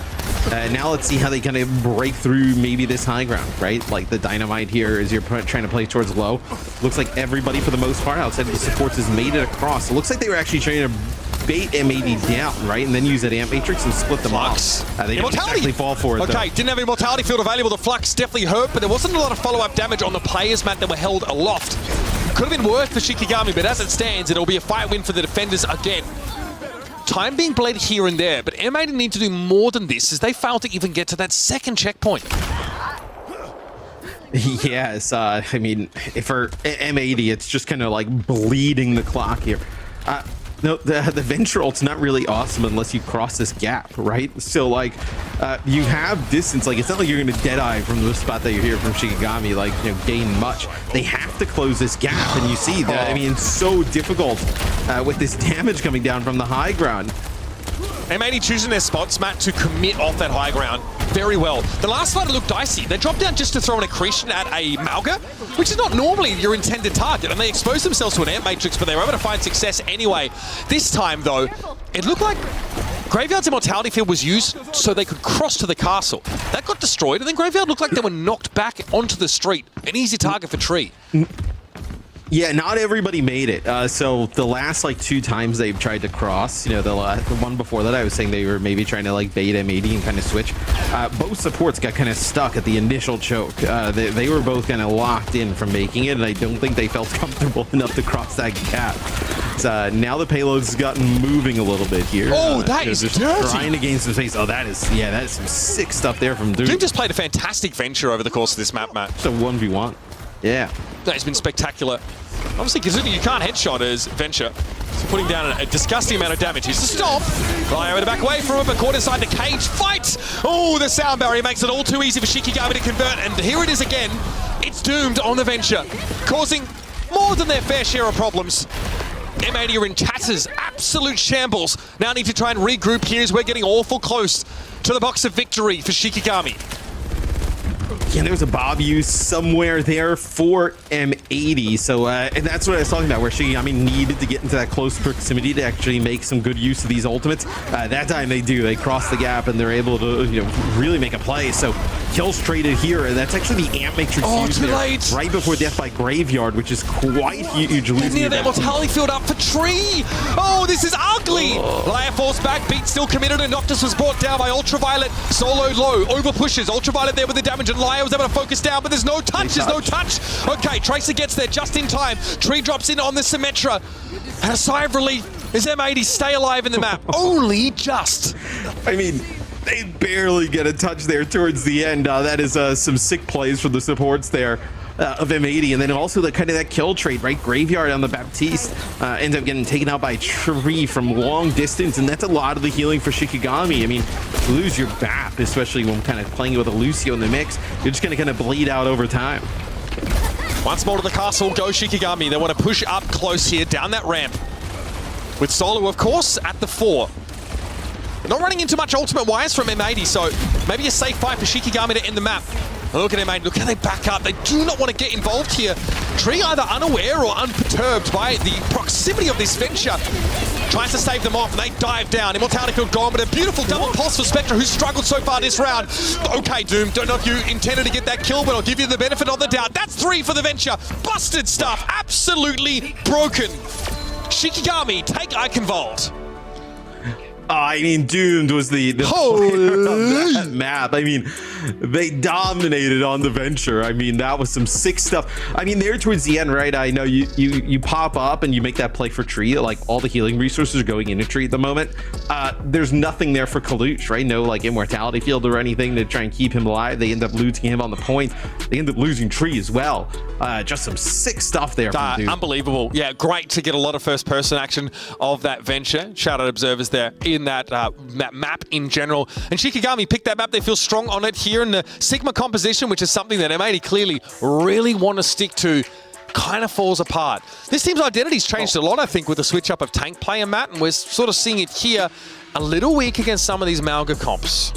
Speaker 12: now let's see how they kind of break through maybe this high ground, right? Like the dynamite here as you're trying to play towards low. Looks like everybody for the most part outside of the supports has made it across. It looks like they were actually trying to bait M80 down, right? And then use that amp matrix and split them off. They didn't exactly fall for it,
Speaker 14: Okay, didn't have Immortality Field available. The Flux definitely hurt, but there wasn't a lot of follow-up damage on the players, Matt, that were held aloft. Could have been worth for Shikigami, but as it stands, it'll be a fight win for the defenders again. Time being played here and there, but M80 need to do more than this as they failed to even get to that second checkpoint.
Speaker 12: Yes, I mean, for M80, it's just kind of like bleeding the clock here. No, the Venture ult's not really awesome unless you cross this gap, right? So, like, you have distance. Like, it's not like you're going to Deadeye from the spot that you're here from Shikigami, like, gain much. They have to close this gap, and you see that. I mean, it's so difficult with this damage coming down from the high ground.
Speaker 14: M80 choosing their spots, Matt, to commit off that high ground very well. The last fight looked dicey. They dropped down just to throw an accretion at a Mauga, which is not normally your intended target, and they exposed themselves to an amp matrix, but they were able to find success anyway. This time, though, it looked like Graveyard's Immortality Field was used so they could cross to the castle. That got destroyed, and then Graveyard looked like they were knocked back onto the street. An easy target for Tree.
Speaker 12: Yeah, not everybody made it. So the last like 2 times they've tried to cross, the one before that I was saying they were maybe trying to like bait M80 and kind of switch. Both supports got kind of stuck at the initial choke. They were both kind of locked in from making it, and I don't think they felt comfortable enough to cross that gap. So, now the payload's gotten moving a little bit here.
Speaker 14: Oh, that is
Speaker 12: just
Speaker 14: dirty.
Speaker 12: Trying to gain some space. Oh, that is some sick stuff there from Doom.
Speaker 14: Doom just played a fantastic Venture over the course of this map, Matt.
Speaker 12: It's a 1v1. Yeah.
Speaker 14: That has been spectacular. Obviously, considering you can't headshot as Venture, so putting down a disgusting amount of damage. He's to stop. Ryo to back away from it, but caught inside the cage. Fight! Oh, the sound barrier makes it all too easy for Shikigami to convert, and here it is again. It's doomed on the Venture, causing more than their fair share of problems. M80 are in tatters, absolute shambles. Now need to try and regroup here as we're getting awful close to the box of victory for Shikigami.
Speaker 12: Yeah, there's a Bob use somewhere there for M80. So, and that's what I was talking about, where Shikigami needed to get into that close proximity to actually make some good use of these ultimates. That time they do. They cross the gap and they're able to, really make a play. So, kills traded here, and that's actually the amp matrix used there right before death by Graveyard, which is quite huge.
Speaker 14: Near that Mortality Field up for Tree. Oh, this is ugly. Layer force back, Beat still committed, and Noctis was brought down by Ultraviolet. Solo low, over pushes. Ultraviolet there with the damage, and Layer was able to focus down, but there's no touch. There's no touch. Okay, Tracer gets there just in time. Tree drops in on the Symmetra. And a sigh of relief as M80 stay alive in the map. Only just.
Speaker 12: I mean, they barely get a touch there towards the end. That is some sick plays from the supports there of M80. And then also the kind of that kill trade, right? Graveyard on the Baptiste ends up getting taken out by Tree from long distance. And that's a lot of the healing for Shikigami. I mean, lose your BAP, especially when kind of playing with a Lucio in the mix. You're just going to kind of bleed out over time.
Speaker 14: Once more to the castle, go Shikigami. They want to push up close here, down that ramp. With Solo, of course, at the 4. Not running into much ultimate wires from M80, so maybe a safe fight for Shikigami to end the map. Look at M80, look how they back up. They do not want to get involved here. Tree either unaware or unperturbed by the proximity of this Venture. Tries to save them off, and they dive down. Immortality Field gone, but a beautiful double pulse for Spectre, who's struggled so far this round. Okay, Doom, don't know if you intended to get that kill, but I'll give you the benefit of the doubt. That's 3 for the Venture. Busted stuff, absolutely broken. Shikigami, take Eichenwald.
Speaker 12: I mean, Doomed was the player of that map. I mean, they dominated on the Venture. I mean, that was some sick stuff. I mean, there towards the end, right? I know you pop up and you make that play for Tree. Like, all the healing resources are going into Tree at the moment. There's nothing there for Kalush, right? No, like, Immortality Field or anything to try and keep him alive. They end up losing him on the point. They end up losing Tree as well. Just some sick stuff there from Doomed.
Speaker 14: Unbelievable. Yeah, great to get a lot of first-person action of that Venture. Shout out observers there in that map in general. And Shikigami picked that map. They feel strong on it here in the Sigma composition, which is something that M80 clearly really want to stick to. kind of falls apart. This team's identity's changed a lot, I think, with the switch up of tank play and Matt, and we're sort of seeing it here a little weak against some of these Malga comps.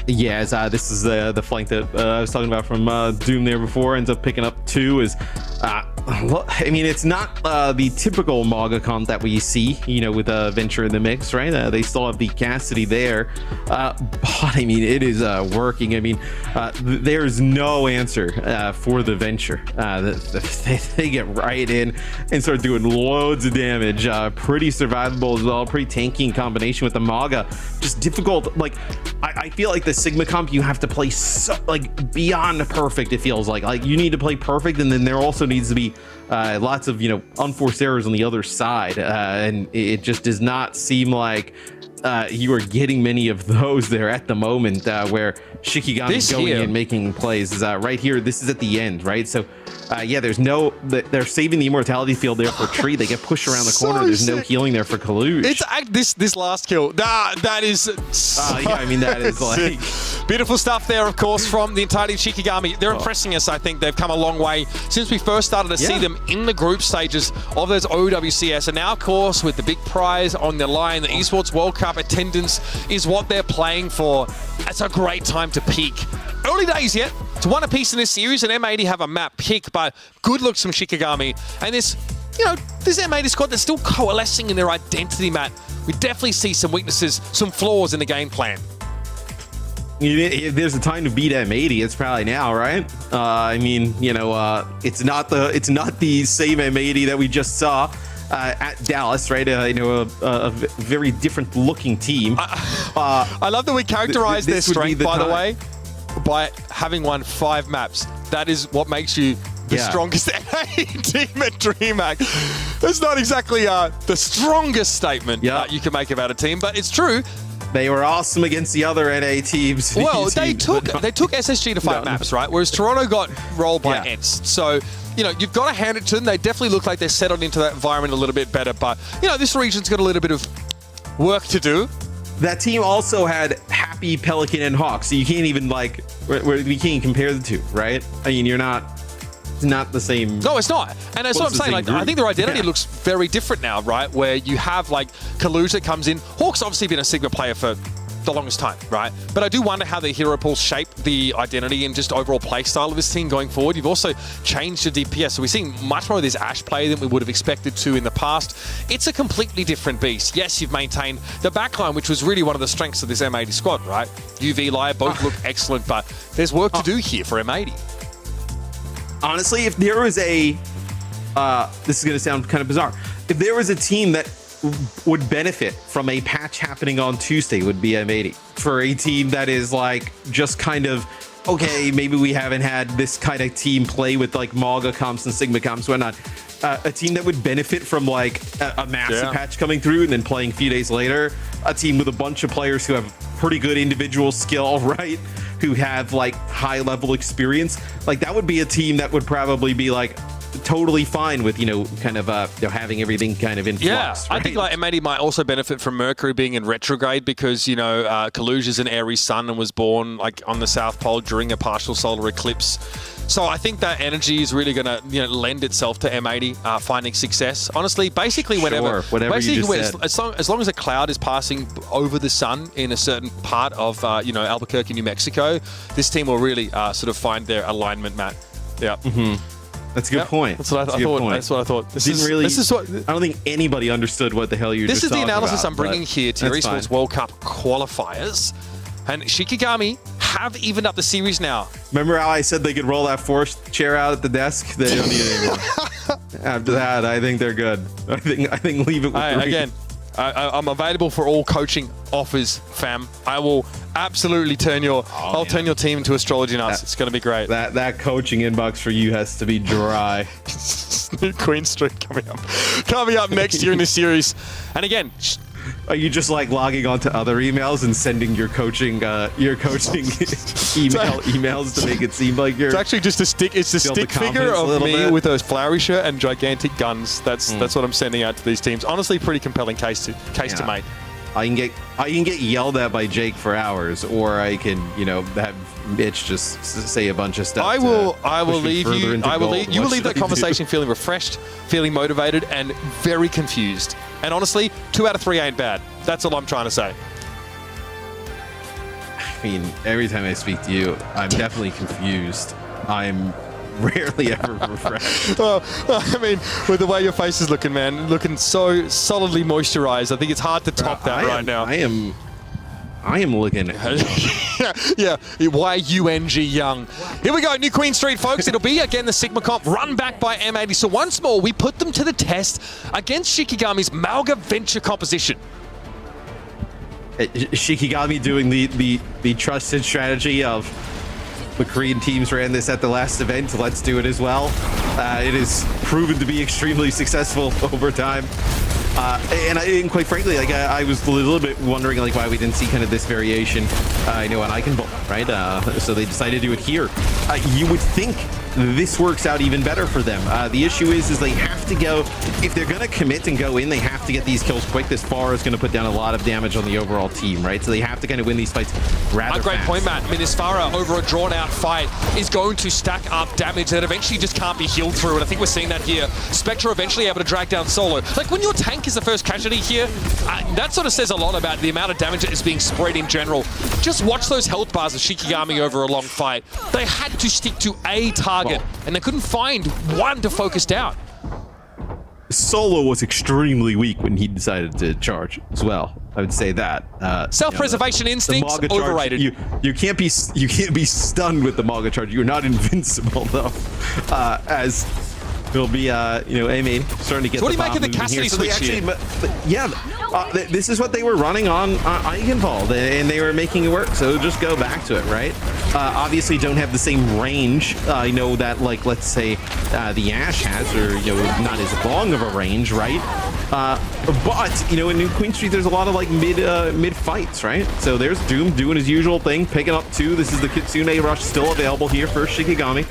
Speaker 12: Yeah, this is the flank that I was talking about from Doom there before. Ends up picking up 2 is, well, I mean, it's not the typical Malga comp that we see, you know, with Venture in the mix, right? They still have the Cassidy there, but I mean, it is working. I mean, there's no answer for the Venture. They get right in and start doing loads of damage. Pretty survivable as well, pretty tanky in combination with the Malga. Just difficult. Like, I feel like the Sigma comp, you have to play so, like, beyond perfect. It feels like you need to play perfect, and then there also needs to be lots of, you know, unforced errors on the other side, and it just does not seem like you are getting many of those there at the moment, where Shikigami going in making plays is right here. This is at the end, right? So yeah, there's no, they're saving the immortality field there for Tree. They get pushed around the corner. There's no healing there for Kaluj.
Speaker 14: It's this last kill. That is
Speaker 12: yeah, I mean, that is like
Speaker 14: beautiful stuff there, of course, from the entirety of Shikigami. They're impressing us. I think they've come a long way since we first started to see them in the group stages of those OWCS, and now, of course, with the big prize on the line, the Esports World Cup attendance is what they're playing for. It's a great time to peak. Early days yet. It's one apiece in this series, and M80 have a map pick, but good looks from Shikigami. And this, you know, this M80 squad that's still coalescing in their identity, Matt. We definitely see some weaknesses, some flaws in the game plan.
Speaker 12: If there's a time to beat M80, it's probably now, right? I mean, you know, it's not the same M80 that we just saw at Dallas, right? You know, a very different looking team.
Speaker 14: I love that we characterize their strength, by the way, by having won 5 maps. That is what makes you the strongest NA team at DreamHack. That's not exactly the strongest statement you can make about a team, but it's true.
Speaker 12: They were awesome against the other NA teams.
Speaker 14: Well, they took SSG to 5 maps, right? Whereas Toronto got rolled by Ents. So, you know, you've got to hand it to them. They definitely look like they're settled into that environment a little bit better. But, you know, this region's got a little bit of work to do.
Speaker 12: That team also had Happy, Pelican, and Hawk. So you can't even, like, we can't compare the two, right? I mean, it's not the same.
Speaker 14: No, it's not. And that's what I'm saying. Like, I think their identity looks very different now, right? Where you have, like, Kaluj that comes in. Hawk's obviously been a Sigma player for the longest time, right? But I do wonder how the hero pools shape the identity and just overall play style of this team going forward. You've also changed the DPS, so we're seeing much more of this Ashe play than we would have expected to in the past. It's a completely different beast. Yes, you've maintained the backline, which was really one of the strengths of this M80 squad, right? UV, Liar both look excellent, but there's work to do here for M80.
Speaker 12: Honestly, if there was a, this is going to sound kind of bizarre, if there was a team that would benefit from a patch happening on Tuesday, would be M80. For a team that is like just kind of, okay, maybe we haven't had this kind of team play with like Malga comps and Sigma comps, whatnot. A team that would benefit from like a massive patch coming through and then playing a few days later. A team with a bunch of players who have pretty good individual skill, right? Who have like high level experience. Like that would be a team that would probably be like totally fine with, you know, kind of you know, having everything kind of in flux, right?
Speaker 14: I think like M80 might also benefit from Mercury being in retrograde because, you know, Kaluj is an Aries sun and was born like on the South Pole during a partial solar eclipse. So I think that energy is really going to, you know, lend itself to M80 finding success. Honestly, basically whenever, as long as a cloud is passing over the sun in a certain part of, you know, Albuquerque, New Mexico, this team will really sort of find their alignment, Matt. Yeah.
Speaker 12: That's a good point.
Speaker 14: That's what I thought. That's what I thought. This is what
Speaker 12: I don't think anybody understood what the hell you're just talking about.
Speaker 14: This is the analysis I'm bringing here to your Esports World Cup qualifiers. And Shikigami have evened up the series now.
Speaker 12: Remember how I said they could roll that force chair out at the desk? They don't need it anymore. After that, I think they're good. I think leave it with three.
Speaker 14: Again, I'm available for all coaching offers, fam. I will absolutely turn your turn your team into astrology nuts. It's going to be great.
Speaker 12: That coaching inbox for you has to be dry.
Speaker 14: New Queen Street coming up next year in this series. And again,
Speaker 12: are you just like logging onto other emails and sending your coaching emails to make it seem like you're?
Speaker 14: It's actually just a stick. It's a stick figure of me with a flowery shirt and gigantic guns. That's what I'm sending out to these teams. Honestly, pretty compelling case to make.
Speaker 12: I can get yelled at by Jake for hours, or I can, you know, have Mitch just say a bunch of stuff.
Speaker 14: I will leave you. You will leave that conversation feeling refreshed, feeling motivated, and very confused. And honestly, 2 out of 3 ain't bad. That's all I'm trying to say.
Speaker 12: I mean, every time I speak to you, I'm definitely confused. I'm rarely ever refreshed.
Speaker 14: Well, I mean, with the way your face is looking, man, looking so solidly moisturized, I think it's hard to top that right now.
Speaker 12: I am looking
Speaker 14: yeah, Y-U-N-G young. Here we go, New Queen Street, folks. It'll be, again, the Sigma comp run back by M80. So once more, we put them to the test against Shikigami's Mauga Venture composition.
Speaker 12: Shikigami doing the trusted strategy of the Korean teams ran this at the last event. Let's do it as well. It has proven to be extremely successful over time. And quite frankly, like I was a little bit wondering like why we didn't see kind of this variation, you know, on Iconball, right? So they decided to do it here. You would think this works out even better for them. The issue is they have to go, if they're going to commit and go in, they have to get these kills quick. This Pharah is going to put down a lot of damage on the overall team, right? So they have to kind of win these fights rather
Speaker 14: A great
Speaker 12: fast.
Speaker 14: point, Matt. I mean, this Pharah over a drawn-out fight is going to stack up damage that eventually just can't be healed through, and I think we're seeing that here. Spectre eventually able to drag down Solo. Like, when your tank is the first casualty here, that sort of says a lot about the amount of damage that is being spread in general. Just watch those health bars of Shikigami over a long fight. They had to stick to a target, and they couldn't find one to focus down.
Speaker 12: Solo was extremely weak when he decided to charge as well. I would say that.
Speaker 14: Self-preservation instincts, overrated.
Speaker 12: You can't be stunned with the Mauga charge. You're not invincible though. As it'll be, you know, aiming, starting to get.
Speaker 14: So what do
Speaker 12: the
Speaker 14: you make of the Cassidy switch here?
Speaker 12: This is what they were running on Iconball, and they were making it work. So just go back to it, right? Obviously, don't have the same range. I know that, like, let's say the Ashe has, or you know, not as long of a range, right? But you know, in New Queen Street, there's a lot of like mid fights, right? So there's Doom doing his usual thing, picking up 2. This is the Kitsune Rush still available here for Shikigami.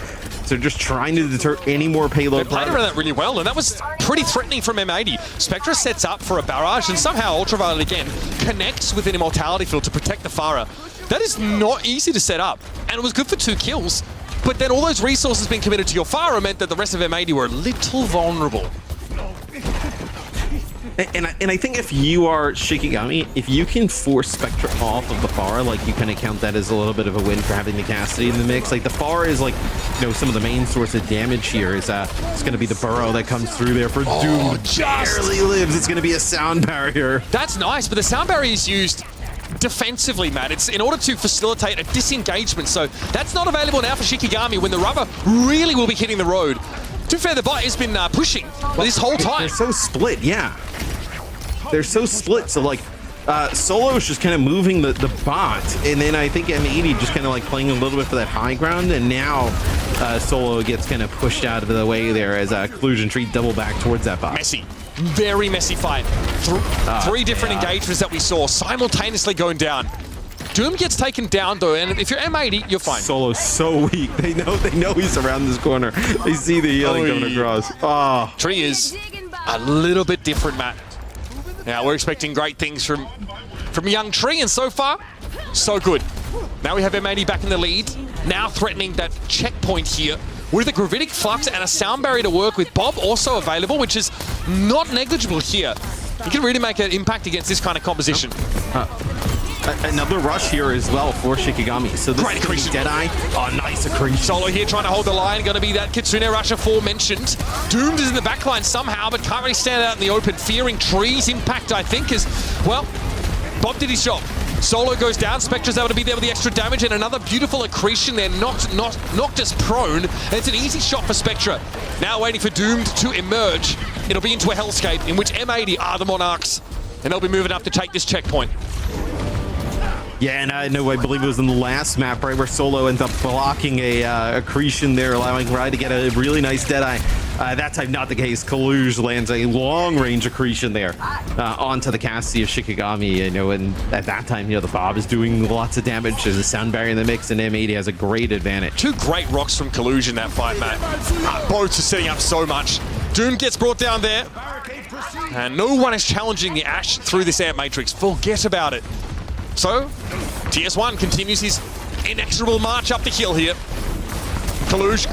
Speaker 12: So just trying to deter any more payload.
Speaker 14: They played around that really well, and that was pretty threatening from M80. Spectre sets up for a barrage, and somehow Ultraviolet again connects with an Immortality field to protect the Pharah. That is not easy to set up, and it was good for 2 kills. But then all those resources being committed to your Pharah meant that the rest of M80 were a little vulnerable.
Speaker 12: And I think if you are Shikigami, if you can force Spectre off of the Pharah, like you kind of count that as a little bit of a win for having the Cassidy in the mix. Like the Pharah is like, you know, some of the main source of damage here is it's going to be the burrow that comes through there for Doom. Barely lives. It's going to be a sound barrier.
Speaker 14: That's nice, but the sound barrier is used defensively, Matt. It's in order to facilitate a disengagement, so that's not available now for Shikigami when the rubber really will be hitting the road. To be fair, the bot has been pushing this whole time.
Speaker 12: They're so split, yeah. They're so split, so like Solo's just kind of moving the bot, and then I think M80 just kind of like playing a little bit for that high ground, and now Solo gets kind of pushed out of the way there as Collusion Tree double back towards that bot.
Speaker 14: Messy. Very messy fight. 3 different engagements that we saw simultaneously going down. Doom gets taken down though, and if you're M80, you're fine.
Speaker 12: Solo's so weak. They know he's around this corner. They see the healing coming across. Oh.
Speaker 14: Tree is a little bit different, Matt. Now we're expecting great things from young Tree, and so far, so good. Now we have M80 back in the lead, now threatening that checkpoint here with a Gravitic Flux and a sound barrier to work with. Bob also available, which is not negligible here. He can really make an impact against this kind of composition.
Speaker 12: Another rush here as well for Shikigami. So this
Speaker 14: great accretion.
Speaker 12: Deadeye. Oh, nice accretion.
Speaker 14: Solo here trying to hold the line. Going to be that Kitsune Rush aforementioned. Doomed is in the backline somehow, but can't really stand out in the open. Fearing Tree's impact, I think, is, well, Bob did his job. Solo goes down. Spectre's able to be there with the extra damage, and another beautiful accretion there. Knocked us prone. And it's an easy shot for Spectre. Now waiting for Doomed to emerge. It'll be into a hellscape in which M80 are the Monarchs. And they'll be moving up to take this checkpoint.
Speaker 12: Yeah, and I believe it was in the last map, right, where Solo ends up blocking a accretion there, allowing Rai to get a really nice Deadeye. That time, not the case. Kaluge lands a long-range accretion there onto the Cassidy of Shikigami, you know, and at that time, you know, the Bob is doing lots of damage. There's a sound barrier in the mix, and M80 has a great advantage.
Speaker 14: 2 great rocks from Kaluge in that fight, Matt. Both are setting up so much. Doom gets brought down there. And no one is challenging the Ashe through this air matrix. Forget about it. So, TS1 continues his inexorable march up the hill here. Kalush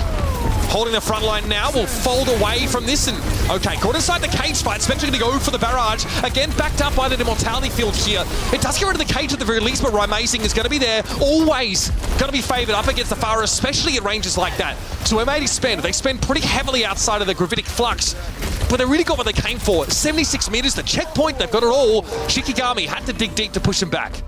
Speaker 14: holding the front line now, will fold away from this, and okay, caught inside the cage fight. Spectre going to go for the barrage. Again, backed up by the immortality field here. It does get rid of the cage at the very least, but Rymazing is going to be there, always going to be favoured up against the Pharah, especially at ranges like that. So M80 they spend pretty heavily outside of the gravitic flux, but they really got what they came for. 76 meters, the checkpoint, they've got it all. Shikigami had to dig deep to push him back.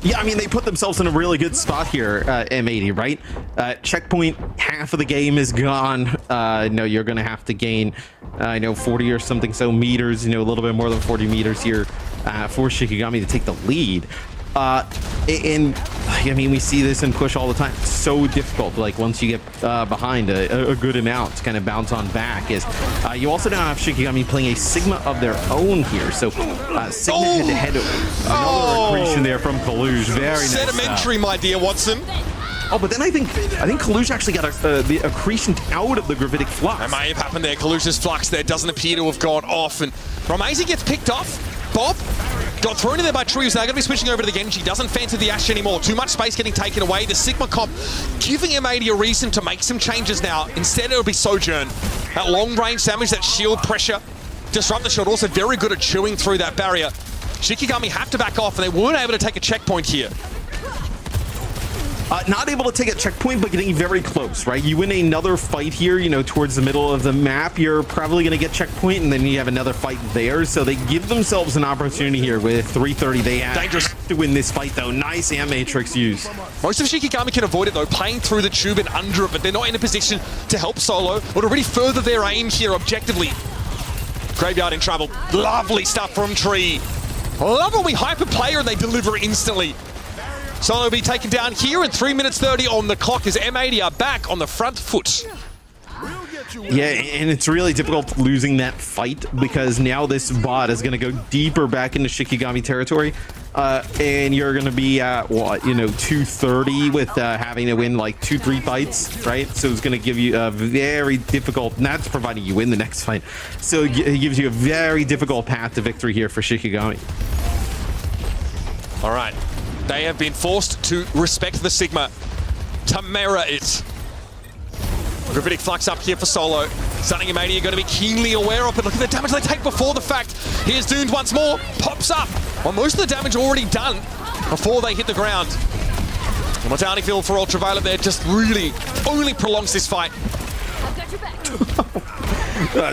Speaker 12: Yeah, I mean, they put themselves in a really good spot here, M80, right? Checkpoint, half of the game is gone. No, you're going to have to gain, 40 or something so meters, a little bit more than 40 meters here for Shikigami to take the lead. And I mean, we see this in push all the time. It's so difficult, like once you get behind a good amount to kind of bounce on back. Is you also now have Shikigami playing a Sigma of their own here. So Sigma head-to-head, another accretion there from Kalush. Very nice.
Speaker 14: Sedimentary, my dear Watson.
Speaker 12: Oh, but then I think Kalush actually got the accretion out of the gravitic flux.
Speaker 14: That may have happened there. Kalush's flux there doesn't appear to have gone off, and Rymazing gets picked off. Bob got thrown in there by Tree, who's now going to be switching over to the Genji. Doesn't fancy the Ashe anymore. Too much space getting taken away. The Sigma comp giving M80 a reason to make some changes now. Instead, it'll be Sojourn. That long-range damage, that shield pressure. Disrupt the shield, also very good at chewing through that barrier. Shikigami have to back off, and they weren't able to take a checkpoint here.
Speaker 12: Not able to take a checkpoint, but getting very close, right? You win another fight here, towards the middle of the map, you're probably going to get checkpoint, and then you have another fight there. So they give themselves an opportunity here with 3:30. They have to win this fight, though. Nice Am Matrix use.
Speaker 14: Most of Shikigami can avoid it, though, playing through the tube and under it, but they're not in a position to help Solo or to really further their aim here objectively. Graveyard in trouble. Lovely stuff from Tree. Love when we hype a player and they deliver instantly. Solo will be taken down here, and 3 minutes 30 on the clock as M80 are back on the front foot.
Speaker 12: Yeah, and it's really difficult losing that fight because now this bot is going to go deeper back into Shikigami territory. And you're going to be at, 230 with having to win like 2-3 fights, right? So it's going to give you a very difficult, and that's providing you win the next fight. So it gives you a very difficult path to victory here for Shikigami.
Speaker 14: All right. They have been forced to respect the Sigma. Tamara it. Gravitic flux up here for Solo. Something M80 are going to be keenly aware of, but look at the damage they take before the fact. Here's Doomed once more. Pops up. Well, most of the damage already done before they hit the ground. The mortality field for Ultraviolet there just really only prolongs this fight.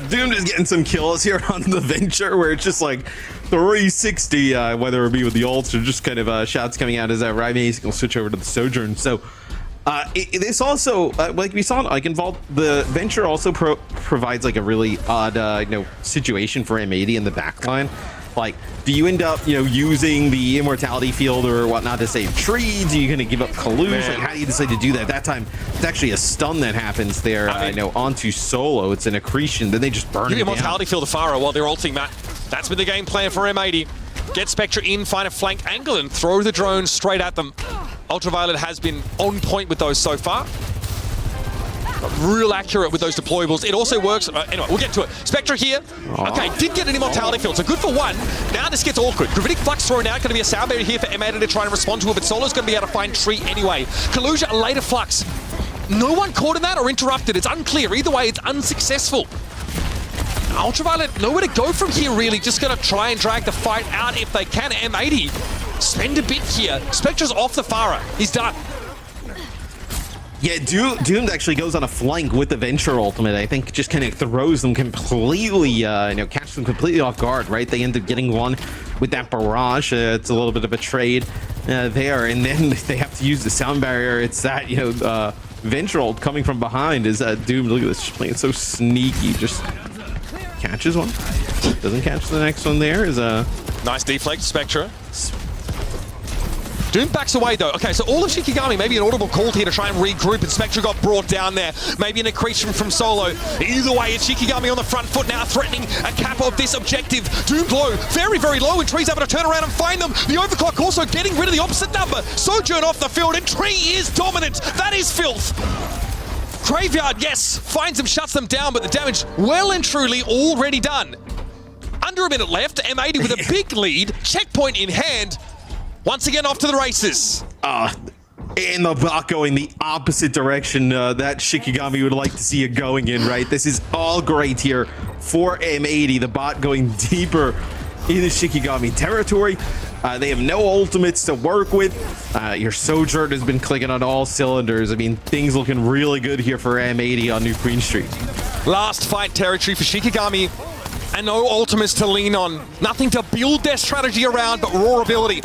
Speaker 12: Doomed is getting some kills here on the Venture, where it's just like 360, whether it be with the ults or just kind of shots coming out as Rymazing will switch over to the Sojourn. So this also, like we saw in Eichenwald, the Venture also provides like a really odd situation for M80 in the backline. Like, do you end up, using the immortality field or whatnot to save trees? Are you going to give up Kalush? Like, how do you decide to do that? That time, it's actually a stun that happens there, onto Solo. It's an accretion. Then they just burn it down.
Speaker 14: Immortality field to Pharah while they're ulting Matt. That's been the game plan for M80. Get Spectre in, find a flank angle, and throw the drone straight at them. Ultraviolet has been on point with those so far. Real accurate with those deployables. It also works. Anyway, we'll get to it. Spectre here. Okay, did get an immortality field, so good for one. Now this gets awkward. Gravitic flux thrown out. Going to be a sound barrier here for M80 to try and respond to it, but Solo's going to be able to find Tree anyway. Kalush, a later flux. No one caught in that or interrupted. It's unclear. Either way, it's unsuccessful. Ultraviolet, nowhere to go from here, really. Just going to try and drag the fight out if they can. M80, spend a bit here. Spectre's off the Pharah. He's done.
Speaker 12: Yeah, Doomed actually goes on a flank with the Venture ultimate. I think just kind of throws them completely, catches them completely off guard, right? They end up getting one with that barrage. It's a little bit of a trade there, and then they have to use the sound barrier. It's that, Venture ult coming from behind is Doomed. Look at this, just playing so sneaky. Just catches one, doesn't catch the next one there. Is a
Speaker 14: nice deflect, Spectre. Doom backs away though. Okay, so all of Shikigami, maybe an audible call here to try and regroup, and Spectre got brought down there. Maybe an accretion from Solo. Either way, it's Shikigami on the front foot now, threatening a cap of this objective. Doom low, very, very low, and Tree's able to turn around and find them. The overclock also getting rid of the opposite number. Sojourn off the field, and Tree is dominant. That is filth. Graveyard, yes, finds them, shuts them down, but the damage well and truly already done. Under a minute left, M80 with a big lead, checkpoint in hand. Once again, off to the races.
Speaker 12: And the bot going the opposite direction that Shikigami would like to see it going in, right? This is all great here for M80. The bot going deeper into Shikigami territory. They have no ultimates to work with. Your Sojourn has been clicking on all cylinders. I mean, things looking really good here for M80 on New Queen Street.
Speaker 14: Last fight territory for Shikigami. And no ultimates to lean on. Nothing to build their strategy around, but raw ability.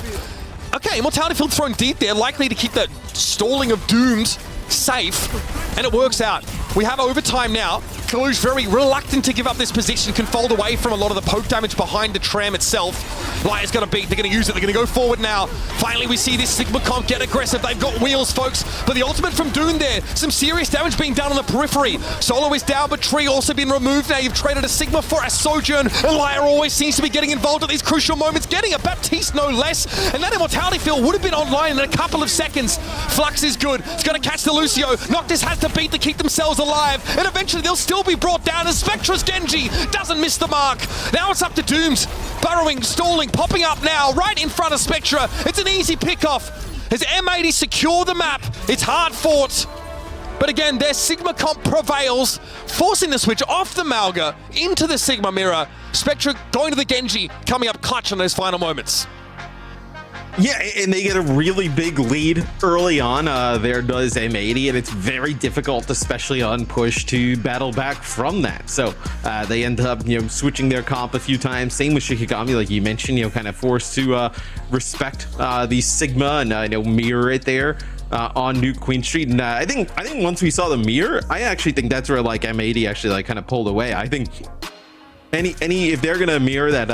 Speaker 14: Okay, Immortality Field thrown deep there, likely to keep that stalling of Doomed safe, and it works out. We have overtime now. Kalush very reluctant to give up this position, can fold away from a lot of the poke damage behind the tram itself. Liar's gonna beat, they're gonna use it, they're gonna go forward now. Finally, we see this Sigma comp get aggressive. They've got wheels, folks, but the ultimate from Doom there, some serious damage being done on the periphery. Solo is down, but Tree also been removed now. You've traded a Sigma for a Sojourn, and Liar always seems to be getting involved at these crucial moments, getting a Baptiste no less, and that Immortality Field would have been online in a couple of seconds. Flux is good, it's gonna catch the Lucio. Noctis has to beat to keep themselves alive, and eventually they'll still be brought down as Spectra's Genji doesn't miss the mark. Now it's up to Dooms, burrowing, stalling, popping up now, right in front of Spectra. It's an easy pickoff. As M80 secure the map, it's hard fought. But again, their Sigma comp prevails, forcing the switch off the Malga into the Sigma mirror. Spectra going to the Genji, coming up clutch on those final moments.
Speaker 12: Yeah, and they get a really big lead early on. There does M80, and it's very difficult, especially on push, to battle back from that. So they end up, switching their comp a few times. Same with Shikigami, like you mentioned, kind of forced to respect the Sigma and mirror it there on New Queen Street. And I think once we saw the mirror, I actually think that's where like M80 actually like kind of pulled away. I think. If they're gonna mirror that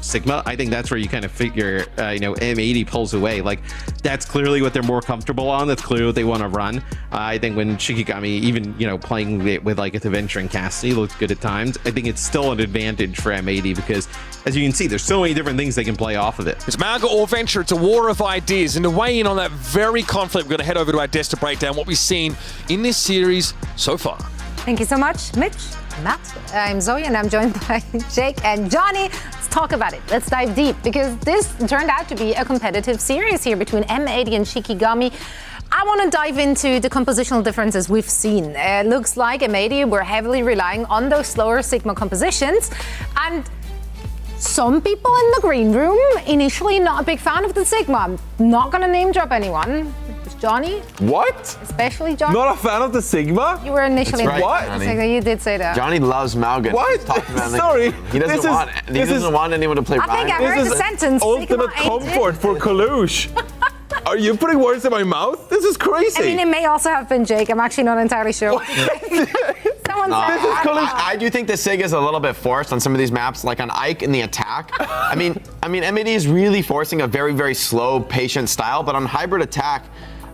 Speaker 12: Sigma, I think that's where you kind of figure M80 pulls away. Like that's clearly what they're more comfortable on. That's clearly what they want to run. I think when Shikigami even playing with like a Venture and Cassidy looks good at times, I think it's still an advantage for M80 because as you can see, there's so many different things they can play off of it.
Speaker 14: It's Malga or Venture. It's a war of ideas, and to weigh in on that very conflict, we're gonna head over to our desk to break down what we've seen in this series so far.
Speaker 1: Thank you so much, Mitch. Matt, I'm Zoe, and I'm joined by Jake and Johnny. Let's talk about it. Let's dive deep, because this turned out to be a competitive series here between M80 and Shikigami. I want to dive into the compositional differences we've seen. It looks like M80 were heavily relying on those slower Sigma compositions, and some people in the green room initially not a big fan of the Sigma. I'm not going to name drop anyone. Johnny?
Speaker 3: What?
Speaker 1: Especially Johnny?
Speaker 3: Not a fan of the Sigma?
Speaker 1: You were initially
Speaker 3: right,
Speaker 1: what? You did say that.
Speaker 3: Johnny loves Malga.
Speaker 1: What?
Speaker 3: Sorry. He doesn't want anyone to play
Speaker 1: I think I heard the sentence.
Speaker 3: Ultimate comfort for Kalush. Are you putting words in my mouth? This is crazy.
Speaker 1: I mean, it may also have been Jake. I'm actually not entirely sure.
Speaker 3: I do think the Sig is a little bit forced on some of these maps, like on Ike in the attack. I mean, M80 is really forcing a very, very slow, patient style, but on hybrid attack,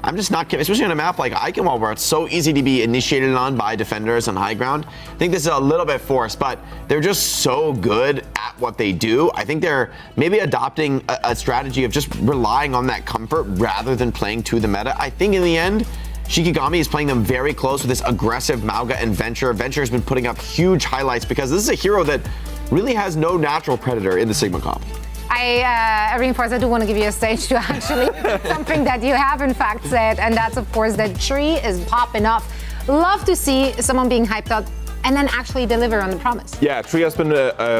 Speaker 3: I'm just not kidding, especially on a map like Ikenwall where it's so easy to be initiated on by defenders on high ground. I think this is a little bit forced, but they're just so good at what they do. I think they're maybe adopting a strategy of just relying on that comfort rather than playing to the meta. I think in the end, Shikigami is playing them very close with this aggressive Malga and Venture. Venture has been putting up huge highlights because this is a hero that really has no natural predator in the Sigma comp.
Speaker 1: I reinforce, I do want to give you a stage to actually something that you have in fact said, and that's of course that Tree is popping up. Love to see someone being hyped up and then actually deliver on the promise.
Speaker 6: Yeah, Tree has been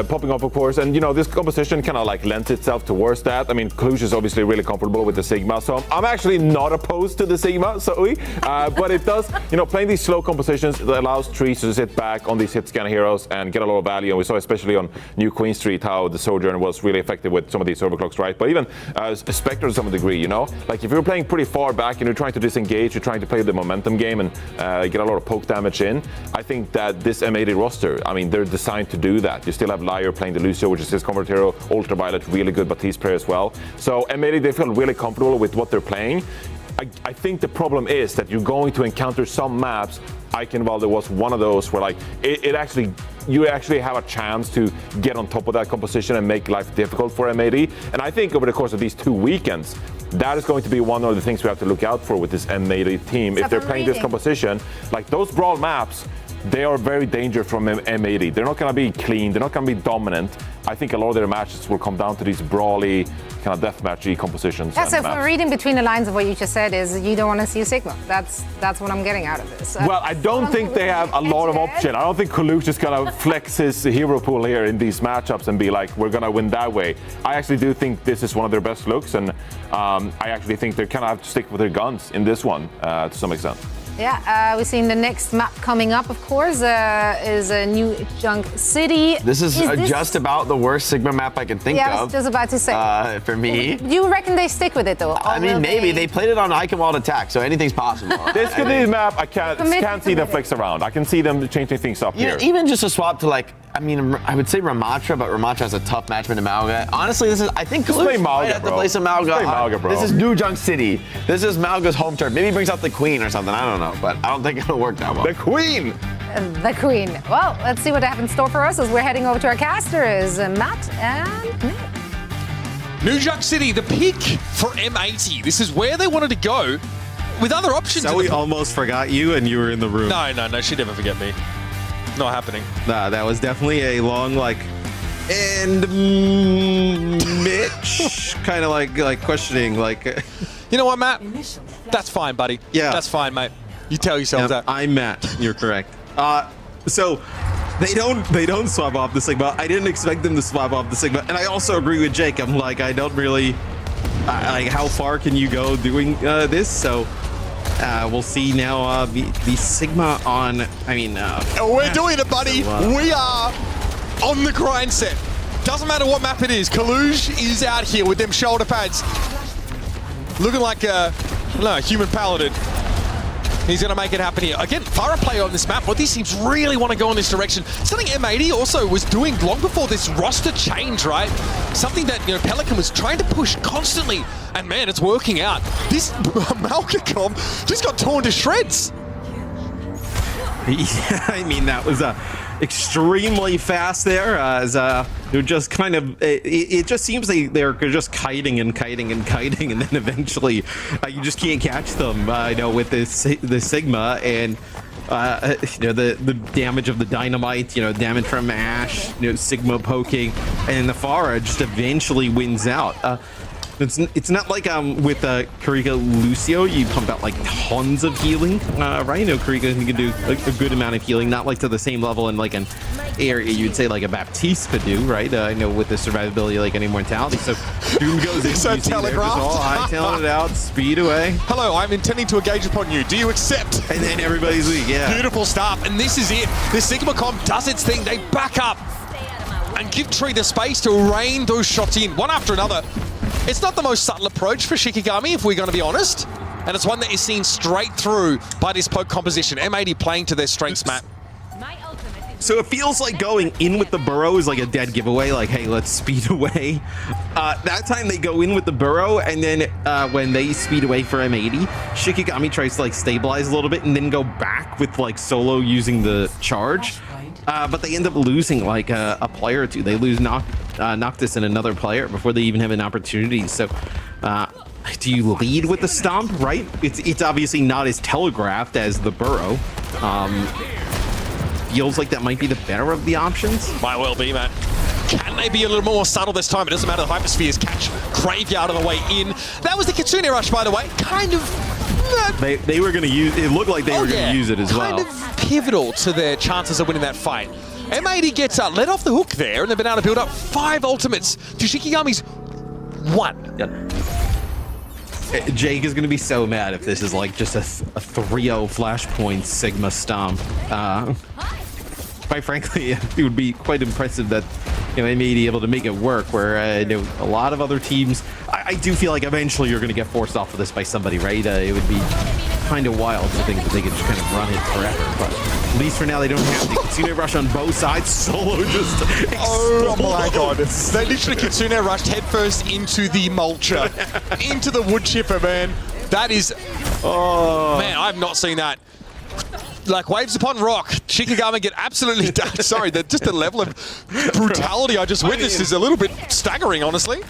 Speaker 6: popping up, of course, and this composition kind of like lends itself towards that. I mean, Kalush is obviously really comfortable with the Sigma, so I'm actually not opposed to the Sigma, but it does, playing these slow compositions that allows Tree to sit back on these hit scan heroes and get a lot of value. And we saw especially on New Queen Street how the Sojourn was really effective with some of these overclocks, right? But even Spectre to some degree, like if you're playing pretty far back and you're trying to disengage, you're trying to play the momentum game and get a lot of poke damage in, I think that this M80 roster, I mean, they're designed to do that. You still have Liar playing the Lucio, which is his comfort hero, Ultraviolet, really good Baptiste player as well. So M80, they feel really comfortable with what they're playing. I think the problem is that you're going to encounter some maps. Eichenwalde was one of those where like you actually have a chance to get on top of that composition and make life difficult for M80. And I think over the course of these 2 weekends, that is going to be one of the things we have to look out for with this M80 team. If they're playing this composition, like those brawl maps, they are very dangerous from M80. They're not going to be clean. They're not going to be dominant. I think a lot of their matches will come down to these brawly, kind of deathmatchy compositions.
Speaker 1: Yeah, so if we're reading between the lines of what you just said is you don't want to see Sigma. That's what I'm getting out of this.
Speaker 6: Well, I don't think they have a lot of option. I don't think Kalush is going to flex his hero pool here in these matchups and be like, we're going to win that way. I actually do think this is one of their best looks, and I actually think they kind of have to stick with their guns in this one to some extent.
Speaker 1: Yeah, we've seen the next map coming up, of course, is a new Junk City.
Speaker 3: This is just about the worst Sigma map I can think of.
Speaker 1: Yeah, I was just about to say.
Speaker 3: For me.
Speaker 1: Do you reckon they stick with it, though?
Speaker 3: I mean, maybe. They played it on Eichenwalde attack, so anything's possible.
Speaker 6: This could be the map I can't see them flex around. I can see them changing things up here.
Speaker 3: Even just a swap to like, I mean, I would say Ramatra, but Ramatra has a tough matchman to Mauga. Honestly, this is, I think Kalush might have to play some Mauga. This is New Junk City. This is Mauga's home turf. Maybe he brings out the Queen or something. I don't know, but I don't think it'll work that well.
Speaker 6: The Queen!
Speaker 1: The Queen. Well, let's see what they have in store for us as we're heading over to our casters, Matt and Nick.
Speaker 14: New Junk City, the peak for M80. This is where they wanted to go with other options.
Speaker 12: So we almost forgot you and you were in the room.
Speaker 14: No, she'd never forget me. Not happening.
Speaker 12: Nah, that was definitely a long, like, and Mitch, kind of like questioning, like.
Speaker 14: You know what, Matt? That's fine, buddy.
Speaker 12: Yeah.
Speaker 14: That's fine, mate. You tell yourself that.
Speaker 12: I'm Matt. You're correct. So they don't swap off the Sigma. I didn't expect them to swap off the Sigma, and I also agree with Jake. I'm like, I don't really like how far can you go doing this? So. We'll see now the Sigma on,
Speaker 14: we're doing it, buddy. We are on the grind set. Doesn't matter what map it is. Kalush is out here with them shoulder pads. Looking like a human paladin. He's going to make it happen here. Again, Farah play on this map, but these teams really want to go in this direction. Something M80 also was doing long before this roster change, right? Something that, Pelican was trying to push constantly. And man, it's working out. This Malka comp just got torn to shreds.
Speaker 12: Yeah, I mean, that was extremely fast there. As they're just kind of, it just seems they're just kiting, and then eventually you just can't catch them. With the Sigma and the damage of the dynamite, damage from Ash, Sigma poking, and the Farah just eventually wins out. It's not like with Karika Lucio, you pump out like tons of healing, right? Karika can do a good amount of healing, not like to the same level in like an area you'd say like a Baptiste could do, right? With the survivability like an immortality. So Doom goes in,
Speaker 14: so telegraphed.
Speaker 12: I tell it out, speed away.
Speaker 14: Hello, I'm intending to engage upon you. Do you accept?
Speaker 12: And then everybody's weak, yeah.
Speaker 14: Beautiful stuff, and this is it. The Sigma comp does its thing. They back up and give Tree the space to rain those shots in, one after another. It's not the most subtle approach for Shikigami, if we're going to be honest. And it's one that is seen straight through by this poke composition. M80 playing to their strengths, Matt.
Speaker 12: So it feels like going in with the burrow is like a dead giveaway, like, hey, let's speed away. That time they go in with the burrow, and then when they speed away for M80, Shikigami tries to like stabilize a little bit and then go back with like solo using the charge. But they end up losing like a player or two. They lose Noctis and another player before they even have an opportunity. So do you lead with the stomp, right? It's obviously not as telegraphed as the burrow. Feels like that might be the better of the options.
Speaker 14: Might well be, man. Can they be a little more subtle this time? It doesn't matter. The Hyperspheres catch Graveyard on the way in. That was the Kitsune Rush, by the way. Kind of...
Speaker 12: They were going to use... It looked like they were going to use it as well.
Speaker 14: Kind of pivotal to their chances of winning that fight. M80 gets let off the hook there, and they've been able to build up 5 ultimates to Shikigami's 1.
Speaker 12: Yep. Jake is going to be so mad if this is like just a 3-0 Flashpoint Sigma stomp. Quite frankly, it would be quite impressive that they may be able to make it work. Where a lot of other teams, I do feel like eventually you're going to get forced off of this by somebody, right? It would be kind of wild to think that they could just kind of run it forever, but at least for now they don't have to. Kitsune Rush on both sides, solo just explodes.
Speaker 14: Oh my god. They literally Kitsune rushed headfirst into the mulcher, into the wood chipper, man. That is... Oh. Man, I've not seen that. Like waves upon rock. Shikigami get absolutely... Sorry, just the level of brutality I just witnessed is a little bit staggering, honestly.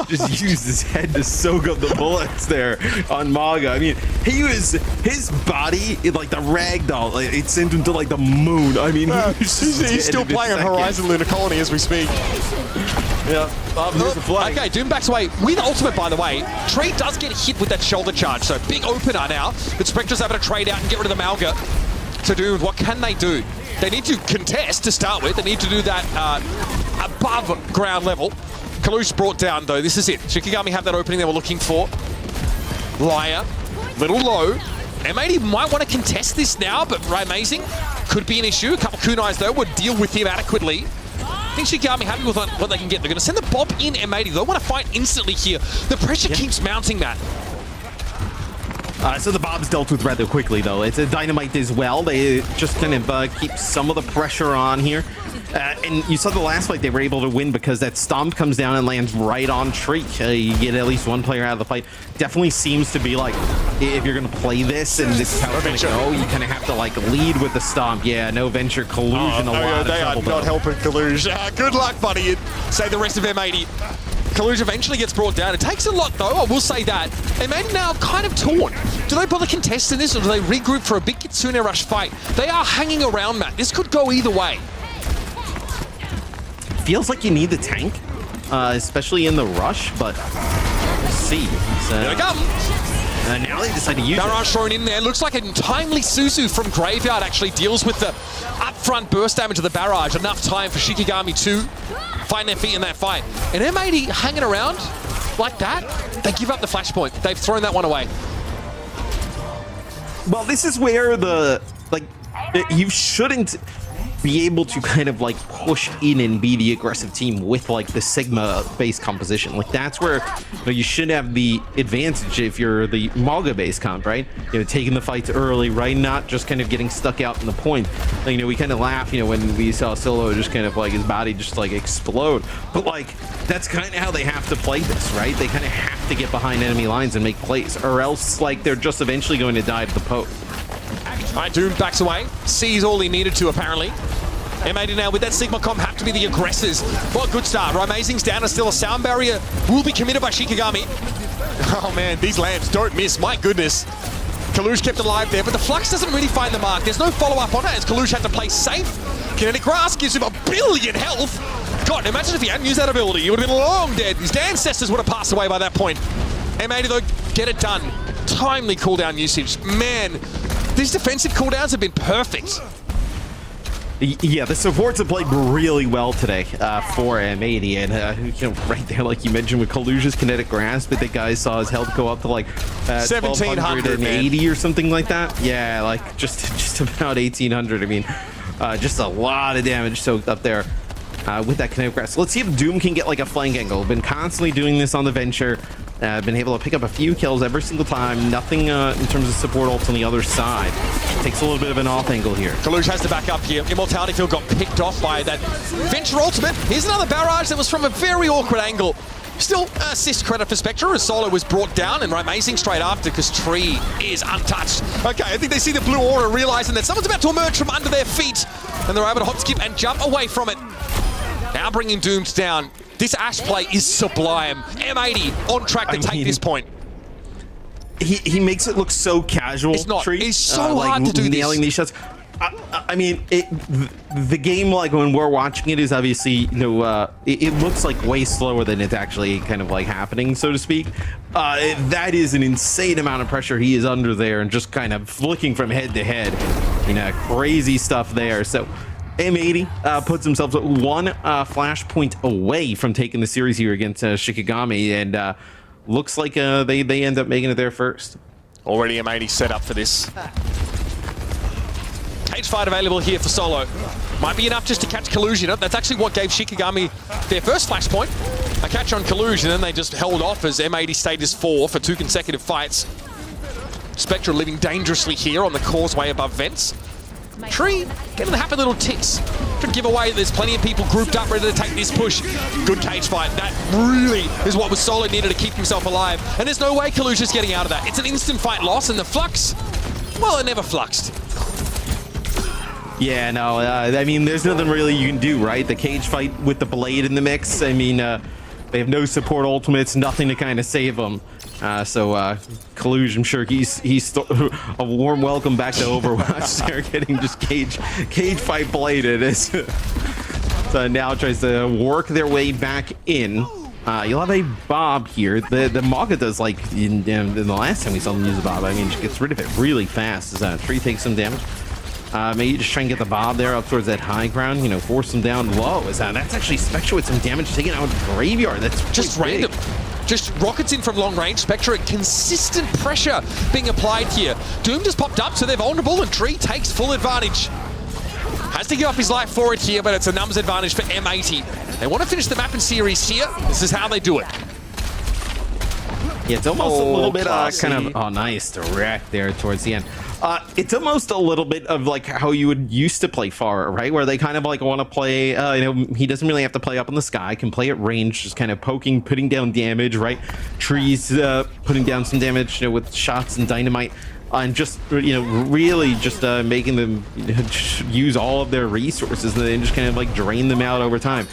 Speaker 12: Just used his head to soak up the bullets there on Maga. I mean, his body, like the ragdoll, it sent him to like the moon. I mean,
Speaker 14: he's still playing on Horizon Lunar Colony as we speak.
Speaker 12: Yeah, here's the flag.
Speaker 14: Okay, Doom backs away with ultimate, by the way. Tree does get hit with that shoulder charge, so big opener now. But Spectre's able to trade out and get rid of the Malga. So Doom, what can they do? They need to contest to start with. They need to do that above ground level. Kalush brought down, though. This is it. Shikigami have that opening they were looking for. Liar, little low. M80 might want to contest this now, but amazing. Could be an issue. A couple kunais, though, would deal with him adequately. I think Shikigami happy with what they can get. They're going to send the Bob in M80. They want to fight instantly here. The pressure keeps mounting, Matt.
Speaker 12: So the Bob's dealt with rather quickly, though. It's a Dynamite as well. They just kind of keep some of the pressure on here. And you saw the last fight, they were able to win because that Stomp comes down and lands right on Tree. You get at least one player out of the fight. Definitely seems to be like, if you're going to play this and this is how it's going to go, you kind of have to like lead with the Stomp. Yeah, no Venture, Collusion, a lot of trouble.
Speaker 14: They are not helping Collusion. Good luck, buddy. Say the rest of M80. Kalush eventually gets brought down. It takes a lot, though, I will say that. M80 now kind of torn. Do they bother contesting this, or do they regroup for a big Kitsune Rush fight? They are hanging around, Matt. This could go either way.
Speaker 12: Feels like you need the tank, especially in the rush, but we'll see. So,
Speaker 14: here they come.
Speaker 12: Now they decide to use
Speaker 14: Barrage thrown in there. Looks like a timely Suzu from Graveyard actually deals with the upfront burst damage of the barrage. Enough time for Shikigami to find their feet in that fight. And M80 hanging around like that, they give up the flashpoint. They've thrown that one away.
Speaker 12: Well, this is where you shouldn't be able to kind of like push in and be the aggressive team with like the Sigma base composition. Like that's where you should have the advantage if you're the Malga base comp, right? Taking the fights early, right? Not just kind of getting stuck out in the point. Like, we kind of laugh, when we saw Solo just kind of like his body just like explode. But like that's kind of how they have to play this, right? They kind of have to get behind enemy lines and make plays, or else like they're just eventually going to die to the poke.
Speaker 14: All right, Doom backs away. Sees all he needed to, apparently. M80 now with that Sigma comp have to be the aggressors. What a good start. Amazing's down, and still a sound barrier will be committed by Shikigami. Oh man, these lamps don't miss, my goodness. Kalush kept alive there, but the Flux doesn't really find the mark. There's no follow-up on it as Kalush had to play safe. Kinetic Grasp gives him 1 billion health. God, imagine if he hadn't used that ability. He would have been long dead. His ancestors would have passed away by that point. M80 though, get it done. Timely cooldown usage. Man, these defensive cooldowns have been perfect.
Speaker 12: Yeah, the supports have played really well today for M80, and right there, like you mentioned with Kalush's Kinetic Grasp, but the guy saw his health go up to like 1,780 or something like that. Yeah, like just about 1,800. I mean, just a lot of damage soaked up there with that Kinetic Grasp. Let's see if Doom can get like a flank angle. Been constantly doing this on the Venture. Been able to pick up a few kills every single time. Nothing in terms of support ults on the other side. Takes a little bit of an off angle here.
Speaker 14: Kalush has to back up here. Immortality Field got picked off by that Venture ultimate. Here's another barrage that was from a very awkward angle. Still assist credit for Spectre as Solo was brought down, and Amazing straight after because Tree is untouched. Okay, I think they see the blue aura, realizing that someone's about to emerge from under their feet, and they're able to hop, skip, and jump away from it. Now bringing Dooms down. This Ashe play is sublime. M80 on track to take this point.
Speaker 12: He makes it look so casual.
Speaker 14: It's not.
Speaker 12: Tree.
Speaker 14: It's so hard to do
Speaker 12: nailing these shots. I mean, the game, like when we're watching it, is obviously it looks like way slower than it's actually kind of like happening, so to speak. That is an insane amount of pressure he is under there, and just kind of flicking from head to head. Crazy stuff there. So M80 puts themselves one flashpoint away from taking the series here against Shikigami, and looks like they end up making it there first.
Speaker 14: Already M80 set up for this. H5 available here for Solo. Might be enough just to catch Kalush. That's actually what gave Shikigami their first flashpoint. A catch on Kalush, and then they just held off as M80 stayed as 4 for 2 consecutive fights. Spectre living dangerously here on the causeway above Vents. Tree getting the happy little ticks. to give away. There's plenty of people grouped up ready to take this push. Good cage fight. That really is what was Solid needed to keep himself alive. And there's no way Kaluja's getting out of that. It's an instant fight loss, and the flux, well, it never fluxed.
Speaker 12: Yeah, no, I mean, there's nothing really you can do, right? The cage fight with the blade in the mix, I mean, they have no support ultimates, nothing to kind of save them. So Kaluj, I'm sure he's a warm welcome back to Overwatch. They're getting just cage fight bladed. So now tries to work their way back in. You'll have a Bob here. The Maga does, like, in the last time we saw them use a Bob, I mean, she gets rid of it really fast as Tree takes some damage. Maybe just try and get the Bob there up towards that high ground, you know, force them down low. That's actually Spectre with some damage taken out of the Graveyard. That's
Speaker 14: just random. Just rockets in from long range. Spectre, consistent pressure being applied here. Doom just popped up, so they're vulnerable, and Tree takes full advantage. Has to give up his life for it here, but it's a numbers advantage for M80. They want to finish the map in series here. This is how they do it.
Speaker 12: Yeah, it's almost a little bit kind of, oh, nice, direct there towards the end. It's almost a little bit of like how you would used to play Pharah, right? Where they kind of like want to play, you know, he doesn't really have to play up in the sky, can play at range, just kind of poking, putting down damage, right? Trees putting down some damage, you know, with shots and dynamite. And just, you know, really just making them use all of their resources and then just kind of like drain them out over time.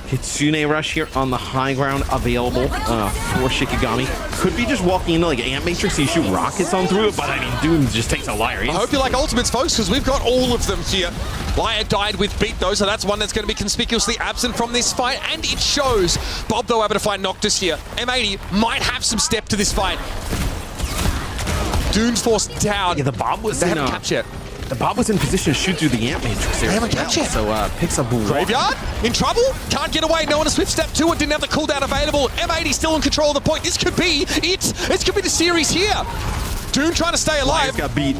Speaker 12: Kitsune Rush here on the high ground available for Shikigami. Could be just walking into like Ant Matrix, you shoot rockets on through it, but I mean, Doom just takes a liar.
Speaker 14: I hope you like ultimates, folks, because we've got all of them here. Liar died with Beat, though, so that's one that's going to be conspicuously absent from this fight, and it shows. Bob, though, able to find Noctis here. M80 might have some step to this fight. Doom's forced down.
Speaker 12: Yeah, the Bob was
Speaker 14: they haven't capped yet.
Speaker 12: The Bob was in position to shoot through the Ant Matrix there.
Speaker 14: They haven't capped yet.
Speaker 12: So picks up
Speaker 14: Graveyard in trouble. Can't get away. No one a swift step to it. Didn't have the cooldown available. M80 still in control of the point. This could be it. This could be the series here. Doom trying to stay alive.
Speaker 12: Got beat.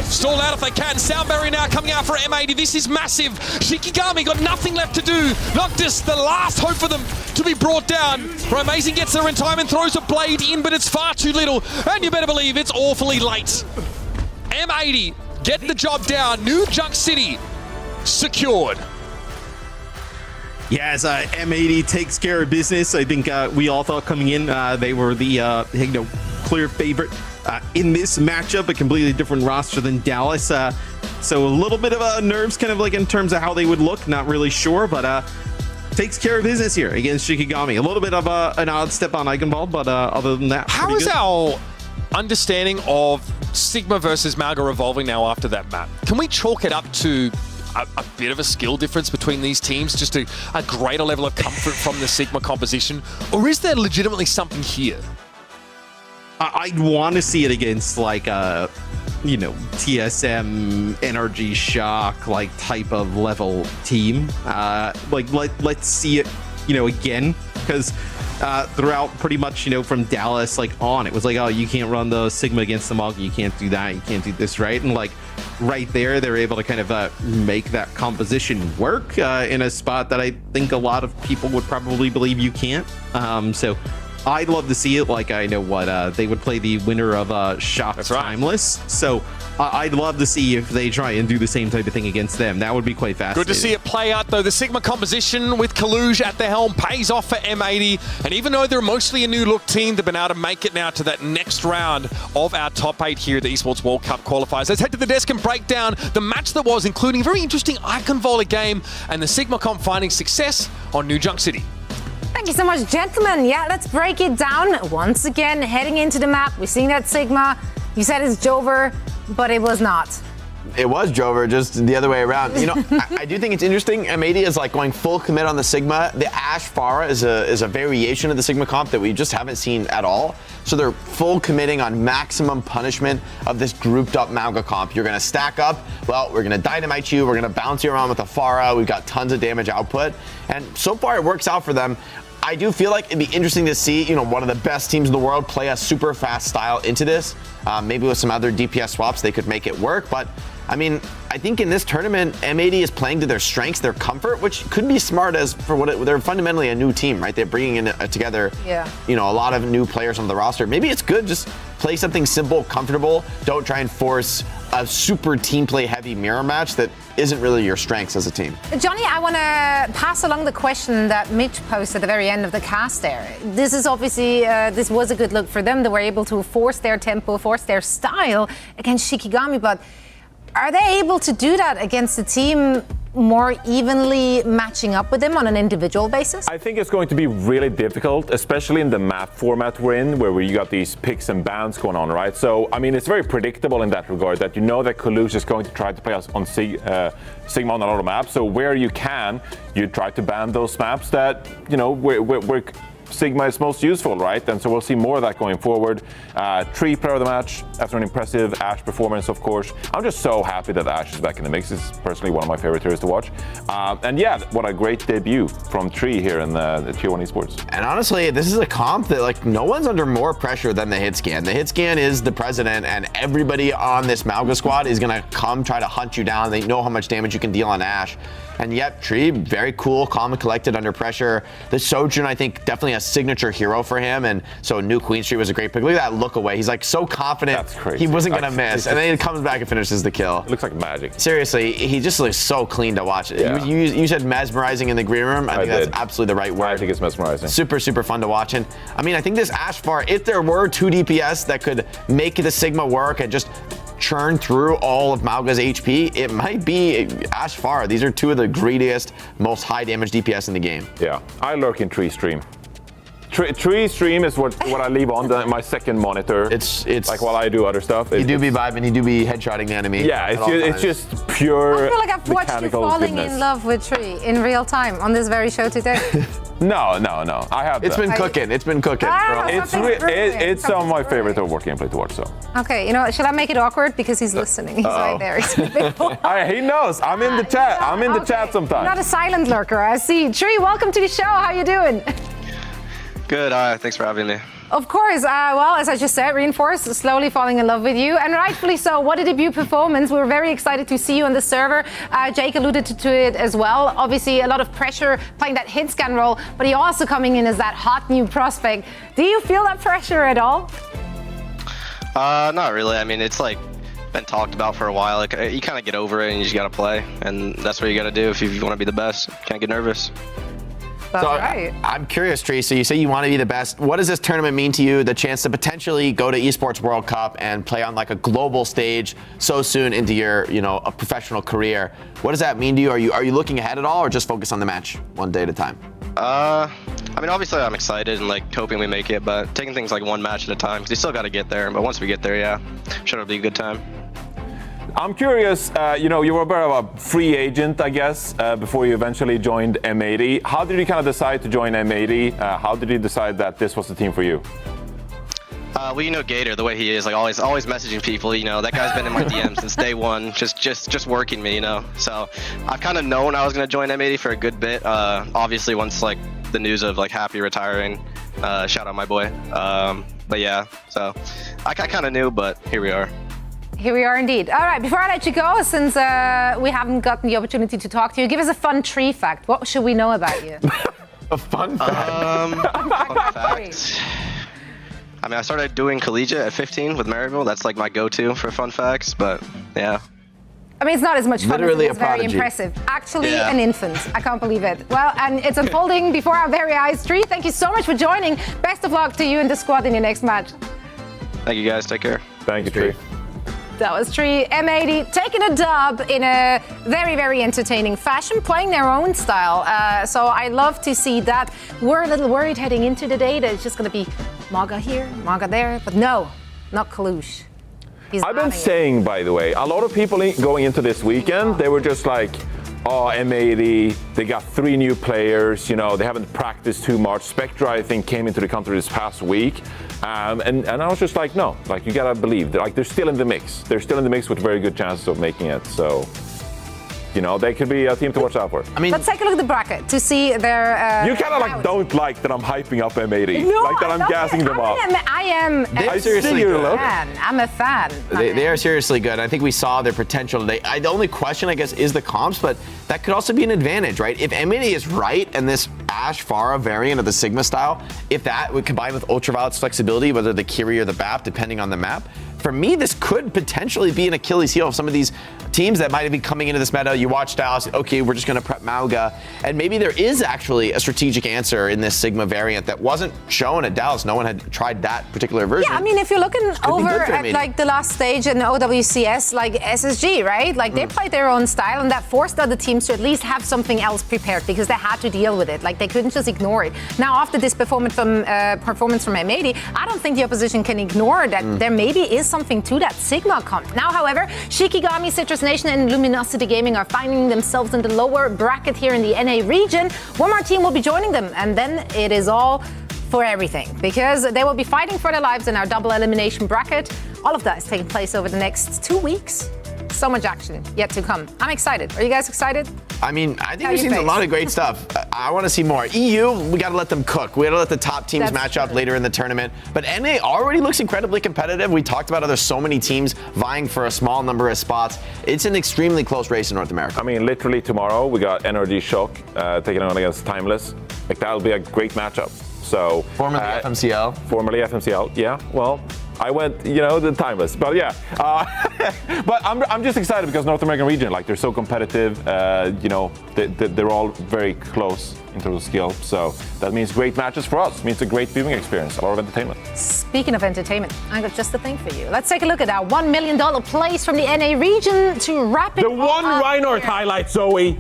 Speaker 14: Stall out if they can. Sound barrier now coming out for M80. This is massive. Shikigami got nothing left to do. Noctis, the last hope for them to be brought down. Amazing gets there in time and throws a blade in, but it's far too little. And you better believe it's awfully late. M80 get the job down. New Junk City secured.
Speaker 12: Yeah, as M80 takes care of business, I think we all thought coming in they were the you know, clear favorite in this matchup, a completely different roster than Dallas. So a little bit of nerves kind of like in terms of how they would look, not really sure, but takes care of business here against Shikigami. A little bit of an odd step on Eichenwald, but other than that,
Speaker 14: how is our understanding of Sigma versus Malga evolving now after that map? Can we chalk it up to a bit of a skill difference between these teams, just a greater level of comfort from the Sigma composition, or is there legitimately something here?
Speaker 12: I'd want to see it against like you know, TSM, Energy Shock, like type of level team. Like let's see it, you know, again, because throughout pretty much, you know, from Dallas like on, it was like, oh, you can't run the Sigma against the Malga, you can't do that, you can't do this, right? And like right there, they're able to kind of make that composition work in a spot that I think a lot of people would probably believe you can't. So I'd love to see it. Like, I know what they would play the winner of Shock Timeless. So I'd love to see if they try and do the same type of thing against them. That would be quite fascinating.
Speaker 14: Good to see it play out, though. The Sigma composition with Kaluj at the helm pays off for M80. And even though they're mostly a new look team, they've been able to make it now to that next round of our top 8 here at the Esports World Cup qualifiers. Let's head to the desk and break down the match that was, including a very interesting Eichenwald game and the Sigma comp finding success on New Junk City.
Speaker 1: Thank you so much, gentlemen. Yeah, let's break it down. Once again, heading into the map, we're seeing that Sigma. You said it's Jover, but it was not.
Speaker 3: It was Jover, just the other way around. You know, I do think it's interesting. M80 is like going full commit on the Sigma. The Ashe Pharah is a variation of the Sigma comp that we just haven't seen at all. So they're full committing on maximum punishment of this grouped up Malga comp. You're going to stack up. Well, we're going to dynamite you. We're going to bounce you around with a Pharah. We've got tons of damage output. And so far it works out for them. I do feel like it'd be interesting to see, you know, one of the best teams in the world play a super fast style into this. Maybe with some other DPS swaps, they could make it work. But I mean, I think in this tournament, M80 is playing to their strengths, their comfort, which could be smart as for they're fundamentally a new team, right? They're bringing in together, a lot of new players on the roster. Maybe it's good just play something simple, comfortable. Don't try and force a super team play heavy mirror match that isn't really your strengths as a team.
Speaker 1: Johnny, I want to pass along the question that Mitch posed at the very end of the cast there. This is obviously, this was a good look for them. They were able to force their tempo, force their style against Shikigami, but are they able to do that against a team more evenly matching up with them on an individual basis?
Speaker 6: I think it's going to be really difficult, especially in the map format we're in, where you got these picks and bans going on, right? So, I mean, it's very predictable in that regard that you know that Kalush is going to try to play us on Sigma on a lot of maps. So where you can, you try to ban those maps that, where Sigma is most useful, right? And so we'll see more of that going forward. Tree player of the match after an impressive Ashe performance, of course. I'm just so happy that Ashe is back in the mix. It's personally one of my favorite heroes to watch. And yeah, what a great debut from Tree here in the Tier 1 Esports.
Speaker 3: And honestly, this is a comp that no one's under more pressure than the hit scan. The hit scan is the president, and everybody on this Mauga squad is gonna come try to hunt you down. They know how much damage you can deal on Ashe. And yet, Tree, very cool, calm and collected under pressure. The Sojun, I think, definitely a signature hero for him. And so new Queen Street was a great pick. Look at that look away. He's so confident.
Speaker 6: That's crazy.
Speaker 3: He wasn't going to miss. And then he comes back and finishes the kill.
Speaker 6: It looks like magic.
Speaker 3: Seriously, he just looks so clean to watch.
Speaker 6: Yeah.
Speaker 3: You said mesmerizing in the green room. I think that's absolutely the right word.
Speaker 6: I think it's mesmerizing.
Speaker 3: Super, super fun to watch. And I mean, I think this Ashe Far, if there were 2 DPS that could make the Sigma work and just churn through all of Mauga's HP, it might be Ashe Far. These are 2 of the greediest, most high damage DPS in the game.
Speaker 6: Yeah, I lurk in Tree stream. Tree stream is what I leave on my second monitor. It's like while I do other stuff.
Speaker 3: You do be vibing, you do be headshotting the enemy.
Speaker 6: Yeah, it's just pure.
Speaker 1: I feel like I've watched you falling in love with Tree in real time on this very show today.
Speaker 6: No. I have.
Speaker 3: It's been cooking. It's been cooking.
Speaker 6: It's some of my favorite Overwatch gameplay to watch. So.
Speaker 1: Okay, should I make it awkward because he's listening? He's right there. He's
Speaker 6: he knows. I'm in the chat. I'm in the chat sometimes.
Speaker 1: Not a silent lurker. I see. Tree, welcome to the show. How you doing?
Speaker 20: Good. Thanks for having me.
Speaker 1: Of course. Well, as I just said, Reinforce slowly falling in love with you, and rightfully so. What a debut performance. We were very excited to see you on the server. Jake alluded to it as well. Obviously, a lot of pressure playing that hit scan role, but he also coming in as that hot new prospect. Do you feel that pressure at all?
Speaker 20: Not really. I mean, it's been talked about for a while. You kind of get over it and you just got to play, and that's what you got to do if you want to be the best. Can't get nervous.
Speaker 1: That's right.
Speaker 3: I'm curious, Tree. So you say you want to be the best. What does this tournament mean to you? The chance to potentially go to Esports World Cup and play on a global stage so soon into your, a professional career. What does that mean to you? Are you looking ahead at all, or just focus on the match one day at a time?
Speaker 20: I mean, obviously I'm excited and hoping we make it, but taking things one match at a time because you still got to get there. But once we get there, yeah, I'm sure it'll be a good time.
Speaker 6: I'm curious, you were a bit of a free agent, I guess, before you eventually joined M80. How did you kind of decide to join M80? How did you decide that this was the team for you?
Speaker 20: Well, Gator, the way he is, always messaging people, that guy's been in my DMs since day one, just working me, So I've kind of known I was going to join M80 for a good bit. Obviously, once, the news of, Happy retiring, shout out my boy. But yeah, so I kind of knew, but here we are.
Speaker 1: Here we are indeed. All right, before I let you go, since we haven't gotten the opportunity to talk to you, give us a fun Tree fact. What should we know about you?
Speaker 3: A fun fact?
Speaker 20: Fun fact. I mean, I started doing collegiate at 15 with Maryville. That's my go-to for fun facts, but yeah.
Speaker 1: I mean, it's not as much fun
Speaker 3: Literally
Speaker 1: as it is very impressive. Actually,
Speaker 20: Yeah.
Speaker 1: an infant. I can't believe it. Well, and it's unfolding before our very eyes. Tree, thank you so much for joining. Best of luck to you and the squad in your next match.
Speaker 20: Thank you, guys. Take care.
Speaker 6: Thank you, Tree.
Speaker 1: That was Tree. M80 taking a dub in a very, very entertaining fashion, playing their own style. So I love to see that. We're a little worried heading into the day that it's just going to be Mauga here, Mauga there. But no, not Kalush.
Speaker 6: I've been saying, by the way, a lot of people going into this weekend, they were just oh, M80, they got 3 new players, they haven't practiced too much. Spectra, I think, came into the country this past week. And I was just no, you gotta believe, they're still in the mix. They're still in the mix with very good chances of making it, so. You know, they could be a team to watch out for.
Speaker 3: I mean,
Speaker 1: let's take a look at the bracket to see their.
Speaker 6: You kind of like don't like that I'm hyping up M80,
Speaker 1: No,
Speaker 6: like that I'm gassing them up.
Speaker 1: I am.
Speaker 3: They're seriously good.
Speaker 1: I'm a fan.
Speaker 3: They are seriously good. I think we saw their potential today. The only question, I guess, is the comps, but that could also be an advantage, right? If M80 is right and this Ashe Pharah variant of the Sigma style, if that would combine with Ultraviolet's flexibility, whether the Kiri or the BAP, depending on the map, for me, this could potentially be an Achilles heel of some of these teams that might have been coming into this meta. You watch Dallas, okay, we're just going to prep Mauga. And maybe there is actually a strategic answer in this Sigma variant that wasn't shown at Dallas. No one had tried that particular version.
Speaker 1: Yeah, I mean, if you're looking over at like the last stage in OWCS, like SSG, right? Like they played their own style, and that forced other teams to at least have something else prepared because they had to deal with it. Like they couldn't just ignore it. Now, after this performance from M80, I don't think the opposition can ignore that there maybe is something to that Sigma comp. Now, however, Shikigami, Citrus Nation, and Luminosity Gaming are finding themselves in the lower bracket here in the NA region. One more team will be joining them, and then it is all for everything because they will be fighting for their lives in our double elimination bracket. All of that is taking place over the next 2 weeks. So much action yet to come. I'm excited. Are you guys excited?
Speaker 3: I mean, I think we've seen a lot of great stuff. I want to see more. EU, we got to let them cook. We got to let the top teams match up later in the tournament. But NA already looks incredibly competitive. We talked about how there's so many teams vying for a small number of spots. It's an extremely close race in North America.
Speaker 6: I mean, literally tomorrow we got NRG Shock taking on against Timeless. Like that'll be a great matchup. So
Speaker 3: formerly FMCL.
Speaker 6: Formerly FMCL. Yeah. Well, I went, the Timeless, but yeah. But I'm just excited because North American region, like they're so competitive. They're all very close in terms of skill. So that means great matches for us. It means a great viewing experience, a lot of entertainment. Speaking
Speaker 1: of entertainment, I got just the thing for you. Let's take a look at our $1 million plays from the NA region to wrap it
Speaker 6: up. The one Reinhardt highlight, Zoe.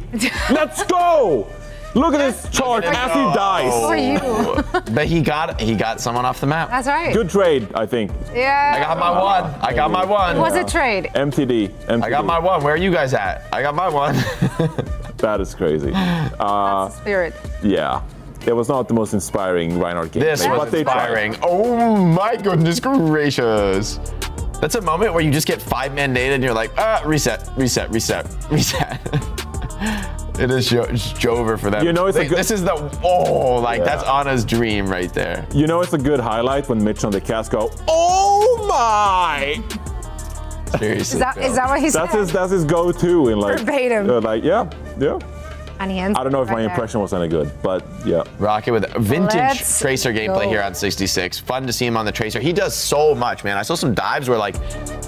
Speaker 6: Let's go. Look at this chart as he dies.
Speaker 1: For you.
Speaker 3: But he got someone off the map.
Speaker 1: That's right.
Speaker 6: Good trade, I think.
Speaker 1: Yeah.
Speaker 3: I got my one.
Speaker 1: Was it trade?
Speaker 6: MTD.
Speaker 3: I got my one. Where are you guys at? I got my one.
Speaker 6: That is crazy.
Speaker 1: That's the spirit.
Speaker 6: Yeah. It was not the most inspiring Reinhardt game.
Speaker 3: This was inspiring. Oh my goodness gracious. That's a moment where you just get 5-man data and you're like, reset. It is Jover for them. This is that's Anna's dream right there.
Speaker 6: It's a good highlight when Mitch on the cast go, oh my!
Speaker 3: Seriously.
Speaker 1: Is that what he said?
Speaker 6: That's his go-to in like
Speaker 1: verbatim.
Speaker 6: Yeah.
Speaker 1: And he ends
Speaker 6: I don't know if
Speaker 1: right
Speaker 6: my impression was any good, but yeah.
Speaker 3: Rocket with vintage Tracer gameplay here on 66. Fun to see him on the Tracer. He does so much, man. I saw some dives where like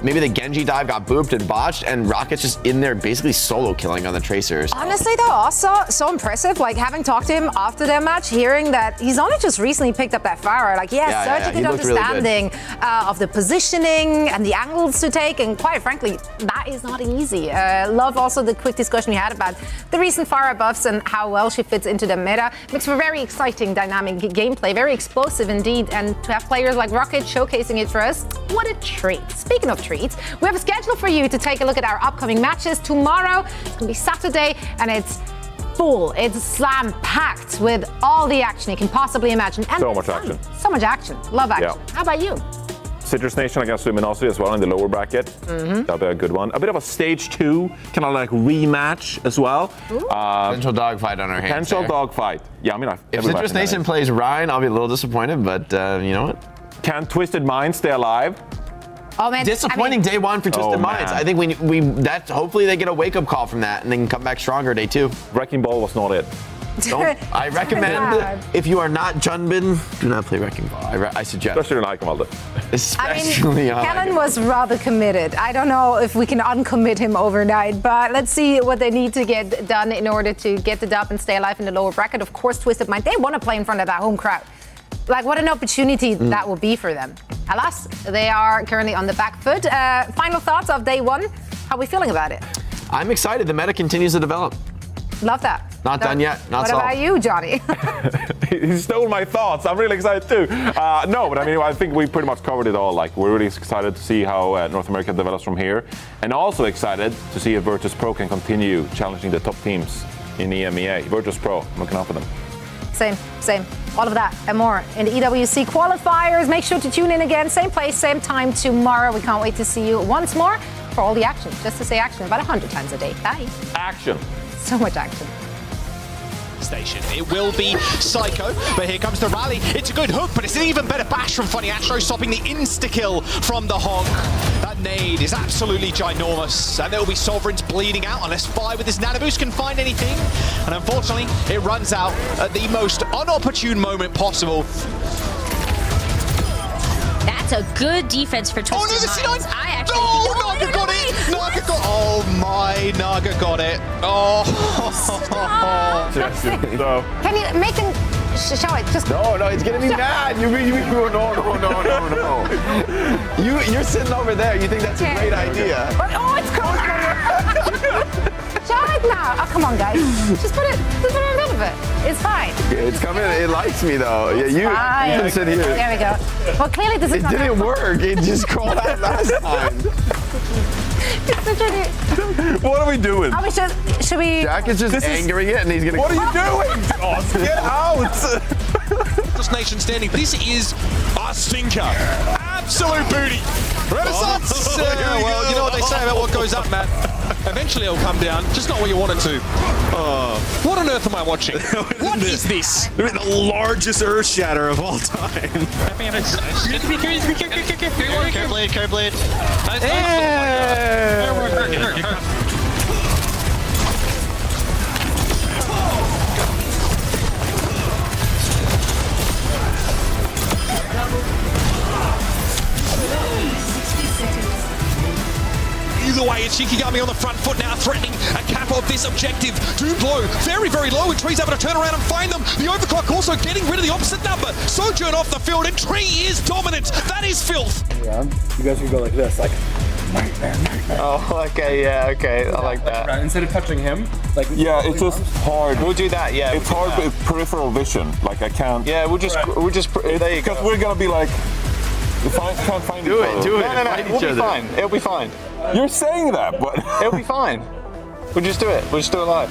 Speaker 3: maybe the Genji dive got booped and botched, and Rocket's just in there basically solo killing on the Tracers.
Speaker 1: Honestly though, also so impressive. Like having talked to him after their match, hearing that he's only just recently picked up that Pharah. Like such a good understanding of the positioning and the angles to take, and quite frankly, that is not easy. Love also the quick discussion we had about the recent Pharah buffs and how well she fits into the meta. Makes for very exciting, dynamic gameplay, very explosive indeed, and to have players like Rocket showcasing it for us, what a treat. Speaking of treats, we have a schedule for you to take a look at our upcoming matches. Tomorrow, it's going to be Saturday, and it's full. It's slam-packed with all the action you can possibly imagine. And
Speaker 6: so much action.
Speaker 1: So much action. Love action.
Speaker 6: Yeah.
Speaker 1: How about you?
Speaker 6: Citrus Nation against Luminosity as well in the lower bracket. That'll be a good one. A bit of a stage 2, kind of like rematch as well.
Speaker 3: Potential dogfight on our hands.
Speaker 6: Potential dogfight. Yeah, I mean,
Speaker 3: if Citrus Nation plays Ryan, I'll be a little disappointed, but you know what?
Speaker 6: Can Twisted Minds stay alive?
Speaker 1: Oh man,
Speaker 3: disappointing day one for Twisted Minds. I think we hopefully they get a wake up call from that and they can come back stronger day 2.
Speaker 6: Wrecking Ball was not it.
Speaker 3: I recommend if you are not Junbin, do not play Wrecking Ball. I suggest.
Speaker 6: Especially on Iconvalde.
Speaker 3: Especially on
Speaker 1: Kellen was rather committed. I don't know if we can uncommit him overnight, but let's see what they need to get done in order to get the dub and stay alive in the lower bracket. Of course, Twisted Mind, they want to play in front of that home crowd. Like, what an opportunity that will be for them. Alas, they are currently on the back foot. Final thoughts of day 1. How are we feeling about it?
Speaker 3: I'm excited. The meta continues to develop.
Speaker 1: Love that.
Speaker 3: Not done yet. Not solved.
Speaker 1: What about you, Johnny?
Speaker 6: He stole my thoughts. I'm really excited too. No, but I mean, I think we pretty much covered it all. Like, we're really excited to see how North America develops from here, and also excited to see if Virtus.Pro can continue challenging the top teams in EMEA. Virtus.Pro, I'm looking out for them.
Speaker 1: same. All of that and more in the EWC qualifiers. Make sure to tune in again, same place, same time tomorrow. We can't wait to see you once more for all the action. Just to say action about 100 times a day. Bye.
Speaker 6: Action.
Speaker 1: So much action.
Speaker 7: Station. It will be Psycho, but here comes the rally. It's a good hook, but it's an even better bash from Funny Astro, stopping the insta-kill from the Honk. That nade is absolutely ginormous, and there will be Sovereigns bleeding out unless Fire with his nano boost can find anything. And unfortunately, it runs out at the most unopportune moment possible.
Speaker 8: That's a good defense for Twisted
Speaker 7: Oh no, the
Speaker 8: Minds.
Speaker 7: C9!
Speaker 8: I actually
Speaker 7: No, Naga got it! Naga got Oh my, Naga got it. Oh.
Speaker 1: Can you make him show it? Just
Speaker 3: No, it's getting me mad. No. You're sitting over there. You think that's a great idea?
Speaker 1: Oh, it's cool. Show it now. Oh, come on, guys. Just put it on top of it. It's fine.
Speaker 3: It's coming. It likes me though.
Speaker 1: It's fine.
Speaker 3: You can sit here.
Speaker 1: There we go. Well, clearly this is
Speaker 3: It
Speaker 1: not
Speaker 3: didn't work. It just crawled out last time.
Speaker 6: What are we doing?
Speaker 1: Should we?
Speaker 3: Jack is just angering it, and he's gonna.
Speaker 6: What are you doing? Get out!
Speaker 14: Just nation standing. This is a stinker. Absolute booty. Renaissance. Well, you know what they say about what goes up, Matt. Eventually it'll come down, just not where you want it to. What on earth am I watching? What is this?
Speaker 12: The largest earth shatter of all time.
Speaker 18: Curve blade.
Speaker 14: Either way, it's Shikigami on the front foot now, threatening a cap of this objective. Doom blow very, very low, and Tree's able to turn around and find them. The overclock also getting rid of the opposite number. Sojourn off the field, and Tree is dominant. That is filth.
Speaker 21: Yeah, you guys can go like this, like nightmare.
Speaker 3: Oh, okay, yeah, okay, I like that.
Speaker 21: Instead of touching him, like
Speaker 6: Yeah, it's just hard.
Speaker 16: We'll do that, yeah.
Speaker 6: It's hard with peripheral vision. Like I can't.
Speaker 16: Yeah, we'll just there you go.
Speaker 6: Because we're gonna be like, can't find each other.
Speaker 16: Do it. No, we'll be fine. It'll be fine.
Speaker 6: You're saying that, but
Speaker 16: it'll be fine. We'll just do it. We'll just do it live.